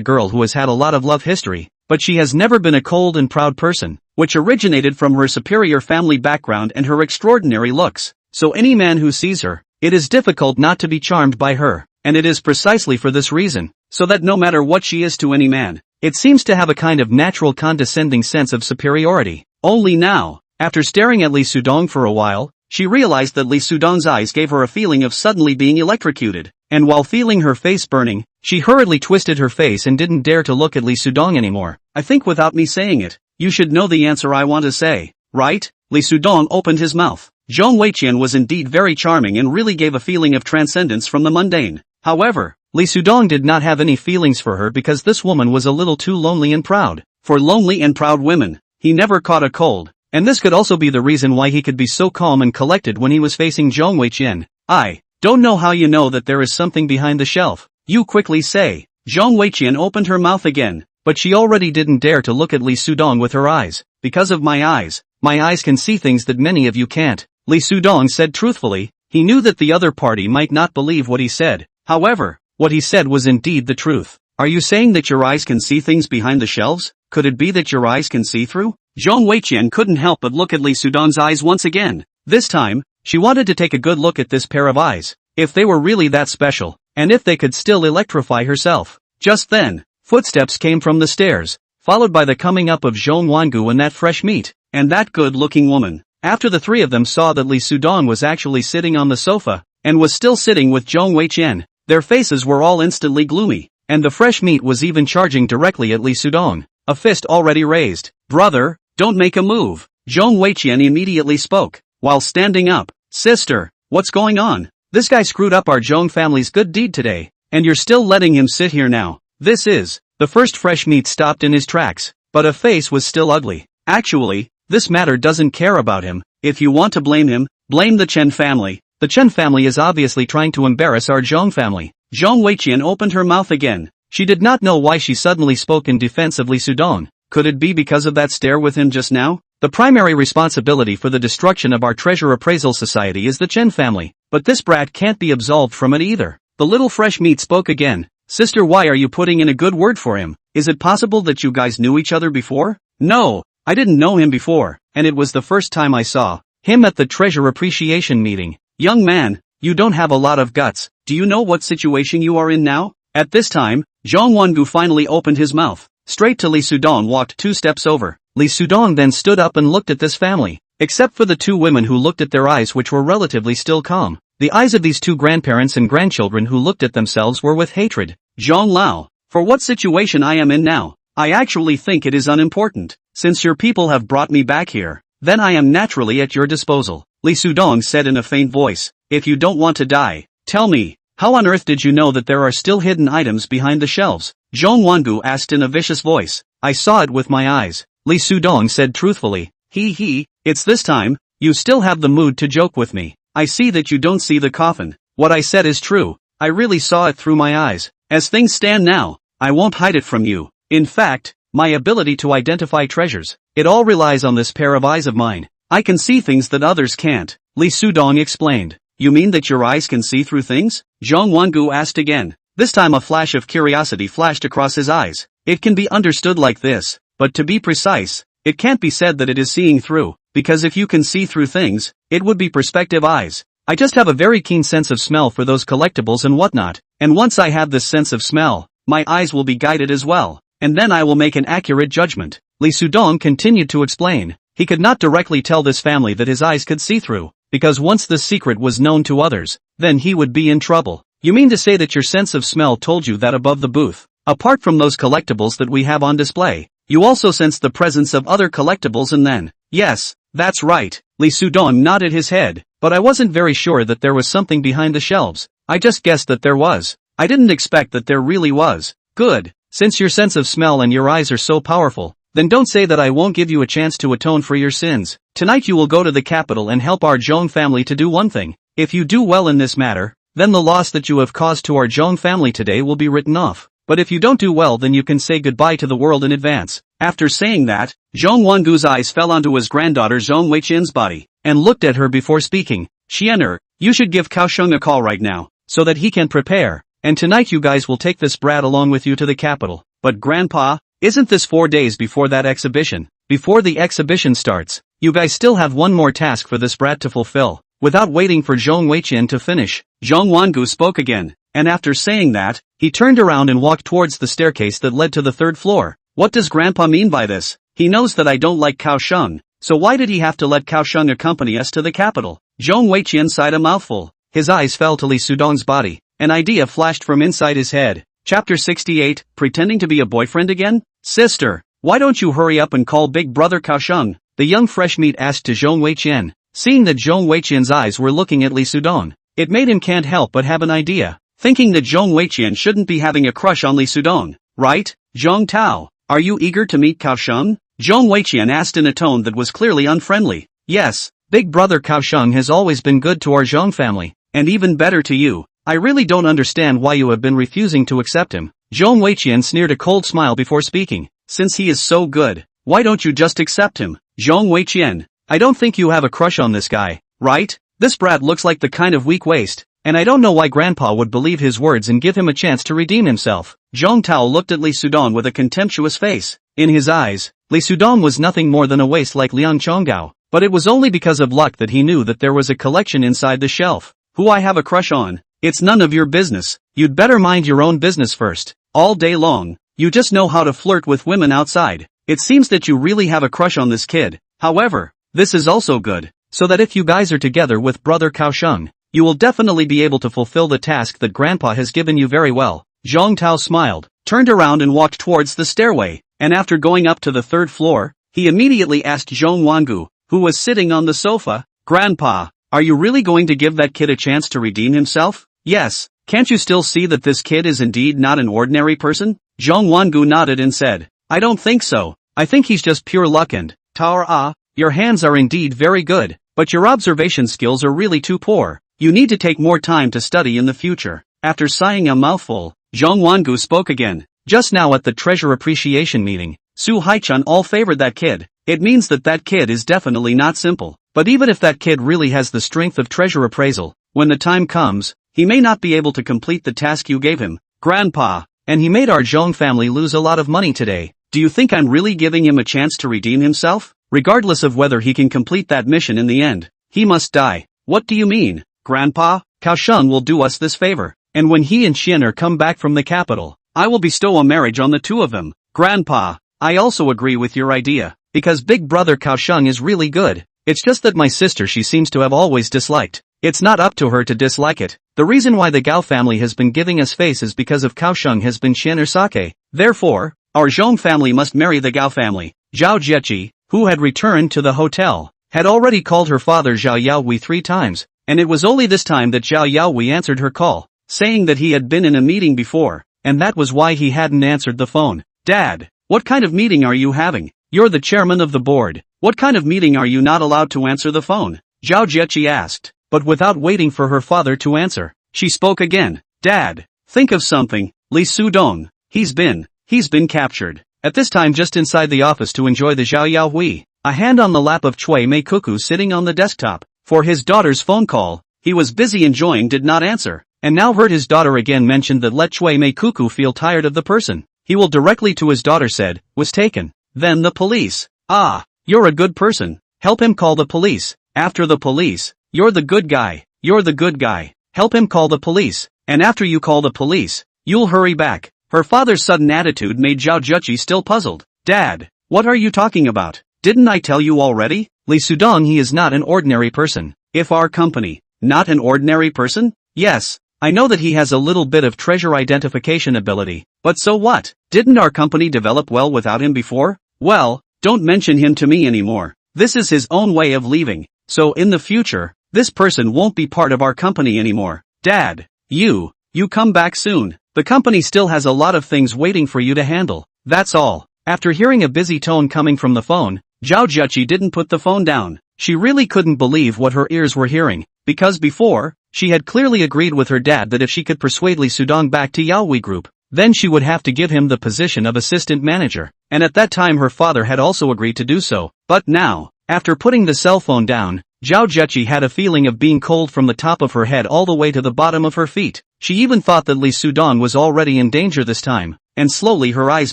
girl who has had a lot of love history, but she has never been a cold and proud person, which originated from her superior family background and her extraordinary looks. So any man who sees her, it is difficult not to be charmed by her, and it is precisely for this reason, so that no matter what she is to any man, it seems to have a kind of natural condescending sense of superiority. Only now, after staring at Li Sudong for a while, she realized that Li Sudong's eyes gave her a feeling of suddenly being electrocuted, and while feeling her face burning, she hurriedly twisted her face and didn't dare to look at Li Sudong anymore. "I think without me saying it, you should know the answer I want to say, right?" Li Sudong opened his mouth. Zhong Weiqian was indeed very charming and really gave a feeling of transcendence from the mundane. However, Li Sudong did not have any feelings for her because this woman was a little too lonely and proud. For lonely and proud women, he never caught a cold. And this could also be the reason why he could be so calm and collected when he was facing Zhong Weiqian. "I don't know how you know that there is something behind the shelf. You quickly say." Zhong Weiqian opened her mouth again, but she already didn't dare to look at Li Sudong with her eyes. "Because of my eyes can see things that many of you can't," Li Sudong said truthfully. He knew that the other party might not believe what he said. However, what he said was indeed the truth. "Are you saying that your eyes can see things behind the shelves? Could it be that your eyes can see through?" Zhong Weiqian couldn't help but look at Li Sudong's eyes once again. This time, she wanted to take a good look at this pair of eyes, if they were really that special, and if they could still electrify herself. Just then, footsteps came from the stairs, followed by the coming up of Zhong Wangu and that fresh meat, and that good-looking woman. After the three of them saw that Li Sudong was actually sitting on the sofa, and was still sitting with Zhong Weiqian, their faces were all instantly gloomy, and the fresh meat was even charging directly at Li Sudong, a fist already raised. Brother, don't make a move. Zhong Weiqian immediately spoke, while standing up. Sister, what's going on? This guy screwed up our Zhong family's good deed today, and you're still letting him sit here now. This is. The first fresh meat stopped in his tracks, but a face was still ugly. Actually, this matter doesn't care about him. If you want to blame him, blame the Chen family. The Chen family is obviously trying to embarrass our Zhong family. Zhong Weiqian opened her mouth again. She did not know why she suddenly spoke in defense of Li Sudong. Could it be because of that stare with him just now? The primary responsibility for the destruction of our treasure appraisal society is the Chen family, but this brat can't be absolved from it either. The little fresh meat spoke again. Sister, why are you putting in a good word for him? Is it possible that you guys knew each other before? No, I didn't know him before, and it was the first time I saw him at the treasure appreciation meeting. Young man, you don't have a lot of guts. Do you know what situation you are in now? At this time, Zhang Wangu finally opened his mouth. Straight to Li Sudong walked 2 steps over. Li Sudong then stood up and looked at this family. Except for the 2 women who looked at their eyes, which were relatively still calm. The eyes of these 2 grandparents and grandchildren who looked at themselves were with hatred. Zhang Lao, for what situation I am in now, I actually think it is unimportant. Since your people have brought me back here, then I am naturally at your disposal. Li Sudong said in a faint voice. If you don't want to die, tell me, how on earth did you know that there are still hidden items behind the shelves? Zhong Wangu asked in a vicious voice. I saw it with my eyes, Li Sudong said truthfully. It's this time, you still have the mood to joke with me. I see that you don't see the coffin. What I said is true, I really saw it through my eyes. As things stand now, I won't hide it from you. In fact, my ability to identify treasures, it all relies on this pair of eyes of mine. I can see things that others can't, Li Sudong explained. You mean that your eyes can see through things? Zhong Wangu asked again. This time a flash of curiosity flashed across his eyes. It can be understood like this, but to be precise, it can't be said that it is seeing through, because if you can see through things, it would be perspective eyes. I just have a very keen sense of smell for those collectibles and whatnot, and once I have this sense of smell, my eyes will be guided as well, and then I will make an accurate judgment. Li Sudong continued to explain. He could not directly tell this family that his eyes could see through, because once this secret was known to others, then he would be in trouble. You mean to say that your sense of smell told you that above the booth, apart from those collectibles that we have on display, you also sensed the presence of other collectibles and then? Yes, that's right. Li Sudong nodded his head, but I wasn't very sure that there was something behind the shelves. I just guessed that there was. I didn't expect that there really was. Good. Since your sense of smell and your eyes are so powerful, then don't say that I won't give you a chance to atone for your sins. Tonight you will go to the capital and help our Zhong family to do one thing. If you do well in this matter, then the loss that you have caused to our Zhong family today will be written off. But if you don't do well, then you can say goodbye to the world in advance. After saying that, Zhong Wangu's eyes fell onto his granddaughter Zhong Weiqian's body, and looked at her before speaking. Xianer, you should give Kaohsiung a call right now, so that he can prepare, and tonight you guys will take this brat along with you to the capital. But Grandpa, isn't this 4 days before that exhibition? Before the exhibition starts, you guys still have one more task for this brat to fulfill. Without waiting for Zhong Weiqian to finish, Zhong Wangu spoke again, and after saying that, he turned around and walked towards the staircase that led to the 3rd floor. What does Grandpa mean by this? He knows that I don't like Kaohsiung, so why did he have to let Kaohsiung accompany us to the capital? Zhong Weiqian sighed a mouthful. His eyes fell to Li Sudong's body. An idea flashed from inside his head. Chapter 68, Pretending to be a boyfriend again? Sister, why don't you hurry up and call big brother Kaohsiung? The young fresh meat asked to Zhong Weiqian. Seeing that Zhong Weiqian's eyes were looking at Li Sudong, it made him can't help but have an idea. Thinking that Zhong Weiqian shouldn't be having a crush on Li Sudong, right? Zhong Tao, are you eager to meet Kaohsiung? Zhong Weiqian asked in a tone that was clearly unfriendly. Yes, big brother Kaohsiung has always been good to our Zhong family, and even better to you. I really don't understand why you have been refusing to accept him. Zhong Weiqian sneered a cold smile before speaking. Since he is so good, why don't you just accept him? Zhong Weiqian, I don't think you have a crush on this guy, right? This brat looks like the kind of weak waste, and I don't know why Grandpa would believe his words and give him a chance to redeem himself. Zhong Tao looked at Li Sudong with a contemptuous face. In his eyes, Li Sudong was nothing more than a waste like Liang Chonggao, but it was only because of luck that he knew that there was a collection inside the shelf. Who I have a crush on? It's none of your business. You'd better mind your own business first. All day long, you just know how to flirt with women outside. It seems that you really have a crush on this kid. However, this is also good, so that if you guys are together with brother Kaohsiung, you will definitely be able to fulfill the task that Grandpa has given you very well. Zhong Tao smiled, turned around and walked towards the stairway, and after going up to the 3rd floor, he immediately asked Zhong Wangu, who was sitting on the sofa, "Grandpa, are you really going to give that kid a chance to redeem himself?" "Yes, can't you still see that this kid is indeed not an ordinary person?" Zhong Wangu nodded and said, "I don't think so. I think he's just pure luck and, Tara, your hands are indeed very good, but your observation skills are really too poor. You need to take more time to study in the future." After sighing a mouthful, Zhong Wangu spoke again. "Just now at the treasure appreciation meeting, Su Haichun all favored that kid. It means that that kid is definitely not simple. But even if that kid really has the strength of treasure appraisal, when the time comes, he may not be able to complete the task you gave him, Grandpa, and he made our Zhong family lose a lot of money today. Do you think I'm really giving him a chance to redeem himself? Regardless of whether he can complete that mission in the end, he must die." "What do you mean, Grandpa?" "Kaohsiung will do us this favor, and when he and Xian come back from the capital, I will bestow a marriage on the two of them." "Grandpa, I also agree with your idea, because big brother Kaohsiung is really good. It's just that my sister she seems to have always disliked. It's not up to her to dislike it. The reason why the Gao family has been giving us face is because of Kaohsiung has been Xian Sake. Therefore, our Zhong family must marry the Gao family." Zhao Jiechi, who had returned to the hotel, had already called her father Zhao Yaohui 3 times, and it was only this time that Zhao Yaohui answered her call, saying that he had been in a meeting before, and that was why he hadn't answered the phone. "Dad, what kind of meeting are you having? You're the chairman of the board. What kind of meeting are you not allowed to answer the phone?" Zhao Jiechi asked, but without waiting for her father to answer, she spoke again. "Dad, think of something. Li Sudong, he's been captured." At this time just inside the office to enjoy the Zhao Yaohui, a hand on the lap of Cui Mei Kuku sitting on the desktop, for his daughter's phone call, he was busy enjoying did not answer, and now heard his daughter again mention that let Cui Mei Kuku feel tired of the person he will directly to his daughter said, was taken. Then the police. "Ah, you're a good person. Help him call the police." After the police, "You're the good guy. You're the good guy. Help him call the police. And after you call the police, you'll hurry back." Her father's sudden attitude made Zhao Jiechi still puzzled. "Dad, what are you talking about? Didn't I tell you already? Li Sudong he is not an ordinary person." "If our company, not an ordinary person? Yes, I know that he has a little bit of treasure identification ability, but so what? Didn't our company develop well without him before? Well, don't mention him to me anymore. This is his own way of leaving, so in the future, this person won't be part of our company anymore. Dad, you come back soon. The company still has a lot of things waiting for you to handle, that's all." After hearing a busy tone coming from the phone, Zhao Jiechi didn't put the phone down. She really couldn't believe what her ears were hearing, because before, she had clearly agreed with her dad that if she could persuade Li Sudong back to Yaohui Group, then she would have to give him the position of assistant manager, and at that time her father had also agreed to do so. But now, after putting the cell phone down, Zhao Jiechi had a feeling of being cold from the top of her head all the way to the bottom of her feet. She even thought that Li Sudong was already in danger this time, and slowly her eyes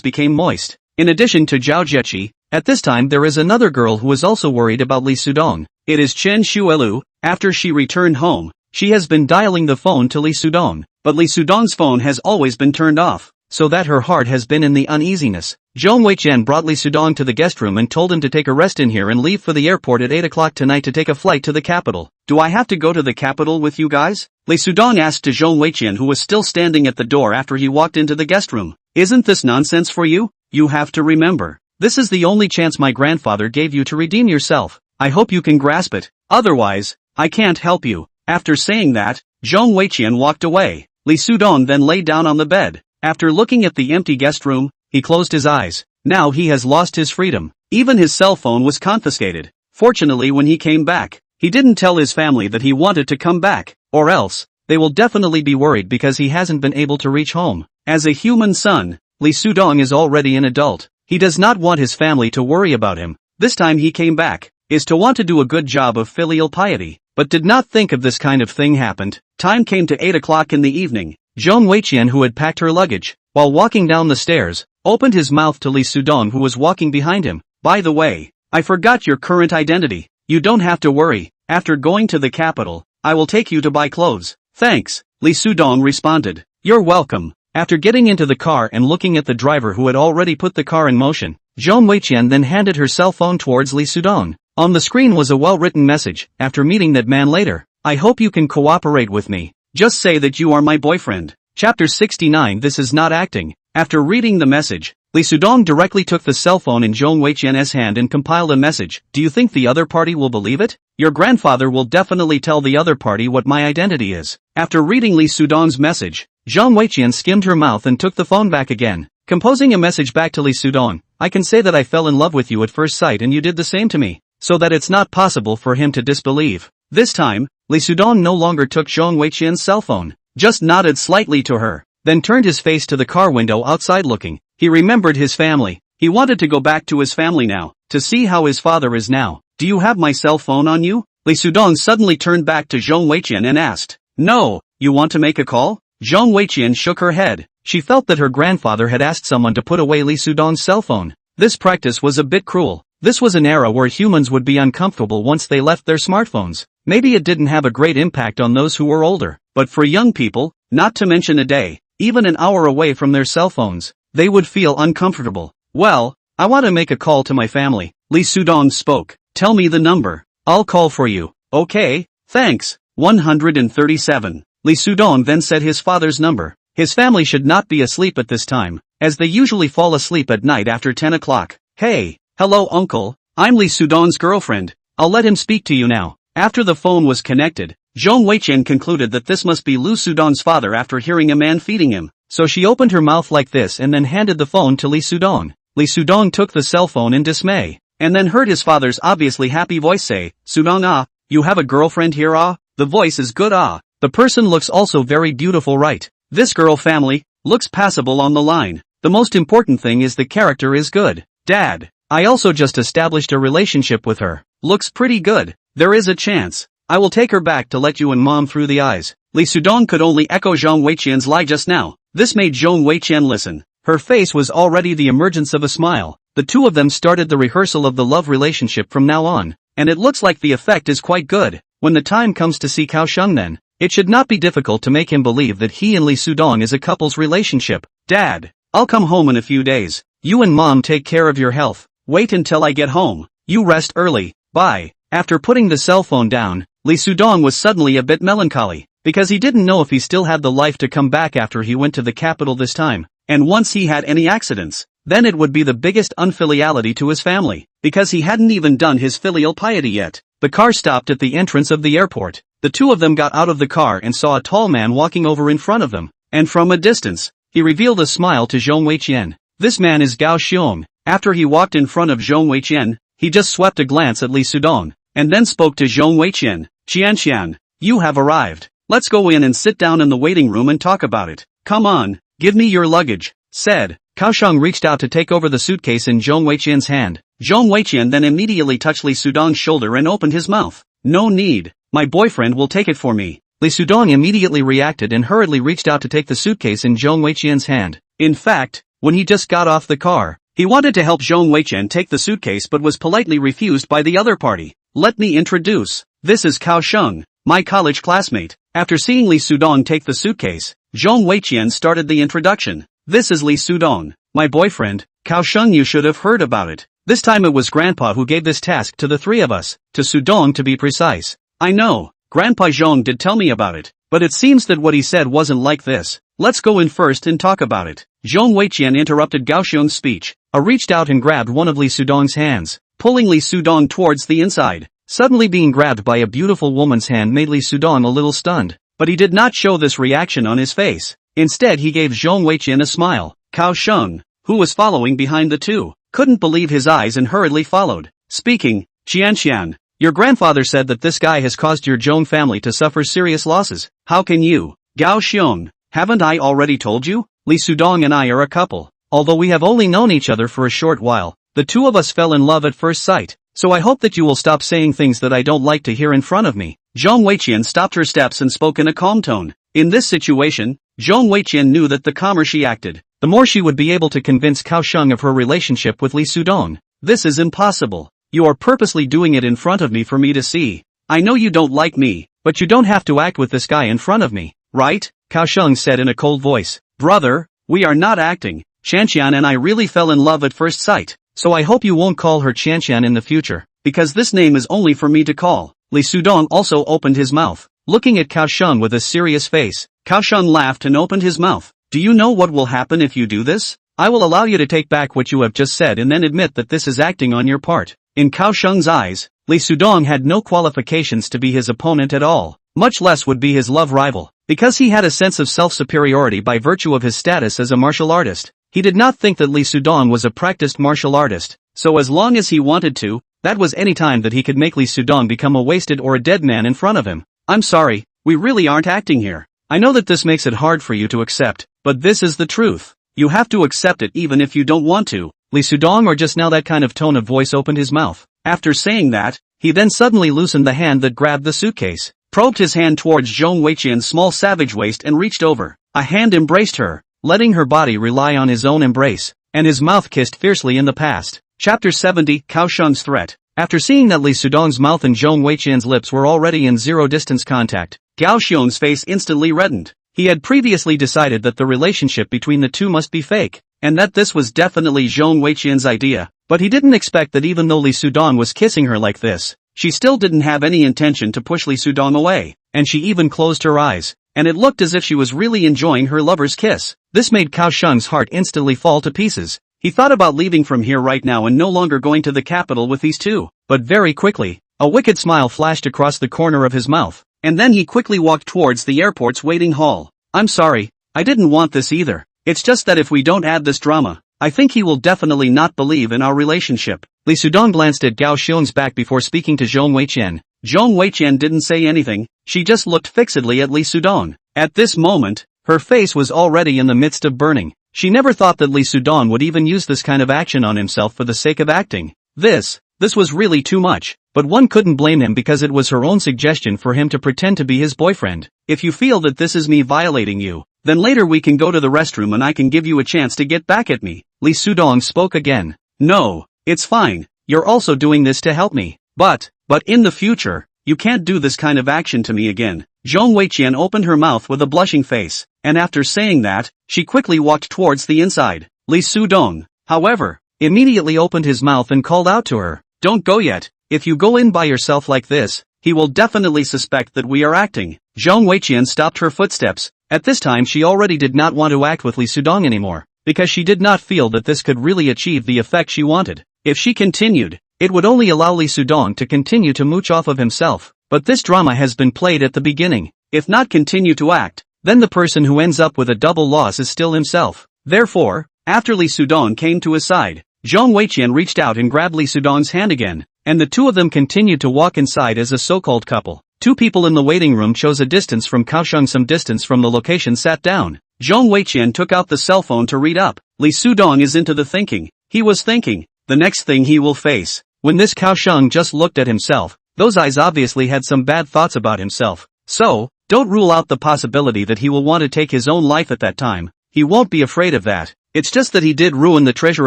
became moist. In addition to Zhao Jiechi, at this time there is another girl who is also worried about Li Sudong. It is Chen Shuelu. After she returned home, she has been dialing the phone to Li Sudong, but Li Sudong's phone has always been turned off, so that her heart has been in the uneasiness. Zhong Weiqian brought Li Sudong to the guest room and told him to take a rest in here and leave for the airport at 8 o'clock tonight to take a flight to the capital. "Do I have to go to the capital with you guys?" Li Sudong asked to Zhong Weiqian, who was still standing at the door after he walked into the guest room. "Isn't this nonsense for you? You have to remember, this is the only chance my grandfather gave you to redeem yourself. I hope you can grasp it. Otherwise, I can't help you." After saying that, Zhong Weiqian walked away. Li Sudong then lay down on the bed. After looking at the empty guest room, he closed his eyes. Now he has lost his freedom. Even his cell phone was confiscated. Fortunately, when he came back, he didn't tell his family that he wanted to come back, or else, they will definitely be worried because he hasn't been able to reach home. As a human son, Li Sudong is already an adult. He does not want his family to worry about him. This time he came back, is to want to do a good job of filial piety, but did not think of this kind of thing happened. Time came to 8 o'clock in the evening. Zhong Weiqian, who had packed her luggage, while walking down the stairs, opened his mouth to Li Sudong, who was walking behind him. "By the way, I forgot your current identity. You don't have to worry. After going to the capital, I will take you to buy clothes." "Thanks," Li Sudong responded. "You're welcome." After getting into the car and looking at the driver who had already put the car in motion, Zhong Weiqian then handed her cell phone towards Li Sudong. On the screen was a well-written message. "After meeting that man later, I hope you can cooperate with me. Just say that you are my boyfriend." Chapter 69. This is not acting. After reading the message, Lee Sudong directly took the cell phone in Zhong Weiqian's hand and compiled a message. Do you think the other party will believe it? Your grandfather will definitely tell the other party what my identity is. After reading Lee Sudong's message, Zhong Weiqian skimmed her mouth and took the phone back again, composing a message back to Lee Sudong. I can say that I fell in love with you at first sight and you did the same to me, so that it's not possible for him to disbelieve. This time, Lee Sudong no longer took Zhong Weiqian's cell phone, just nodded slightly to her, then turned his face to the car window outside looking. He remembered his family. He wanted to go back to his family now, to see how his father is now. Do you have my cell phone on you? Lee Sudong suddenly turned back to Zhong Weiqian and asked. No, you want to make a call? Zhong Weiqian shook her head. She felt that her grandfather had asked someone to put away Lee Sudong's cell phone. This practice was a bit cruel. This was an era where humans would be uncomfortable once they left their smartphones. Maybe it didn't have a great impact on those who were older, but for young people, not to mention a day, even an hour away from their cell phones, they would feel uncomfortable. Well, I want to make a call to my family. Lee Sudong spoke. Tell me the number. I'll call for you. Okay, thanks. 137. Lee Sudong then said his father's number. His family should not be asleep at this time, as they usually fall asleep at night after 10 o'clock. Hey, hello uncle, I'm Lee Sudong's girlfriend. I'll let him speak to you now. After the phone was connected, Zhong Weiqian concluded that this must be Lee Sudong's father after hearing a man feeding him. So she opened her mouth like this and then handed the phone to Lee Sudong. Lee Sudong took the cell phone in dismay, and then heard his father's obviously happy voice say, Sudong ah, you have a girlfriend here ah? The voice is good ah. The person looks also very beautiful right? This girl family, looks passable on the line. The most important thing is the character is good. Dad, I also just established a relationship with her. Looks pretty good. There is a chance. I will take her back to let you and mom through the eyes. Lee Sudong could only echo Zhong Weiqian's lie just now. This made Zhong Weiqian listen. Her face was already the emergence of a smile. The two of them started the rehearsal of the love relationship from now on, and it looks like the effect is quite good. When the time comes to see Kaohsiung then, it should not be difficult to make him believe that he and Lee Sudong is a couple's relationship. Dad, I'll come home in a few days. You and mom take care of your health. Wait until I get home. You rest early. Bye. After putting the cell phone down, Lee Sudong was suddenly a bit melancholy, because he didn't know if he still had the life to come back after he went to the capital this time, and once he had any accidents, then it would be the biggest unfiliality to his family, because he hadn't even done his filial piety yet. The car stopped at the entrance of the airport. The two of them got out of the car and saw a tall man walking over in front of them, and from a distance, he revealed a smile to Zhong Weiqian. This man is Gao Xiong. After he walked in front of Zhong Weiqian, he just swept a glance at Lee Sudong, and then spoke to Zhong Weiqian. Qianqian, you have arrived. Let's go in and sit down in the waiting room and talk about it. Come on, give me your luggage, said. Kaohsiung reached out to take over the suitcase in Zhong Weiqian's hand. Zhong Weiqian then immediately touched Lee Sudong's shoulder and opened his mouth. No need, my boyfriend will take it for me. Lee Sudong immediately reacted and hurriedly reached out to take the suitcase in Zhong Weiqian's hand. In fact, when he just got off the car, he wanted to help Zhong Weiqian take the suitcase but was politely refused by the other party. Let me introduce. This is Kaohsiung, my college classmate. After seeing Lee Sudong take the suitcase, Zhong Weiqian started the introduction. This is Lee Sudong, my boyfriend. Kaohsiung, you should have heard about it. This time it was Grandpa who gave this task to the three of us, to Sudong to be precise. I know, Grandpa Zhong did tell me about it, but it seems that what he said wasn't like this. Let's go in first and talk about it. Zhong Weiqian interrupted Kaohsiung's speech. Reached out and grabbed one of Lee Sudong's hands, pulling Lee Sudong towards the inside. Suddenly being grabbed by a beautiful woman's hand made Lee Sudong a little stunned, but he did not show this reaction on his face. Instead he gave Zhong Weiqian a smile. Kaohsiung, who was following behind the two, couldn't believe his eyes and hurriedly followed. Speaking, Qianqian, your grandfather said that this guy has caused your Zhong family to suffer serious losses. How can you? Kaohsiung, haven't I already told you? Lee Sudong and I are a couple. Although we have only known each other for a short while, the two of us fell in love at first sight. So I hope that you will stop saying things that I don't like to hear in front of me. Zhong Weiqian stopped her steps and spoke in a calm tone. In this situation, Zhong Weiqian knew that the calmer she acted, the more she would be able to convince Kaohsiung of her relationship with Lee Sudong. This is impossible. You are purposely doing it in front of me for me to see. I know you don't like me, but you don't have to act with this guy in front of me, right? Kaohsiung said in a cold voice. Brother, we are not acting. Qianqian and I really fell in love at first sight. So I hope you won't call her Qianqian in the future, because this name is only for me to call. Lee Sudong also opened his mouth, looking at Kaohsiung with a serious face. Kaohsiung laughed and opened his mouth. Do you know what will happen if you do this? I will allow you to take back what you have just said and then admit that this is acting on your part. In Cao Sheng's eyes, Li Sudong had no qualifications to be his opponent at all, much less would be his love rival, because he had a sense of self-superiority by virtue of his status as a martial artist. He did not think that Li Sudong was a practiced martial artist, so as long as he wanted to, that was any time that he could make Li Sudong become a wasted or a dead man in front of him. I'm sorry, we really aren't acting here. I know that this makes it hard for you to accept, but this is the truth. You have to accept it even if you don't want to. Li Sudong, or just now that kind of tone of voice, opened his mouth. After saying that, he then suddenly loosened the hand that grabbed the suitcase, probed his hand towards Zhong Weiqian's small savage waist and reached over. A hand embraced her, letting her body rely on his own embrace, and his mouth kissed fiercely in the past. Chapter 70, Cao Sheng's Threat. After seeing that Li Sudong's mouth and Zhong Weiqian's lips were already in zero-distance contact, Cao Sheng's face instantly reddened. He had previously decided that the relationship between the two must be fake, and that this was definitely Zhong Weiqian's idea, but he didn't expect that even though Li Sudong was kissing her like this, she still didn't have any intention to push Li Sudong away, and she even closed her eyes, and it looked as if she was really enjoying her lover's kiss. This made Cao Sheng's heart instantly fall to pieces. He thought about leaving from here right now and no longer going to the capital with these two, but very quickly, a wicked smile flashed across the corner of his mouth, and then he quickly walked towards the airport's waiting hall. I'm sorry, I didn't want this either. It's just that if we don't add this drama, I think he will definitely not believe in our relationship. Li Sudong glanced at Cao Sheng's back before speaking to Zhong Weiqian. Zhong Weiqian didn't say anything, she just looked fixedly at Li Sudong. At this moment, her face was already in the midst of burning. She never thought that Li Sudong would even use this kind of action on himself for the sake of acting. This was really too much, but one couldn't blame him because it was her own suggestion for him to pretend to be his boyfriend. If you feel that this is me violating you, then later we can go to the restroom and I can give you a chance to get back at me. Li Sudong spoke again. No, it's fine, you're also doing this to help me. But in the future, you can't do this kind of action to me again. Zhong Weiqian opened her mouth with a blushing face, and after saying that, she quickly walked towards the inside. Li Sudong, however, immediately opened his mouth and called out to her, "Don't go yet. If you go in by yourself like this, he will definitely suspect that we are acting." Zhong Weiqian stopped her footsteps. At this time she already did not want to act with Li Sudong anymore, because she did not feel that this could really achieve the effect she wanted. If she continued, it would only allow Li Sudong to continue to mooch off of himself. But this drama has been played at the beginning. If not continue to act, then the person who ends up with a double loss is still himself. Therefore, after Li Sudong came to his side, Zhong Weiqian reached out and grabbed Li Sudong's hand again, and the two of them continued to walk inside as a so-called couple. Two people in the waiting room chose a distance from Cao Sheng, some distance from the location, sat down. Zhong Weiqian took out the cell phone to read up. Li Sudong is into the thinking. He was thinking, the next thing he will face. When this Cao Sheng just looked at himself, those eyes obviously had some bad thoughts about himself. So, don't rule out the possibility that he will want to take his own life at that time. He won't be afraid of that. It's just that he did ruin the treasure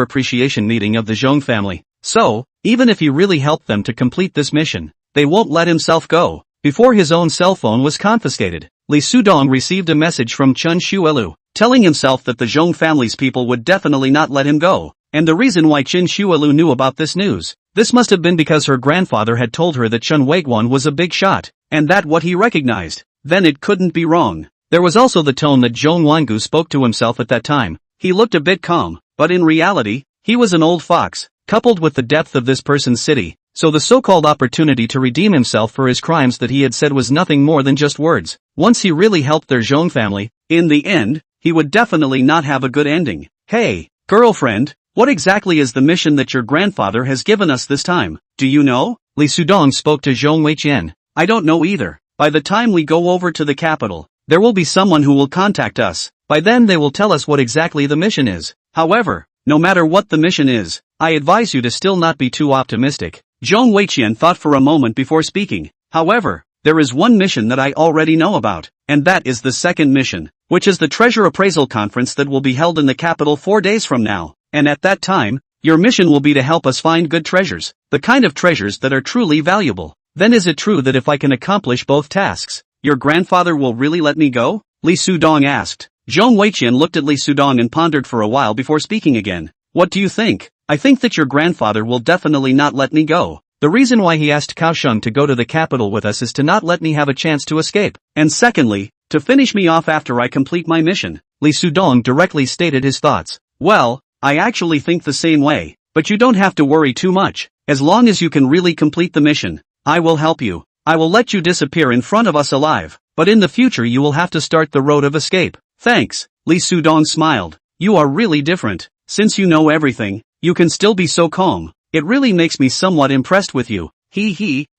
appreciation meeting of the Zhong family. So, even if he really helped them to complete this mission, they won't let himself go. Before his own cell phone was confiscated, Li Sudong received a message from Chen Xuelu, telling himself that the Zhong family's people would definitely not let him go. And the reason why Chen Xuelu knew about this news, this must have been because her grandfather had told her that Chen Weiguan was a big shot, and that what he recognized. Then it couldn't be wrong. There was also the tone that Zhong Wangu spoke to himself at that time. He looked a bit calm, but in reality, he was an old fox, coupled with the depth of this person's city. So the so-called opportunity to redeem himself for his crimes that he had said was nothing more than just words. Once he really helped their Zhong family, in the end, he would definitely not have a good ending. Hey, girlfriend, what exactly is the mission that your grandfather has given us this time? Do you know? Li Sudong spoke to Zhong Weiqian. I don't know either. By the time we go over to the capital, there will be someone who will contact us. By then they will tell us what exactly the mission is. However, no matter what the mission is, I advise you to still not be too optimistic. Zhong Weiqian thought for a moment before speaking. However, there is one mission that I already know about, and that is the second mission, which is the treasure appraisal conference that will be held in the capital 4 days from now. And at that time, your mission will be to help us find good treasures, the kind of treasures that are truly valuable. Then is it true that if I can accomplish both tasks, your grandfather will really let me go? Li Sudong asked. Zhong Weiqian looked at Li Sudong and pondered for a while before speaking again. What do you think? I think that your grandfather will definitely not let me go. The reason why he asked Cao Sheng to go to the capital with us is to not let me have a chance to escape. And secondly, To finish me off after I complete my mission. Li Sudong directly stated his thoughts. Well, I actually think the same way, but you don't have to worry too much. As long as you can really complete the mission, I will help you. I will let you disappear in front of us alive, but in the future you will have to start the road of escape. Thanks, Li Sudong smiled. You are really different. Since you know everything, you can still be so calm. It really makes me somewhat impressed with you.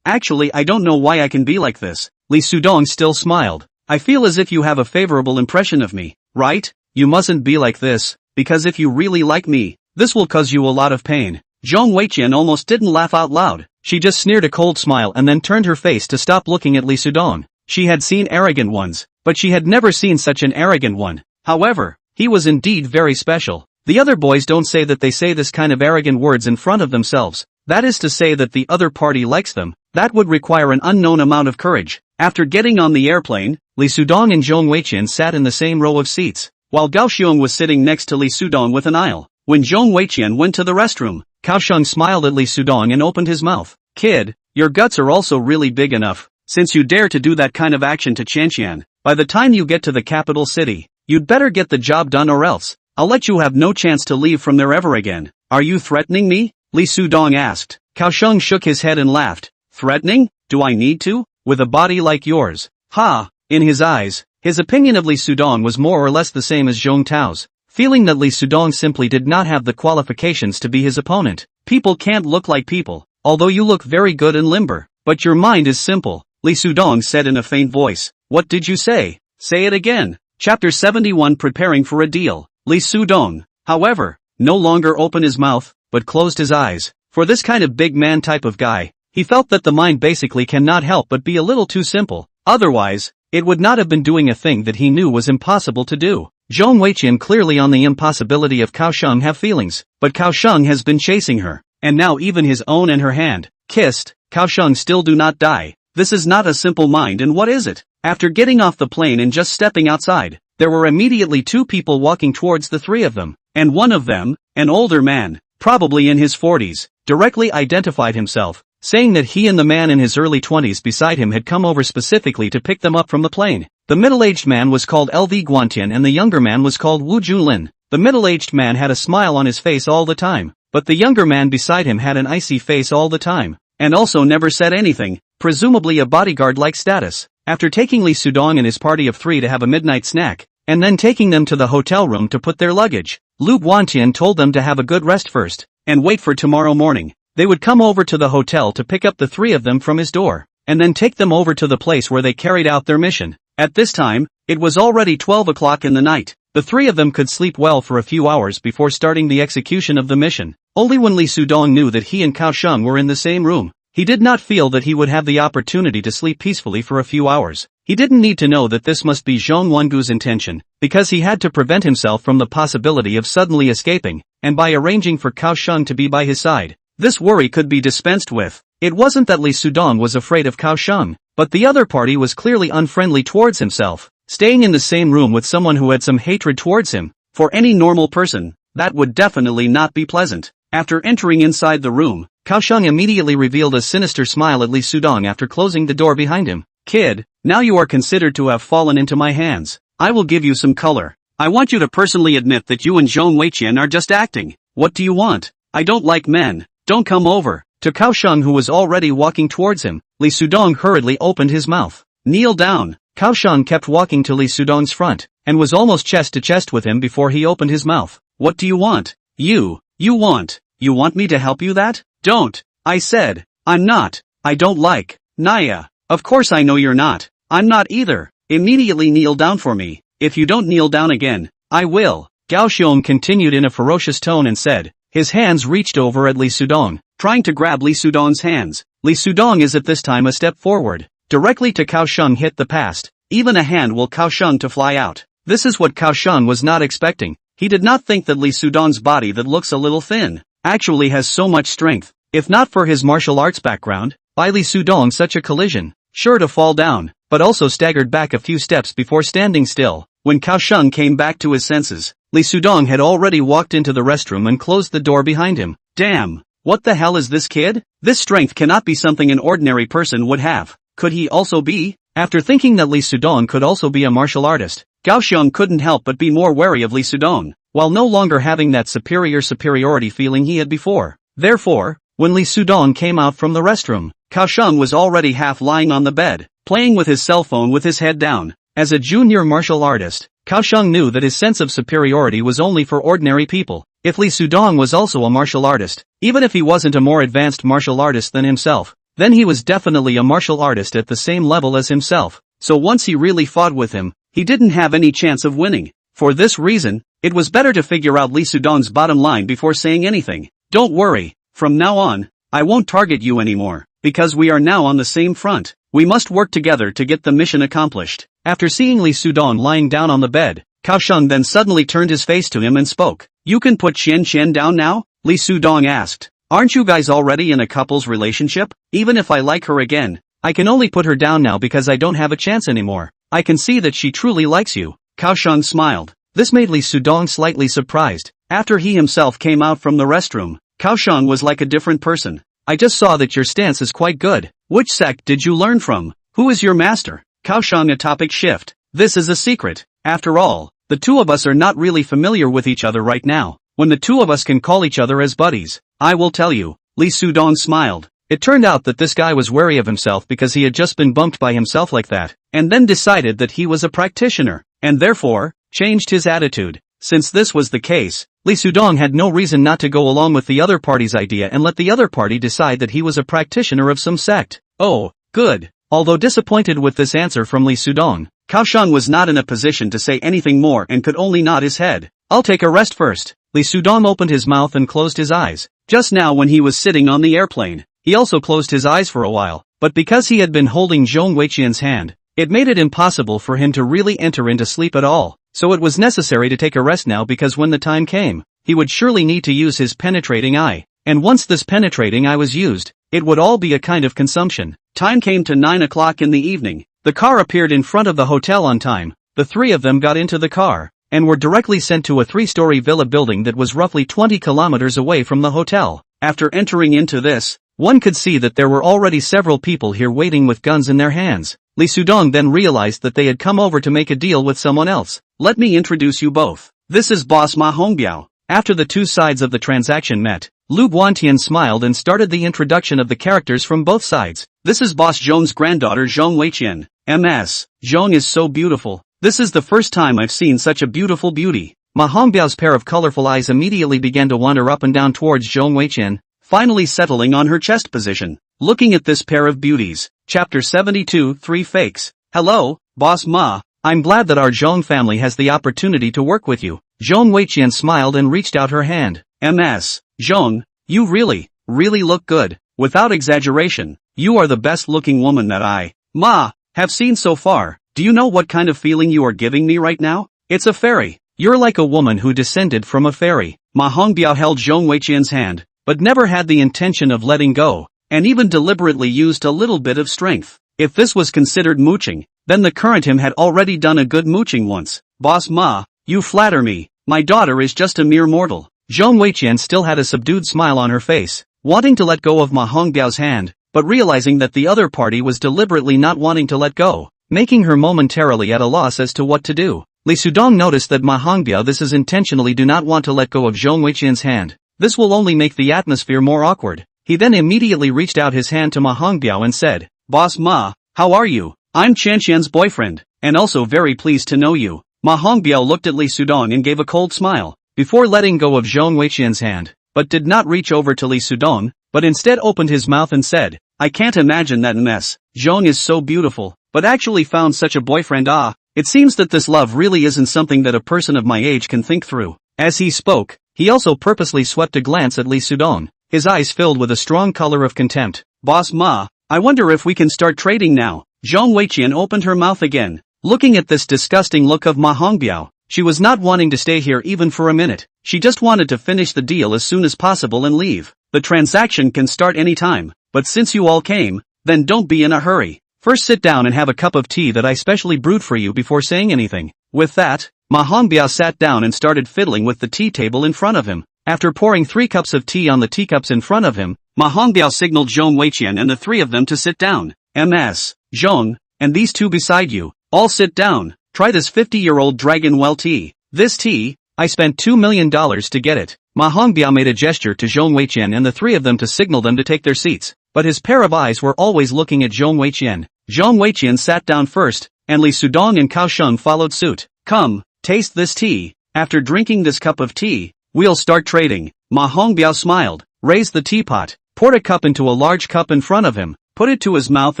Actually I don't know why I can be like this. Li Sudong still smiled. I feel as if you have a favorable impression of me, right? You mustn't be like this, because if you really like me, this will cause you a lot of pain. Zhong Weiqian almost didn't laugh out loud. She just sneered a cold smile and then turned her face to stop looking at Li Sudong. She had seen arrogant ones, but she had never seen such an arrogant one. However, he was indeed very special. The other boys don't say that they say this kind of arrogant words in front of themselves. That is to say that the other party likes them. That would require an unknown amount of courage. After getting on the airplane, Li Sudong and Zhong Weiqian sat in the same row of seats, while Gao Xiong was sitting next to Li Sudong with an aisle. When Zhong Weiqian went to the restroom, Gao Xiong smiled at Li Sudong and opened his mouth. Kid, your guts are also really big enough, since you dare to do that kind of action to Qianqian. By the time you get to the capital city, you'd better get the job done or else I'll let you have no chance to leave from there ever again. Are you threatening me? Li Sudong asked. Gao Xiong shook his head and laughed. Threatening? Do I need to? With a body like yours? Ha! In his eyes, his opinion of Li Sudong was more or less the same as Zhong Tao's, feeling that Li Sudong simply did not have the qualifications to be his opponent. People can't look like people, although you look very good and limber, but your mind is simple, Li Sudong said in a faint voice. What did you say? Say it again. Chapter 71 Preparing for a Deal. Li Sudong, however, no longer opened his mouth, but closed his eyes. For this kind of big man type of guy, he felt that the mind basically cannot help but be a little too simple. Otherwise, it would not have been doing a thing that he knew was impossible to do. Zhong Weiqian clearly on the impossibility of Gao Xiong have feelings, but Gao Xiong has been chasing her, and now even his own and her hand kissed. Gao Xiong still do not die. This is not a simple mind, and what is it? After getting off the plane and just stepping outside, there were immediately two people walking towards the three of them, and one of them, an older man, probably in his 40s, directly identified himself, saying that he and the man in his early 20s beside him had come over specifically to pick them up from the plane. The middle-aged man was called LV Guantian and the younger man was called Wu Junlin. The middle-aged man had a smile on his face all the time, but the younger man beside him had an icy face all the time, and also never said anything, presumably a bodyguard-like status. After taking Li Sudong and his party of three to have a midnight snack, and then taking them to the hotel room to put their luggage, Lu Guantian told them to have a good rest first, and wait for tomorrow morning. They would come over to the hotel to pick up the three of them from his door, and then take them over to the place where they carried out their mission. At this time, it was already 12 o'clock in the night. The three of them could sleep well for a few hours before starting the execution of the mission. Only when Li Sudong knew that he and Gao Xiong were in the same room, he did not feel that he would have the opportunity to sleep peacefully for a few hours. He didn't need to know that this must be Zhong Wengu's intention, because he had to prevent himself from the possibility of suddenly escaping, and by arranging for Gao Xiong to be by his side, this worry could be dispensed with. It wasn't that Li Sudong was afraid of Gao Xiong, but the other party was clearly unfriendly towards himself. Staying in the same room with someone who had some hatred towards him, for any normal person, that would definitely not be pleasant. After entering inside the room, Gao Xiong immediately revealed a sinister smile at Li Sudong after closing the door behind him. Kid, now you are considered to have fallen into my hands. I will give you some color. I want you to personally admit that you and Zhong Weiqian are just acting. What do you want? I don't like men. Don't come over. To Gao Xiong, who was already walking towards him, Li Sudong hurriedly opened his mouth. Kneel down. Gao Xiong kept walking to Li Sudong's front, and was almost chest to chest with him before he opened his mouth. What do you want? You want me to help you that? Don't. I said. I'm not. I don't like. Naya. Of course I know you're not. I'm not either. Immediately kneel down for me. If you don't kneel down again, I will. Gao Xiong continued in a ferocious tone and said. His hands reached over at Li Sudong, trying to grab Li Sudong's hands. Li Sudong is at this time a step forward. Directly to Gao Xiong hit the past. Even a hand will Gao Xiong to fly out. This is what Gao Xiong was not expecting. He did not think that Li Sudong's body that looks a little thin, actually has so much strength. If not for his martial arts background, by Li Sudong such a collision, sure to fall down, but also staggered back a few steps before standing still. When Gao Xiong came back to his senses, Li Sudong had already walked into the restroom and closed the door behind him. Damn, what the hell is this kid? This strength cannot be something an ordinary person would have. Could he also be? After thinking that Li Sudong could also be a martial artist, Gao Xiong couldn't help but be more wary of Li Sudong, while no longer having that superiority feeling he had before. Therefore, when Li Sudong came out from the restroom, Gao Xiong was already half lying on the bed, playing with his cell phone with his head down. As a junior martial artist, Gao Xiong knew that his sense of superiority was only for ordinary people. If Li Sudong was also a martial artist, even if he wasn't a more advanced martial artist than himself, then he was definitely a martial artist at the same level as himself. So once he really fought with him, he didn't have any chance of winning. For this reason, it was better to figure out Li Sudong's bottom line before saying anything. Don't worry, from now on, I won't target you anymore, because we are now on the same front. We must work together to get the mission accomplished. After seeing Li Sudong lying down on the bed, Gao Xiong then suddenly turned his face to him and spoke. You can put Qian Qian down now? Li Sudong asked. Aren't you guys already in a couple's relationship? Even if I like her again, I can only put her down now because I don't have a chance anymore. I can see that she truly likes you. Gao Xiong smiled. This made Li Sudong slightly surprised. After he himself came out from the restroom, Gao Xiong was like a different person. I just saw that your stance is quite good. Which sect did you learn from? Who is your master? Gao Xiong, a topic shift. This is a secret. After all, the two of us are not really familiar with each other right now. When the two of us can call each other as buddies, I will tell you. Li Sudong smiled. It turned out that this guy was wary of himself because he had just been bumped by himself like that, and then decided that he was a practitioner, and therefore, changed his attitude. Since this was the case, Li Sudong had no reason not to go along with the other party's idea and let the other party decide that he was a practitioner of some sect. Oh, good. Although disappointed with this answer from Li Sudong, Gao Xiong was not in a position to say anything more and could only nod his head. I'll take a rest first. Li Sudong opened his mouth and closed his eyes. Just now when he was sitting on the airplane, he also closed his eyes for a while, but because he had been holding Zhong Weiqian's hand, it made it impossible for him to really enter into sleep at all, so it was necessary to take a rest now because when the time came, he would surely need to use his penetrating eye, and once this penetrating eye was used, it would all be a kind of consumption. Time came to 9 o'clock in the evening. The car appeared in front of the hotel on time. The three of them got into the car, and were directly sent to a 3-story villa building that was roughly 20 kilometers away from the hotel. After entering into this, one could see that there were already several people here waiting with guns in their hands. Li Sudong then realized that they had come over to make a deal with someone else. Let me introduce you both. This is boss Ma Hongbiao. After the two sides of the transaction met, Lu Guantian smiled and started the introduction of the characters from both sides. This is boss Zhong's granddaughter Zhong Weiqian. MS. Zhong is so beautiful. This is the first time I've seen such a beautiful beauty. Ma Hongbiao's pair of colorful eyes immediately began to wander up and down towards Zhong Weiqian, finally settling on her chest position. Looking at this pair of beauties. Chapter 72, 3 Fakes. Hello, boss Ma. I'm glad that our Zhong family has the opportunity to work with you. Zhong Weiqian smiled and reached out her hand. MS. Zhong, you really look good. Without exaggeration, you are the best looking woman that I, Ma, have seen so far. Do you know what kind of feeling you are giving me right now? It's a fairy. You're like a woman who descended from a fairy. Ma Hongbiao held Zhong Weiqian's hand, but never had the intention of letting go, and even deliberately used a little bit of strength. If this was considered mooching, then the current him had already done a good mooching once. Boss Ma, you flatter me. My daughter is just a mere mortal. Zhong Weiqian still had a subdued smile on her face, wanting to let go of Ma Hongbiao's hand, but realizing that the other party was deliberately not wanting to let go, making her momentarily at a loss as to what to do. Li Sudong noticed that Ma Hongbiao this is intentionally do not want to let go of Zhong Weiqian's hand. This will only make the atmosphere more awkward. He then immediately reached out his hand to Ma Hongbiao and said, Boss Ma, how are you? I'm Qianqian's boyfriend, and also very pleased to know you. Ma Hongbiao looked at Li Sudong and gave a cold smile, before letting go of Zhong Weiqian's hand, but did not reach over to Li Sudong, but instead opened his mouth and said, I can't imagine that mess. Zhong is so beautiful, but actually found such a boyfriend. It seems that this love really isn't something that a person of my age can think through. As he spoke, he also purposely swept a glance at Li Sudong, his eyes filled with a strong color of contempt. Boss Ma, I wonder if we can start trading now. Zhong Weiqian opened her mouth again, looking at this disgusting look of Ma Hongbiao. She was not wanting to stay here even for a minute. She just wanted to finish the deal as soon as possible and leave. The transaction can start any time, but since you all came, then don't be in a hurry. First sit down and have a cup of tea that I specially brewed for you before saying anything. With that, Ma Hongbiao sat down and started fiddling with the tea table in front of him. After pouring 3 cups of tea on the teacups in front of him, Ma Hongbiao signaled Zhong Weiqian and the three of them to sit down. MS. Zhong, and these two beside you. All sit down. Try this 50-year-old dragon well tea. This tea, I spent $2 million to get it. Ma Hongbiao made a gesture to Zhong Weiqian and the three of them to signal them to take their seats, but his pair of eyes were always looking at Zhong Weiqian. Zhong Weiqian sat down first, and Li Sudong and Cao Sheng followed suit. Come, taste this tea. After drinking this cup of tea, we'll start trading. Ma Hongbiao smiled, raised the teapot, poured a cup into a large cup in front of him, put it to his mouth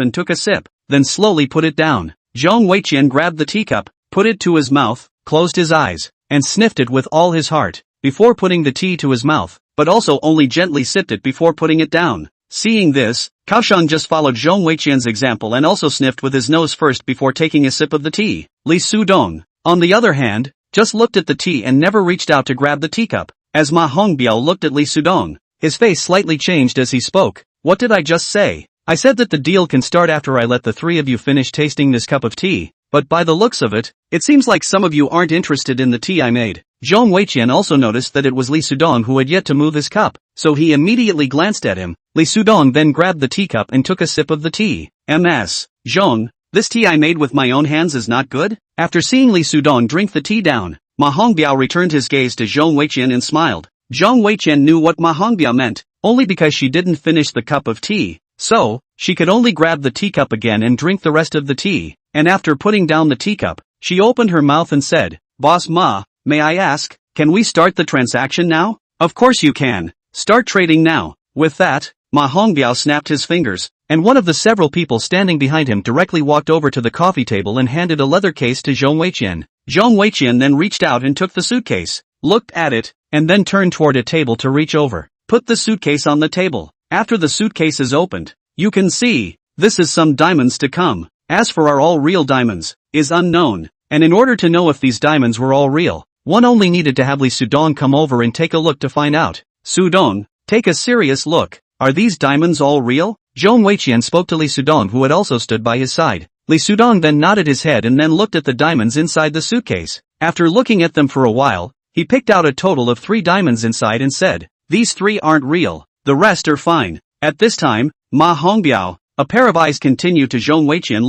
and took a sip, then slowly put it down. Zhong Weiqian grabbed the teacup, put it to his mouth, closed his eyes, and sniffed it with all his heart, before putting the tea to his mouth, but also only gently sipped it before putting it down. Seeing this, Cao Sheng just followed Zhong Weiqian's example and also sniffed with his nose first before taking a sip of the tea. Li Sudong, on the other hand, just looked at the tea and never reached out to grab the teacup. As Ma Hongbiao looked at Li Sudong, his face slightly changed as he spoke. What did I just say? I said that the deal can start after I let the three of you finish tasting this cup of tea, but by the looks of it, it seems like some of you aren't interested in the tea I made. Zhong Weiqian also noticed that it was Li Sudong who had yet to move his cup, so he immediately glanced at him. Li Sudong then grabbed the teacup and took a sip of the tea. Ms. Zhong, this tea I made with my own hands is not good? After seeing Li Sudong drink the tea down, Ma Hongbiao returned his gaze to Zhong Weiqian and smiled. Zhong Weiqian knew what Ma Hongbiao meant, only because she didn't finish the cup of tea, so, she could only grab the teacup again and drink the rest of the tea, and after putting down the teacup, she opened her mouth and said, Boss Ma, may I ask, can we start the transaction now? Of course you can. Start trading now. With that, Ma Hongbiao snapped his fingers, and one of the several people standing behind him directly walked over to the coffee table and handed a leather case to Zhong Weiqian. Zhong Weiqian then reached out and took the suitcase, looked at it, and then turned toward a table to reach over. Put the suitcase on the table. After the suitcase is opened, you can see, this is some diamonds to come. As for are all real diamonds, is unknown, and in order to know if these diamonds were all real, one only needed to have Li Sudong come over and take a look to find out. Sudong, take a serious look. Are these diamonds all real? Zhong Weiqian spoke to Li Sudong who had also stood by his side. Li Sudong then nodded his head and then looked at the diamonds inside the suitcase. After looking at them for a while, he picked out a total of 3 diamonds inside and said, these 3 aren't real, the rest are fine. At this time, Ma Hongbiao, a pair of eyes continued to Zhong Weiqian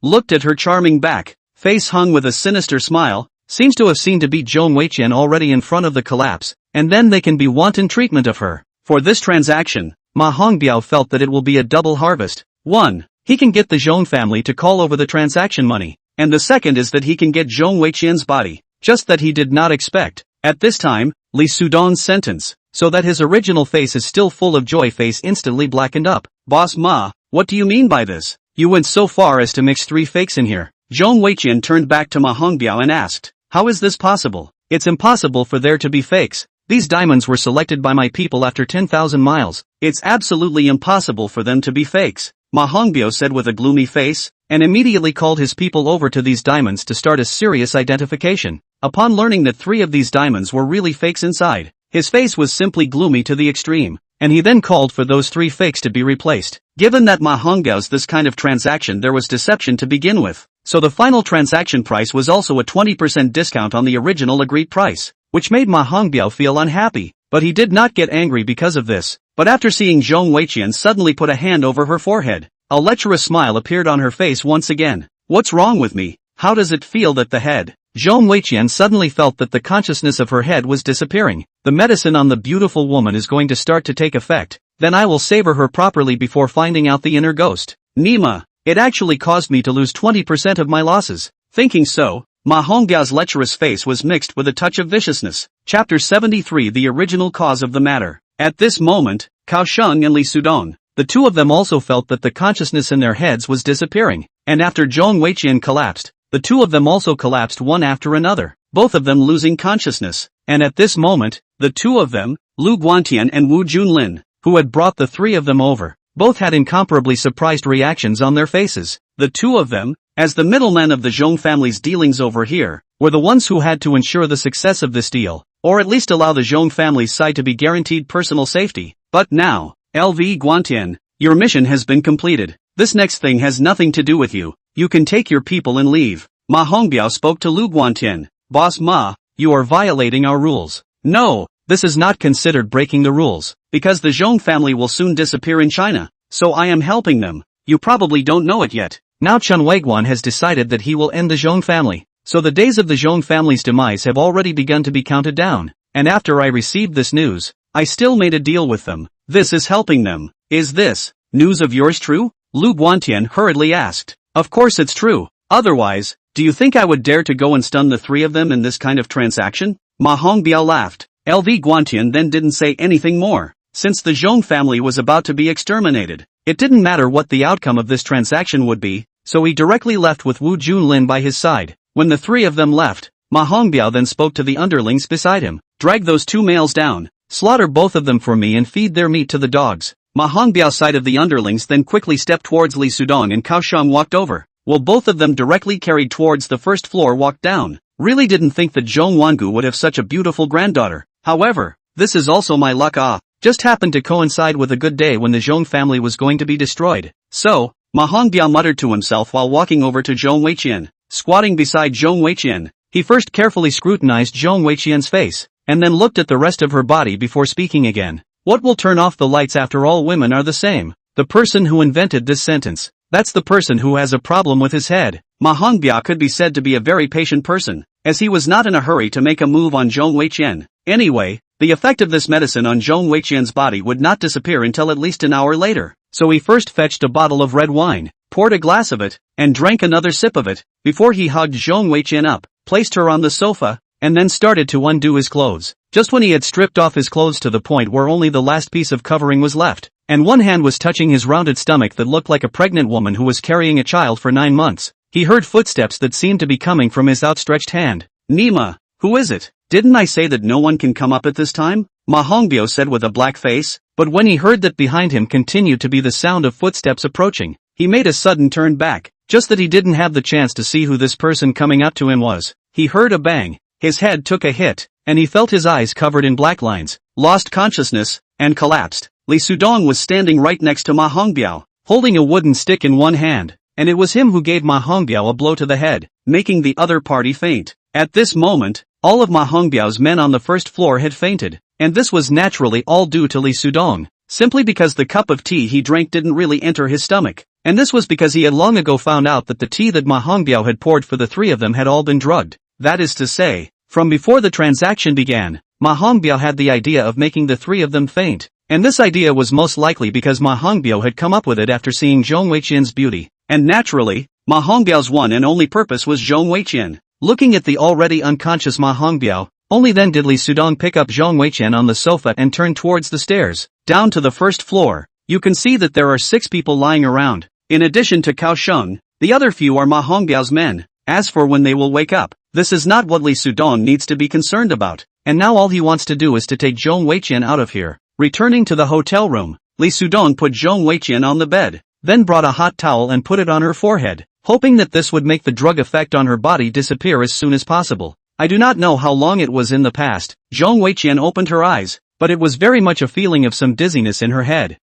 looked at her charming back, face hung with a sinister smile, seems to have seen to beat Zhong Weiqian already in front of the collapse, and then they can be wanton treatment of her. For this transaction, Ma Hongbiao felt that it will be a double harvest. 1. He can get the Zhong family to call over the transaction money, and the second is that he can get Zhong Weiqian's body, just that he did not expect. At this time, Li Sudong's sentence, so that his original face is still full of joy face instantly blackened up. Boss Ma, what do you mean by this? You went so far as to mix 3 fakes in here. Zhong Weiqian turned back to Ma Hongbiao and asked, how is this possible? It's impossible for there to be fakes. These diamonds were selected by my people after 10,000 miles. It's absolutely impossible for them to be fakes. Ma Hongbiao said with a gloomy face, and immediately called his people over to these diamonds to start a serious identification. Upon learning that 3 of these diamonds were really fakes inside, his face was simply gloomy to the extreme, and he then called for those 3 fakes to be replaced. Given that Ma Hongbiao's this kind of transaction there was deception to begin with, so the final transaction price was also a 20% discount on the original agreed price, which made Ma Hongbiao feel unhappy, but he did not get angry because of this. But after seeing Zhong Weiqian suddenly put a hand over her forehead, a lecherous smile appeared on her face once again. What's wrong with me? How does it feel that the head? Zhong Weiqian suddenly felt that the consciousness of her head was disappearing. The medicine on the beautiful woman is going to start to take effect, then I will savor her properly before finding out the inner ghost. Nima, it actually caused me to lose 20% of my losses. Thinking so, Ma Hongbiao's lecherous face was mixed with a touch of viciousness. Chapter 73 The original cause of the matter. At this moment, Cao Sheng and Li Sudong, the two of them also felt that the consciousness in their heads was disappearing, and after Zhong Weiqian collapsed, the two of them also collapsed one after another, both of them losing consciousness, and at this moment, the two of them, Lu Guantian and Wu Junlin, who had brought the 3 of them over, both had incomparably surprised reactions on their faces. The two of them, as the middlemen of the Zhong family's dealings over here, were the ones who had to ensure the success of this deal, or at least allow the Zhong family's side to be guaranteed personal safety. But now, LV Guantian, your mission has been completed. This next thing has nothing to do with you. You can take your people and leave. Ma Hongbiao spoke to Lu Guantian. Boss Ma, you are violating our rules. No, this is not considered breaking the rules, because the Zhong family will soon disappear in China, so I am helping them. You probably don't know it yet. Now Chun Weiguan has decided that he will end the Zhong family. So the days of the Zhong family's demise have already begun to be counted down. And after I received this news, I still made a deal with them. This is helping them. Is this news of yours true? Lu Guantian hurriedly asked. Of course it's true. Otherwise, do you think I would dare to go and stun the three of them in this kind of transaction? Ma Hongbiao laughed. LV Guantian then didn't say anything more. Since the Zhong family was about to be exterminated, it didn't matter what the outcome of this transaction would be, so he directly left with Wu Junlin by his side. When the three of them left, Ma Hongbiao then spoke to the underlings beside him. Drag those two males down, slaughter both of them for me and feed their meat to the dogs. Ma Hongbiao's side of the underlings then quickly stepped towards Li Sudong and Cao Shang walked over, while both of them directly carried towards the first floor walked down. Really didn't think that Zhong Wangu would have such a beautiful granddaughter. However, this is also my luck just happened to coincide with a good day when the Zhong family was going to be destroyed. So, Ma Hongbiao muttered to himself while walking over to Zhong Weiqian. Squatting beside Zhong Weiqian, he first carefully scrutinized Zhong Weiqian's face, and then looked at the rest of her body before speaking again. What will turn off the lights after all women are the same? The person who invented this sentence. That's the person who has a problem with his head. Ma Hongbiao could be said to be a very patient person, as he was not in a hurry to make a move on Zhong Weiqian. Anyway, the effect of this medicine on Zhong Weiqian's body would not disappear until at least an hour later, so he first fetched a bottle of red wine, poured a glass of it, and drank another sip of it, before he hugged Zhong Weiqian up, placed her on the sofa, and then started to undo his clothes. Just when he had stripped off his clothes to the point where only the last piece of covering was left, and one hand was touching his rounded stomach that looked like a pregnant woman who was carrying a child for 9 months, he heard footsteps that seemed to be coming from his outstretched hand. Nima, who is it? Didn't I say that no one can come up at this time? Ma Hongbiao said with a black face, but when he heard that behind him continued to be the sound of footsteps approaching, he made a sudden turn back, just that he didn't have the chance to see who this person coming up to him was. He heard a bang, his head took a hit, and he felt his eyes covered in black lines, lost consciousness, and collapsed. Li Sudong was standing right next to Ma Hongbiao, holding a wooden stick in one hand, and it was him who gave Ma Hongbiao a blow to the head, making the other party faint. At this moment, all of Ma Hongbiao's men on the first floor had fainted, and this was naturally all due to Li Sudong, simply because the cup of tea he drank didn't really enter his stomach, and this was because he had long ago found out that the tea that Ma Hongbiao had poured for the three of them had all been drugged. That is to say, from before the transaction began, Ma Hongbiao had the idea of making the three of them faint, and this idea was most likely because Ma Hongbiao had come up with it after seeing Zhong Weiqian's beauty, and naturally, Ma Hongbiao's one and only purpose was Zhong Weiqian. Looking at the already unconscious Ma Hongbiao, only then did Li Sudong pick up Zhong Weiqian on the sofa and turn towards the stairs, down to the first floor. You can see that there are 6 people lying around. In addition to Cao Sheng, the other few are Ma Hongbiao's men. As for when they will wake up, this is not what Li Sudong needs to be concerned about, and now all he wants to do is to take Zhong Weiqian out of here. Returning to the hotel room, Li Sudong put Zhong Weiqian on the bed, then brought a hot towel and put it on her forehead, hoping that this would make the drug effect on her body disappear as soon as possible. I do not know how long it was in the past, Zhong Weiqian opened her eyes, but it was very much a feeling of some dizziness in her head.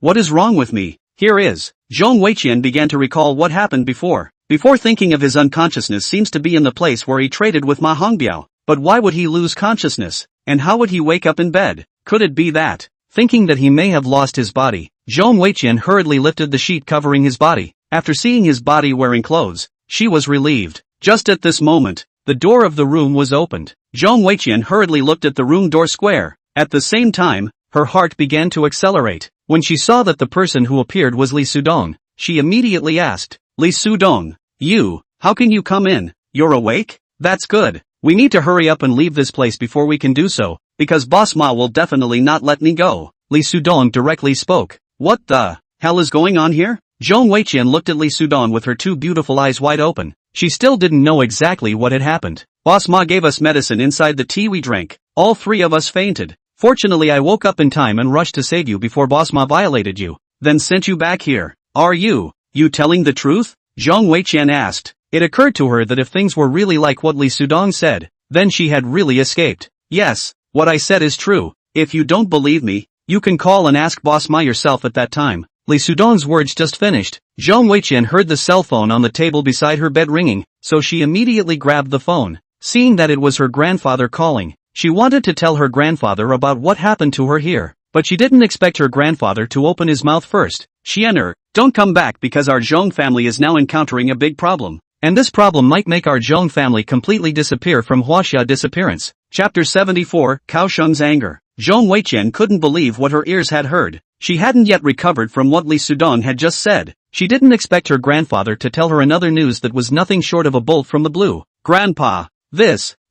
What is wrong with me? Here is. Zhong Weiqian began to recall what happened before thinking of his unconsciousness seems to be in the place where he traded with Ma Hongbiao, but why would he lose consciousness, and how would he wake up in bed? Could it be that, thinking that he may have lost his body, Zhong Weiqian hurriedly lifted the sheet covering his body. After seeing his body wearing clothes, she was relieved. Just at this moment, the door of the room was opened. Zhong Weiqian hurriedly looked at the room door square. At the same time, her heart began to accelerate. When she saw that the person who appeared was Li Sudong, she immediately asked, Li Sudong, how can you come in? You're awake? That's good. We need to hurry up and leave this place before we can do so, because Boss Ma will definitely not let me go. Li Sudong directly spoke. What the hell is going on here? Zhong Weiqian looked at Li Sudong with her 2 beautiful eyes wide open. She still didn't know exactly what had happened. Boss Ma gave us medicine inside the tea we drank. All 3 of us fainted. Fortunately I woke up in time and rushed to save you before Boss Ma violated you, then sent you back here. Are you telling the truth? Zhong Weiqian asked. It occurred to her that if things were really like what Li Sudong said, then she had really escaped. Yes, what I said is true. If you don't believe me, you can call and ask Boss Ma yourself at that time. Li Sudong's words just finished. Zhong Weiqian heard the cell phone on the table beside her bed ringing, so she immediately grabbed the phone. Seeing that it was her grandfather calling, she wanted to tell her grandfather about what happened to her here, but she didn't expect her grandfather to open his mouth first. Xianer, Don't come back because our Zhong family is now encountering a big problem. And this problem might make our Zhong family completely disappear from Huaxia disappearance. Chapter 74, Kaosheng's Anger. Zhong Weiqian couldn't believe what her ears had heard. She hadn't yet recovered from what Li Sudong had just said. She didn't expect her grandfather to tell her another news that was nothing short of a bolt from the blue. Grandpa.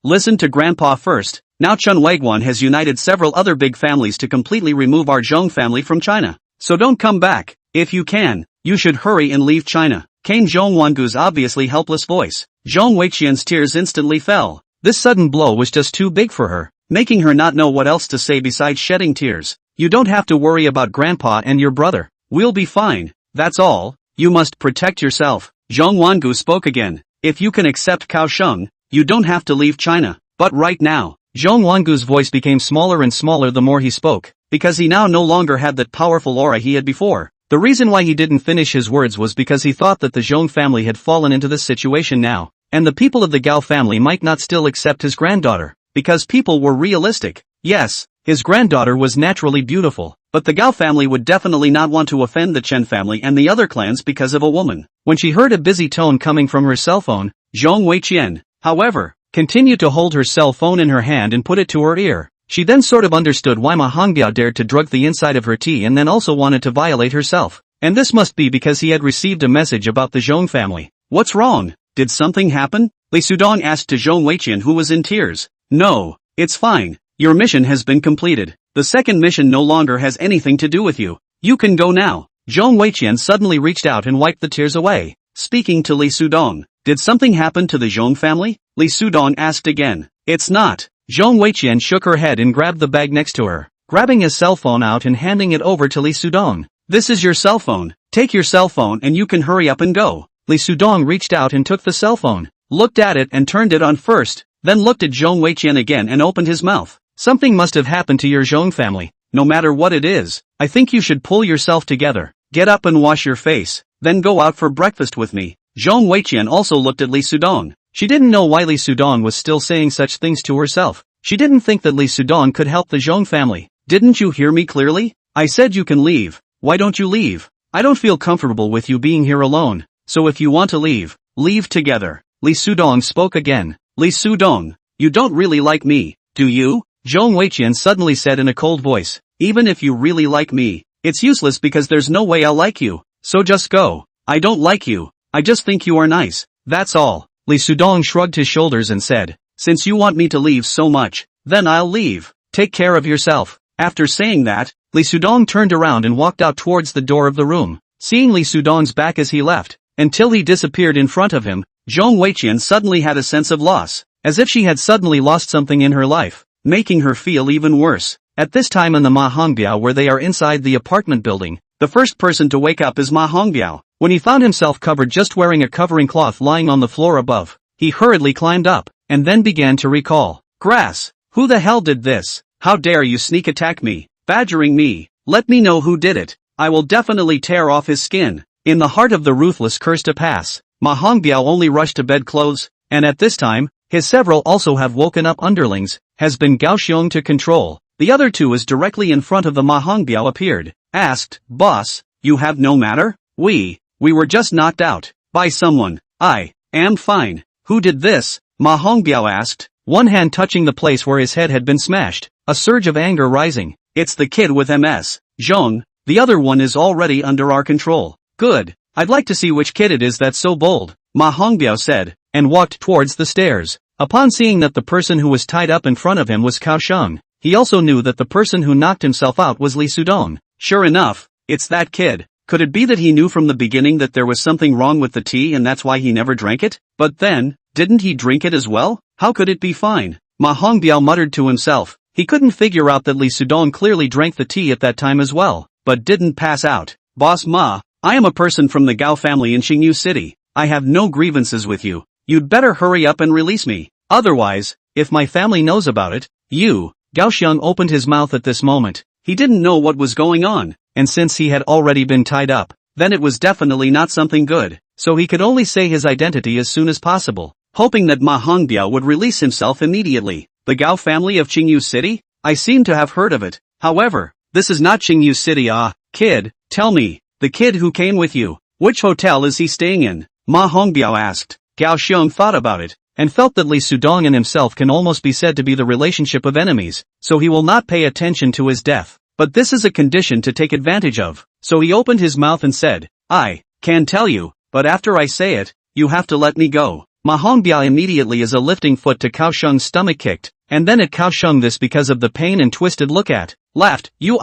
Listen to Grandpa first. Now Chun Wagwan has united several other big families to completely remove our Zhong family from China. So don't come back. If you can, you should hurry and leave China. Came Zhong Wangu's obviously helpless voice. Zhong Weiqian's tears instantly fell. This sudden blow was just too big for her, making her not know what else to say besides shedding tears. You don't have to worry about Grandpa and your brother. We'll be fine. That's all. You must protect yourself. Zhong Wangu spoke again. If you can accept Kaosheng, you don't have to leave China. But right now, Zhong Wangu's voice became smaller and smaller the more he spoke, because he now no longer had that powerful aura he had before. The reason why he didn't finish his words was because he thought that the Zhong family had fallen into this situation now, and the people of the Gao family might not still accept his granddaughter, because people were realistic. Yes, his granddaughter was naturally beautiful, but the Gao family would definitely not want to offend the Chen family and the other clans because of a woman. When she heard a busy tone coming from her cell phone, Zhong Weiqian, however, continued to hold her cell phone in her hand and put it to her ear. She then sort of understood why Ma Hongbiao dared to drug the inside of her tea and then also wanted to violate herself. And this must be because he had received a message about the Zhong family. What's wrong? Did something happen? Li Sudong asked to Zhong Weiqian, who was in tears. No, it's fine. Your mission has been completed. The second mission no longer has anything to do with you. You can go now. Zhong Weiqian suddenly reached out and wiped the tears away. Speaking to Li Sudong. Did something happen to the Zhong family? Li Sudong asked again. It's not. Zhong Weiqian shook her head and grabbed the bag next to her, grabbing his cell phone out and handing it over to Li Sudong. This is your cell phone. Take your cell phone and you can hurry up and go. Li Sudong reached out and took the cell phone, looked at it and turned it on first, then looked at Zhong Weiqian again and opened his mouth. Something must have happened to your Zhong family. No matter what it is, I think you should pull yourself together. Get up and wash your face, then go out for breakfast with me. Zhong Weiqian also looked at Li Sudong. She didn't know why Li Sudong was still saying such things to herself. She didn't think that Li Sudong could help the Zhong family. Didn't you hear me clearly? I said you can leave. Why don't you leave? I don't feel comfortable with you being here alone. So if you want to leave, leave together. Li Sudong spoke again. Li Sudong, you don't really like me, do you? Zhong Weiqian suddenly said in a cold voice. Even if you really like me, it's useless because there's no way I'll like you. So just go. I don't like you. I just think you are nice. That's all. Li Sudong shrugged his shoulders and said, since you want me to leave so much, then I'll leave. Take care of yourself. After saying that, Li Sudong turned around and walked out towards the door of the room. Seeing Li Sudong's back as he left, until he disappeared in front of him, Zhong Weiqian suddenly had a sense of loss, as if she had suddenly lost something in her life, making her feel even worse. At this time in the Ma Hongbiao where they are inside the apartment building, the first person to wake up is Ma Hongbiao. When he found himself covered just wearing a covering cloth lying on the floor above, he hurriedly climbed up, and then began to recall. Grass! Who the hell did this? How dare you sneak attack me, badgering me? Let me know who did it. I will definitely tear off his skin. In the heart of the ruthless curse to pass, Ma Hongbiao only rushed to bed clothes, and at this time, his several also have woken up underlings, has been Gaoxiong to control. The other two is directly in front of the Ma Hongbiao appeared, asked, Boss, you have no matter? We were just knocked out by someone. I am fine. Who did this? Ma Hongbiao asked, one hand touching the place where his head had been smashed, a surge of anger rising. It's the kid with MS. Zhong, the other one is already under our control. Good. I'd like to see which kid it is that's so bold, Ma Hongbiao said, and walked towards the stairs. Upon seeing that the person who was tied up in front of him was Kaosheng, he also knew that the person who knocked himself out was Li Sudong. Sure enough, it's that kid. Could it be that he knew from the beginning that there was something wrong with the tea and that's why he never drank it? But then, didn't he drink it as well? How could it be fine? Ma Hongbiao muttered to himself. He couldn't figure out that Li Sudong clearly drank the tea at that time as well, but didn't pass out. Boss Ma, I am a person from the Gao family in Xingyu City. I have no grievances with you. You'd better hurry up and release me. Otherwise, if my family knows about it, you. Gaoxiong opened his mouth at this moment. He didn't know what was going on, and since he had already been tied up, then it was definitely not something good, so he could only say his identity as soon as possible, hoping that Ma Hongbiao would release himself immediately. The Gao family of Xingyu City? I seem to have heard of it. However, this is not Xingyu City. Kid, tell me, The kid who came with you. Which hotel is he staying in? Ma Hongbiao asked. Gao Xiong thought about it, and felt that Li Sudong and himself can almost be said to be the relationship of enemies, so he will not pay attention to his death. But this is a condition to take advantage of, so he opened his mouth and said, I can tell you, but after I say it, you have to let me go. Ma Hongbiao immediately as a lifting foot to Cao Sheng's stomach kicked, and then at Cao Sheng this because of the pain and twisted look at, laughed, you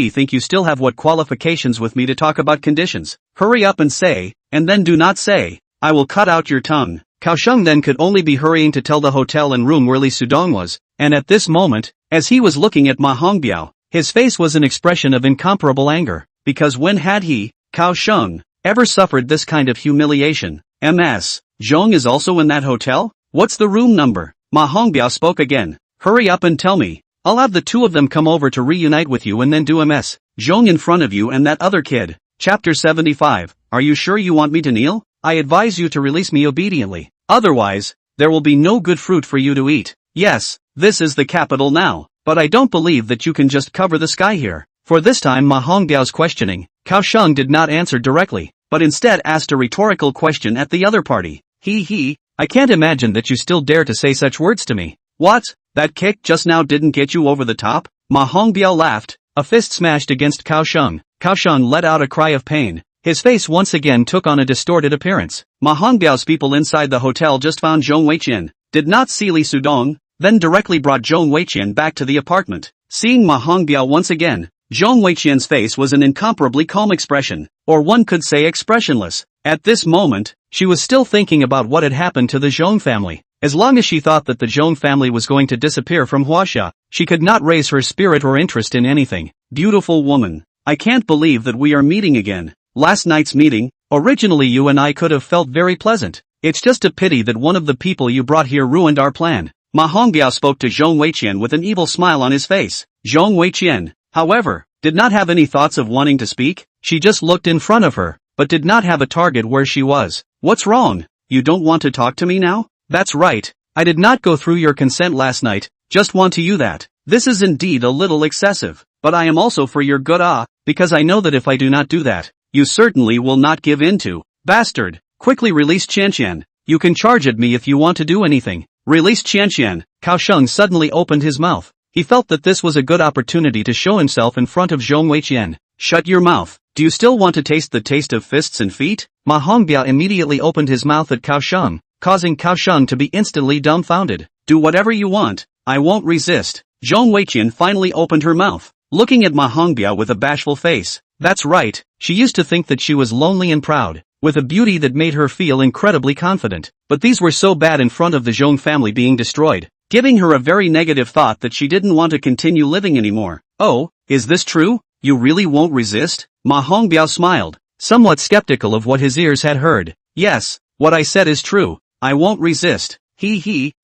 think you still have what qualifications with me to talk about conditions? Hurry up and say, and then do not say, I will cut out your tongue. Cao Sheng then could only be hurrying to tell the hotel and room where Li Sudong was, and at this moment, as he was looking at Ma Hongbiao, his face was an expression of incomparable anger, because when had he, Cao Sheng, ever suffered this kind of humiliation? Ms. Zhong is also in that hotel? What's the room number? Ma Hongbiao spoke again. Hurry up and tell me. I'll have the two of them come over to reunite with you and then do Ms. Zhong in front of you and that other kid. Chapter 75. Are you sure you want me to kneel? I advise you to release me obediently. Otherwise, there will be no good fruit for you to eat. Yes, this is the capital now, but I don't believe that you can just cover the sky here. For this time Ma Hongbiao's questioning, Cao Sheng did not answer directly, but instead asked a rhetorical question at the other party. I can't imagine that you still dare to say such words to me. What? That kick just now didn't get you over the top? Ma Hongbiao laughed, a fist smashed against Cao Sheng. Cao Sheng let out a cry of pain. His face once again took on a distorted appearance. Ma Hongbiao's people inside the hotel just found Zhong Weiqian, did not see Li Sudong, then directly brought Zhong Weiqian back to the apartment. Seeing Ma Hongbiao once again, Zhong Weiqian's face was an incomparably calm expression, or one could say expressionless. At this moment, she was still thinking about what had happened to the Zhong family. As long as she thought that the Zhong family was going to disappear from Huaxia, she could not raise her spirit or interest in anything. Beautiful woman, I can't believe that we are meeting again. Last night's meeting, originally you and I could have felt very pleasant. It's just a pity that one of the people you brought here ruined our plan. Ma Hongbiao spoke to Zhong Weiqian with an evil smile on his face. Zhong Weiqian, however, did not have any thoughts of wanting to speak. She just looked in front of her, but did not have a target where she was. What's wrong? You don't want to talk to me now? That's right. I did not go through your consent last night, just want to you that. This is indeed a little excessive, but I am also for your good because I know that if I do not do that, you certainly will not give in to. Bastard, quickly release Qianqian. You can charge at me if you want to do anything. Release Qianqian. Cao Sheng suddenly opened his mouth. He felt that this was a good opportunity to show himself in front of Zhong Weiqian. Shut your mouth. Do you still want to taste the taste of fists and feet? Ma Hongbiao immediately opened his mouth at Cao Sheng, causing Cao Sheng to be instantly dumbfounded. Do whatever you want. I won't resist. Zhong Weiqian finally opened her mouth, looking at Ma Hongbiao with a bashful face. That's right, she used to think that she was lonely and proud, with a beauty that made her feel incredibly confident. But these were so bad in front of the Zhong family being destroyed, giving her a very negative thought that she didn't want to continue living anymore. Oh, is this true? You really won't resist? Ma Hongbiao smiled, somewhat skeptical of what his ears had heard. Yes, what I said is true. I won't resist.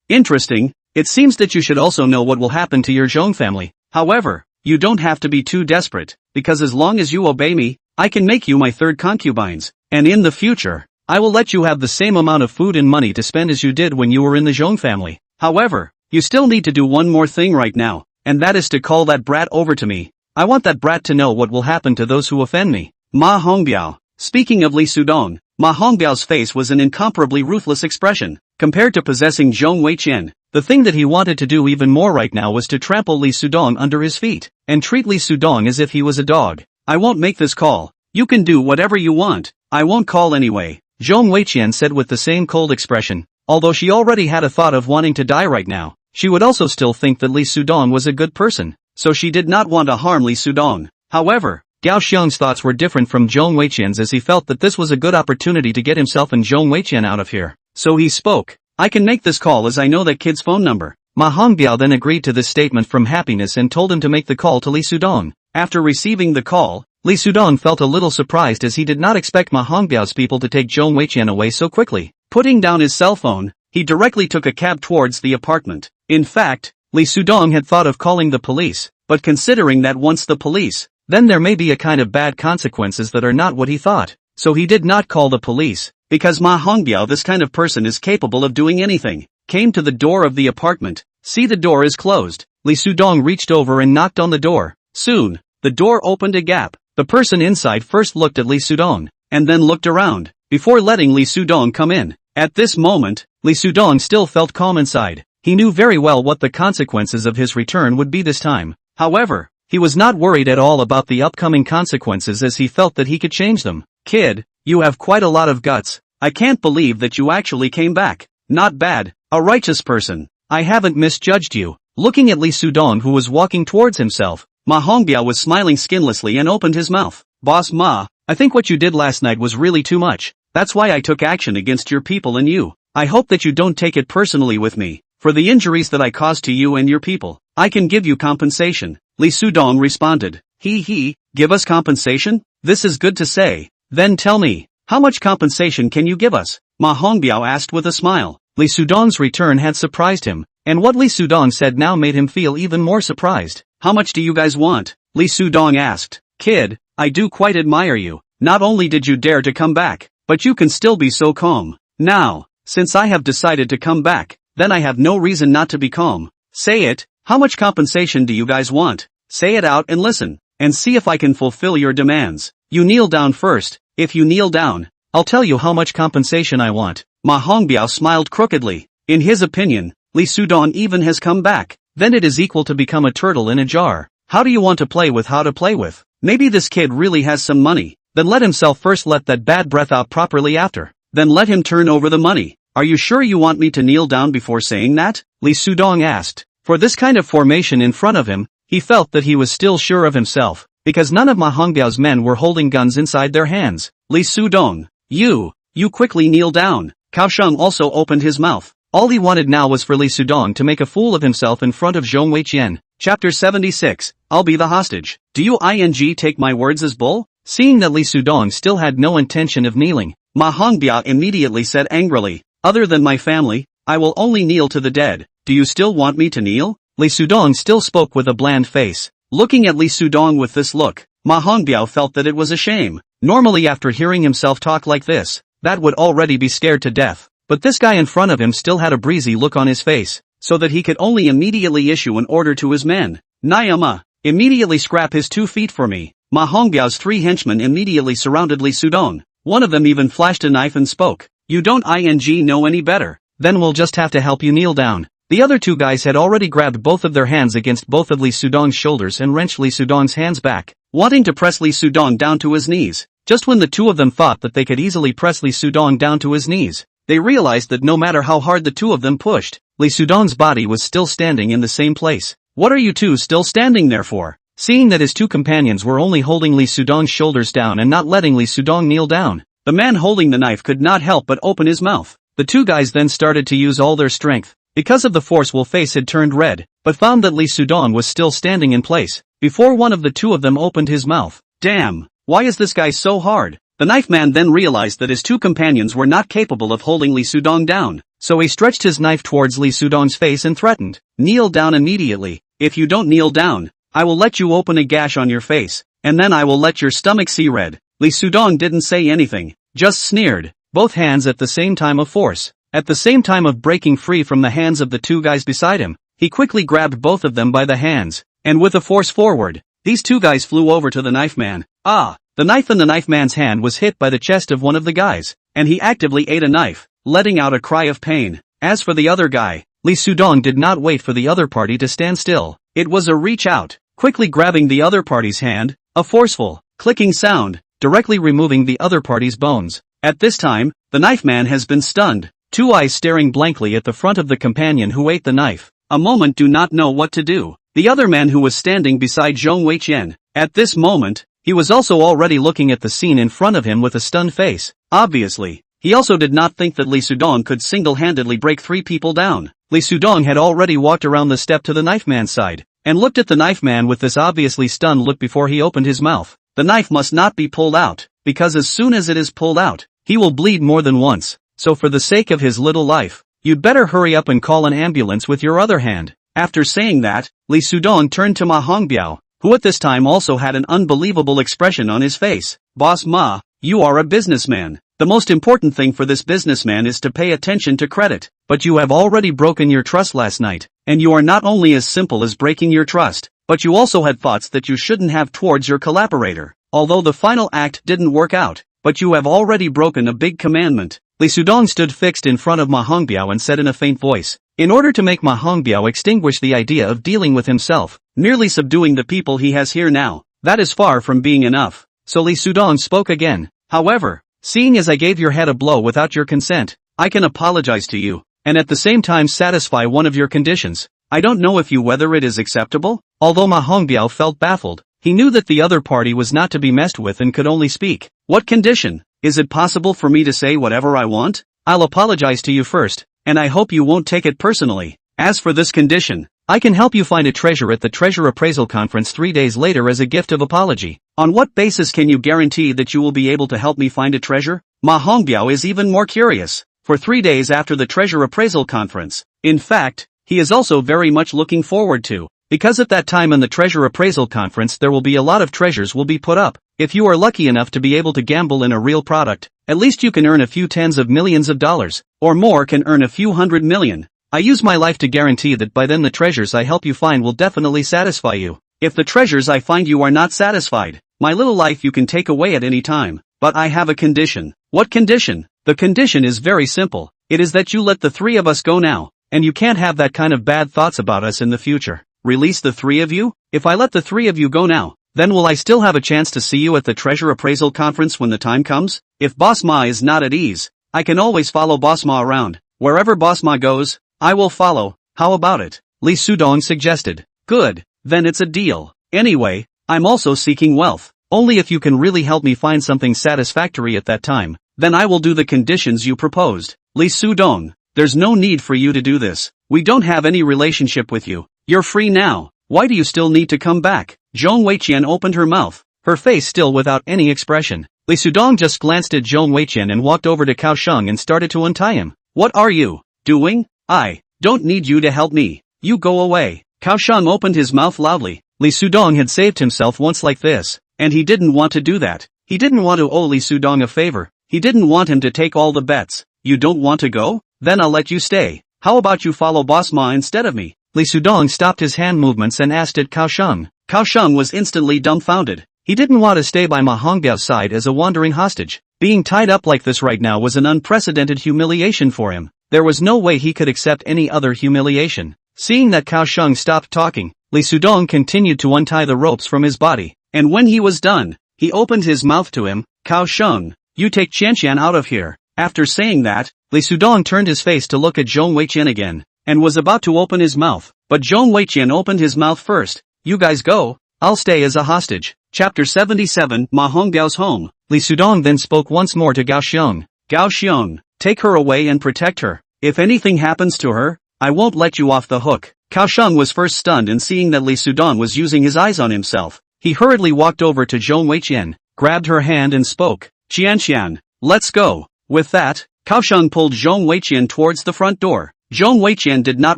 Interesting. It seems that you should also know what will happen to your Zhong family. However, you don't have to be too desperate, because as long as you obey me, I can make you my third concubines, and in the future, I will let you have the same amount of food and money to spend as you did when you were in the Zhong family. However, you still need to do one more thing right now, and that is to call that brat over to me. I want that brat to know what will happen to those who offend me. Ma Hongbiao. Speaking of Li Sudong, Ma Hongbiao's face was an incomparably ruthless expression. Compared to possessing Zhong Weiqian, the thing that he wanted to do even more right now was to trample Li Sudong under his feet, and treat Li Sudong as if he was a dog. I won't make this call. You can do whatever you want. I won't call anyway. Zhong Weiqian said with the same cold expression. Although she already had a thought of wanting to die right now, she would also still think that Li Sudong was a good person, so she did not want to harm Li Sudong. However, Gao Xiong's thoughts were different from Zhong Weiqian's as he felt that this was a good opportunity to get himself and Zhong Weiqian out of here. So he spoke. I can make this call as I know that kid's phone number. Ma Hongbiao then agreed to this statement from happiness and told him to make the call to Li Sudong. After receiving the call, Li Sudong felt a little surprised as he did not expect Ma Hongbiao's people to take Zhong Weiqian away so quickly. Putting down his cell phone, he directly took a cab towards the apartment. In fact, Li Sudong had thought of calling the police, but considering that once the police, then there may be a kind of bad consequences that are not what he thought. So he did not call the police, because Ma Hongbiao, this kind of person, is capable of doing anything. Came to the door of the apartment. See, the door is closed. Li Sudong reached over and knocked on the door. Soon, the door opened a gap, The person inside first looked at Lee Sudong, and then looked around, before letting Lee Sudong come in. At this moment, Lee Sudong still felt calm inside. He knew very well what the consequences of his return would be this time. However, he was not worried at all about the upcoming consequences as he felt that he could change them. Kid, you have quite a lot of guts. I can't believe that you actually came back. Not bad, a righteous person. I haven't misjudged you. Looking at Lee Sudong who was walking towards himself, Ma Hongbiao was smiling skinlessly and opened his mouth. Boss Ma, I think what you did last night was really too much. That's why I took action against your people and you. I hope that you don't take it personally with me. For the injuries that I caused to you and your people, I can give you compensation. Lee Sudong responded. Give us compensation? This is good to say. Then tell me, how much compensation can you give us? Ma Hongbiao asked with a smile. Lee Sudong's return had surprised him, and what Lee Sudong said now made him feel even more surprised. How much do you guys want? Lee Sudong asked. Kid, I do quite admire you. Not only did you dare to come back, but you can still be so calm. Now, since I have decided to come back, then I have no reason not to be calm. Say it, how much compensation do you guys want? Say it out and listen, and see if I can fulfill your demands. You kneel down first. If you kneel down, I'll tell you how much compensation I want. Ma Hongbiao smiled crookedly. In his opinion, Lee Sudong even has come back. Then it is equal to become a turtle in a jar. How do you want to play with how to play with? Maybe this kid really has some money. Then let himself first let that bad breath out properly after. Then let him turn over the money. Are you sure you want me to kneel down before saying that? Lee Sudong asked. For this kind of formation in front of him, he felt that he was still sure of himself, because none of Ma Hongbiao's men were holding guns inside their hands. Lee Sudong, you quickly kneel down. Kaohsiung also opened his mouth. All he wanted now was for Lee Sudong to make a fool of himself in front of Zhong Weiqian. Chapter 76, I'll be the hostage. Do you take my words as bull? Seeing that Lee Sudong still had no intention of kneeling, Ma Hongbiao immediately said angrily, other than my family, I will only kneel to the dead. Do you still want me to kneel? Lee Sudong still spoke with a bland face. Looking at Lee Sudong with this look, Ma Hongbiao felt that it was a shame. Normally after hearing himself talk like this, that would already be scared to death. But this guy in front of him still had a breezy look on his face, so that he could only immediately issue an order to his men. Nyama, immediately scrap his 2 feet for me. Ma Hongbiao's 3 henchmen immediately surrounded Lee Sudong. One of them even flashed a knife and spoke. You don't know any better. Then we'll just have to help you kneel down. The other 2 guys had already grabbed both of their hands against both of Lee Sudong's shoulders and wrenched Lee Sudong's hands back, wanting to press Lee Sudong down to his knees. Just when the 2 of them thought that they could easily press Lee Sudong down to his knees, they realized that no matter how hard the 2 of them pushed, Lee Sudong's body was still standing in the same place. What are you 2 still standing there for? Seeing that his 2 companions were only holding Lee Sudong's shoulders down and not letting Lee Sudong kneel down, the man holding the knife could not help but open his mouth. The 2 guys then started to use all their strength. Because of the force, Wol's face had turned red, but found that Lee Sudong was still standing in place, before one of the 2 of them opened his mouth. Damn, why is this guy so hard? The knife man then realized that his 2 companions were not capable of holding Lee Sudong down, so he stretched his knife towards Lee Sudong's face and threatened, kneel down immediately. If you don't kneel down, I will let you open a gash on your face, and then I will let your stomach see red. Lee Sudong didn't say anything, just sneered, both hands at the same time of force. At the same time of breaking free from the hands of the 2 guys beside him, he quickly grabbed both of them by the hands, and with a force forward, these 2 guys flew over to the knife man. The knife in the knife man's hand was hit by the chest of one of the guys, and he actively ate a knife, letting out a cry of pain. As for the other guy, Lee Sudong did not wait for the other party to stand still. It was a reach out, quickly grabbing the other party's hand, a forceful, clicking sound, directly removing the other party's bones. At this time, the knife man has been stunned. 2 eyes staring blankly at the front of the companion who ate the knife. A moment do not know what to do. The other man who was standing beside Zhong Weiqian. At this moment, he was also already looking at the scene in front of him with a stunned face. Obviously, he also did not think that Lee Sudong could single-handedly break 3 people down. Lee Sudong had already walked around the step to the knife man's side, and looked at the knife man with this obviously stunned look before he opened his mouth. The knife must not be pulled out, because as soon as it is pulled out, he will bleed more than once. So for the sake of his little life, you'd better hurry up and call an ambulance with your other hand. After saying that, Lee Sudong turned to Ma Hongbiao, who at this time also had an unbelievable expression on his face. Boss Ma, you are a businessman. The most important thing for this businessman is to pay attention to credit. But you have already broken your trust last night, and you are not only as simple as breaking your trust, but you also had thoughts that you shouldn't have towards your collaborator. although the final act didn't work out, but you have already broken a big commandment. Li Sudong stood fixed in front of Ma Hongbiao and said in a faint voice, in order to make Ma Hongbiao extinguish the idea of dealing with himself, merely subduing the people he has here now, that is far from being enough. So Li Sudong spoke again. However, seeing as I gave your head a blow without your consent, I can apologize to you, and at the same time satisfy one of your conditions. I don't know if you whether it is acceptable? Although Ma Hongbiao felt baffled, he knew that the other party was not to be messed with and could only speak. What condition? Is it possible for me to say whatever I want? I'll apologize to you first, and I hope you won't take it personally. As for this condition, I can help you find a treasure at the treasure appraisal conference 3 days later as a gift of apology. On what basis can you guarantee that you will be able to help me find a treasure? Ma Hongbiao is even more curious. For 3 days after the treasure appraisal conference, in fact, he is also very much looking forward to, because at that time in the treasure appraisal conference there will be a lot of treasures will be put up. If you are lucky enough to be able to gamble in a real product, at least you can earn a few tens of millions of dollars, or more can earn a few hundred million. I use my life to guarantee that by then the treasures I help you find will definitely satisfy you. If the treasures I find you are not satisfied, my little life you can take away at any time. But I have a condition. What condition? The condition is very simple. It is that you let the 3 of us go now, and you can't have that kind of bad thoughts about us in the future. Release the 3 of you? If I let the 3 of you go now, then will I still have a chance to see you at the treasure appraisal conference when the time comes? If Boss Ma is not at ease, I can always follow Boss Ma around. Wherever Boss Ma goes, I will follow. How about it? Li Sudong suggested. Good, then it's a deal. Anyway, I'm also seeking wealth. Only if you can really help me find something satisfactory at that time, then I will do the conditions you proposed. Li Sudong, there's no need for you to do this. We don't have any relationship with you. You're free now. Why do you still need to come back? Zhong Weiqian opened her mouth, her face still without any expression. Li Sudong just glanced at Zhong Weiqian and walked over to Cao Sheng and started to untie him. What are you doing? I don't need you to help me. You go away. Cao Sheng opened his mouth loudly. Li Sudong had saved himself once like this, and he didn't want to do that. He didn't want to owe Li Sudong a favor. He didn't want him to take all the bets. You don't want to go? Then I'll let you stay. How about you follow Boss Ma instead of me? Li Sudong stopped his hand movements and asked at Cao Sheng. Cao Sheng was instantly dumbfounded. He didn't want to stay by Ma Hongbiao's side as a wandering hostage. Being tied up like this right now was an unprecedented humiliation for him. There was no way he could accept any other humiliation. Seeing that Cao Sheng stopped talking, Li Sudong continued to untie the ropes from his body, and when he was done, he opened his mouth to him. Cao Sheng, you take Qianqian out of here. After saying that, Li Sudong turned his face to look at Zhong Weiqian again, and was about to open his mouth, but Zhong Weiqian opened his mouth first. You guys go, I'll stay as a hostage. Chapter 77, Ma Hongbiao's home. Li Sudong then spoke once more to Gao Xiong. Gao Xiong, take her away and protect her. If anything happens to her, I won't let you off the hook. Cao Sheng was first stunned and seeing that Li Sudong was using his eyes on himself, he hurriedly walked over to Zhong Weiqian, grabbed her hand and spoke. Qianqian, let's go. With that, Cao Sheng pulled Zhong Weiqian towards the front door. Zhong Weiqian did not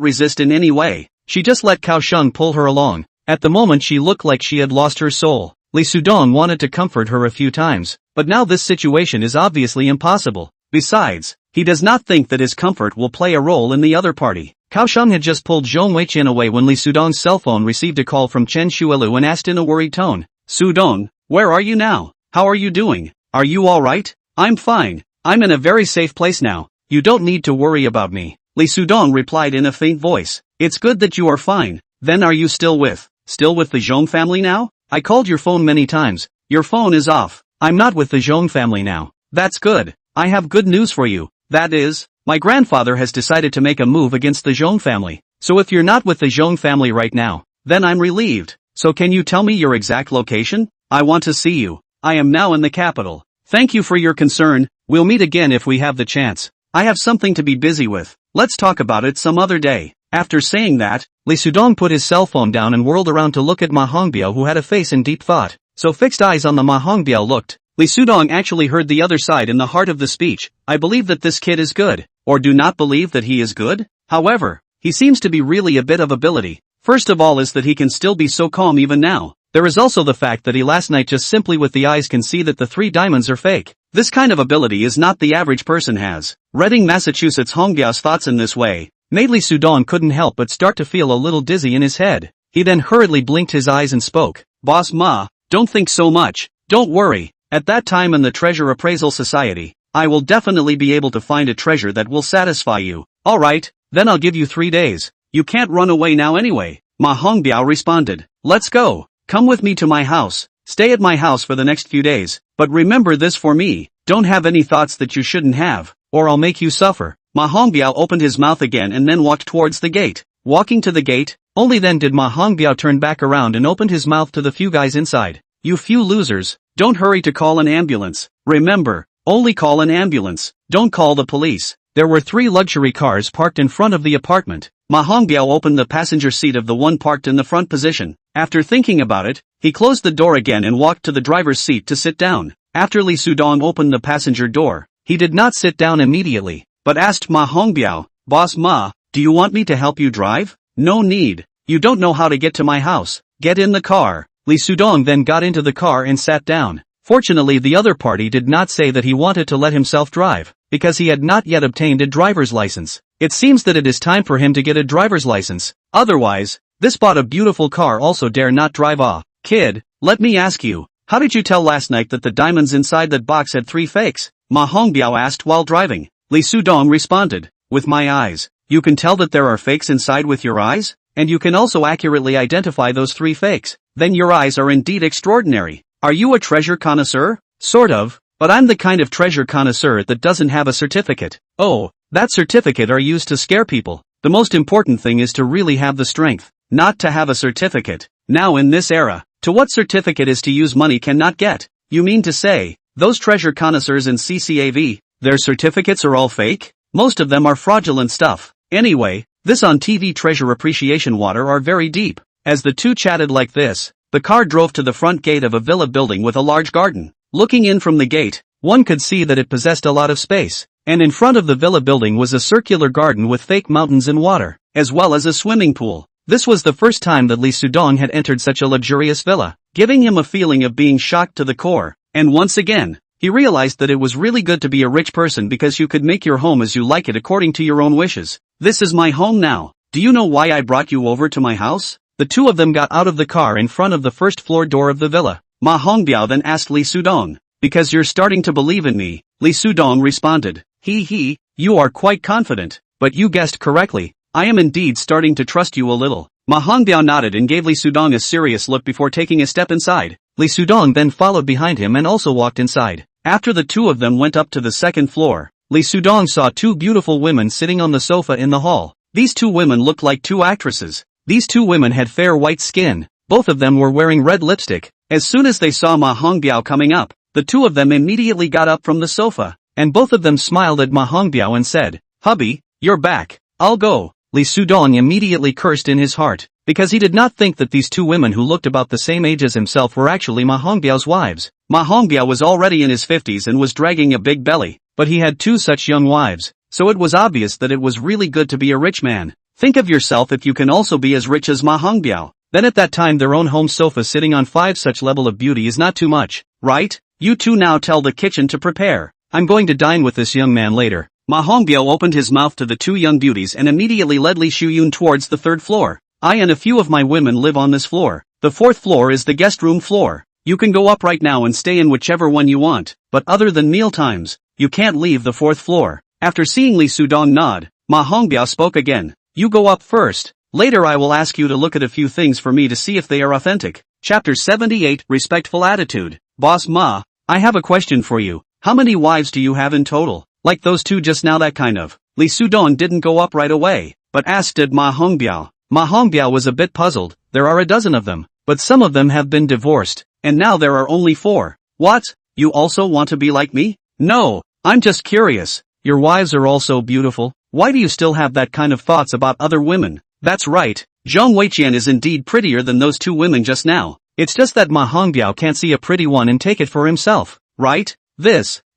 resist in any way. She just let Cao Sheng pull her along. At the moment she looked like she had lost her soul. Li Sudong wanted to comfort her a few times, but now this situation is obviously impossible. Besides, he does not think that his comfort will play a role in the other party. Cao Sheng had just pulled Zhong Weiqian away when Li Sudong's cell phone received a call from Chen Shuelu and asked in a worried tone, Sudong, where are you now? How are you doing? Are you alright? I'm fine. I'm in a very safe place now. You don't need to worry about me. Li Sudong replied in a faint voice. It's good that you are fine. Then are you still with the Zhong family now? I called your phone many times. Your phone is off. I'm not with the Zhong family now. That's good. I have good news for you. That is, my grandfather has decided to make a move against the Zhong family. So if you're not with the Zhong family right now, then I'm relieved. So can you tell me your exact location? I want to see you. I am now in the capital. Thank you for your concern. We'll meet again if we have the chance. I have something to be busy with. Let's talk about it some other day. After saying that, Li Sudong put his cell phone down and whirled around to look at Ma Hongbiao, who had a face in deep thought. So fixed eyes on the Ma Hongbiao looked. Li Sudong actually heard the other side in the heart of the speech. I believe that this kid is good, or do not believe that he is good. However, he seems to be really a bit of ability. First of all is that he can still be so calm even now. There is also the fact that he last night just simply with the eyes can see that the 3 diamonds are fake. This kind of ability is not the average person has. Reading Massachusetts Hongbiao's thoughts in this way made Li Sudong couldn't help but start to feel a little dizzy in his head. He then hurriedly blinked his eyes and spoke. Boss Ma, don't think so much. Don't worry, at that time in the Treasure Appraisal Society, I will definitely be able to find a treasure that will satisfy you. Alright, then I'll give you 3 days. You can't run away now anyway. Ma Hongbiao responded. Let's go. Come with me to my house. Stay at my house for the next few days. But remember this for me, don't have any thoughts that you shouldn't have, or I'll make you suffer. Ma Hongbiao opened his mouth again and then walked towards the gate. Walking to the gate, only then did Ma Hongbiao turn back around and opened his mouth to the few guys inside. You few losers, don't hurry to call an ambulance. Remember, only call an ambulance, don't call the police. There were 3 luxury cars parked in front of the apartment. Ma Hongbiao opened the passenger seat of the one parked in the front position. After thinking about it, he closed the door again and walked to the driver's seat to sit down. After Li Sudong opened the passenger door, he did not sit down immediately, but asked Ma Hongbiao, Boss Ma, do you want me to help you drive? No need. You don't know how to get to my house. Get in the car. Li Sudong then got into the car and sat down. Fortunately the other party did not say that he wanted to let himself drive, because he had not yet obtained a driver's license. It seems that it is time for him to get a driver's license. Otherwise, this bought a beautiful car also dare not drive off. Kid, let me ask you, how did you tell last night that the diamonds inside that box had 3 fakes? Ma Hongbiao asked while driving. Li Sudong responded, with my eyes. You can tell that there are fakes inside with your eyes? And you can also accurately identify those 3 fakes. Then your eyes are indeed extraordinary. Are you a treasure connoisseur? Sort of, but I'm the kind of treasure connoisseur that doesn't have a certificate. Oh, that certificate are used to scare people. The most important thing is to really have the strength, not to have a certificate. Now in this era, to what certificate is to use money cannot get? You mean to say, those treasure connoisseurs in CCAV, their certificates are all fake? Most of them are fraudulent stuff. Anyway, this on TV treasure appreciation water are very deep. As the two chatted like this, the car drove to the front gate of a villa building with a large garden. Looking in from the gate, one could see that it possessed a lot of space, and in front of the villa building was a circular garden with fake mountains and water, as well as a swimming pool. This was the first time that Li Sudong had entered such a luxurious villa, giving him a feeling of being shocked to the core. And once again, he realized that it was really good to be a rich person because you could make your home as you like it according to your own wishes. This is my home now. Do you know why I brought you over to my house? The two of them got out of the car in front of the first floor door of the villa. Ma Hongbiao then asked Li Sudong, because you're starting to believe in me. Li Sudong responded, you are quite confident, but you guessed correctly. I am indeed starting to trust you a little. Ma Hongbiao nodded and gave Li Sudong a serious look before taking a step inside. Li Sudong then followed behind him and also walked inside. After the two of them went up to the second floor, Li Sudong saw 2 beautiful women sitting on the sofa in the hall. These 2 women looked like 2 actresses. These 2 women had fair white skin. Both of them were wearing red lipstick. As soon as they saw Ma Hongbiao coming up, the 2 of them immediately got up from the sofa, and both of them smiled at Ma Hongbiao and said, Hubby, you're back. I'll go. Li Sudong immediately cursed in his heart, because he did not think that these 2 women who looked about the same age as himself were actually Ma Hongbiao's wives. Ma Hongbiao was already in his 50s and was dragging a big belly, but he had 2 such young wives, so it was obvious that it was really good to be a rich man. Think of yourself if you can also be as rich as Ma Hongbiao. Then at that time their own home sofa sitting on 5 such level of beauty is not too much, right? You two now tell the kitchen to prepare. I'm going to dine with this young man later. Ma Hongbiao opened his mouth to the 2 young beauties and immediately led Li Shuyun towards the 3rd floor. I and a few of my women live on this floor. The 4th floor is the guest room floor. You can go up right now and stay in whichever one you want, but other than meal times, you can't leave the 4th floor. After seeing Li Sudong nod, Ma Hongbiao spoke again. You go up first. Later I will ask you to look at a few things for me to see if they are authentic. Chapter 78 Respectful Attitude. Boss Ma, I have a question for you. How many wives do you have in total? Like those 2 just now, that kind of. Li Sudong didn't go up right away, but asked did Ma Hongbiao. Ma Hongbiao was a bit puzzled. There are a dozen of them, but some of them have been divorced, and now there are only 4. What? You also want to be like me? No, I'm just curious. Your wives are all so beautiful. Why do you still have that kind of thoughts about other women? That's right, Zhang Weiqian is indeed prettier than those 2 women just now. It's just that Ma Hongbiao can't see a pretty one and take it for himself, right?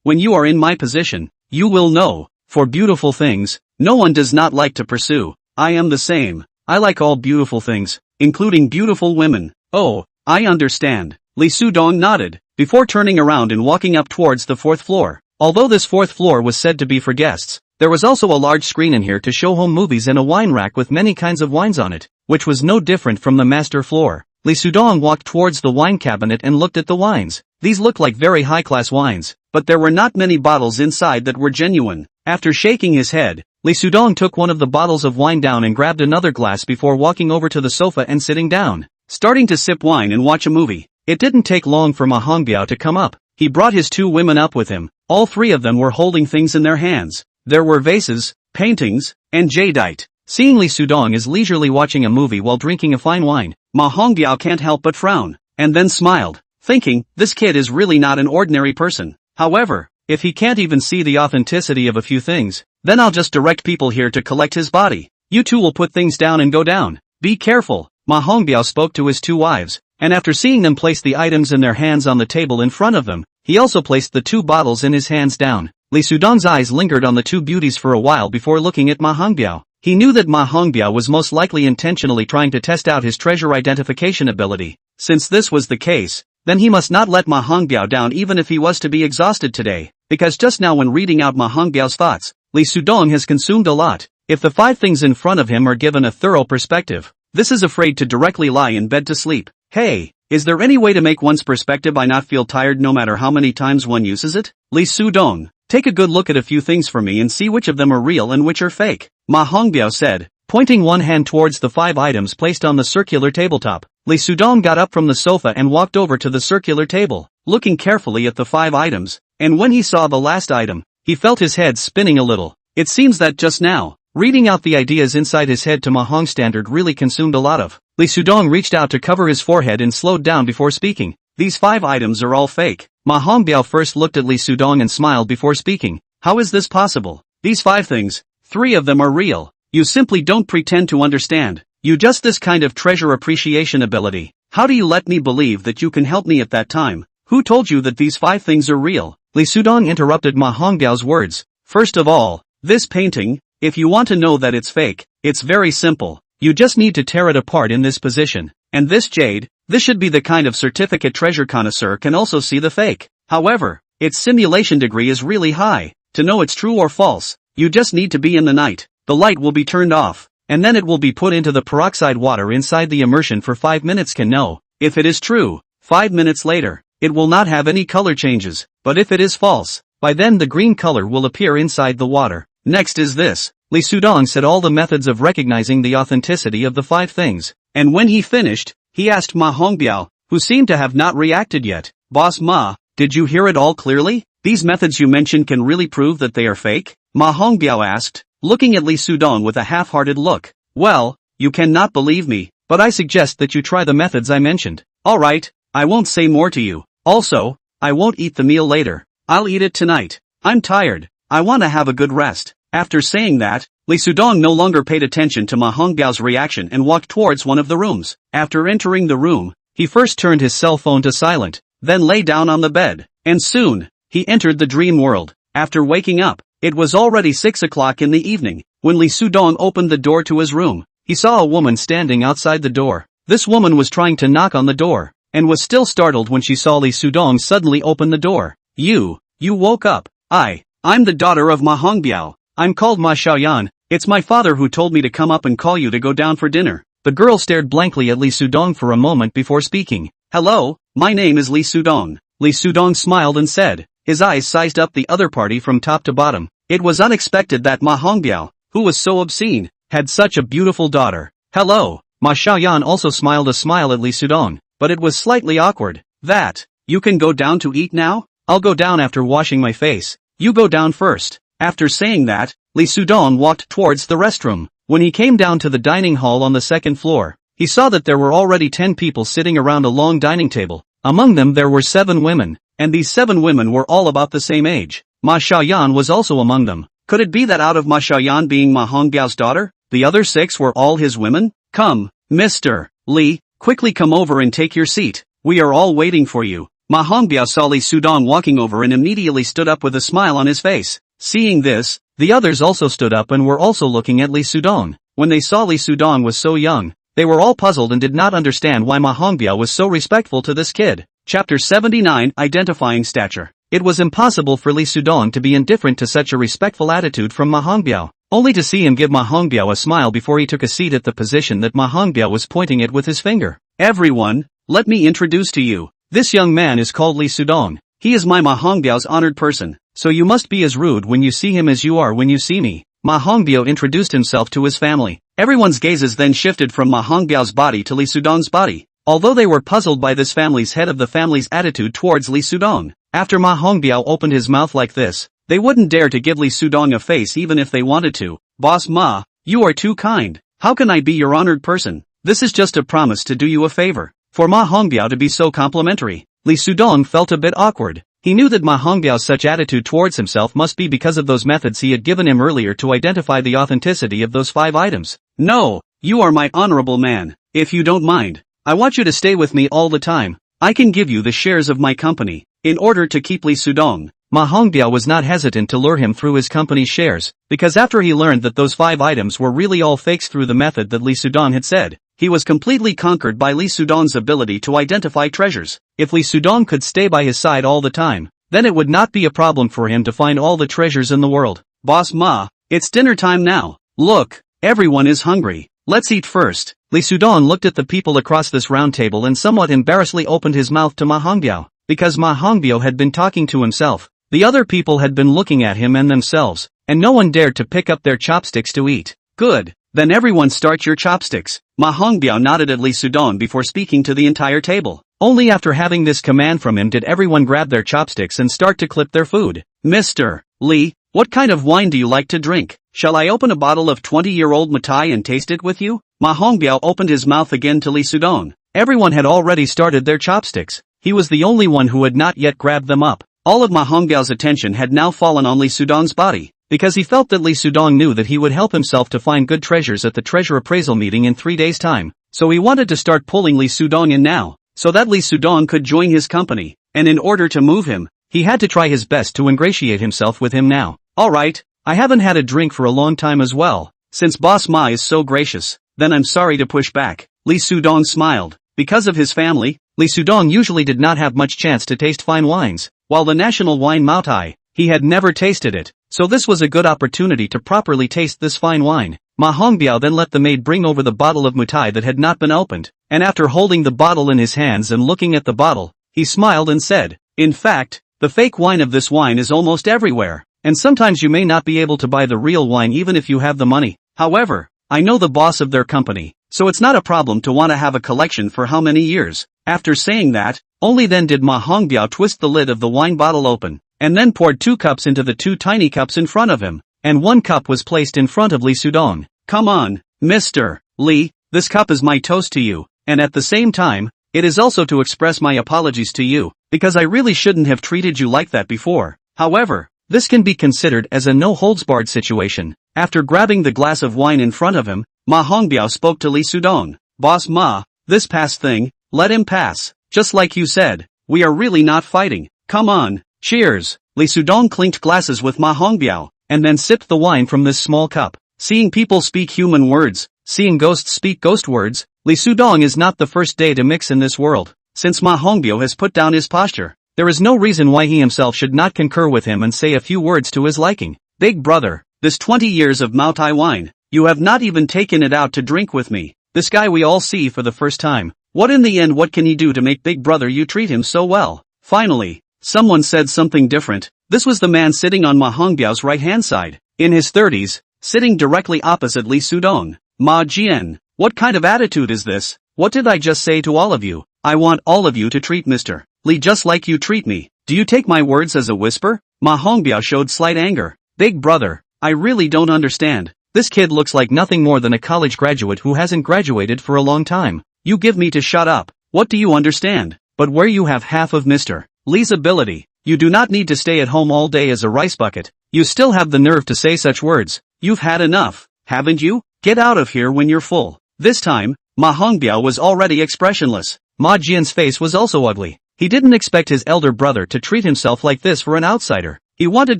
When you are in my position, you will know. For beautiful things, no one does not like to pursue. I am the same. I like all beautiful things, including beautiful women. Oh, I understand. Li Sudong nodded, before turning around and walking up towards the 4th floor. Although this 4th floor was said to be for guests, there was also a large screen in here to show home movies and a wine rack with many kinds of wines on it, which was no different from the master floor. Li Sudong walked towards the wine cabinet and looked at the wines. These looked like very high-class wines, but there were not many bottles inside that were genuine. After shaking his head, Lee Sudong took one of the bottles of wine down and grabbed another glass before walking over to the sofa and sitting down, starting to sip wine and watch a movie. It didn't take long for Ma Hongbiao to come up. He brought his 2 women up with him. All 3 of them were holding things in their hands. There were vases, paintings, and jadeite. Seeing Lee Sudong is leisurely watching a movie while drinking a fine wine, Ma Hongbiao can't help but frown, and then smiled, thinking, this kid is really not an ordinary person. However, if he can't even see the authenticity of a few things, then I'll just direct people here to collect his body. You two will put things down and go down. Be careful. Ma Hongbiao spoke to his 2 wives, and after seeing them place the items in their hands on the table in front of them, he also placed the 2 bottles in his hands down. Lee Sudong's eyes lingered on the 2 beauties for a while before looking at Ma Hongbiao. He knew that Ma Hongbiao was most likely intentionally trying to test out his treasure identification ability. Since this was the case, then he must not let Ma Hongbiao down even if he was to be exhausted today, because just now when reading out Ma Hongbiao's thoughts, Lee Sudong has consumed a lot. If the 5 things in front of him are given a thorough perspective, this is afraid to directly lie in bed to sleep. Hey, is there any way to make one's perspective I not feel tired no matter how many times one uses it? Lee Sudong, take a good look at a few things for me and see which of them are real and which are fake, Ma Hongbiao said, pointing one hand towards the 5 items placed on the circular tabletop. Lee Sudong got up from the sofa and walked over to the circular table, looking carefully at the 5 items, and when he saw the last item, he felt his head spinning a little. It seems that just now, reading out the ideas inside his head to Ma Hong Standard really consumed a lot of. Lee Sudong reached out to cover his forehead and slowed down before speaking. These 5 items are all fake. Ma Hongbiao first looked at Lee Sudong and smiled before speaking. How is this possible? These 5 things, 3 of them are real. You simply don't pretend to understand. You just this kind of treasure appreciation ability. How do you let me believe that you can help me at that time? Who told you that these 5 things are real? Lee Sudong interrupted Ma Hongbiao's words. First of all, this painting, if you want to know that it's fake, it's very simple. You just need to tear it apart in this position. And this jade, this should be the kind of certificate treasure connoisseur can also see the fake. However, its simulation degree is really high. To know it's true or false, you just need to be in the night. The light will be turned off, and then it will be put into the peroxide water inside the immersion for 5 minutes can know. If it is true, 5 minutes later, it will not have any color changes, but if it is false, by then the green color will appear inside the water. Next is this. Lee Sudong said all the methods of recognizing the authenticity of the 5 things, and when he finished, he asked Ma Hongbiao, who seemed to have not reacted yet, Boss Ma, did you hear it all clearly? These methods you mentioned can really prove that they are fake? Ma Hongbiao asked, looking at Lee Sudong with a half-hearted look. Well, you cannot believe me, but I suggest that you try the methods I mentioned. Alright, I won't say more to you. Also, I won't eat the meal later. I'll eat it tonight. I'm tired. I want to have a good rest. After saying that, Lee Sudong no longer paid attention to Ma Hongbiao's reaction and walked towards one of the rooms. After entering the room, he first turned his cell phone to silent, then lay down on the bed, and soon, he entered the dream world. After waking up, it was already 6 o'clock in the evening. When Lee Sudong opened the door to his room, he saw a woman standing outside the door. This woman was trying to knock on the door, and was still startled when she saw Lee Sudong suddenly open the door. You woke up. I'm the daughter of Ma Hongbiao. I'm called Ma Xiaoyan. It's my father who told me to come up and call you to go down for dinner. The girl stared blankly at Lee Sudong for a moment before speaking. Hello, my name is Lee Sudong. Lee Sudong smiled and said, his eyes sized up the other party from top to bottom. It was unexpected that Ma Hongbiao, who was so obscene, had such a beautiful daughter. Hello, Ma Xiaoyan also smiled a smile at Lee Sudong, but it was slightly awkward. That, you can go down to eat now? I'll go down after washing my face. You go down first. After saying that, Lee Sudong walked towards the restroom. When he came down to the dining hall on the 2nd floor, he saw that there were already 10 people sitting around a long dining table. Among them there were 7 women, and these 7 women were all about the same age. Ma Xiaoyan was also among them. Could it be that out of Ma Xiaoyan being Ma Hongbiao's daughter, the other 6 were all his women? Come, Mr. Lee, quickly come over and take your seat. We are all waiting for you. Ma Hongbiao saw Lee Sudong walking over and immediately stood up with a smile on his face. Seeing this, the others also stood up and were also looking at Lee Sudong. When they saw Lee Sudong was so young, they were all puzzled and did not understand why Ma Hongbiao was so respectful to this kid. Chapter 79 Identifying Stature. It was impossible for Lee Sudong to be indifferent to such a respectful attitude from Ma Hongbiao, only to see him give Ma Hongbiao a smile before he took a seat at the position that Ma Hongbiao was pointing at with his finger. Everyone, let me introduce to you, This young man is called Li Sudong. He is my Ma Hongbiao's honored person, so you must be as rude when you see him as you are when you see me. Ma Hongbiao introduced himself to his family. Everyone's gazes then shifted from Ma Hongbiao's body to Li Sudong's body, although they were puzzled by this family's head of the family's attitude towards Li Sudong. After Ma Hongbiao opened his mouth like this, they wouldn't dare to give Li Sudong a face even if they wanted to. Boss Ma, you are too kind. How can I be your honored person? This is just a promise to do you a favor. For Ma Hongbiao to be so complimentary, Li Sudong felt a bit awkward. He knew that Ma Hongbiao's such attitude towards himself must be because of those methods he had given him earlier to identify the authenticity of those 5 items. No, you are my honorable man. If you don't mind, I want you to stay with me all the time. I can give you the shares of my company. In order to keep Li Sudong, Ma Hongbiao was not hesitant to lure him through his company's shares, because after he learned that those 5 items were really all fakes through the method that Li Sudong had said, he was completely conquered by Li Sudong's ability to identify treasures. If Li Sudong could stay by his side all the time, then it would not be a problem for him to find all the treasures in the world. Boss Ma, it's dinner time now. Look, everyone is hungry. Let's eat first. Li Sudong looked at the people across this round table and somewhat embarrassedly opened his mouth to Ma Hongbiao. Because Ma Hongbiao had been talking to himself, the other people had been looking at him and themselves, and no one dared to pick up their chopsticks to eat. Good, then everyone start your chopsticks. Ma Hongbiao nodded at Li Sudong before speaking to the entire table. Only after having this command from him did everyone grab their chopsticks and start to clip their food. Mr. Li, what kind of wine do you like to drink? Shall I open a bottle of 20-year-old Matai and taste it with you? Ma Hongbiao opened his mouth again to Li Sudong. Everyone had already started their chopsticks. He was the only one who had not yet grabbed them up. All of Ma Hongbiao's attention had now fallen on Li Sudong's body, because he felt that Li Sudong knew that he would help himself to find good treasures at the treasure appraisal meeting in 3 days' time. So he wanted to start pulling Li Sudong in now, so that Li Sudong could join his company, and in order to move him, he had to try his best to ingratiate himself with him now. Alright, I haven't had a drink for a long time as well. Since Boss Ma is so gracious, then I'm sorry to push back. Li Sudong smiled. Because of his family, Li Sudong usually did not have much chance to taste fine wines, while the national wine Maotai, he had never tasted it, so this was a good opportunity to properly taste this fine wine. Ma Hongbiao then let the maid bring over the bottle of Maotai that had not been opened, and after holding the bottle in his hands and looking at the bottle, he smiled and said, in fact, the fake wine of this wine is almost everywhere, and sometimes you may not be able to buy the real wine even if you have the money. However, I know the boss of their company, so it's not a problem to want to have a collection for how many years. After saying that, only then did Ma Hongbiao twist the lid of the wine bottle open, and then poured 2 cups into the 2 tiny cups in front of him, and 1 cup was placed in front of Li Sudong. Come on, Mr. Li, this cup is my toast to you, and at the same time, it is also to express my apologies to you, because I really shouldn't have treated you like that before. However, this can be considered as a no-holds-barred situation. After grabbing the glass of wine in front of him, Ma Hongbiao spoke to Li Sudong. Boss Ma, this past thing, let him pass. Just like you said, we are really not fighting. Come on, cheers. Li Sudong clinked glasses with Ma Hongbiao, and then sipped the wine from this small cup. Seeing people speak human words, seeing ghosts speak ghost words, Li Sudong is not the first day to mix in this world. Since Ma Hongbiao has put down his posture, there is no reason why he himself should not concur with him and say a few words to his liking. Big brother, this 20 years of Maotai wine, you have not even taken it out to drink with me. This guy we all see for the first time. What in the end what can he do to make big brother you treat him so well? Finally, someone said something different. This was the man sitting on Ma Hongbiao's right-hand side, in his 30s, sitting directly opposite Li Sudong. Ma Jian, what kind of attitude is this? What did I just say to all of you? I want all of you to treat Mr. Li just like you treat me. Do you take my words as a whisper? Ma Hongbiao showed slight anger. Big brother, I really don't understand. This kid looks like nothing more than a college graduate who hasn't graduated for a long time. You give me to shut up. What do you understand? But where you have half of Mr. Li's ability, you do not need to stay at home all day as a rice bucket. You still have the nerve to say such words. You've had enough, haven't you? Get out of here when you're full. This time, Ma Hongbiao was already expressionless. Ma Jian's face was also ugly. He didn't expect his elder brother to treat himself like this for an outsider. He wanted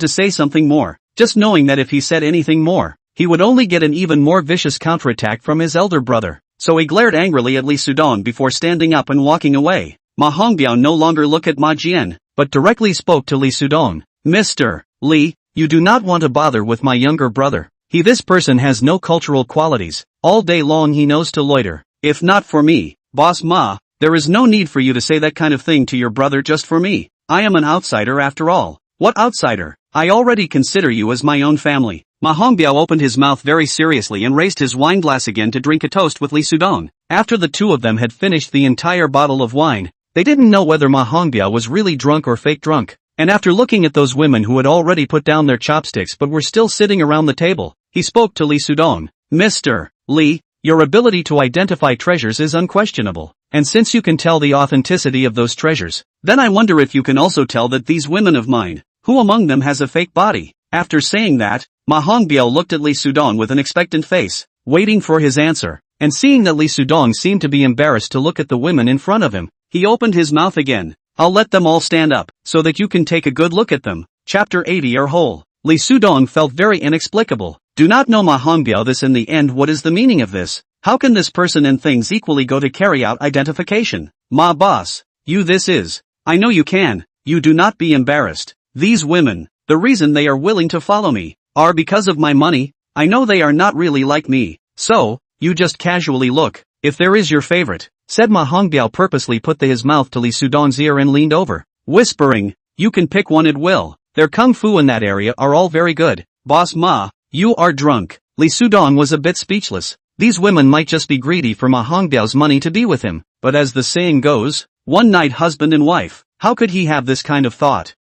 to say something more, just knowing that if he said anything more, he would only get an even more vicious counterattack from his elder brother. So he glared angrily at Li Sudong before standing up and walking away. Ma Hongbiao no longer looked at Ma Jian, but directly spoke to Li Sudong. Mr. Li, you do not want to bother with my younger brother. This person has no cultural qualities. All day long he knows to loiter. If not for me, Boss Ma, There is no need for you to say that kind of thing to your brother just for me. I am an outsider after all. What outsider? I already consider you as my own family. Ma Hongbiao opened his mouth very seriously and raised his wine glass again to drink a toast with Li Sudong. After the two of them had finished the entire bottle of wine, they didn't know whether Ma Hongbiao was really drunk or fake drunk. And after looking at those women who had already put down their chopsticks but were still sitting around the table, he spoke to Li Sudong. Mr. Li, your ability to identify treasures is unquestionable. And since you can tell the authenticity of those treasures, then I wonder if you can also tell that these women of mine, who among them has a fake body? After saying that, Ma Hongbiao looked at Li Sudong with an expectant face, waiting for his answer, and seeing that Li Sudong seemed to be embarrassed to look at the women in front of him, he opened his mouth again. I'll let them all stand up, so that you can take a good look at them. Chapter 80 are whole. Li Sudong felt very inexplicable. Do not know Ma Hongbiao this in the end. What is the meaning of this? How can this person and things equally go to carry out identification? Ma boss, you this is. I know you can, you do not be embarrassed. These women, the reason they are willing to follow me, are because of my money. I know they are not really like me. So, you just casually look, if there is your favorite, said Ma Hongbiao purposely put his mouth to Li Sudong's ear and leaned over, whispering, you can pick one at will. Their kung fu in that area are all very good. Boss Ma, you are drunk. Li Sudong was a bit speechless. These women might just be greedy for Ma Hongbiao's money to be with him, but as the saying goes, one night husband and wife. How could he have this kind of thought?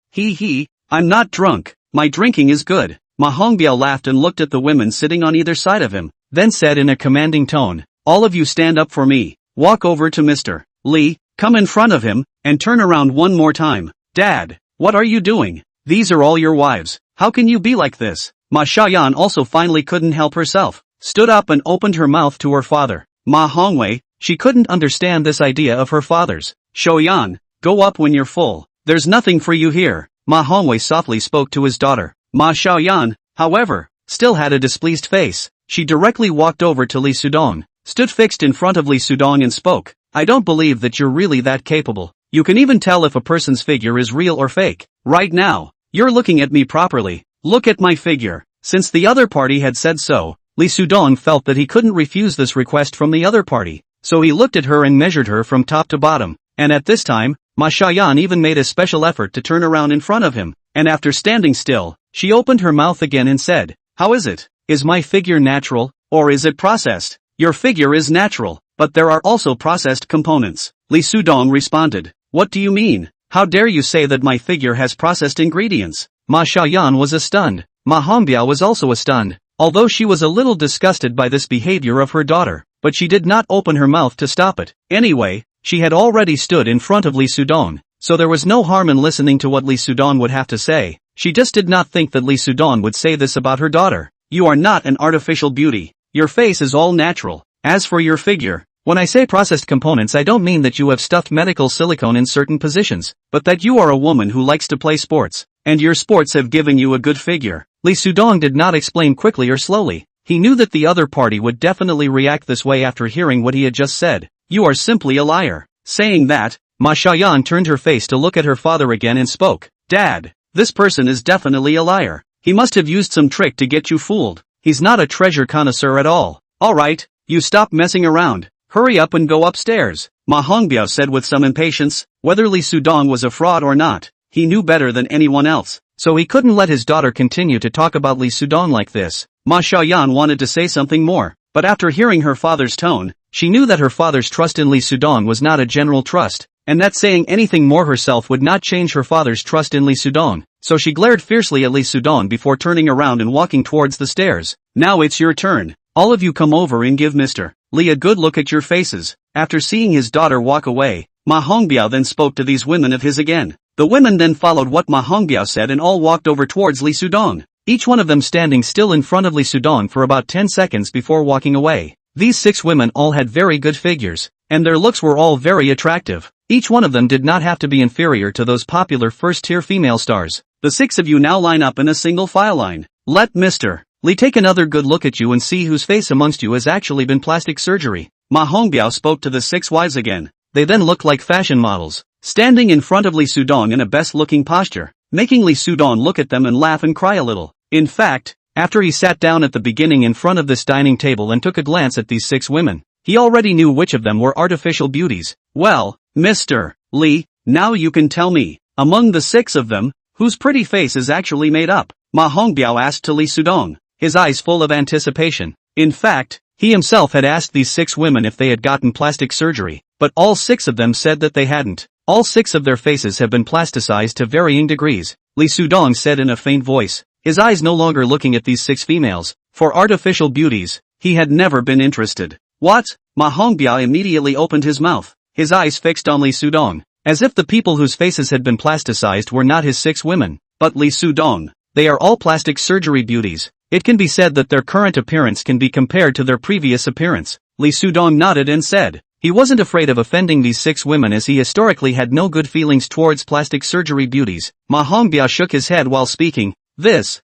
I'm not drunk, my drinking is good. Ma Hongbiao laughed and looked at the women sitting on either side of him, then said in a commanding tone, all of you stand up for me. Walk over to Mr. Li, come in front of him, and turn around one more time. Dad, what are you doing? These are all your wives. How can you be like this? Ma Xiaoyan also finally couldn't help herself, stood up and opened her mouth to her father. Ma Hongwei, she couldn't understand this idea of her father's. Xiaoyan, go up when you're full. There's nothing for you here. Ma Hongwei softly spoke to his daughter. Ma Xiaoyan, however, still had a displeased face. She directly walked over to Li Sudong, stood fixed in front of Li Sudong and spoke. I don't believe that you're really that capable. You can even tell if a person's figure is real or fake. Right now, you're looking at me properly. Look at my figure. Since the other party had said so, Li Sudong felt that he couldn't refuse this request from the other party. So he looked at her and measured her from top to bottom. And at this time, Ma Xiaoyan even made a special effort to turn around in front of him. And after standing still, she opened her mouth again and said, how is it? Is my figure natural, or is it processed? Your figure is natural, but there are also processed components. Li Sudong responded. What do you mean? How dare you say that my figure has processed ingredients? Ma Xiaoyan was stunned. Ma Hongbiao was also stunned, although she was a little disgusted by this behavior of her daughter, but she did not open her mouth to stop it. Anyway, she had already stood in front of Li Sudong, so there was no harm in listening to what Li Sudong would have to say. She just did not think that Li Sudong would say this about her daughter. You are not an artificial beauty. Your face is all natural. As for your figure, when I say processed components, I don't mean that you have stuffed medical silicone in certain positions, but that you are a woman who likes to play sports, and your sports have given you a good figure. Li Sudong did not explain quickly or slowly. He knew that the other party would definitely react this way after hearing what he had just said. You are simply a liar. Saying that, Ma Xiaoyan turned her face to look at her father again and spoke. Dad, this person is definitely a liar. He must have used some trick to get you fooled. He's not a treasure connoisseur at all. Alright, you stop messing around. Hurry up and go upstairs. Ma Hongbiao said with some impatience. Whether Li Sudong was a fraud or not, he knew better than anyone else, so he couldn't let his daughter continue to talk about Li Sudong like this. Ma Xiaoyan wanted to say something more, but after hearing her father's tone, she knew that her father's trust in Li Sudong was not a general trust, and that saying anything more herself would not change her father's trust in Li Sudong, so she glared fiercely at Li Sudong before turning around and walking towards the stairs. Now it's your turn. All of you come over and give Mr. Li a good look at your faces. After seeing his daughter walk away, Ma Hongbiao then spoke to these women of his again. The women then followed what Ma Hongbiao said and all walked over towards Li Sudong, each one of them standing still in front of Li Sudong for about 10 seconds before walking away. These 6 women all had very good figures, and their looks were all very attractive. Each one of them did not have to be inferior to those popular first-tier female stars. The 6 of you now line up in a single file line. Let Mr. Li take another good look at you and see whose face amongst you has actually been plastic surgery. Ma Hongbiao spoke to the 6 wives again. They then looked like fashion models, standing in front of Li Sudong in a best-looking posture, making Li Sudong look at them and laugh and cry a little. In fact, after he sat down at the beginning in front of this dining table and took a glance at these 6 women, He already knew which of them were artificial beauties. Well, Mr. Lee, now you can tell me, among the 6 of them, whose pretty face is actually made up? Ma Hongbiao asked to Lee Sudong, his eyes full of anticipation. In fact, he himself had asked these 6 women if they had gotten plastic surgery, but all 6 of them said that they hadn't. All 6 of their faces have been plasticized to varying degrees, Lee Sudong said in a faint voice, his eyes no longer looking at these 6 females. For artificial beauties, he had never been interested. What? Ma Hongbiao immediately opened his mouth, his eyes fixed on Lee Sudong, as if the people whose faces had been plasticized were not his 6 women, but Lee Sudong. They are all plastic surgery beauties. It can be said that their current appearance can be compared to their previous appearance. Lee Sudong nodded and said, he wasn't afraid of offending these 6 women as he historically had no good feelings towards plastic surgery beauties. Ma Hongbiao shook his head while speaking. This,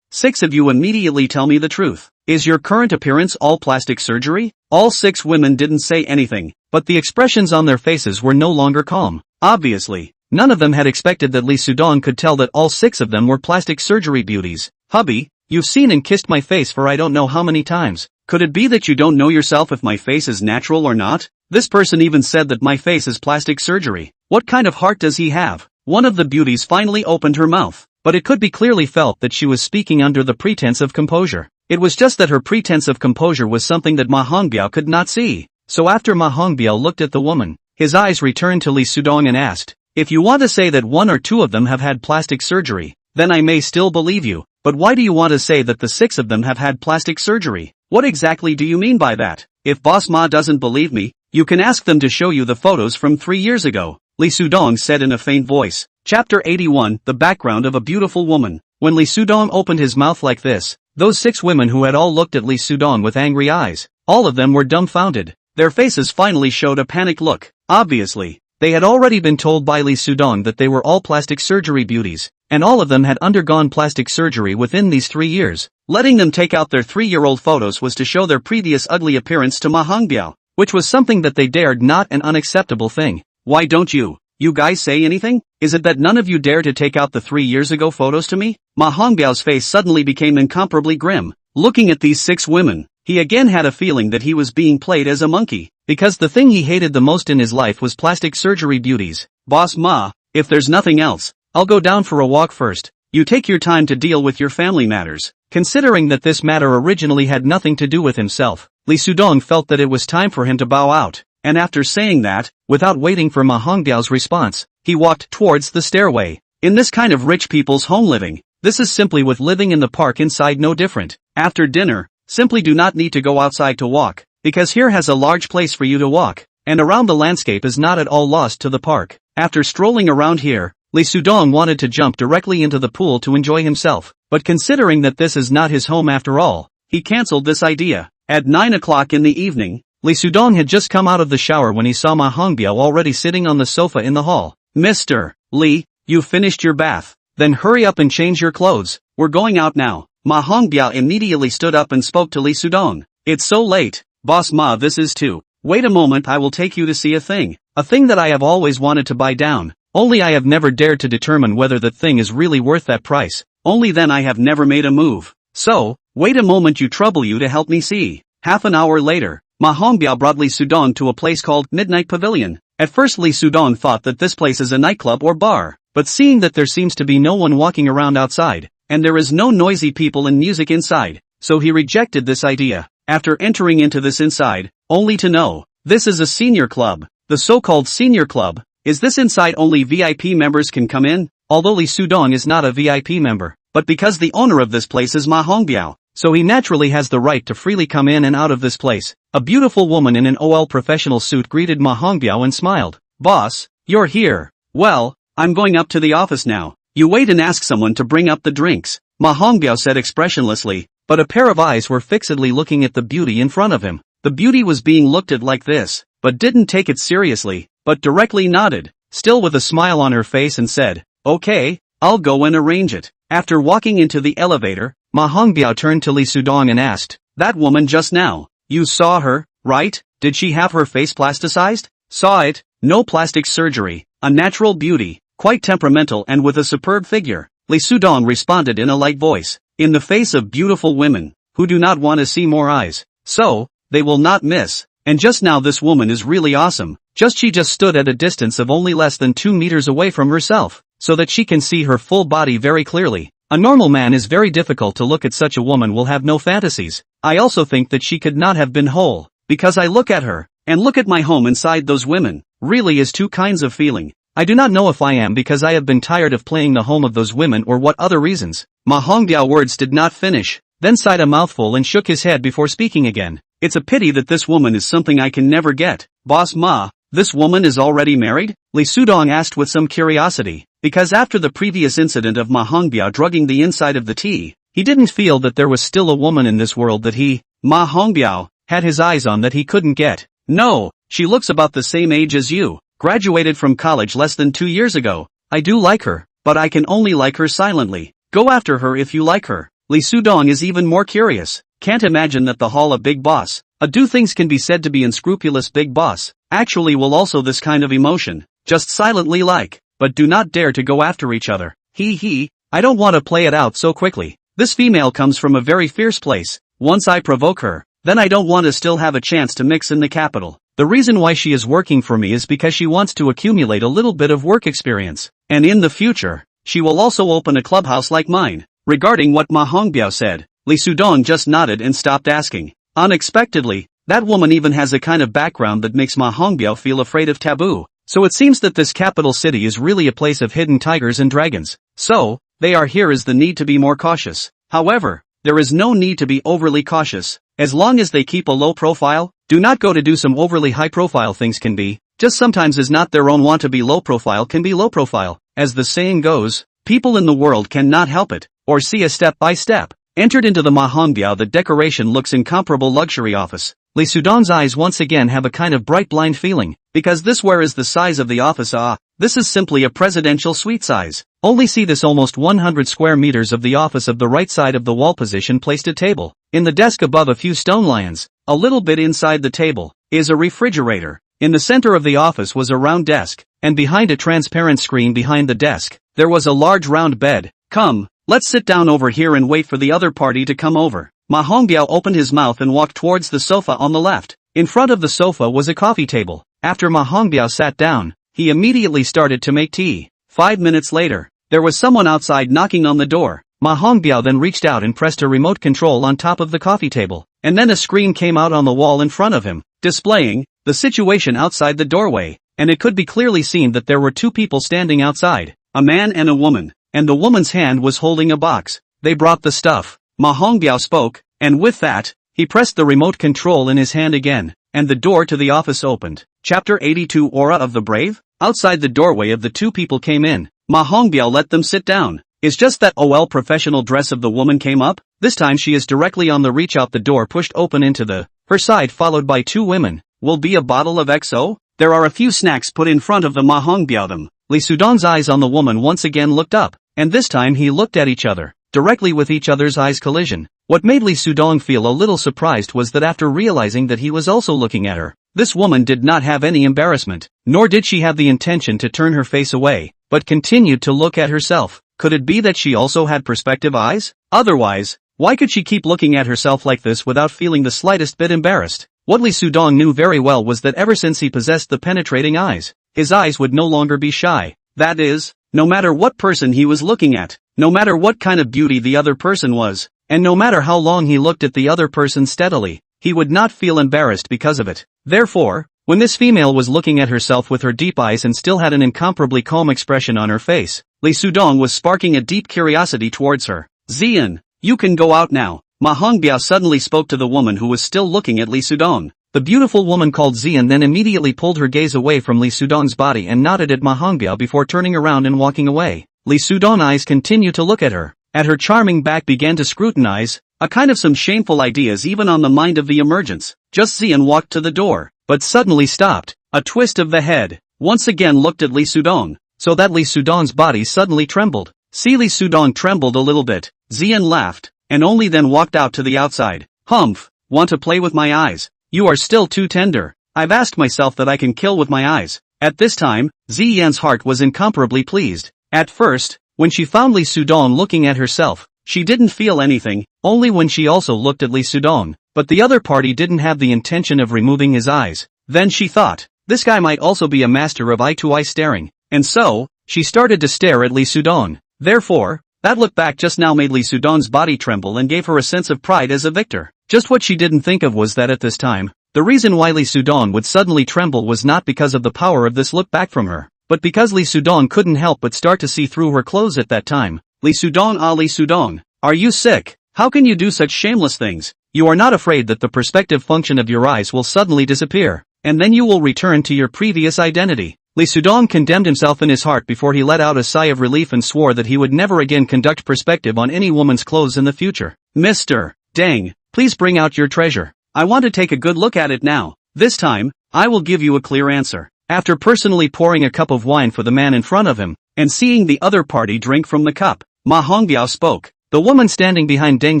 6 of you immediately tell me the truth. Is your current appearance all plastic surgery? All 6 women didn't say anything, but the expressions on their faces were no longer calm. Obviously, none of them had expected that Lee Sudong could tell that all 6 of them were plastic surgery beauties. Hubby, you've seen and kissed my face for I don't know how many times. Could it be that you don't know yourself if my face is natural or not? This person even said that my face is plastic surgery. What kind of heart does he have? One of the beauties finally opened her mouth, but it could be clearly felt that she was speaking under the pretense of composure. It was just that her pretense of composure was something that Ma Hongbiao could not see. So after Ma Hongbiao looked at the woman, his eyes returned to Lee Sudong and asked, if you want to say that 1 or 2 of them have had plastic surgery, then I may still believe you, but why do you want to say that the 6 of them have had plastic surgery? What exactly do you mean by that? If Boss Ma doesn't believe me, you can ask them to show you the photos from 3 years ago, Lee Sudong said in a faint voice. Chapter 81, The Background of a Beautiful Woman. When Lee Sudong opened his mouth like this, those 6 women who had all looked at Lee Sudong with angry eyes, all of them were dumbfounded. Their faces finally showed a panicked look. Obviously, they had already been told by Lee Sudong that they were all plastic surgery beauties, and all of them had undergone plastic surgery within these 3 years. Letting them take out their 3-year-old photos was to show their previous ugly appearance to Ma Hongbiao, which was something that they dared not, an unacceptable thing. Why don't you guys say anything? Is it that none of you dare to take out the 3 years ago photos to me? Ma Hongbiao's face suddenly became incomparably grim. Looking at these 6 women, he again had a feeling that he was being played as a monkey, because the thing he hated the most in his life was plastic surgery beauties. Boss Ma, if there's nothing else, I'll go down for a walk first. You take your time to deal with your family matters. Considering that this matter originally had nothing to do with himself, Lee Sudong felt that it was time for him to bow out, and after saying that, without waiting for Ma Hongbiao's response, he walked towards the stairway. In this kind of rich people's home living, this is simply with living in the park inside no different. After dinner, simply do not need to go outside to walk, because here has a large place for you to walk, and around the landscape is not at all lost to the park. After strolling around here, Lee Sudong wanted to jump directly into the pool to enjoy himself, but considering that this is not his home after all, he cancelled this idea. At 9 o'clock in the evening, Lee Sudong had just come out of the shower when he saw Ma Hongbiao already sitting on the sofa in the hall. Mr. Lee, you finished your bath. Then hurry up and change your clothes. We're going out now. Ma Hongbiao immediately stood up and spoke to Lee Sudong. It's so late. Boss Ma, this is too. Wait a moment, I will take you to see a thing that I have always wanted to buy down. Only I have never dared to determine whether that thing is really worth that price. Only then I have never made a move. So, wait a moment, you trouble you to help me see. Half an hour later, Ma Hongbiao brought Lee Sudong to a place called Midnight Pavilion. At first Lee Sudong thought that this place is a nightclub or bar, but seeing that there seems to be no one walking around outside, and there is no noisy people and music inside, so he rejected this idea. After entering into this inside, only to know, this is a senior club. The so-called senior club. Is this inside only VIP members can come in? Although Lee Sudong is not a VIP member, but because the owner of this place is Ma Hongbiao, so he naturally has the right to freely come in and out of this place. A beautiful woman in an OL professional suit greeted Ma Hongbiao and smiled. Boss, you're here. Well, I'm going up to the office now. You wait and ask someone to bring up the drinks. Ma Hongbiao said expressionlessly, but a pair of eyes were fixedly looking at the beauty in front of him. The beauty was being looked at like this, but didn't take it seriously, but directly nodded, still with a smile on her face, and said, okay, I'll go and arrange it. After walking into the elevator, Ma Hongbiao turned to Lee Sudong and asked, that woman just now, you saw her, right? Did she have her face plasticized? Saw it, no plastic surgery, a natural beauty, quite temperamental and with a superb figure. Lee Sudong responded in a light voice, in the face of beautiful women, who do not want to see more eyes, so, they will not miss and just now this woman is really awesome. She just stood at a distance of only less than 2 meters away from herself, so that she can see her full body very clearly. A normal man is very difficult to look at. Such a woman will have no fantasies. I also think that she could not have been whole, because I look at her, and look at my home inside those women, really is two kinds of feeling. I do not know if I am because I have been tired of playing the home of those women or what other reasons. Ma Hongbiao words did not finish, then sighed a mouthful and shook his head before speaking again. It's a pity that this woman is something I can never get. Boss Ma, this woman is already married? Li Sudong asked with some curiosity, because after the previous incident of Ma Hongbiao drugging the inside of the tea, he didn't feel that there was still a woman in this world that he, Ma Hongbiao, had his eyes on that he couldn't get. No, she looks about the same age as you, graduated from college less than 2 years ago. I do like her, but I can only like her silently. Go after her if you like her. Li Sudong is even more curious. Can't imagine that the hall of big boss, do things can be said to be unscrupulous big boss, actually will also this kind of emotion, just silently like, but do not dare to go after each other. I don't want to play it out so quickly. This female comes from a very fierce place. Once I provoke her, then I don't want to still have a chance to mix in the capital. The reason why she is working for me is because she wants to accumulate a little bit of work experience, and in the future, she will also open a clubhouse like mine. Regarding what Ma Hongbiao said, Li Sudong just nodded and stopped asking. Unexpectedly, that woman even has a kind of background that makes Ma Hongbiao feel afraid of taboo. So it seems that this capital city is really a place of hidden tigers and dragons. So, they are here is the need to be more cautious. However, there is no need to be overly cautious. As long as they keep a low profile, do not go to do some overly high profile things can be. Just sometimes is not their own want to be low profile can be low profile. As the saying goes, people in the world cannot help it, or see a step by step. Entered into the Ma Hongbiao, the decoration looks incomparable luxury office. Li Sudong's eyes once again have a kind of bright blind feeling, because this where is the size of the office this is simply a presidential suite size. Only see this almost 100 square meters of the office of the right side of the wall position placed a table. In the desk above a few stone lions, a little bit inside the table, is a refrigerator. In the center of the office was a round desk, and behind a transparent screen behind the desk, there was a large round bed. Come, let's sit down over here and wait for the other party to come over. Ma Hongbiao opened his mouth and walked towards the sofa on the left. In front of the sofa was a coffee table. After Ma Hongbiao sat down, he immediately started to make tea. 5 minutes later, there was someone outside knocking on the door. Ma Hongbiao then reached out and pressed a remote control on top of the coffee table, and then a screen came out on the wall in front of him, displaying the situation outside the doorway, and it could be clearly seen that there were 2 people standing outside, a man and a woman, and the woman's hand was holding a box. They brought the stuff. Ma Hongbiao spoke, and with that, he pressed the remote control in his hand again, and the door to the office opened. Chapter 82 Aura of the Brave? Outside the doorway of the 2 people came in. Ma Hongbiao let them sit down. It's just that professional dress of the woman came up. This time she is directly on the reach out, the door pushed open into her side, followed by 2 women. Will be a bottle of XO? There are a few snacks put in front of the Ma Hongbiao them. Li Sudong's eyes on the woman once again looked up, and this time he looked at each other, directly with each other's eyes collision. What made Li Sudong feel a little surprised was that after realizing that he was also looking at her, this woman did not have any embarrassment, nor did she have the intention to turn her face away, but continued to look at herself. Could it be that she also had perspective eyes? Otherwise, why could she keep looking at herself like this without feeling the slightest bit embarrassed? What Li Sudong knew very well was that ever since he possessed the penetrating eyes, his eyes would no longer be shy. That is, no matter what person he was looking at, no matter what kind of beauty the other person was, and no matter how long he looked at the other person steadily, he would not feel embarrassed because of it. Therefore, when this female was looking at herself with her deep eyes and still had an incomparably calm expression on her face, Li Sudong was sparking a deep curiosity towards her. Zian, you can go out now. Ma Hongbiao suddenly spoke to the woman who was still looking at Li Sudong. The beautiful woman called Zian then immediately pulled her gaze away from Li Sudong's body and nodded at Ma Hongbiao before turning around and walking away. Li Sudong's eyes continued to look at her. At her charming back began to scrutinize, a kind of some shameful ideas even on the mind of the emergence. Just Zian walked to the door, but suddenly stopped. A twist of the head, once again looked at Li Sudong, so that Li Sudong's body suddenly trembled. See, Li Sudong trembled a little bit. Zian laughed, and only then walked out to the outside. Humph, want to play with my eyes? You are still too tender. I've asked myself that I can kill with my eyes. At this time, Ziyan's heart was incomparably pleased. At first, when she found Li Sudong looking at herself, she didn't feel anything. Only when she also looked at Li Sudong, but the other party didn't have the intention of removing his eyes. Then she thought, this guy might also be a master of eye-to-eye staring, and so, she started to stare at Lee Sudong. Therefore, that look back just now made Lee Sudong's body tremble and gave her a sense of pride as a victor. Just what she didn't think of was that at this time, the reason why Lee Sudong would suddenly tremble was not because of the power of this look back from her, but because Lee Sudong couldn't help but start to see through her clothes at that time. Lee Sudong, Lee Sudong, are you sick? How can you do such shameless things? You are not afraid that the perspective function of your eyes will suddenly disappear, and then you will return to your previous identity. Lee Sudong condemned himself in his heart before he let out a sigh of relief and swore that he would never again conduct perspective on any woman's clothes in the future. Mr. Deng, please bring out your treasure. I want to take a good look at it now. This time, I will give you a clear answer. After personally pouring a cup of wine for the man in front of him, and seeing the other party drink from the cup, Ma Hongbiao spoke. The woman standing behind Deng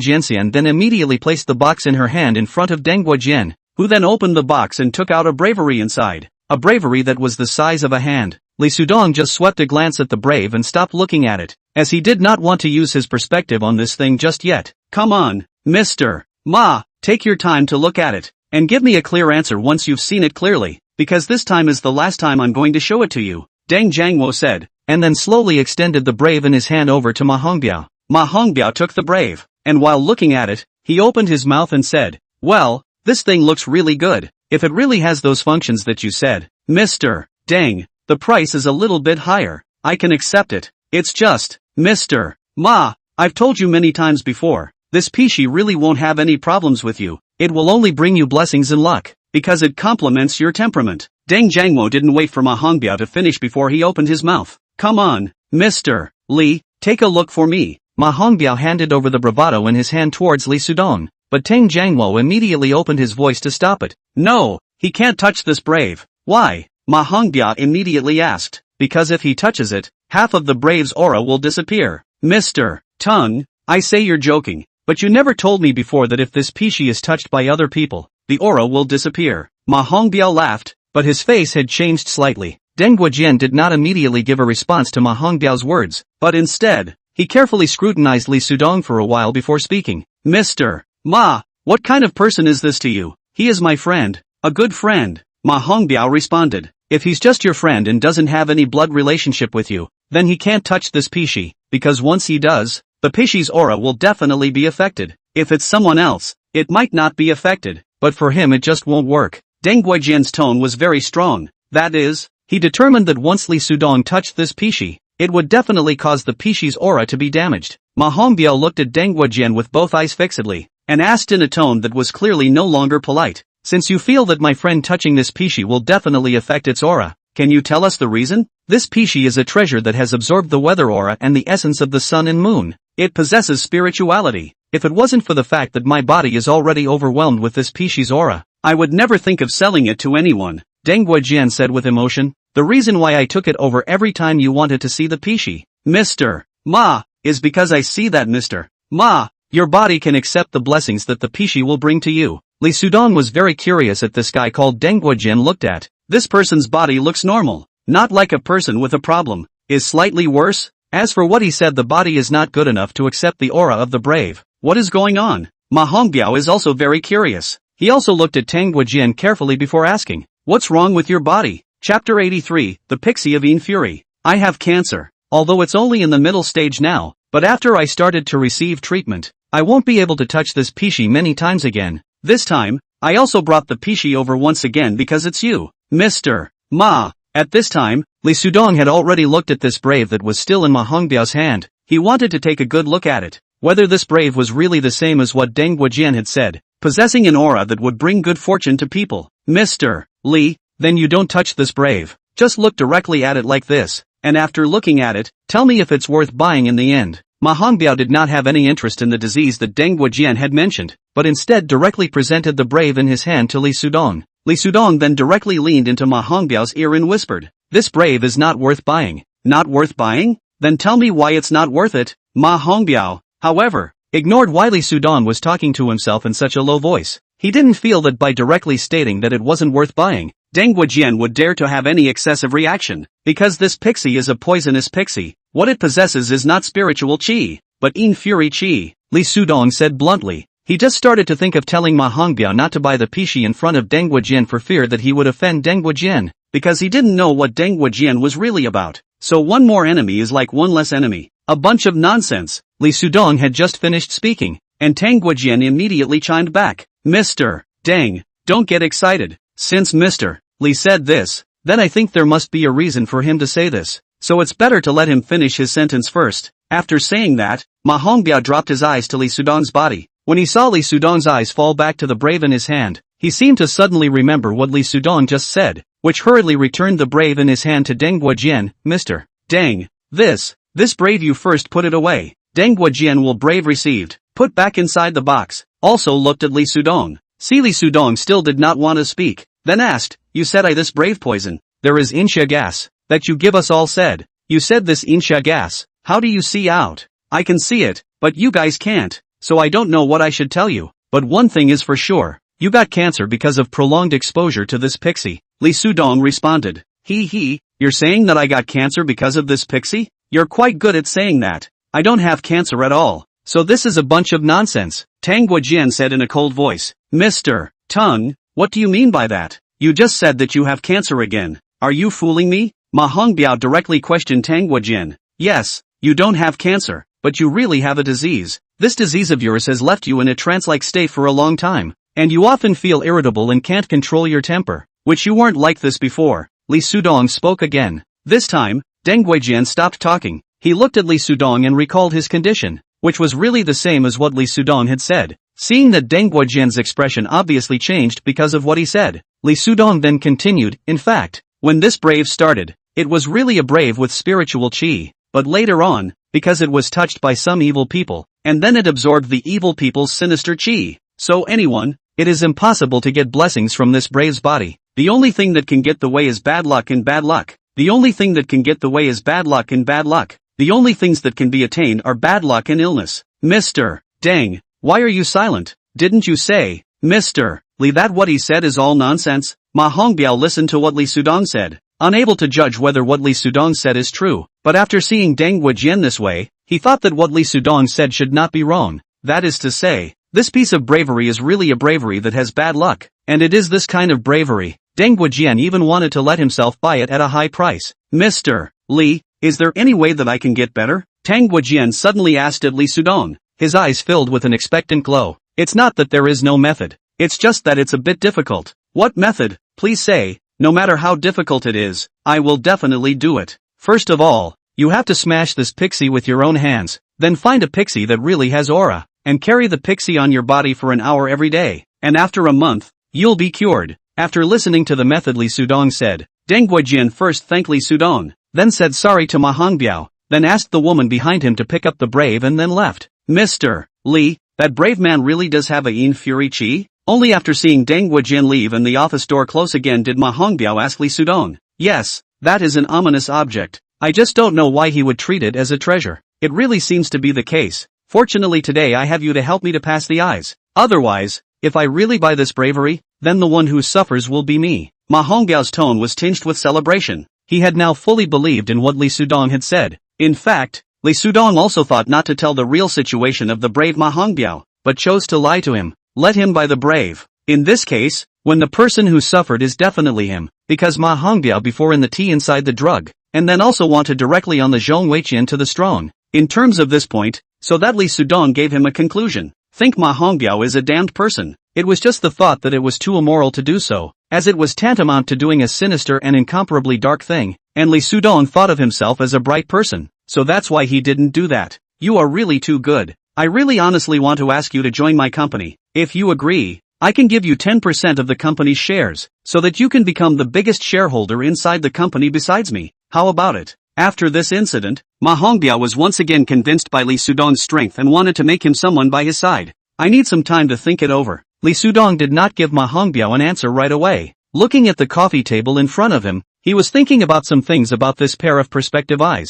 Jianxian then immediately placed the box in her hand in front of Deng Guojian, who then opened the box and took out a bravery inside. A bravery that was the size of a hand. Lee Sudong just swept a glance at the brave and stopped looking at it, as he did not want to use his perspective on this thing just yet. Come on, Mr. Ma, take your time to look at it, and give me a clear answer once you've seen it clearly, because this time is the last time I'm going to show it to you, Deng Jiangwo said, and then slowly extended the brave in his hand over to Ma Hongbiao. Ma Hongbiao took the brave, and while looking at it, he opened his mouth and said, well, this thing looks really good. If it really has those functions that you said, Mr. Deng, the price is a little bit higher. I can accept it. It's just, Mr. Ma, I've told you many times before, this PC really won't have any problems with you. It will only bring you blessings and luck, because it complements your temperament. Deng Jiangmo didn't wait for Ma Hongbiao to finish before he opened his mouth. Come on, Mr. Li, take a look for me. Ma Hongbiao handed over the bravado in his hand towards Lee Sudong. But Deng Jiangmo immediately opened his voice to stop it. No, he can't touch this brave. Why? Ma Hongbiao immediately asked. Because if he touches it, half of the brave's aura will disappear. Mr. Tung, I say you're joking, but you never told me before that if this PC is touched by other people, the aura will disappear. Ma Hongbiao laughed, but his face had changed slightly. Deng Guojian did not immediately give a response to Ma Hongbiao's words, but instead, he carefully scrutinized Lee Sudong for a while before speaking. Mr. Ma, what kind of person is this to you? He is my friend, a good friend. Ma Hongbiao responded. If he's just your friend and doesn't have any blood relationship with you, then he can't touch this Pishi, because once he does, the Pishi's aura will definitely be affected. If it's someone else, it might not be affected, but for him it just won't work. Deng Guojian's tone was very strong. That is, he determined that once Lee Sudong touched this Pishi, it would definitely cause the Pishi's aura to be damaged. Ma Hongbiao looked at Deng Guojian with both eyes fixedly, and asked in a tone that was clearly no longer polite. Since you feel that my friend touching this Pishi will definitely affect its aura, can you tell us the reason? This Pishi is a treasure that has absorbed the weather aura and the essence of the sun and moon. It possesses spirituality. If it wasn't for the fact that my body is already overwhelmed with this Pishi's aura, I would never think of selling it to anyone, Deng Guojian said with emotion. The reason why I took it over every time you wanted to see the Pishi, Mr. Ma, is because I see that Mr. Ma, your body can accept the blessings that the Pishi will bring to you. Lee Sudong was very curious at this guy called Deng Guojian looked at. This person's body looks normal, not like a person with a problem, is slightly worse. As for what he said, the body is not good enough to accept the aura of the brave. What is going on? Ma Hongbiao is also very curious. He also looked at Deng Guojian carefully before asking, what's wrong with your body? Chapter 83, The Pixie of Yin Fury. I have cancer, although it's only in the middle stage now, but after I started to receive treatment, I won't be able to touch this Pishi many times again. This time, I also brought the Pishi over once again because it's you, Mr. Ma. At this time, Lee Sudong had already looked at this brave that was still in Ma Hongbiao's hand. He wanted to take a good look at it, whether this brave was really the same as what Deng Guojian had said, possessing an aura that would bring good fortune to people. Mr. Li, then you don't touch this brave, just look directly at it like this, and after looking at it, tell me if it's worth buying in the end. Ma Hongbiao did not have any interest in the disease that Deng Guojian had mentioned, but instead directly presented the brave in his hand to Lee Sudong. Lee Sudong then directly leaned into Ma Hongbiao's ear and whispered, this brave is not worth buying. Not worth buying? Then tell me why it's not worth it. Ma Hongbiao, however, ignored why Lee Sudong was talking to himself in such a low voice. He didn't feel that by directly stating that it wasn't worth buying, Deng Guojian would dare to have any excessive reaction, because this pixie is a poisonous pixie. What it possesses is not spiritual qi, but Yin Fury qi, Lee Sudong said bluntly. He just started to think of telling Ma Hongbiao not to buy the pishi in front of Deng Wujian for fear that he would offend Deng Wujian, because he didn't know what Deng Wujian was really about. So one more enemy is like one less enemy. A bunch of nonsense. Li Sudong had just finished speaking, and Deng Wujian immediately chimed back. Mr. Deng, don't get excited. Since Mr. Li said this, then I think there must be a reason for him to say this. So it's better to let him finish his sentence first. After saying that, Ma Hongbiao dropped his eyes to Li Sudong's body. When he saw Li Sudong's eyes fall back to the brave in his hand, he seemed to suddenly remember what Li Sudong just said, which hurriedly returned the brave in his hand to Deng Wujian. Mr. Deng, this brave, you first put it away. Deng Wujian will brave received, put back inside the box, also looked at Li Sudong. See, Li Sudong still did not want to speak, then asked, you said I this brave poison, there is insha gas, that you give us all said, you said this insha gas, how do you see out? I can see it, but you guys can't, so I don't know what I should tell you, but one thing is for sure, you got cancer because of prolonged exposure to this pixie. Li Sudong responded, you're saying that I got cancer because of this pixie? You're quite good at saying that. I don't have cancer at all, so this is a bunch of nonsense, Deng Wujian said in a cold voice. Mr. Tung, what do you mean by that? You just said that you have cancer again. Are you fooling me? Ma Hongbiao directly questioned Deng Wujian. Yes, you don't have cancer, but you really have a disease. This disease of yours has left you in a trance-like state for a long time, and you often feel irritable and can't control your temper, which you weren't like this before. Li Sudong spoke again. This time, Deng Wujian stopped talking. He looked at Li Sudong and recalled his condition, which was really the same as what Li Sudong had said. Seeing that Deng Wujian's expression obviously changed because of what he said, Li Sudong then continued, in fact, when this brave started, it was really a brave with spiritual chi, but later on, because it was touched by some evil people, and then it absorbed the evil people's sinister chi. So anyone, it is impossible to get blessings from this brave's body. The only thing that can get the way is bad luck and bad luck. The only thing that can get the way is bad luck and bad luck. The only things that can be attained are bad luck and illness. Mr. Deng, why are you silent? Didn't you say, Mr. Li, that what he said is all nonsense? Ma Hongbiao listened to what Li Sudong said, unable to judge whether what Li Sudong said is true, but after seeing Deng Wujian this way, he thought that what Li Sudong said should not be wrong. That is to say, this piece of bravery is really a bravery that has bad luck, and it is this kind of bravery. Deng Wujian even wanted to let himself buy it at a high price. Mr. Li, is there any way that I can get better? Deng Wujian suddenly asked at Li Sudong, his eyes filled with an expectant glow. It's not that there is no method, it's just that it's a bit difficult. What method? Please say. No matter how difficult it is, I will definitely do it. First of all, you have to smash this pixie with your own hands, then find a pixie that really has aura, and carry the pixie on your body for an hour every day, and after a month, you'll be cured. After listening to the method Li Sudong said, Deng Wujian first thanked Li Sudong, then said sorry to Ma Hongbiao, then asked the woman behind him to pick up the brave and then left. Mr. Li, that brave man really does have a yin fury chi? Only after seeing Deng Wujian leave and the office door close again did Ma Hongbiao ask Li Sudong. Yes, that is an ominous object. I just don't know why he would treat it as a treasure. It really seems to be the case. Fortunately today I have you to help me to pass the eyes. Otherwise, if I really buy this bravery, then the one who suffers will be me. Ma Hongbiao's tone was tinged with celebration. He had now fully believed in what Li Sudong had said. In fact, Li Sudong also thought not to tell the real situation of the brave Ma Hongbiao, but chose to lie to him. Let him buy the brave. In this case, when the person who suffered is definitely him, because Ma Hongbiao before in the tea inside the drug, and then also wanted directly on the Zhong Weiqian to the strong. In terms of this point, so that Li Sudong gave him a conclusion. Think Ma Hongbiao is a damned person. It was just the thought that it was too immoral to do so, as it was tantamount to doing a sinister and incomparably dark thing, and Li Sudong thought of himself as a bright person, so that's why he didn't do that. You are really too good. I really honestly want to ask you to join my company. If you agree, I can give you 10% of the company's shares, so that you can become the biggest shareholder inside the company besides me. How about it? After this incident, Ma Hongbiao was once again convinced by Li Sudong's strength and wanted to make him someone by his side. I need some time to think it over. Li Sudong did not give Ma Hongbiao an answer right away. Looking at the coffee table in front of him, he was thinking about some things about this pair of perspective eyes.